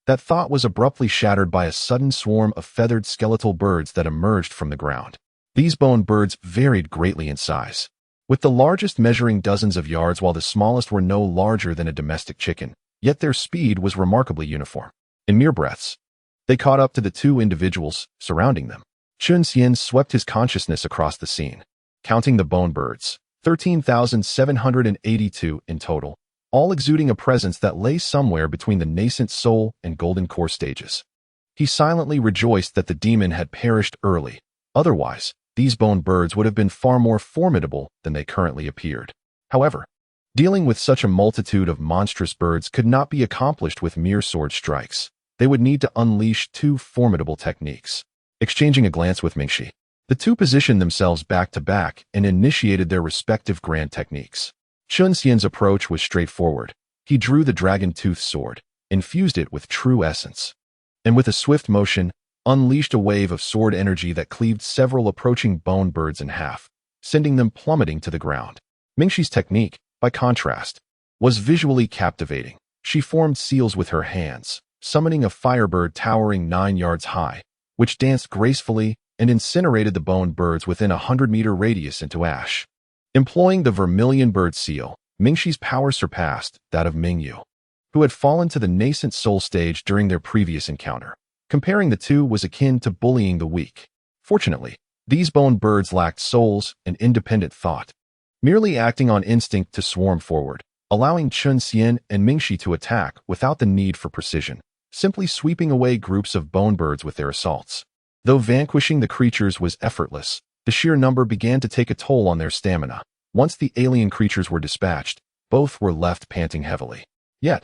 that thought was abruptly shattered by a sudden swarm of feathered skeletal birds that emerged from the ground. These bone birds varied greatly in size, with the largest measuring dozens of yards while the smallest were no larger than a domestic chicken, yet their speed was remarkably uniform. In mere breaths, they caught up to the two individuals surrounding them. Chen Xian swept his consciousness across the scene, counting the bone birds, 13,782 in total, all exuding a presence that lay somewhere between the nascent soul and golden core stages. He silently rejoiced that the demon had perished early. Otherwise, these bone birds would have been far more formidable than they currently appeared. However, dealing with such a multitude of monstrous birds could not be accomplished with mere sword strikes. They would need to unleash two formidable techniques. Exchanging a glance with Mingxi, the two positioned themselves back to back and initiated their respective grand techniques. Chen Xian's approach was straightforward. He drew the dragon-tooth sword, infused it with true essence, and with a swift motion, unleashed a wave of sword energy that cleaved several approaching bone birds in half, sending them plummeting to the ground. Mingxi's technique, by contrast, was visually captivating. She formed seals with her hands, summoning a firebird towering 9 yards high, which danced gracefully and incinerated the bone birds within a 100-meter radius into ash. Employing the vermilion bird seal, Mingxi's power surpassed that of Mingyu, who had fallen to the nascent soul stage during their previous encounter. Comparing the two was akin to bullying the weak. Fortunately, these bone birds lacked souls and independent thought, merely acting on instinct to swarm forward, allowing Chen Xian and Mingxi to attack without the need for precision, simply sweeping away groups of bone birds with their assaults. Though vanquishing the creatures was effortless, the sheer number began to take a toll on their stamina. Once the alien creatures were dispatched, both were left panting heavily. Yet,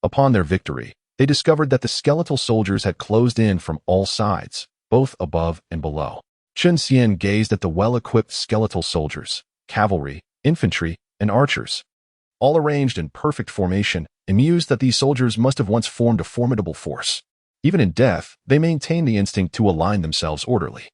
upon their victory, they discovered that the skeletal soldiers had closed in from all sides, both above and below. Chen Xian gazed at the well-equipped skeletal soldiers, cavalry, infantry, and archers, all arranged in perfect formation, and mused that these soldiers must have once formed a formidable force. Even in death, they maintained the instinct to align themselves orderly.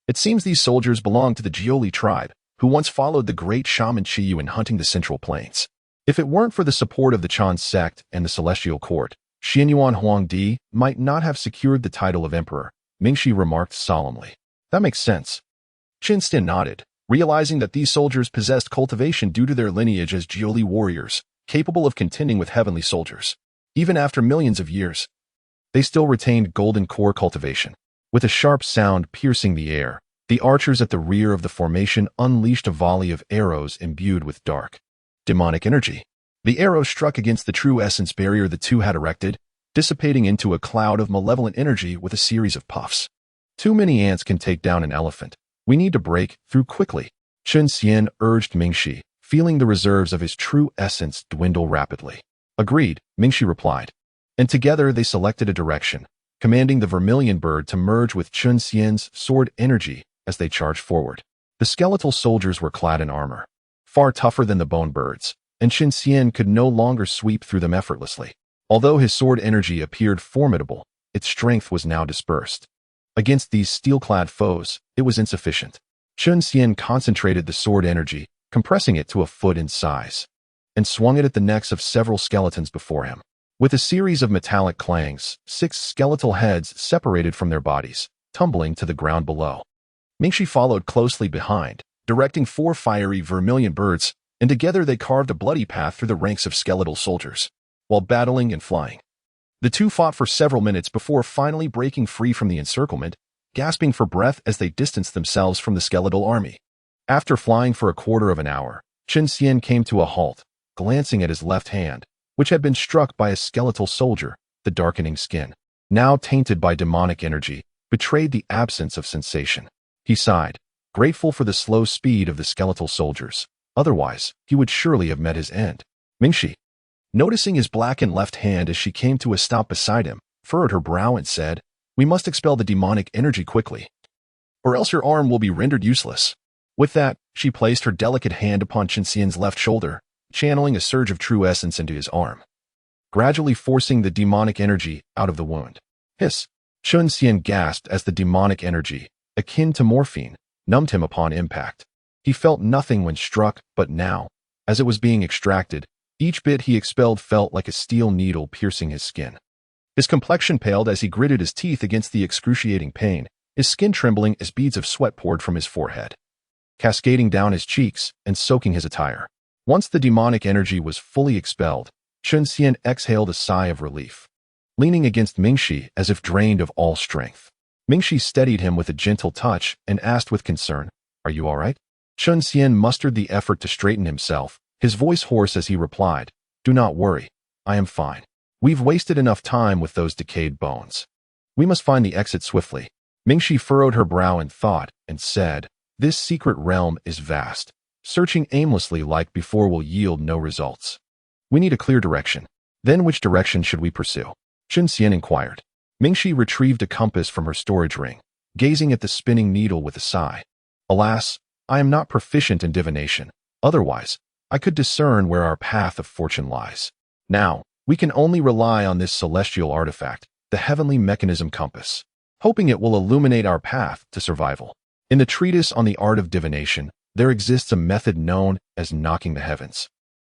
It seems these soldiers belonged to the Xīyóu tribe, who once followed the great shaman Xīyóu in hunting the Central Plains. If it weren't for the support of the Chan sect and the Celestial Court, Xianyuan Huangdi might not have secured the title of emperor, Mingxi remarked solemnly. That makes sense. Chen Xian nodded, realizing that these soldiers possessed cultivation due to their lineage as Xīyóu warriors, capable of contending with heavenly soldiers. Even after millions of years, they still retained golden core cultivation. With a sharp sound piercing the air, the archers at the rear of the formation unleashed a volley of arrows imbued with dark, demonic energy. The arrow struck against the true essence barrier the two had erected, dissipating into a cloud of malevolent energy with a series of puffs. Too many ants can take down an elephant. We need to break through quickly. Chen Xian urged Mingxi, feeling the reserves of his true essence dwindle rapidly. Agreed, Mingxi replied. And together they selected a direction, commanding the vermilion bird to merge with Chen Xian's sword energy as they charged forward. The skeletal soldiers were clad in armor, far tougher than the bone birds, and Chen Xian could no longer sweep through them effortlessly. Although his sword energy appeared formidable, its strength was now dispersed. Against these steel-clad foes, it was insufficient. Chen Xian concentrated the sword energy, compressing it to a foot in size, and swung it at the necks of several skeletons before him. With a series of metallic clangs, 6 skeletal heads separated from their bodies, tumbling to the ground below. Mingxi followed closely behind, directing 4 fiery vermilion birds, and together they carved a bloody path through the ranks of skeletal soldiers, while battling and flying. The two fought for several minutes before finally breaking free from the encirclement, gasping for breath as they distanced themselves from the skeletal army. After flying for a quarter of an hour, Chen Xian came to a halt, glancing at his left hand, which had been struck by a skeletal soldier. The darkening skin, now tainted by demonic energy, betrayed the absence of sensation. He sighed, grateful for the slow speed of the skeletal soldiers. Otherwise, he would surely have met his end. Mingxi, noticing his blackened left hand as she came to a stop beside him, furrowed her brow and said, "We must expel the demonic energy quickly, or else your arm will be rendered useless." With that, she placed her delicate hand upon Chen Xian's left shoulder, channeling a surge of true essence into his arm, gradually forcing the demonic energy out of the wound. Hiss! Chen Xian gasped as the demonic energy, akin to morphine, numbed him upon impact. He felt nothing when struck, but now, as it was being extracted, each bit he expelled felt like a steel needle piercing his skin. His complexion paled as he gritted his teeth against the excruciating pain, his skin trembling as beads of sweat poured from his forehead, cascading down his cheeks and soaking his attire. Once the demonic energy was fully expelled, Chen Xian exhaled a sigh of relief, leaning against Mingxi as if drained of all strength. Mingxi steadied him with a gentle touch and asked with concern, "Are you all right?" Chen Xian mustered the effort to straighten himself, his voice hoarse as he replied, "Do not worry, I am fine. We've wasted enough time with those decayed bones. We must find the exit swiftly." Mingxi furrowed her brow in thought and said, "This secret realm is vast. Searching aimlessly like before will yield no results. We need a clear direction." "Then which direction should we pursue?" Chen Xian inquired. Mingxi retrieved a compass from her storage ring, gazing at the spinning needle with a sigh. "Alas, I am not proficient in divination. Otherwise, I could discern where our path of fortune lies. Now, we can only rely on this celestial artifact, the heavenly mechanism compass, hoping it will illuminate our path to survival." In the treatise on the art of divination, there exists a method known as knocking the heavens,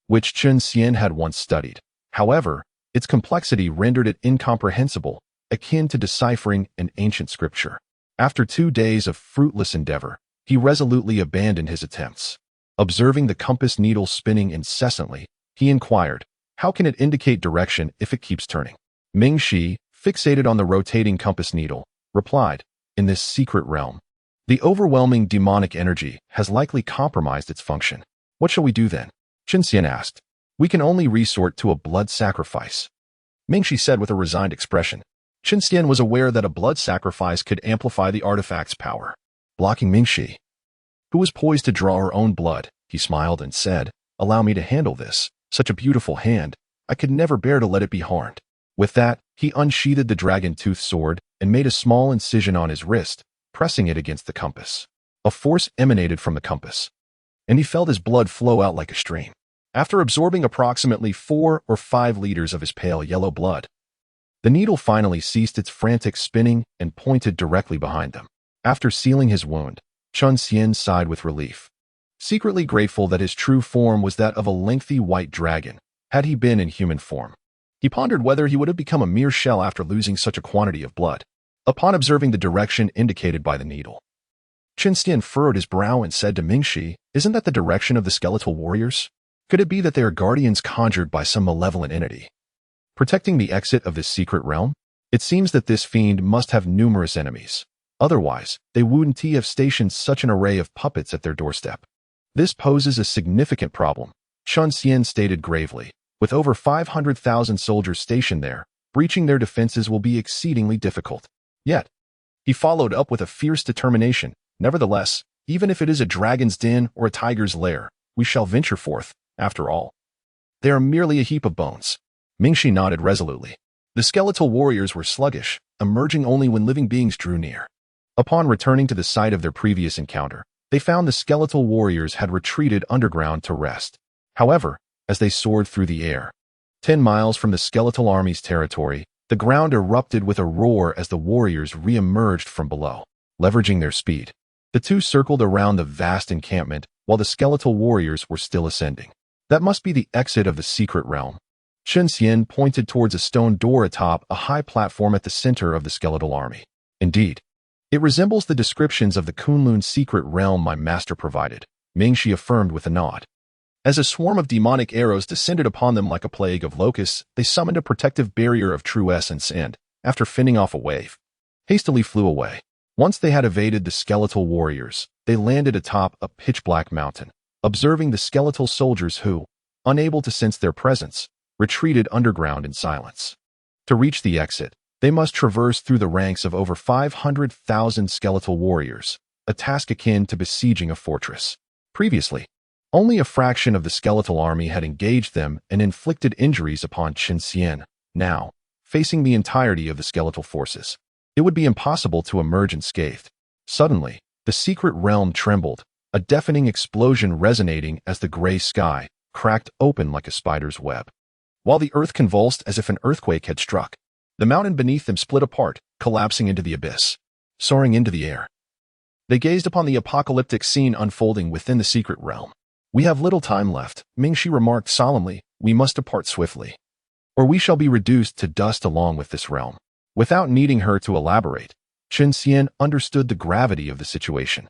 which Chen Xian had once studied. However, its complexity rendered it incomprehensible, akin to deciphering an ancient scripture. After 2 days of fruitless endeavor, he resolutely abandoned his attempts. Observing the compass needle spinning incessantly, he inquired, "How can it indicate direction if it keeps turning?" Mingxi, fixated on the rotating compass needle, replied, "In this secret realm, the overwhelming demonic energy has likely compromised its function." "What shall we do then?" Chen Xian asked. "We can only resort to a blood sacrifice," Mingxi said with a resigned expression. Chen Xian was aware that a blood sacrifice could amplify the artifact's power. Blocking Mingxi, who was poised to draw her own blood, he smiled and said, "Allow me to handle this. Such a beautiful hand, I could never bear to let it be harmed." With that, he unsheathed the dragon-toothed sword and made a small incision on his wrist, pressing it against the compass. A force emanated from the compass, and he felt his blood flow out like a stream. After absorbing approximately 4 or 5 liters of his pale yellow blood, the needle finally ceased its frantic spinning and pointed directly behind them. After sealing his wound, Chen Xian sighed with relief, secretly grateful that his true form was that of a lengthy white dragon. Had he been in human form, he pondered whether he would have become a mere shell after losing such a quantity of blood. Upon observing the direction indicated by the needle, Chen Xian furrowed his brow and said to Mingxi, "Isn't that the direction of the skeletal warriors? Could it be that they are guardians conjured by some malevolent entity, protecting the exit of this secret realm? It seems that this fiend must have numerous enemies. Otherwise, they wouldn't have stationed such an array of puppets at their doorstep. This poses a significant problem," Chen Xian stated gravely. "With over 500,000 soldiers stationed there, breaching their defenses will be exceedingly difficult." Yet, he followed up with a fierce determination. "Nevertheless, even if it is a dragon's den or a tiger's lair, we shall venture forth. After all, they are merely a heap of bones." Mingxi nodded resolutely. The skeletal warriors were sluggish, emerging only when living beings drew near. Upon returning to the site of their previous encounter, they found the skeletal warriors had retreated underground to rest. However, as they soared through the air, 10 miles from the skeletal army's territory, the ground erupted with a roar as the warriors re-emerged from below. Leveraging their speed, the two circled around the vast encampment while the skeletal warriors were still ascending. "That must be the exit of the secret realm." Chen Xian pointed towards a stone door atop a high platform at the center of the skeletal army. "Indeed, it resembles the descriptions of the Kunlun secret realm my master provided," Mingxi affirmed with a nod. As a swarm of demonic arrows descended upon them like a plague of locusts, they summoned a protective barrier of true essence and, after fending off a wave, hastily flew away. Once they had evaded the skeletal warriors, they landed atop a pitch-black mountain, observing the skeletal soldiers who, unable to sense their presence, retreated underground in silence. To reach the exit, they must traverse through the ranks of over 500,000 skeletal warriors, a task akin to besieging a fortress. Previously, only a fraction of the skeletal army had engaged them and inflicted injuries upon Chen Xian. Now, facing the entirety of the skeletal forces, it would be impossible to emerge unscathed. Suddenly, the secret realm trembled, a deafening explosion resonating as the gray sky cracked open like a spider's web. While the earth convulsed as if an earthquake had struck, the mountain beneath them split apart, collapsing into the abyss. Soaring into the air, they gazed upon the apocalyptic scene unfolding within the secret realm. "We have little time left," Mingxi remarked solemnly. "We must depart swiftly, or we shall be reduced to dust along with this realm." Without needing her to elaborate, Chen Xian understood the gravity of the situation.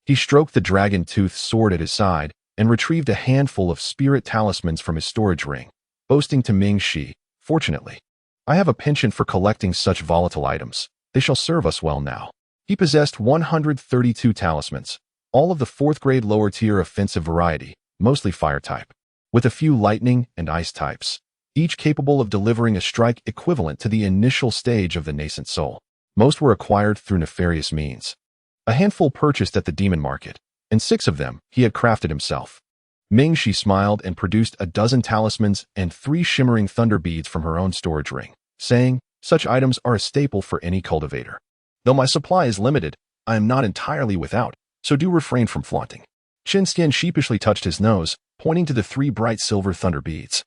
He stroked the dragon-toothed sword at his side and retrieved a handful of spirit talismans from his storage ring, boasting to Mingxi, "Fortunately, I have a penchant for collecting such volatile items. They shall serve us well now." He possessed 132 talismans, all of the 4th-grade lower-tier offensive variety, mostly fire-type, with a few lightning and ice types, each capable of delivering a strike equivalent to the initial stage of the nascent soul. Most were acquired through nefarious means. A handful purchased at the demon market, and 6 of them he had crafted himself. Mingxi smiled and produced a dozen talismans and 3 shimmering thunder beads from her own storage ring, saying, "Such items are a staple for any cultivator. Though my supply is limited, I am not entirely without, so do refrain from flaunting." Chen Xian sheepishly touched his nose, pointing to the 3 bright silver thunder beads.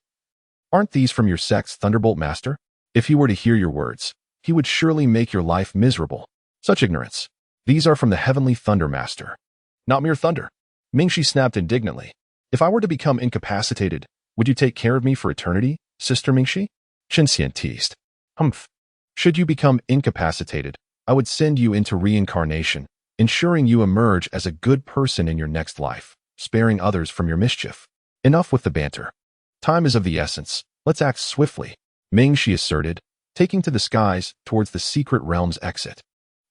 "Aren't these from your sect's Thunderbolt Master? If he were to hear your words, he would surely make your life miserable. Such ignorance. These are from the Heavenly Thunder Master. Not mere thunder." Mingxi snapped indignantly. "If I were to become incapacitated, would you take care of me for eternity, Sister Mingxi?" Chen Xian teased. "Humph. Should you become incapacitated, I would send you into reincarnation, ensuring you emerge as a good person in your next life, sparing others from your mischief. Enough with the banter. Time is of the essence. Let's act swiftly," Mingxi asserted, taking to the skies towards the secret realm's exit.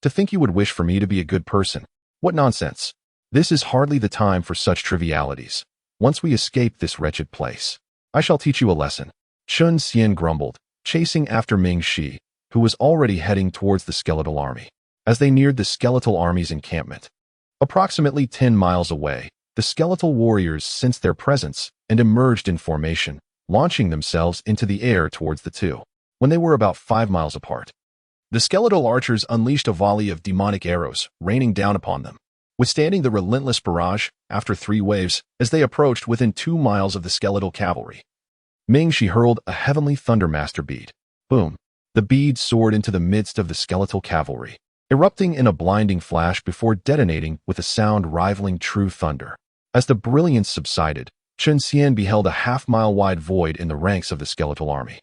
"To think you would wish for me to be a good person. What nonsense. This is hardly the time for such trivialities. Once we escape this wretched place, I shall teach you a lesson." Chen Xian grumbled, chasing after Mingxi, who was already heading towards the skeletal army. As they neared the skeletal army's encampment, approximately 10 miles away, the skeletal warriors sensed their presence and emerged in formation, launching themselves into the air towards the two. when they were about 5 miles apart. The skeletal archers unleashed a volley of demonic arrows, raining down upon them, withstanding the relentless barrage after 3 waves as they approached within 2 miles of the skeletal cavalry. Ming-Shi hurled a heavenly Thundermaster bead. Boom! The bead soared into the midst of the skeletal cavalry, erupting in a blinding flash before detonating with a sound rivaling true thunder. As the brilliance subsided, Chen Xian beheld a half-mile-wide void in the ranks of the skeletal army.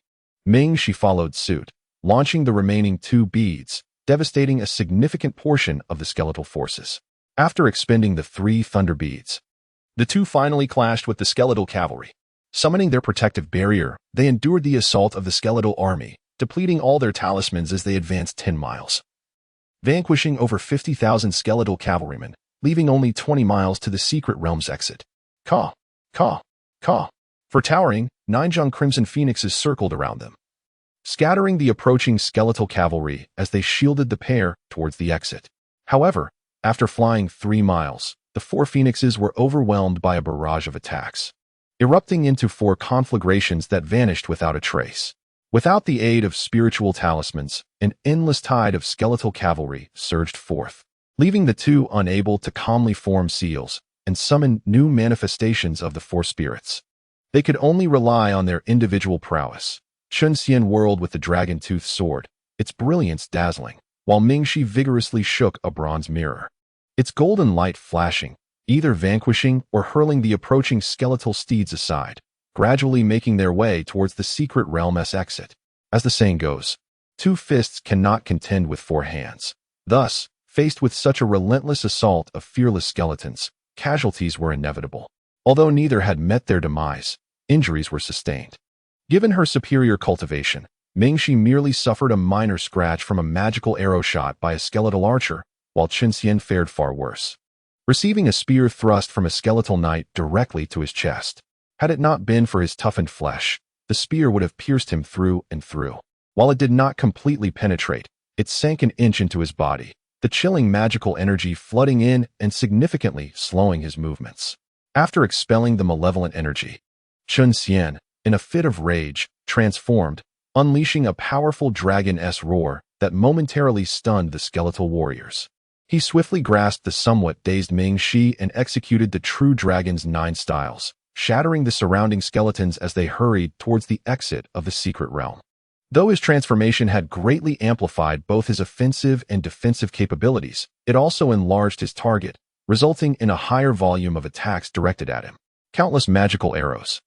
Ming-Shi followed suit, launching the remaining 2 beads, devastating a significant portion of the skeletal forces. After expending the 3 thunder beads, the 2 finally clashed with the skeletal cavalry. Summoning their protective barrier, they endured the assault of the skeletal army, depleting all their talismans as they advanced 10 miles. Vanquishing over 50,000 skeletal cavalrymen, leaving only 20 miles to the secret realm's exit. Caw, caw, caw. For towering, 9 young crimson phoenixes circled around them, scattering the approaching skeletal cavalry as they shielded the pair towards the exit. However, after flying 3 miles, the 4 phoenixes were overwhelmed by a barrage of attacks, erupting into 4 conflagrations that vanished without a trace. Without the aid of spiritual talismans, an endless tide of skeletal cavalry surged forth, leaving the 2 unable to calmly form seals and summon new manifestations of the 4 spirits. They could only rely on their individual prowess. Chen Xian whirled with the dragon-toothed sword, its brilliance dazzling, while Ming-Shi vigorously shook a bronze mirror, its golden light flashing, either vanquishing or hurling the approaching skeletal steeds aside, gradually making their way towards the secret realm's exit. As the saying goes, 2 fists cannot contend with 4 hands. Thus, faced with such a relentless assault of fearless skeletons, casualties were inevitable. Although neither had met their demise, injuries were sustained. Given her superior cultivation, Ming-Shi merely suffered a minor scratch from a magical arrow shot by a skeletal archer, while Chen Xian fared far worse, receiving a spear thrust from a skeletal knight directly to his chest. Had it not been for his toughened flesh, the spear would have pierced him through and through. While it did not completely penetrate, it sank an inch into his body, the chilling magical energy flooding in and significantly slowing his movements. After expelling the malevolent energy, Chen Xian, in a fit of rage, transformed, unleashing a powerful dragon-esque roar that momentarily stunned the skeletal warriors. He swiftly grasped the somewhat dazed Ming-Shi and executed the true dragon's 9 styles, shattering the surrounding skeletons as they hurried towards the exit of the secret realm. Though his transformation had greatly amplified both his offensive and defensive capabilities, it also enlarged his target, resulting in a higher volume of attacks directed at him. Countless magical arrows,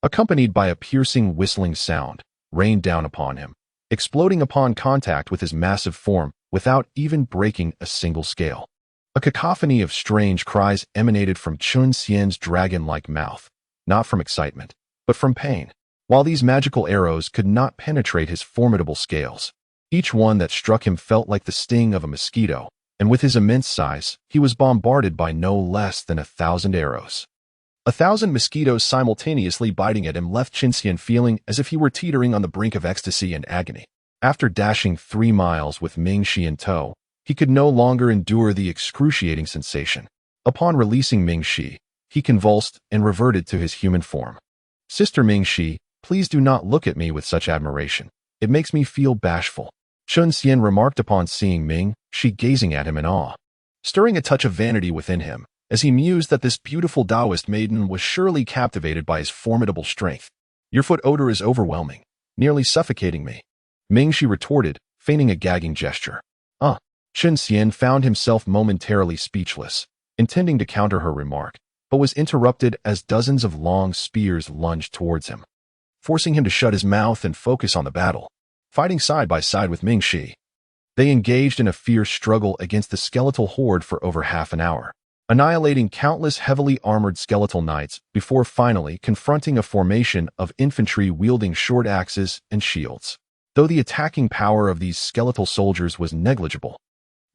accompanied by a piercing whistling sound, rained down upon him, exploding upon contact with his massive form without even breaking a single scale. A cacophony of strange cries emanated from Chen Xian's dragon-like mouth, not from excitement, but from pain. While these magical arrows could not penetrate his formidable scales, each one that struck him felt like the sting of a mosquito, and with his immense size, he was bombarded by no less than 1,000 arrows. 1,000 mosquitoes simultaneously biting at him left Chen Xian feeling as if he were teetering on the brink of ecstasy and agony. After dashing 3 miles with Ming-Shi in tow, he could no longer endure the excruciating sensation. Upon releasing Ming-Shi, he convulsed and reverted to his human form. "Sister Ming-Shi, please do not look at me with such admiration. It makes me feel bashful," Chen Xian remarked upon seeing Ming-Shi gazing at him in awe, stirring a touch of vanity within him, as he mused that this beautiful Taoist maiden was surely captivated by his formidable strength. "Your foot odor is overwhelming, nearly suffocating me," Ming-Shi retorted, feigning a gagging gesture. Chen Xian found himself momentarily speechless, intending to counter her remark, but was interrupted as dozens of long spears lunged towards him, forcing him to shut his mouth and focus on the battle. Fighting side by side with Ming-Shi, they engaged in a fierce struggle against the skeletal horde for over half an hour, annihilating countless heavily armored skeletal knights before finally confronting a formation of infantry wielding short axes and shields. Though the attacking power of these skeletal soldiers was negligible,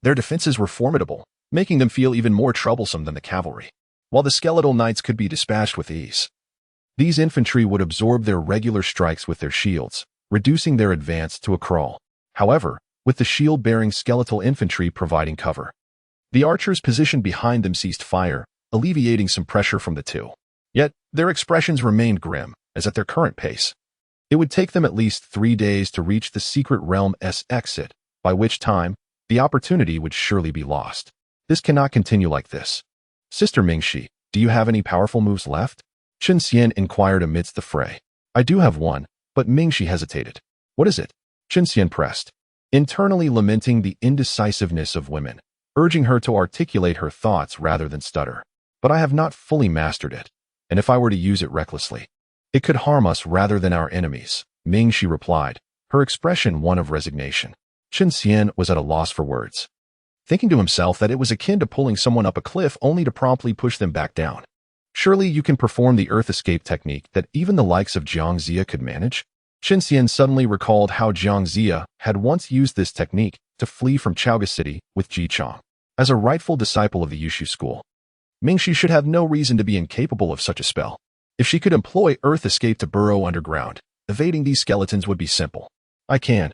their defenses were formidable, making them feel even more troublesome than the cavalry. While the skeletal knights could be dispatched with ease, these infantry would absorb their regular strikes with their shields, reducing their advance to a crawl. However, with the shield-bearing skeletal infantry providing cover, the archers positioned behind them ceased fire, alleviating some pressure from the 2. Yet, their expressions remained grim, as at their current pace, It would take them at least 3 days to reach the secret realm's exit, by which time, the opportunity would surely be lost. This cannot continue like this. Sister Mingxi, do you have any powerful moves left? Chen Xian inquired amidst the fray. I do have one, but Mingxi hesitated. What is it? Chen Xian pressed, internally lamenting the indecisiveness of women, urging her to articulate her thoughts rather than stutter. But I have not fully mastered it, and if I were to use it recklessly, it could harm us rather than our enemies, Mingxi replied, her expression one of resignation. Chen Xian was at a loss for words, thinking to himself that it was akin to pulling someone up a cliff only to promptly push them back down. Surely you can perform the earth escape technique that even the likes of Jiang Ziya could manage? Chen Xian suddenly recalled how Jiang Ziya had once used this technique to flee from Chaoga City with Ji Chong. As a rightful disciple of the Yushu school, Mingxi should have no reason to be incapable of such a spell. If she could employ earth escape to burrow underground, evading these skeletons would be simple. I can.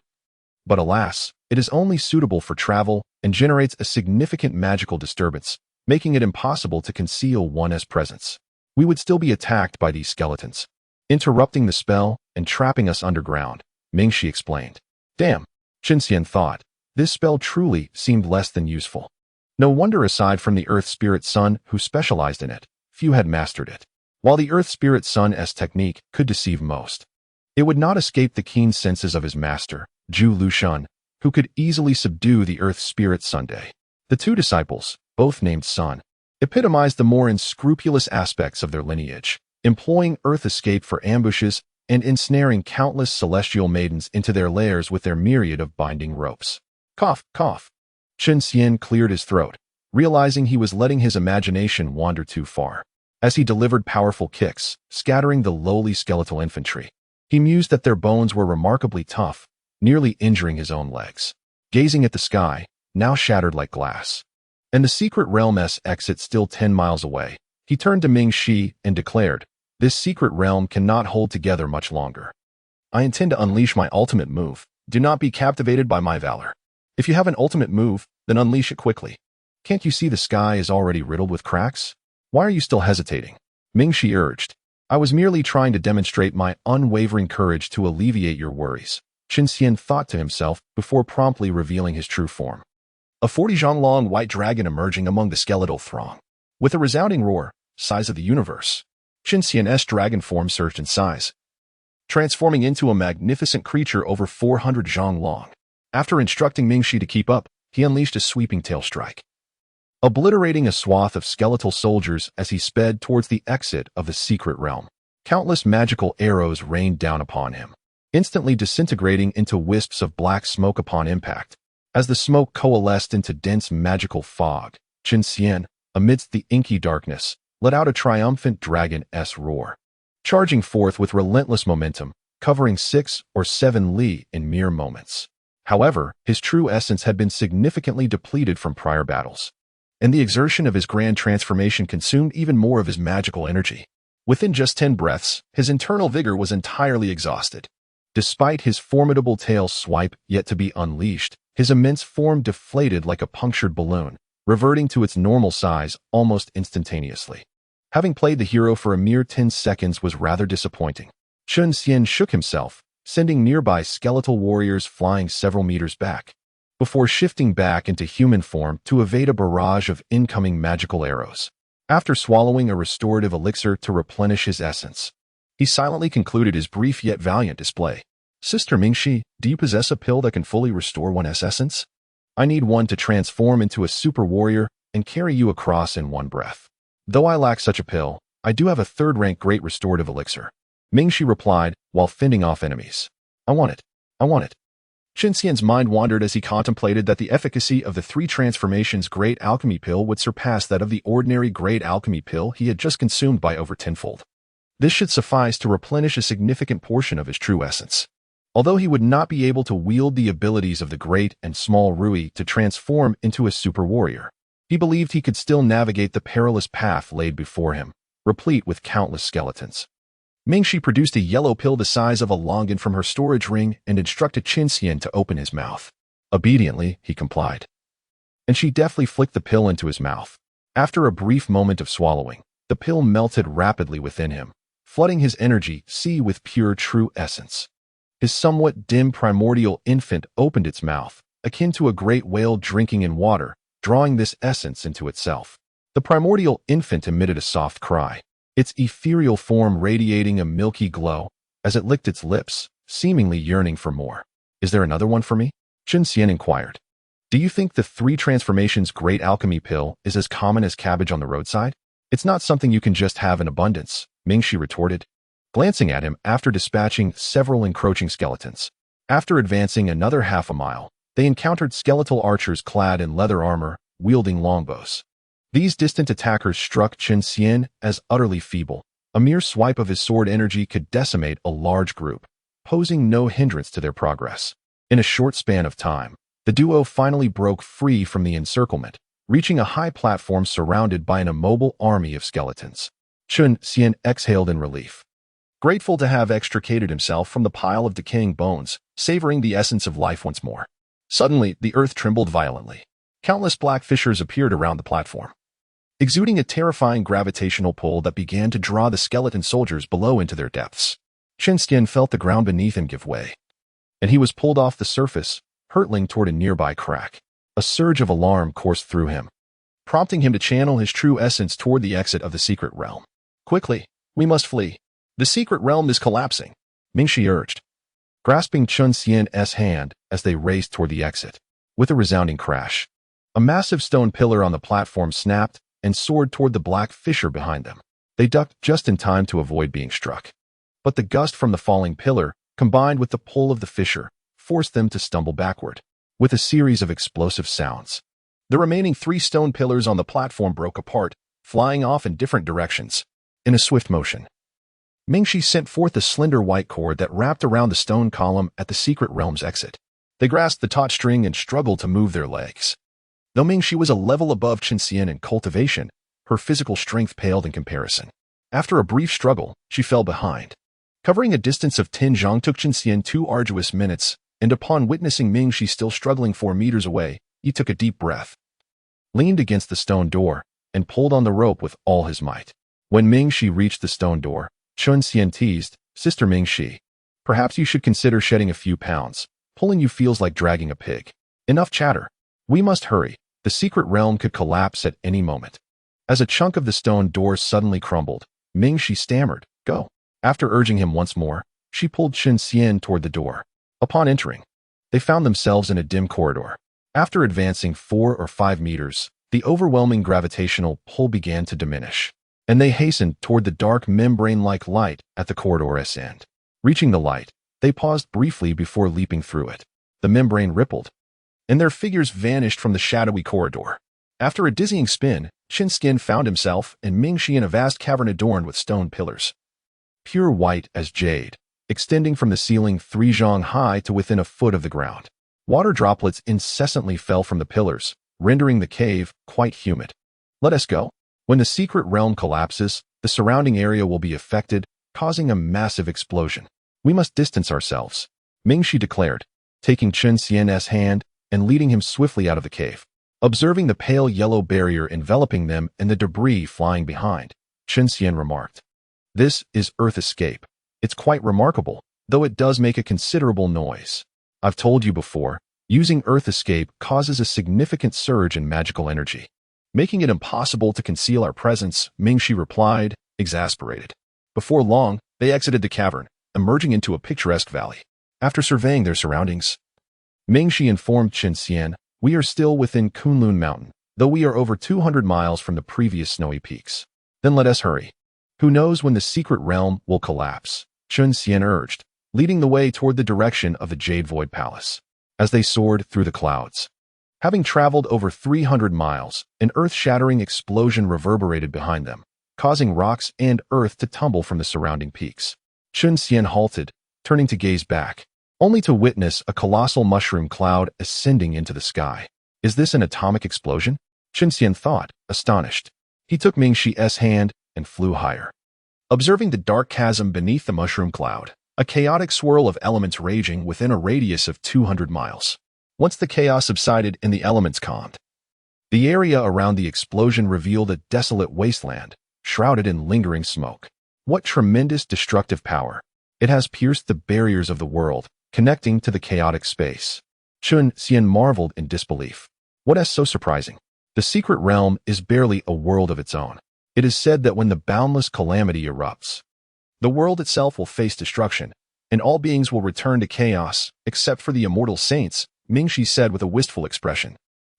But alas, it is only suitable for travel and generates a significant magical disturbance, making it impossible to conceal one's presence. We would still be attacked by these skeletons, interrupting the spell and trapping us underground, Mingxi explained. Damn, Chen Xian thought. This spell truly seemed less than useful. No wonder aside from the Earth Spirit Sun who specialized in it, few had mastered it. While the Earth Spirit Sun's technique could deceive most, it would not escape the keen senses of his master, Zhu Lushun, who could easily subdue the Earth Spirit Sunday. The two disciples, both named Sun, epitomized the more unscrupulous aspects of their lineage, employing earth escape for ambushes and ensnaring countless celestial maidens into their lairs with their myriad of binding ropes. Cough, cough. Chen Xian cleared his throat, realizing he was letting his imagination wander too far. As he delivered powerful kicks, scattering the lowly skeletal infantry, he mused that their bones were remarkably tough, nearly injuring his own legs. Gazing at the sky, now shattered like glass, and the secret realm's exit still 10 miles away, he turned to Mingxi and declared, this secret realm cannot hold together much longer. I intend to unleash my ultimate move. Do not be captivated by my valor. If you have an ultimate move, then unleash it quickly. Can't you see the sky is already riddled with cracks? Why are you still hesitating? Mingxi urged. I was merely trying to demonstrate my unwavering courage to alleviate your worries, Chen Xian thought to himself before promptly revealing his true form. A 40-zhang-long white dragon emerging among the skeletal throng. With a resounding roar, size of the universe, Chen Xian's dragon form surged in size, transforming into a magnificent creature over 400 zhang long. After instructing Mingxi to keep up, he unleashed a sweeping tail strike, obliterating a swath of skeletal soldiers as he sped towards the exit of the secret realm. Countless magical arrows rained down upon him, instantly disintegrating into wisps of black smoke upon impact. As the smoke coalesced into dense magical fog, Chen Xian, amidst the inky darkness, let out a triumphant dragon-esque roar, charging forth with relentless momentum, covering 6 or 7 li in mere moments. However, his true essence had been significantly depleted from prior battles, and the exertion of his grand transformation consumed even more of his magical energy. Within just 10 breaths, his internal vigor was entirely exhausted. Despite his formidable tail swipe yet to be unleashed, his immense form deflated like a punctured balloon, reverting to its normal size almost instantaneously. Having played the hero for a mere 10 seconds was rather disappointing. Chen Xian shook himself, sending nearby skeletal warriors flying several meters back, before shifting back into human form to evade a barrage of incoming magical arrows. After swallowing a restorative elixir to replenish his essence, he silently concluded his brief yet valiant display. Sister Mingxi, do you possess a pill that can fully restore one's essence? I need one to transform into a super warrior and carry you across in one breath. Though I lack such a pill, I do have a third-rank great restorative elixir, Mingxi replied while fending off enemies. I want it. I want it. Chen Xian's mind wandered as he contemplated that the efficacy of the 3 transformations great alchemy pill would surpass that of the ordinary great alchemy pill he had just consumed by over tenfold. This should suffice to replenish a significant portion of his true essence. Although he would not be able to wield the abilities of the great and small Rui to transform into a super warrior, he believed he could still navigate the perilous path laid before him, replete with countless skeletons. Mingxi produced a yellow pill the size of a longan from her storage ring and instructed Chen Xian to open his mouth. Obediently, he complied, and she deftly flicked the pill into his mouth. After a brief moment of swallowing, the pill melted rapidly within him, flooding his energy sea with pure true essence. His somewhat dim primordial infant opened its mouth, akin to a great whale drinking in water, drawing this essence into itself. The primordial infant emitted a soft cry, its ethereal form radiating a milky glow as it licked its lips, seemingly yearning for more. Is there another one for me? Chen Xian inquired. Do you think the 3 transformations great alchemy pill is as common as cabbage on the roadside? It's not something you can just have in abundance, Mingxi retorted, glancing at him after dispatching several encroaching skeletons. After advancing another half a mile, they encountered skeletal archers clad in leather armor, wielding longbows. These distant attackers struck Chen Xian as utterly feeble. A mere swipe of his sword energy could decimate a large group, posing no hindrance to their progress. In a short span of time, the duo finally broke free from the encirclement, reaching a high platform surrounded by an immobile army of skeletons. Chen Xian exhaled in relief, grateful to have extricated himself from the pile of decaying bones, savoring the essence of life once more. Suddenly, the earth trembled violently. Countless black fissures appeared around the platform, exuding a terrifying gravitational pull that began to draw the skeleton soldiers below into their depths. Chen Xian felt the ground beneath him give way, and he was pulled off the surface, hurtling toward a nearby crack. A surge of alarm coursed through him, prompting him to channel his true essence toward the exit of the secret realm. Quickly, we must flee. The secret realm is collapsing, Mingxi urged, grasping Chen Xian's hand as they raced toward the exit. With a resounding crash, a massive stone pillar on the platform snapped and soared toward the black fissure behind them. They ducked just in time to avoid being struck. But the gust from the falling pillar, combined with the pull of the fissure, forced them to stumble backward. With a series of explosive sounds, the remaining 3 stone pillars on the platform broke apart, flying off in different directions. In a swift motion, Mingxi sent forth a slender white cord that wrapped around the stone column at the secret realm's exit. They grasped the taut string and struggled to move their legs. Though Mingxi was a level above Chen Xian in cultivation, her physical strength paled in comparison. After a brief struggle, she fell behind. Covering a distance of 10 zhang took Chen Xian 2 arduous minutes, and upon witnessing Mingxi still struggling 4 meters away, he took a deep breath, leaned against the stone door, and pulled on the rope with all his might. When Mingxi reached the stone door, Chen Xian teased, "Sister Mingxi, perhaps you should consider shedding a few pounds. Pulling you feels like dragging a pig. Enough chatter. We must hurry. The secret realm could collapse at any moment." As a chunk of the stone door suddenly crumbled, Mingxi stammered, "Go." After urging him once more, she pulled Chen Xian toward the door. Upon entering, they found themselves in a dim corridor. After advancing 4 or 5 meters, the overwhelming gravitational pull began to diminish, and they hastened toward the dark membrane-like light at the corridor's end. Reaching the light, they paused briefly before leaping through it. The membrane rippled, and their figures vanished from the shadowy corridor. After a dizzying spin, Chen Xian found himself and Mingxi in a vast cavern adorned with stone pillars, pure white as jade, extending from the ceiling 3 zhang high to within a foot of the ground. Water droplets incessantly fell from the pillars, rendering the cave quite humid. "Let us go. When the secret realm collapses, the surrounding area will be affected, causing a massive explosion. We must distance ourselves," Mingxi declared, taking Chen Xian's hand and leading him swiftly out of the cave. Observing the pale yellow barrier enveloping them and the debris flying behind, Chen Xian remarked, "This is Earth Escape. It's quite remarkable, though it does make a considerable noise. I've told you before, using Earth Escape causes a significant surge in magical energy, making it impossible to conceal our presence," Mingxi replied, exasperated. Before long, they exited the cavern, emerging into a picturesque valley. After surveying their surroundings, Mingxi informed Chen Xian, "We are still within Kunlun Mountain, though we are over 200 miles from the previous snowy peaks. Then let us hurry. Who knows when the secret realm will collapse?" Chen Xian urged, leading the way toward the direction of the Jade Void Palace. As they soared through the clouds, having traveled over 300 miles, an earth-shattering explosion reverberated behind them, causing rocks and earth to tumble from the surrounding peaks. Chen Xian halted, turning to gaze back, only to witness a colossal mushroom cloud ascending into the sky. "Is this an atomic explosion?" Chen Xian thought, astonished. He took Mingxi's hand and flew higher, observing the dark chasm beneath the mushroom cloud, a chaotic swirl of elements raging within a radius of 200 miles. Once the chaos subsided and the elements calmed, the area around the explosion revealed a desolate wasteland, shrouded in lingering smoke. What tremendous destructive power! It has pierced the barriers of the world, connecting to the chaotic space. Chen Xian marveled in disbelief. What is so surprising? The secret realm is barely a world of its own. It is said that when the boundless calamity erupts, the world itself will face destruction, and all beings will return to chaos, except for the immortal saints, Mingxi said with a wistful expression.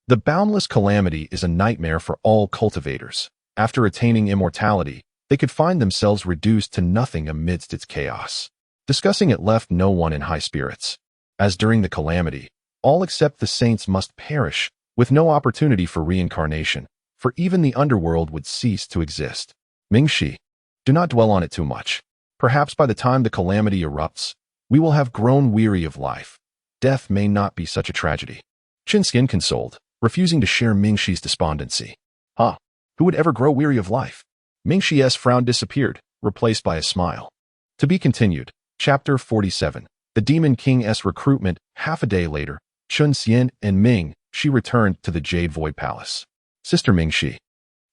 The boundless calamity is a nightmare for all cultivators. After attaining immortality, they could find themselves reduced to nothing amidst its chaos. Discussing it left no one in high spirits. As during the calamity, all except the saints must perish, with no opportunity for reincarnation, for even the underworld would cease to exist. Mingxi, do not dwell on it too much. Perhaps by the time the calamity erupts, we will have grown weary of life. Death may not be such a tragedy. Chen Xian consoled, refusing to share Mingxi's despondency. Who would ever grow weary of life? Mingxi's frown disappeared, replaced by a smile. To be continued. Chapter 47. The Demon King's recruitment. Half a day later, Chen Xian and Mingxi returned to the Jade Void Palace. Sister Mingxi,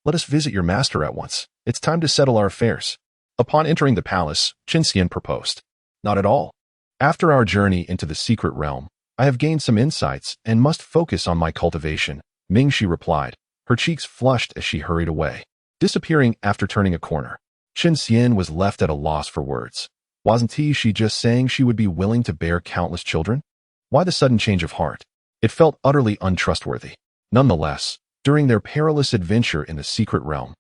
let us visit your master at once. It's time to settle our affairs. Upon entering the palace, Chen Xian proposed. Not at all. After our journey into the secret realm, I have gained some insights and must focus on my cultivation, Mingxi replied, her cheeks flushed as she hurried away. Disappearing after turning a corner, Chen Xian was left at a loss for words. Wasn't she just saying she would be willing to bear countless children? Why the sudden change of heart? It felt utterly untrustworthy. Nonetheless, during their perilous adventure in the secret realm,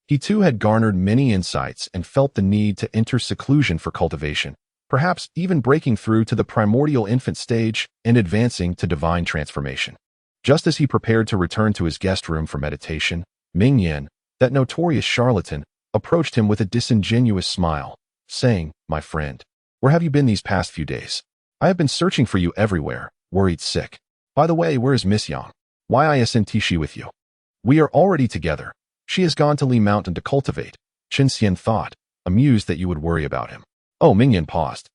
he too had garnered many insights and felt the need to enter seclusion for cultivation, perhaps even breaking through to the primordial infant stage and advancing to divine transformation. Just as he prepared to return to his guest room for meditation, Mingyan, that notorious charlatan, approached him with a disingenuous smile, saying, "My friend, where have you been these past few days? I have been searching for you everywhere, worried sick. By the way, where is Miss Yang? Why isn't she with you? We are already together. She has gone to Li Mountain to cultivate," Chen Xian thought, amused that you would worry about him. Oh, Mingyan paused,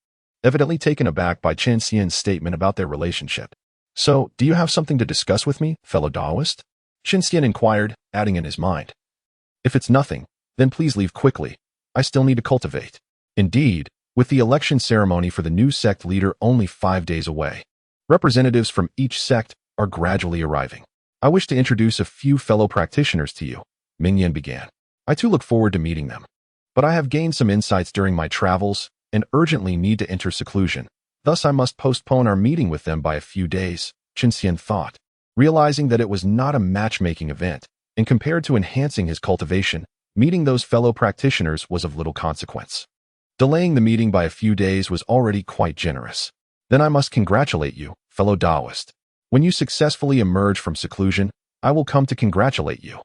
evidently taken aback by Chen Xian's statement about their relationship. So, do you have something to discuss with me, fellow Taoist? Chen Xian inquired, adding in his mind. If it's nothing, then please leave quickly. I still need to cultivate. Indeed, with the election ceremony for the new sect leader only 5 days away, representatives from each sect are gradually arriving. I wish to introduce a few fellow practitioners to you, Mingyan began. I too look forward to meeting them. But I have gained some insights during my travels and urgently need to enter seclusion. Thus I must postpone our meeting with them by a few days, Chen Xian thought, realizing that it was not a matchmaking event, and compared to enhancing his cultivation, meeting those fellow practitioners was of little consequence. Delaying the meeting by a few days was already quite generous. Then I must congratulate you, fellow Taoist. When you successfully emerge from seclusion, I will come to congratulate you,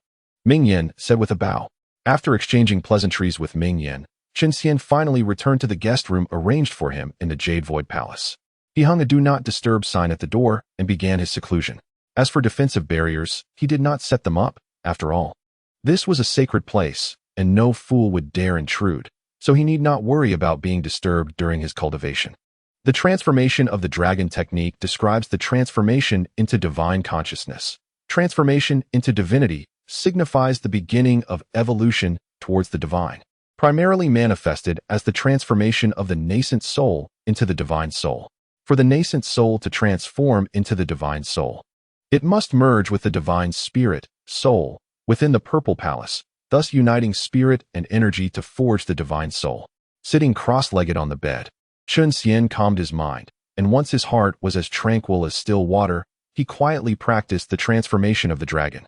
Mingyan said with a bow. After exchanging pleasantries with Mingyan, Chen Xian finally returned to the guest room arranged for him in the Jade Void Palace. He hung a do not disturb sign at the door and began his seclusion. As for defensive barriers, he did not set them up, after all. This was a sacred place, and no fool would dare intrude, so he need not worry about being disturbed during his cultivation. The transformation of the dragon technique describes the transformation into divine consciousness. Transformation into divinity signifies the beginning of evolution towards the divine, primarily manifested as the transformation of the nascent soul into the divine soul. For the nascent soul to transform into the divine soul, it must merge with the divine spirit, soul, within the Purple Palace, thus uniting spirit and energy to forge the divine soul. Sitting cross-legged on the bed, Chen Xian calmed his mind, and once his heart was as tranquil as still water, he quietly practiced the transformation of the dragon,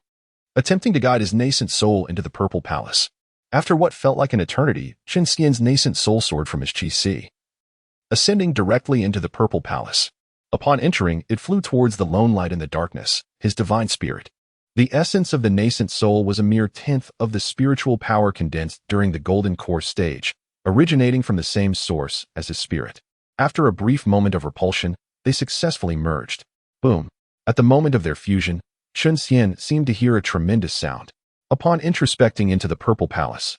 attempting to guide his nascent soul into the Purple Palace. After what felt like an eternity, Chen Xian's nascent soul soared from his Qi, ascending directly into the Purple Palace. Upon entering, it flew towards the lone light in the darkness, his divine spirit. The essence of the nascent soul was a mere tenth of the spiritual power condensed during the Golden Core stage, originating from the same source as his spirit. After a brief moment of repulsion, they successfully merged. Boom! At the moment of their fusion, Chen Xian seemed to hear a tremendous sound. Upon introspecting into the Purple Palace,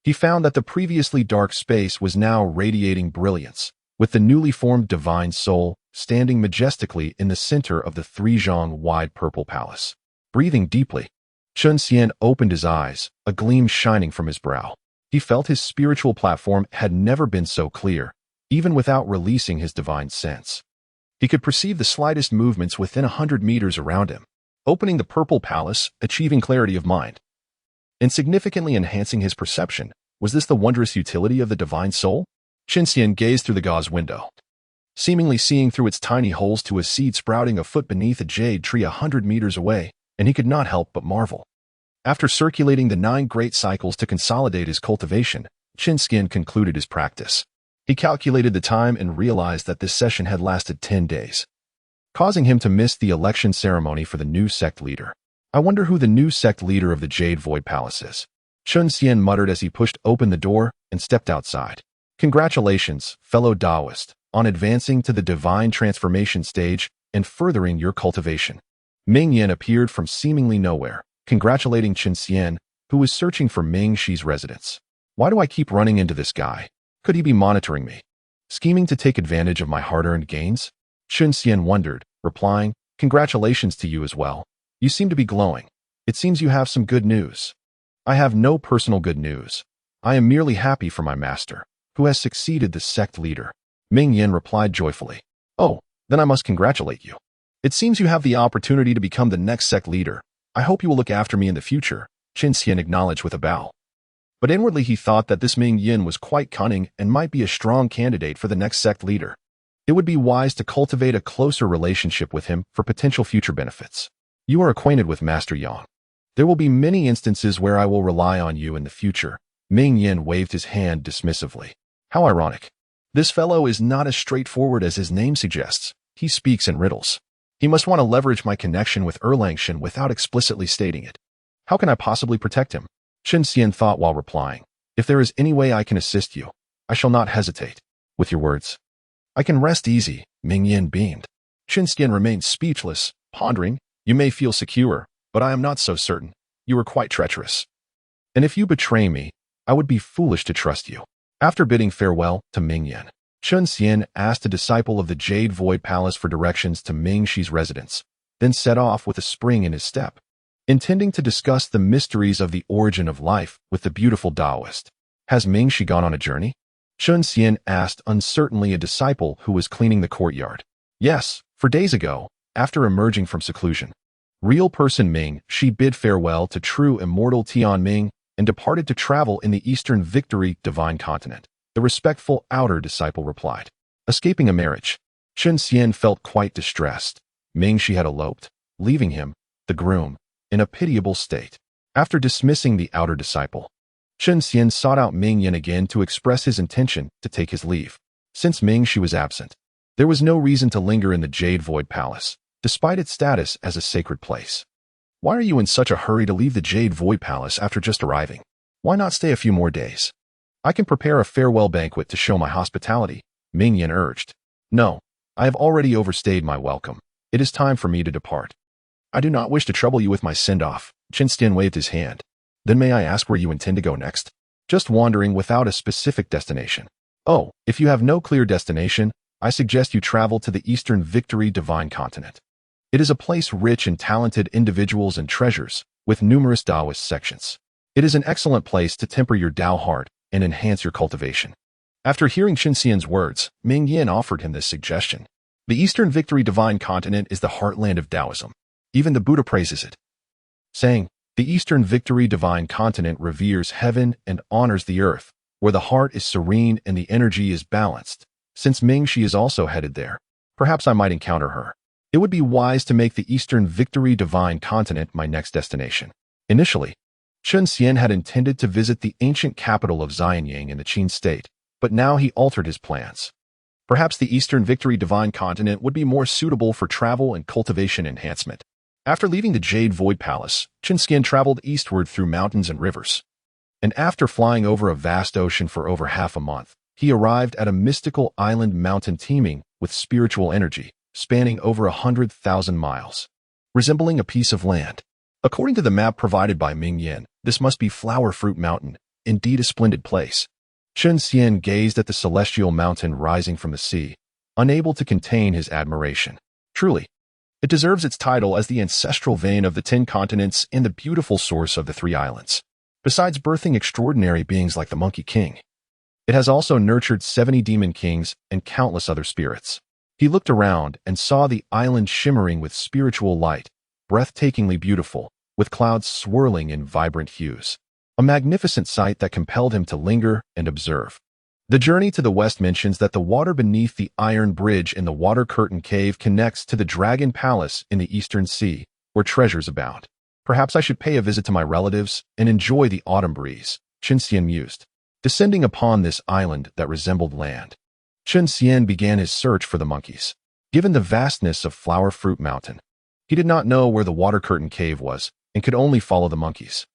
he found that the previously dark space was now radiating brilliance, with the newly formed divine soul standing majestically in the center of the 3-zhang-wide Purple Palace. Breathing deeply, Chen Xian opened his eyes, a gleam shining from his brow. He felt his spiritual platform had never been so clear, even without releasing his divine sense. He could perceive the slightest movements within 100 meters around him, opening the purple palace, achieving clarity of mind. And significantly enhancing his perception, was this the wondrous utility of the divine soul? Chen Xian gazed through the gauze window, seemingly seeing through its tiny holes to a seed sprouting a foot beneath a jade tree 100 meters away, and he could not help but marvel. After circulating the 9 great cycles to consolidate his cultivation, Chen Xian concluded his practice. He calculated the time and realized that this session had lasted 10 days, causing him to miss the election ceremony for the new sect leader. I wonder who the new sect leader of the Jade Void Palace is. Chen Xian muttered as he pushed open the door and stepped outside. Congratulations, fellow Taoist, on advancing to the divine transformation stage and furthering your cultivation. Ming Yan appeared from seemingly nowhere, congratulating Chen Xian, who was searching for Ming Shi's residence. Why do I keep running into this guy? Could he be monitoring me? Scheming to take advantage of my hard-earned gains? Chen Xian wondered, replying, congratulations to you as well. You seem to be glowing. It seems you have some good news. I have no personal good news. I am merely happy for my master, who has succeeded the sect leader. Ming Yan replied joyfully. Oh, then I must congratulate you. It seems you have the opportunity to become the next sect leader. I hope you will look after me in the future, Chen Xian acknowledged with a bow. But inwardly he thought that this Ming Yan was quite cunning and might be a strong candidate for the next sect leader. It would be wise to cultivate a closer relationship with him for potential future benefits. You are acquainted with Master Yang. There will be many instances where I will rely on you in the future. Ming Yan waved his hand dismissively. How ironic. This fellow is not as straightforward as his name suggests. He speaks in riddles. He must want to leverage my connection with Erlangshan without explicitly stating it. How can I possibly protect him? Chen Xian thought while replying. If there is any way I can assist you, I shall not hesitate. With your words, I can rest easy, Ming Yan beamed. Chen Xian remained speechless, pondering. You may feel secure, but I am not so certain. You are quite treacherous. And if you betray me, I would be foolish to trust you. After bidding farewell to Ming Yan, Chen Xian asked a disciple of the Jade Void Palace for directions to Ming Shi's residence, then set off with a spring in his step, intending to discuss the mysteries of the origin of life with the beautiful Taoist. Has Ming Shi gone on a journey? Chen Xian asked uncertainly a disciple who was cleaning the courtyard. Yes, 4 days ago, after emerging from seclusion. Real person Ming Shi bid farewell to true immortal Tian Ming and departed to travel in the Eastern Victory Divine Continent. The respectful outer disciple replied. Escaping a marriage. Chen Xian felt quite distressed. Ming Shi had eloped, leaving him, the groom, in a pitiable state. After dismissing the outer disciple, Chen Xian sought out Ming Yan again to express his intention to take his leave. Since Ming Shi was absent, there was no reason to linger in the Jade Void Palace, despite its status as a sacred place. Why are you in such a hurry to leave the Jade Void Palace after just arriving? Why not stay a few more days? I can prepare a farewell banquet to show my hospitality, Ming Yan urged. No, I have already overstayed my welcome. It is time for me to depart. I do not wish to trouble you with my send-off. Chen Xian waved his hand. Then may I ask where you intend to go next? Just wandering without a specific destination. Oh, if you have no clear destination, I suggest you travel to the Eastern Victory Divine Continent. It is a place rich in talented individuals and treasures, with numerous Taoist sections. It is an excellent place to temper your Tao heart and enhance your cultivation. After hearing Chen Xian's words, Ming Yan offered him this suggestion. The Eastern Victory Divine Continent is the heartland of Taoism. Even the Buddha praises it, saying, the Eastern Victory Divine Continent reveres heaven and honors the earth, where the heart is serene and the energy is balanced. Since Ming Shi is also headed there, perhaps I might encounter her. It would be wise to make the Eastern Victory Divine Continent my next destination. Initially, Chen Xian had intended to visit the ancient capital of Xīyóu in the Qin state, but now he altered his plans. Perhaps the Eastern Victory Divine Continent would be more suitable for travel and cultivation enhancement. After leaving the Jade Void Palace, Chen Xian traveled eastward through mountains and rivers. And after flying over a vast ocean for over half a month, he arrived at a mystical island mountain teeming with spiritual energy, spanning over 100,000 miles, resembling a piece of land. According to the map provided by Ming Yan, this must be Flower Fruit Mountain, indeed a splendid place. Chen Xian gazed at the celestial mountain rising from the sea, unable to contain his admiration. Truly, it deserves its title as the ancestral vein of the 10 continents and the beautiful source of the 3 islands. Besides birthing extraordinary beings like the Monkey King, it has also nurtured 70 demon kings and countless other spirits. He looked around and saw the island shimmering with spiritual light, breathtakingly beautiful, with clouds swirling in vibrant hues. A magnificent sight that compelled him to linger and observe. The journey to the west mentions that the water beneath the iron bridge in the Water Curtain Cave connects to the Dragon Palace in the Eastern Sea, where treasures abound. Perhaps I should pay a visit to my relatives and enjoy the autumn breeze, Chen Xian mused. Descending upon this island that resembled land, Chen Xian began his search for the monkeys. Given the vastness of Flower Fruit Mountain, he did not know where the Water Curtain Cave was and could only follow the monkeys.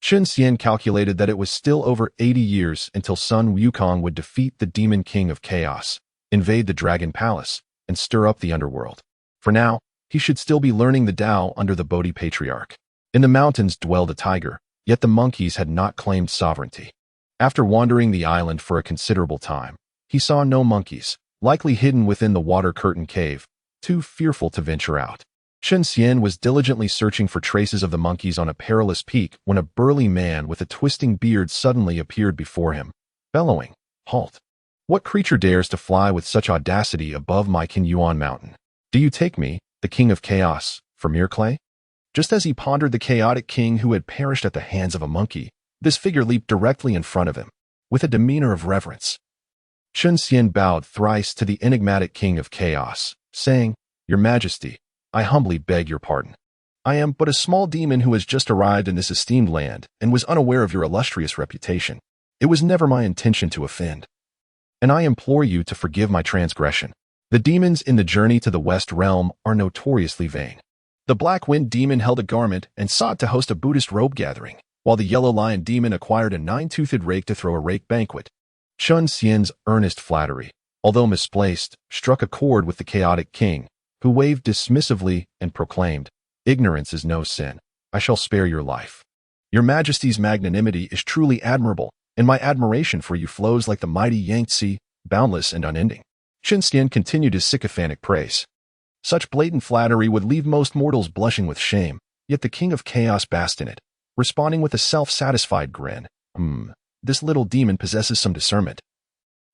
Chen Xian calculated that it was still over 80 years until Sun Wukong would defeat the Demon King of Chaos, invade the Dragon Palace, and stir up the underworld. For now, he should still be learning the Tao under the Bodhi Patriarch. In the mountains dwelled a tiger, yet the monkeys had not claimed sovereignty. After wandering the island for a considerable time, he saw no monkeys, likely hidden within the Water Curtain Cave, too fearful to venture out. Chen Xian was diligently searching for traces of the monkeys on a perilous peak when a burly man with a twisting beard suddenly appeared before him, bellowing, "Halt! What creature dares to fly with such audacity above my Xīyóu mountain? Do you take me, the King of Chaos, for mere clay?" Just as he pondered the chaotic king who had perished at the hands of a monkey, this figure leaped directly in front of him, with a demeanor of reverence. Chen Xian bowed thrice to the enigmatic King of Chaos, saying, "Your Majesty, I humbly beg your pardon. I am but a small demon who has just arrived in this esteemed land and was unaware of your illustrious reputation. It was never my intention to offend, and I implore you to forgive my transgression. The demons in the journey to the West Realm are notoriously vain." The Black Wind Demon held a garment and sought to host a Buddhist robe gathering, while the Yellow Lion Demon acquired a 9-toothed rake to throw a rake banquet. Chen Xian's earnest flattery, although misplaced, struck a chord with the chaotic king, who waved dismissively and proclaimed, "Ignorance is no sin. I shall spare your life. Your Majesty's magnanimity is truly admirable, and my admiration for you flows like the mighty Yangtze, boundless and unending." Chen Xian continued his sycophantic praise. Such blatant flattery would leave most mortals blushing with shame, yet the King of Chaos basked in it, responding with a self-satisfied grin. This little demon possesses some discernment.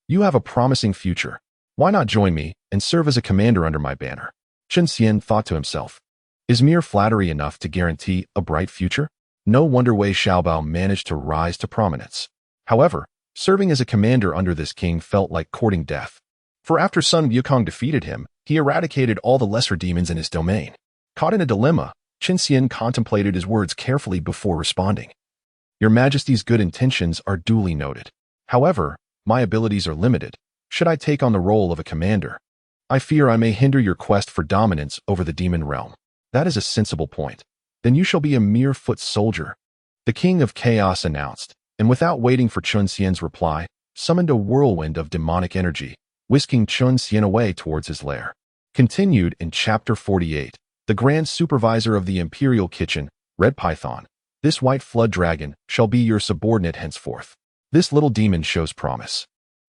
You have a promising future. Why not join me and serve as a commander under my banner? Chen Xian thought to himself. Is mere flattery enough to guarantee a bright future? No wonder Wei Xiaobao managed to rise to prominence. However, serving as a commander under this king felt like courting death. For after Sun Wukong defeated him, he eradicated all the lesser demons in his domain. Caught in a dilemma, Chen Xian contemplated his words carefully before responding. Your Majesty's good intentions are duly noted. However, my abilities are limited. Should I take on the role of a commander, I fear I may hinder your quest for dominance over the demon realm. That is a sensible point. Then you shall be a mere foot soldier, the King of Chaos announced, and without waiting for Chen Xian's reply, summoned a whirlwind of demonic energy, whisking Chen Xian away towards his lair. Continued in Chapter 48, the Grand Supervisor of the Imperial Kitchen, Red Python. This white flood dragon shall be your subordinate henceforth. This little demon shows promise.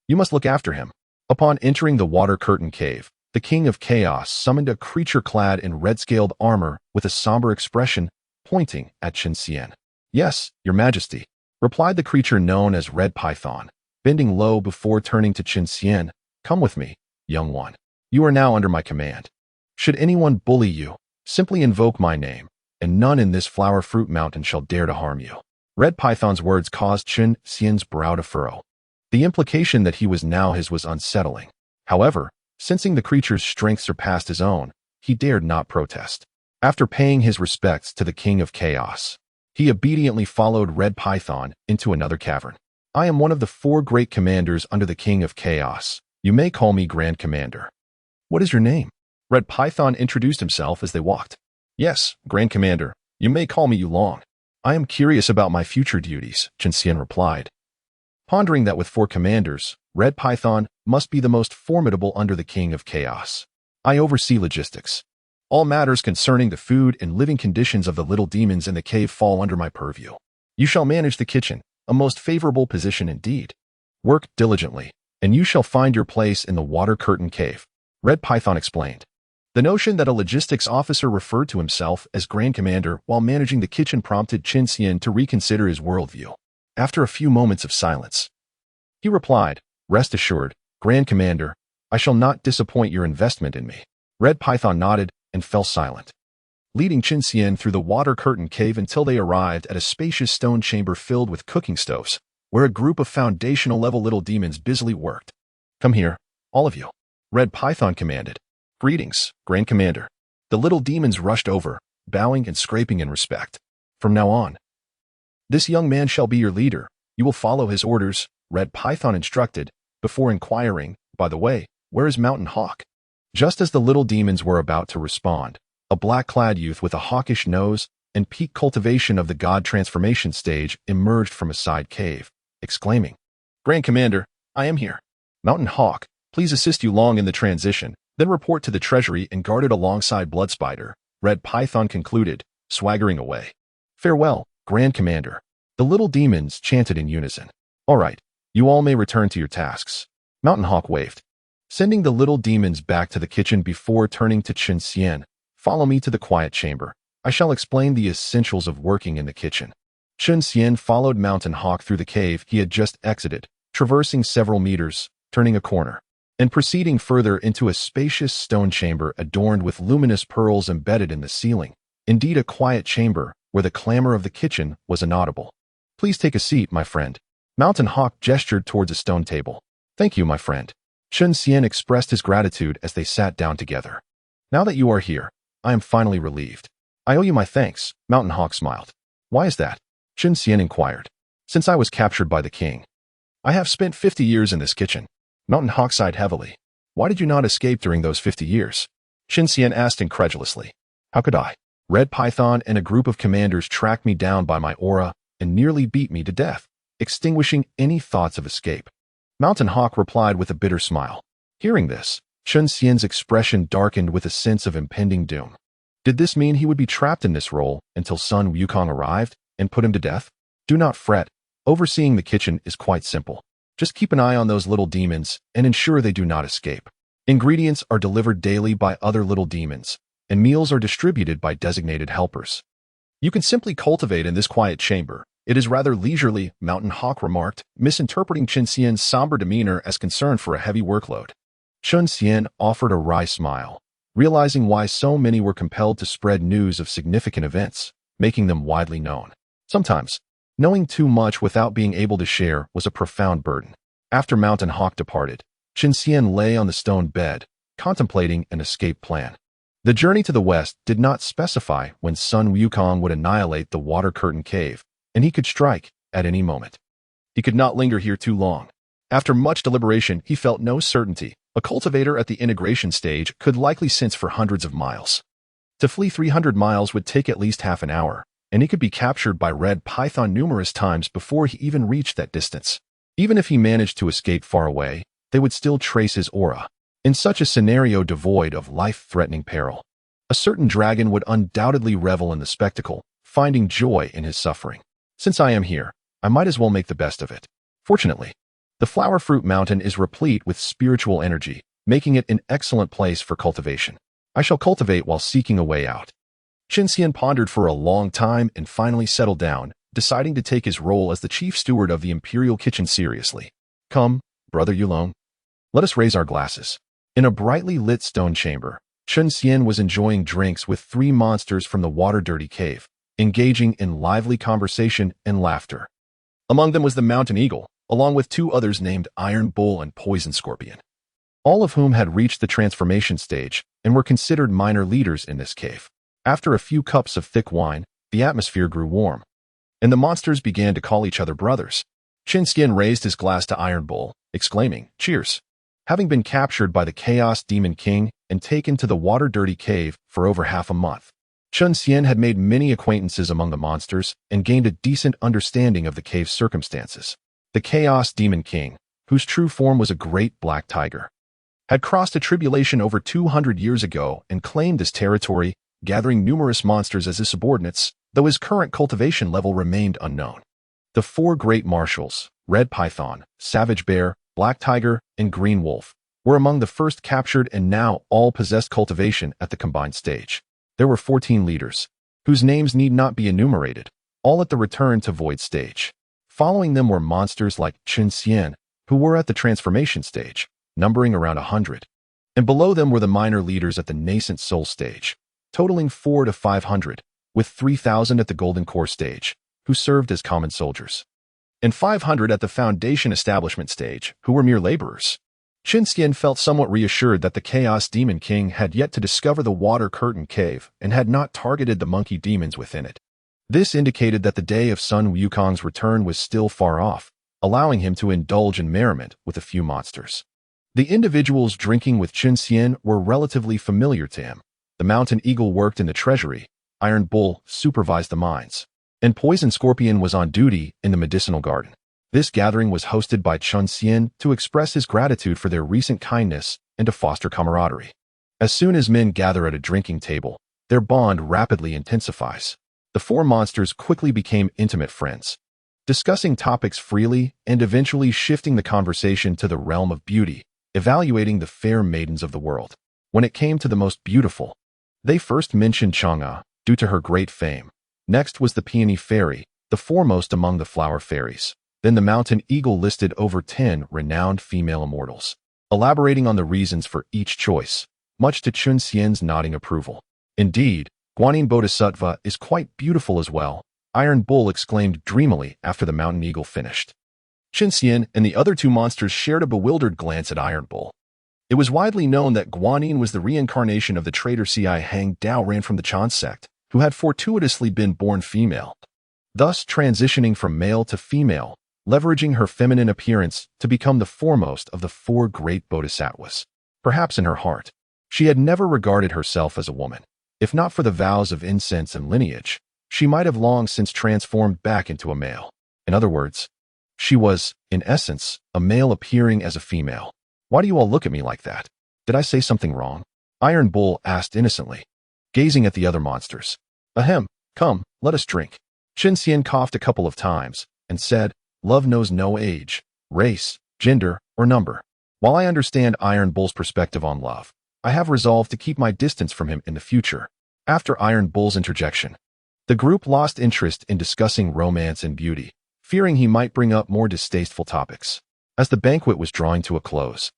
You must look after him. Upon entering the Water Curtain Cave, the King of Chaos summoned a creature clad in red-scaled armor with a somber expression, pointing at Chen Xian. Yes, your Majesty, replied the creature known as Red Python, bending low before turning to Chen Xian. Come with me, young one. You are now under my command. Should anyone bully you, simply invoke my name, and none in this Flower Fruit Mountain shall dare to harm you. Red Python's words caused Chen Xian's brow to furrow. The implication that he was now his was unsettling. However, sensing the creature's strength surpassed his own, he dared not protest. After paying his respects to the King of Chaos, he obediently followed Red Python into another cavern. I am one of the 4 great commanders under the King of Chaos. You may call me Grand Commander. What is your name? Red Python introduced himself as they walked. Yes, Grand Commander. You may call me Yulong. I am curious about my future duties, Chen Xian replied. Pondering that with 4 commanders, Red Python must be the most formidable under the King of Chaos. I oversee logistics. All matters concerning the food and living conditions of the little demons in the cave fall under my purview. You shall manage the kitchen, a most favorable position indeed. Work diligently, and you shall find your place in the Water Curtain Cave, Red Python explained. The notion that a logistics officer referred to himself as Grand Commander while managing the kitchen prompted Chen Xian to reconsider his worldview. After a few moments of silence, he replied, "Rest assured, Grand Commander, I shall not disappoint your investment in me." Red Python nodded and fell silent, leading Chen Xian through the water curtain cave until they arrived at a spacious stone chamber filled with cooking stoves, where a group of foundational-level little demons busily worked. "Come here, all of you," Red Python commanded. "Greetings, Grand Commander." The little demons rushed over, bowing and scraping in respect. "From now on, this young man shall be your leader. You will follow his orders," Red Python instructed, before inquiring, "By the way, where is Mountain Hawk?" Just as the little demons were about to respond, a black-clad youth with a hawkish nose and peak cultivation of the god transformation stage emerged from a side cave, exclaiming, "Grand Commander, I am here. Mountain Hawk, please assist you long in the transition, then report to the treasury and guard it alongside Blood Spider," Red Python concluded, swaggering away. "Farewell, Grand Commander," the little demons chanted in unison. "All right, you all may return to your tasks." Mountain Hawk waved, sending the little demons back to the kitchen before turning to Chen Xian. "Follow me to the quiet chamber. I shall explain the essentials of working in the kitchen." Chen Xian followed Mountain Hawk through the cave he had just exited, traversing several meters, turning a corner, and proceeding further into a spacious stone chamber adorned with luminous pearls embedded in the ceiling. Indeed, a quiet chamber where the clamor of the kitchen was inaudible. "Please take a seat, my friend." Mountain Hawk gestured towards a stone table. "Thank you, my friend." Chen Xian expressed his gratitude as they sat down together. "Now that you are here, I am finally relieved." "I owe you my thanks," Mountain Hawk smiled. "Why is that?" Chen Xian inquired. "Since I was captured by the king, I have spent 50 years in this kitchen." Mountain Hawk sighed heavily. "Why did you not escape during those 50 years? Chen Xian asked incredulously. "How could I? Red Python and a group of commanders tracked me down by my aura and nearly beat me to death, extinguishing any thoughts of escape." Mountain Hawk replied with a bitter smile. Hearing this, Chen Xian's expression darkened with a sense of impending doom. Did this mean he would be trapped in this role until Sun Wukong arrived and put him to death? "Do not fret. Overseeing the kitchen is quite simple. Just keep an eye on those little demons and ensure they do not escape. Ingredients are delivered daily by other little demons, and meals are distributed by designated helpers. You can simply cultivate in this quiet chamber. It is rather leisurely," Mountain Hawk remarked, misinterpreting Chen Xian's somber demeanor as concern for a heavy workload. Chen Xian offered a wry smile, realizing why so many were compelled to spread news of significant events, making them widely known. Sometimes, knowing too much without being able to share was a profound burden. After Mountain Hawk departed, Chen Xian lay on the stone bed, contemplating an escape plan. The journey to the west did not specify when Sun Wukong would annihilate the water curtain cave, and he could strike at any moment. He could not linger here too long. After much deliberation, he felt no certainty. A cultivator at the integration stage could likely sense for hundreds of miles. To flee 300 miles would take at least half an hour, and he could be captured by Red Python numerous times before he even reached that distance. Even if he managed to escape far away, they would still trace his aura. In such a scenario devoid of life-threatening peril, a certain dragon would undoubtedly revel in the spectacle, finding joy in his suffering. "Since I am here, I might as well make the best of it." Fortunately, the Flower Fruit Mountain is replete with spiritual energy, making it an excellent place for cultivation. "I shall cultivate while seeking a way out." Chen Xian pondered for a long time and finally settled down, deciding to take his role as the chief steward of the Imperial Kitchen seriously. "Come, Brother Yulong, let us raise our glasses." In a brightly lit stone chamber, Chen Xian was enjoying drinks with 3 monsters from the water-dirty cave, engaging in lively conversation and laughter. Among them was the Mountain Eagle, along with 2 others named Iron Bull and Poison Scorpion, all of whom had reached the transformation stage and were considered minor leaders in this cave. After a few cups of thick wine, the atmosphere grew warm, and the monsters began to call each other brothers. Chen Xian raised his glass to Iron Bull, exclaiming, "Cheers." Having been captured by the Chaos Demon King and taken to the water-dirty cave for over half a month, Chen Xian had made many acquaintances among the monsters and gained a decent understanding of the cave's circumstances. The Chaos Demon King, whose true form was a great black tiger, had crossed a tribulation over 200 years ago and claimed this territory, gathering numerous monsters as his subordinates, though his current cultivation level remained unknown. The 4 great marshals, Red Python, Savage Bear, Black Tiger, and Green Wolf, were among the first captured and now all possessed cultivation at the combined stage. There were 14 leaders, whose names need not be enumerated, all at the return to void stage. Following them were monsters like Chen Xian, who were at the transformation stage, numbering around 100. And below them were the minor leaders at the nascent soul stage, totaling 400 to 500, with 3,000 at the golden core stage, who served as common soldiers, and 500 at the foundation establishment stage, who were mere laborers. Chen Xian felt somewhat reassured that the Chaos Demon King had yet to discover the Water Curtain Cave and had not targeted the monkey demons within it. This indicated that the day of Sun Wukong's return was still far off, allowing him to indulge in merriment with a few monsters. The individuals drinking with Chen Xian were relatively familiar to him. The Mountain Eagle worked in the treasury, Iron Bull supervised the mines, and Poison Scorpion was on duty in the medicinal garden. This gathering was hosted by Chen Xian to express his gratitude for their recent kindness and to foster camaraderie. As soon as men gather at a drinking table, their bond rapidly intensifies. The four monsters quickly became intimate friends, discussing topics freely and eventually shifting the conversation to the realm of beauty, evaluating the fair maidens of the world. When it came to the most beautiful, they first mentioned Chang'e, due to her great fame. Next was the Peony Fairy, the foremost among the flower fairies. Then the Mountain Eagle listed over 10 renowned female immortals, elaborating on the reasons for each choice, much to Chen Xian's nodding approval. Indeed, Guanyin Bodhisattva is quite beautiful as well, Iron Bull exclaimed dreamily after the Mountain Eagle finished. Chen Xian and the other two monsters shared a bewildered glance at Iron Bull. It was widely known that Guanyin was the reincarnation of the traitor Ci Hang Dao ran from the Chan sect, who had fortuitously been born female, thus transitioning from male to female, leveraging her feminine appearance to become the foremost of the four great bodhisattvas. Perhaps in her heart, she had never regarded herself as a woman. If not for the vows of incense and lineage, she might have long since transformed back into a male. In other words, she was, in essence, a male appearing as a female. Why do you all look at me like that? Did I say something wrong? Iron Bull asked innocently, gazing at the other monsters. Ahem, come, let us drink. Chen Xian coughed a couple of times and said, love knows no age, race, gender, or number. While I understand Iron Bull's perspective on love, I have resolved to keep my distance from him in the future. After Iron Bull's interjection, the group lost interest in discussing romance and beauty, fearing he might bring up more distasteful topics. As the banquet was drawing to a close,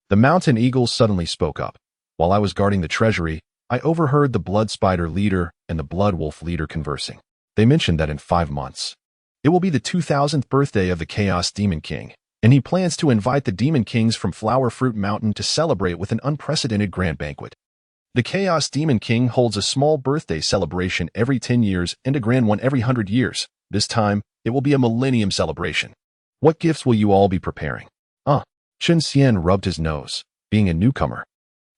the Mountain Eagle suddenly spoke up. While I was guarding the treasury, I overheard the Blood Spider leader and the Blood Wolf leader conversing. They mentioned that in 5 months, it will be the 2000th birthday of the Chaos Demon King, and he plans to invite the Demon Kings from Flower Fruit Mountain to celebrate with an unprecedented grand banquet. The Chaos Demon King holds a small birthday celebration every 10 years and a grand one every 100 years. This time, it will be a millennium celebration. What gifts will you all be preparing? Chen Xian rubbed his nose, being a newcomer.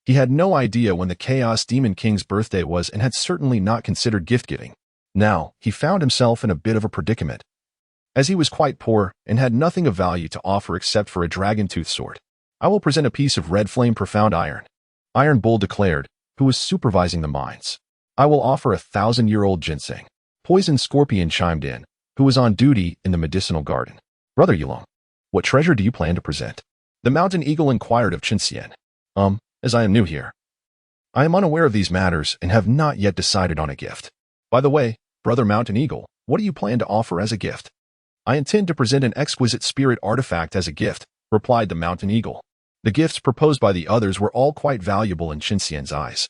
He had no idea when the Chaos Demon King's birthday was and had certainly not considered gift-giving. Now, he found himself in a bit of a predicament, as he was quite poor and had nothing of value to offer except for a dragon-tooth sword. I will present a piece of red flame profound iron, Iron Bull declared, who was supervising the mines. I will offer 1,000-year-old ginseng. Poison Scorpion chimed in, who was on duty in the medicinal garden. Brother Yulong, what treasure do you plan to present? The Mountain Eagle inquired of Chen Xian. As I am new here, I am unaware of these matters and have not yet decided on a gift. By the way, Brother Mountain Eagle, what do you plan to offer as a gift? I intend to present an exquisite spirit artifact as a gift, replied the Mountain Eagle. The gifts proposed by the others were all quite valuable in Chen Xian's eyes.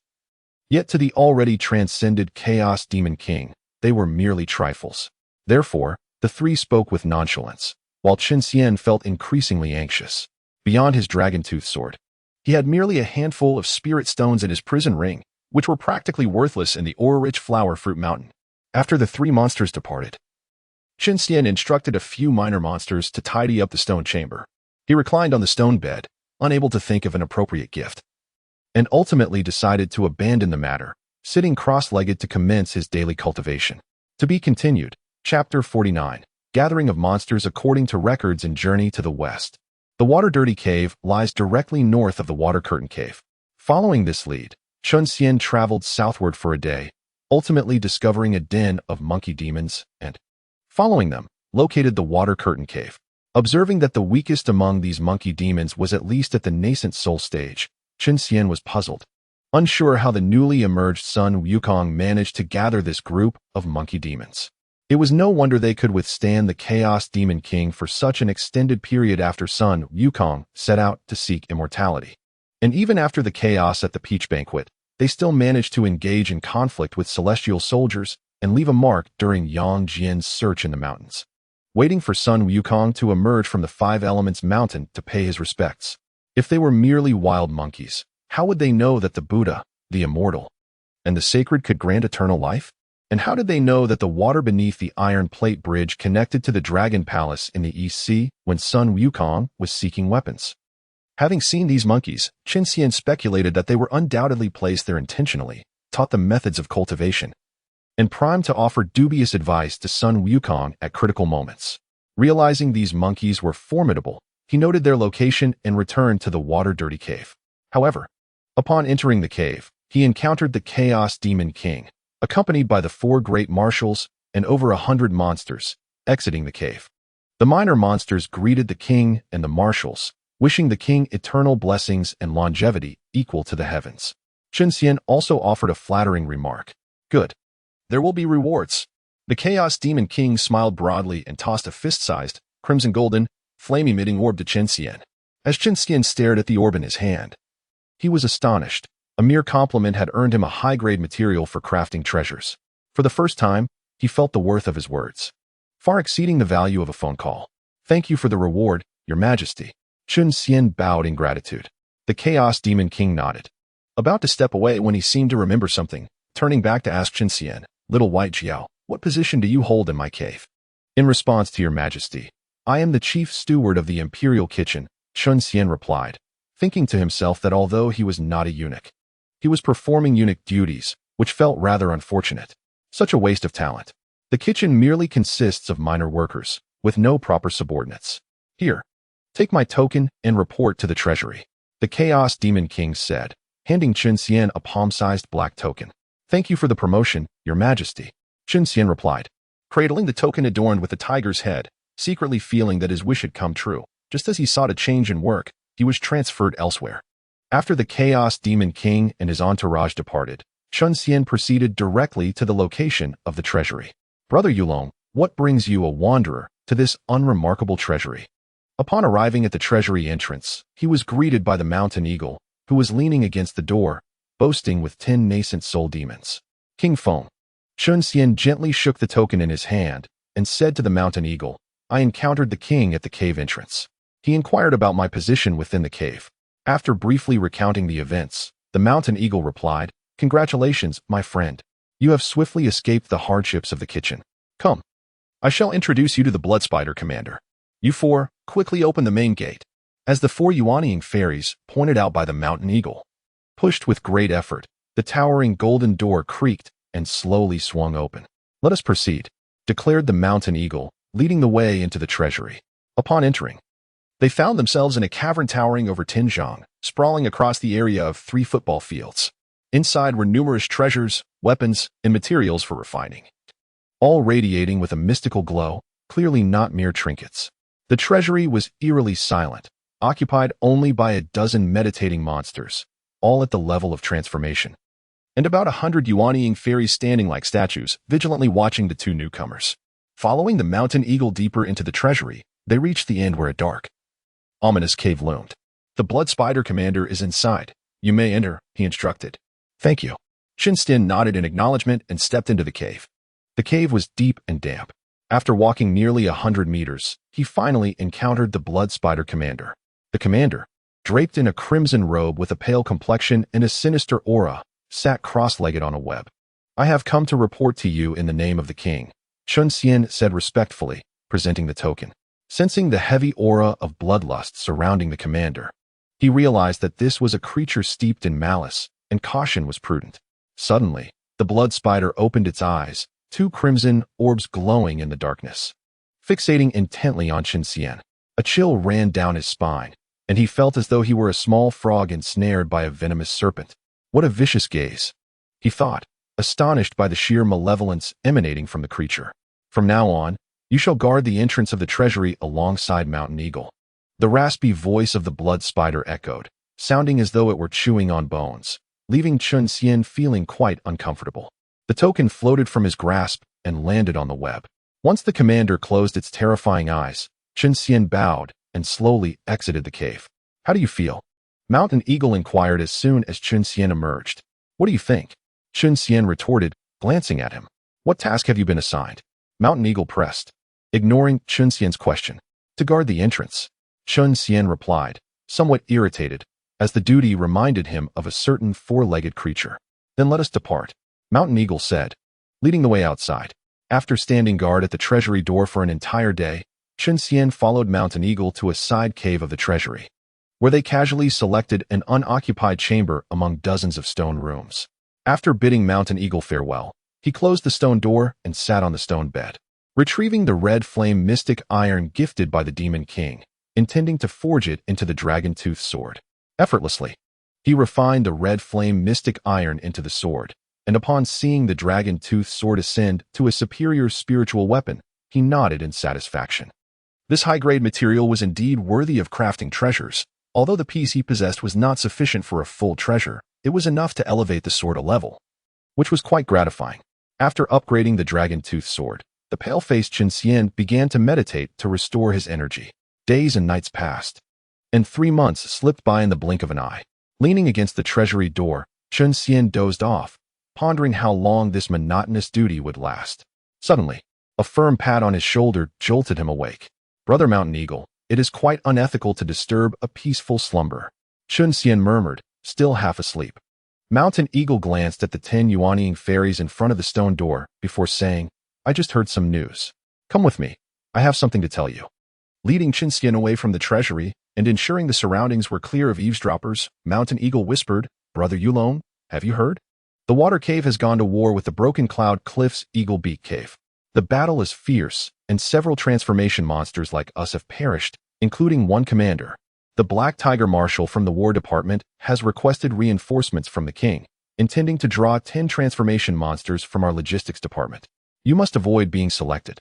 Yet to the already transcended Chaos Demon King, they were merely trifles. Therefore, the three spoke with nonchalance, while Chen Xian felt increasingly anxious. Beyond his dragon-tooth sword, he had merely a handful of spirit stones in his prison ring, which were practically worthless in the ore-rich Flower Fruit Mountain. After the three monsters departed, Chen Xian instructed a few minor monsters to tidy up the stone chamber. He reclined on the stone bed, unable to think of an appropriate gift, and ultimately decided to abandon the matter, sitting cross-legged to commence his daily cultivation. To be continued. Chapter 49. Gathering of Monsters according to records in Journey to the West. The Water Dirty Cave lies directly north of the Water Curtain Cave. Following this lead, Chen Xian traveled southward for a day, ultimately discovering a den of monkey demons and, following them, located the Water Curtain Cave. Observing that the weakest among these monkey demons was at least at the nascent soul stage, Chen Xian was puzzled, unsure how the newly emerged Sun Wukong managed to gather this group of monkey demons. It was no wonder they could withstand the Chaos Demon King for such an extended period after Sun Wukong set out to seek immortality. And even after the chaos at the Peach Banquet, they still managed to engage in conflict with celestial soldiers and leave a mark during Yang Jian's search in the mountains, waiting for Sun Wukong to emerge from the Five Elements mountain to pay his respects. If they were merely wild monkeys, how would they know that the Buddha, the immortal, and the sacred could grant eternal life? And how did they know that the water beneath the iron plate bridge connected to the Dragon Palace in the East Sea when Sun Wukong was seeking weapons? Having seen these monkeys, Chen Xian speculated that they were undoubtedly placed there intentionally, taught them methods of cultivation, and primed to offer dubious advice to Sun Wukong at critical moments. Realizing these monkeys were formidable, he noted their location and returned to the water-dirty cave. However, upon entering the cave, he encountered the Chaos Demon King, accompanied by the 4 great marshals and over 100 monsters, exiting the cave. The minor monsters greeted the king and the marshals, wishing the king eternal blessings and longevity equal to the heavens. Chen Xian also offered a flattering remark. Good. There will be rewards. The Chaos Demon King smiled broadly and tossed a fist-sized, crimson-golden, flame-emitting orb to Chen Xian. As Chen Xian stared at the orb in his hand, he was astonished. A mere compliment had earned him a high-grade material for crafting treasures. For the first time, he felt the worth of his words, far exceeding the value of a phone call. Thank you for the reward, Your Majesty. Chen Xian bowed in gratitude. The Chaos Demon King nodded, about to step away when he seemed to remember something, turning back to ask Chen Xian, Little White Xīyóu, what position do you hold in my cave? In response to Your Majesty, I am the chief steward of the Imperial Kitchen, Chen Xian replied, thinking to himself that although he was not a eunuch, he was performing eunuch duties, which felt rather unfortunate. Such a waste of talent. The kitchen merely consists of minor workers, with no proper subordinates. Here, take my token and report to the treasury, the Chaos Demon King said, handing Chen Xian a palm-sized black token. Thank you for the promotion, Your Majesty, Chen Xian replied, cradling the token adorned with a tiger's head, secretly feeling that his wish had come true. Just as he sought a change in work, he was transferred elsewhere. After the Chaos Demon King and his entourage departed, Chen Xian proceeded directly to the location of the treasury. Brother Yulong, what brings you, a wanderer, to this unremarkable treasury? Upon arriving at the treasury entrance, he was greeted by the mountain eagle, who was leaning against the door, boasting with 10 nascent soul demons. King Feng. Chen Xian gently shook the token in his hand and said to the mountain eagle, I encountered the king at the cave entrance. He inquired about my position within the cave. After briefly recounting the events, the mountain eagle replied, Congratulations, my friend. You have swiftly escaped the hardships of the kitchen. Come. I shall introduce you to the blood spider commander. You 4, quickly open the main gate. As the 4 Yuanying fairies, pointed out by the mountain eagle, pushed with great effort, the towering golden door creaked and slowly swung open. Let us proceed, declared the mountain eagle, leading the way into the treasury. Upon entering, they found themselves in a cavern towering over Tianzhong, sprawling across the area of 3 football fields. Inside were numerous treasures, weapons, and materials for refining, all radiating with a mystical glow, clearly not mere trinkets. The treasury was eerily silent, occupied only by a dozen meditating monsters, all at the level of transformation, and about 100 Yuanying fairies standing like statues, vigilantly watching the 2 newcomers. Following the mountain eagle deeper into the treasury, they reached the end where a dark, ominous cave loomed. The blood spider commander is inside. You may enter, he instructed. Thank you. Chen Xian nodded in acknowledgement and stepped into the cave. The cave was deep and damp. After walking nearly 100 meters, he finally encountered the blood spider commander. The commander, draped in a crimson robe with a pale complexion and a sinister aura, sat cross-legged on a web. I have come to report to you in the name of the king, Chen Xian said respectfully, presenting the token. Sensing the heavy aura of bloodlust surrounding the commander, he realized that this was a creature steeped in malice, and caution was prudent. Suddenly, the blood spider opened its eyes, 2 crimson orbs glowing in the darkness. Fixating intently on Chen Xian, a chill ran down his spine, and he felt as though he were a small frog ensnared by a venomous serpent. What a vicious gaze, he thought, astonished by the sheer malevolence emanating from the creature. From now on, You shall guard the entrance of the treasury alongside Mountain Eagle. The raspy voice of the blood spider echoed, sounding as though it were chewing on bones, leaving Chen Xian feeling quite uncomfortable. The token floated from his grasp and landed on the web. Once the commander closed its terrifying eyes, Chen Xian bowed and slowly exited the cave. How do you feel? Mountain Eagle inquired as soon as Chen Xian emerged. What do you think? Chen Xian retorted, glancing at him. What task have you been assigned? Mountain Eagle pressed, ignoring Chen Xian's question. To guard the entrance. Chen Xian replied, somewhat irritated, as the duty reminded him of a certain four-legged creature. Then let us depart, Mountain Eagle said, leading the way outside. After standing guard at the treasury door for an entire day, Chen Xian followed Mountain Eagle to a side cave of the treasury, where they casually selected an unoccupied chamber among dozens of stone rooms. After bidding Mountain Eagle farewell, he closed the stone door and sat on the stone bed, retrieving the red flame mystic iron gifted by the Demon King, intending to forge it into the dragon tooth sword. Effortlessly, he refined the red flame mystic iron into the sword, and upon seeing the dragon tooth sword ascend to a superior spiritual weapon, he nodded in satisfaction. This high-grade material was indeed worthy of crafting treasures. Although the piece he possessed was not sufficient for a full treasure, it was enough to elevate the sword a level, which was quite gratifying. After upgrading the dragon tooth sword, the pale-faced Chen Xian began to meditate to restore his energy. Days and nights passed, and 3 months slipped by in the blink of an eye. Leaning against the treasury door, Chen Xian dozed off, pondering how long this monotonous duty would last. Suddenly, a firm pat on his shoulder jolted him awake. Brother Mountain Eagle, it is quite unethical to disturb a peaceful slumber, Chen Xian murmured, still half asleep. Mountain Eagle glanced at the 10 yuanying fairies in front of the stone door before saying, I just heard some news. Come with me. I have something to tell you. Leading Chen Xian away from the treasury and ensuring the surroundings were clear of eavesdroppers, Mountain Eagle whispered, Brother Yulong, have you heard? The water cave has gone to war with the Broken Cloud Cliffs Eagle Beak Cave. The battle is fierce, and several transformation monsters like us have perished, including one commander. The Black Tiger Marshal from the War Department has requested reinforcements from the king, intending to draw 10 transformation monsters from our logistics department. You must avoid being selected.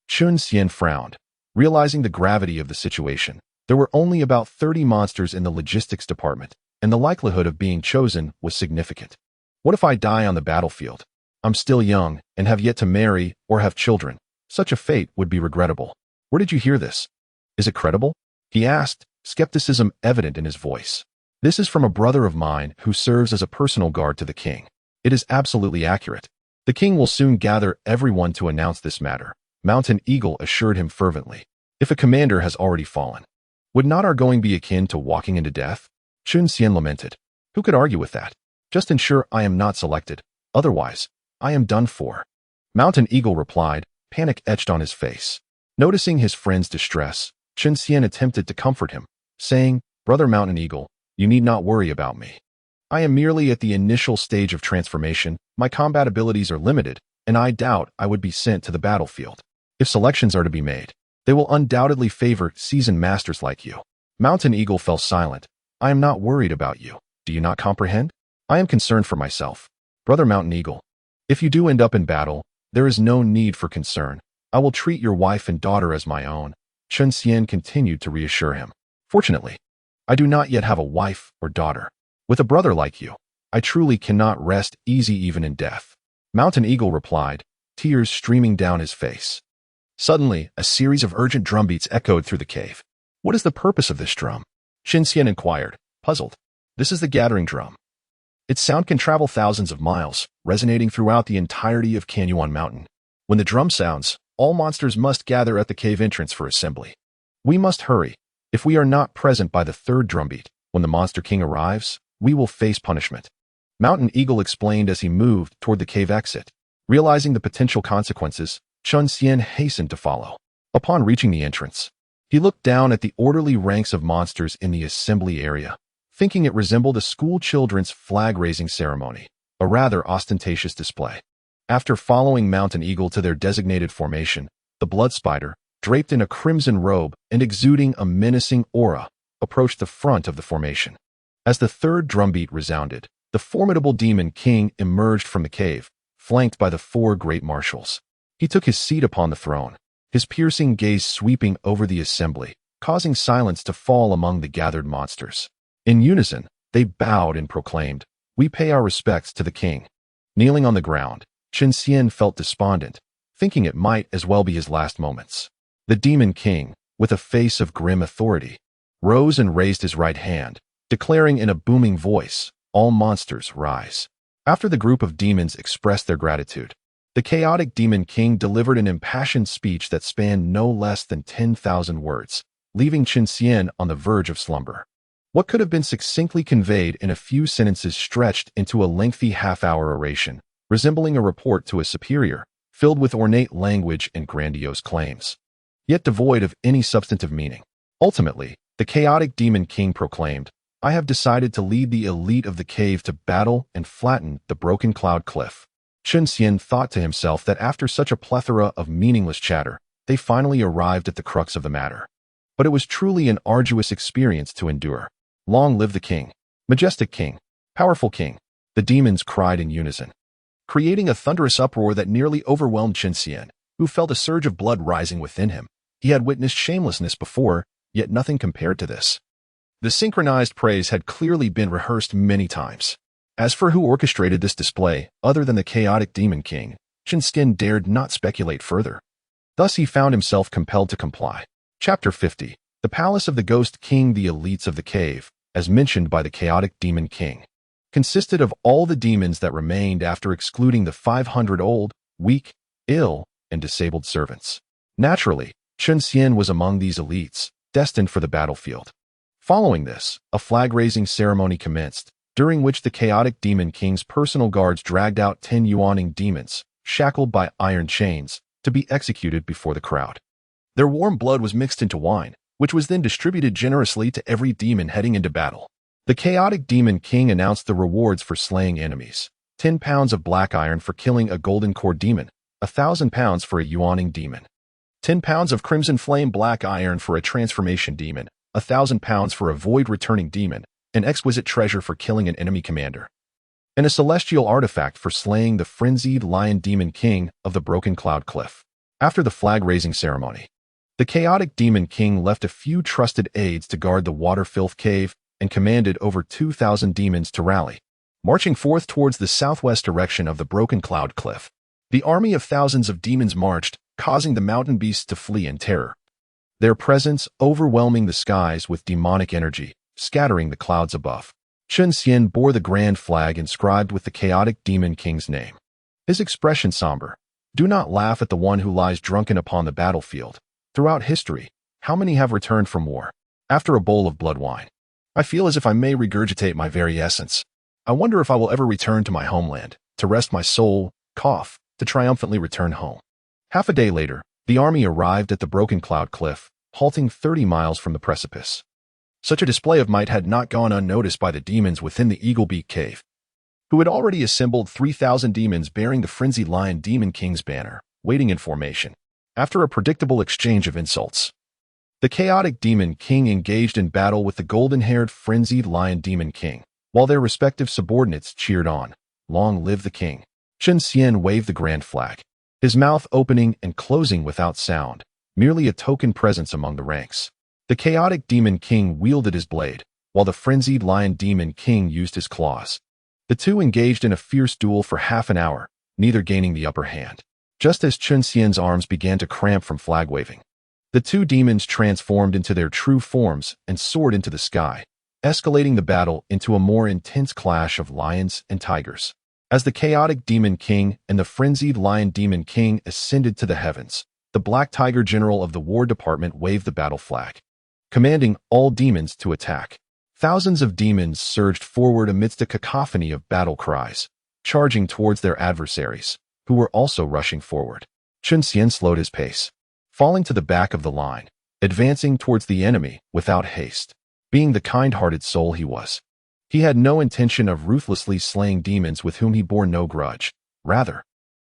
Chen Xian frowned, realizing the gravity of the situation. There were only about 30 monsters in the logistics department, and the likelihood of being chosen was significant. What if I die on the battlefield? I'm still young and have yet to marry or have children. Such a fate would be regrettable. Where did you hear this? Is it credible? He asked, skepticism evident in his voice. This is from a brother of mine who serves as a personal guard to the king. It is absolutely accurate. The king will soon gather everyone to announce this matter, Mountain Eagle assured him fervently. If a commander has already fallen, would not our going be akin to walking into death? Chen Xian lamented. Who could argue with that? Just ensure I am not selected. Otherwise, I am done for. Mountain Eagle replied, panic etched on his face. Noticing his friend's distress, Chen Xian attempted to comfort him, saying, Brother Mountain Eagle, you need not worry about me. I am merely at the initial stage of transformation, my combat abilities are limited, and I doubt I would be sent to the battlefield. If selections are to be made, they will undoubtedly favor seasoned masters like you. Mountain Eagle fell silent. I am not worried about you. Do you not comprehend? I am concerned for myself. Brother Mountain Eagle, if you do end up in battle, there is no need for concern. I will treat your wife and daughter as my own. Chen Xian continued to reassure him. Fortunately, I do not yet have a wife or daughter. With a brother like you, I truly cannot rest easy even in death. Mountain Eagle replied, tears streaming down his face. Suddenly, a series of urgent drumbeats echoed through the cave. What is the purpose of this drum? Chen Xian inquired, puzzled. This is the gathering drum. Its sound can travel thousands of miles, resonating throughout the entirety of Canyuan Mountain. When the drum sounds, all monsters must gather at the cave entrance for assembly. We must hurry. If we are not present by the 3rd drumbeat, when the Monster King arrives, we will face punishment. Mountain Eagle explained as he moved toward the cave exit. Realizing the potential consequences, Chen Xian hastened to follow. Upon reaching the entrance, he looked down at the orderly ranks of monsters in the assembly area, thinking it resembled a school children's flag-raising ceremony, a rather ostentatious display. After following Mountain Eagle to their designated formation, the blood spider, draped in a crimson robe and exuding a menacing aura, approached the front of the formation. As the 3rd drumbeat resounded, the formidable Demon King emerged from the cave, flanked by the 4 great marshals. He took his seat upon the throne, his piercing gaze sweeping over the assembly, causing silence to fall among the gathered monsters. In unison, they bowed and proclaimed, "We pay our respects to the king." Kneeling on the ground, Chen Xian felt despondent, thinking it might as well be his last moments. The demon king, with a face of grim authority, rose and raised his right hand, declaring in a booming voice, "All monsters, rise." After the group of demons expressed their gratitude, the chaotic demon king delivered an impassioned speech that spanned no less than 10,000 words, leaving Chen Xian on the verge of slumber. What could have been succinctly conveyed in a few sentences stretched into a lengthy half-hour oration, resembling a report to a superior, filled with ornate language and grandiose claims, yet devoid of any substantive meaning. Ultimately, the chaotic demon king proclaimed, "I have decided to lead the elite of the cave to battle and flatten the broken cloud cliff." Chen Xian thought to himself that after such a plethora of meaningless chatter, they finally arrived at the crux of the matter. But it was truly an arduous experience to endure. Long live the king, majestic king, powerful king, the demons cried in unison, creating a thunderous uproar that nearly overwhelmed Chen Xian, who felt a surge of blood rising within him. He had witnessed shamelessness before, yet nothing compared to this. The synchronized praise had clearly been rehearsed many times. As for who orchestrated this display, other than the chaotic demon king, Chen Xian dared not speculate further. Thus he found himself compelled to comply. Chapter 50. The Palace of the Ghost King. The elites of the cave, as mentioned by the chaotic demon king, consisted of all the demons that remained after excluding the 500 old, weak, ill, and disabled servants. Naturally, Chen Xian was among these elites, destined for the battlefield. Following this, a flag-raising ceremony commenced, during which the chaotic demon king's personal guards dragged out 10 yawning demons, shackled by iron chains, to be executed before the crowd. Their warm blood was mixed into wine, which was then distributed generously to every demon heading into battle. The chaotic demon king announced the rewards for slaying enemies: 10 pounds of black iron for killing a golden core demon, 1,000 pounds for a yawning demon, 10 pounds of crimson flame black iron for a transformation demon, 1,000 pounds for a void returning demon, an exquisite treasure for killing an enemy commander, and a celestial artifact for slaying the frenzied lion demon king of the broken cloud cliff. After the flag-raising ceremony, the chaotic demon king left a few trusted aides to guard the water-filth cave and commanded over 2,000 demons to rally, marching forth towards the southwest direction of the broken cloud cliff. The army of thousands of demons marched, causing the mountain beasts to flee in terror, their presence overwhelming the skies with demonic energy, scattering the clouds above. Chen Xian bore the grand flag inscribed with the chaotic demon king's name. His expression somber. "Do not laugh at the one who lies drunken upon the battlefield. Throughout history, how many have returned from war after a bowl of blood wine? I feel as if I may regurgitate my very essence. I wonder if I will ever return to my homeland, to rest my soul, to triumphantly return home." Half a day later, the army arrived at the broken cloud cliff, halting 30 miles from the precipice. Such a display of might had not gone unnoticed by the demons within the Eaglebeak Cave, who had already assembled 3,000 demons bearing the frenzied lion demon king's banner, waiting in formation. After a predictable exchange of insults, the chaotic demon king engaged in battle with the golden-haired frenzied lion demon king, while their respective subordinates cheered on, "Long live the king." Chen Xian waved the grand flag, his mouth opening and closing without sound, merely a token presence among the ranks. The chaotic demon king wielded his blade, while the frenzied lion demon king used his claws. The two engaged in a fierce duel for half an hour, neither gaining the upper hand. Just as Chen Xian's arms began to cramp from flag waving, the two demons transformed into their true forms and soared into the sky, escalating the battle into a more intense clash of lions and tigers. As the chaotic demon king and the frenzied lion demon king ascended to the heavens, the Black Tiger General of the War Department waved the battle flag, commanding all demons to attack. Thousands of demons surged forward amidst a cacophony of battle cries, charging towards their adversaries, who were also rushing forward. Chen Xian slowed his pace, falling to the back of the line, advancing towards the enemy without haste. Being the kind-hearted soul he was, he had no intention of ruthlessly slaying demons with whom he bore no grudge. Rather,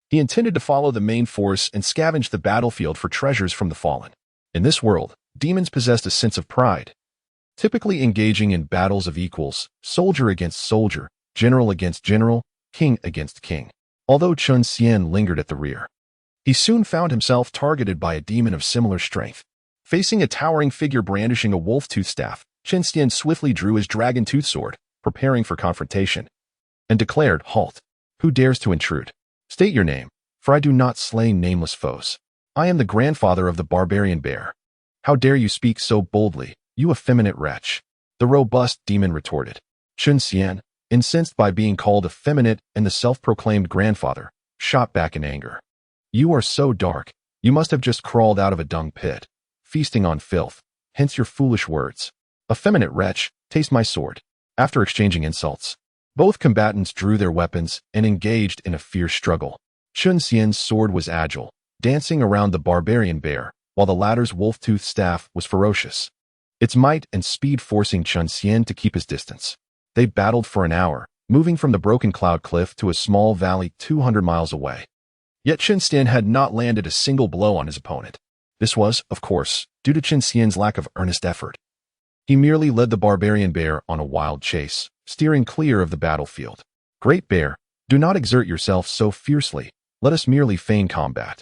he intended to follow the main force and scavenge the battlefield for treasures from the fallen. In this world, demons possessed a sense of pride, typically engaging in battles of equals, soldier against soldier, general against general, king against king. Although Chen Xian lingered at the rear, He soon found himself targeted by a demon of similar strength. Facing a towering figure brandishing a wolf-tooth staff, Chen Xian swiftly drew his dragon-tooth sword, preparing for confrontation, and declared, "Halt! Who dares to intrude? State your name, for I do not slay nameless foes. I am the grandfather of the barbarian bear. How dare you speak so boldly, you effeminate wretch?" The robust demon retorted. Chen Xian, incensed by being called effeminate and the self-proclaimed grandfather, shot back in anger. "You are so dark, you must have just crawled out of a dung pit, feasting on filth, hence your foolish words. Effeminate wretch, taste my sword." After exchanging insults, both combatants drew their weapons and engaged in a fierce struggle. Chen Xian's sword was agile, dancing around the barbarian bear, while the latter's wolf-tooth staff was ferocious, its might and speed forcing Chen Xian to keep his distance. They battled for an hour, moving from the broken cloud cliff to a small valley 200 miles away. Yet Chen Xian had not landed a single blow on his opponent. This was, of course, due to Chen Xian's lack of earnest effort. He merely led the barbarian bear on a wild chase, steering clear of the battlefield. "Great bear, do not exert yourself so fiercely. Let us merely feign combat.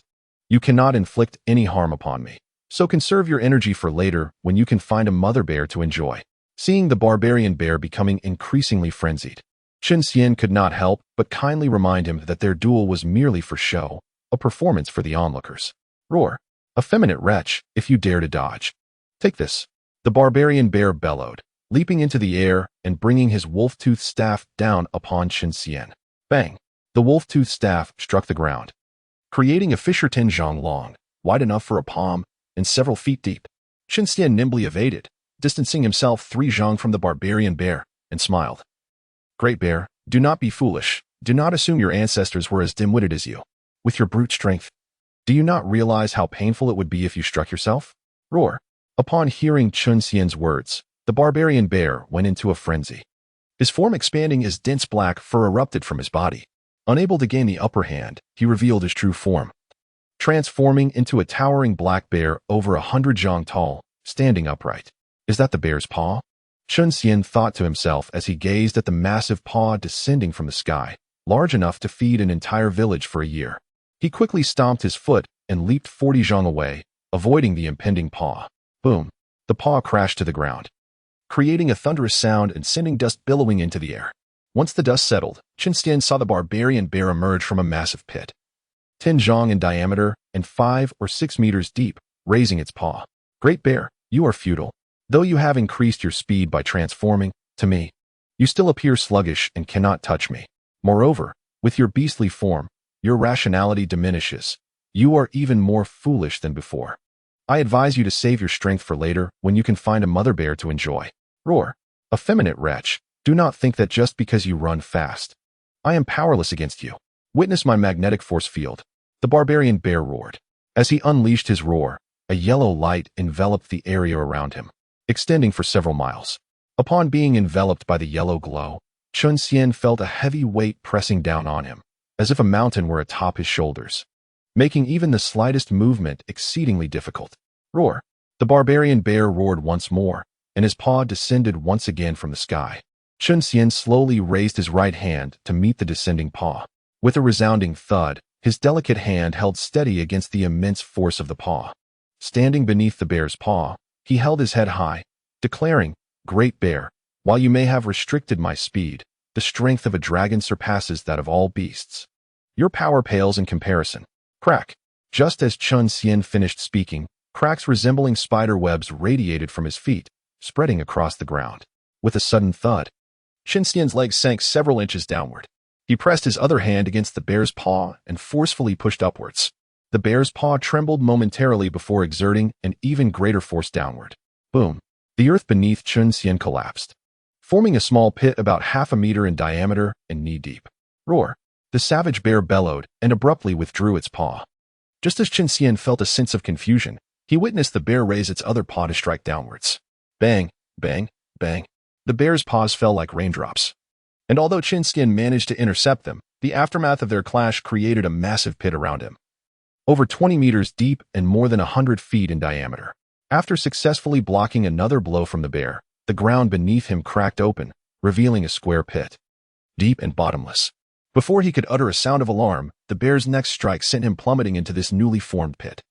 You cannot inflict any harm upon me, so conserve your energy for later when you can find a mother bear to enjoy." Seeing the barbarian bear becoming increasingly frenzied, Chen Xian could not help but kindly remind him that their duel was merely for show, a performance for the onlookers. "Roar! Effeminate wretch, if you dare to dodge. Take this." The barbarian bear bellowed, leaping into the air and bringing his wolf-tooth staff down upon Chen Xian. Bang! The wolf-tooth staff struck the ground, creating a fissure 10 zhang long, wide enough for a palm, and several feet deep. Chen Xian nimbly evaded, distancing himself 3 zhang from the barbarian bear, and smiled. "Great bear, do not be foolish. Do not assume your ancestors were as dim-witted as you. With your brute strength, do you not realize how painful it would be if you struck yourself? Roar!" Upon hearing Chen Xian's words, the barbarian bear went into a frenzy. His form expanding as dense black fur erupted from his body. Unable to gain the upper hand, he revealed his true form, transforming into a towering black bear over 100 zhang tall, standing upright. "Is that the bear's paw?" Chen Xian thought to himself as he gazed at the massive paw descending from the sky, large enough to feed an entire village for a year. He quickly stomped his foot and leaped 40 zhang away, avoiding the impending paw. Boom! The paw crashed to the ground, creating a thunderous sound and sending dust billowing into the air. Once the dust settled, Chen Xian saw the barbarian bear emerge from a massive pit, 10 zhang in diameter and 5 or 6 meters deep, raising its paw. "Great bear, you are futile. Though you have increased your speed by transforming, to me, you still appear sluggish and cannot touch me. Moreover, with your beastly form, your rationality diminishes. You are even more foolish than before. I advise you to save your strength for later when you can find a mother bear to enjoy." Roar! Effeminate wretch, do not think that just because you run fast, I am powerless against you. Witness my magnetic force field. The barbarian bear roared. As he unleashed his roar, a yellow light enveloped the area around him, extending for several miles. Upon being enveloped by the yellow glow, Chen Xian felt a heavy weight pressing down on him, as if a mountain were atop his shoulders, making even the slightest movement exceedingly difficult. Roar! The barbarian bear roared once more, and his paw descended once again from the sky. Chen Xian slowly raised his right hand to meet the descending paw. With a resounding thud, his delicate hand held steady against the immense force of the paw. Standing beneath the bear's paw, he held his head high, declaring, "Great bear, while you may have restricted my speed, the strength of a dragon surpasses that of all beasts. Your power pales in comparison." Crack! Just as Chen Xian finished speaking, cracks resembling spider webs radiated from his feet, spreading across the ground. With a sudden thud, Chen Xian's leg sank several inches downward. He pressed his other hand against the bear's paw and forcefully pushed upwards. The bear's paw trembled momentarily before exerting an even greater force downward. Boom! The earth beneath Chen Xian collapsed, forming a small pit about half a meter in diameter and knee-deep. Roar! The savage bear bellowed and abruptly withdrew its paw. Just as Chen Xian felt a sense of confusion, he witnessed the bear raise its other paw to strike downwards. Bang! Bang! Bang! The bear's paws fell like raindrops. And although Chen Xian managed to intercept them, the aftermath of their clash created a massive pit around him, over 20 meters deep and more than 100 feet in diameter. After successfully blocking another blow from the bear, the ground beneath him cracked open, revealing a square pit, deep and bottomless. Before he could utter a sound of alarm, the bear's next strike sent him plummeting into this newly formed pit,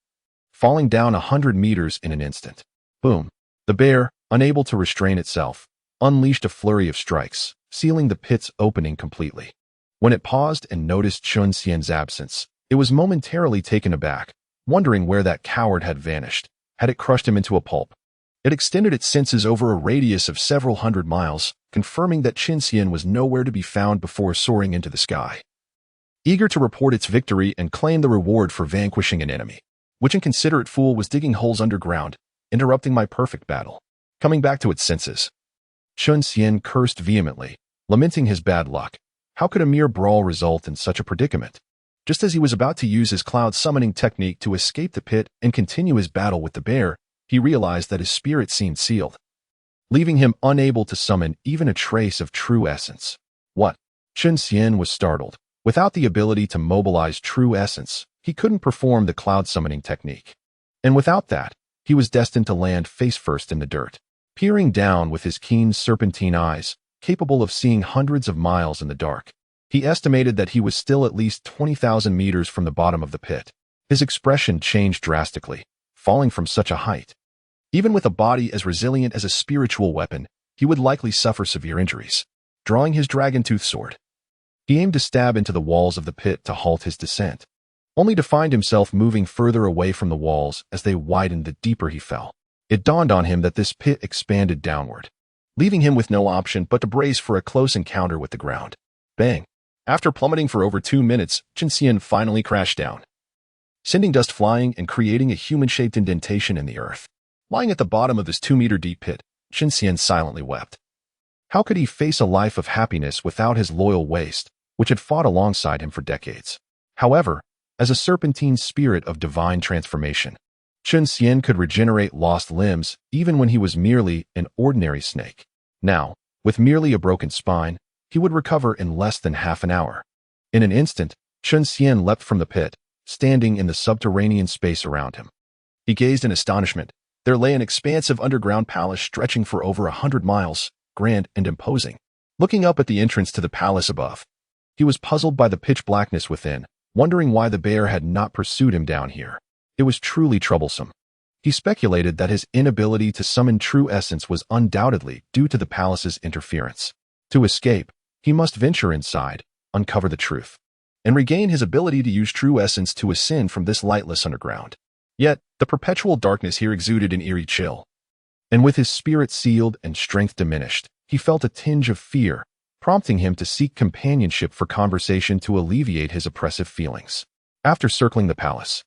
falling down 100 meters in an instant. Boom! The bear, unable to restrain itself, unleashed a flurry of strikes, sealing the pit's opening completely. When it paused and noticed Chen Xian's absence, it was momentarily taken aback, wondering where that coward had vanished. Had it crushed him into a pulp? It extended its senses over a radius of several hundred miles, confirming that Chen Xian was nowhere to be found before soaring into the sky, eager to report its victory and claim the reward for vanquishing an enemy. Which inconsiderate fool was digging holes underground, interrupting my perfect battle? Coming back to its senses, Chen Xian cursed vehemently, lamenting his bad luck. How could a mere brawl result in such a predicament? Just as he was about to use his cloud summoning technique to escape the pit and continue his battle with the bear, he realized that his spirit seemed sealed, leaving him unable to summon even a trace of true essence. What? Chen Xian was startled. Without the ability to mobilize true essence, he couldn't perform the cloud summoning technique. And without that, he was destined to land face first in the dirt. Peering down with his keen serpentine eyes, capable of seeing hundreds of miles in the dark, he estimated that he was still at least 20,000 meters from the bottom of the pit. His expression changed drastically, falling from such a height. Even with a body as resilient as a spiritual weapon, he would likely suffer severe injuries. Drawing his dragon-tooth sword, he aimed to stab into the walls of the pit to halt his descent, only to find himself moving further away from the walls as they widened the deeper he fell. It dawned on him that this pit expanded downward, leaving him with no option but to brace for a close encounter with the ground. Bang! After plummeting for over 2 minutes, Chen Xian finally crashed down, sending dust flying and creating a human-shaped indentation in the earth. Lying at the bottom of this 2-meter-deep pit, Chen Xian silently wept. How could he face a life of happiness without his loyal waist, which had fought alongside him for decades? However, as a serpentine spirit of divine transformation, Chen Xian could regenerate lost limbs even when he was merely an ordinary snake. Now, with merely a broken spine, he would recover in less than half an hour. In an instant, Chen Xian leapt from the pit, standing in the subterranean space around him. He gazed in astonishment. There lay an expansive underground palace stretching for over 100 miles, grand and imposing. Looking up at the entrance to the palace above, he was puzzled by the pitch blackness within, wondering why the bear had not pursued him down here. It was truly troublesome. He speculated that his inability to summon true essence was undoubtedly due to the palace's interference. To escape, he must venture inside, uncover the truth, and regain his ability to use true essence to ascend from this lightless underground. Yet, the perpetual darkness here exuded an eerie chill. And with his spirit sealed and strength diminished, he felt a tinge of fear, prompting him to seek companionship for conversation to alleviate his oppressive feelings. After circling the palace,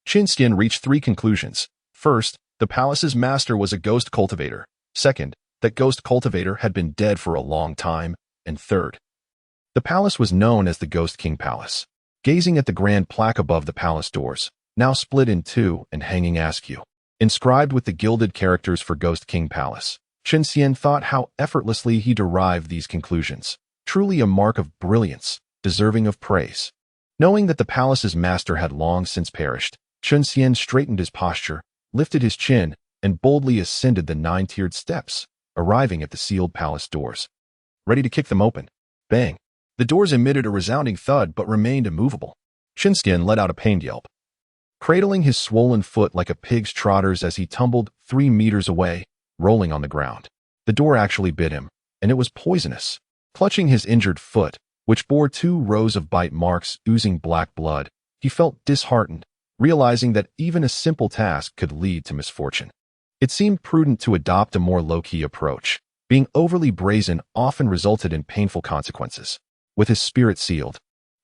Chen Xian reached 3 conclusions. First, the palace's master was a ghost cultivator. Second, that ghost cultivator had been dead for a long time. And third, the palace was known as the Ghost King Palace. Gazing at the grand plaque above the palace doors, now split in 2 and hanging askew, inscribed with the gilded characters for Ghost King Palace, Chen Xian thought how effortlessly he derived these conclusions. Truly a mark of brilliance, deserving of praise. Knowing that the palace's master had long since perished, Chen Xian straightened his posture, lifted his chin, and boldly ascended the 9-tiered steps, arriving at the sealed palace doors. Ready to kick them open. Bang! The doors emitted a resounding thud but remained immovable. Chen Xian let out a pained yelp, cradling his swollen foot like a pig's trotters as he tumbled 3 meters away, rolling on the ground. The door actually bit him, and it was poisonous. Clutching his injured foot, which bore 2 rows of bite marks oozing black blood, he felt disheartened, realizing that even a simple task could lead to misfortune. It seemed prudent to adopt a more low-key approach. Being overly brazen often resulted in painful consequences. With his spirit sealed,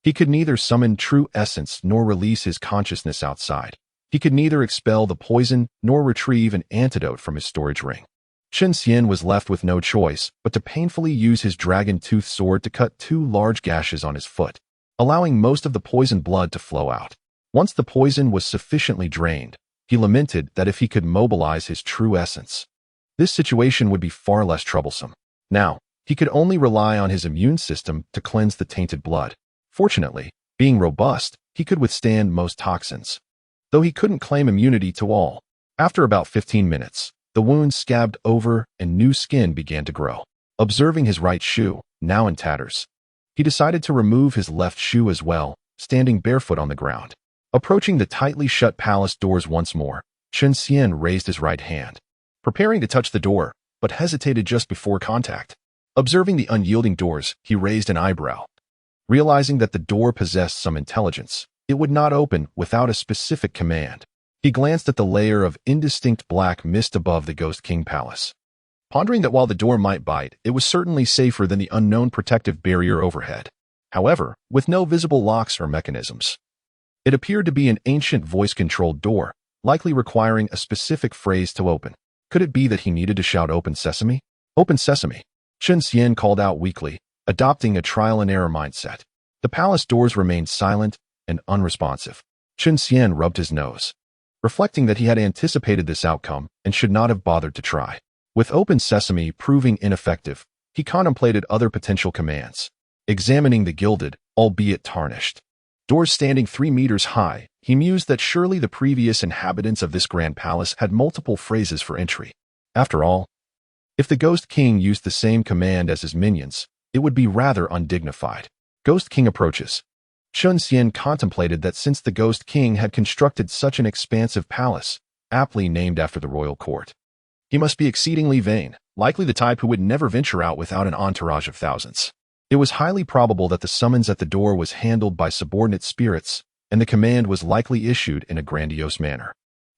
he could neither summon true essence nor release his consciousness outside. He could neither expel the poison nor retrieve an antidote from his storage ring. Chen Xian was left with no choice but to painfully use his dragon-tooth sword to cut 2 large gashes on his foot, allowing most of the poisoned blood to flow out. Once the poison was sufficiently drained, he lamented that if he could mobilize his true essence, this situation would be far less troublesome. Now, he could only rely on his immune system to cleanse the tainted blood. Fortunately, being robust, he could withstand most toxins, though he couldn't claim immunity to all. After about 15 minutes, the wound scabbed over and new skin began to grow. Observing his right shoe, now in tatters, he decided to remove his left shoe as well, standing barefoot on the ground. Approaching the tightly shut palace doors once more, Chen Xian raised his right hand, preparing to touch the door, but hesitated just before contact. Observing the unyielding doors, he raised an eyebrow. Realizing that the door possessed some intelligence, it would not open without a specific command. He glanced at the layer of indistinct black mist above the Ghost King Palace, pondering that while the door might bite, it was certainly safer than the unknown protective barrier overhead. However, with no visible locks or mechanisms, it appeared to be an ancient voice-controlled door, likely requiring a specific phrase to open. Could it be that he needed to shout "Open Sesame"? "Open Sesame," Chen Xian called out weakly, adopting a trial-and-error mindset. The palace doors remained silent and unresponsive. Chen Xian rubbed his nose, reflecting that he had anticipated this outcome and should not have bothered to try. With "Open Sesame" proving ineffective, he contemplated other potential commands. Examining the gilded, albeit tarnished, doors standing 3 meters high, he mused that surely the previous inhabitants of this grand palace had multiple phrases for entry. After all, if the Ghost King used the same command as his minions, it would be rather undignified. Ghost King approaches. Chen Xian contemplated that since the Ghost King had constructed such an expansive palace, aptly named after the royal court, he must be exceedingly vain, likely the type who would never venture out without an entourage of thousands. It was highly probable that the summons at the door was handled by subordinate spirits, and the command was likely issued in a grandiose manner.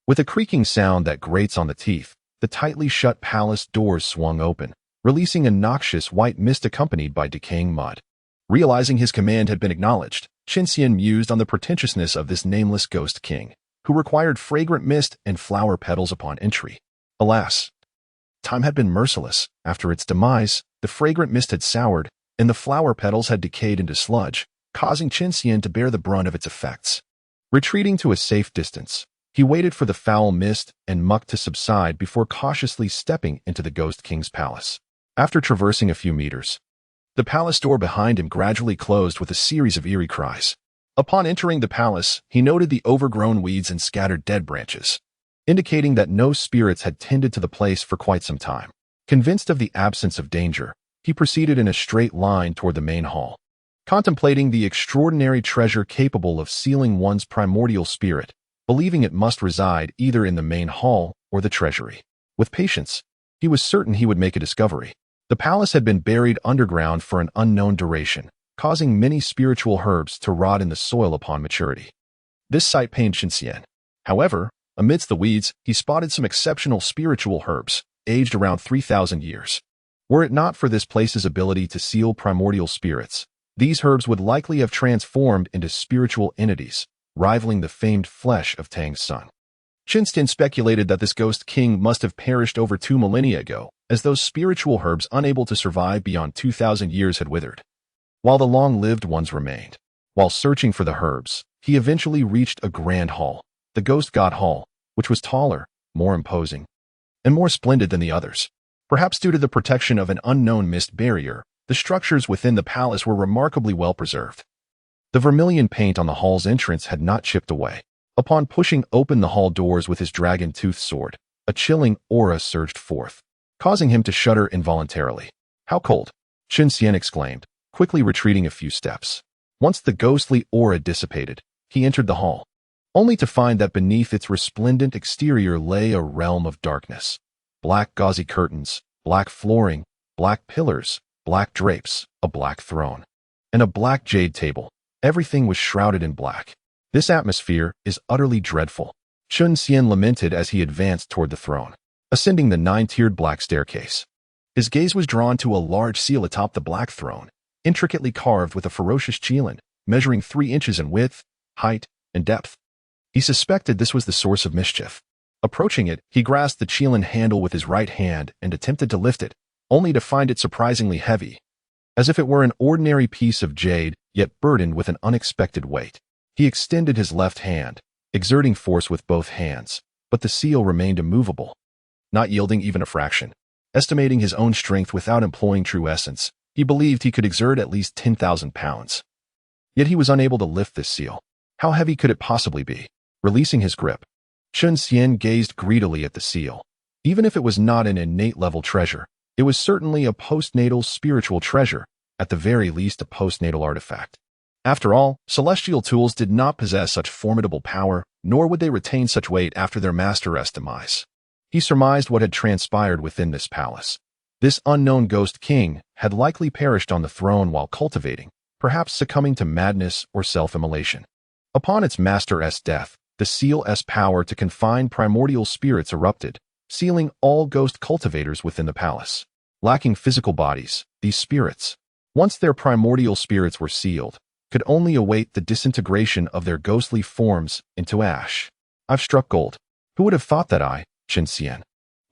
With a creaking sound that grates on the teeth, the tightly shut palace doors swung open, releasing a noxious white mist accompanied by decaying mud. Realizing his command had been acknowledged, Chen Xian mused on the pretentiousness of this nameless Ghost King, who required fragrant mist and flower petals upon entry. Alas, time had been merciless. After its demise, the fragrant mist had soured, and the flower petals had decayed into sludge, causing Chen Xian to bear the brunt of its effects. Retreating to a safe distance, he waited for the foul mist and muck to subside before cautiously stepping into the Ghost King's palace. After traversing a few meters, the palace door behind him gradually closed with a series of eerie cries. Upon entering the palace, he noted the overgrown weeds and scattered dead branches, indicating that no spirits had tended to the place for quite some time. Convinced of the absence of danger, he proceeded in a straight line toward the main hall, contemplating the extraordinary treasure capable of sealing one's primordial spirit, believing it must reside either in the main hall or the treasury. With patience, he was certain he would make a discovery. The palace had been buried underground for an unknown duration, causing many spiritual herbs to rot in the soil upon maturity. This sight pained Chen Xian. However, amidst the weeds, he spotted some exceptional spiritual herbs, aged around 3,000 years. Were it not for this place's ability to seal primordial spirits, these herbs would likely have transformed into spiritual entities, rivaling the famed flesh of Tang's son. Chen Xian speculated that this Ghost King must have perished over 2 millennia ago, as those spiritual herbs unable to survive beyond 2,000 years had withered, while the long-lived ones remained. While searching for the herbs, he eventually reached a grand hall, the Ghost God Hall, which was taller, more imposing, and more splendid than the others. Perhaps due to the protection of an unknown mist barrier, the structures within the palace were remarkably well preserved. The vermilion paint on the hall's entrance had not chipped away. Upon pushing open the hall doors with his dragon-toothed sword, a chilling aura surged forth, causing him to shudder involuntarily. "How cold!" Chen Xian exclaimed, quickly retreating a few steps. Once the ghostly aura dissipated, he entered the hall, only to find that beneath its resplendent exterior lay a realm of darkness. Black gauzy curtains, black flooring, black pillars, black drapes, a black throne, and a black jade table. Everything was shrouded in black. "This atmosphere is utterly dreadful," Chen Xian lamented as he advanced toward the throne, ascending the 9-tiered black staircase. His gaze was drawn to a large seal atop the black throne, intricately carved with a ferocious qilin, measuring 3 inches in width, height, and depth. He suspected this was the source of mischief. Approaching it, he grasped the qilin handle with his right hand and attempted to lift it, only to find it surprisingly heavy, as if it were an ordinary piece of jade, yet burdened with an unexpected weight. He extended his left hand, exerting force with both hands, but the seal remained immovable, not yielding even a fraction. Estimating his own strength without employing true essence, he believed he could exert at least 10,000 pounds. Yet he was unable to lift this seal. How heavy could it possibly be? Releasing his grip, Chen Xian gazed greedily at the seal. Even if it was not an innate-level treasure, it was certainly a postnatal spiritual treasure, at the very least a postnatal artifact. After all, celestial tools did not possess such formidable power, nor would they retain such weight after their master's demise. He surmised what had transpired within this palace. This unknown ghost king had likely perished on the throne while cultivating, perhaps succumbing to madness or self-immolation. Upon its master's death, the seal's power to confine primordial spirits erupted, sealing all ghost cultivators within the palace. Lacking physical bodies, these spirits, once their primordial spirits were sealed, could only await the disintegration of their ghostly forms into ash. I've struck gold. Who would have thought that I, Chen Xian,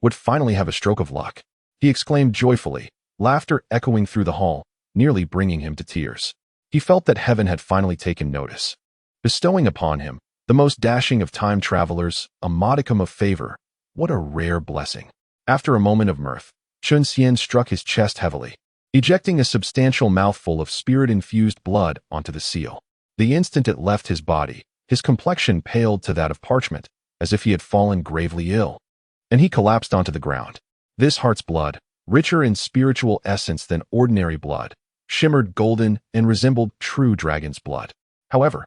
would finally have a stroke of luck? He exclaimed joyfully, laughter echoing through the hall, nearly bringing him to tears. He felt that heaven had finally taken notice, bestowing upon him, the most dashing of time travelers, a modicum of favor. What a rare blessing. After a moment of mirth, Chen Xian struck his chest heavily, ejecting a substantial mouthful of spirit-infused blood onto the seal. The instant it left his body, his complexion paled to that of parchment, as if he had fallen gravely ill, and he collapsed onto the ground. This heart's blood, richer in spiritual essence than ordinary blood, shimmered golden and resembled true dragon's blood. However,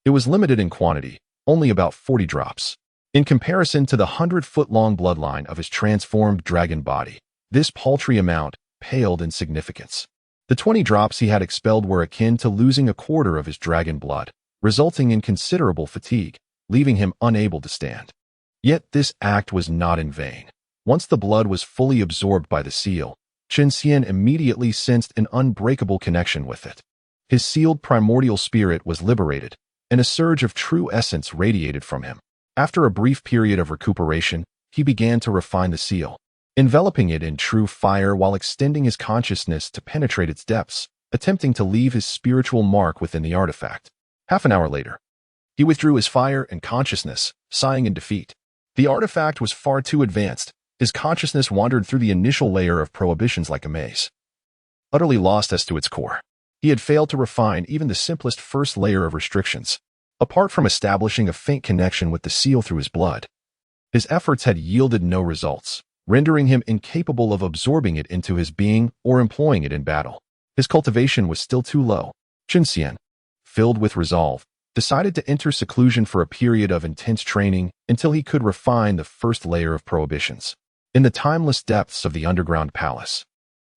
it was limited in quantity, only about 40 drops. In comparison to the 100-foot-long bloodline of his transformed dragon body, this paltry amount paled in significance. The 20 drops he had expelled were akin to losing a quarter of his dragon blood, resulting in considerable fatigue, leaving him unable to stand. Yet this act was not in vain. Once the blood was fully absorbed by the seal, Chen Xian immediately sensed an unbreakable connection with it. His sealed primordial spirit was liberated, and a surge of true essence radiated from him. After a brief period of recuperation, he began to refine the seal, enveloping it in true fire while extending his consciousness to penetrate its depths, attempting to leave his spiritual mark within the artifact. Half an hour later, he withdrew his fire and consciousness, sighing in defeat. The artifact was far too advanced. His consciousness wandered through the initial layer of prohibitions like a maze, utterly lost as to its core. He had failed to refine even the simplest first layer of restrictions. Apart from establishing a faint connection with the seal through his blood, his efforts had yielded no results, rendering him incapable of absorbing it into his being or employing it in battle. His cultivation was still too low. Chen Xian, filled with resolve, decided to enter seclusion for a period of intense training until he could refine the first layer of prohibitions. In the timeless depths of the underground palace,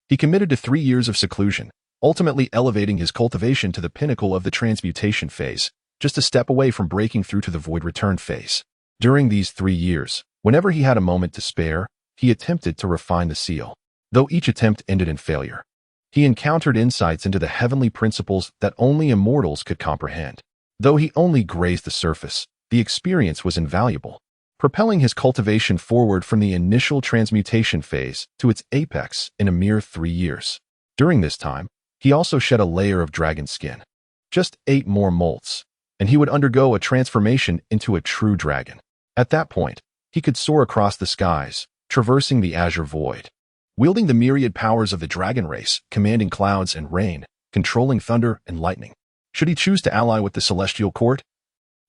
he committed to 3 years of seclusion, ultimately elevating his cultivation to the pinnacle of the transmutation phase, just a step away from breaking through to the void return phase. During these 3 years, whenever he had a moment to spare, he attempted to refine the seal. Though each attempt ended in failure, he encountered insights into the heavenly principles that only immortals could comprehend. Though he only grazed the surface, the experience was invaluable, propelling his cultivation forward from the initial transmutation phase to its apex in a mere 3 years. During this time, he also shed a layer of dragon skin. Just 8 more molts, and he would undergo a transformation into a true dragon. At that point, he could soar across the skies, traversing the azure void, wielding the myriad powers of the dragon race, commanding clouds and rain, controlling thunder and lightning. Should he choose to ally with the celestial court,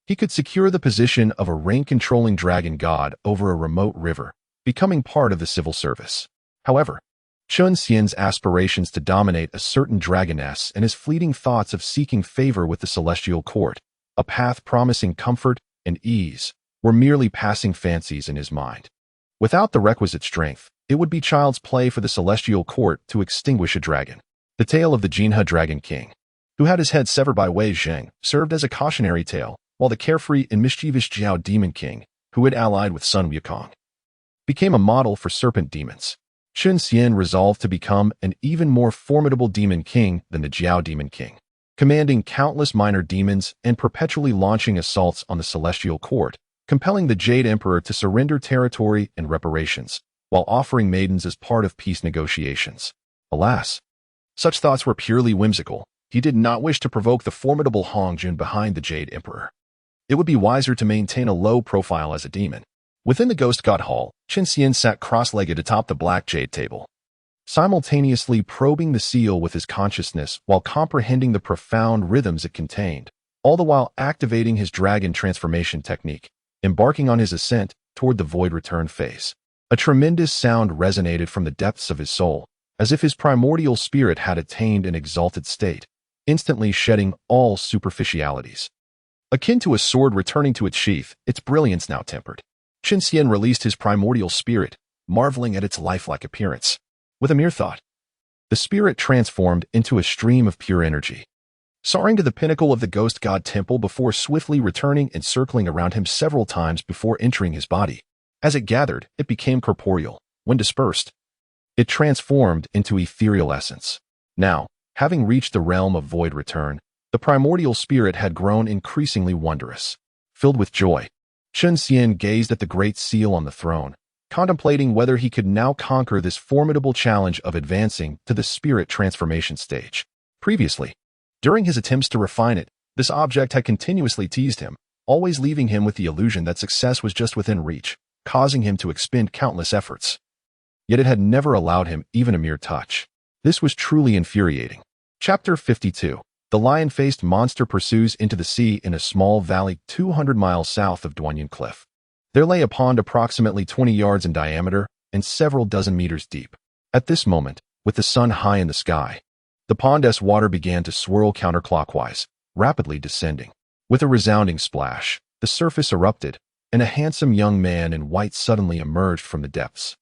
he could secure the position of a rain-controlling dragon god over a remote river, becoming part of the civil service. However, Chen Xian's aspirations to dominate a certain dragoness and his fleeting thoughts of seeking favor with the celestial court, a path promising comfort and ease, were merely passing fancies in his mind. Without the requisite strength, it would be child's play for the celestial court to extinguish a dragon. The tale of the Xīyóu Dragon King, who had his head severed by Wei Zheng, served as a cautionary tale, while the carefree and mischievous Xīyóu Demon King, who had allied with Sun Wukong, became a model for serpent demons. Chen Xian resolved to become an even more formidable demon king than the Xīyóu Demon King, commanding countless minor demons and perpetually launching assaults on the celestial court, compelling the Jade Emperor to surrender territory and reparations, while offering maidens as part of peace negotiations. Alas, such thoughts were purely whimsical. He did not wish to provoke the formidable Hongjun behind the Jade Emperor. It would be wiser to maintain a low profile as a demon. Within the Ghost God Hall, Chen Xian sat cross-legged atop the black jade table, simultaneously probing the seal with his consciousness while comprehending the profound rhythms it contained, all the while activating his dragon transformation technique, embarking on his ascent toward the void return phase. A tremendous sound resonated from the depths of his soul, as if his primordial spirit had attained an exalted state, instantly shedding all superficialities. Akin to a sword returning to its sheath, its brilliance now tempered. Chen Xian released his primordial spirit, marveling at its lifelike appearance. With a mere thought, the spirit transformed into a stream of pure energy, soaring to the pinnacle of the ghost god temple before swiftly returning and circling around him several times before entering his body. As it gathered, it became corporeal. When dispersed, it transformed into ethereal essence. Now, having reached the realm of void return, the primordial spirit had grown increasingly wondrous. Filled with joy, Chen Xian gazed at the great seal on the throne, contemplating whether he could now conquer this formidable challenge of advancing to the spirit transformation stage. Previously, during his attempts to refine it, this object had continuously teased him, always leaving him with the illusion that success was just within reach, causing him to expend countless efforts. Yet it had never allowed him even a mere touch. This was truly infuriating. Chapter 52. The lion-faced monster pursues into the sea in a small valley 200 miles south of Duanyan Cliff. There lay a pond approximately 20 yards in diameter and several dozen meters deep. At this moment, with the sun high in the sky, the pond's water began to swirl counterclockwise, rapidly descending. With a resounding splash, the surface erupted, and a handsome young man in white suddenly emerged from the depths.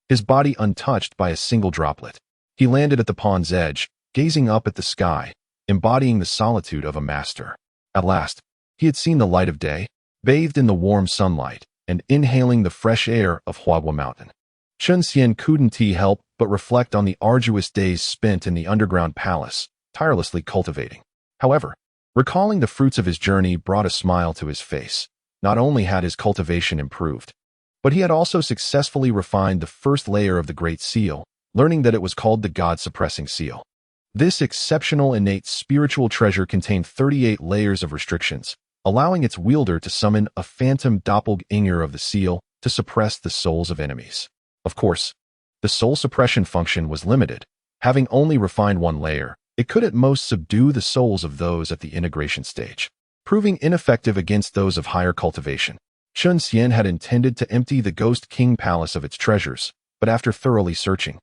His body untouched by a single droplet. He landed at the pond's edge, gazing up at the sky, embodying the solitude of a master. At last, he had seen the light of day, bathed in the warm sunlight, and inhaling the fresh air of Huagua Mountain. Chen Xian couldn't help but reflect on the arduous days spent in the underground palace, tirelessly cultivating. However, recalling the fruits of his journey brought a smile to his face. Not only had his cultivation improved, but he had also successfully refined the first layer of the Great Seal, learning that it was called the God-Suppressing Seal. This exceptional innate spiritual treasure contained 38 layers of restrictions, allowing its wielder to summon a phantom doppelganger of the seal to suppress the souls of enemies. Of course, the soul suppression function was limited. Having only refined one layer, it could at most subdue the souls of those at the integration stage, proving ineffective against those of higher cultivation. Chen Xian had intended to empty the Ghost King Palace of its treasures, but after thoroughly searching,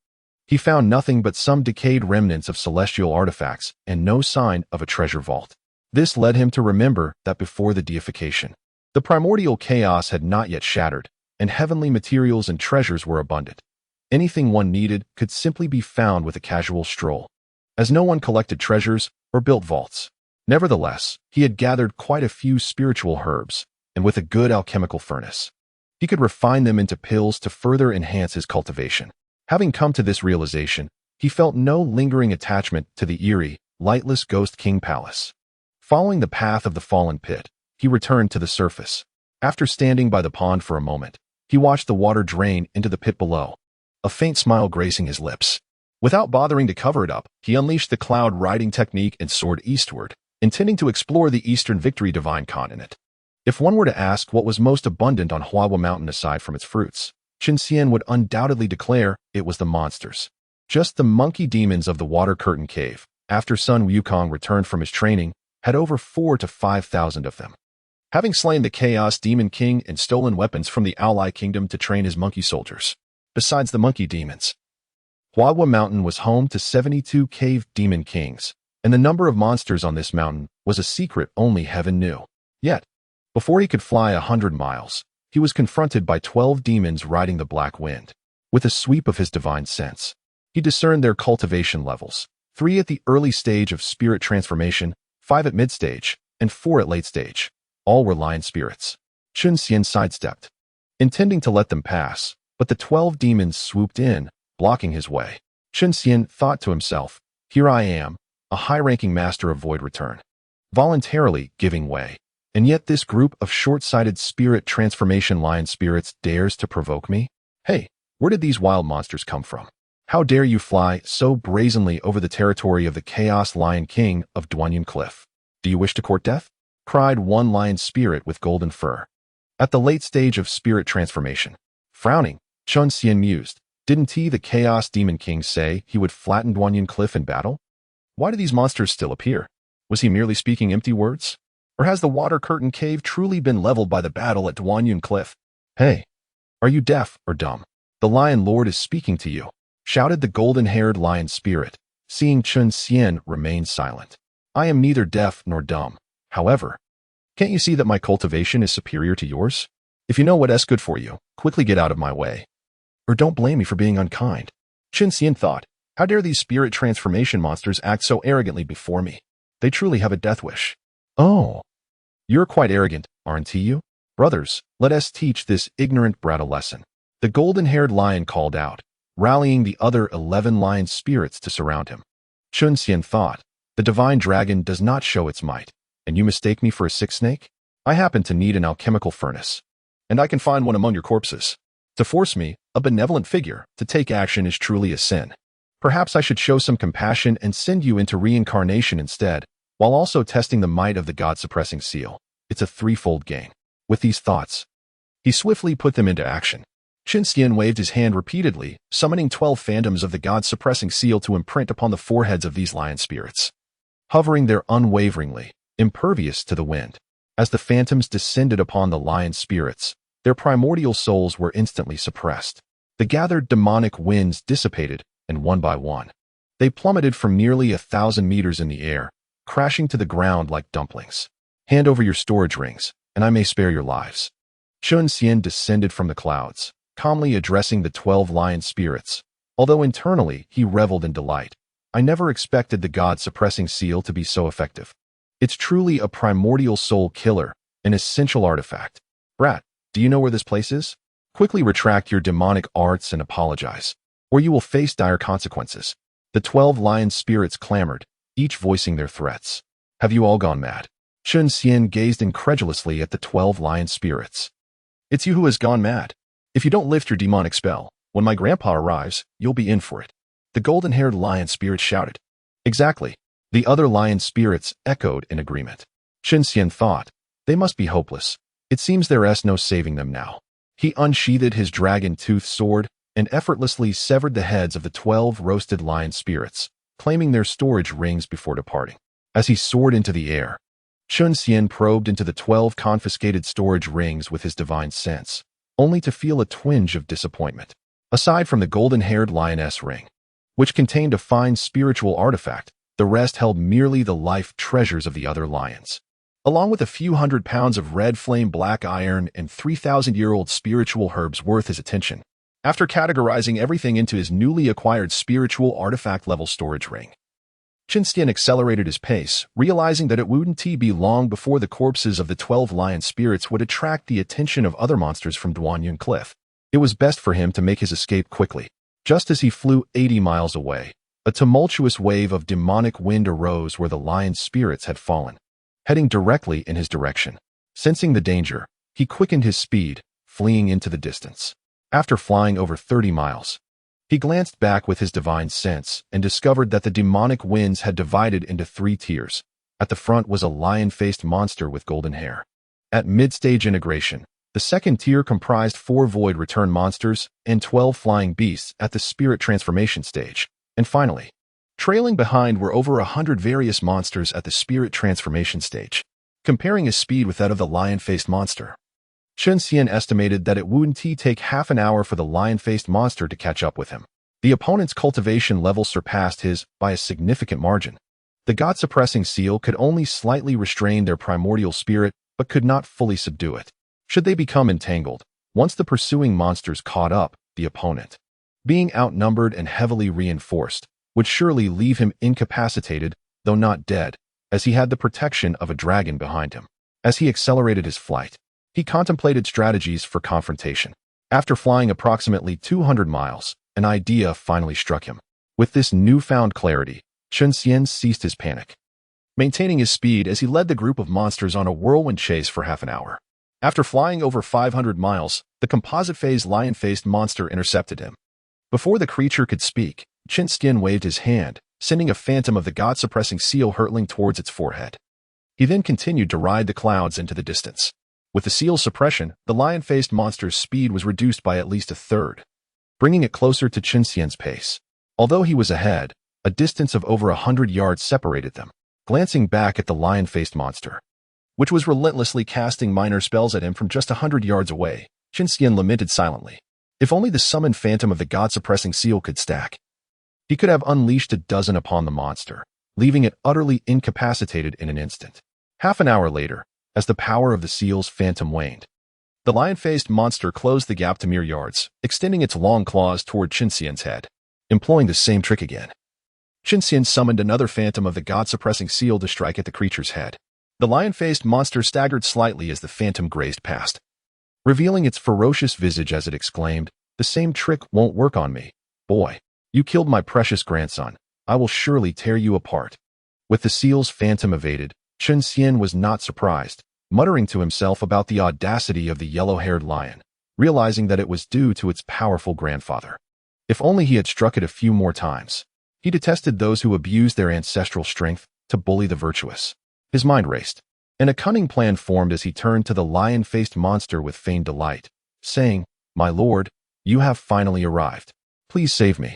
he found nothing but some decayed remnants of celestial artifacts and no sign of a treasure vault. This led him to remember that before the deification, the primordial chaos had not yet shattered, and heavenly materials and treasures were abundant. Anything one needed could simply be found with a casual stroll, as no one collected treasures or built vaults. Nevertheless, he had gathered quite a few spiritual herbs, and with a good alchemical furnace, he could refine them into pills to further enhance his cultivation. Having come to this realization, he felt no lingering attachment to the eerie, lightless Ghost King Palace. Following the path of the fallen pit, he returned to the surface. After standing by the pond for a moment, he watched the water drain into the pit below, a faint smile gracing his lips. Without bothering to cover it up, he unleashed the cloud riding technique and soared eastward, intending to explore the Eastern Victory Divine Continent. If one were to ask what was most abundant on Huagua Mountain aside from its fruits, Chen Xian would undoubtedly declare it was the monsters. Just the monkey demons of the Water Curtain Cave, after Sun Wukong returned from his training, had over 4,000 to 5,000 of them. Having slain the Chaos Demon King and stolen weapons from the Ally Kingdom to train his monkey soldiers. Besides the monkey demons, Huagua Mountain was home to 72 cave demon kings, and the number of monsters on this mountain was a secret only heaven knew. Yet, before he could fly 100 miles, he was confronted by 12 demons riding the black wind. With a sweep of his divine sense, he discerned their cultivation levels, 3 at the early stage of spirit transformation, 5 at mid-stage, and 4 at late stage. All were lion spirits. Chen Xian sidestepped, intending to let them pass, but the 12 demons swooped in, blocking his way. Chen Xian thought to himself, here I am, a high-ranking master of void return, voluntarily giving way. And yet this group of short-sighted spirit transformation lion spirits dares to provoke me? Hey, where did these wild monsters come from? How dare you fly so brazenly over the territory of the Chaos Lion King of Duanyan Cliff? Do you wish to court death? Cried one lion spirit with golden fur. At the late stage of spirit transformation, frowning, Chen Xian mused, didn't the Chaos Demon King say he would flatten Duanyan Cliff in battle? Why do these monsters still appear? Was he merely speaking empty words? Or has the Water Curtain Cave truly been leveled by the battle at Duanyan Cliff? Hey, are you deaf or dumb? The Lion Lord is speaking to you, shouted the golden-haired lion spirit, seeing Chen Xian remain silent. I am neither deaf nor dumb. However, can't you see that my cultivation is superior to yours? If you know what's good for you, quickly get out of my way. Or don't blame me for being unkind. Chen Xian thought, how dare these spirit transformation monsters act so arrogantly before me? They truly have a death wish. Oh, you're quite arrogant, aren't you? Brothers, let us teach this ignorant brat a lesson. The golden-haired lion called out, rallying the other 11 lion spirits to surround him. Chen Xian thought, the divine dragon does not show its might, and you mistake me for a sick snake? I happen to need an alchemical furnace, and I can find one among your corpses. To force me, a benevolent figure, to take action is truly a sin. Perhaps I should show some compassion and send you into reincarnation instead, while also testing the might of the God-suppressing seal. It's a threefold gain. With these thoughts, he swiftly put them into action. Chen Xian waved his hand repeatedly, summoning 12 phantoms of the God-suppressing seal to imprint upon the foreheads of these lion spirits, hovering there unwaveringly, impervious to the wind. As the phantoms descended upon the lion spirits, their primordial souls were instantly suppressed. The gathered demonic winds dissipated, and one by one, they plummeted from nearly 1,000 meters in the air, crashing to the ground like dumplings. Hand over your storage rings, and I may spare your lives. Chen Xian descended from the clouds, calmly addressing the 12 lion spirits, although internally he reveled in delight. I never expected the God-suppressing seal to be so effective. It's truly a primordial soul killer, an essential artifact. Brat, do you know where this place is? Quickly retract your demonic arts and apologize, or you will face dire consequences. The 12 lion spirits clamored, each voicing their threats. Have you all gone mad? Chen Xian gazed incredulously at the 12 lion spirits. It's you who has gone mad. If you don't lift your demonic spell, when my grandpa arrives, you'll be in for it. The golden-haired lion spirit shouted. Exactly. The other lion spirits echoed in agreement. Chen Xian thought, they must be hopeless. It seems there's no saving them now. He unsheathed his dragon-toothed sword and effortlessly severed the heads of the 12 roasted lion spirits, claiming their storage rings before departing. As he soared into the air, Chen Xian probed into the 12 confiscated storage rings with his divine sense, only to feel a twinge of disappointment. Aside from the golden-haired lioness ring, which contained a fine spiritual artifact, the rest held merely the life treasures of the other lions, along with a few 100 pounds of red flame black iron and 3,000-year-old spiritual herbs worth his attention. After categorizing everything into his newly acquired spiritual artifact-level storage ring, Chen Xian accelerated his pace, realizing that it wouldn't be long before the corpses of the 12 lion spirits would attract the attention of other monsters from Duanyun Cliff. It was best for him to make his escape quickly. Just as he flew 80 miles away, a tumultuous wave of demonic wind arose where the lion spirits had fallen, heading directly in his direction. Sensing the danger, he quickened his speed, fleeing into the distance. After flying over 30 miles, he glanced back with his divine sense and discovered that the demonic winds had divided into 3 tiers. At the front was a lion-faced monster with golden hair. At mid-stage integration, the second tier comprised 4 void return monsters and 12 flying beasts at the spirit transformation stage. And finally, trailing behind were over 100 various monsters at the spirit transformation stage. Comparing his speed with that of the lion-faced monster, Chen Xian estimated that it wouldn't take half an hour for the lion-faced monster to catch up with him. The opponent's cultivation level surpassed his by a significant margin. The God-suppressing seal could only slightly restrain their primordial spirit, but could not fully subdue it. Should they become entangled, once the pursuing monsters caught up, the opponent, being outnumbered and heavily reinforced, would surely leave him incapacitated, though not dead, as he had the protection of a dragon behind him. As he accelerated his flight, he contemplated strategies for confrontation. After flying approximately 200 miles, an idea finally struck him. With this newfound clarity, Chen Xian ceased his panic, maintaining his speed as he led the group of monsters on a whirlwind chase for half an hour. After flying over 500 miles, the composite-phase lion-faced monster intercepted him. Before the creature could speak, Chen Xian waved his hand, sending a phantom of the God-suppressing seal hurtling towards its forehead. He then continued to ride the clouds into the distance. With the seal's suppression, the lion-faced monster's speed was reduced by at least a third, bringing it closer to Chen Xian's pace. Although he was ahead, a distance of over 100 yards separated them. Glancing back at the lion-faced monster, which was relentlessly casting minor spells at him from just 100 yards away, Chen Xian lamented silently. If only the summoned phantom of the God-suppressing seal could stack, he could have unleashed a dozen upon the monster. leaving it utterly incapacitated in an instant. Half an hour later, as the power of the seal's phantom waned, the lion-faced monster closed the gap to mere yards, extending its long claws toward Chen Xian's head, employing the same trick again. Chen Xian summoned another phantom of the god-suppressing seal to strike at the creature's head. The lion-faced monster staggered slightly as the phantom grazed past, revealing its ferocious visage as it exclaimed, "The same trick won't work on me. Boy, you killed my precious grandson. I will surely tear you apart." With the seal's phantom evaded, Chen Xian was not surprised, muttering to himself about the audacity of the yellow-haired lion, realizing that it was due to its powerful grandfather. If only he had struck it a few more times. He detested those who abused their ancestral strength to bully the virtuous. His mind raced, and a cunning plan formed as he turned to the lion-faced monster with feigned delight, saying, "My lord, you have finally arrived. Please save me.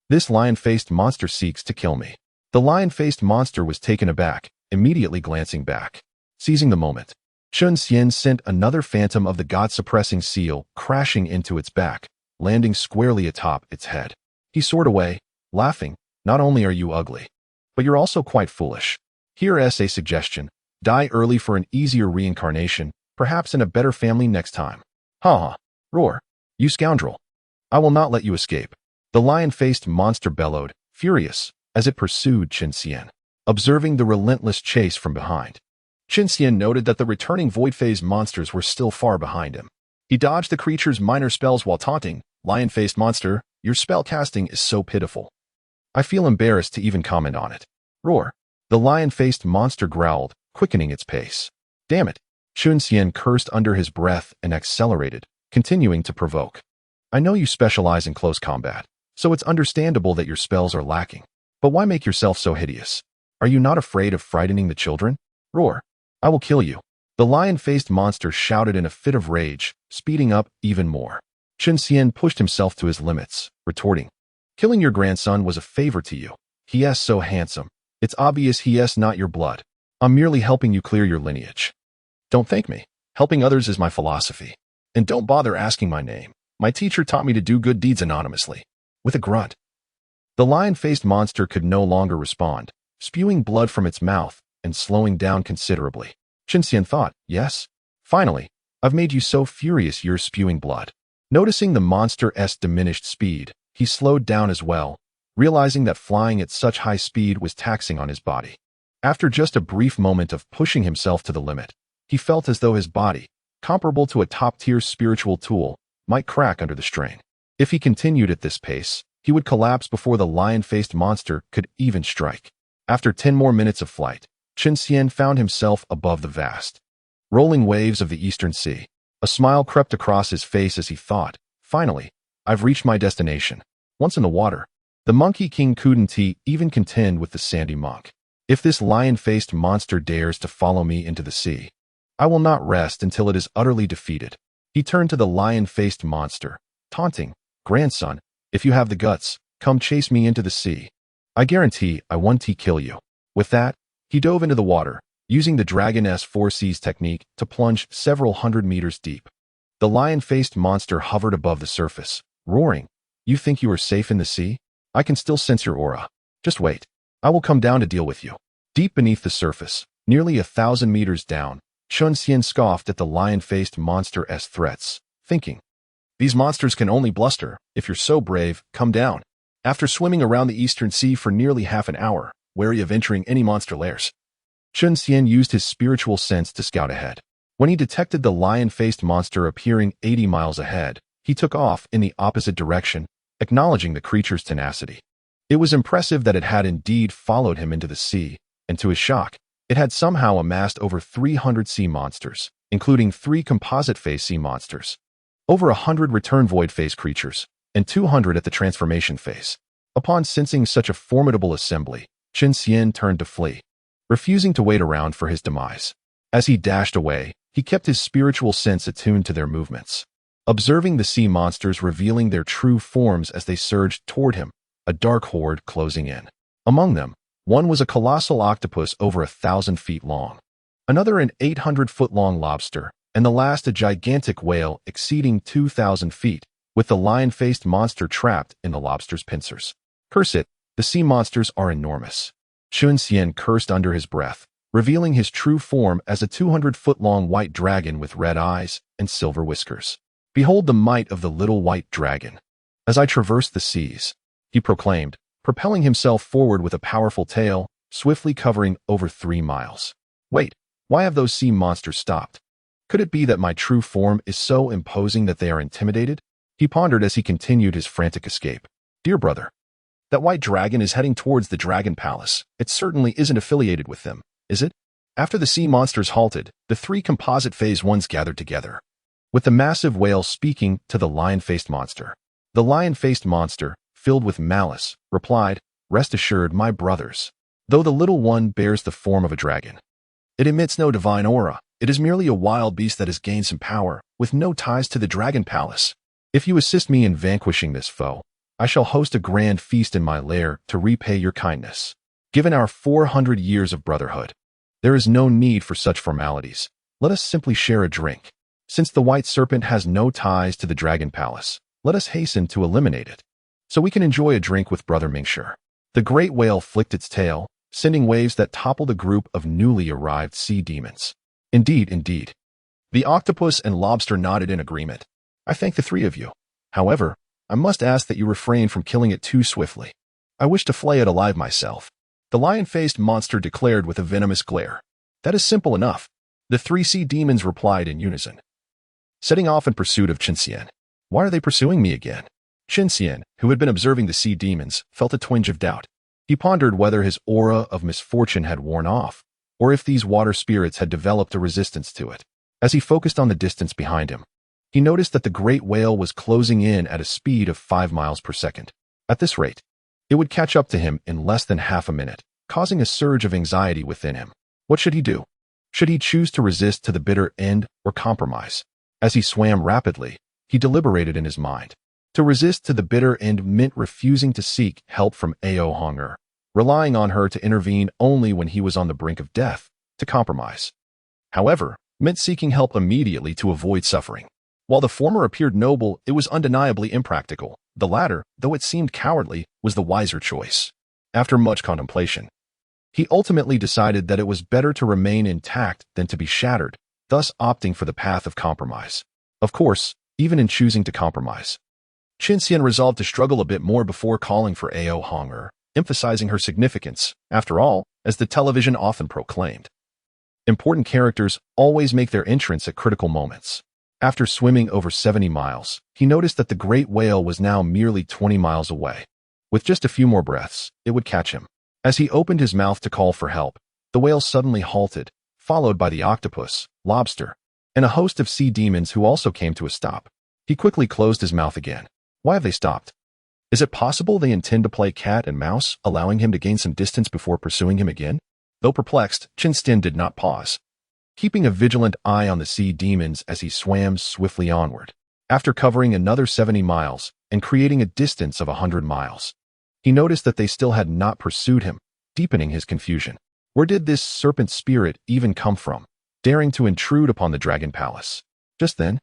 This lion-faced monster seeks to kill me." The lion-faced monster was taken aback, immediately glancing back. Seizing the moment, Chen Xian sent another phantom of the god-suppressing seal crashing into its back, landing squarely atop its head. He soared away, laughing, "Not only are you ugly, but you're also quite foolish. Here's a suggestion. Die early for an easier reincarnation, perhaps in a better family next time." "Ha ha! Roar! You scoundrel! I will not let you escape." The lion-faced monster bellowed, furious, as it pursued Chen Xian, observing the relentless chase from behind. Chen Xian noted that the returning void-phase monsters were still far behind him. He dodged the creature's minor spells while taunting, "Lion-faced monster, your spell casting is so pitiful. I feel embarrassed to even comment on it." "Roar!" The lion-faced monster growled, quickening its pace. "Damn it!" Chen Xian cursed under his breath and accelerated, continuing to provoke. "I know you specialize in close combat, so it's understandable that your spells are lacking. But why make yourself so hideous? Are you not afraid of frightening the children? Roar! I will kill you." The lion-faced monster shouted in a fit of rage, speeding up even more. Chen Xian pushed himself to his limits, retorting, "Killing your grandson was a favor to you. He's so handsome. It's obvious he's not your blood. I'm merely helping you clear your lineage. Don't thank me. Helping others is my philosophy. And don't bother asking my name. My teacher taught me to do good deeds anonymously." With a grunt, the lion-faced monster could no longer respond, spewing blood from its mouth and slowing down considerably. Chen Xian thought, "Yes? Finally, I've made you so furious you're spewing blood." Noticing the monster's diminished speed, he slowed down as well, realizing that flying at such high speed was taxing on his body. After just a brief moment of pushing himself to the limit, he felt as though his body, comparable to a top-tier spiritual tool, might crack under the strain. If he continued at this pace, he would collapse before the lion-faced monster could even strike. After 10 more minutes of flight, Chen Xian found himself above the vast, rolling waves of the eastern sea. A smile crept across his face as he thought, "Finally, I've reached my destination." Once in the water, the Monkey King couldn't even contend with the sandy monk. "If this lion-faced monster dares to follow me into the sea, I will not rest until it is utterly defeated." He turned to the lion-faced monster, taunting, "Grandson, if you have the guts, come chase me into the sea. I guarantee I won't kill you." With that, he dove into the water, using the Dragon's 4Cs technique to plunge several hundred meters deep. The lion-faced monster hovered above the surface, roaring, "You think you are safe in the sea? I can still sense your aura. Just wait. I will come down to deal with you." Deep beneath the surface, nearly 1,000 meters down, Chen Xian scoffed at the lion-faced monster's threats, thinking, "These monsters can only bluster. If you're so brave, come down." After swimming around the eastern sea for nearly half an hour, wary of entering any monster lairs, Chen Xian used his spiritual sense to scout ahead. When he detected the lion-faced monster appearing 80 miles ahead, he took off in the opposite direction, acknowledging the creature's tenacity. It was impressive that it had indeed followed him into the sea, and to his shock, it had somehow amassed over 300 sea monsters, including 3 composite phase sea monsters, over 100 return void phase creatures, and 200 at the transformation phase. Upon sensing such a formidable assembly, Chen Xian turned to flee, refusing to wait around for his demise. As he dashed away, he kept his spiritual sense attuned to their movements, observing the sea monsters revealing their true forms as they surged toward him, a dark horde closing in. Among them, one was a colossal octopus over 1,000 feet long, another an 800-foot-long lobster, and the last a gigantic whale exceeding 2,000 feet, with the lion-faced monster trapped in the lobster's pincers. Curse it, the sea monsters are enormous. Chen Xian cursed under his breath, revealing his true form as a 200-foot-long white dragon with red eyes and silver whiskers. "Behold the might of the little white dragon. As I traverse the seas," he proclaimed, propelling himself forward with a powerful tail, swiftly covering over 3 miles. "Wait, why have those sea monsters stopped? Could it be that my true form is so imposing that they are intimidated?" He pondered as he continued his frantic escape. "Dear brother, that white dragon is heading towards the Dragon Palace. It certainly isn't affiliated with them, is it?" After the sea monsters halted, the 3 composite phase ones gathered together, with the massive whale speaking to the lion-faced monster. The lion-faced monster, filled with malice, replied, "Rest assured, my brothers. Though the little one bears the form of a dragon, it emits no divine aura. It is merely a wild beast that has gained some power, with no ties to the Dragon Palace. If you assist me in vanquishing this foe, I shall host a grand feast in my lair to repay your kindness. Given our 400 years of brotherhood, there is no need for such formalities. Let us simply share a drink. Since the white serpent has no ties to the Dragon Palace, let us hasten to eliminate it, so we can enjoy a drink with Brother Mingshi." The great whale flicked its tail, sending waves that toppled a group of newly arrived sea demons. "Indeed, indeed." The octopus and lobster nodded in agreement. "I thank the 3 of you. However, I must ask that you refrain from killing it too swiftly. I wish to flay it alive myself," the lion-faced monster declared with a venomous glare. "That is simple enough," the 3 sea demons replied in unison, setting off in pursuit of Chen Xian. "Why are they pursuing me again?" Chen Xian, who had been observing the sea demons, felt a twinge of doubt. He pondered whether his aura of misfortune had worn off, or if these water spirits had developed a resistance to it. As he focused on the distance behind him, he noticed that the great whale was closing in at a speed of 5 miles per second. At this rate, it would catch up to him in less than half a minute, causing a surge of anxiety within him. What should he do? Should he choose to resist to the bitter end or compromise? As he swam rapidly, he deliberated in his mind. To resist to the bitter end meant refusing to seek help from Xīyóu, relying on her to intervene only when he was on the brink of death. To compromise, however, meant seeking help immediately to avoid suffering. While the former appeared noble, it was undeniably impractical. The latter, though it seemed cowardly, was the wiser choice. After much contemplation, he ultimately decided that it was better to remain intact than to be shattered, thus opting for the path of compromise. Of course, even in choosing to compromise, Chen Xian resolved to struggle a bit more before calling for Xīyóu, emphasizing her significance. After all, as the television often proclaimed, important characters always make their entrance at critical moments. After swimming over 70 miles, he noticed that the great whale was now merely 20 miles away. With just a few more breaths, it would catch him. As he opened his mouth to call for help, the whale suddenly halted, followed by the octopus, lobster, and a host of sea demons who also came to a stop. He quickly closed his mouth again. Why have they stopped? Is it possible they intend to play cat and mouse, allowing him to gain some distance before pursuing him again? Though perplexed, Chen Xian did not pause, keeping a vigilant eye on the sea demons as he swam swiftly onward. After covering another 70 miles and creating a distance of 100 miles, he noticed that they still had not pursued him, deepening his confusion. Where did this serpent spirit even come from, daring to intrude upon the Dragon Palace? Just then,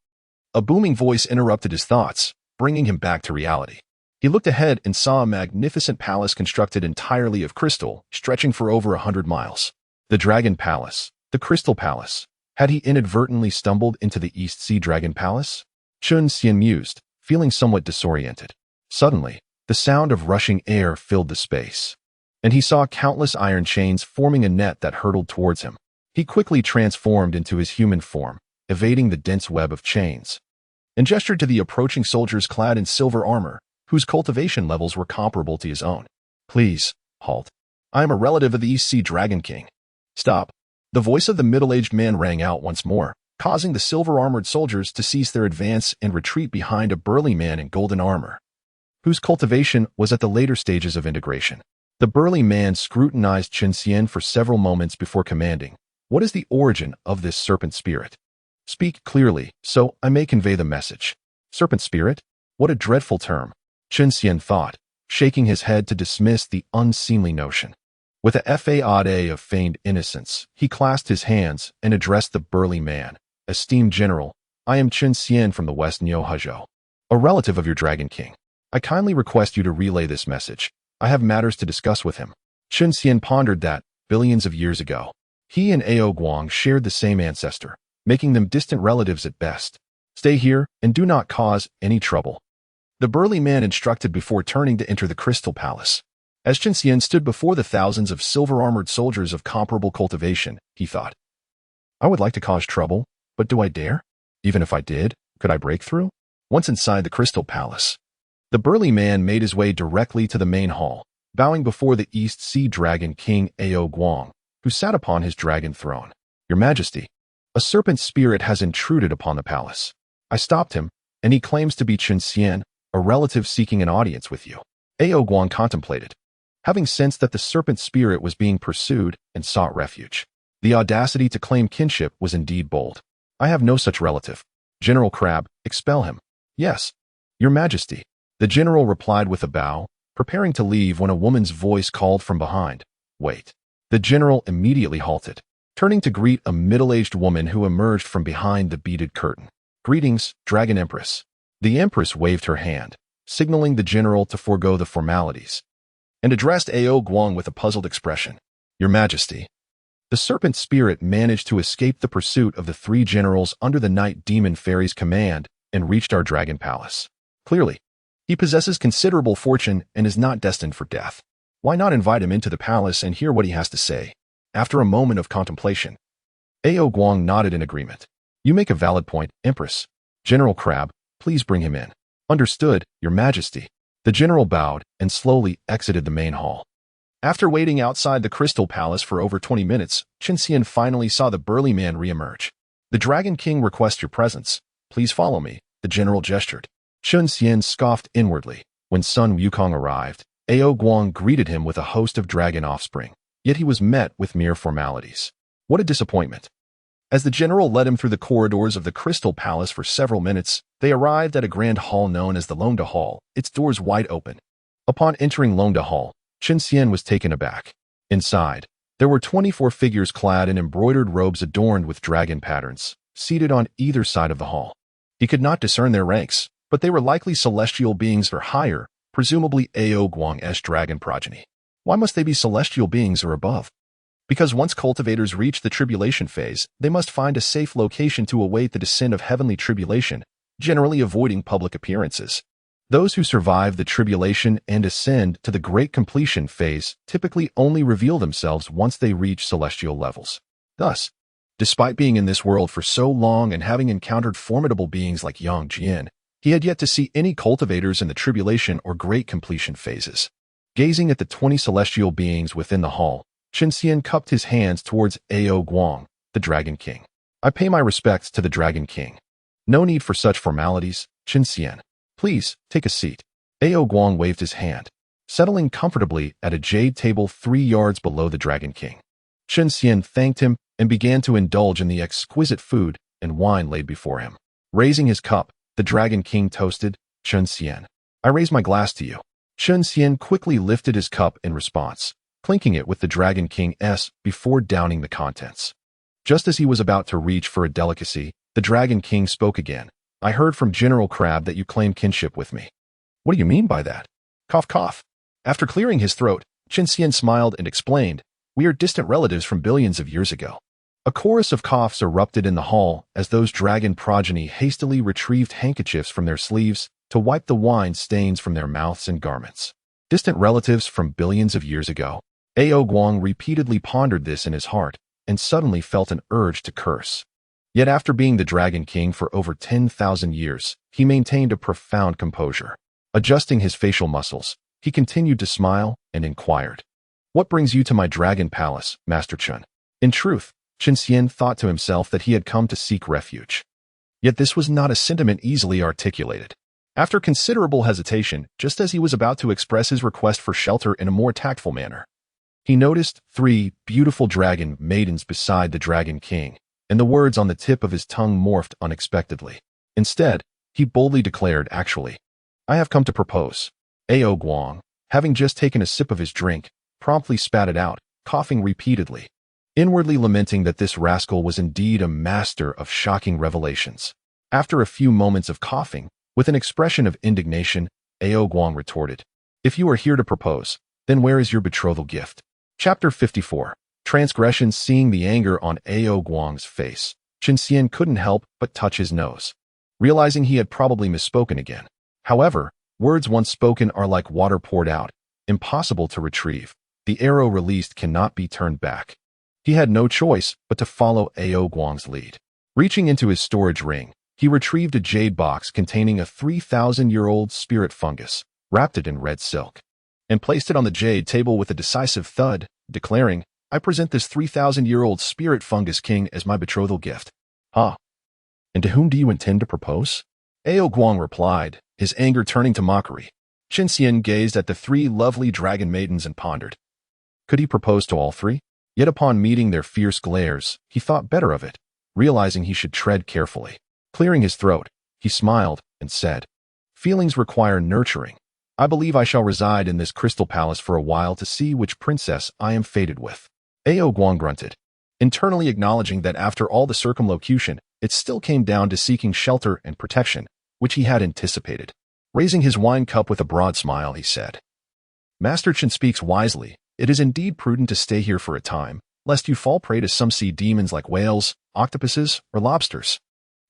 a booming voice interrupted his thoughts, bringing him back to reality. He looked ahead and saw a magnificent palace constructed entirely of crystal, stretching for over 100 miles. The Dragon Palace, the Crystal Palace. Had he inadvertently stumbled into the East Sea Dragon Palace? Chen Xian mused, feeling somewhat disoriented. Suddenly, the sound of rushing air filled the space, and he saw countless iron chains forming a net that hurtled towards him. He quickly transformed into his human form, evading the dense web of chains, and gestured to the approaching soldiers clad in silver armor, whose cultivation levels were comparable to his own. "Please, halt. I am a relative of the East Sea Dragon King." "Stop." The voice of the middle-aged man rang out once more, causing the silver-armored soldiers to cease their advance and retreat behind a burly man in golden armor, whose cultivation was at the later stages of integration. The burly man scrutinized Chen Xian for several moments before commanding, "What is the origin of this serpent spirit? Speak clearly, so I may convey the message." "Serpent spirit? What a dreadful term," Chen Xian thought, shaking his head to dismiss the unseemly notion. With a facade of feigned innocence, he clasped his hands and addressed the burly man. "Esteemed General, I am Chen Xian from the West Xīyóu, a relative of your Dragon King. I kindly request you to relay this message. I have matters to discuss with him." Chen Xian pondered that, billions of years ago, he and Xīyóu shared the same ancestor, making them distant relatives at best. Stay here and do not cause any trouble. The burly man instructed before turning to enter the Crystal Palace. As Chen Xian stood before the thousands of silver-armored soldiers of comparable cultivation, he thought, I would like to cause trouble, but do I dare? Even if I did, could I break through? Once inside the Crystal Palace, the burly man made his way directly to the main hall, bowing before the East Sea Dragon King Xīyóu, who sat upon his dragon throne. Your Majesty, a serpent spirit has intruded upon the palace. I stopped him, and he claims to be Chen Xian, a relative seeking an audience with you. Xīyóu contemplated, having sensed that the serpent spirit was being pursued and sought refuge. The audacity to claim kinship was indeed bold. I have no such relative. General Crab, expel him. Yes, Your Majesty. The general replied with a bow, preparing to leave when a woman's voice called from behind. Wait. The general immediately halted, turning to greet a middle-aged woman who emerged from behind the beaded curtain. Greetings, Dragon Empress. The Empress waved her hand, signaling the general to forego the formalities, and addressed Xīyóu with a puzzled expression. Your Majesty. The serpent spirit managed to escape the pursuit of the three generals under the Night Demon Fairy's command and reached our dragon palace. Clearly, he possesses considerable fortune and is not destined for death. Why not invite him into the palace and hear what he has to say? After a moment of contemplation, Xīyóu nodded in agreement. You make a valid point, Empress. General Crab, please bring him in. Understood, Your Majesty. The general bowed and slowly exited the main hall. After waiting outside the Crystal Palace for over 20 minutes, Chen Xian finally saw the burly man re-emerge. The Dragon King requests your presence. Please follow me, the general gestured. Chen Xian scoffed inwardly. When Sun Wukong arrived, Xīyóu greeted him with a host of dragon offspring, yet he was met with mere formalities. What a disappointment. As the general led him through the corridors of the Crystal Palace for several minutes, they arrived at a grand hall known as the Longda Hall, its doors wide open. Upon entering Longda Hall, Chen Xian was taken aback. Inside, there were 24 figures clad in embroidered robes adorned with dragon patterns, seated on either side of the hall. He could not discern their ranks, but they were likely celestial beings or higher, presumably Xīyóu's dragon progeny. Why must they be celestial beings or above? Because once cultivators reach the tribulation phase, they must find a safe location to await the descent of heavenly tribulation, generally avoiding public appearances. Those who survive the tribulation and ascend to the great completion phase typically only reveal themselves once they reach celestial levels. Thus, despite being in this world for so long and having encountered formidable beings like Yang Jian, he had yet to see any cultivators in the tribulation or great completion phases. Gazing at the 20 celestial beings within the hall, Chen Xian cupped his hands towards Xīyóu, the Dragon King. I pay my respects to the Dragon King. No need for such formalities, Chen Xian. Please, take a seat. Xīyóu waved his hand, settling comfortably at a jade table 3 yards below the Dragon King. Chen Xian thanked him and began to indulge in the exquisite food and wine laid before him. Raising his cup, the Dragon King toasted, Chen Xian. I raise my glass to you. Chen Xian quickly lifted his cup in response, clinking it with the Dragon King's before downing the contents. Just as he was about to reach for a delicacy, the Dragon King spoke again. I heard from General Crab that you claim kinship with me. What do you mean by that? Cough, cough. After clearing his throat, Chen Xian smiled and explained, we are distant relatives from billions of years ago. A chorus of coughs erupted in the hall as those dragon progeny hastily retrieved handkerchiefs from their sleeves to wipe the wine stains from their mouths and garments. Distant relatives from billions of years ago. Xīyóu repeatedly pondered this in his heart and suddenly felt an urge to curse. Yet after being the Dragon King for over 10,000 years, he maintained a profound composure. Adjusting his facial muscles, he continued to smile and inquired, what brings you to my dragon palace, Master Chen? In truth, Chen Xian thought to himself that he had come to seek refuge. Yet this was not a sentiment easily articulated. After considerable hesitation, just as he was about to express his request for shelter in a more tactful manner, he noticed 3 beautiful dragon maidens beside the Dragon King, and the words on the tip of his tongue morphed unexpectedly. Instead, he boldly declared, actually, I have come to propose. Xīyóu, having just taken a sip of his drink, promptly spat it out, coughing repeatedly, inwardly lamenting that this rascal was indeed a master of shocking revelations. After a few moments of coughing, with an expression of indignation, Xīyóu retorted, if you are here to propose, then where is your betrothal gift? Chapter 54. Transgressions. Seeing the anger on Ao Guang's face, Chen Xian couldn't help but touch his nose, realizing he had probably misspoken again. However, words once spoken are like water poured out, impossible to retrieve. The arrow released cannot be turned back. He had no choice but to follow Ao Guang's lead. Reaching into his storage ring, he retrieved a jade box containing a 3,000-year-old spirit fungus, wrapped it in red silk, and placed it on the jade table with a decisive thud, declaring, "I present this 3,000-year-old spirit fungus king as my betrothal gift." "Huh? And to whom do you intend to propose?" Ao Guang replied, his anger turning to mockery. Chen Xian gazed at the three lovely dragon maidens and pondered. Could he propose to all three? Yet upon meeting their fierce glares, he thought better of it, realizing he should tread carefully. Clearing his throat, he smiled and said, "Feelings require nurturing. I believe I shall reside in this crystal palace for a while to see which princess I am fated with." Ao Guang grunted, internally acknowledging that after all the circumlocution, it still came down to seeking shelter and protection, which he had anticipated. Raising his wine cup with a broad smile, he said, "Master Chen speaks wisely. It is indeed prudent to stay here for a time, lest you fall prey to some sea demons like whales, octopuses, or lobsters."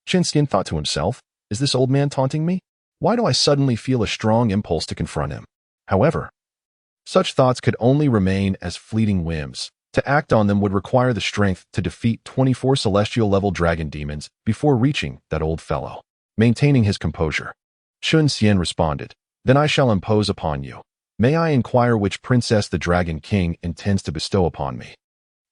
Chen Xian thought to himself, "Is this old man taunting me? Why do I suddenly feel a strong impulse to confront him?" However, such thoughts could only remain as fleeting whims. To act on them would require the strength to defeat 24 celestial-level dragon demons before reaching that old fellow. Maintaining his composure, Chen Xian responded, "Then I shall impose upon you. May I inquire which princess the Dragon King intends to bestow upon me,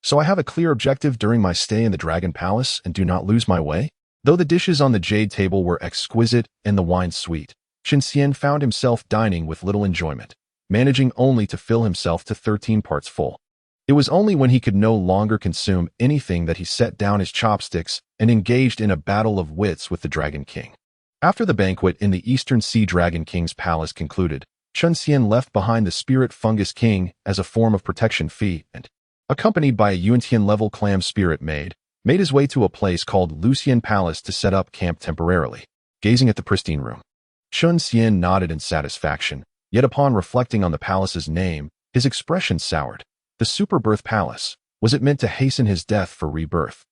so I have a clear objective during my stay in the Dragon Palace and do not lose my way?" Though the dishes on the jade table were exquisite and the wine sweet, Chen Xian found himself dining with little enjoyment, managing only to fill himself to 13 parts full. It was only when he could no longer consume anything that he set down his chopsticks and engaged in a battle of wits with the Dragon King. After the banquet in the Eastern Sea Dragon King's palace concluded, Chen Xian left behind the Spirit Fungus King as a form of protection fee and, accompanied by a Yuantian-level clam spirit maid, made his way to a place called Lucian Palace to set up camp temporarily. Gazing at the pristine room, Chen Xian nodded in satisfaction, yet upon reflecting on the palace's name, his expression soured. The Superbirth Palace. Was it meant to hasten his death for rebirth,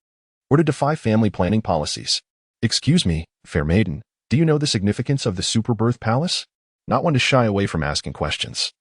or to defy family planning policies? "Excuse me, fair maiden, do you know the significance of the Superbirth Palace?" Not one to shy away from asking questions,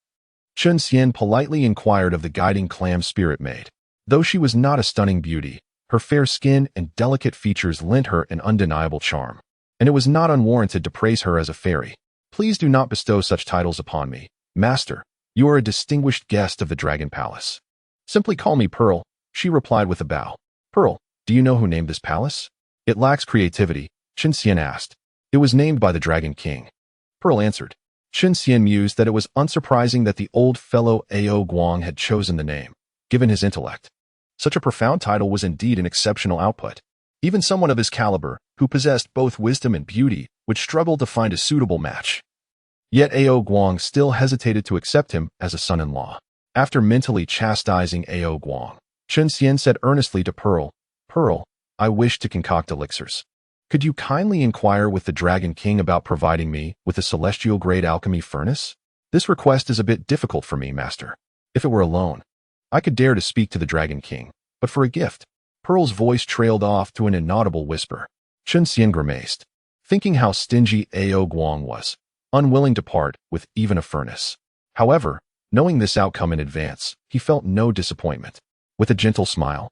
Chen Xian politely inquired of the guiding clam spirit maid. Though she was not a stunning beauty, her fair skin and delicate features lent her an undeniable charm, and it was not unwarranted to praise her as a fairy. "Please do not bestow such titles upon me, master. You are a distinguished guest of the Dragon Palace. Simply call me Peril," she replied with a bow. "Peril, do you know who named this palace?" "It lacks creativity," Chen Xian asked. "It was named by the Dragon King," Peril answered. Chen Xian mused that it was unsurprising that the old fellow Ao Guang had chosen the name, given his intellect. Such a profound title was indeed an exceptional output. Even someone of his caliber, who possessed both wisdom and beauty, would struggle to find a suitable match. Yet Ao Guang still hesitated to accept him as a son-in-law. After mentally chastising Ao Guang, Chen Xian said earnestly to Peril, "Peril, I wish to concoct elixirs. Could you kindly inquire with the Dragon King about providing me with a celestial-grade alchemy furnace? This request is a bit difficult for me, master. If it were alone, I could dare to speak to the Dragon King, but for a gift." Pearl's voice trailed off to an inaudible whisper. Chen Xian grimaced, thinking how stingy Ao Guang was, unwilling to part with even a furnace. However, knowing this outcome in advance, he felt no disappointment. With a gentle smile,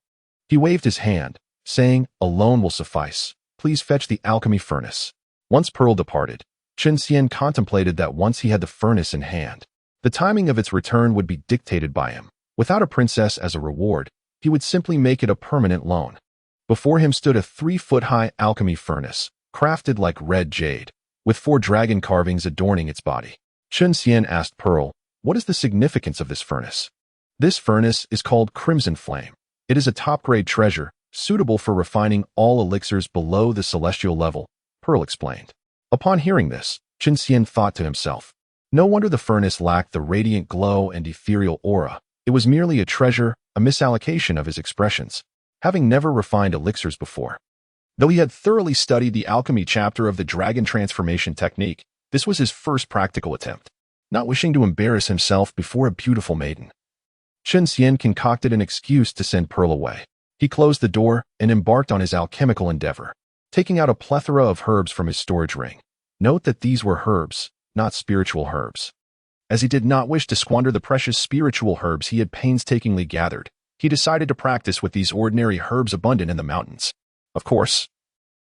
he waved his hand, saying, "Alone will suffice. Please fetch the alchemy furnace." Once Pearl departed, Chen Xian contemplated that once he had the furnace in hand, the timing of its return would be dictated by him. Without a princess as a reward, he would simply make it a permanent loan. Before him stood a 3-foot-high alchemy furnace, crafted like red jade, with 4 dragon carvings adorning its body. Chen Xian asked Pearl, "What is the significance of this furnace?" "This furnace is called Crimson Flame. It is a top-grade treasure, suitable for refining all elixirs below the celestial level," Pearl explained. Upon hearing this, Chen Xian thought to himself, no wonder the furnace lacked the radiant glow and ethereal aura. It was merely a treasure, a misallocation of his expressions, having never refined elixirs before. Though he had thoroughly studied the alchemy chapter of the dragon transformation technique, this was his first practical attempt. Not wishing to embarrass himself before a beautiful maiden, Chen Xian concocted an excuse to send Peril away. He closed the door and embarked on his alchemical endeavor, taking out a plethora of herbs from his storage ring. Note that these were herbs, not spiritual herbs. As he did not wish to squander the precious spiritual herbs he had painstakingly gathered, he decided to practice with these ordinary herbs abundant in the mountains. Of course,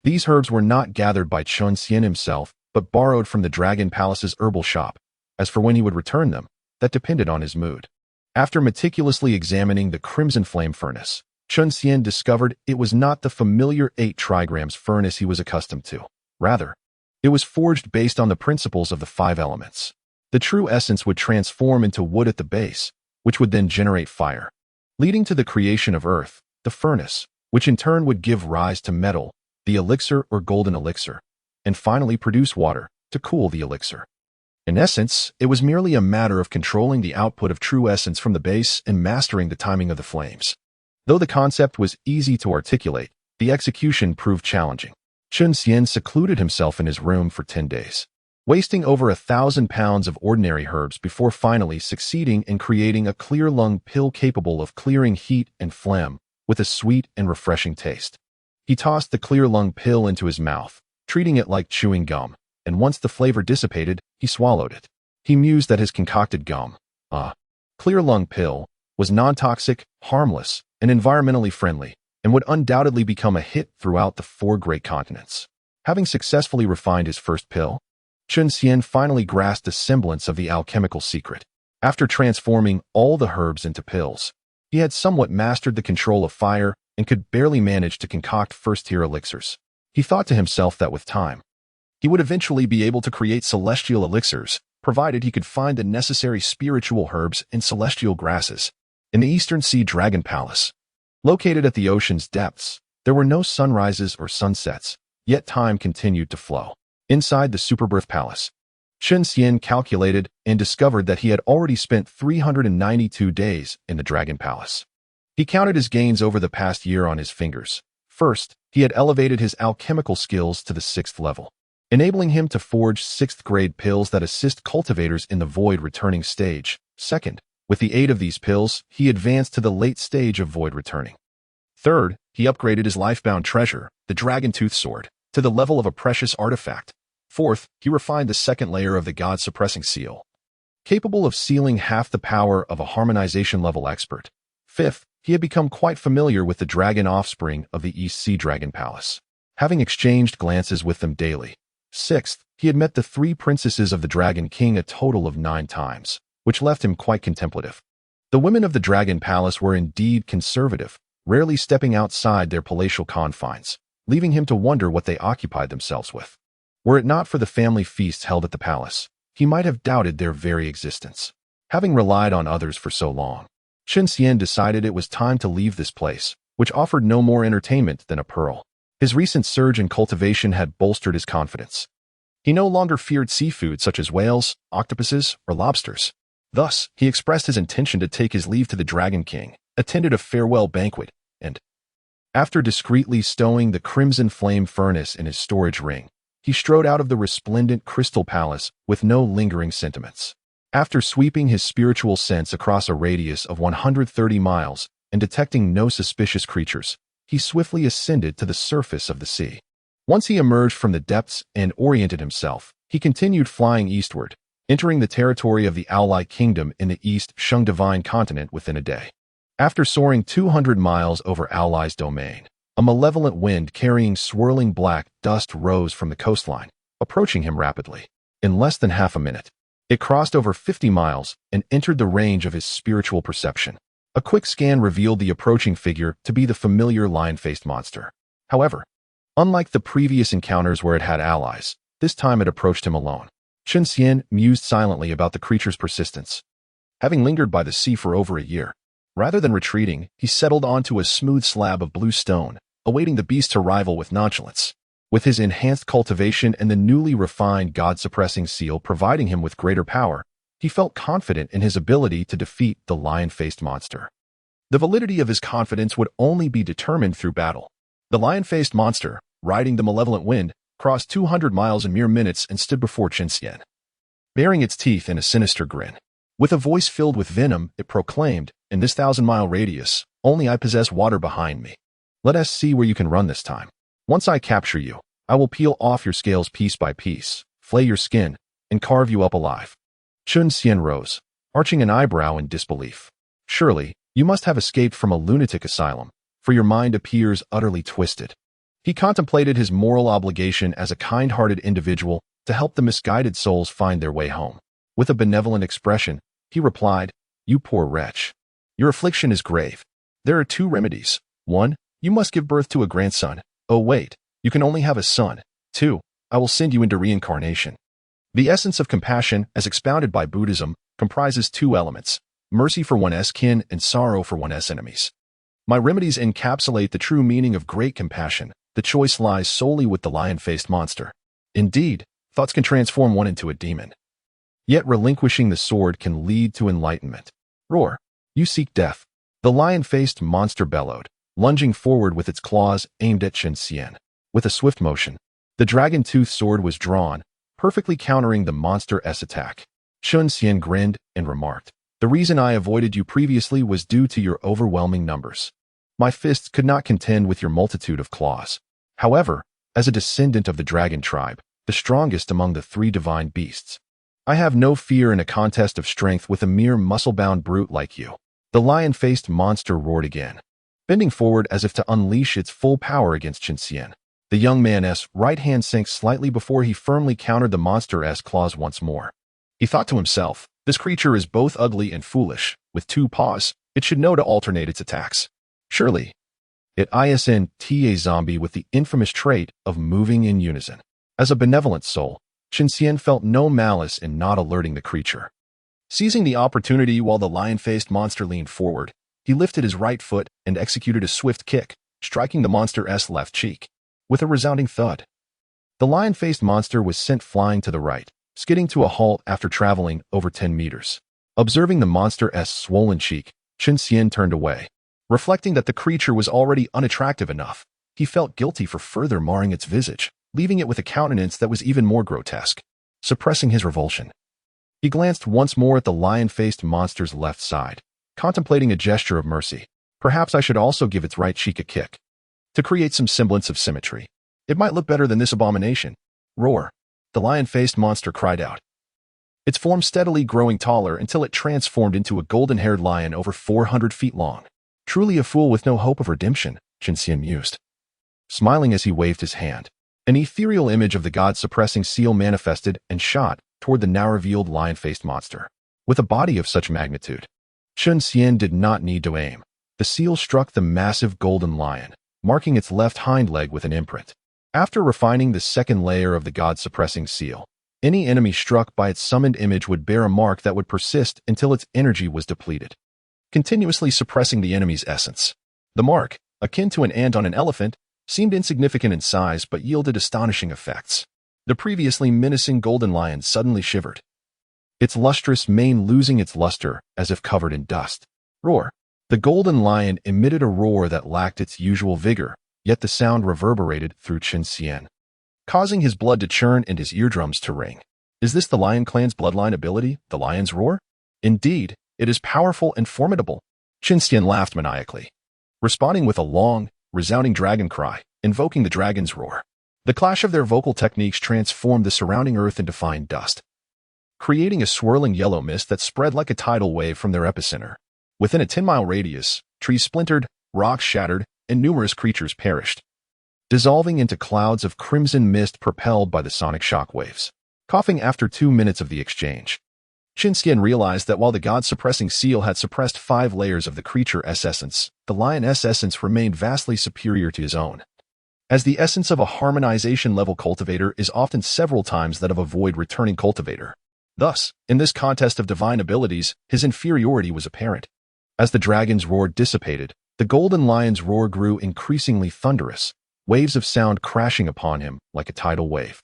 these herbs were not gathered by Chen Xian himself, but borrowed from the Dragon Palace's herbal shop. As for when he would return them, that depended on his mood. After meticulously examining the crimson flame furnace, Chen Xian discovered it was not the familiar 8 trigrams furnace he was accustomed to. Rather, it was forged based on the principles of the 5 elements. The true essence would transform into wood at the base, which would then generate fire, leading to the creation of earth, the furnace, which in turn would give rise to metal, the elixir or golden elixir, and finally produce water to cool the elixir. In essence, it was merely a matter of controlling the output of true essence from the base and mastering the timing of the flames. Though the concept was easy to articulate, the execution proved challenging. Chen Xian secluded himself in his room for 10 days, wasting over 1,000 pounds of ordinary herbs before finally succeeding in creating a clear lung pill capable of clearing heat and phlegm with a sweet and refreshing taste. He tossed the clear lung pill into his mouth, treating it like chewing gum, and once the flavor dissipated, he swallowed it. He mused that his concocted gum, clear lung pill, was non-toxic, harmless, and environmentally friendly, and would undoubtedly become a hit throughout the 4 great continents. Having successfully refined his first pill, Chen Xian finally grasped a semblance of the alchemical secret. After transforming all the herbs into pills, he had somewhat mastered the control of fire and could barely manage to concoct first-tier elixirs. He thought to himself that with time, he would eventually be able to create celestial elixirs, provided he could find the necessary spiritual herbs and celestial grasses. In the Eastern Sea Dragon Palace, located at the ocean's depths, there were no sunrises or sunsets, yet time continued to flow. Inside the Superbirth Palace, Chen Xian calculated and discovered that he had already spent 392 days in the Dragon Palace. He counted his gains over the past year on his fingers. First, he had elevated his alchemical skills to the 6th level, enabling him to forge 6th-grade pills that assist cultivators in the void returning stage. Second, with the aid of these pills, he advanced to the late stage of void returning. Third, he upgraded his lifebound treasure, the Dragon Tooth Sword, to the level of a precious artifact. Fourth, he refined the 2nd layer of the God-suppressing seal, capable of sealing half the power of a harmonization-level expert. Fifth, he had become quite familiar with the dragon offspring of the East Sea Dragon Palace, having exchanged glances with them daily. Sixth, he had met the 3 princesses of the Dragon King a total of 9 times, which left him quite contemplative. The women of the Dragon Palace were indeed conservative, rarely stepping outside their palatial confines, leaving him to wonder what they occupied themselves with. Were it not for the family feasts held at the palace, he might have doubted their very existence. Having relied on others for so long, Chen Xian decided it was time to leave this place, which offered no more entertainment than a pearl. His recent surge in cultivation had bolstered his confidence. He no longer feared seafood such as whales, octopuses, or lobsters. Thus, he expressed his intention to take his leave to the Dragon King, attended a farewell banquet, and, after discreetly stowing the crimson flame furnace in his storage ring, he strode out of the resplendent crystal palace with no lingering sentiments. After sweeping his spiritual sense across a radius of 130 miles and detecting no suspicious creatures, he swiftly ascended to the surface of the sea. Once he emerged from the depths and oriented himself, he continued flying eastward, entering the territory of the Owlai Kingdom in the East Shung Divine Continent within a day. After soaring 200 miles over Owlai's domain, a malevolent wind carrying swirling black dust rose from the coastline, approaching him rapidly. In less than half a minute, it crossed over 50 miles and entered the range of his spiritual perception. A quick scan revealed the approaching figure to be the familiar lion-faced monster. However, unlike the previous encounters where it had allies, this time it approached him alone. Chen Xian mused silently about the creature's persistence. Having lingered by the sea for over a year, rather than retreating, he settled onto a smooth slab of blue stone, awaiting the beast's arrival with nonchalance. With his enhanced cultivation and the newly refined God-suppressing seal providing him with greater power, he felt confident in his ability to defeat the lion-faced monster. The validity of his confidence would only be determined through battle. The lion-faced monster, riding the malevolent wind, crossed 200 miles in mere minutes and stood before Chen Xian, baring its teeth in a sinister grin. With a voice filled with venom, it proclaimed, In this 1,000-mile radius, only I possess water behind me. Let us see where you can run this time. Once I capture you, I will peel off your scales piece by piece, flay your skin, and carve you up alive." Chen Xian rose, arching an eyebrow in disbelief. "Surely, you must have escaped from a lunatic asylum, for your mind appears utterly twisted." He contemplated his moral obligation as a kind-hearted individual to help the misguided souls find their way home. With a benevolent expression, he replied, "You poor wretch. Your affliction is grave. There are 2 remedies. 1, you must give birth to a grandson. Oh wait, you can only have a son. 2, I will send you into reincarnation." The essence of compassion, as expounded by Buddhism, comprises 2 elements: mercy for one's kin and sorrow for one's enemies. My remedies encapsulate the true meaning of great compassion. The choice lies solely with the lion-faced monster. Indeed, thoughts can transform one into a demon. Yet relinquishing the sword can lead to enlightenment. "Roar! You seek death." The lion-faced monster bellowed, lunging forward with its claws aimed at Chen Xian. With a swift motion, the dragon-toothed sword was drawn, perfectly countering the monster's attack. Chen Xian grinned and remarked, "The reason I avoided you previously was due to your overwhelming numbers. My fists could not contend with your multitude of claws. However, as a descendant of the dragon tribe, the strongest among the 3 divine beasts, I have no fear in a contest of strength with a mere muscle-bound brute like you." The lion-faced monster roared again, bending forward as if to unleash its full power against Chen Xian. The young man's right hand sank slightly before he firmly countered the monster's claws once more. He thought to himself, "This creature is both ugly and foolish. With 2 paws, it should know to alternate its attacks. Surely, it isn't a zombie with the infamous trait of moving in unison." As a benevolent soul, Chen Xian felt no malice in not alerting the creature. Seizing the opportunity while the lion-faced monster leaned forward, he lifted his right foot and executed a swift kick, striking the monster's left cheek. With a resounding thud, the lion-faced monster was sent flying to the right, skidding to a halt after traveling over 10 meters. Observing the monster's swollen cheek, Chen Xian turned away. Reflecting that the creature was already unattractive enough, he felt guilty for further marring its visage, leaving it with a countenance that was even more grotesque. Suppressing his revulsion, he glanced once more at the lion-faced monster's left side, contemplating a gesture of mercy. Perhaps I should also give its right cheek a kick, to create some semblance of symmetry. It might look better than this abomination. "Roar!" the lion-faced monster cried out, its form steadily growing taller until it transformed into a golden-haired lion over 400 feet long. "Truly a fool with no hope of redemption," Chen Xian mused, smiling as he waved his hand. An ethereal image of the god-suppressing seal manifested and shot toward the now-revealed lion-faced monster. With a body of such magnitude, Chen Xian did not need to aim. The seal struck the massive golden lion, marking its left hind leg with an imprint. After refining the second layer of the god-suppressing seal, any enemy struck by its summoned image would bear a mark that would persist until its energy was depleted, continuously suppressing the enemy's essence. The mark, akin to an ant on an elephant, seemed insignificant in size but yielded astonishing effects. The previously menacing golden lion suddenly shivered, its lustrous mane losing its luster as if covered in dust. "Roar!" The golden lion emitted a roar that lacked its usual vigor, yet the sound reverberated through Chen Xian, causing his blood to churn and his eardrums to ring. Is this the Lion Clan's bloodline ability, the lion's roar? Indeed, it is powerful and formidable. Chen Xian laughed maniacally, responding with a long, resounding dragon cry, invoking the dragon's roar. The clash of their vocal techniques transformed the surrounding earth into fine dust, creating a swirling yellow mist that spread like a tidal wave from their epicenter. Within a 10-mile radius, trees splintered, rocks shattered, and numerous creatures perished, dissolving into clouds of crimson mist propelled by the sonic shockwaves. Coughing after 2 minutes of the exchange, Chen Xian realized that while the god-suppressing seal had suppressed 5 layers of the creature's essence, the lion's essence remained vastly superior to his own, as the essence of a harmonization-level cultivator is often several times that of a void-returning cultivator. Thus, in this contest of divine abilities, his inferiority was apparent. As the dragon's roar dissipated, the golden lion's roar grew increasingly thunderous, waves of sound crashing upon him like a tidal wave,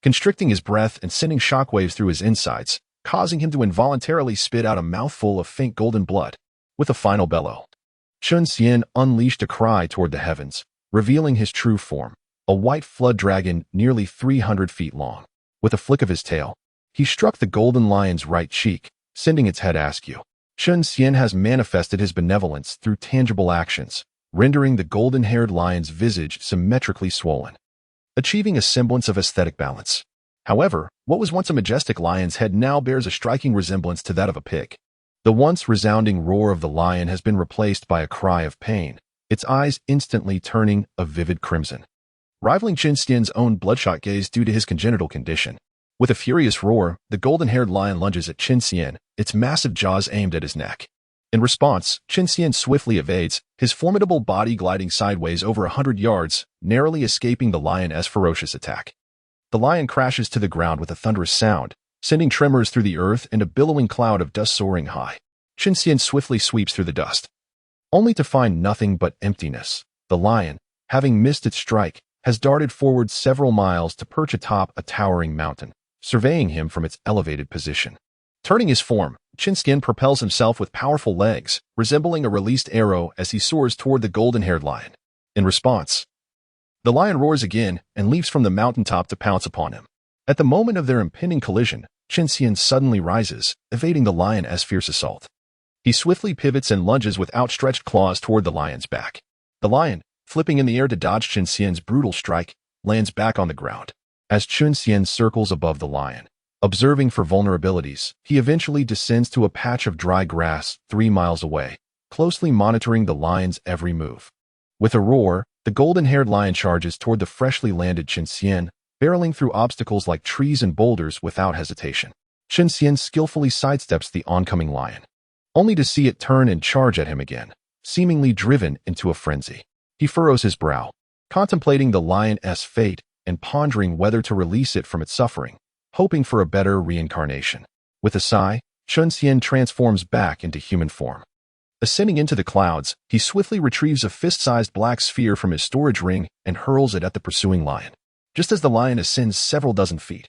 constricting his breath and sending shockwaves through his insides, causing him to involuntarily spit out a mouthful of faint golden blood. With a final bellow, Chen Xian unleashed a cry toward the heavens, revealing his true form, a white flood dragon nearly 300 feet long. With a flick of his tail, he struck the golden lion's right cheek, sending its head askew. Chen Xian has manifested his benevolence through tangible actions, rendering the golden-haired lion's visage symmetrically swollen, achieving a semblance of aesthetic balance. However, what was once a majestic lion's head now bears a striking resemblance to that of a pig. The once resounding roar of the lion has been replaced by a cry of pain, its eyes instantly turning a vivid crimson, rivaling Chen Xian's own bloodshot gaze due to his congenital condition. With a furious roar, the golden-haired lion lunges at Chen Xian, its massive jaws aimed at his neck. In response, Chen Xian swiftly evades, his formidable body gliding sideways over 100 yards, narrowly escaping the lion's ferocious attack. The lion crashes to the ground with a thunderous sound, sending tremors through the earth and a billowing cloud of dust soaring high. Chen Xian swiftly sweeps through the dust, only to find nothing but emptiness. The lion, having missed its strike, has darted forward several miles to perch atop a towering mountain, surveying him from its elevated position. Turning his form, Chen Xian propels himself with powerful legs, resembling a released arrow as he soars toward the golden-haired lion. In response, the lion roars again and leaps from the mountaintop to pounce upon him. At the moment of their impending collision, Chen Xian suddenly rises, evading the lion's fierce assault. He swiftly pivots and lunges with outstretched claws toward the lion's back. The lion, flipping in the air to dodge Chen Xian's brutal strike, lands back on the ground. As Chen Xian circles above the lion, observing for vulnerabilities, he eventually descends to a patch of dry grass 3 miles away, closely monitoring the lion's every move. With a roar, the golden-haired lion charges toward the freshly landed Chen Xian, barreling through obstacles like trees and boulders without hesitation. Chen Xian skillfully sidesteps the oncoming lion, only to see it turn and charge at him again, seemingly driven into a frenzy. He furrows his brow, contemplating the lion's fate and pondering whether to release it from its suffering, hoping for a better reincarnation. With a sigh, Chen Xian transforms back into human form. Ascending into the clouds, he swiftly retrieves a fist-sized black sphere from his storage ring and hurls it at the pursuing lion. Just as the lion ascends several dozen feet,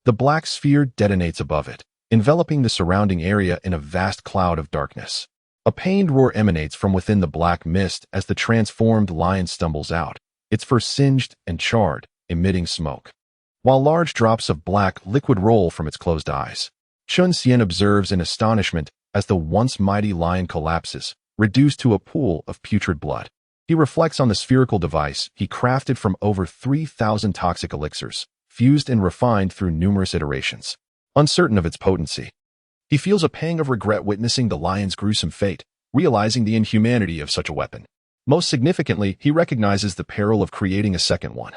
the black sphere detonates above it, enveloping the surrounding area in a vast cloud of darkness. A pained roar emanates from within the black mist as the transformed lion stumbles out, its fur singed and charred, emitting smoke, while large drops of black liquid roll from its closed eyes. Chen Xian observes in astonishment as the once mighty lion collapses, reduced to a pool of putrid blood. He reflects on the spherical device he crafted from over 3,000 toxic elixirs, fused and refined through numerous iterations. Uncertain of its potency, he feels a pang of regret witnessing the lion's gruesome fate, realizing the inhumanity of such a weapon. Most significantly, he recognizes the peril of creating a second one,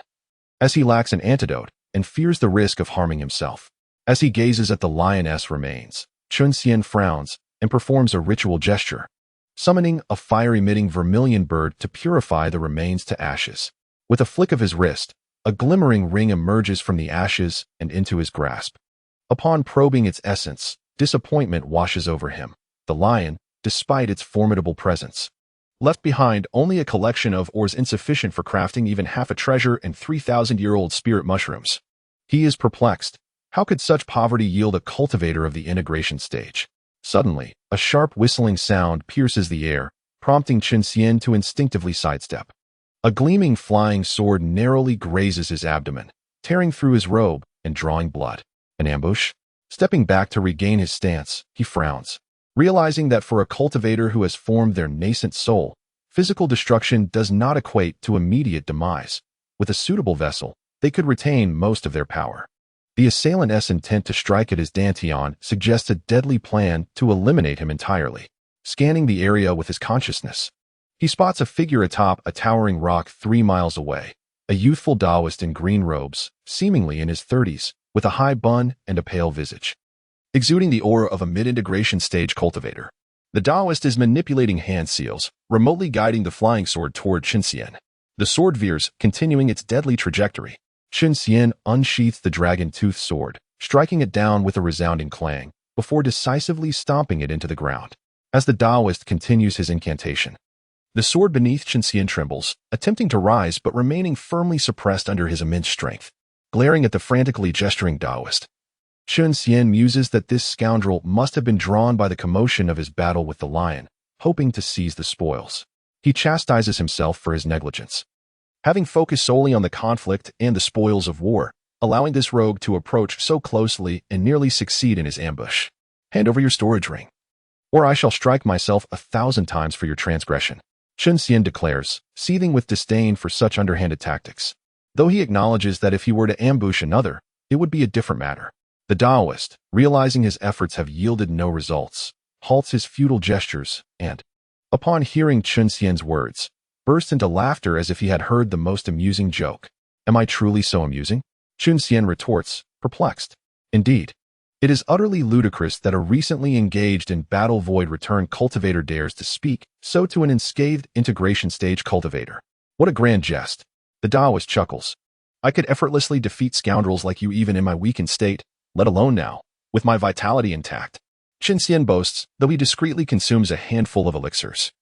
as he lacks an antidote and fears the risk of harming himself. As he gazes at the lion's remains, Chen Xian frowns and performs a ritual gesture, summoning a fire-emitting vermilion bird to purify the remains to ashes. With a flick of his wrist, a glimmering ring emerges from the ashes and into his grasp. Upon probing its essence, disappointment washes over him. The lion, despite its formidable presence, left behind only a collection of ores insufficient for crafting even half a treasure and 3,000-year-old spirit mushrooms. He is perplexed. How could such poverty yield a cultivator of the integration stage? Suddenly, a sharp whistling sound pierces the air, prompting Chen Xian to instinctively sidestep. A gleaming flying sword narrowly grazes his abdomen, tearing through his robe and drawing blood. An ambush? Stepping back to regain his stance, he frowns, realizing that for a cultivator who has formed their nascent soul, physical destruction does not equate to immediate demise. With a suitable vessel, they could retain most of their power. The assailant's intent to strike at his dantian suggests a deadly plan to eliminate him entirely. Scanning the area with his consciousness, he spots a figure atop a towering rock 3 miles away, a youthful Taoist in green robes, seemingly in his 30s, with a high bun and a pale visage, exuding the aura of a mid-integration stage cultivator. The Taoist is manipulating hand seals, remotely guiding the flying sword toward Chen Xian. The sword veers, continuing its deadly trajectory. Chen Xian unsheaths the dragon-toothed sword, striking it down with a resounding clang, before decisively stomping it into the ground. As the Taoist continues his incantation, the sword beneath Chen Xian trembles, attempting to rise but remaining firmly suppressed under his immense strength. Glaring at the frantically gesturing Taoist, Chen Xian muses that this scoundrel must have been drawn by the commotion of his battle with the lion, hoping to seize the spoils. He chastises himself for his negligence, having focused solely on the conflict and the spoils of war, allowing this rogue to approach so closely and nearly succeed in his ambush. Hand over your storage ring. or I shall strike myself 1,000 times for your transgression," Chen Xian declares, seething with disdain for such underhanded tactics. Though he acknowledges that if he were to ambush another, it would be a different matter. The Taoist, realizing his efforts have yielded no results, halts his futile gestures and, upon hearing Chen Xian's words, burst into laughter as if he had heard the most amusing joke. "Am I truly so amusing?" Chen Xian retorts, perplexed. Indeed, it is utterly ludicrous that a recently engaged in battle void return cultivator dares to speak so to an unscathed integration stage cultivator. What a grand jest. The Taoist chuckles. "I could effortlessly defeat scoundrels like you even in my weakened state, let alone now, with my vitality intact," Chen Xian boasts, though he discreetly consumes a handful of elixirs.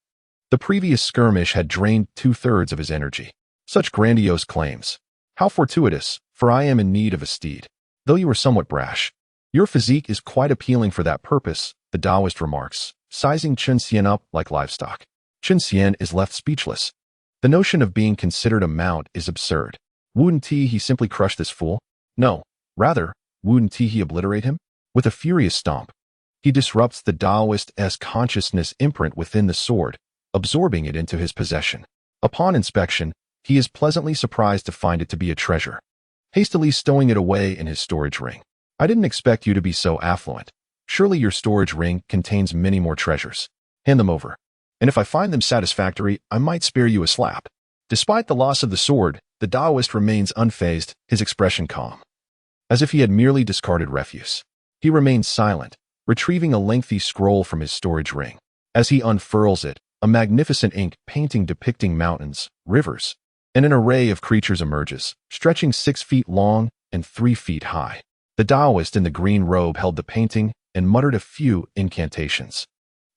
The previous skirmish had drained 2/3 of his energy. Such grandiose claims. How fortuitous, for I am in need of a steed. Though you are somewhat brash. Your physique is quite appealing for that purpose, the Taoist remarks, sizing Chen Xian up like livestock. Chen Xian is left speechless. The notion of being considered a mount is absurd. Wouldn't he simply crush this fool? No, rather, wouldn't he obliterate him? With a furious stomp, he disrupts the Taoist's consciousness imprint within the sword, absorbing it into his possession. Upon inspection, he is pleasantly surprised to find it to be a treasure. Hastily stowing it away in his storage ring. "I didn't expect you to be so affluent. Surely your storage ring contains many more treasures. Hand them over. And if I find them satisfactory, I might spare you a slap." Despite the loss of the sword, the Taoist remains unfazed, his expression calm. As if he had merely discarded refuse. He remains silent, retrieving a lengthy scroll from his storage ring. As he unfurls it, a magnificent ink painting depicting mountains, rivers, and an array of creatures emerges, stretching 6 feet long and 3 feet high. The Taoist in the green robe held the painting and muttered a few incantations.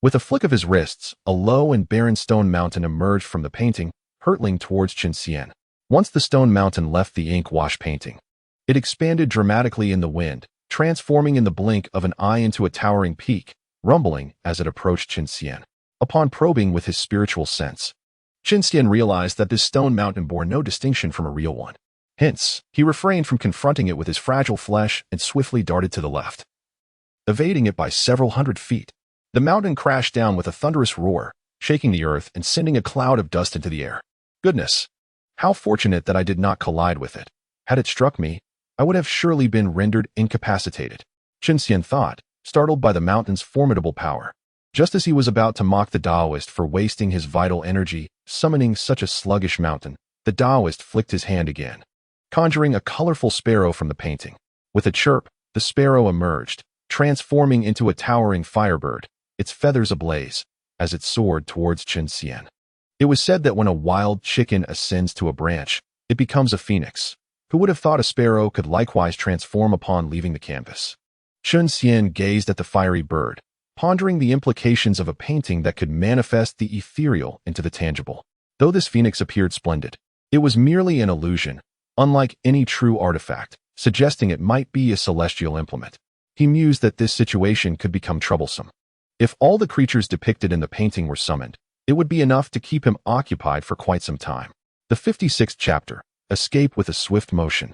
With a flick of his wrists, a low and barren stone mountain emerged from the painting, hurtling towards Chen Xian. Once the stone mountain left the ink-wash painting, it expanded dramatically in the wind, transforming in the blink of an eye into a towering peak, rumbling as it approached Chen Xian. Upon probing with his spiritual sense, Chen Xian realized that this stone mountain bore no distinction from a real one. Hence, he refrained from confronting it with his fragile flesh and swiftly darted to the left, evading it by several hundred feet. The mountain crashed down with a thunderous roar, shaking the earth and sending a cloud of dust into the air. Goodness! How fortunate that I did not collide with it. Had it struck me, I would have surely been rendered incapacitated, Chen Xian thought, startled by the mountain's formidable power. Just as he was about to mock the Taoist for wasting his vital energy, summoning such a sluggish mountain, the Taoist flicked his hand again, conjuring a colorful sparrow from the painting. With a chirp, the sparrow emerged, transforming into a towering firebird, its feathers ablaze, as it soared towards Chen Xian. It was said that when a wild chicken ascends to a branch, it becomes a phoenix. Who would have thought a sparrow could likewise transform upon leaving the canvas? Chen Xian gazed at the fiery bird, pondering the implications of a painting that could manifest the ethereal into the tangible. Though this phoenix appeared splendid, it was merely an illusion, unlike any true artifact, suggesting it might be a celestial implement. He mused that this situation could become troublesome. If all the creatures depicted in the painting were summoned, it would be enough to keep him occupied for quite some time. The 56th chapter, Escape with a Swift Motion.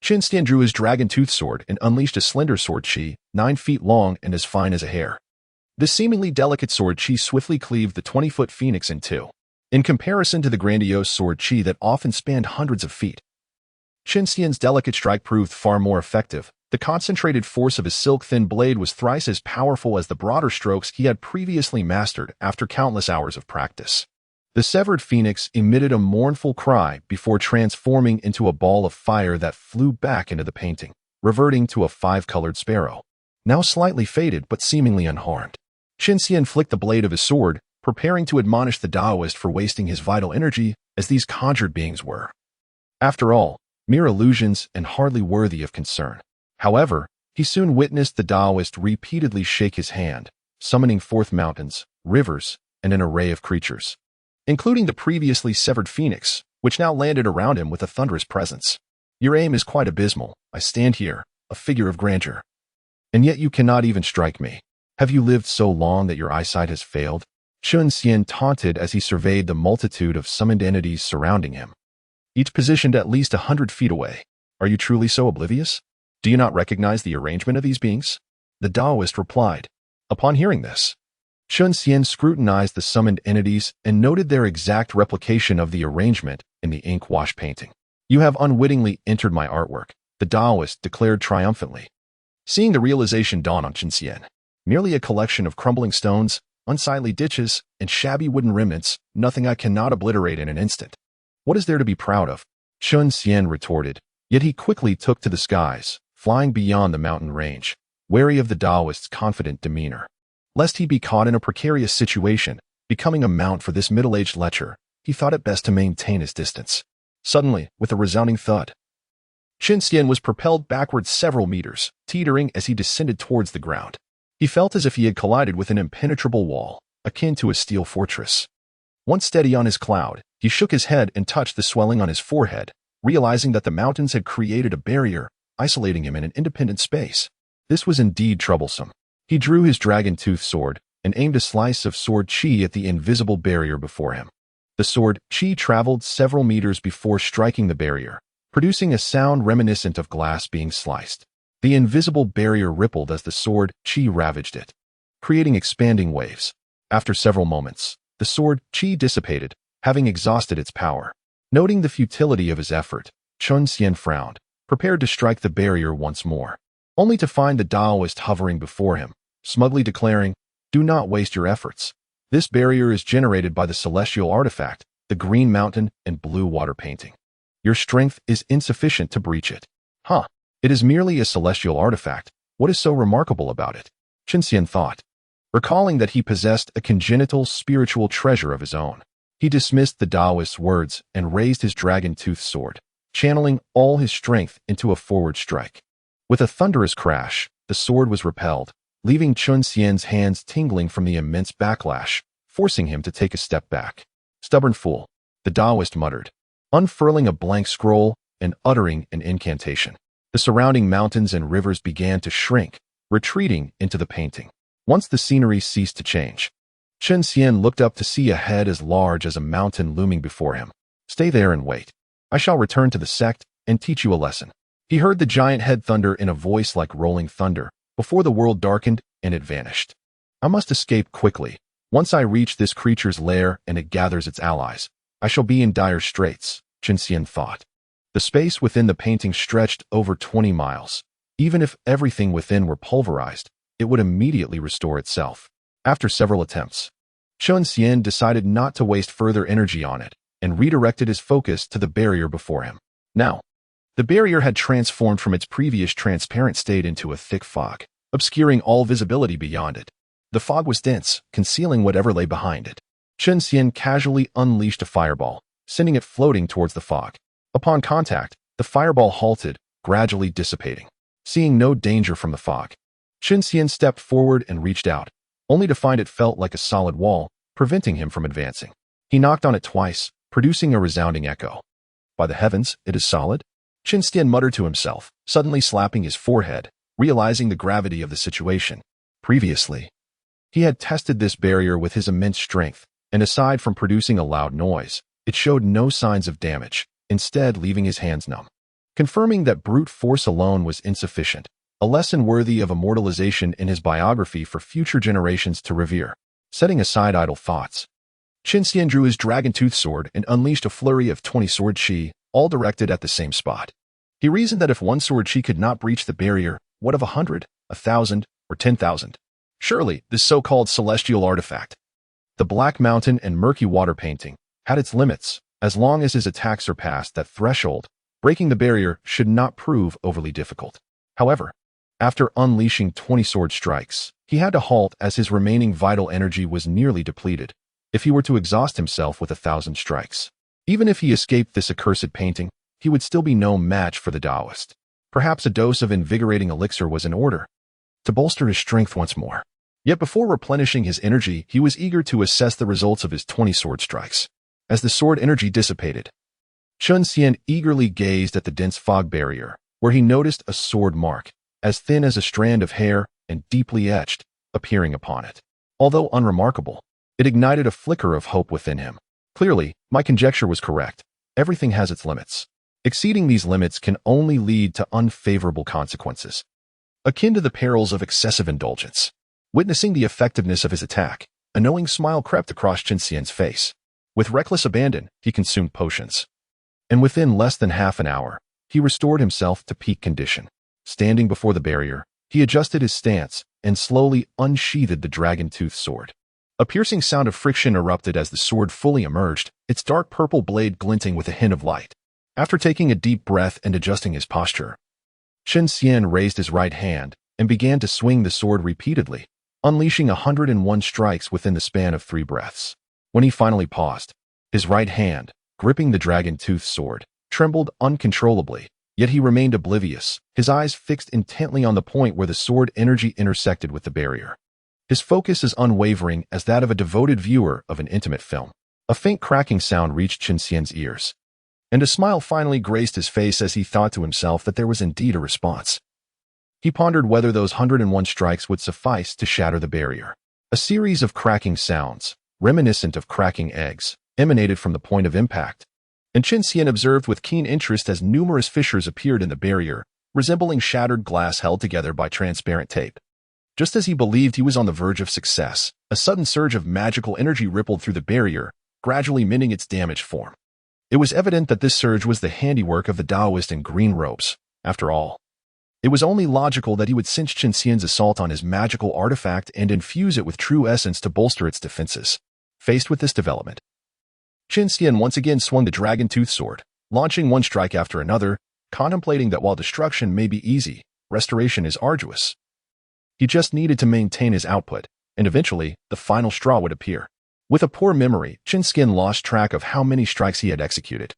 Chen Xian drew his dragon tooth sword and unleashed a slender sword chi, 9 feet long and as fine as a hair. This seemingly delicate sword chi swiftly cleaved the 20-foot phoenix in two. In comparison to the grandiose sword chi that often spanned hundreds of feet, Chen Xian's delicate strike proved far more effective. The concentrated force of his silk-thin blade was thrice as powerful as the broader strokes he had previously mastered after countless hours of practice. The severed phoenix emitted a mournful cry before transforming into a ball of fire that flew back into the painting, reverting to a 5-colored sparrow, now slightly faded but seemingly unharmed. Chen Xian flicked the blade of his sword, preparing to admonish the Taoist for wasting his vital energy as these conjured beings were, after all, mere illusions and hardly worthy of concern. However, he soon witnessed the Taoist repeatedly shake his hand, summoning forth mountains, rivers, and an array of creatures, including the previously severed phoenix, which now landed around him with a thunderous presence. Your aim is quite abysmal. I stand here, a figure of grandeur, and yet you cannot even strike me. Have you lived so long that your eyesight has failed? Chen Xian taunted as he surveyed the multitude of summoned entities surrounding him, each positioned at least 100 feet away. Are you truly so oblivious? Do you not recognize the arrangement of these beings? The Taoist replied. Upon hearing this, Chen Xian scrutinized the summoned entities and noted their exact replication of the arrangement in the ink wash painting. "You have unwittingly entered my artwork," the Taoist declared triumphantly. Seeing the realization dawn on Chen Xian, merely a collection of crumbling stones, unsightly ditches, and shabby wooden remnants, nothing I cannot obliterate in an instant. "What is there to be proud of?" Chen Xian retorted, yet he quickly took to the skies, flying beyond the mountain range, wary of the Taoist's confident demeanor. Lest he be caught in a precarious situation, becoming a mount for this middle-aged lecher, he thought it best to maintain his distance. Suddenly, with a resounding thud, Chen Xian was propelled backwards several meters, teetering as he descended towards the ground. He felt as if he had collided with an impenetrable wall, akin to a steel fortress. Once steady on his cloud, he shook his head and touched the swelling on his forehead, realizing that the mountains had created a barrier, isolating him in an independent space. This was indeed troublesome. He drew his dragon-tooth sword and aimed a slice of sword chi at the invisible barrier before him. The sword chi traveled several meters before striking the barrier, producing a sound reminiscent of glass being sliced. The invisible barrier rippled as the sword chi ravaged it, creating expanding waves. After several moments, the sword chi dissipated, having exhausted its power. Noting the futility of his effort, Chen Xian frowned, prepared to strike the barrier once more, only to find the Taoist hovering before him, smugly declaring, "Do not waste your efforts. This barrier is generated by the celestial artifact, the green mountain and blue water painting. Your strength is insufficient to breach it." "Huh, it is merely a celestial artifact. What is so remarkable about it?" Chen Xian thought, recalling that he possessed a congenital spiritual treasure of his own. He dismissed the Taoist's words and raised his dragon-tooth sword, channeling all his strength into a forward strike. With a thunderous crash, the sword was repelled, leaving Chen Xian's hands tingling from the immense backlash, forcing him to take a step back. "Stubborn fool," the Taoist muttered, unfurling a blank scroll and uttering an incantation. The surrounding mountains and rivers began to shrink, retreating into the painting. Once the scenery ceased to change, Chen Xian looked up to see a head as large as a mountain looming before him. "Stay there and wait. I shall return to the sect and teach you a lesson." He heard the giant head thunder in a voice like rolling thunder, before the world darkened and it vanished. "I must escape quickly. Once I reach this creature's lair and it gathers its allies, I shall be in dire straits," Chen Xian thought. The space within the painting stretched over 20 miles. Even if everything within were pulverized, it would immediately restore itself. After several attempts, Chen Xian decided not to waste further energy on it and redirected his focus to the barrier before him. Now, the barrier had transformed from its previous transparent state into a thick fog, obscuring all visibility beyond it. The fog was dense, concealing whatever lay behind it. Chen Xian casually unleashed a fireball, sending it floating towards the fog. Upon contact, the fireball halted, gradually dissipating. Seeing no danger from the fog, Chen Xian stepped forward and reached out, only to find it felt like a solid wall, preventing him from advancing. He knocked on it twice, producing a resounding echo. "By the heavens, it is solid?" Chen Xian muttered to himself, suddenly slapping his forehead, realizing the gravity of the situation. Previously, he had tested this barrier with his immense strength, and aside from producing a loud noise, it showed no signs of damage, instead leaving his hands numb. Confirming that brute force alone was insufficient, a lesson worthy of immortalization in his biography for future generations to revere. Setting aside idle thoughts, Chen Xian drew his dragon-tooth sword and unleashed a flurry of 20 sword chi, all directed at the same spot. He reasoned that if one sword chi could not breach the barrier, what of 100, 1,000, or 10,000? Surely, this so-called celestial artifact, the Black Mountain and Murky Water painting, had its limits. As long as his attack surpassed that threshold, breaking the barrier should not prove overly difficult. However, after unleashing 20 sword strikes, he had to halt as his remaining vital energy was nearly depleted, if he were to exhaust himself with 1,000 strikes. Even if he escaped this accursed painting, he would still be no match for the Taoist. Perhaps a dose of invigorating elixir was in order, to bolster his strength once more. Yet before replenishing his energy, he was eager to assess the results of his 20 sword strikes. As the sword energy dissipated, Chen Xian eagerly gazed at the dense fog barrier, where he noticed a sword mark, as thin as a strand of hair and deeply etched, appearing upon it. Although unremarkable, it ignited a flicker of hope within him. Clearly, my conjecture was correct. Everything has its limits. Exceeding these limits can only lead to unfavorable consequences, akin to the perils of excessive indulgence. Witnessing the effectiveness of his attack, A knowing smile crept across Chen Xian's face. With reckless abandon, he consumed potions. And within less than half an hour, he restored himself to peak condition. Standing before the barrier, he adjusted his stance and slowly unsheathed the dragon-toothed sword. A piercing sound of friction erupted as the sword fully emerged, its dark purple blade glinting with a hint of light. After taking a deep breath and adjusting his posture, Chen Xian raised his right hand and began to swing the sword repeatedly, unleashing 101 strikes within the span of 3 breaths. When he finally paused, his right hand, gripping the dragon-toothed sword, trembled uncontrollably, yet he remained oblivious, his eyes fixed intently on the point where the sword energy intersected with the barrier. His focus is unwavering as that of a devoted viewer of an intimate film. A faint cracking sound reached Chen Xian's ears, and a smile finally graced his face as he thought to himself that there was indeed a response. He pondered whether those 101 strikes would suffice to shatter the barrier. A series of cracking sounds, reminiscent of cracking eggs, emanated from the point of impact, and Chen Xian observed with keen interest as numerous fissures appeared in the barrier, resembling shattered glass held together by transparent tape. Just as he believed he was on the verge of success, a sudden surge of magical energy rippled through the barrier, gradually mending its damaged form. It was evident that this surge was the handiwork of the Taoist in green robes. After all, it was only logical that he would cinch Chen Xian's assault on his magical artifact and infuse it with true essence to bolster its defenses. Faced with this development, Chen Xian once again swung the dragon-toothed sword, launching one strike after another, contemplating that while destruction may be easy, restoration is arduous. He just needed to maintain his output, and eventually, the final straw would appear. With a poor memory, Chen Xian lost track of how many strikes he had executed,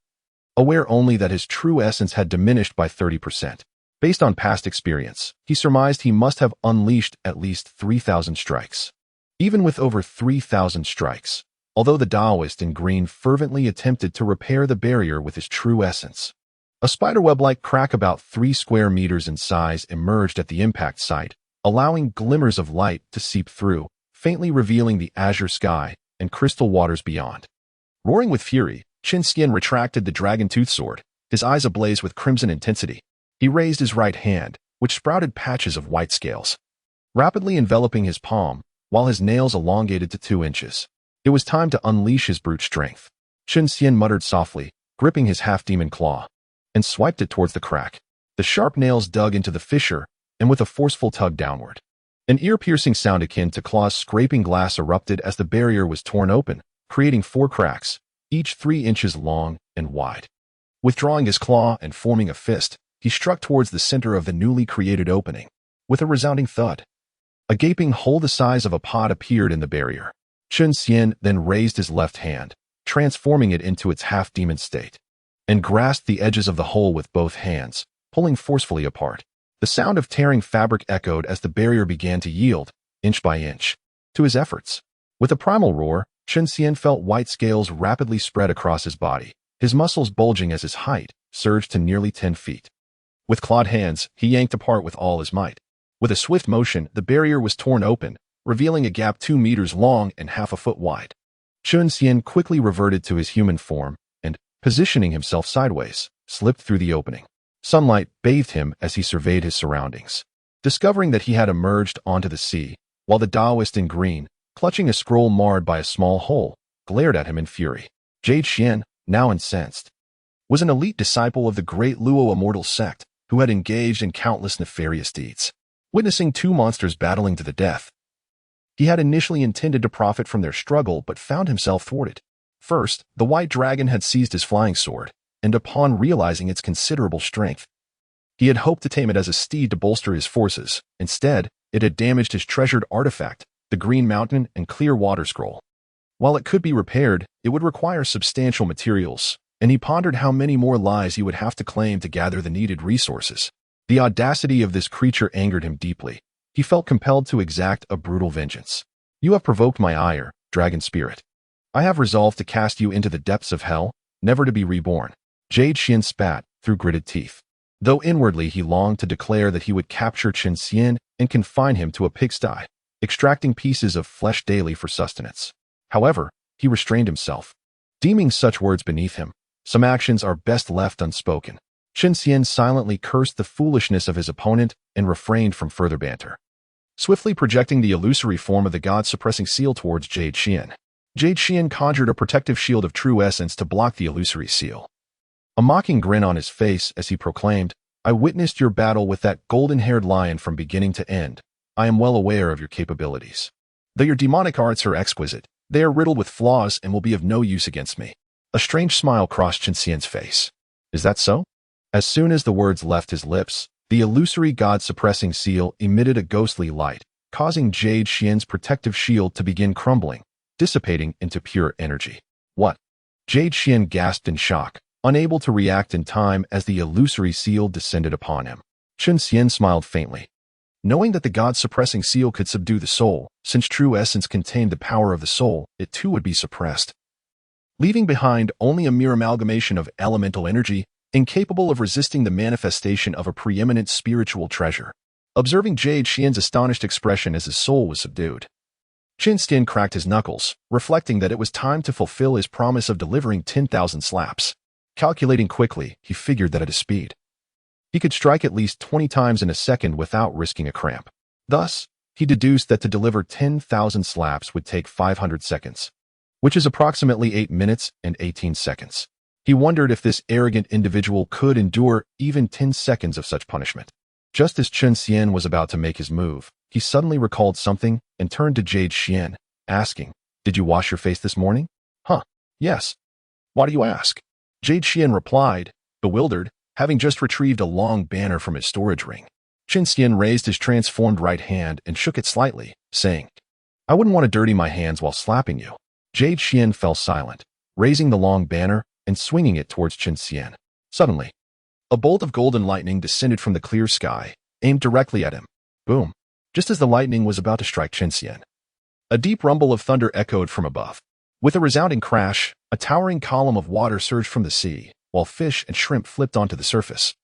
aware only that his true essence had diminished by 30%. Based on past experience, he surmised he must have unleashed at least 3,000 strikes. Even with over 3,000 strikes, although the Taoist in green fervently attempted to repair the barrier with his true essence, a spiderweb-like crack about 3 square meters in size emerged at the impact site, allowing glimmers of light to seep through, faintly revealing the azure sky and crystal waters beyond. Roaring with fury, Chen Xian retracted the dragon-toothed sword, his eyes ablaze with crimson intensity. He raised his right hand, which sprouted patches of white scales, rapidly enveloping his palm, while his nails elongated to 2 inches. It was time to unleash his brute strength. Chen Xian muttered softly, gripping his half-demon claw, and swiped it towards the crack. The sharp nails dug into the fissure, and with a forceful tug downward, an ear-piercing sound akin to claws scraping glass erupted as the barrier was torn open, creating 4 cracks, each 3 inches long and wide. Withdrawing his claw and forming a fist, he struck towards the center of the newly created opening. With a resounding thud, a gaping hole the size of a pod appeared in the barrier. Chen Xian then raised his left hand, transforming it into its half-demon state, and grasped the edges of the hole with both hands, pulling forcefully apart. The sound of tearing fabric echoed as the barrier began to yield, inch by inch, to his efforts. With a primal roar, Chen Xian felt white scales rapidly spread across his body, his muscles bulging as his height surged to nearly 10 feet. With clawed hands, he yanked apart with all his might. With a swift motion, the barrier was torn open, revealing a gap 2 meters long and half a foot wide. Chen Xian quickly reverted to his human form and, positioning himself sideways, slipped through the opening. Sunlight bathed him as he surveyed his surroundings, discovering that he had emerged onto the sea, while the Taoist in green, clutching a scroll marred by a small hole, glared at him in fury. Xian, now incensed, was an elite disciple of the great Luo immortal sect who had engaged in countless nefarious deeds. Witnessing 2 monsters battling to the death, he had initially intended to profit from their struggle but found himself thwarted. First, the white dragon had seized his flying sword, and upon realizing its considerable strength, he had hoped to tame it as a steed to bolster his forces. Instead, it had damaged his treasured artifact, the Green Mountain and Clear Water Scroll. While it could be repaired, it would require substantial materials, and he pondered how many more lives he would have to claim to gather the needed resources. The audacity of this creature angered him deeply. He felt compelled to exact a brutal vengeance. You have provoked my ire, dragon spirit. I have resolved to cast you into the depths of hell, never to be reborn. Xian spat through gritted teeth. Though inwardly he longed to declare that he would capture Chen Xian and confine him to a pigsty, extracting pieces of flesh daily for sustenance. However, he restrained himself, deeming such words beneath him. Some actions are best left unspoken. Chen Xian silently cursed the foolishness of his opponent and refrained from further banter. swiftly projecting the illusory form of the god-suppressing seal towards Jade Xian. Jade Xian conjured a protective shield of true essence to block the illusory seal. A mocking grin on his face as he proclaimed, "I witnessed your battle with that golden-haired lion from beginning to end. I am well aware of your capabilities. Though your demonic arts are exquisite, they are riddled with flaws and will be of no use against me." A strange smile crossed Chen Xian's face. "Is that so?" As soon as the words left his lips, the illusory god-suppressing seal emitted a ghostly light, causing Jade Xian's protective shield to begin crumbling, dissipating into pure energy. "What?" Jade Xian gasped in shock, unable to react in time as the illusory seal descended upon him. Chen Xian smiled faintly. Knowing that the god-suppressing seal could subdue the soul, since true essence contained the power of the soul, it too would be suppressed, leaving behind only a mere amalgamation of elemental energy, incapable of resisting the manifestation of a preeminent spiritual treasure. Observing Jade Xian's astonished expression as his soul was subdued, Chen Xian cracked his knuckles, reflecting that it was time to fulfill his promise of delivering 10,000 slaps. Calculating quickly, he figured that at his speed, he could strike at least 20 times in a second without risking a cramp. Thus, he deduced that to deliver 10,000 slaps would take 500 seconds, which is approximately 8 minutes and 18 seconds. He wondered if this arrogant individual could endure even 10 seconds of such punishment. Just as Chen Xian was about to make his move, he suddenly recalled something and turned to Jade Xian, asking, "Did you wash your face this morning?" "Huh, yes. Why do you ask?" Jade Xian replied, bewildered, having just retrieved a long banner from his storage ring. Chen Xian raised his transformed right hand and shook it slightly, saying, "I wouldn't want to dirty my hands while slapping you." Jade Xian fell silent, raising the long banner and swinging it towards Chen Xian. Suddenly, a bolt of golden lightning descended from the clear sky, aimed directly at him. Boom! Just as the lightning was about to strike Chen Xian, a deep rumble of thunder echoed from above. With a resounding crash, a towering column of water surged from the sea, while fish and shrimp flipped onto the surface,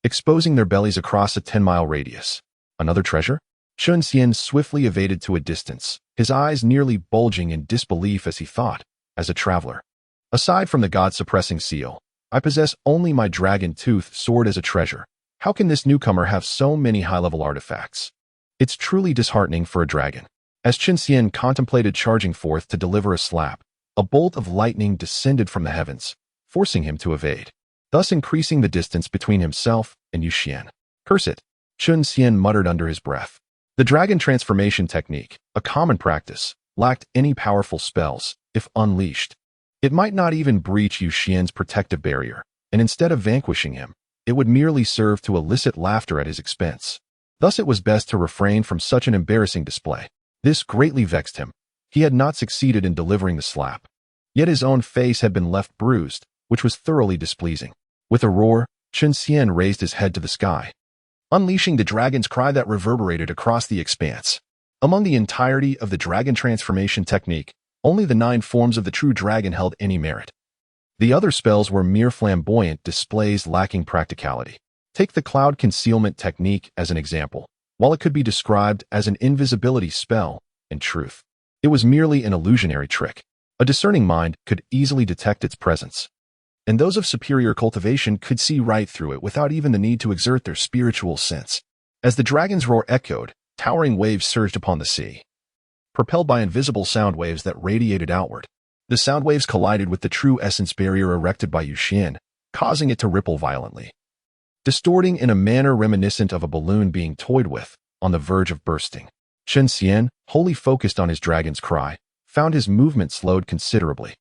exposing their bellies across a 10-mile radius. Another treasure? Chen Xian swiftly evaded to a distance, his eyes nearly bulging in disbelief as he thought, as a traveler. Aside from the god-suppressing seal, I possess only my dragon tooth sword as a treasure. How can this newcomer have so many high-level artifacts? It's truly disheartening for a dragon. As Chen Xian contemplated charging forth to deliver a slap, a bolt of lightning descended from the heavens, forcing him to evade, thus increasing the distance between himself and Yu Xian. "Curse it," Chen Xian muttered under his breath. The dragon transformation technique, a common practice, lacked any powerful spells. If unleashed, it might not even breach Yu Xian's protective barrier, and instead of vanquishing him, it would merely serve to elicit laughter at his expense. Thus it was best to refrain from such an embarrassing display. This greatly vexed him. He had not succeeded in delivering the slap, yet his own face had been left bruised, which was thoroughly displeasing. With a roar, Chen Xian raised his head to the sky, unleashing the dragon's cry that reverberated across the expanse. Among the entirety of the dragon transformation technique, only the 9 forms of the true dragon held any merit. The other spells were mere flamboyant displays lacking practicality. Take the cloud concealment technique as an example. While it could be described as an invisibility spell, in truth, it was merely an illusionary trick. A discerning mind could easily detect its presence, and those of superior cultivation could see right through it without even the need to exert their spiritual sense. As the dragon's roar echoed, towering waves surged upon the sea, propelled by invisible sound waves that radiated outward. The sound waves collided with the true essence barrier erected by Yu Xian, causing it to ripple violently, distorting in a manner reminiscent of a balloon being toyed with, on the verge of bursting. Chen Xian, wholly focused on his dragon's cry, found his movement slowed considerably.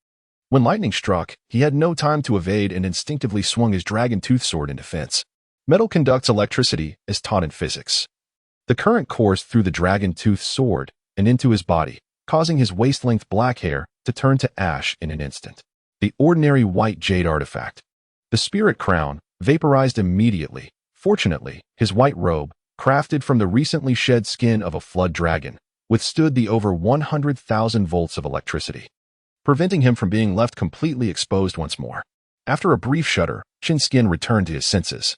When lightning struck, he had no time to evade and instinctively swung his dragon tooth sword in defense. Metal conducts electricity, as taught in physics. The current coursed through the dragon tooth sword and into his body, causing his waist-length black hair to turn to ash in an instant. The ordinary white jade artifact, the spirit crown, vaporized immediately. Fortunately, his white robe, crafted from the recently shed skin of a flood dragon, withstood the over 100,000 volts of electricity, preventing him from being left completely exposed once more. After a brief shudder, Chen Xian returned to his senses,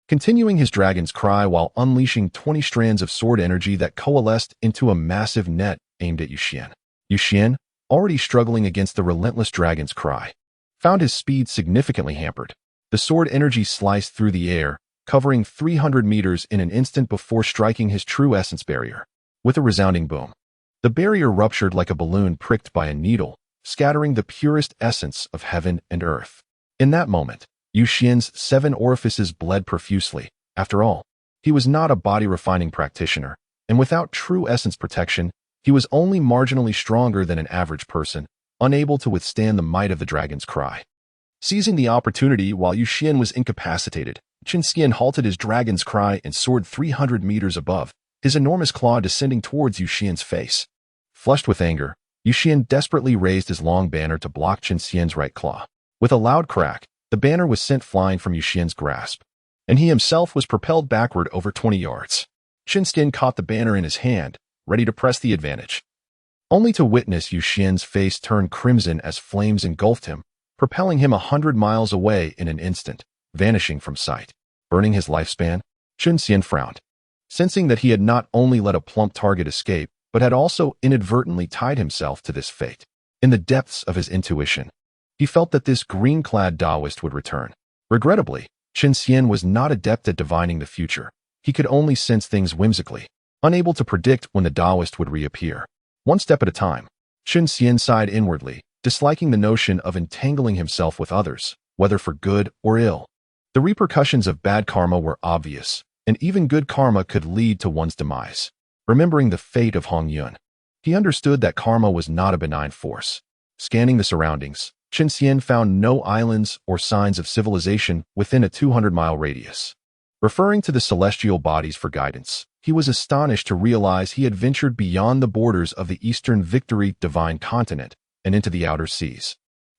continuing his dragon's cry while unleashing 20 strands of sword energy that coalesced into a massive net aimed at Yu Xian. Yu Xian, already struggling against the relentless dragon's cry, found his speed significantly hampered. The sword energy sliced through the air, covering 300 meters in an instant before striking his true essence barrier. With a resounding boom, the barrier ruptured like a balloon pricked by a needle, scattering the purest essence of heaven and earth. In that moment, Xian's 7 orifices bled profusely. After all, he was not a body-refining practitioner, and without true essence protection, he was only marginally stronger than an average person, unable to withstand the might of the dragon's cry. Seizing the opportunity while Xian was incapacitated, Chen Xian halted his dragon's cry and soared 300 meters above, his enormous claw descending towards Xian's face. Flushed with anger, Xian desperately raised his long banner to block Chen Xian's right claw. With a loud crack, the banner was sent flying from Xian's grasp, and he himself was propelled backward over 20 yards. Chen Xian caught the banner in his hand, ready to press the advantage, only to witness Xian's face turn crimson as flames engulfed him, propelling him 100 miles away in an instant, vanishing from sight. Burning his lifespan, Chen Xian frowned, sensing that he had not only let a plump target escape, but had also inadvertently tied himself to this fate. In the depths of his intuition, he felt that this green-clad Taoist would return. Regrettably, Chen Xian was not adept at divining the future. He could only sense things whimsically, unable to predict when the Taoist would reappear. One step at a time, Chen Xian sighed inwardly, disliking the notion of entangling himself with others, whether for good or ill. The repercussions of bad karma were obvious, and even good karma could lead to one's demise. Remembering the fate of Hong Yun, he understood that karma was not a benign force. Scanning the surroundings, Chen Xian found no islands or signs of civilization within a 200-mile radius. Referring to the celestial bodies for guidance, he was astonished to realize he had ventured beyond the borders of the Eastern Victory Divine Continent and into the Outer Seas.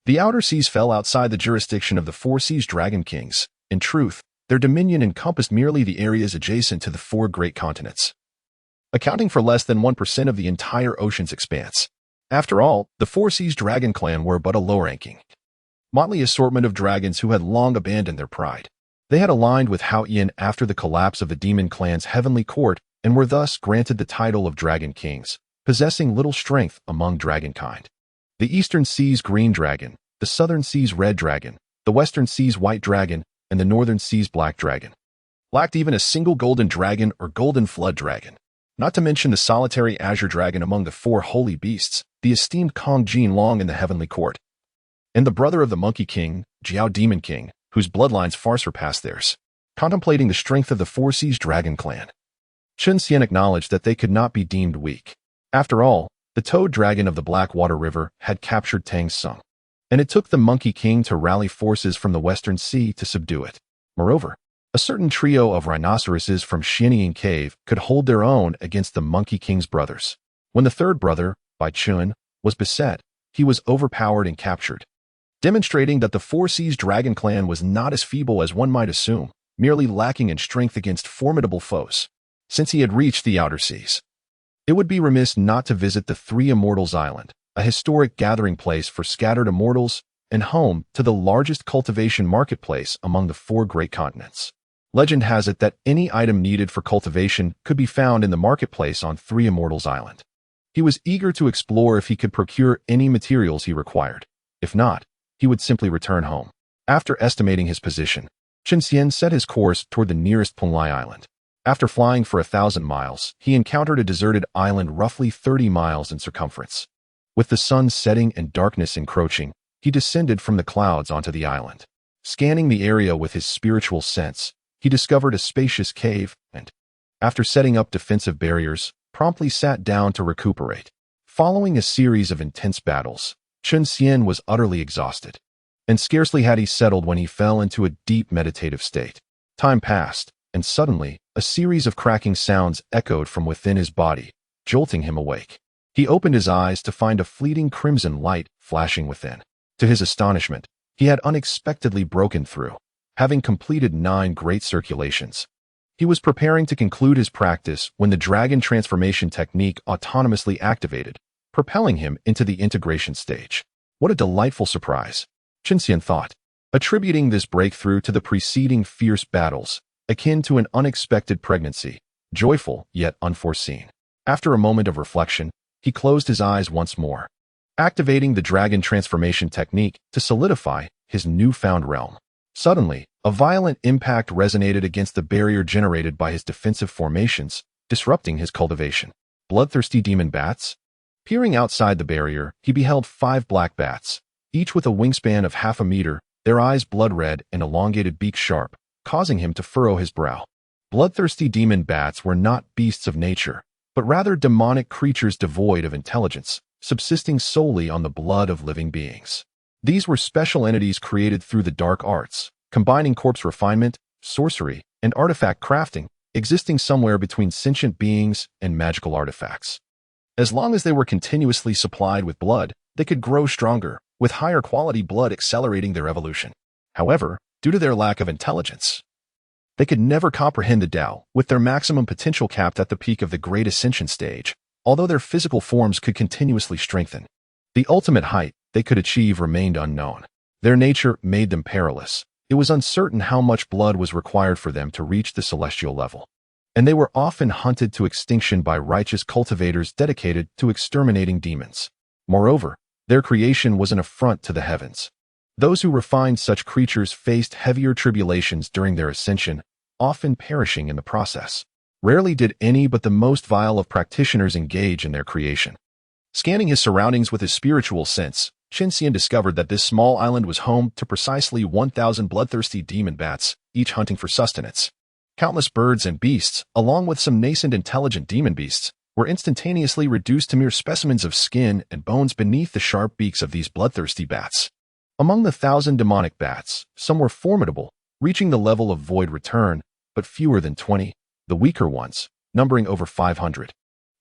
The Outer Seas fell outside the jurisdiction of the Four Seas Dragon Kings. In truth, their dominion encompassed merely the areas adjacent to the 4 great continents, accounting for less than 1% of the entire ocean's expanse. After all, the Four Seas Dragon Clan were but a low-ranking, motley assortment of dragons who had long abandoned their pride. They had aligned with Hao Yin after the collapse of the Demon Clan's heavenly court and were thus granted the title of Dragon Kings, possessing little strength among dragonkind. The Eastern Seas Green Dragon, the Southern Seas Red Dragon, the Western Seas White Dragon, and the Northern Seas Black Dragon lacked even a single Golden Dragon or Golden Flood Dragon. Not to mention the solitary Azure Dragon among the 4 holy beasts, the esteemed Kong Jin Long in the heavenly court, and the brother of the Monkey King, Xīyóu Demon King, whose bloodlines far surpassed theirs. Contemplating the strength of the Four Seas Dragon Clan, Chen Xian acknowledged that they could not be deemed weak. After all, the Toad Dragon of the Blackwater River had captured Tang Sung, and it took the Monkey King to rally forces from the Western Sea to subdue it. Moreover, a certain trio of rhinoceroses from Xianying Cave could hold their own against the Monkey King's brothers. When the third brother, Bai Chun, was beset, he was overpowered and captured, demonstrating that the Four Seas Dragon Clan was not as feeble as one might assume, merely lacking in strength against formidable foes. Since he had reached the Outer Seas, it would be remiss not to visit the Three Immortals Island, a historic gathering place for scattered immortals and home to the largest cultivation marketplace among the 4 great continents. Legend has it that any item needed for cultivation could be found in the marketplace on Three Immortals Island. He was eager to explore if he could procure any materials he required. If not, he would simply return home. After estimating his position, Chen Xian set his course toward the nearest Punglai Island. After flying for 1,000 miles, he encountered a deserted island roughly 30 miles in circumference. With the sun setting and darkness encroaching, he descended from the clouds onto the island. Scanning the area with his spiritual sense, he discovered a spacious cave and, after setting up defensive barriers, promptly sat down to recuperate. Following a series of intense battles, Chen Xian was utterly exhausted, and scarcely had he settled when he fell into a deep meditative state. Time passed, and suddenly, a series of cracking sounds echoed from within his body, jolting him awake. He opened his eyes to find a fleeting crimson light flashing within. To his astonishment, he had unexpectedly broken through, having completed 9 great circulations. He was preparing to conclude his practice when the dragon transformation technique autonomously activated, propelling him into the integration stage. What a delightful surprise, Chen Xian thought, attributing this breakthrough to the preceding fierce battles, akin to an unexpected pregnancy, joyful yet unforeseen. After a moment of reflection, he closed his eyes once more, activating the dragon transformation technique to solidify his newfound realm. Suddenly, a violent impact resonated against the barrier generated by his defensive formations, disrupting his cultivation. Bloodthirsty demon bats? Peering outside the barrier, he beheld 5 black bats, each with a wingspan of half a meter, their eyes blood-red and elongated beaks sharp, causing him to furrow his brow. Bloodthirsty demon bats were not beasts of nature, but rather demonic creatures devoid of intelligence, subsisting solely on the blood of living beings. These were special entities created through the dark arts, combining corpse refinement, sorcery, and artifact crafting, existing somewhere between sentient beings and magical artifacts. As long as they were continuously supplied with blood, they could grow stronger, with higher quality blood accelerating their evolution. However, due to their lack of intelligence, they could never comprehend the Tao, with their maximum potential capped at the peak of the Great Ascension stage, although their physical forms could continuously strengthen. The ultimate height they could achieve remained unknown. Their nature made them perilous. It was uncertain how much blood was required for them to reach the celestial level, and they were often hunted to extinction by righteous cultivators dedicated to exterminating demons. Moreover, their creation was an affront to the heavens. Those who refined such creatures faced heavier tribulations during their ascension, often perishing in the process. Rarely did any but the most vile of practitioners engage in their creation. Scanning his surroundings with his spiritual sense, Chen Xian discovered that this small island was home to precisely 1,000 bloodthirsty demon bats, each hunting for sustenance. Countless birds and beasts, along with some nascent intelligent demon beasts, were instantaneously reduced to mere specimens of skin and bones beneath the sharp beaks of these bloodthirsty bats. Among the 1,000 demonic bats, some were formidable, reaching the level of void return, but fewer than 20. The weaker ones, numbering over 500,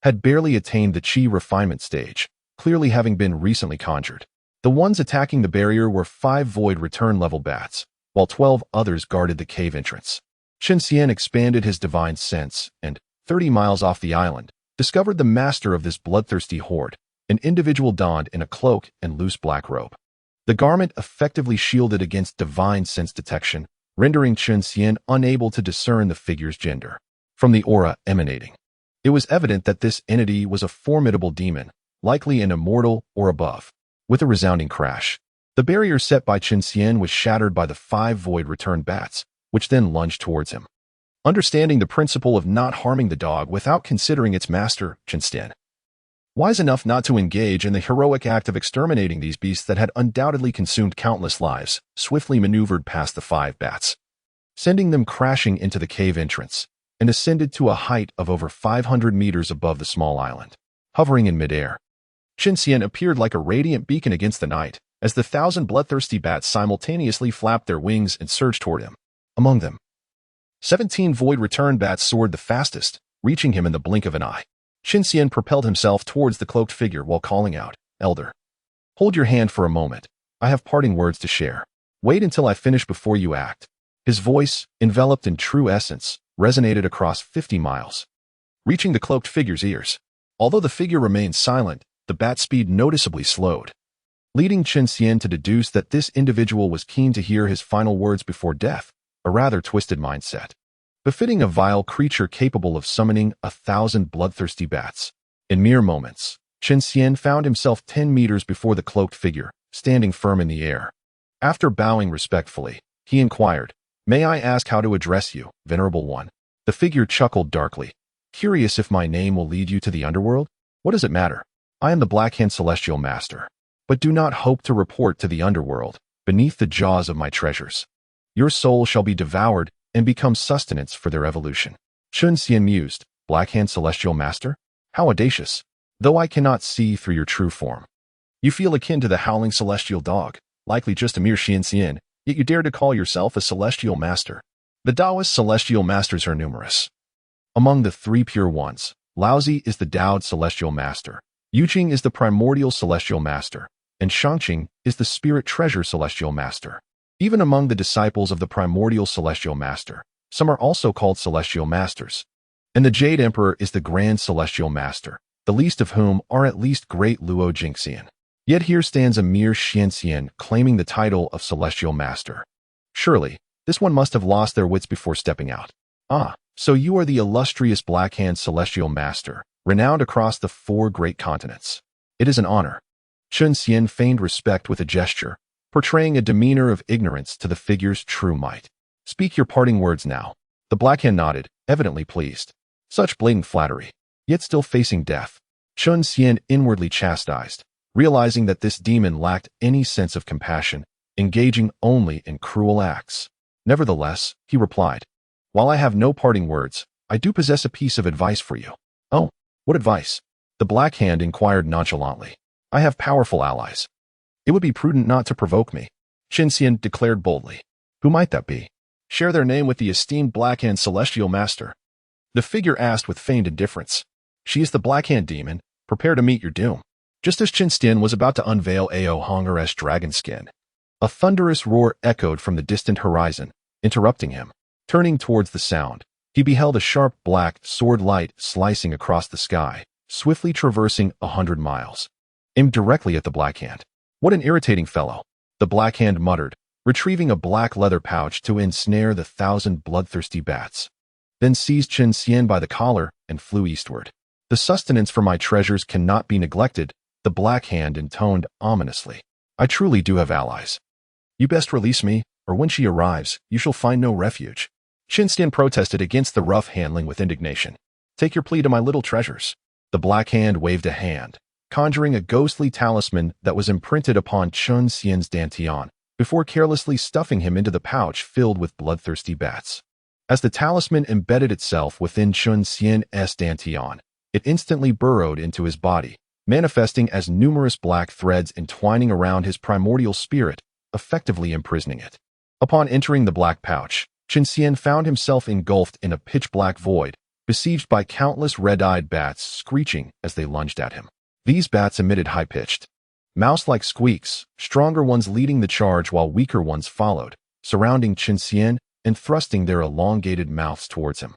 had barely attained the Qi refinement stage, clearly having been recently conjured. The ones attacking the barrier were 5 void return level bats, while 12 others guarded the cave entrance. Chen Xian expanded his divine sense and, 30 miles off the island, discovered the master of this bloodthirsty horde, an individual donned in a cloak and loose black robe. The garment effectively shielded against divine sense detection, rendering Chen Xian unable to discern the figure's gender from the aura emanating. It was evident that this entity was a formidable demon, likely an immortal or above. With a resounding crash, the barrier set by Chen Xian was shattered by the 5 void return bats, which then lunged towards him. Understanding the principle of not harming the dog without considering its master, Chen Xian, wise enough not to engage in the heroic act of exterminating these beasts that had undoubtedly consumed countless lives, swiftly maneuvered past the 5 bats, sending them crashing into the cave entrance, and ascended to a height of over 500 meters above the small island. Hovering in midair, Chen Xian appeared like a radiant beacon against the night, as the 1,000 bloodthirsty bats simultaneously flapped their wings and surged toward him. Among them, 17 void return bats soared the fastest, reaching him in the blink of an eye. Chen Xian propelled himself towards the cloaked figure while calling out, "Elder, hold your hand for a moment. I have parting words to share. Wait until I finish before you act." His voice, enveloped in true essence, resonated across 50 miles, reaching the cloaked figure's ears. Although the figure remained silent, the bat's speed noticeably slowed, leading Chen Xian to deduce that this individual was keen to hear his final words before death, a rather twisted mindset, befitting a vile creature capable of summoning 1,000 bloodthirsty bats. In mere moments, Chen Xian found himself 10 meters before the cloaked figure, standing firm in the air. After bowing respectfully, he inquired, "May I ask how to address you, Venerable One?" The figure chuckled darkly. "Curious if my name will lead you to the underworld? What does it matter? I am the Blackhand Celestial Master. But do not hope to report to the underworld, beneath the jaws of my treasures. Your soul shall be devoured and become sustenance for their evolution." Chen Xian mused, "Blackhand Celestial Master? How audacious! Though I cannot see through your true form. You feel akin to the howling celestial dog, likely just a mere Xian, yet you dare to call yourself a celestial master. The Taoist celestial masters are numerous. Among the 3 pure ones, Laozi is the Taoed celestial master, Yuqing is the primordial celestial master, and Shangqing is the spirit treasure celestial master. Even among the disciples of the primordial celestial master, some are also called celestial masters. And the Jade Emperor is the grand celestial master, the least of whom are at least great Luo Jingxian. Yet here stands a mere Xian claiming the title of celestial master. Surely, this one must have lost their wits before stepping out. "Ah, so you are the illustrious Blackhand Celestial Master, renowned across the 4 great continents. It is an honor." Chen Xian feigned respect with a gesture, portraying a demeanor of ignorance to the figure's true might. "Speak your parting words now." The Blackhand nodded, evidently pleased. Such blatant flattery. yet still facing death. Chen Xian inwardly chastised, realizing that this demon lacked any sense of compassion, engaging only in cruel acts. Nevertheless, he replied, "While I have no parting words, I do possess a piece of advice for you." "Oh, what advice?" The Black Hand inquired nonchalantly. "I have powerful allies. It would be prudent not to provoke me," Chen Xian declared boldly. "Who might that be?" "Share their name with the esteemed Black Hand Celestial Master," the figure asked with feigned indifference. "She is the Black Hand demon. Prepare to meet your doom." Just as Chen Xian was about to unveil Ao Honger's dragon skin, a thunderous roar echoed from the distant horizon, interrupting him. Turning towards the sound, he beheld a sharp black sword light slicing across the sky, swiftly traversing 100 miles, aimed directly at the Black Hand. "What an irritating fellow," the Black Hand muttered, retrieving a black leather pouch to ensnare the 1,000 bloodthirsty bats. Then seized Chen Xian by the collar and flew eastward. "The sustenance for my treasures cannot be neglected," the Black Hand intoned ominously. "I truly do have allies. You best release me, or when she arrives, you shall find no refuge." Chen Xian protested against the rough handling with indignation. "Take your plea to my little treasures." The Black Hand waved a hand, conjuring a ghostly talisman that was imprinted upon Chen Xian's dantian, before carelessly stuffing him into the pouch filled with bloodthirsty bats. As the talisman embedded itself within Chen Xian's dantian, it instantly burrowed into his body, manifesting as numerous black threads entwining around his primordial spirit, effectively imprisoning it. Upon entering the black pouch, Chen Xian found himself engulfed in a pitch-black void, besieged by countless red-eyed bats screeching as they lunged at him. These bats emitted high-pitched, mouse-like squeaks, stronger ones leading the charge while weaker ones followed, surrounding Chen Xian and thrusting their elongated mouths towards him.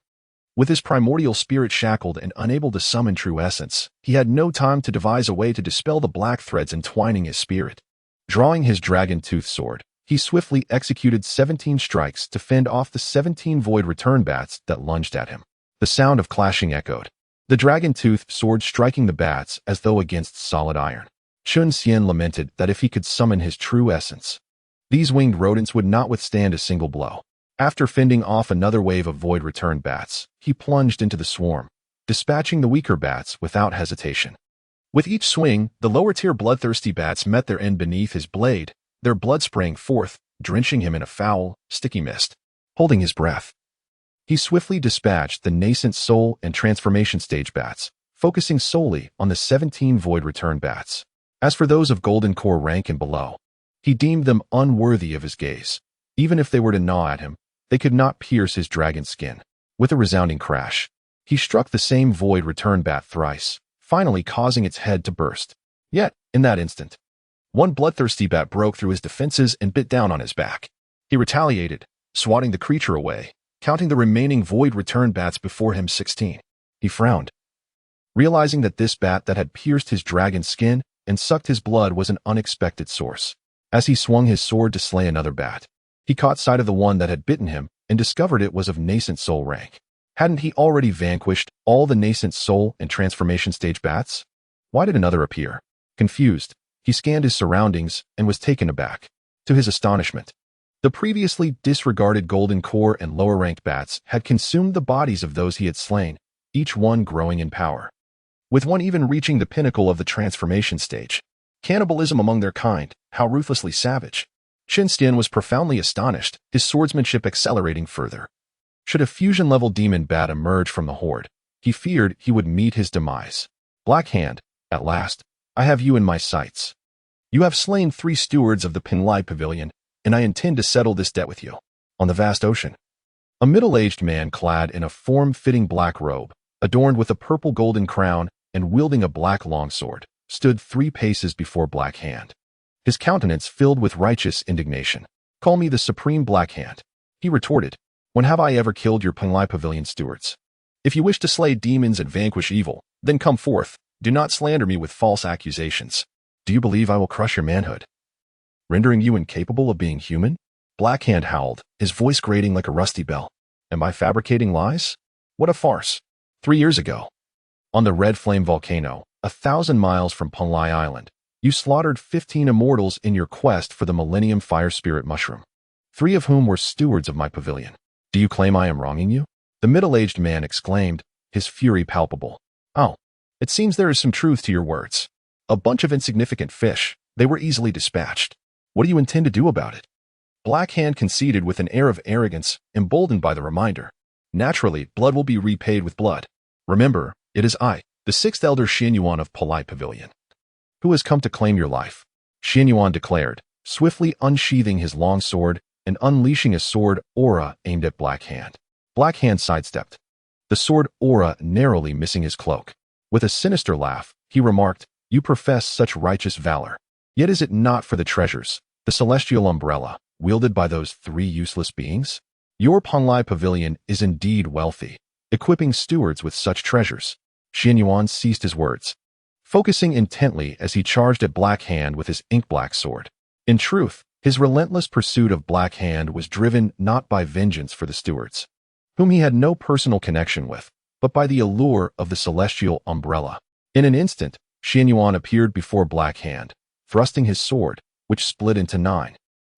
With his primordial spirit shackled and unable to summon true essence, he had no time to devise a way to dispel the black threads entwining his spirit. Drawing his dragon-toothed sword, he swiftly executed 17 strikes to fend off the 17 void return bats that lunged at him. The sound of clashing echoed, the dragon-toothed sword striking the bats as though against solid iron. Chen Xian lamented that if he could summon his true essence, these winged rodents would not withstand a single blow. After fending off another wave of void return bats, he plunged into the swarm, dispatching the weaker bats without hesitation. With each swing, the lower-tier bloodthirsty bats met their end beneath his blade, their blood spraying forth, drenching him in a foul, sticky mist. Holding his breath, he swiftly dispatched the nascent soul and transformation stage bats, focusing solely on the 17 void return bats. As for those of golden core rank and below, he deemed them unworthy of his gaze. Even if they were to gnaw at him, they could not pierce his dragon skin. With a resounding crash, he struck the same void return bat thrice, finally causing its head to burst. Yet, in that instant, one bloodthirsty bat broke through his defenses and bit down on his back. He retaliated, swatting the creature away, counting the remaining void return bats before him 16. He frowned, realizing that this bat that had pierced his dragon skin and sucked his blood was an unexpected source. As he swung his sword to slay another bat, he caught sight of the one that had bitten him and discovered it was of nascent soul rank. Hadn't he already vanquished all the nascent soul and transformation stage bats? Why did another appear? Confused, he scanned his surroundings and was taken aback. To his astonishment, the previously disregarded golden core and lower-ranked bats had consumed the bodies of those he had slain, each one growing in power, with one even reaching the pinnacle of the transformation stage. Cannibalism among their kind, how ruthlessly savage. Chen Xian was profoundly astonished, his swordsmanship accelerating further. Should a fusion-level demon bat emerge from the horde, he feared he would meet his demise. Black Hand, at last, I have you in my sights. You have slain 3 stewards of the Pinlai Pavilion, and I intend to settle this debt with you. On the vast ocean, a middle-aged man clad in a form-fitting black robe, adorned with a purple golden crown and wielding a black longsword, stood 3 paces before Black Hand, his countenance filled with righteous indignation. Call me the Supreme Black Hand, he retorted. When have I ever killed your Pinlai Pavilion stewards? If you wish to slay demons and vanquish evil, then come forth. Do not slander me with false accusations. Do you believe I will crush your manhood, rendering you incapable of being human? Black Hand howled, his voice grating like a rusty bell. Am I fabricating lies? What a farce. 3 years ago, on the Red Flame Volcano, 1,000 miles from Pinlai Island, you slaughtered 15 immortals in your quest for the Millennium Fire Spirit Mushroom, 3 of whom were stewards of my pavilion. Do you claim I am wronging you? The middle-aged man exclaimed, his fury palpable. Oh, it seems there is some truth to your words. A bunch of insignificant fish. They were easily dispatched. What do you intend to do about it? Black Hand conceded with an air of arrogance, emboldened by the reminder. Naturally, blood will be repaid with blood. Remember, it is I, the sixth elder Xīyóu of Polite Pavilion, who has come to claim your life, Xīyóu declared, swiftly unsheathing his long sword and unleashing a sword aura aimed at Black Hand. Black Hand sidestepped, the sword aura narrowly missing his cloak. With a sinister laugh, he remarked, "You profess such righteous valor. Yet is it not for the treasures, the celestial umbrella, wielded by those three useless beings? Your Ponlai Pavilion is indeed wealthy, equipping stewards with such treasures." Xīyóu ceased his words, focusing intently as he charged at Black Hand with his ink-black sword. In truth, his relentless pursuit of Black Hand was driven not by vengeance for the stewards, whom he had no personal connection with, but by the allure of the celestial umbrella. In an instant, Xīyóu appeared before Black Hand, thrusting his sword, which split into 9,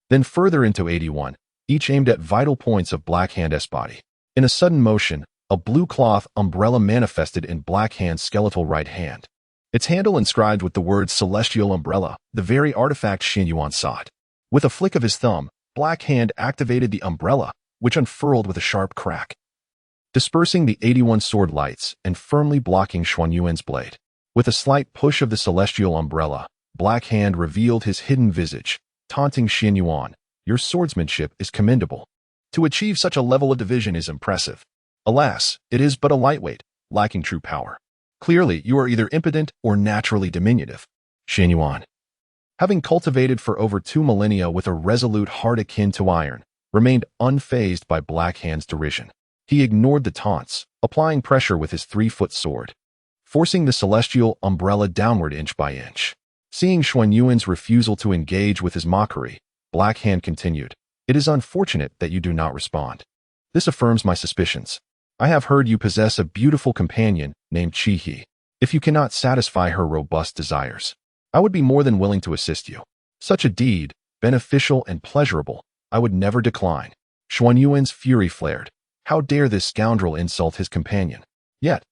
then further into 81, each aimed at vital points of Black Hand's body. In a sudden motion, a blue cloth umbrella manifested in Black Hand's skeletal right hand, its handle inscribed with the words Celestial Umbrella, the very artifact Xīyóu sought. With a flick of his thumb, Black Hand activated the umbrella, which unfurled with a sharp crack, dispersing the 81 sword lights and firmly blocking Xuanyuan's blade. With a slight push of the celestial umbrella, Black Hand revealed his hidden visage, taunting Xīyóu, "Your swordsmanship is commendable. To achieve such a level of division is impressive. Alas, it is but a lightweight, lacking true power. Clearly, you are either impotent or naturally diminutive." Xīyóu, having cultivated for over 2 millennia with a resolute heart akin to iron, remained unfazed by Black Hand's derision. He ignored the taunts, applying pressure with his 3-foot sword, forcing the celestial umbrella downward inch by inch. Seeing Xuanyuan's refusal to engage with his mockery, Black Hand continued, "It is unfortunate that you do not respond. This affirms my suspicions. I have heard you possess a beautiful companion named Xīyóu. If you cannot satisfy her robust desires, I would be more than willing to assist you. Such a deed, beneficial and pleasurable, I would never decline." Xuanyuan's fury flared. How dare this scoundrel insult his companion? Yet,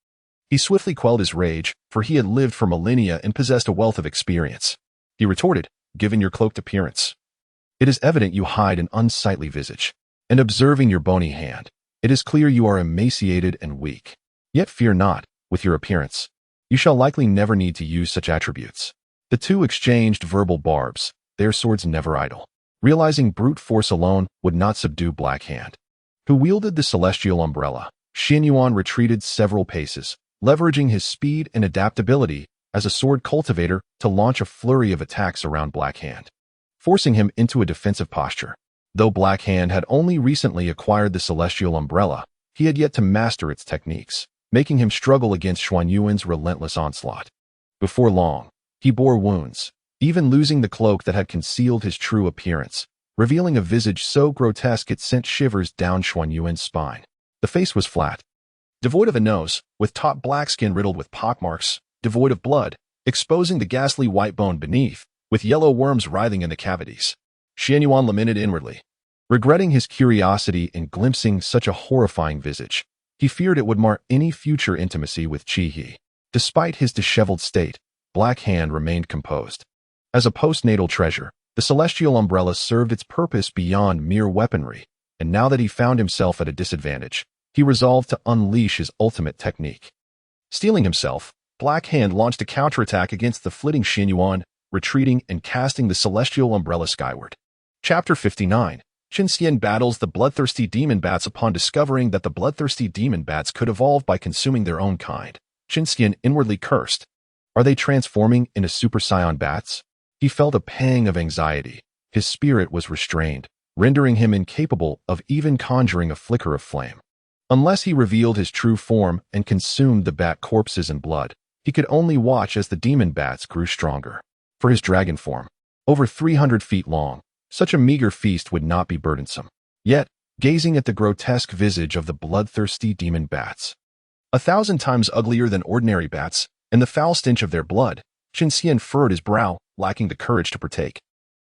he swiftly quelled his rage, for he had lived for millennia and possessed a wealth of experience. He retorted, "Given your cloaked appearance, it is evident you hide an unsightly visage, and observing your bony hand, it is clear you are emaciated and weak. Yet fear not, with your appearance, you shall likely never need to use such attributes." The two exchanged verbal barbs, their swords never idle. Realizing brute force alone would not subdue Black Hand, who wielded the celestial umbrella, Xīyóu retreated several paces, leveraging his speed and adaptability as a sword cultivator to launch a flurry of attacks around Black Hand, forcing him into a defensive posture. Though Black Hand had only recently acquired the celestial umbrella, he had yet to master its techniques, making him struggle against Xuanyuan's relentless onslaught. Before long, he bore wounds, even losing the cloak that had concealed his true appearance, revealing a visage so grotesque it sent shivers down Xuanyuan's spine. The face was flat, devoid of a nose, with top black skin riddled with pockmarks, devoid of blood, exposing the ghastly white bone beneath, with yellow worms writhing in the cavities. Xīyóu lamented inwardly, regretting his curiosity in glimpsing such a horrifying visage. He feared it would mar any future intimacy with Xīyóu. Despite his disheveled state, Black Hand remained composed. As a postnatal treasure, the celestial umbrella served its purpose beyond mere weaponry, and now that he found himself at a disadvantage, he resolved to unleash his ultimate technique. Steeling himself, Black Hand launched a counterattack against the flitting Xīyóu, retreating and casting the celestial umbrella skyward. Chapter 59. Chen Xian battles the bloodthirsty demon bats. Upon discovering that the bloodthirsty demon bats could evolve by consuming their own kind, Chen Xian inwardly cursed. Are they transforming into Super Saiyan bats? He felt a pang of anxiety. His spirit was restrained, rendering him incapable of even conjuring a flicker of flame. Unless he revealed his true form and consumed the bat corpses and blood, he could only watch as the demon bats grew stronger. For his dragon form, over 300 feet long, such a meager feast would not be burdensome. Yet, gazing at the grotesque visage of the bloodthirsty demon bats, 1,000 times uglier than ordinary bats, and the foul stench of their blood, Chen Xian furrowed his brow, lacking the courage to partake.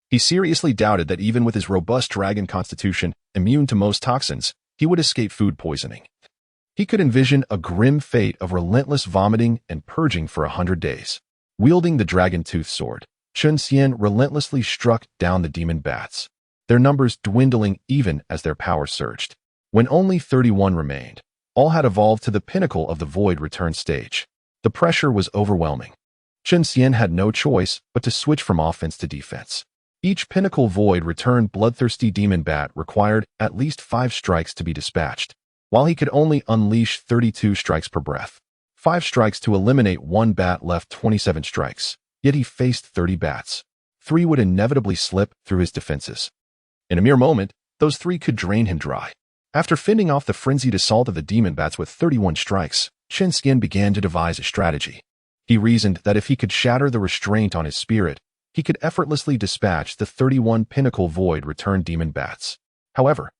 He seriously doubted that even with his robust dragon constitution, immune to most toxins, he would escape food poisoning. He could envision a grim fate of relentless vomiting and purging for 100 days. Wielding the dragon-tooth sword, Chen Xian relentlessly struck down the demon bats, their numbers dwindling even as their power surged. When only 31 remained, all had evolved to the pinnacle of the void return stage. The pressure was overwhelming. Chen Xian had no choice but to switch from offense to defense. Each pinnacle void return bloodthirsty demon bat required at least 5 strikes to be dispatched, while he could only unleash 32 strikes per breath. 5 strikes to eliminate 1 bat left 27 strikes, yet he faced 30 bats. 3 would inevitably slip through his defenses. In a mere moment, those 3 could drain him dry. After fending off the frenzied assault of the demon bats with 31 strikes, Chen Xian began to devise a strategy. He reasoned that if he could shatter the restraint on his spirit, he could effortlessly dispatch the 31 pinnacle void return demon bats. However,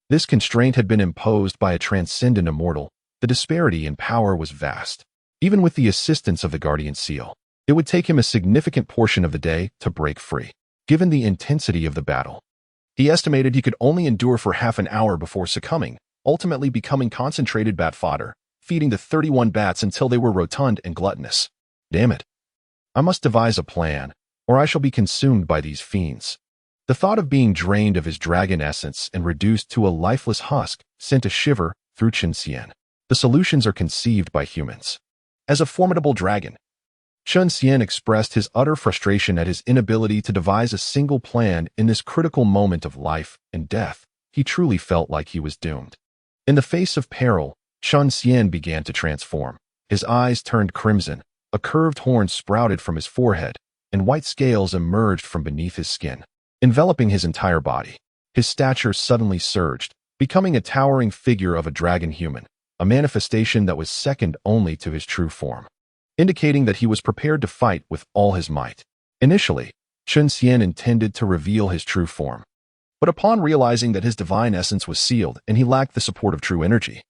this constraint had been imposed by a transcendent immortal. The disparity in power was vast. Even with the assistance of the guardian seal, it would take him a significant portion of the day to break free. Given the intensity of the battle, he estimated he could only endure for half an hour before succumbing, ultimately becoming concentrated bat fodder, feeding the 31 bats until they were rotund and gluttonous. Damn it. I must devise a plan, or I shall be consumed by these fiends. The thought of being drained of his dragon essence and reduced to a lifeless husk sent a shiver through Chen Xian. The solutions are conceived by humans. As a formidable dragon, Chen Xian expressed his utter frustration at his inability to devise a single plan in this critical moment of life and death. He truly felt like he was doomed. In the face of peril, Chen Xian began to transform. His eyes turned crimson, a curved horn sprouted from his forehead, and white scales emerged from beneath his skin, enveloping his entire body. His stature suddenly surged, becoming a towering figure of a dragon human, a manifestation that was second only to his true form, indicating that he was prepared to fight with all his might. Initially, Chen Xian intended to reveal his true form, but upon realizing that his divine essence was sealed and he lacked the support of true energy,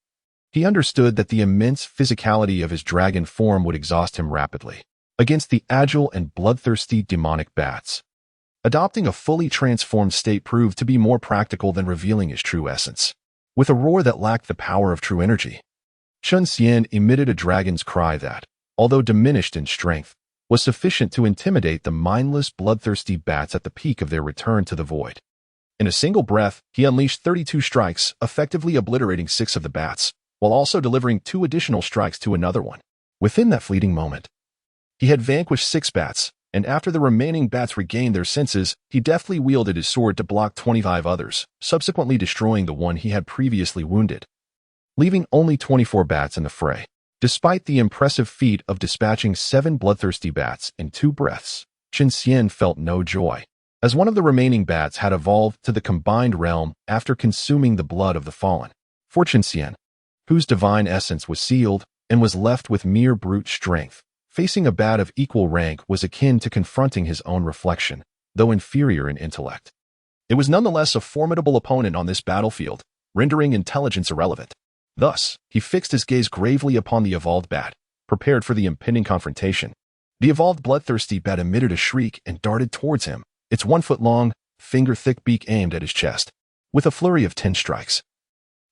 he understood that the immense physicality of his dragon form would exhaust him rapidly against the agile and bloodthirsty demonic bats. Adopting a fully transformed state proved to be more practical than revealing his true essence. With a roar that lacked the power of true energy, Chen Xian emitted a dragon's cry that, although diminished in strength, was sufficient to intimidate the mindless, bloodthirsty bats at the peak of their return to the void. In a single breath, he unleashed 32 strikes, effectively obliterating 6 of the bats, while also delivering 2 additional strikes to another one. Within that fleeting moment, he had vanquished 6 bats, and after the remaining bats regained their senses, he deftly wielded his sword to block 25 others, subsequently destroying the one he had previously wounded, leaving only 24 bats in the fray. Despite the impressive feat of dispatching 7 bloodthirsty bats in 2 breaths, Chen Xian felt no joy, as one of the remaining bats had evolved to the combined realm after consuming the blood of the fallen. For Chen Xian, whose divine essence was sealed and was left with mere brute strength, facing a bat of equal rank was akin to confronting his own reflection, though inferior in intellect. It was nonetheless a formidable opponent on this battlefield, rendering intelligence irrelevant. Thus, he fixed his gaze gravely upon the evolved bat, prepared for the impending confrontation. The evolved bloodthirsty bat emitted a shriek and darted towards him, its 1-foot-long, finger-thick beak aimed at his chest. With a flurry of 10 strikes,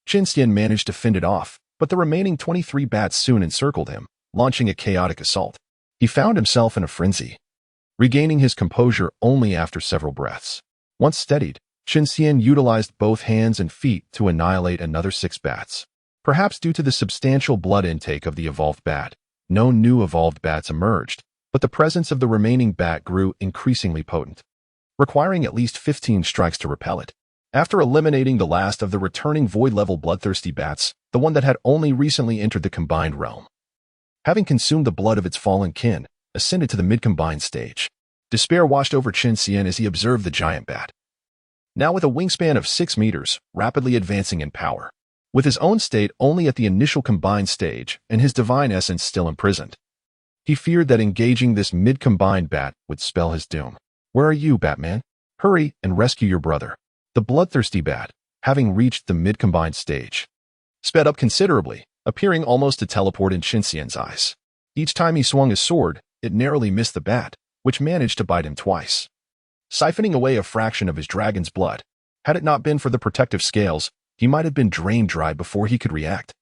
Chen Xian managed to fend it off, but the remaining 23 bats soon encircled him, launching a chaotic assault. He found himself in a frenzy, regaining his composure only after several breaths. Once steadied, Chen Xian utilized both hands and feet to annihilate another 6 bats. Perhaps due to the substantial blood intake of the evolved bat, no new evolved bats emerged, but the presence of the remaining bat grew increasingly potent, requiring at least 15 strikes to repel it. After eliminating the last of the returning void-level bloodthirsty bats, the one that had only recently entered the combined realm, having consumed the blood of its fallen kin, ascended to the mid-combined stage. Despair washed over Chen Xian as he observed the giant bat, now with a wingspan of 6 meters, rapidly advancing in power. With his own state only at the initial combined stage and his divine essence still imprisoned, he feared that engaging this mid-combined bat would spell his doom. "Where are you, Batman? Hurry and rescue your brother." The bloodthirsty bat, having reached the mid-combined stage, sped up considerably, appearing almost to teleport in Chen Xian's eyes. Each time he swung his sword, it narrowly missed the bat, which managed to bite him twice, siphoning away a fraction of his dragon's blood. Had it not been for the protective scales, he might have been drained dry before he could react.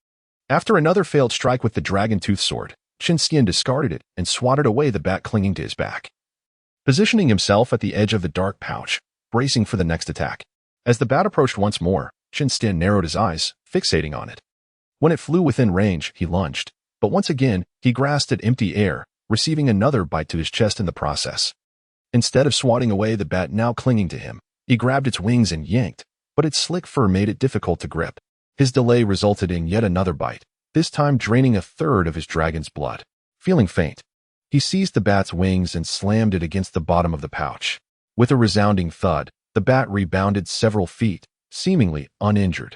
After another failed strike with the dragon-tooth sword, Chen Xian discarded it and swatted away the bat clinging to his back. Positioning himself at the edge of the dark pouch, bracing for the next attack. As the bat approached once more, Chen Xian narrowed his eyes, fixating on it. When it flew within range, he lunged, but once again, he grasped at empty air, receiving another bite to his chest in the process. Instead of swatting away the bat now clinging to him, he grabbed its wings and yanked, but its slick fur made it difficult to grip. His delay resulted in yet another bite, this time draining a third of his dragon's blood. Feeling faint, he seized the bat's wings and slammed it against the bottom of the pouch. With a resounding thud, the bat rebounded several feet, seemingly uninjured,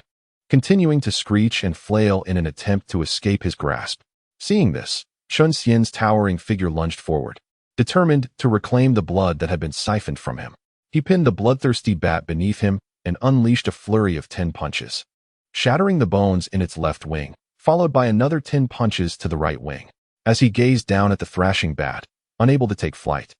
continuing to screech and flail in an attempt to escape his grasp. Seeing this, Chen Xian's towering figure lunged forward, determined to reclaim the blood that had been siphoned from him. He pinned the bloodthirsty bat beneath him and unleashed a flurry of 10 punches, shattering the bones in its left wing, followed by another 10 punches to the right wing. As he gazed down at the thrashing bat, unable to take flight,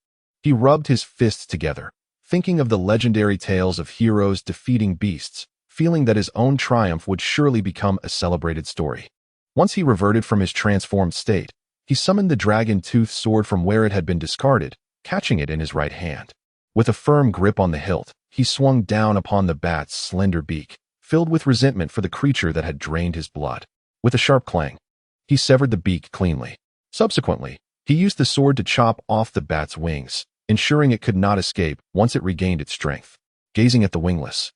he rubbed his fists together, thinking of the legendary tales of heroes defeating beasts, feeling that his own triumph would surely become a celebrated story. Once he reverted from his transformed state, he summoned the dragon-tooth sword from where it had been discarded, catching it in his right hand. With a firm grip on the hilt, he swung down upon the bat's slender beak, filled with resentment for the creature that had drained his blood. With a sharp clang, he severed the beak cleanly. Subsequently, he used the sword to chop off the bat's wings, ensuring it could not escape once it regained its strength. Gazing at the wingless,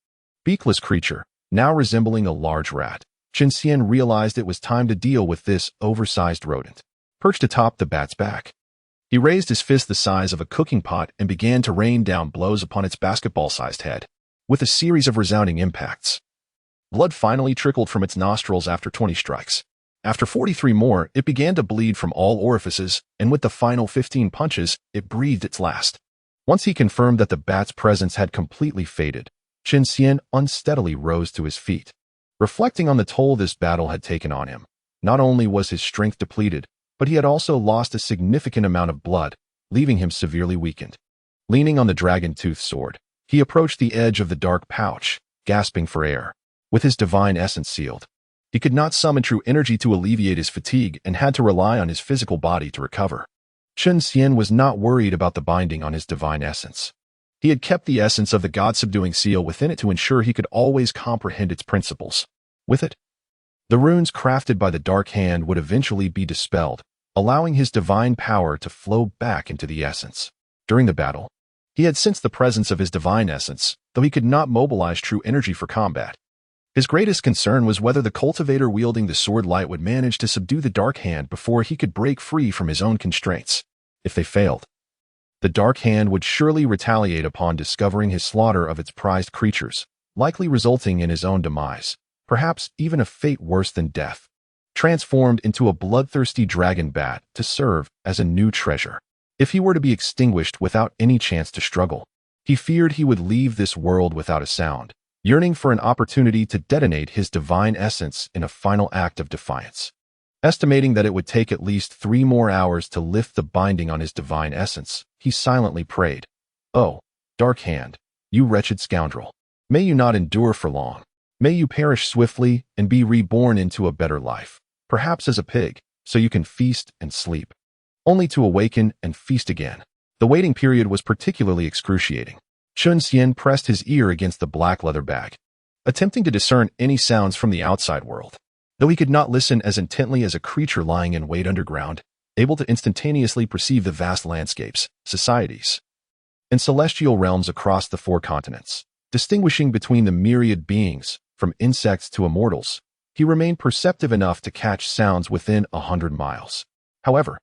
beakless creature, now resembling a large rat, Chen Xian realized it was time to deal with this oversized rodent. Perched atop the bat's back, he raised his fist the size of a cooking pot and began to rain down blows upon its basketball-sized head. With a series of resounding impacts, blood finally trickled from its nostrils after 20 strikes. After 43 more, it began to bleed from all orifices, and with the final 15 punches, it breathed its last. Once he confirmed that the bat's presence had completely faded, Chen Xian unsteadily rose to his feet. Reflecting on the toll this battle had taken on him, not only was his strength depleted, but he had also lost a significant amount of blood, leaving him severely weakened. Leaning on the dragon-tooth sword, he approached the edge of the dark pouch, gasping for air. With his divine essence sealed, he could not summon true energy to alleviate his fatigue and had to rely on his physical body to recover. Chen Xian was not worried about the binding on his divine essence. He had kept the essence of the god-subduing seal within it to ensure he could always comprehend its principles. With it, the runes crafted by the Dark Hand would eventually be dispelled, allowing his divine power to flow back into the essence. During the battle, he had sensed the presence of his divine essence, though he could not mobilize true energy for combat. His greatest concern was whether the cultivator wielding the sword light would manage to subdue the Dark Hand before he could break free from his own constraints. If they failed, the Dark Hand would surely retaliate upon discovering his slaughter of its prized creatures, likely resulting in his own demise, perhaps even a fate worse than death. Transformed into a bloodthirsty dragon bat to serve as a new treasure. If he were to be extinguished without any chance to struggle, he feared he would leave this world without a sound, yearning for an opportunity to detonate his divine essence in a final act of defiance. Estimating that it would take at least 3 more hours to lift the binding on his divine essence, he silently prayed, "Oh, Dark Hand, you wretched scoundrel, may you not endure for long. May you perish swiftly and be reborn into a better life, perhaps as a pig, so you can feast and sleep, only to awaken and feast again." The waiting period was particularly excruciating. Chen Xian pressed his ear against the black leather bag, attempting to discern any sounds from the outside world. Though he could not listen as intently as a creature lying in wait underground, able to instantaneously perceive the vast landscapes, societies, and celestial realms across the 4 continents, distinguishing between the myriad beings, from insects to immortals, he remained perceptive enough to catch sounds within 100 miles. However,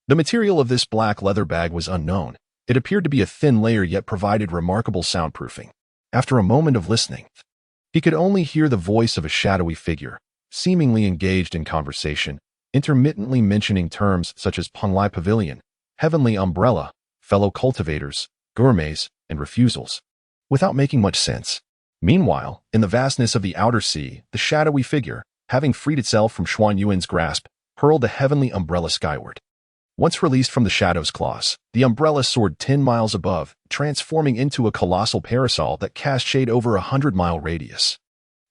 the material of this black leather bag was unknown. It appeared to be a thin layer yet provided remarkable soundproofing. After a moment of listening, he could only hear the voice of a shadowy figure, seemingly engaged in conversation, intermittently mentioning terms such as Punlai Pavilion, Heavenly Umbrella, fellow cultivators, gourmets, and refusals, without making much sense. Meanwhile, in the vastness of the outer sea, the shadowy figure, having freed itself from Xuan Yuan's grasp, hurled the heavenly umbrella skyward. Once released from the shadow's claws, the umbrella soared 10 miles above, transforming into a colossal parasol that cast shade over a 100-mile radius.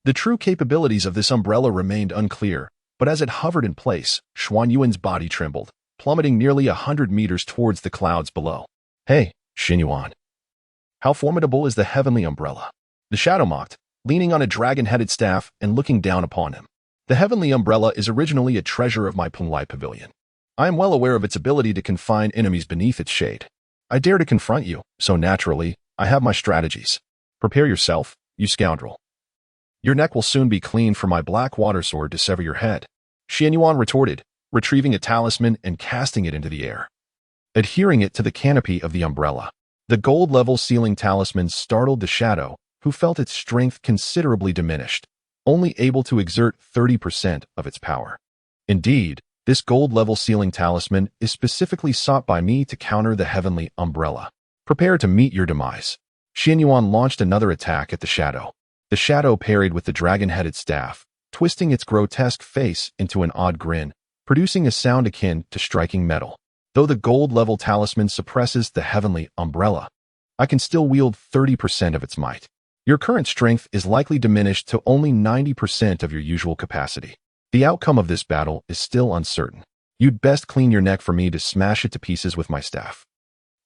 The true capabilities of this umbrella remained unclear, but as it hovered in place, Xuan Yuan's body trembled, plummeting nearly 100 meters towards the clouds below. "Hey, Xīyóu. How formidable is the heavenly umbrella?" The shadow mocked, leaning on a dragon-headed staff and looking down upon him. "The heavenly umbrella is originally a treasure of my Punglai pavilion. I am well aware of its ability to confine enemies beneath its shade. I dare to confront you, so naturally, I have my strategies. Prepare yourself, you scoundrel. Your neck will soon be clean for my black water sword to sever your head." Xīyóu retorted, retrieving a talisman and casting it into the air, adhering it to the canopy of the umbrella. The gold-level ceiling talisman startled the shadow, who felt its strength considerably diminished, only able to exert 30% of its power. Indeed, this gold-level ceiling talisman is specifically sought by me to counter the heavenly umbrella. Prepare to meet your demise. Xīyóu launched another attack at the shadow. The shadow parried with the dragon-headed staff, twisting its grotesque face into an odd grin, producing a sound akin to striking metal. Though the gold-level talisman suppresses the heavenly umbrella, I can still wield 30% of its might. Your current strength is likely diminished to only 90% of your usual capacity. The outcome of this battle is still uncertain. You'd best clean your neck for me to smash it to pieces with my staff."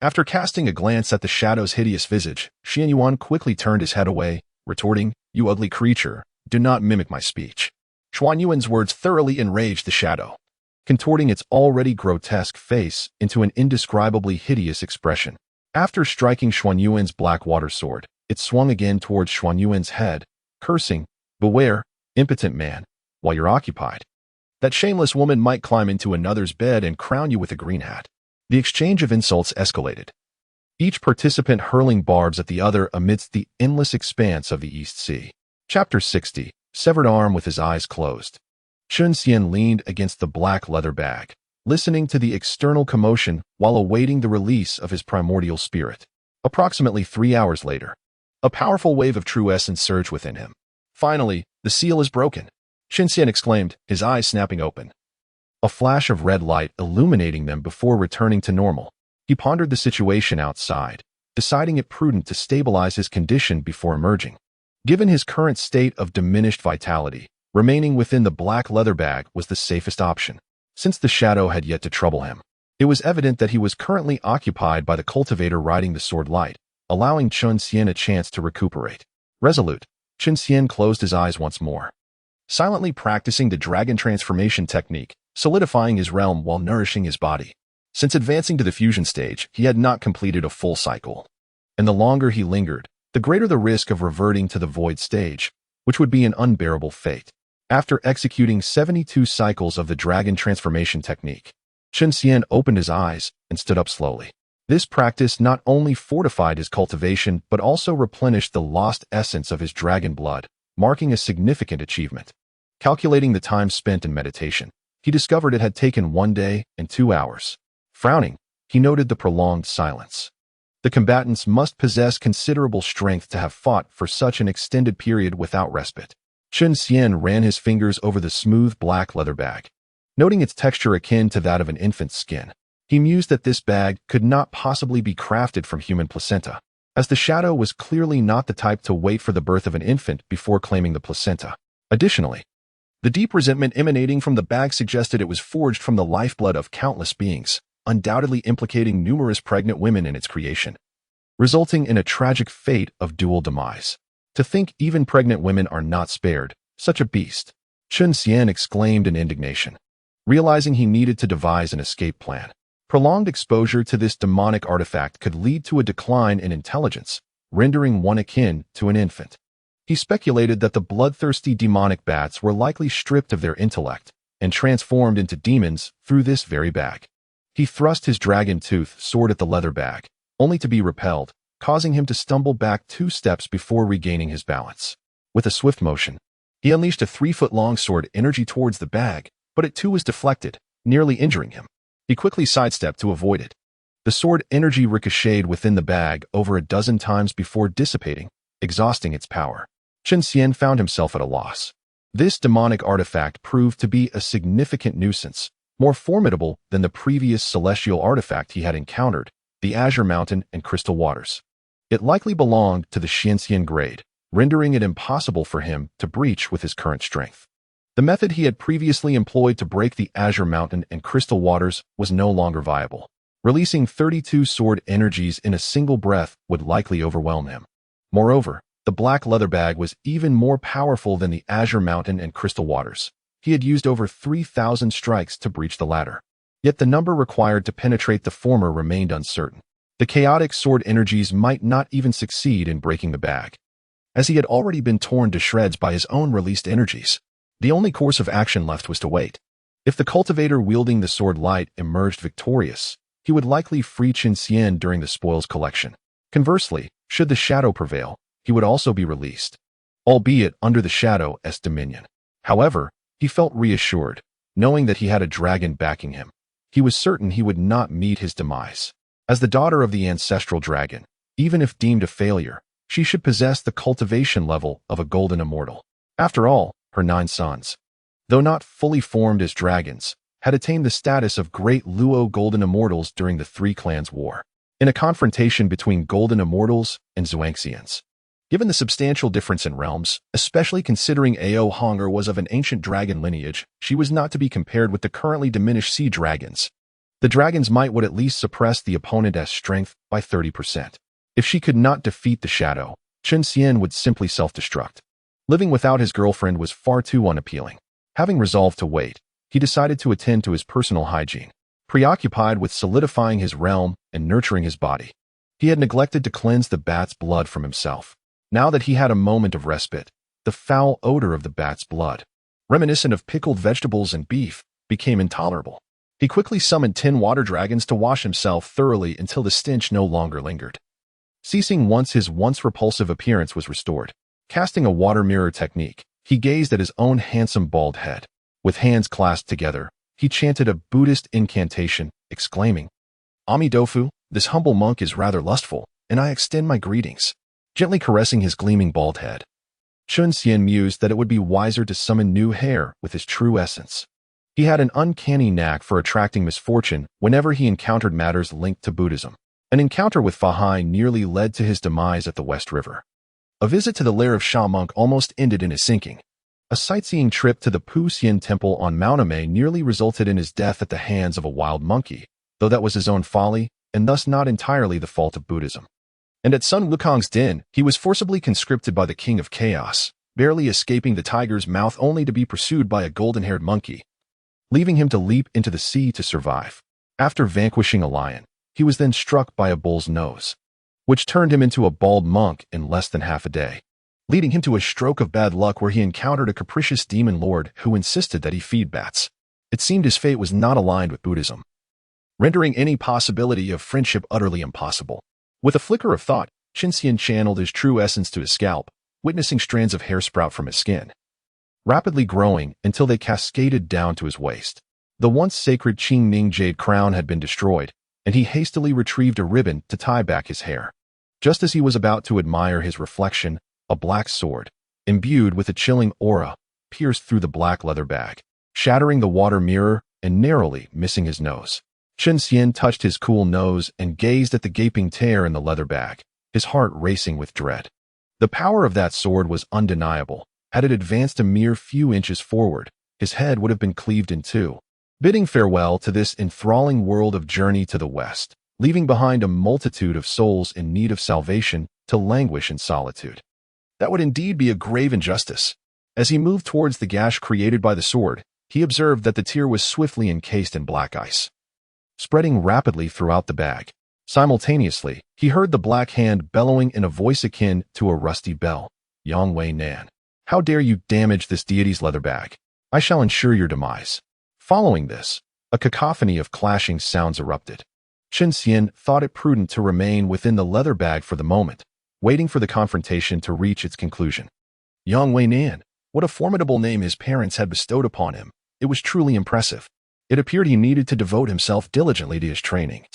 After casting a glance at the shadow's hideous visage, Xīyóu quickly turned his head away, retorting, "You ugly creature, do not mimic my speech." Xuan Yuan's words thoroughly enraged the shadow, contorting its already grotesque face into an indescribably hideous expression. After striking Xuan Yuan's black water sword, it swung again towards Xuan Yuan's head, cursing, "Beware, impotent man, while you're occupied. That shameless woman might climb into another's bed and crown you with a green hat." The exchange of insults escalated, each participant hurling barbs at the other amidst the endless expanse of the East Sea. Chapter 60. Severed Arm. With his eyes closed, Chen Xian leaned against the black leather bag, listening to the external commotion while awaiting the release of his primordial spirit. Approximately 3 hours later, a powerful wave of true essence surged within him. "Finally, the seal is broken," Chen Xian exclaimed, his eyes snapping open, a flash of red light illuminating them before returning to normal. He pondered the situation outside, deciding it prudent to stabilize his condition before emerging. Given his current state of diminished vitality, remaining within the black leather bag was the safest option, since the shadow had yet to trouble him. It was evident that he was currently occupied by the cultivator riding the sword light, allowing Chen Xian a chance to recuperate. Resolute, Chen Xian closed his eyes once more, silently practicing the dragon transformation technique, solidifying his realm while nourishing his body. Since advancing to the fusion stage, he had not completed a full cycle, and the longer he lingered, the greater the risk of reverting to the void stage, which would be an unbearable fate. After executing 72 cycles of the dragon transformation technique, Chen Xian opened his eyes and stood up slowly. This practice not only fortified his cultivation but also replenished the lost essence of his dragon blood, marking a significant achievement. Calculating the time spent in meditation, he discovered it had taken 1 day and 2 hours. Frowning, he noted the prolonged silence. The combatants must possess considerable strength to have fought for such an extended period without respite. Chen Xian ran his fingers over the smooth black leather bag, noting its texture akin to that of an infant's skin. He mused that this bag could not possibly be crafted from human placenta, as the shadow was clearly not the type to wait for the birth of an infant before claiming the placenta. Additionally, the deep resentment emanating from the bag suggested it was forged from the lifeblood of countless beings, undoubtedly implicating numerous pregnant women in its creation, resulting in a tragic fate of dual demise. To think even pregnant women are not spared, such a beast, Chen Xian exclaimed in indignation, realizing he needed to devise an escape plan. Prolonged exposure to this demonic artifact could lead to a decline in intelligence, rendering one akin to an infant. He speculated that the bloodthirsty demonic bats were likely stripped of their intellect and transformed into demons through this very bag. He thrust his dragon tooth sword at the leather bag, only to be repelled, causing him to stumble back 2 steps before regaining his balance. With a swift motion, he unleashed a 3-foot-long sword energy towards the bag, but it too was deflected, nearly injuring him. He quickly sidestepped to avoid it. The sword energy ricocheted within the bag over a dozen times before dissipating, exhausting its power. Chen Xian found himself at a loss. This demonic artifact proved to be a significant nuisance, more formidable than the previous celestial artifact he had encountered, the Azure Mountain and Crystal Waters. It likely belonged to the Xianxian grade, rendering it impossible for him to breach with his current strength. The method he had previously employed to break the Azure Mountain and Crystal Waters was no longer viable. Releasing 32 sword energies in a single breath would likely overwhelm him. Moreover, the black leather bag was even more powerful than the Azure Mountain and Crystal Waters. He had used over 3,000 strikes to breach the latter. Yet the number required to penetrate the former remained uncertain. The chaotic sword energies might not even succeed in breaking the bag, as he had already been torn to shreds by his own released energies. The only course of action left was to wait. If the cultivator wielding the sword light emerged victorious, he would likely free Chen Xian during the spoils collection. Conversely, should the shadow prevail, he would also be released, albeit under the shadow's dominion. However, he felt reassured, knowing that he had a dragon backing him. He was certain he would not meet his demise. As the daughter of the ancestral dragon, even if deemed a failure, she should possess the cultivation level of a golden immortal. After all, her 9 sons, though not fully formed as dragons, had attained the status of great Luo golden immortals during the Three Clans War, in a confrontation between golden immortals and Xuanxians. Given the substantial difference in realms, especially considering Ao Honger was of an ancient dragon lineage, she was not to be compared with the currently diminished sea dragons. The dragon's might would at least suppress the opponent's strength by 30%. If she could not defeat the shadow, Chen Xian would simply self-destruct. Living without his girlfriend was far too unappealing. Having resolved to wait, he decided to attend to his personal hygiene. Preoccupied with solidifying his realm and nurturing his body, he had neglected to cleanse the bat's blood from himself. Now that he had a moment of respite, the foul odor of the bat's blood, reminiscent of pickled vegetables and beef, became intolerable. He quickly summoned 10 water dragons to wash himself thoroughly until the stench no longer lingered, ceasing once his once repulsive appearance was restored. Casting a water mirror technique, he gazed at his own handsome bald head. With hands clasped together, he chanted a Buddhist incantation, exclaiming, "Ami Dofu, this humble monk is rather lustful, and I extend my greetings." Gently caressing his gleaming bald head, Chen Xian mused that it would be wiser to summon new hair with his true essence. He had an uncanny knack for attracting misfortune whenever he encountered matters linked to Buddhism. An encounter with Fahai nearly led to his demise at the West River. A visit to the lair of Sha Monk almost ended in his sinking. A sightseeing trip to the Pu Xian Temple on Mount Amei nearly resulted in his death at the hands of a wild monkey, though that was his own folly, and thus not entirely the fault of Buddhism. And at Sun Wukong's den, he was forcibly conscripted by the King of Chaos, barely escaping the tiger's mouth only to be pursued by a golden-haired monkey, leaving him to leap into the sea to survive. After vanquishing a lion, he was then struck by a bull's nose, which turned him into a bald monk in less than half a day, leading him to a stroke of bad luck where he encountered a capricious demon lord who insisted that he feed bats. It seemed his fate was not aligned with Buddhism, rendering any possibility of friendship utterly impossible. With a flicker of thought, Chen Xian channeled his true essence to his scalp, witnessing strands of hair sprout from his skin, rapidly growing until they cascaded down to his waist. The once sacred Qing Ning jade crown had been destroyed, and he hastily retrieved a ribbon to tie back his hair. Just as he was about to admire his reflection, a black sword, imbued with a chilling aura, pierced through the black leather bag, shattering the water mirror and narrowly missing his nose. Chen Xian touched his cool nose and gazed at the gaping tear in the leather bag, his heart racing with dread. The power of that sword was undeniable. Had it advanced a mere few inches forward, his head would have been cleaved in two. Bidding farewell to this enthralling world of journey to the west, leaving behind a multitude of souls in need of salvation to languish in solitude. That would indeed be a grave injustice. As he moved towards the gash created by the sword, he observed that the tear was swiftly encased in black ice, spreading rapidly throughout the bag. Simultaneously, he heard the black hand bellowing in a voice akin to a rusty bell. "Yang Wei Nan, how dare you damage this deity's leather bag? I shall ensure your demise." Following this, a cacophony of clashing sounds erupted. Chen Xian thought it prudent to remain within the leather bag for the moment, waiting for the confrontation to reach its conclusion. Yang Wei Nan, what a formidable name his parents had bestowed upon him. It was truly impressive. It appeared he needed to devote himself diligently to his training.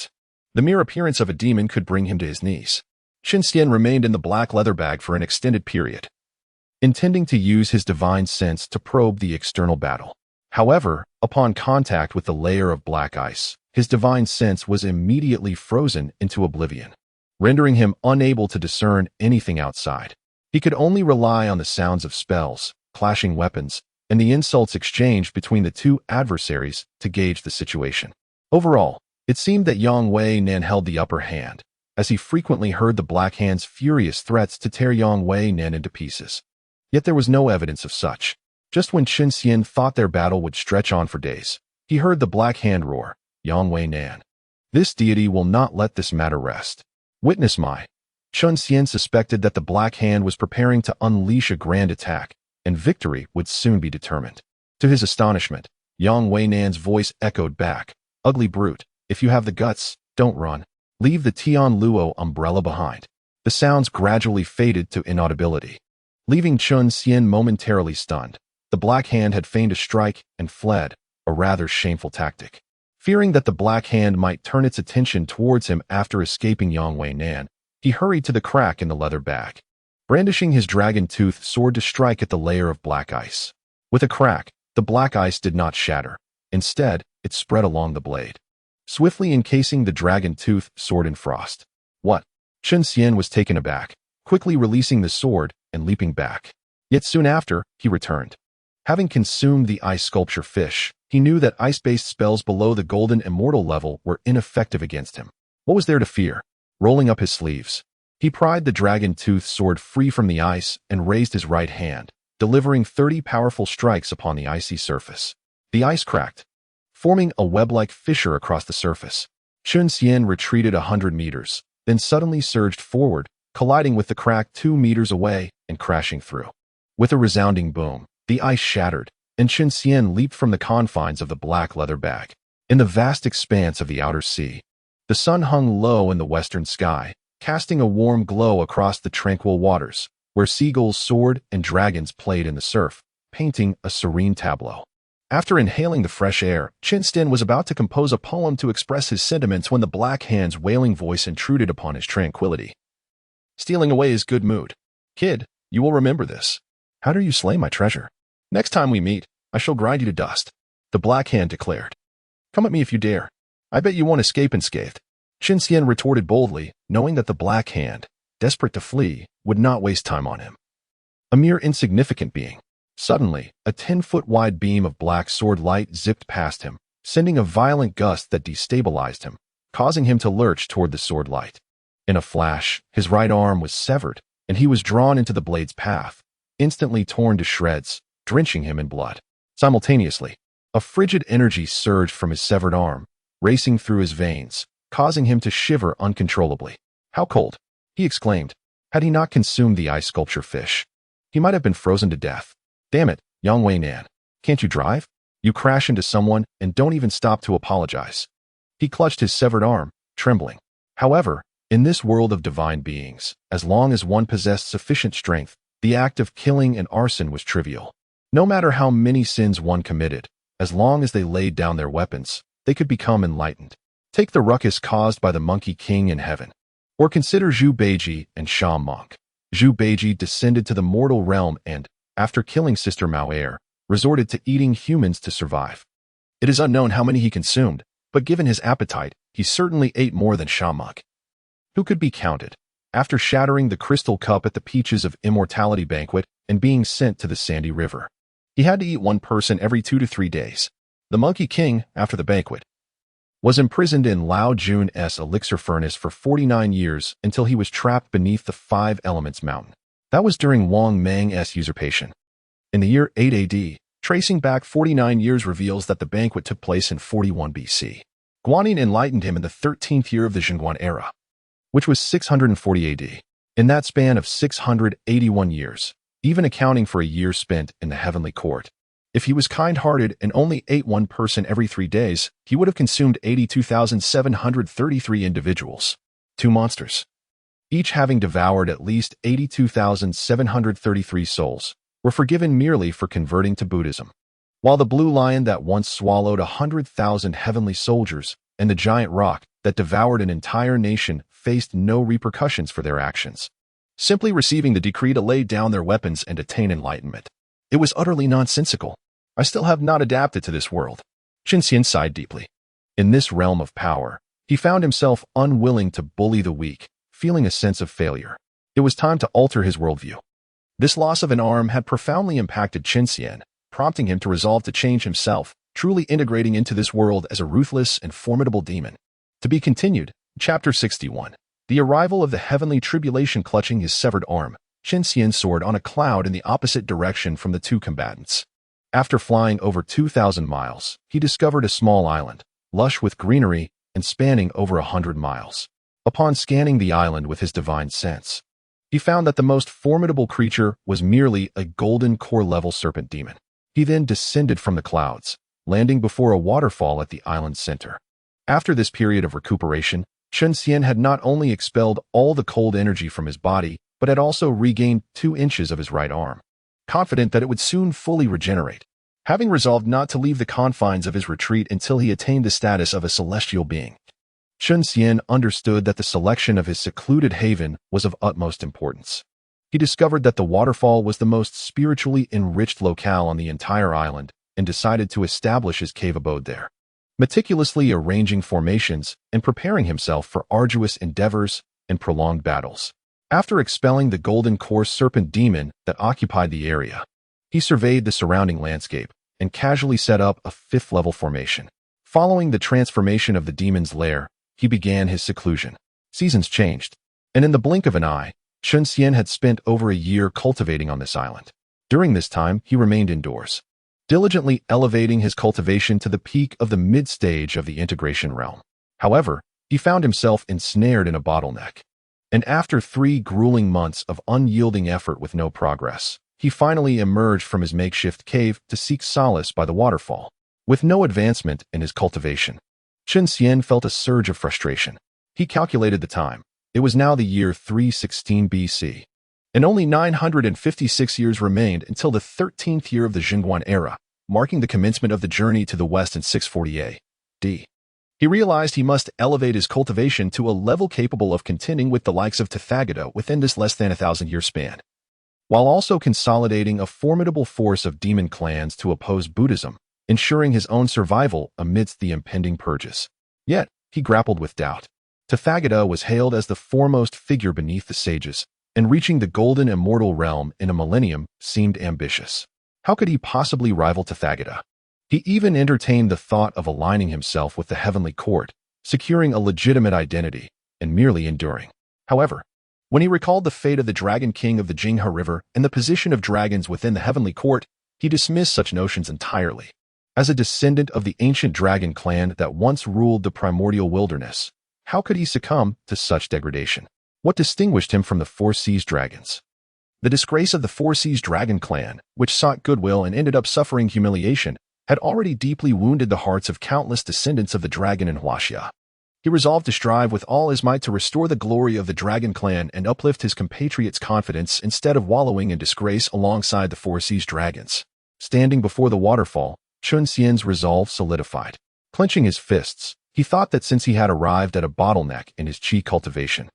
The mere appearance of a demon could bring him to his knees. Chen Xian remained in the black leather bag for an extended period, intending to use his divine sense to probe the external battle. However, upon contact with the layer of black ice, his divine sense was immediately frozen into oblivion, rendering him unable to discern anything outside. He could only rely on the sounds of spells, clashing weapons, and the insults exchanged between the two adversaries to gauge the situation. Overall, it seemed that Yang Wei Nan held the upper hand, as he frequently heard the Black Hand's furious threats to tear Yang Wei Nan into pieces. Yet there was no evidence of such. Just when Chen Xian thought their battle would stretch on for days, he heard the Black Hand roar, "Yang Wei Nan. This deity will not let this matter rest. Witness my." Chen Xian suspected that the Black Hand was preparing to unleash a grand attack, and victory would soon be determined. To his astonishment, Yang Wei Nan's voice echoed back, "Ugly brute, if you have the guts, don't run. Leave the Tian Luo umbrella behind." The sounds gradually faded to inaudibility, leaving Chen Xian momentarily stunned. The Black Hand had feigned a strike and fled, a rather shameful tactic. Fearing that the Black Hand might turn its attention towards him after escaping Yang Wei Nan, he hurried to the crack in the leather bag, brandishing his dragon-toothed sword to strike at the layer of black ice. With a crack, the black ice did not shatter. Instead, it spread along the blade, swiftly encasing the dragon-toothed sword in frost. What? Chen Xian was taken aback, quickly releasing the sword and leaping back. Yet soon after, he returned. Having consumed the ice sculpture fish, he knew that ice-based spells below the golden immortal level were ineffective against him. What was there to fear? Rolling up his sleeves, he pried the dragon-toothed sword free from the ice and raised his right hand, delivering 30 powerful strikes upon the icy surface. The ice cracked, forming a web-like fissure across the surface. Chen Xian retreated 100 meters, then suddenly surged forward, colliding with the crack 2 meters away and crashing through. With a resounding boom, the ice shattered, and Chen Xian leaped from the confines of the black leather bag. In the vast expanse of the outer sea, the sun hung low in the western sky, casting a warm glow across the tranquil waters, where seagulls soared and dragons played in the surf, painting a serene tableau. After inhaling the fresh air, Chen Xian was about to compose a poem to express his sentiments when the Black Hand's wailing voice intruded upon his tranquility. "Stealing away is good mood. Kid, you will remember this. How do you slay my treasure? Next time we meet, I shall grind you to dust," the Black Hand declared. "Come at me if you dare. I bet you won't escape unscathed." Chen Xian retorted boldly, knowing that the Black Hand, desperate to flee, would not waste time on him. A mere insignificant being. Suddenly, a 10-foot-wide beam of black sword light zipped past him, sending a violent gust that destabilized him, causing him to lurch toward the sword light. In a flash, his right arm was severed, and he was drawn into the blade's path, instantly torn to shreds, drenching him in blood. Simultaneously, a frigid energy surged from his severed arm, racing through his veins, causing him to shiver uncontrollably. "How cold!" he exclaimed. Had he not consumed the ice sculpture fish, he might have been frozen to death. "Damn it, Yang Wei Nan. Can't you drive? You crash into someone and don't even stop to apologize." He clutched his severed arm, trembling. However, in this world of divine beings, as long as one possessed sufficient strength, the act of killing and arson was trivial. No matter how many sins one committed, as long as they laid down their weapons, they could become enlightened. Take the ruckus caused by the Monkey King in heaven. Or consider Xu Beiji and Sha Monk. Xu Beiji descended to the mortal realm and, after killing Sister Mao Er, resorted to eating humans to survive. It is unknown how many he consumed, but given his appetite, he certainly ate more than Sha Monk, who could be counted. After shattering the crystal cup at the Peaches of Immortality banquet and being sent to the Sandy River, he had to eat one person every 2 to 3 days. The Monkey King, after the banquet, was imprisoned in Lao Jun's elixir furnace for 49 years until he was trapped beneath the Five Elements mountain. That was during Wang Meng's usurpation. In the year 8 AD, tracing back 49 years reveals that the banquet took place in 41 BC. Guanyin enlightened him in the 13th year of the Zhongguan era, which was 640 AD. In that span of 681 years, even accounting for a year spent in the heavenly court, if he was kind-hearted and only ate one person every 3 days, he would have consumed 82,733 individuals. 2 monsters, each having devoured at least 82,733 souls, were forgiven merely for converting to Buddhism. While the blue lion that once swallowed 100,000 heavenly soldiers and the giant rock that devoured an entire nation faced no repercussions for their actions, simply receiving the decree to lay down their weapons and attain enlightenment. It was utterly nonsensical. I still have not adapted to this world. Chen Xian sighed deeply. In this realm of power, he found himself unwilling to bully the weak, feeling a sense of failure. It was time to alter his worldview. This loss of an arm had profoundly impacted Chen Xian, prompting him to resolve to change himself, truly integrating into this world as a ruthless and formidable demon. To be continued, Chapter 61. The arrival of the heavenly tribulation. Clutching his severed arm, Chen Xian soared on a cloud in the opposite direction from the two combatants. After flying over 2,000 miles, he discovered a small island, lush with greenery and spanning over 100 miles. Upon scanning the island with his divine sense, he found that the most formidable creature was merely a golden core-level serpent demon. He then descended from the clouds, landing before a waterfall at the island's center. After this period of recuperation, Chen Xian had not only expelled all the cold energy from his body, but had also regained 2 inches of his right arm, confident that it would soon fully regenerate. Having resolved not to leave the confines of his retreat until he attained the status of a celestial being, Chen Xian understood that the selection of his secluded haven was of utmost importance. He discovered that the waterfall was the most spiritually enriched locale on the entire island and decided to establish his cave abode there, meticulously arranging formations and preparing himself for arduous endeavors and prolonged battles. After expelling the golden core serpent demon that occupied the area, he surveyed the surrounding landscape and casually set up a 5th-level formation. Following the transformation of the demon's lair, he began his seclusion. Seasons changed, and in the blink of an eye, Chen Xian had spent over a year cultivating on this island. During this time, he remained indoors, diligently elevating his cultivation to the peak of the mid-stage of the integration realm. However, he found himself ensnared in a bottleneck, and after 3 grueling months of unyielding effort with no progress, he finally emerged from his makeshift cave to seek solace by the waterfall. With no advancement in his cultivation, Chen Xian felt a surge of frustration. He calculated the time. It was now the year 316 BC, and only 956 years remained until the 13th year of the Jingguan era, marking the commencement of the journey to the west in 640 AD. He realized he must elevate his cultivation to a level capable of contending with the likes of Tathagata within this less than 1,000-year span, while also consolidating a formidable force of demon clans to oppose Buddhism, ensuring his own survival amidst the impending purges. Yet, he grappled with doubt. Tathagata was hailed as the foremost figure beneath the sages, and reaching the golden immortal realm in a millennium seemed ambitious. How could he possibly rival Tathagata? He even entertained the thought of aligning himself with the heavenly court, securing a legitimate identity, and merely enduring. However, when he recalled the fate of the Dragon King of the Xīyóu River and the position of dragons within the heavenly court, he dismissed such notions entirely. As a descendant of the ancient dragon clan that once ruled the primordial wilderness, how could he succumb to such degradation? What distinguished him from the Four Seas dragons? The disgrace of the Four Seas dragon clan, which sought goodwill and ended up suffering humiliation, had already deeply wounded the hearts of countless descendants of the dragon in Huaxia. He resolved to strive with all his might to restore the glory of the dragon clan and uplift his compatriots' confidence instead of wallowing in disgrace alongside the Four Seas dragons. Standing before the waterfall, Chen Xian's resolve solidified. Clenching his fists, he thought that since he had arrived at a bottleneck in his qi cultivation,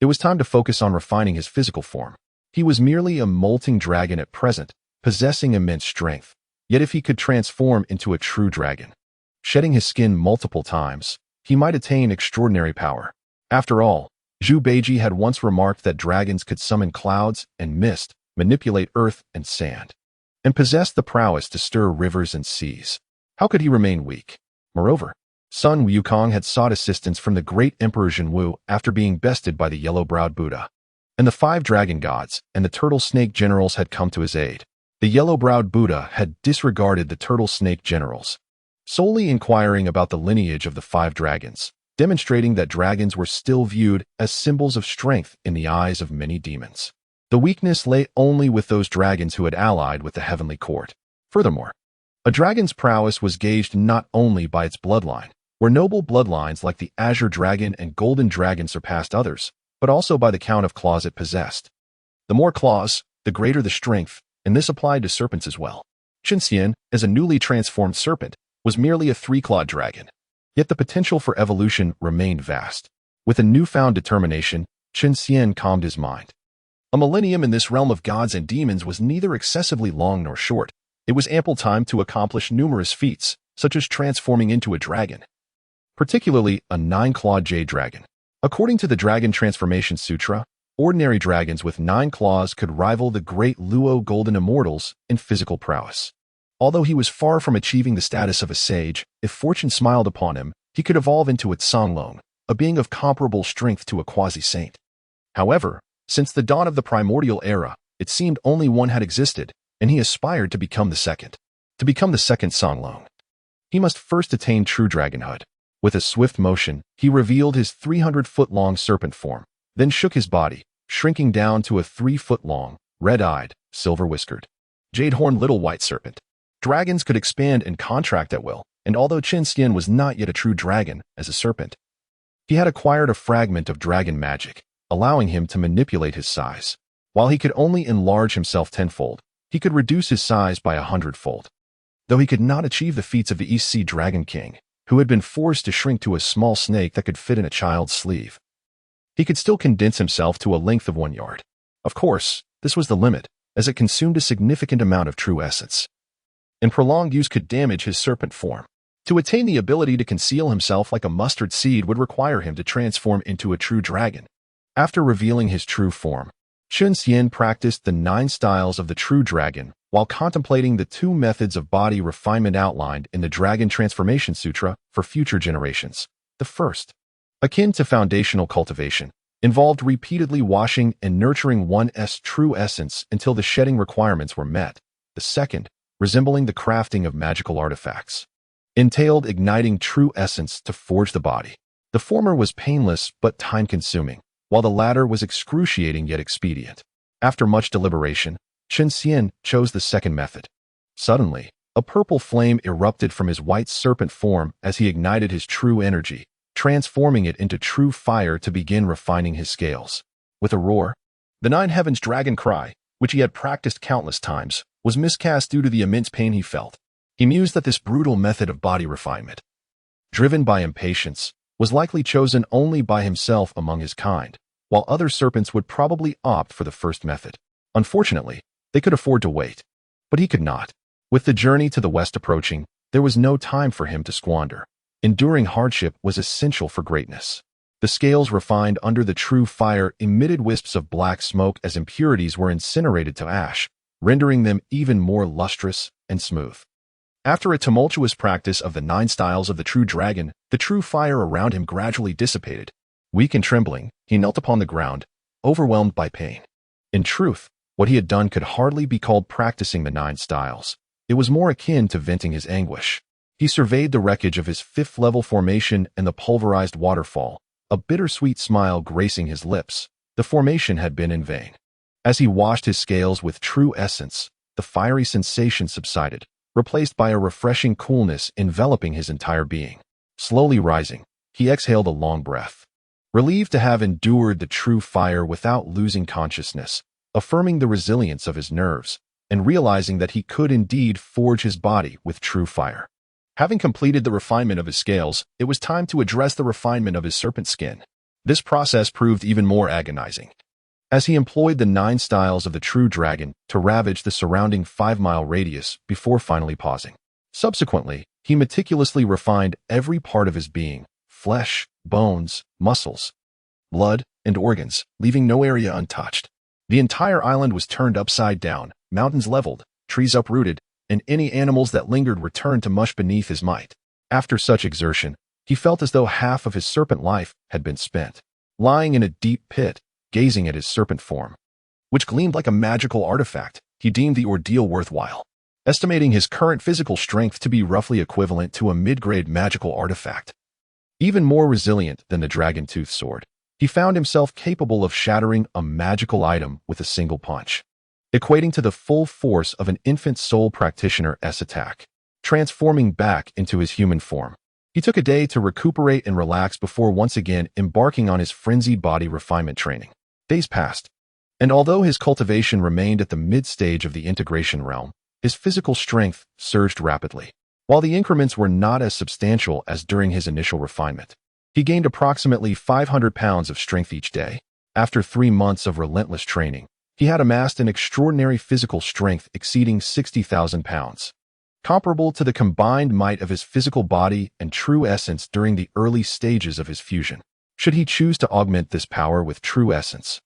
it was time to focus on refining his physical form. He was merely a molting dragon at present, possessing immense strength. Yet if he could transform into a true dragon, shedding his skin multiple times, he might attain extraordinary power. After all, Zhu Beiji had once remarked that dragons could summon clouds and mist, manipulate earth and sand, and possess the prowess to stir rivers and seas. How could he remain weak? Moreover, Sun Wukong had sought assistance from the great Emperor Zhenwu after being bested by the yellow-browed Buddha, and the 5 dragon gods and the turtle snake generals had come to his aid. The yellow-browed Buddha had disregarded the turtle snake generals, solely inquiring about the lineage of the 5 dragons, demonstrating that dragons were still viewed as symbols of strength in the eyes of many demons. The weakness lay only with those dragons who had allied with the heavenly court. Furthermore, a dragon's prowess was gauged not only by its bloodline, where noble bloodlines like the Azure Dragon and Golden Dragon surpassed others, but also by the count of claws it possessed. The more claws, the greater the strength, and this applied to serpents as well. Chen Xian, as a newly transformed serpent, was merely a 3-clawed dragon. Yet the potential for evolution remained vast. With a newfound determination, Chen Xian calmed his mind. A millennium in this realm of gods and demons was neither excessively long nor short. It was ample time to accomplish numerous feats, such as transforming into a dragon, particularly a 9-clawed jade dragon. According to the Dragon Transformation Sutra, ordinary dragons with 9 claws could rival the great Luo Golden Immortals in physical prowess. Although he was far from achieving the status of a sage, if fortune smiled upon him, he could evolve into a Songlong, a being of comparable strength to a quasi-saint. However, since the dawn of the primordial era, it seemed only one had existed, and he aspired to become the second. To become the second Songlong, he must first attain true dragonhood. With a swift motion, he revealed his 300-foot-long serpent form, then shook his body, shrinking down to a 3-foot-long, red-eyed, silver-whiskered, jade-horned little white serpent. Dragons could expand and contract at will, and although Chen Xian was not yet a true dragon as a serpent, he had acquired a fragment of dragon magic, allowing him to manipulate his size. While he could only enlarge himself tenfold, he could reduce his size by 100-fold. Though he could not achieve the feats of the East Sea Dragon King, who had been forced to shrink to a small snake that could fit in a child's sleeve, he could still condense himself to a length of 1 yard. Of course, this was the limit, as it consumed a significant amount of true essence, and prolonged use could damage his serpent form. To attain the ability to conceal himself like a mustard seed would require him to transform into a true dragon. After revealing his true form, Chen Xian practiced the 9 styles of the true dragon while contemplating the 2 methods of body refinement outlined in the Dragon Transformation Sutra for future generations. The first, akin to foundational cultivation, involved repeatedly washing and nurturing one's true essence until the shedding requirements were met. The second, resembling the crafting of magical artifacts, entailed igniting true essence to forge the body. The former was painless but time-consuming, while the latter was excruciating yet expedient. After much deliberation, Chen Xian chose the second method. Suddenly, a purple flame erupted from his white serpent form as he ignited his true energy, transforming it into true fire to begin refining his scales. With a roar, the 9 heavens dragon cry, which he had practiced countless times, was miscast due to the immense pain he felt. He mused that this brutal method of body refinement, driven by impatience, was likely chosen only by himself among his kind, while other serpents would probably opt for the first method. Unfortunately, they could afford to wait, but he could not. With the journey to the west approaching, there was no time for him to squander. Enduring hardship was essential for greatness. The scales refined under the true fire emitted wisps of black smoke as impurities were incinerated to ash, rendering them even more lustrous and smooth. After a tumultuous practice of the 9 styles of the true dragon, the true fire around him gradually dissipated. Weak and trembling, he knelt upon the ground, overwhelmed by pain. In truth, what he had done could hardly be called practicing the 9 styles. It was more akin to venting his anguish. He surveyed the wreckage of his 5th-level formation and the pulverized waterfall, a bittersweet smile gracing his lips. The formation had been in vain. As he washed his scales with true essence, the fiery sensation subsided, replaced by a refreshing coolness enveloping his entire being. Slowly rising, he exhaled a long breath, relieved to have endured the true fire without losing consciousness, affirming the resilience of his nerves, and realizing that he could indeed forge his body with true fire. Having completed the refinement of his scales, it was time to address the refinement of his serpent skin. This process proved even more agonizing, as he employed the 9 styles of the true dragon to ravage the surrounding 5-mile radius before finally pausing. Subsequently, he meticulously refined every part of his being: flesh, bones, muscles, blood, and organs, leaving no area untouched. The entire island was turned upside down, mountains leveled, trees uprooted, and any animals that lingered returned to mush beneath his might. After such exertion, he felt as though half of his serpent life had been spent. Lying in a deep pit, gazing at his serpent form, which gleamed like a magical artifact, he deemed the ordeal worthwhile. Estimating his current physical strength to be roughly equivalent to a mid-grade magical artifact, even more resilient than the dragon-tooth sword, he found himself capable of shattering a magical item with a single punch, equating to the full force of an infant soul practitioner's attack. Transforming back into his human form, he took a day to recuperate and relax before once again embarking on his frenzied body refinement training. Days passed, and although his cultivation remained at the mid-stage of the integration realm, his physical strength surged rapidly. While the increments were not as substantial as during his initial refinement, he gained approximately 500 pounds of strength each day. After 3 months of relentless training, he had amassed an extraordinary physical strength exceeding 60,000 pounds, comparable to the combined might of his physical body and true essence during the early stages of his fusion. Should he choose to augment this power with true essence,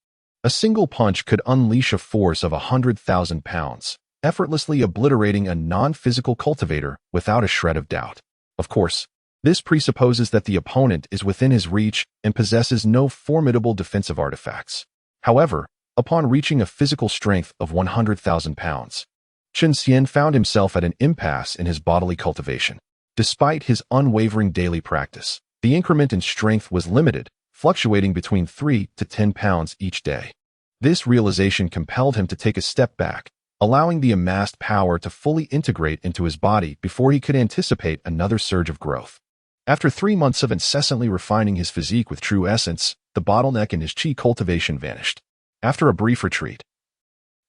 a single punch could unleash a force of 100,000 pounds. effortlessly obliterating a non-physical cultivator without a shred of doubt. Of course, this presupposes that the opponent is within his reach and possesses no formidable defensive artifacts. However, upon reaching a physical strength of 100,000 pounds, Chen Xian found himself at an impasse in his bodily cultivation. Despite his unwavering daily practice, the increment in strength was limited, fluctuating between 3 to 10 pounds each day. This realization compelled him to take a step back, allowing the amassed power to fully integrate into his body before he could anticipate another surge of growth. After 3 months of incessantly refining his physique with true essence, the bottleneck in his qi cultivation vanished. After a brief retreat,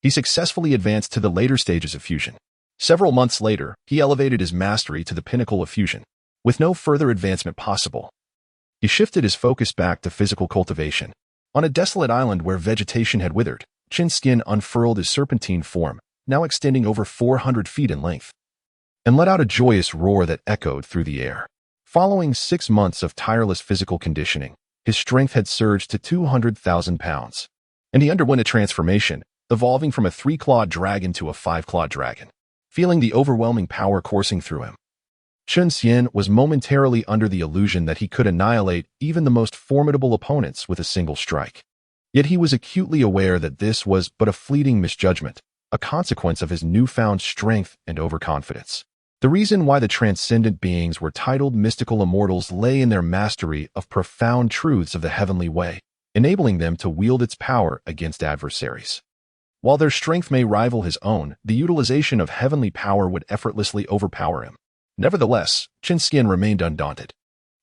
he successfully advanced to the later stages of fusion. Several months later, he elevated his mastery to the pinnacle of fusion. With no further advancement possible, he shifted his focus back to physical cultivation. On a desolate island where vegetation had withered, Chen Xian unfurled his serpentine form, now extending over 400 feet in length, and let out a joyous roar that echoed through the air. Following 6 months of tireless physical conditioning, his strength had surged to 200,000 pounds, and he underwent a transformation, evolving from a 3-clawed dragon to a 5-clawed dragon. Feeling the overwhelming power coursing through him, Chen Xian was momentarily under the illusion that he could annihilate even the most formidable opponents with a single strike. Yet he was acutely aware that this was but a fleeting misjudgment, a consequence of his newfound strength and overconfidence. The reason why the transcendent beings were titled mystical immortals lay in their mastery of profound truths of the heavenly way, enabling them to wield its power against adversaries. While their strength may rival his own, the utilization of heavenly power would effortlessly overpower him. Nevertheless, Chen Xian remained undaunted.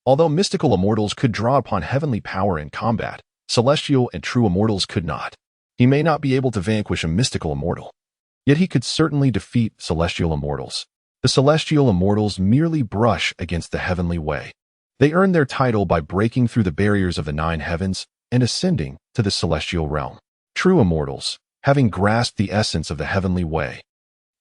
Although mystical immortals could draw upon heavenly power in combat, celestial and true immortals could not. He may not be able to vanquish a mystical immortal, yet he could certainly defeat celestial immortals. The celestial immortals merely brush against the heavenly way. They earn their title by breaking through the barriers of the 9 heavens and ascending to the celestial realm. True immortals, having grasped the essence of the heavenly way,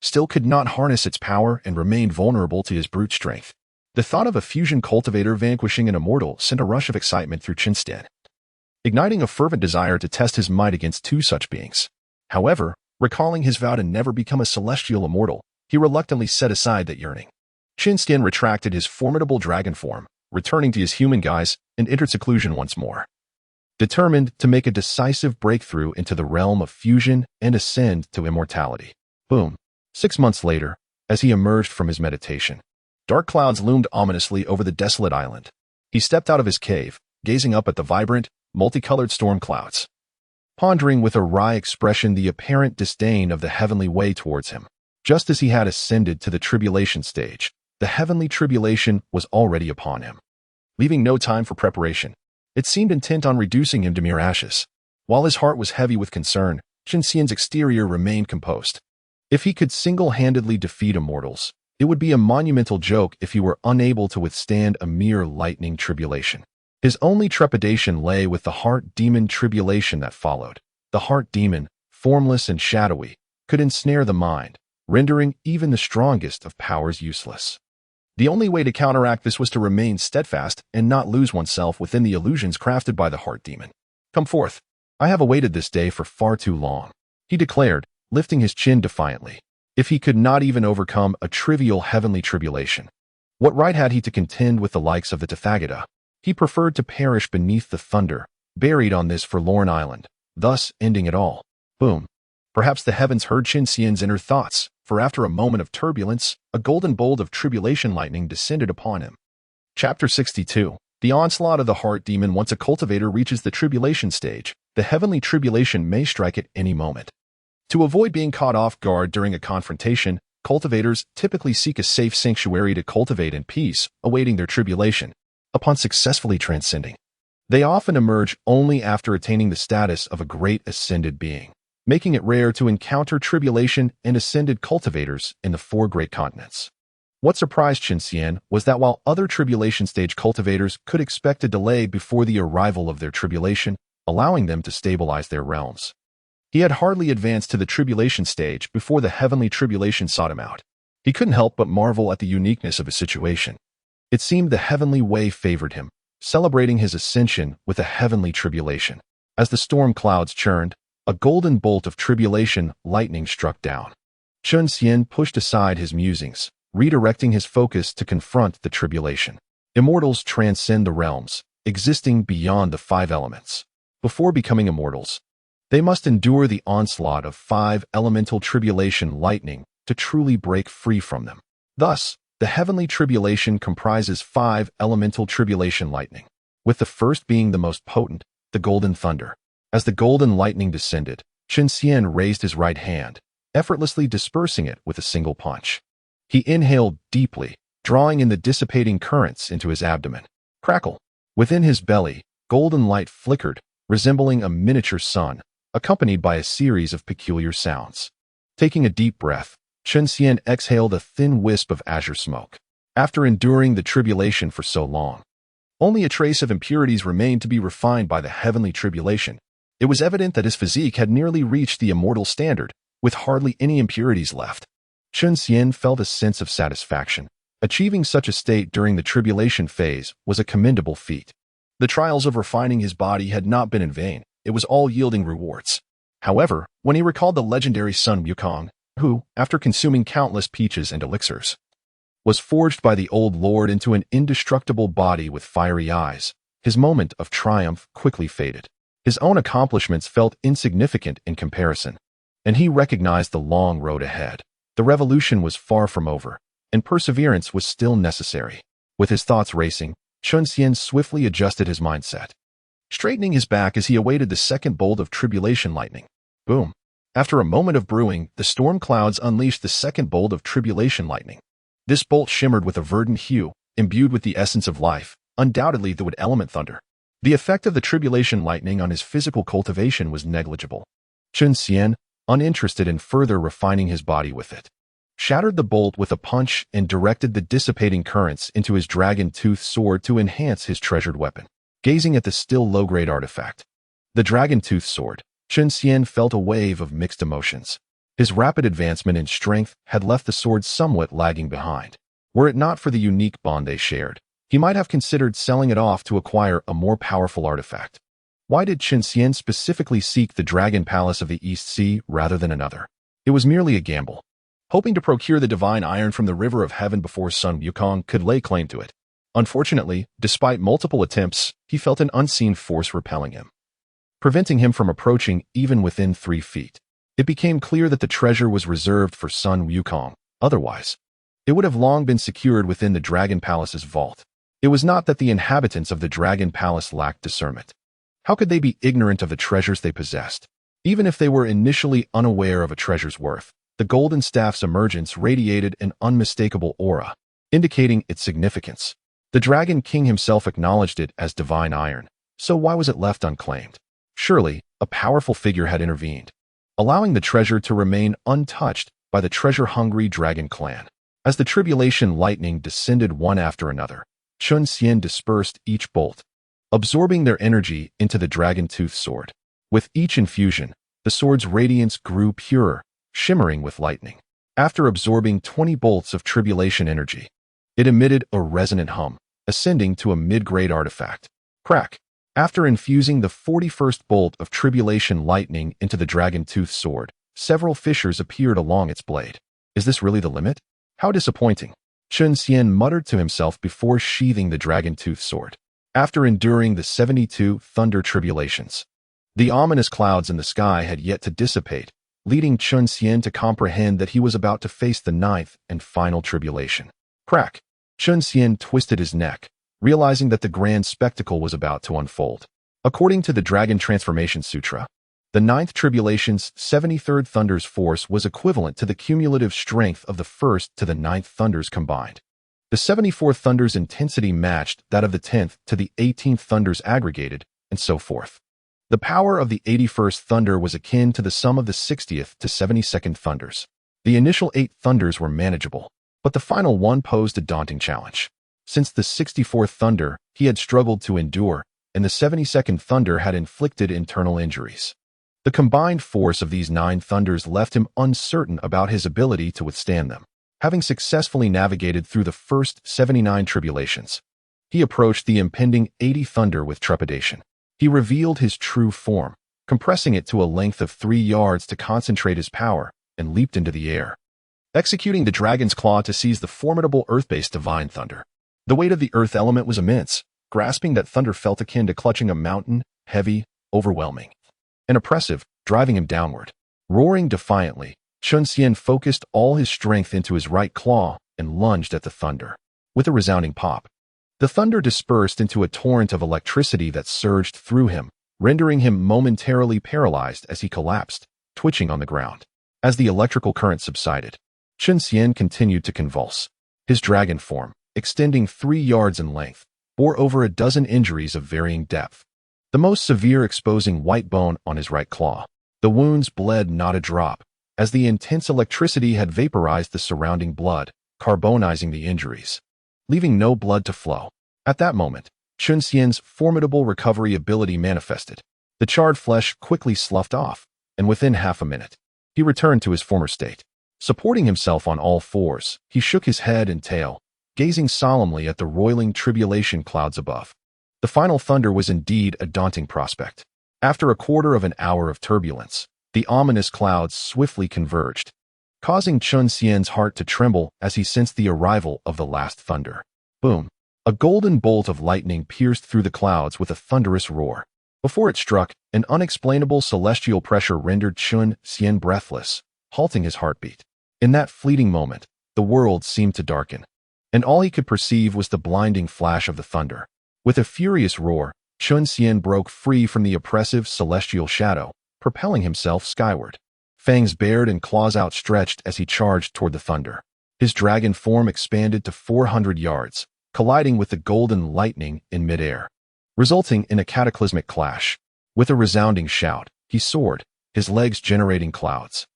still could not harness its power and remained vulnerable to his brute strength. The thought of a fusion cultivator vanquishing an immortal sent a rush of excitement through Chen Xian, igniting a fervent desire to test his might against 2 such beings. However, recalling his vow to never become a celestial immortal, he reluctantly set aside that yearning. Chen Xian retracted his formidable dragon form, returning to his human guise, and entered seclusion once more, determined to make a decisive breakthrough into the realm of fusion and ascend to immortality. Boom. 6 months later, as he emerged from his meditation, dark clouds loomed ominously over the desolate island. He stepped out of his cave, gazing up at the vibrant, multicolored storm clouds, pondering with a wry expression the apparent disdain of the heavenly way towards him. Just as he had ascended to the tribulation stage, the heavenly tribulation was already upon him, leaving no time for preparation. It seemed intent on reducing him to mere ashes. While his heart was heavy with concern, Chen Xian's exterior remained composed. If he could single-handedly defeat immortals, it would be a monumental joke if he were unable to withstand a mere lightning tribulation. His only trepidation lay with the heart demon tribulation that followed. The heart demon, formless and shadowy, could ensnare the mind, rendering even the strongest of powers useless. The only way to counteract this was to remain steadfast and not lose oneself within the illusions crafted by the heart demon. "Come forth. I have awaited this day for far too long," he declared, lifting his chin defiantly. If he could not even overcome a trivial heavenly tribulation, what right had he to contend with the likes of the Tathagata? He preferred to perish beneath the thunder, buried on this forlorn island, thus ending it all. Boom. Perhaps the heavens heard Chen Xian's inner thoughts, for after a moment of turbulence, a golden bolt of tribulation lightning descended upon him. Chapter 62. The onslaught of the heart demon. Once a cultivator reaches the tribulation stage, the heavenly tribulation may strike at any moment. To avoid being caught off guard during a confrontation, cultivators typically seek a safe sanctuary to cultivate in peace, awaiting their tribulation. Upon successfully transcending, they often emerge only after attaining the status of a great ascended being, making it rare to encounter tribulation and ascended cultivators in the 4 great continents. What surprised Chen Xian was that while other tribulation stage cultivators could expect a delay before the arrival of their tribulation, allowing them to stabilize their realms, he had hardly advanced to the tribulation stage before the heavenly tribulation sought him out. He couldn't help but marvel at the uniqueness of his situation. It seemed the heavenly way favored him, celebrating his ascension with a heavenly tribulation. As the storm clouds churned, a golden bolt of tribulation lightning struck down, Chen Xian pushed aside his musings, redirecting his focus to confront the tribulation. Immortals transcend the realms, existing beyond the five elements. Before becoming immortals, they must endure the onslaught of five elemental tribulation lightning to truly break free from them. Thus, the heavenly tribulation comprises five elemental tribulation lightning, with the first being the most potent, the golden thunder. As the golden lightning descended, Chen Xian raised his right hand, effortlessly dispersing it with a single punch. He inhaled deeply, drawing in the dissipating currents into his abdomen. Crackle! Within his belly, golden light flickered, resembling a miniature sun, accompanied by a series of peculiar sounds. Taking a deep breath, Chen Xian exhaled a thin wisp of azure smoke. After enduring the tribulation for so long, only a trace of impurities remained to be refined by the heavenly tribulation. It was evident that his physique had nearly reached the immortal standard, with hardly any impurities left. Chen Xian felt a sense of satisfaction. Achieving such a state during the tribulation phase was a commendable feat. The trials of refining his body had not been in vain. It was all yielding rewards. However, when he recalled the legendary Sun Wukong, who, after consuming countless peaches and elixirs, was forged by the old lord into an indestructible body with fiery eyes, his moment of triumph quickly faded. His own accomplishments felt insignificant in comparison, and he recognized the long road ahead. The revolution was far from over, and perseverance was still necessary. With his thoughts racing, Chen Xian swiftly adjusted his mindset, straightening his back as he awaited the second bolt of tribulation lightning. Boom! After a moment of brewing, the storm clouds unleashed the second bolt of tribulation lightning. This bolt shimmered with a verdant hue, imbued with the essence of life, undoubtedly the wood element thunder. The effect of the tribulation lightning on his physical cultivation was negligible. Chen Xian, uninterested in further refining his body with it, shattered the bolt with a punch and directed the dissipating currents into his dragon-tooth sword to enhance his treasured weapon. Gazing at the still low-grade artifact, the dragon-tooth sword, Chen Xian felt a wave of mixed emotions. His rapid advancement in strength had left the sword somewhat lagging behind. Were it not for the unique bond they shared, he might have considered selling it off to acquire a more powerful artifact. Why did Chen Xian specifically seek the Dragon Palace of the East Sea rather than another? It was merely a gamble, hoping to procure the divine iron from the River of Heaven before Sun Wukong could lay claim to it. Unfortunately, despite multiple attempts, he felt an unseen force repelling him, preventing him from approaching even within 3 feet. It became clear that the treasure was reserved for Sun Wukong. Otherwise, it would have long been secured within the Dragon Palace's vault. It was not that the inhabitants of the Dragon Palace lacked discernment. How could they be ignorant of the treasures they possessed? Even if they were initially unaware of a treasure's worth, the golden staff's emergence radiated an unmistakable aura, indicating its significance. The Dragon King himself acknowledged it as divine iron, so why was it left unclaimed? Surely, a powerful figure had intervened, allowing the treasure to remain untouched by the treasure-hungry dragon clan. As the tribulation lightning descended one after another, Chen Xian dispersed each bolt, absorbing their energy into the dragon-tooth sword. With each infusion, the sword's radiance grew purer, shimmering with lightning. After absorbing 20 bolts of tribulation energy, it emitted a resonant hum, ascending to a mid-grade artifact. Crack! After infusing the 41st bolt of tribulation lightning into the dragon-tooth sword, several fissures appeared along its blade. Is this really the limit? How disappointing! Chen Xian muttered to himself before sheathing the dragon-tooth sword. After enduring the 72 thunder tribulations, the ominous clouds in the sky had yet to dissipate, leading Chen Xian to comprehend that he was about to face the 9th and final tribulation. Crack! Chen Xian twisted his neck, realizing that the grand spectacle was about to unfold. According to the Dragon Transformation Sutra, the 9th tribulation's 73rd thunder's force was equivalent to the cumulative strength of the 1st to the 9th thunders combined. The 74th thunder's intensity matched that of the 10th to the 18th thunders aggregated, and so forth. The power of the 81st thunder was akin to the sum of the 60th to 72nd thunders. The initial 8 thunders were manageable, but the final one posed a daunting challenge. Since the 64th thunder, he had struggled to endure, and the 72nd thunder had inflicted internal injuries. The combined force of these 9 thunders left him uncertain about his ability to withstand them. Having successfully navigated through the first 79 tribulations, he approached the impending 80 thunder with trepidation. He revealed his true form, compressing it to a length of 3 yards to concentrate his power, and leaped into the air. executing the dragon's claw to seize the formidable earth-based divine thunder. The weight of the earth element was immense. Grasping that thunder felt akin to clutching a mountain, heavy, overwhelming, and oppressive, driving him downward. Roaring defiantly, Chen Xian focused all his strength into his right claw and lunged at the thunder. With a resounding pop, the thunder dispersed into a torrent of electricity that surged through him, rendering him momentarily paralyzed as he collapsed, twitching on the ground. As the electrical current subsided, Chen Xian continued to convulse. His dragon form, extending 3 yards in length, bore over a dozen injuries of varying depth, the most severe exposing white bone on his right claw. The wounds bled not a drop, as the intense electricity had vaporized the surrounding blood, carbonizing the injuries, leaving no blood to flow. At that moment, Chen Xian's formidable recovery ability manifested. The charred flesh quickly sloughed off, and within half a minute, he returned to his former state. Supporting himself on all fours, he shook his head and tail, gazing solemnly at the roiling tribulation clouds above. The final thunder was indeed a daunting prospect. After a quarter of an hour of turbulence, the ominous clouds swiftly converged, causing Chen Xian's heart to tremble as he sensed the arrival of the last thunder. Boom! A golden bolt of lightning pierced through the clouds with a thunderous roar. Before it struck, an unexplainable celestial pressure rendered Chen Xian breathless, halting his heartbeat. In that fleeting moment, the world seemed to darken, and all he could perceive was the blinding flash of the thunder. With a furious roar, Chen Xian broke free from the oppressive celestial shadow, propelling himself skyward. Fangs bared and claws outstretched as he charged toward the thunder. His dragon form expanded to 400 yards, colliding with the golden lightning in midair, resulting in a cataclysmic clash. With a resounding shout, he soared, his legs generating clouds,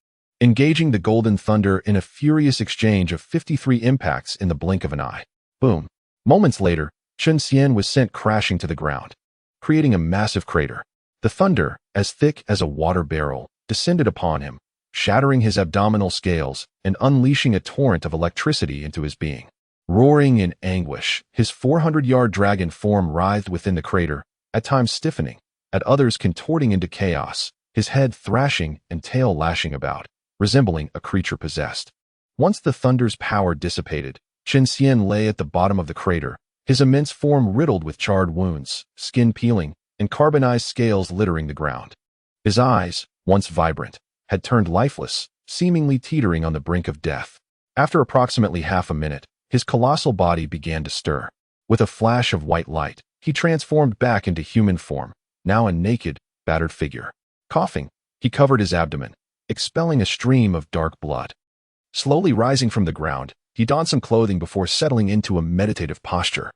engaging the golden thunder in a furious exchange of 53 impacts in the blink of an eye. Boom! Moments later, Chen Xian was sent crashing to the ground, creating a massive crater. The thunder, as thick as a water barrel, descended upon him, shattering his abdominal scales and unleashing a torrent of electricity into his being. Roaring in anguish, his 400-yard dragon form writhed within the crater, at times stiffening, at others contorting into chaos, his head thrashing and tail lashing about, resembling a creature possessed. Once the thunder's power dissipated, Chen Xian lay at the bottom of the crater, his immense form riddled with charred wounds, skin peeling, and carbonized scales littering the ground. His eyes, once vibrant, had turned lifeless, seemingly teetering on the brink of death. After approximately half a minute, his colossal body began to stir. With a flash of white light, he transformed back into human form, now a naked, battered figure. Coughing, he covered his abdomen, expelling a stream of dark blood. Slowly rising from the ground, he donned some clothing before settling into a meditative posture.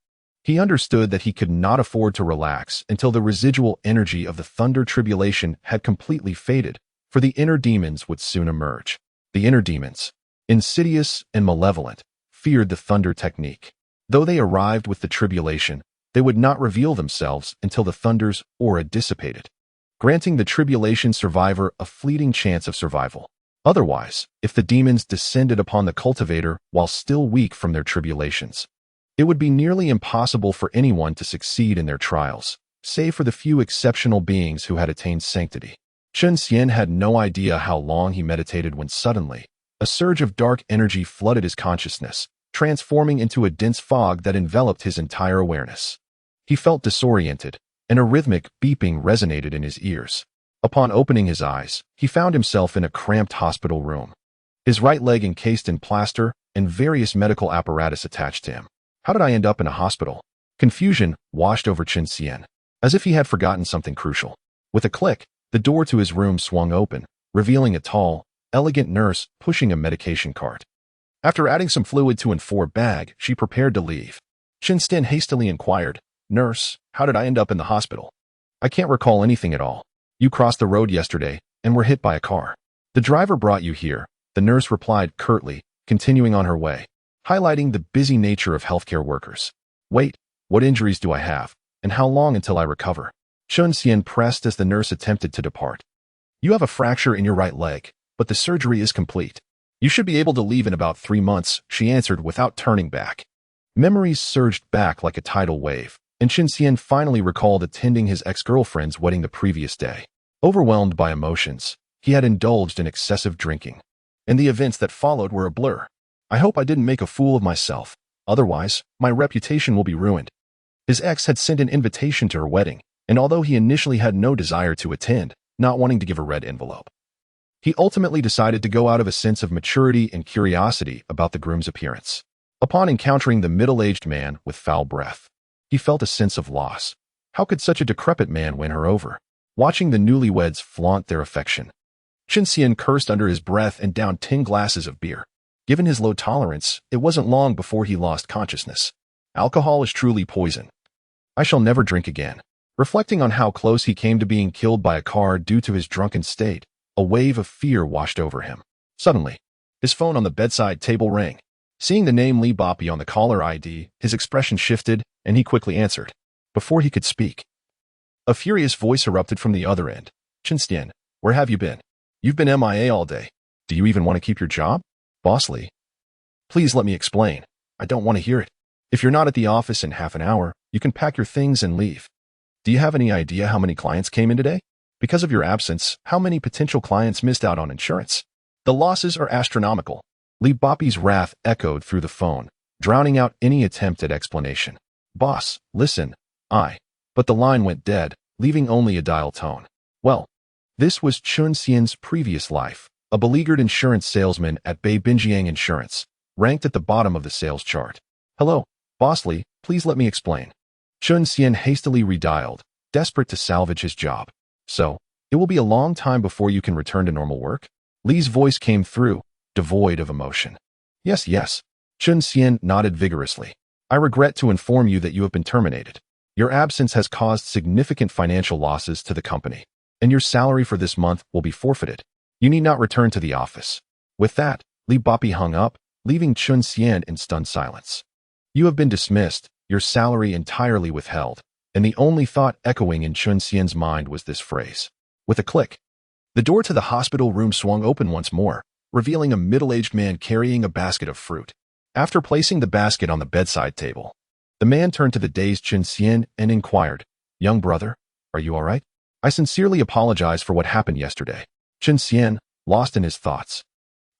He understood that he could not afford to relax until the residual energy of the thunder tribulation had completely faded, for the inner demons would soon emerge. The inner demons, insidious and malevolent, feared the thunder technique. Though they arrived with the tribulation, they would not reveal themselves until the thunder's aura dissipated, granting the tribulation survivor a fleeting chance of survival. Otherwise, if the demons descended upon the cultivator while still weak from their tribulations, it would be nearly impossible for anyone to succeed in their trials, save for the few exceptional beings who had attained sanctity. Chen Xian had no idea how long he meditated when suddenly, a surge of dark energy flooded his consciousness, transforming into a dense fog that enveloped his entire awareness. He felt disoriented, and a rhythmic beeping resonated in his ears. Upon opening his eyes, he found himself in a cramped hospital room, his right leg encased in plaster and various medical apparatus attached to him. How did I end up in a hospital? Confusion washed over Chen Xian, as if he had forgotten something crucial. With a click, the door to his room swung open, revealing a tall, elegant nurse pushing a medication cart. After adding some fluid to an 4-bag, she prepared to leave. Chen Xian hastily inquired, "Nurse, how did I end up in the hospital?" "I can't recall anything at all. You crossed the road yesterday and were hit by a car. The driver brought you here," the nurse replied curtly, continuing on her way, highlighting the busy nature of healthcare workers. "Wait, what injuries do I have, and how long until I recover?" Chen Xian pressed as the nurse attempted to depart. "You have a fracture in your right leg, but the surgery is complete. You should be able to leave in about 3 months," she answered without turning back. Memories surged back like a tidal wave, and Chen Xian finally recalled attending his ex-girlfriend's wedding the previous day. Overwhelmed by emotions, he had indulged in excessive drinking. and the events that followed were a blur. I hope I didn't make a fool of myself. Otherwise, my reputation will be ruined. His ex had sent an invitation to her wedding, and although he initially had no desire to attend, not wanting to give a red envelope, he ultimately decided to go out of a sense of maturity and curiosity about the groom's appearance. Upon encountering the middle-aged man with foul breath, he felt a sense of loss. How could such a decrepit man win her over? Watching the newlyweds flaunt their affection, Chen Xian cursed under his breath and downed 10 glasses of beer. Given his low tolerance, it wasn't long before he lost consciousness. Alcohol is truly poison. I shall never drink again. Reflecting on how close he came to being killed by a car due to his drunken state, a wave of fear washed over him. Suddenly, his phone on the bedside table rang. Seeing the name Li Boppy on the caller ID, his expression shifted, and he quickly answered. Before he could speak, a furious voice erupted from the other end. Chen Xian, where have you been? You've been MIA all day. Do you even want to keep your job? Boss Li. Please let me explain. I don't want to hear it. If you're not at the office in half an hour, you can pack your things and leave. Do you have any idea how many clients came in today? Because of your absence, how many potential clients missed out on insurance? The losses are astronomical. Li Boppy's wrath echoed through the phone, drowning out any attempt at explanation. Boss, listen. But the line went dead, leaving only a dial tone. Well, this was Chen Xian's previous life, a beleaguered insurance salesman at Beibinjiang Insurance, ranked at the bottom of the sales chart. Hello, Boss Li, please let me explain. Chen Xian hastily redialed, desperate to salvage his job. So, it will be a long time before you can return to normal work? Li's voice came through, devoid of emotion. Yes. Chen Xian nodded vigorously. I regret to inform you that you have been terminated. Your absence has caused significant financial losses to the company, and your salary for this month will be forfeited. You need not return to the office. With that, Li Boppy hung up, leaving Chen Xian in stunned silence. You have been dismissed, your salary entirely withheld, and the only thought echoing in Chen Xian's mind was this phrase. With a click, the door to the hospital room swung open once more, revealing a middle-aged man carrying a basket of fruit. After placing the basket on the bedside table, the man turned to the dazed Chen Xian and inquired, Young brother, are you all right? I sincerely apologize for what happened yesterday. Chen Xian, lost in his thoughts,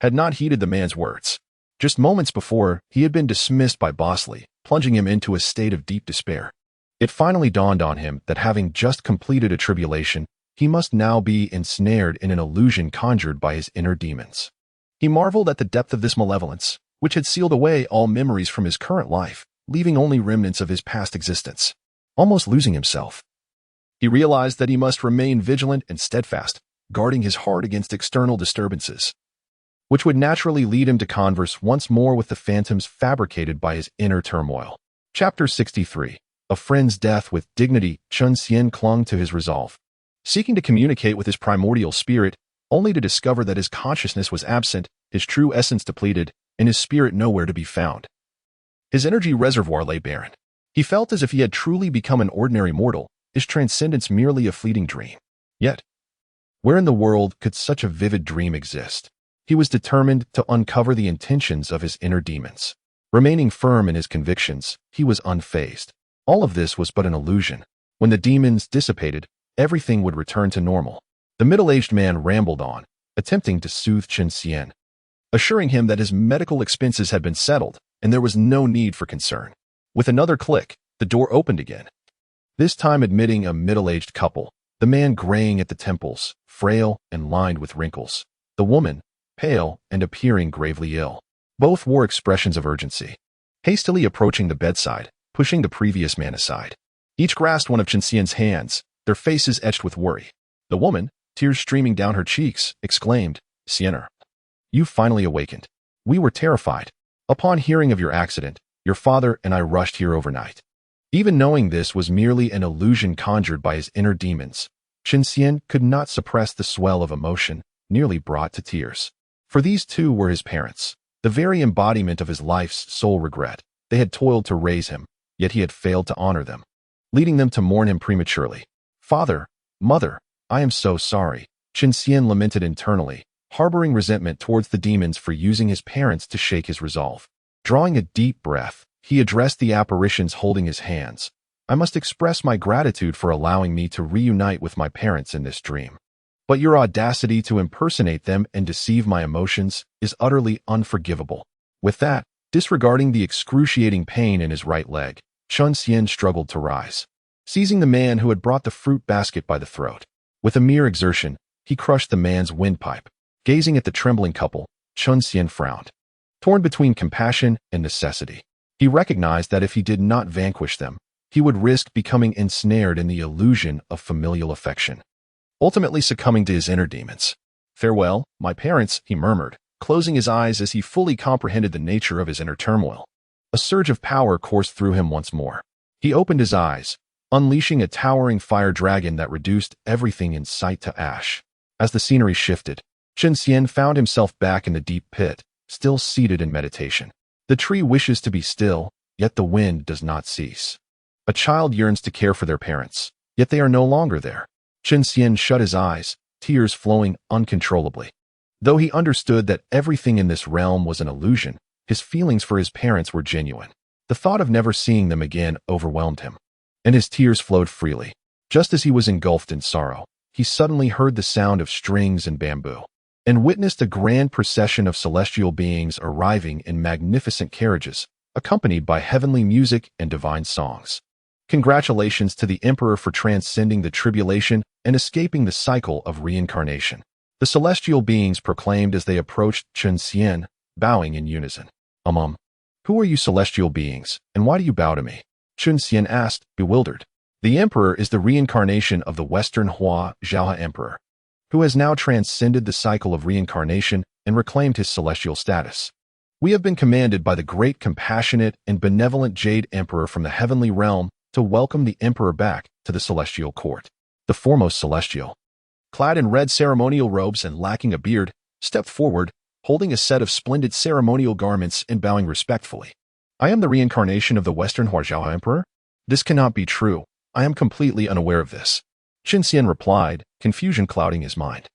had not heeded the man's words. Just moments before, he had been dismissed by Boss Li, plunging him into a state of deep despair. It finally dawned on him that having just completed a tribulation, he must now be ensnared in an illusion conjured by his inner demons. He marveled at the depth of this malevolence, which had sealed away all memories from his current life, leaving only remnants of his past existence. Almost losing himself, he realized that he must remain vigilant and steadfast, guarding his heart against external disturbances, which would naturally lead him to converse once more with the phantoms fabricated by his inner turmoil. Chapter 63. A friend's death with dignity. Chen Xian clung to his resolve, seeking to communicate with his primordial spirit, only to discover that his consciousness was absent, his true essence depleted, and his spirit nowhere to be found. His energy reservoir lay barren. He felt as if he had truly become an ordinary mortal, his transcendence merely a fleeting dream. Yet, where in the world could such a vivid dream exist? He was determined to uncover the intentions of his inner demons. Remaining firm in his convictions, he was unfazed. All of this was but an illusion. When the demons dissipated, everything would return to normal. The middle-aged man rambled on, attempting to soothe Chen Xian, assuring him that his medical expenses had been settled, and there was no need for concern. With another click, the door opened again, this time admitting a middle-aged couple, the man graying at the temples, frail and lined with wrinkles. The woman, pale and appearing gravely ill. Both wore expressions of urgency. Hastily approaching the bedside, pushing the previous man aside, each grasped one of Chen Xian's hands, their faces etched with worry. The woman, tears streaming down her cheeks, exclaimed, Xianer, you finally awakened. We were terrified. Upon hearing of your accident, your father and I rushed here overnight. Even knowing this was merely an illusion conjured by his inner demons, Chen Xian could not suppress the swell of emotion, nearly brought to tears. For these two were his parents, the very embodiment of his life's sole regret. They had toiled to raise him, yet he had failed to honor them, leading them to mourn him prematurely. Father, mother, I am so sorry, Chen Xian lamented internally, harboring resentment towards the demons for using his parents to shake his resolve. Drawing a deep breath, he addressed the apparitions holding his hands. I must express my gratitude for allowing me to reunite with my parents in this dream. But your audacity to impersonate them and deceive my emotions is utterly unforgivable." With that, disregarding the excruciating pain in his right leg, Chen Xian struggled to rise. Seizing the man who had brought the fruit basket by the throat, with a mere exertion, he crushed the man's windpipe. Gazing at the trembling couple, Chen Xian frowned. Torn between compassion and necessity, he recognized that if he did not vanquish them, he would risk becoming ensnared in the illusion of familial affection, ultimately succumbing to his inner demons. "Farewell, my parents," he murmured, closing his eyes as he fully comprehended the nature of his inner turmoil. A surge of power coursed through him once more. He opened his eyes, unleashing a towering fire dragon that reduced everything in sight to ash. As the scenery shifted, Chen Xian found himself back in the deep pit, still seated in meditation. The tree wishes to be still, yet the wind does not cease. A child yearns to care for their parents, yet they are no longer there. Chen Xian shut his eyes, tears flowing uncontrollably. Though he understood that everything in this realm was an illusion, his feelings for his parents were genuine. The thought of never seeing them again overwhelmed him, and his tears flowed freely. Just as he was engulfed in sorrow, he suddenly heard the sound of strings and bamboo, and witnessed a grand procession of celestial beings arriving in magnificent carriages, accompanied by heavenly music and divine songs. Congratulations to the Emperor for transcending the tribulation and escaping the cycle of reincarnation, the celestial beings proclaimed as they approached Chen Xian, bowing in unison. Who are you celestial beings, and why do you bow to me?" Chen Xian asked, bewildered. The Emperor is the reincarnation of the Western Xīyóu Emperor, who has now transcended the cycle of reincarnation and reclaimed his celestial status. "We have been commanded by the great compassionate and benevolent Jade Emperor from the heavenly realm to welcome the Emperor back to the celestial court." The foremost celestial, clad in red ceremonial robes and lacking a beard, stepped forward, holding a set of splendid ceremonial garments and bowing respectfully. "I am the reincarnation of the Western Xīyóu Emperor? This cannot be true. I am completely unaware of this." Chen Xian replied, confusion clouding his mind.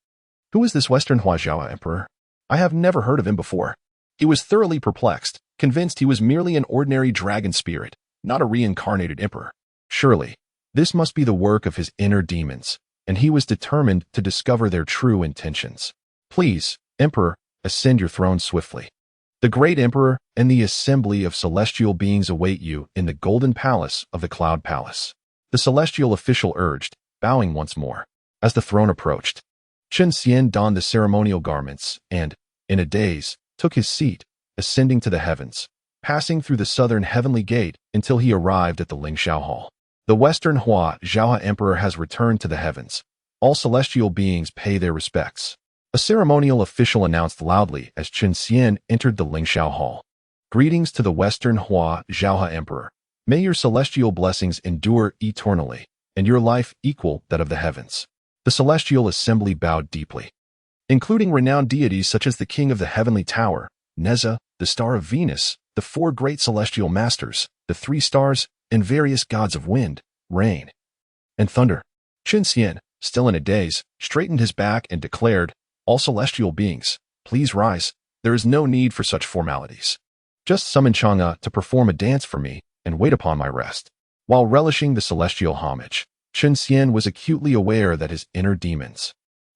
"Who is this Western Xīyóu Emperor? I have never heard of him before." He was thoroughly perplexed, convinced he was merely an ordinary dragon spirit, not a reincarnated emperor. Surely, this must be the work of his inner demons, and he was determined to discover their true intentions. "Please, Emperor, ascend your throne swiftly. The great Emperor and the assembly of celestial beings await you in the golden palace of the Cloud Palace," the celestial official urged, bowing once more. As the throne approached, Chen Xian donned the ceremonial garments and, in a daze, took his seat, ascending to the heavens, passing through the southern heavenly gate until he arrived at the Lingxiao Hall. The Western Xīyóu Emperor has returned to the heavens. All celestial beings pay their respects. A ceremonial official announced loudly as Chen Xian entered the Lingxiao Hall. "Greetings to the Western Xīyóu Emperor. May your celestial blessings endure eternally, and your life equal that of the heavens." The celestial assembly bowed deeply, including renowned deities such as the King of the Heavenly Tower, Neza, the Star of Venus, the 4 great celestial masters, the 3 stars, and various gods of wind, rain, and thunder. Chen Xian, still in a daze, straightened his back and declared, "All celestial beings, please rise. There is no need for such formalities. Just summon Chang'e to perform a dance for me and wait upon my rest." While relishing the celestial homage, Chen Xian was acutely aware that his inner demons,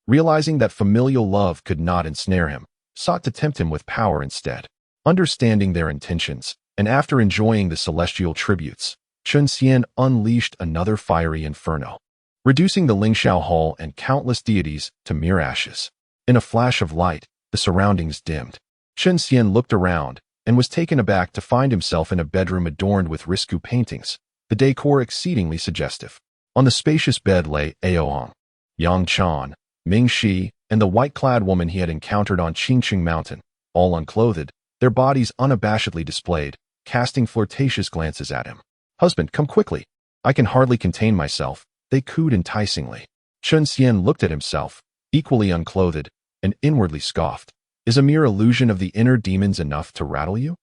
realizing that familial love could not ensnare him, sought to tempt him with power instead. Understanding their intentions, and after enjoying the celestial tributes, Chen Xian unleashed another fiery inferno, reducing the Lingxiao Hall and countless deities to mere ashes. In a flash of light, the surroundings dimmed. Chen Xian looked around and was taken aback to find himself in a bedroom adorned with risque paintings, the decor exceedingly suggestive. On the spacious bed lay Aohong, Yang Chan, Ming Shi, and the white-clad woman he had encountered on Qingqing Mountain, all unclothed, their bodies unabashedly displayed, casting flirtatious glances at him. "Husband, come quickly. I can hardly contain myself," they cooed enticingly. Chen Xian looked at himself, equally unclothed, and inwardly scoffed. "Is a mere illusion of the inner demons enough to rattle you?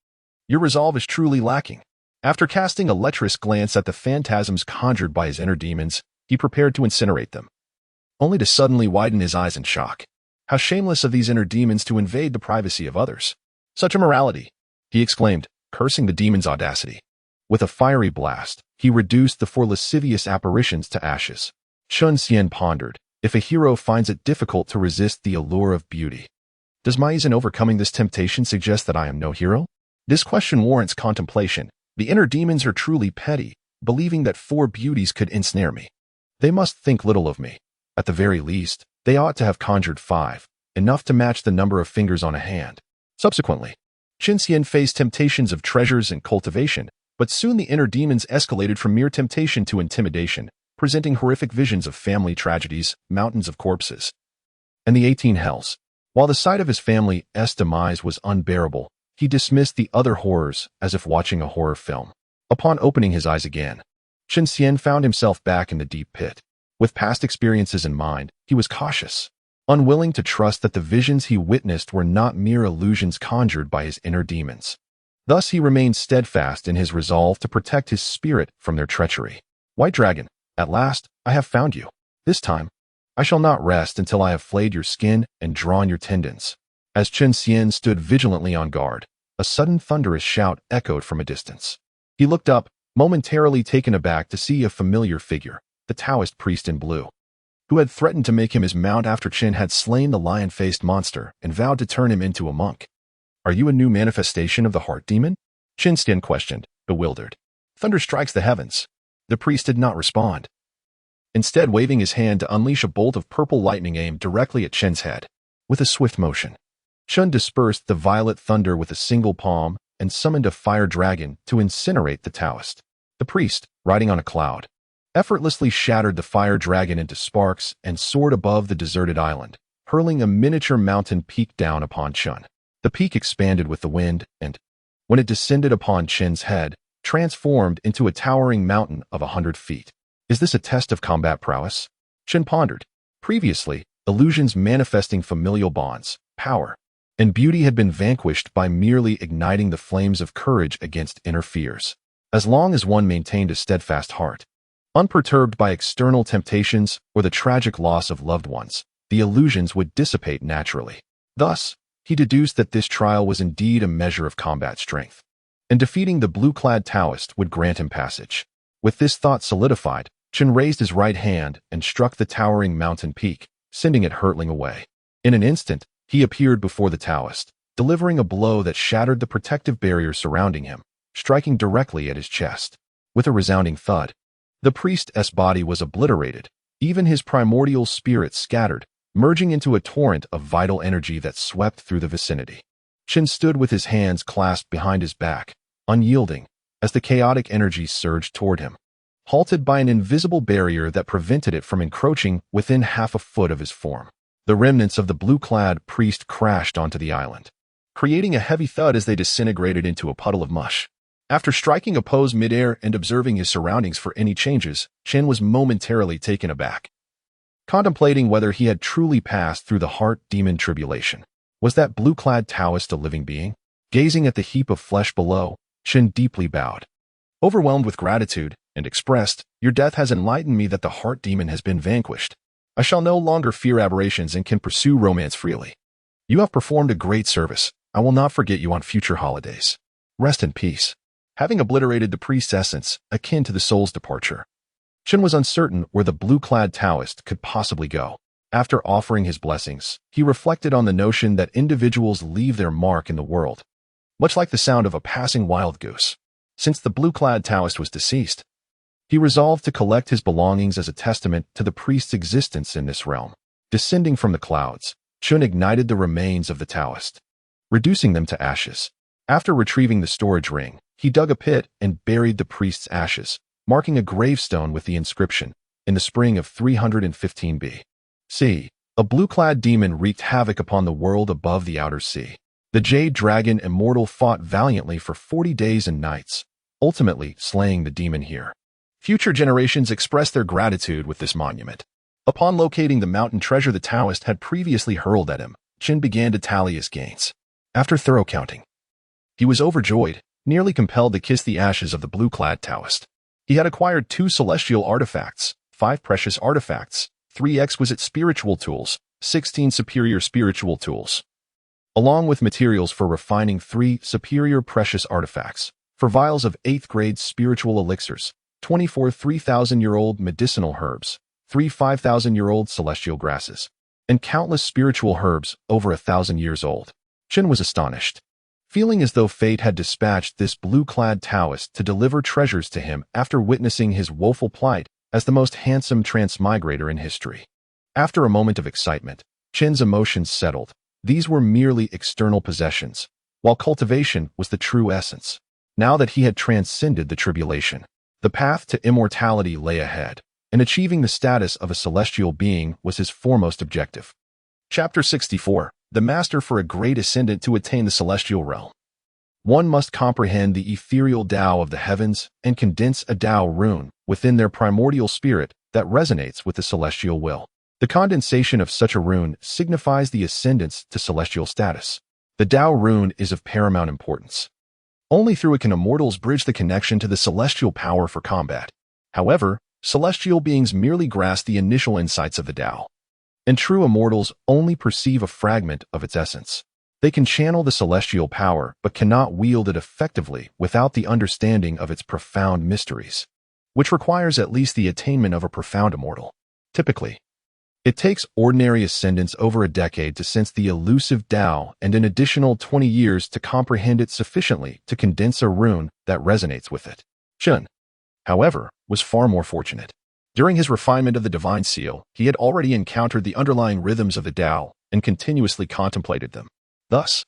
Your resolve is truly lacking." After casting a lecherous glance at the phantasms conjured by his inner demons, he prepared to incinerate them, only to suddenly widen his eyes in shock. How shameless of these inner demons to invade the privacy of others. Such immorality, he exclaimed, cursing the demon's audacity. With a fiery blast, he reduced the 4 lascivious apparitions to ashes. Chen Xian pondered, if a hero finds it difficult to resist the allure of beauty. Does my ease in overcoming this temptation suggest that I am no hero? This question warrants contemplation. The inner demons are truly petty, believing that 4 beauties could ensnare me. They must think little of me. At the very least, they ought to have conjured 5, enough to match the number of fingers on a hand. Subsequently, Chen Xian faced temptations of treasures and cultivation, but soon the inner demons escalated from mere temptation to intimidation, presenting horrific visions of family tragedies, mountains of corpses, and the 18 hells. While the sight of his family's demise was unbearable, he dismissed the other horrors as if watching a horror film. Upon opening his eyes again, Chen Xian found himself back in the deep pit. With past experiences in mind, he was cautious, unwilling to trust that the visions he witnessed were not mere illusions conjured by his inner demons. Thus he remained steadfast in his resolve to protect his spirit from their treachery. White Dragon, at last, I have found you. This time, I shall not rest until I have flayed your skin and drawn your tendons. As Chen Xian stood vigilantly on guard, a sudden thunderous shout echoed from a distance. He looked up, momentarily taken aback to see a familiar figure, the Taoist priest in blue, who had threatened to make him his mount after Chen had slain the lion-faced monster and vowed to turn him into a monk. Are you a new manifestation of the heart demon? Chen Xian questioned, bewildered. Thunder strikes the heavens. The priest did not respond, instead waving his hand to unleash a bolt of purple lightning aimed directly at Chen's head. With a swift motion, Chen dispersed the violet thunder with a single palm and summoned a fire dragon to incinerate the Taoist. The priest, riding on a cloud, effortlessly shattered the fire dragon into sparks and soared above the deserted island, hurling a miniature mountain peak down upon Chen. The peak expanded with the wind and, when it descended upon Chen's head, transformed into a towering mountain of 100 feet. Is this a test of combat prowess? Chen pondered. Previously, illusions manifesting familial bonds, power, and beauty had been vanquished by merely igniting the flames of courage against inner fears. As long as one maintained a steadfast heart, unperturbed by external temptations or the tragic loss of loved ones, the illusions would dissipate naturally. Thus, he deduced that this trial was indeed a measure of combat strength, and defeating the blue-clad Taoist would grant him passage. With this thought solidified, Chen raised his right hand and struck the towering mountain peak, sending it hurtling away. In an instant, he appeared before the Taoist, delivering a blow that shattered the protective barrier surrounding him, striking directly at his chest. With a resounding thud, the priest's body was obliterated, even his primordial spirit scattered, merging into a torrent of vital energy that swept through the vicinity. Chen stood with his hands clasped behind his back, unyielding, as the chaotic energy surged toward him, halted by an invisible barrier that prevented it from encroaching within half a foot of his form. The remnants of the blue-clad priest crashed onto the island, creating a heavy thud as they disintegrated into a puddle of mush. After striking a pose midair and observing his surroundings for any changes, Chen was momentarily taken aback, contemplating whether he had truly passed through the heart demon tribulation. Was that blue-clad Taoist a living being? Gazing at the heap of flesh below, Chen deeply bowed, overwhelmed with gratitude, and expressed, "Your death has enlightened me that the heart demon has been vanquished. I shall no longer fear aberrations and can pursue romance freely. You have performed a great service. I will not forget you on future holidays. Rest in peace." Having obliterated the priest's essence, akin to the soul's departure, Chen was uncertain where the blue-clad Taoist could possibly go. After offering his blessings, he reflected on the notion that individuals leave their mark in the world, much like the sound of a passing wild goose. Since the blue-clad Taoist was deceased, he resolved to collect his belongings as a testament to the priest's existence in this realm. Descending from the clouds, Chen ignited the remains of the Taoist, reducing them to ashes. After retrieving the storage ring, he dug a pit and buried the priest's ashes, marking a gravestone with the inscription, "In the spring of 315 B.C., a blue-clad demon wreaked havoc upon the world above the outer sea. The Jade Dragon Immortal fought valiantly for 40 days and nights, ultimately slaying the demon here." Future generations expressed their gratitude with this monument. Upon locating the mountain treasure the Taoist had previously hurled at him, Chen began to tally his gains. After thorough counting, he was overjoyed, nearly compelled to kiss the ashes of the blue-clad Taoist. He had acquired 2 celestial artifacts, 5 precious artifacts, 3 exquisite spiritual tools, 16 superior spiritual tools, along with materials for refining 3 superior precious artifacts, for vials of 8th grade spiritual elixirs, 24 3,000-year-old medicinal herbs, 3 5,000-year-old celestial grasses, and countless spiritual herbs over 1,000 years old. Chen was astonished, feeling as though fate had dispatched this blue-clad Taoist to deliver treasures to him after witnessing his woeful plight as the most handsome transmigrator in history. After a moment of excitement, Chen's emotions settled. These were merely external possessions, while cultivation was the true essence. Now that he had transcended the tribulation, the path to immortality lay ahead, and achieving the status of a celestial being was his foremost objective. Chapter 64. The Master for a Great Ascendant to Attain the Celestial Realm. One must comprehend the ethereal Tao of the heavens and condense a Tao rune within their primordial spirit that resonates with the celestial will. The condensation of such a rune signifies the ascendance to celestial status. The Tao rune is of paramount importance. Only through it can immortals bridge the connection to the celestial power for combat. However, celestial beings merely grasp the initial insights of the Tao, and true immortals only perceive a fragment of its essence. They can channel the celestial power but cannot wield it effectively without the understanding of its profound mysteries, which requires at least the attainment of a profound immortal. Typically, it takes ordinary ascendants over a decade to sense the elusive Tao and an additional 20 years to comprehend it sufficiently to condense a rune that resonates with it. Chen, however, was far more fortunate. During his refinement of the divine seal, he had already encountered the underlying rhythms of the Tao and continuously contemplated them. Thus,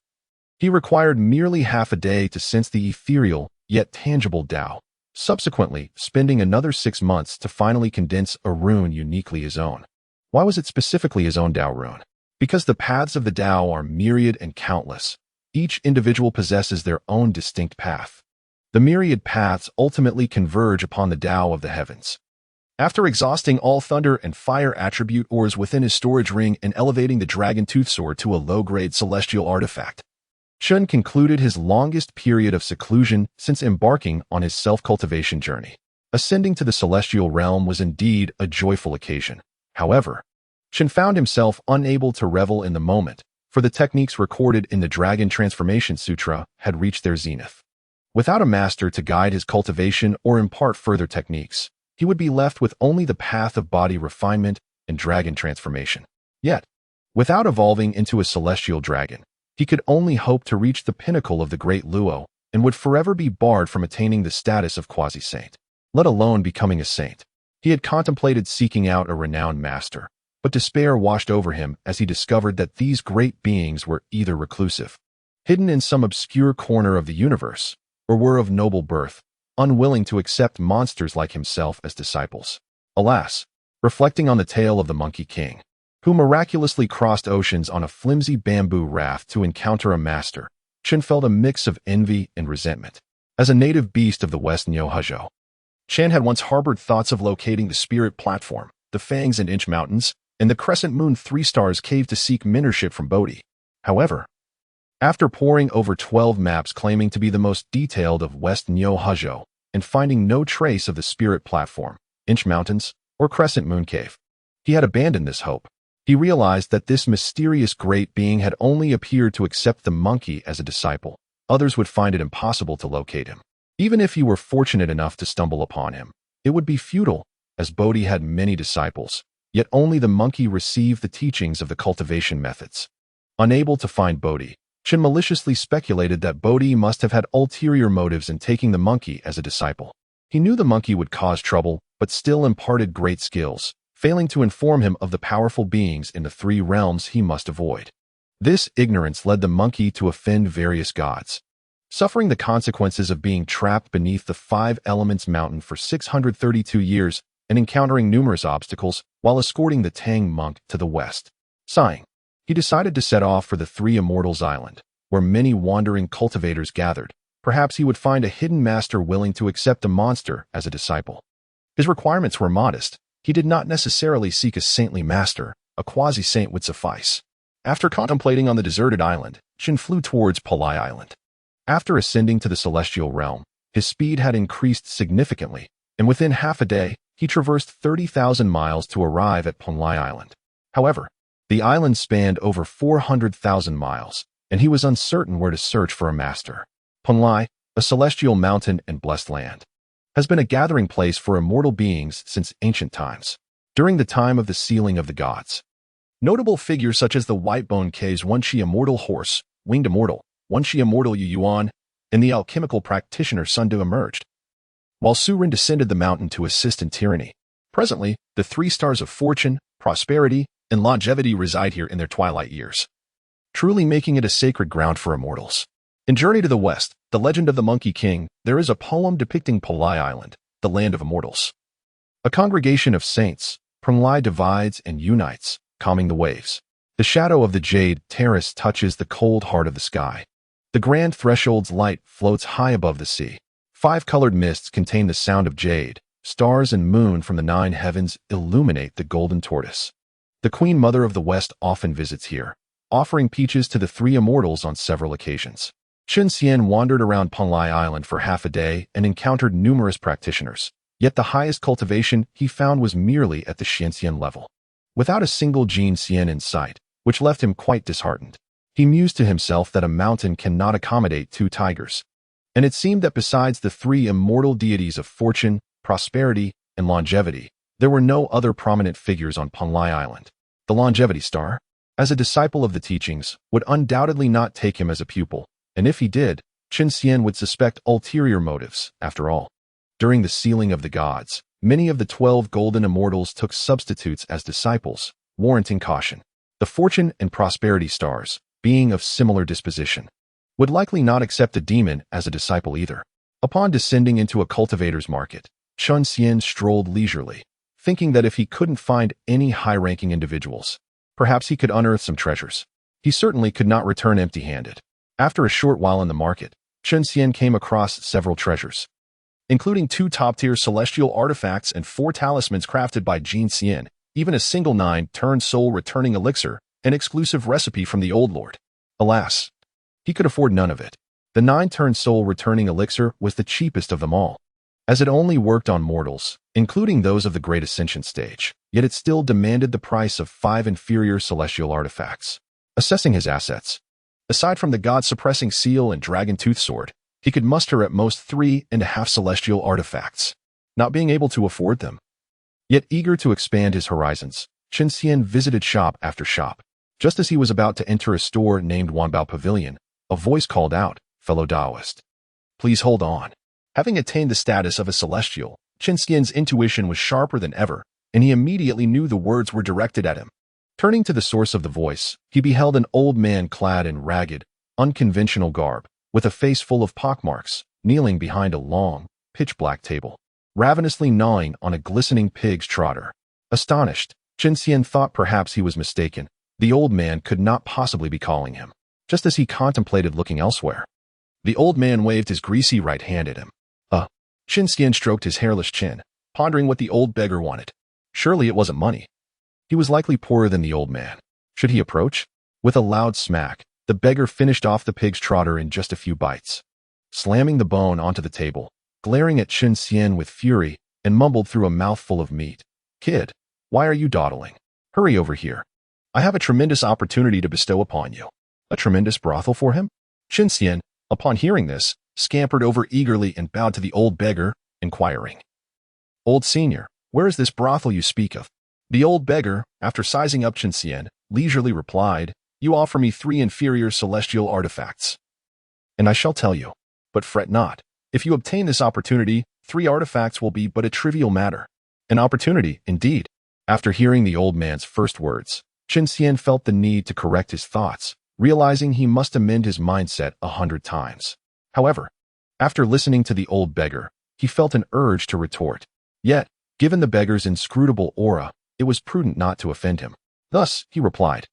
he required merely half a day to sense the ethereal yet tangible Tao, subsequently spending another 6 months to finally condense a rune uniquely his own. Why was it specifically his own Tao rune? Because the paths of the Tao are myriad and countless. Each individual possesses their own distinct path. The myriad paths ultimately converge upon the Tao of the heavens. After exhausting all thunder and fire attribute ores within his storage ring and elevating the dragon tooth sword to a low-grade celestial artifact, Chen concluded his longest period of seclusion since embarking on his self-cultivation journey. Ascending to the celestial realm was indeed a joyful occasion. However, Chen found himself unable to revel in the moment, for the techniques recorded in the Dragon Transformation Sutra had reached their zenith. Without a master to guide his cultivation or impart further techniques, he would be left with only the path of body refinement and dragon transformation. Yet, without evolving into a celestial dragon, he could only hope to reach the pinnacle of the great Luo and would forever be barred from attaining the status of quasi-saint, let alone becoming a saint. He had contemplated seeking out a renowned master, but despair washed over him as he discovered that these great beings were either reclusive, hidden in some obscure corner of the universe, or were of noble birth, unwilling to accept monsters like himself as disciples. Alas, reflecting on the tale of the Monkey King, who miraculously crossed oceans on a flimsy bamboo raft to encounter a master, Chen felt a mix of envy and resentment. As a native beast of the West Xīyóu, Chen had once harbored thoughts of locating the Spirit Platform, the Fangs and Inch Mountains, and the Crescent Moon 3 Stars Cave to seek mentorship from Bodhi. However, after poring over 12 maps claiming to be the most detailed of West Xīyóu and finding no trace of the Spirit Platform, Inch Mountains, or Crescent Moon Cave, he had abandoned this hope. He realized that this mysterious great being had only appeared to accept the monkey as a disciple. Others would find it impossible to locate him. Even if he were fortunate enough to stumble upon him, it would be futile, as Bodhi had many disciples, yet only the monkey received the teachings of the cultivation methods. Unable to find Bodhi, Chen maliciously speculated that Bodhi must have had ulterior motives in taking the monkey as a disciple. He knew the monkey would cause trouble, but still imparted great skills, failing to inform him of the powerful beings in the 3 realms he must avoid. This ignorance led the monkey to offend various gods, suffering the consequences of being trapped beneath the 5 Elements Mountain for 632 years and encountering numerous obstacles while escorting the Tang monk to the west. Sighing, he decided to set off for the 3 Immortals Island, where many wandering cultivators gathered. Perhaps he would find a hidden master willing to accept a monster as a disciple. His requirements were modest. He did not necessarily seek a saintly master. A quasi-saint would suffice. After contemplating on the deserted island, Chen flew towards Palai Island. After ascending to the celestial realm, his speed had increased significantly, and within half a day, he traversed 30,000 miles to arrive at Palai Island. However, the island spanned over 400,000 miles, and he was uncertain where to search for a master. Palai, a celestial mountain and blessed land, has been a gathering place for immortal beings since ancient times. during the time of the sealing of the gods. Notable figures such as the Whitebone K's Wenxi Immortal Horse, Winged Immortal, Wenxi Immortal Yuan, and the alchemical practitioner Sun Du emerged, while Su Ren descended the mountain to assist in tyranny. Presently, the 3 stars of fortune, prosperity, and longevity reside here in their twilight years, truly making it a sacred ground for immortals. In Journey to the West, The Legend of the Monkey King, there is a poem depicting Panlai Island, the land of immortals. A congregation of saints, Panlai divides and unites, calming the waves. The shadow of the jade terrace touches the cold heart of the sky. The grand threshold's light floats high above the sea. 5 colored mists contain the sound of jade. Stars and moon from the 9 heavens illuminate the golden tortoise. The Queen Mother of the West often visits here, offering peaches to the 3 immortals on several occasions. Chen Xian wandered around Panlai Island for half a day and encountered numerous practitioners, yet the highest cultivation he found was merely at the Xian level, without a single Jin Xian in sight, which left him quite disheartened. He mused to himself that a mountain cannot accommodate 2 tigers, and it seemed that besides the 3 immortal deities of fortune, prosperity, and longevity, there were no other prominent figures on Panlai Island. The longevity star, as a disciple of the teachings, would undoubtedly not take him as a pupil, and if he did, Chen Xian would suspect ulterior motives. After all, during the sealing of the gods, many of the 12 golden immortals took substitutes as disciples, warranting caution. The fortune and prosperity stars, being of similar disposition, would likely not accept a demon as a disciple either. Upon descending into a cultivator's market, Chen Xian strolled leisurely, thinking that if he couldn't find any high-ranking individuals, perhaps he could unearth some treasures. He certainly could not return empty-handed. After a short while in the market, Chen Xian came across several treasures, including 2 top-tier celestial artifacts and 4 talismans crafted by Jin Xian, even a single 9-turn soul-returning elixir, an exclusive recipe from the Old Lord. Alas, he could afford none of it. The 9-turn soul-returning elixir was the cheapest of them all, as it only worked on mortals, including those of the Great Ascension stage, yet it still demanded the price of 5 inferior celestial artifacts. Assessing his assets, aside from the god-suppressing seal and dragon-tooth sword, he could muster at most 3.5 celestial artifacts. Not being able to afford them, yet eager to expand his horizons, Chen Xian visited shop after shop. Just as he was about to enter a store named Wanbao Pavilion, a voice called out, "Fellow Taoist, please hold on." Having attained the status of a celestial, Chen Xian's intuition was sharper than ever, and he immediately knew the words were directed at him. Turning to the source of the voice, he beheld an old man clad in ragged, unconventional garb, with a face full of pockmarks, kneeling behind a long, pitch-black table, ravenously gnawing on a glistening pig's trotter. Astonished, Chen Xian thought perhaps he was mistaken. The old man could not possibly be calling him. Just as he contemplated looking elsewhere, the old man waved his greasy right hand at him. Chen Xian stroked his hairless chin, pondering what the old beggar wanted. Surely it wasn't money. He was likely poorer than the old man. Should he approach? With a loud smack, the beggar finished off the pig's trotter in just a few bites, slamming the bone onto the table, glaring at Chen Xian with fury, and mumbled through a mouthful of meat. "Kid, why are you dawdling? Hurry over here. I have a tremendous opportunity to bestow upon you." A tremendous brothel for him? Chen Xian, upon hearing this, scampered over eagerly and bowed to the old beggar, inquiring, "Old senior, where is this brothel you speak of?" The old beggar, after sizing up Chen Xian, leisurely replied, "You offer me 3 inferior celestial artifacts, and I shall tell you. But fret not. If you obtain this opportunity, 3 artifacts will be but a trivial matter." An opportunity, indeed. After hearing the old man's first words, Chen Xian felt the need to correct his thoughts, realizing he must amend his mindset 100 times. However, after listening to the old beggar, he felt an urge to retort. Yet, given the beggar's inscrutable aura, it was prudent not to offend him. Thus, he replied,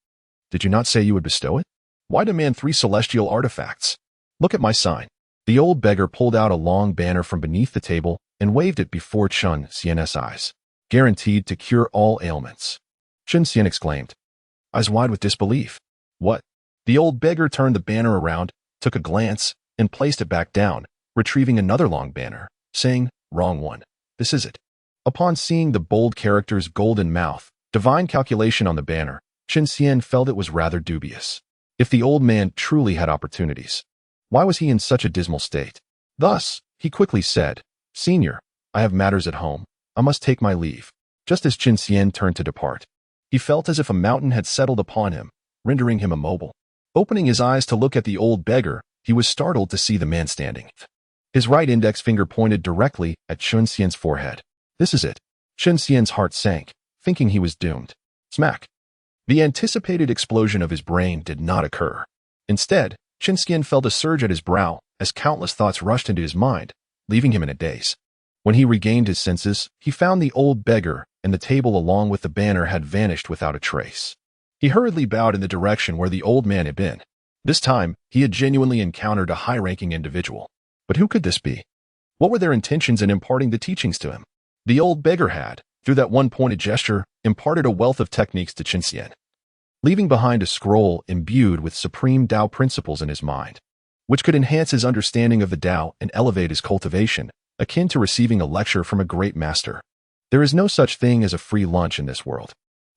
"Did you not say you would bestow it? Why demand 3 celestial artifacts? Look at my sign." The old beggar pulled out a long banner from beneath the table and waved it before Chen Xian's eyes. "Guaranteed to cure all ailments." Chen Xian exclaimed, eyes wide with disbelief. "What?" The old beggar turned the banner around, took a glance, and placed it back down, retrieving another long banner, saying, "Wrong one. This is it." Upon seeing the bold character's golden mouth, divine calculation on the banner, Chen Xian felt it was rather dubious. If the old man truly had opportunities, why was he in such a dismal state? Thus, he quickly said, "Senior, I have matters at home. I must take my leave." Just as Chen Xian turned to depart, he felt as if a mountain had settled upon him, rendering him immobile. Opening his eyes to look at the old beggar, he was startled to see the man standing. His right index finger pointed directly at Chen Xian's forehead. This is it. Chen Xian's heart sank, thinking he was doomed. Smack. The anticipated explosion of his brain did not occur. Instead, Chen Xian felt a surge at his brow as countless thoughts rushed into his mind, leaving him in a daze. When he regained his senses, he found the old beggar, and the table along with the banner had vanished without a trace. He hurriedly bowed in the direction where the old man had been. This time, he had genuinely encountered a high-ranking individual. But who could this be? What were their intentions in imparting the teachings to him? The old beggar had, through that one pointed gesture, imparted a wealth of techniques to Chen Xian, leaving behind a scroll imbued with supreme Tao principles in his mind, which could enhance his understanding of the Tao and elevate his cultivation, akin to receiving a lecture from a great master. There is no such thing as a free lunch in this world.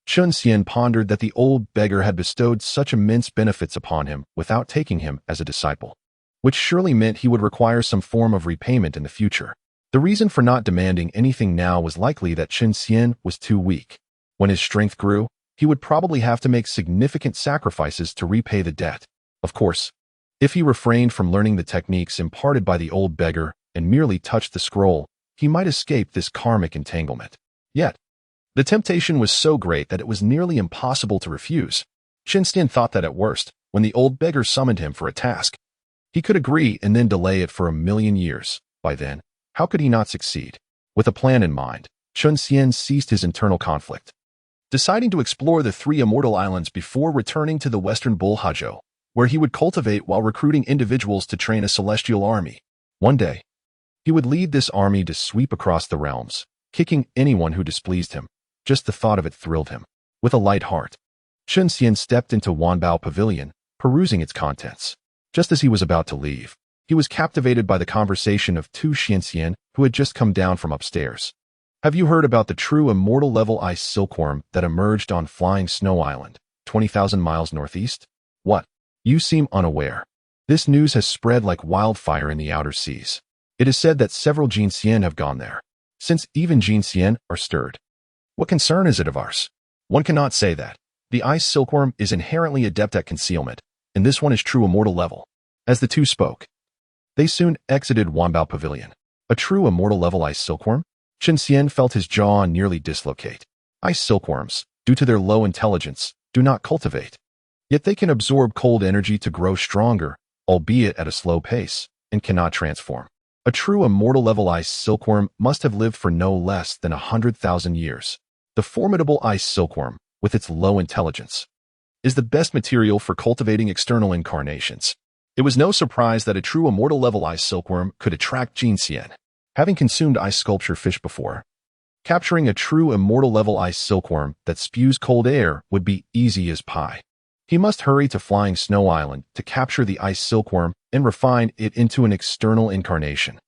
Chen Xian pondered that the old beggar had bestowed such immense benefits upon him without taking him as a disciple, which surely meant he would require some form of repayment in the future. The reason for not demanding anything now was likely that Chen Xian was too weak. When his strength grew, he would probably have to make significant sacrifices to repay the debt. Of course, if he refrained from learning the techniques imparted by the old beggar and merely touched the scroll, he might escape this karmic entanglement. Yet, the temptation was so great that it was nearly impossible to refuse. Chen Xian thought that at worst, when the old beggar summoned him for a task, he could agree and then delay it for 1,000,000 years. By then, how could he not succeed? With a plan in mind, Chen Xian ceased his internal conflict, deciding to explore the 3 immortal islands before returning to the western Bull-Hajou, where he would cultivate while recruiting individuals to train a celestial army. One day, he would lead this army to sweep across the realms, kicking anyone who displeased him. Just the thought of it thrilled him. With a light heart, Chen Xian stepped into Wanbao Pavilion, perusing its contents. Just as he was about to leave, he was captivated by the conversation of 2 Xian who had just come down from upstairs. Have you heard about the true immortal level ice silkworm that emerged on Flying Snow Island, 20,000 miles northeast? What? You seem unaware. This news has spread like wildfire in the outer seas. It is said that several Xian have gone there, since even Xian are stirred. What concern is it of ours? One cannot say that. The ice silkworm is inherently adept at concealment, and this one is true immortal level. As the two spoke, they soon exited Wanbao Pavilion. A true immortal level ice silkworm? Chen Xian felt his jaw nearly dislocate. Ice silkworms, due to their low intelligence, do not cultivate. Yet they can absorb cold energy to grow stronger, albeit at a slow pace, and cannot transform. A true immortal level ice silkworm must have lived for no less than 100,000 years. The formidable ice silkworm, with its low intelligence, is the best material for cultivating external incarnations. It was no surprise that a true immortal level ice silkworm could attract Xian. Having consumed ice sculpture fish before, capturing a true immortal level ice silkworm that spews cold air would be easy as pie. He must hurry to Flying Snow Island to capture the ice silkworm and refine it into an external incarnation.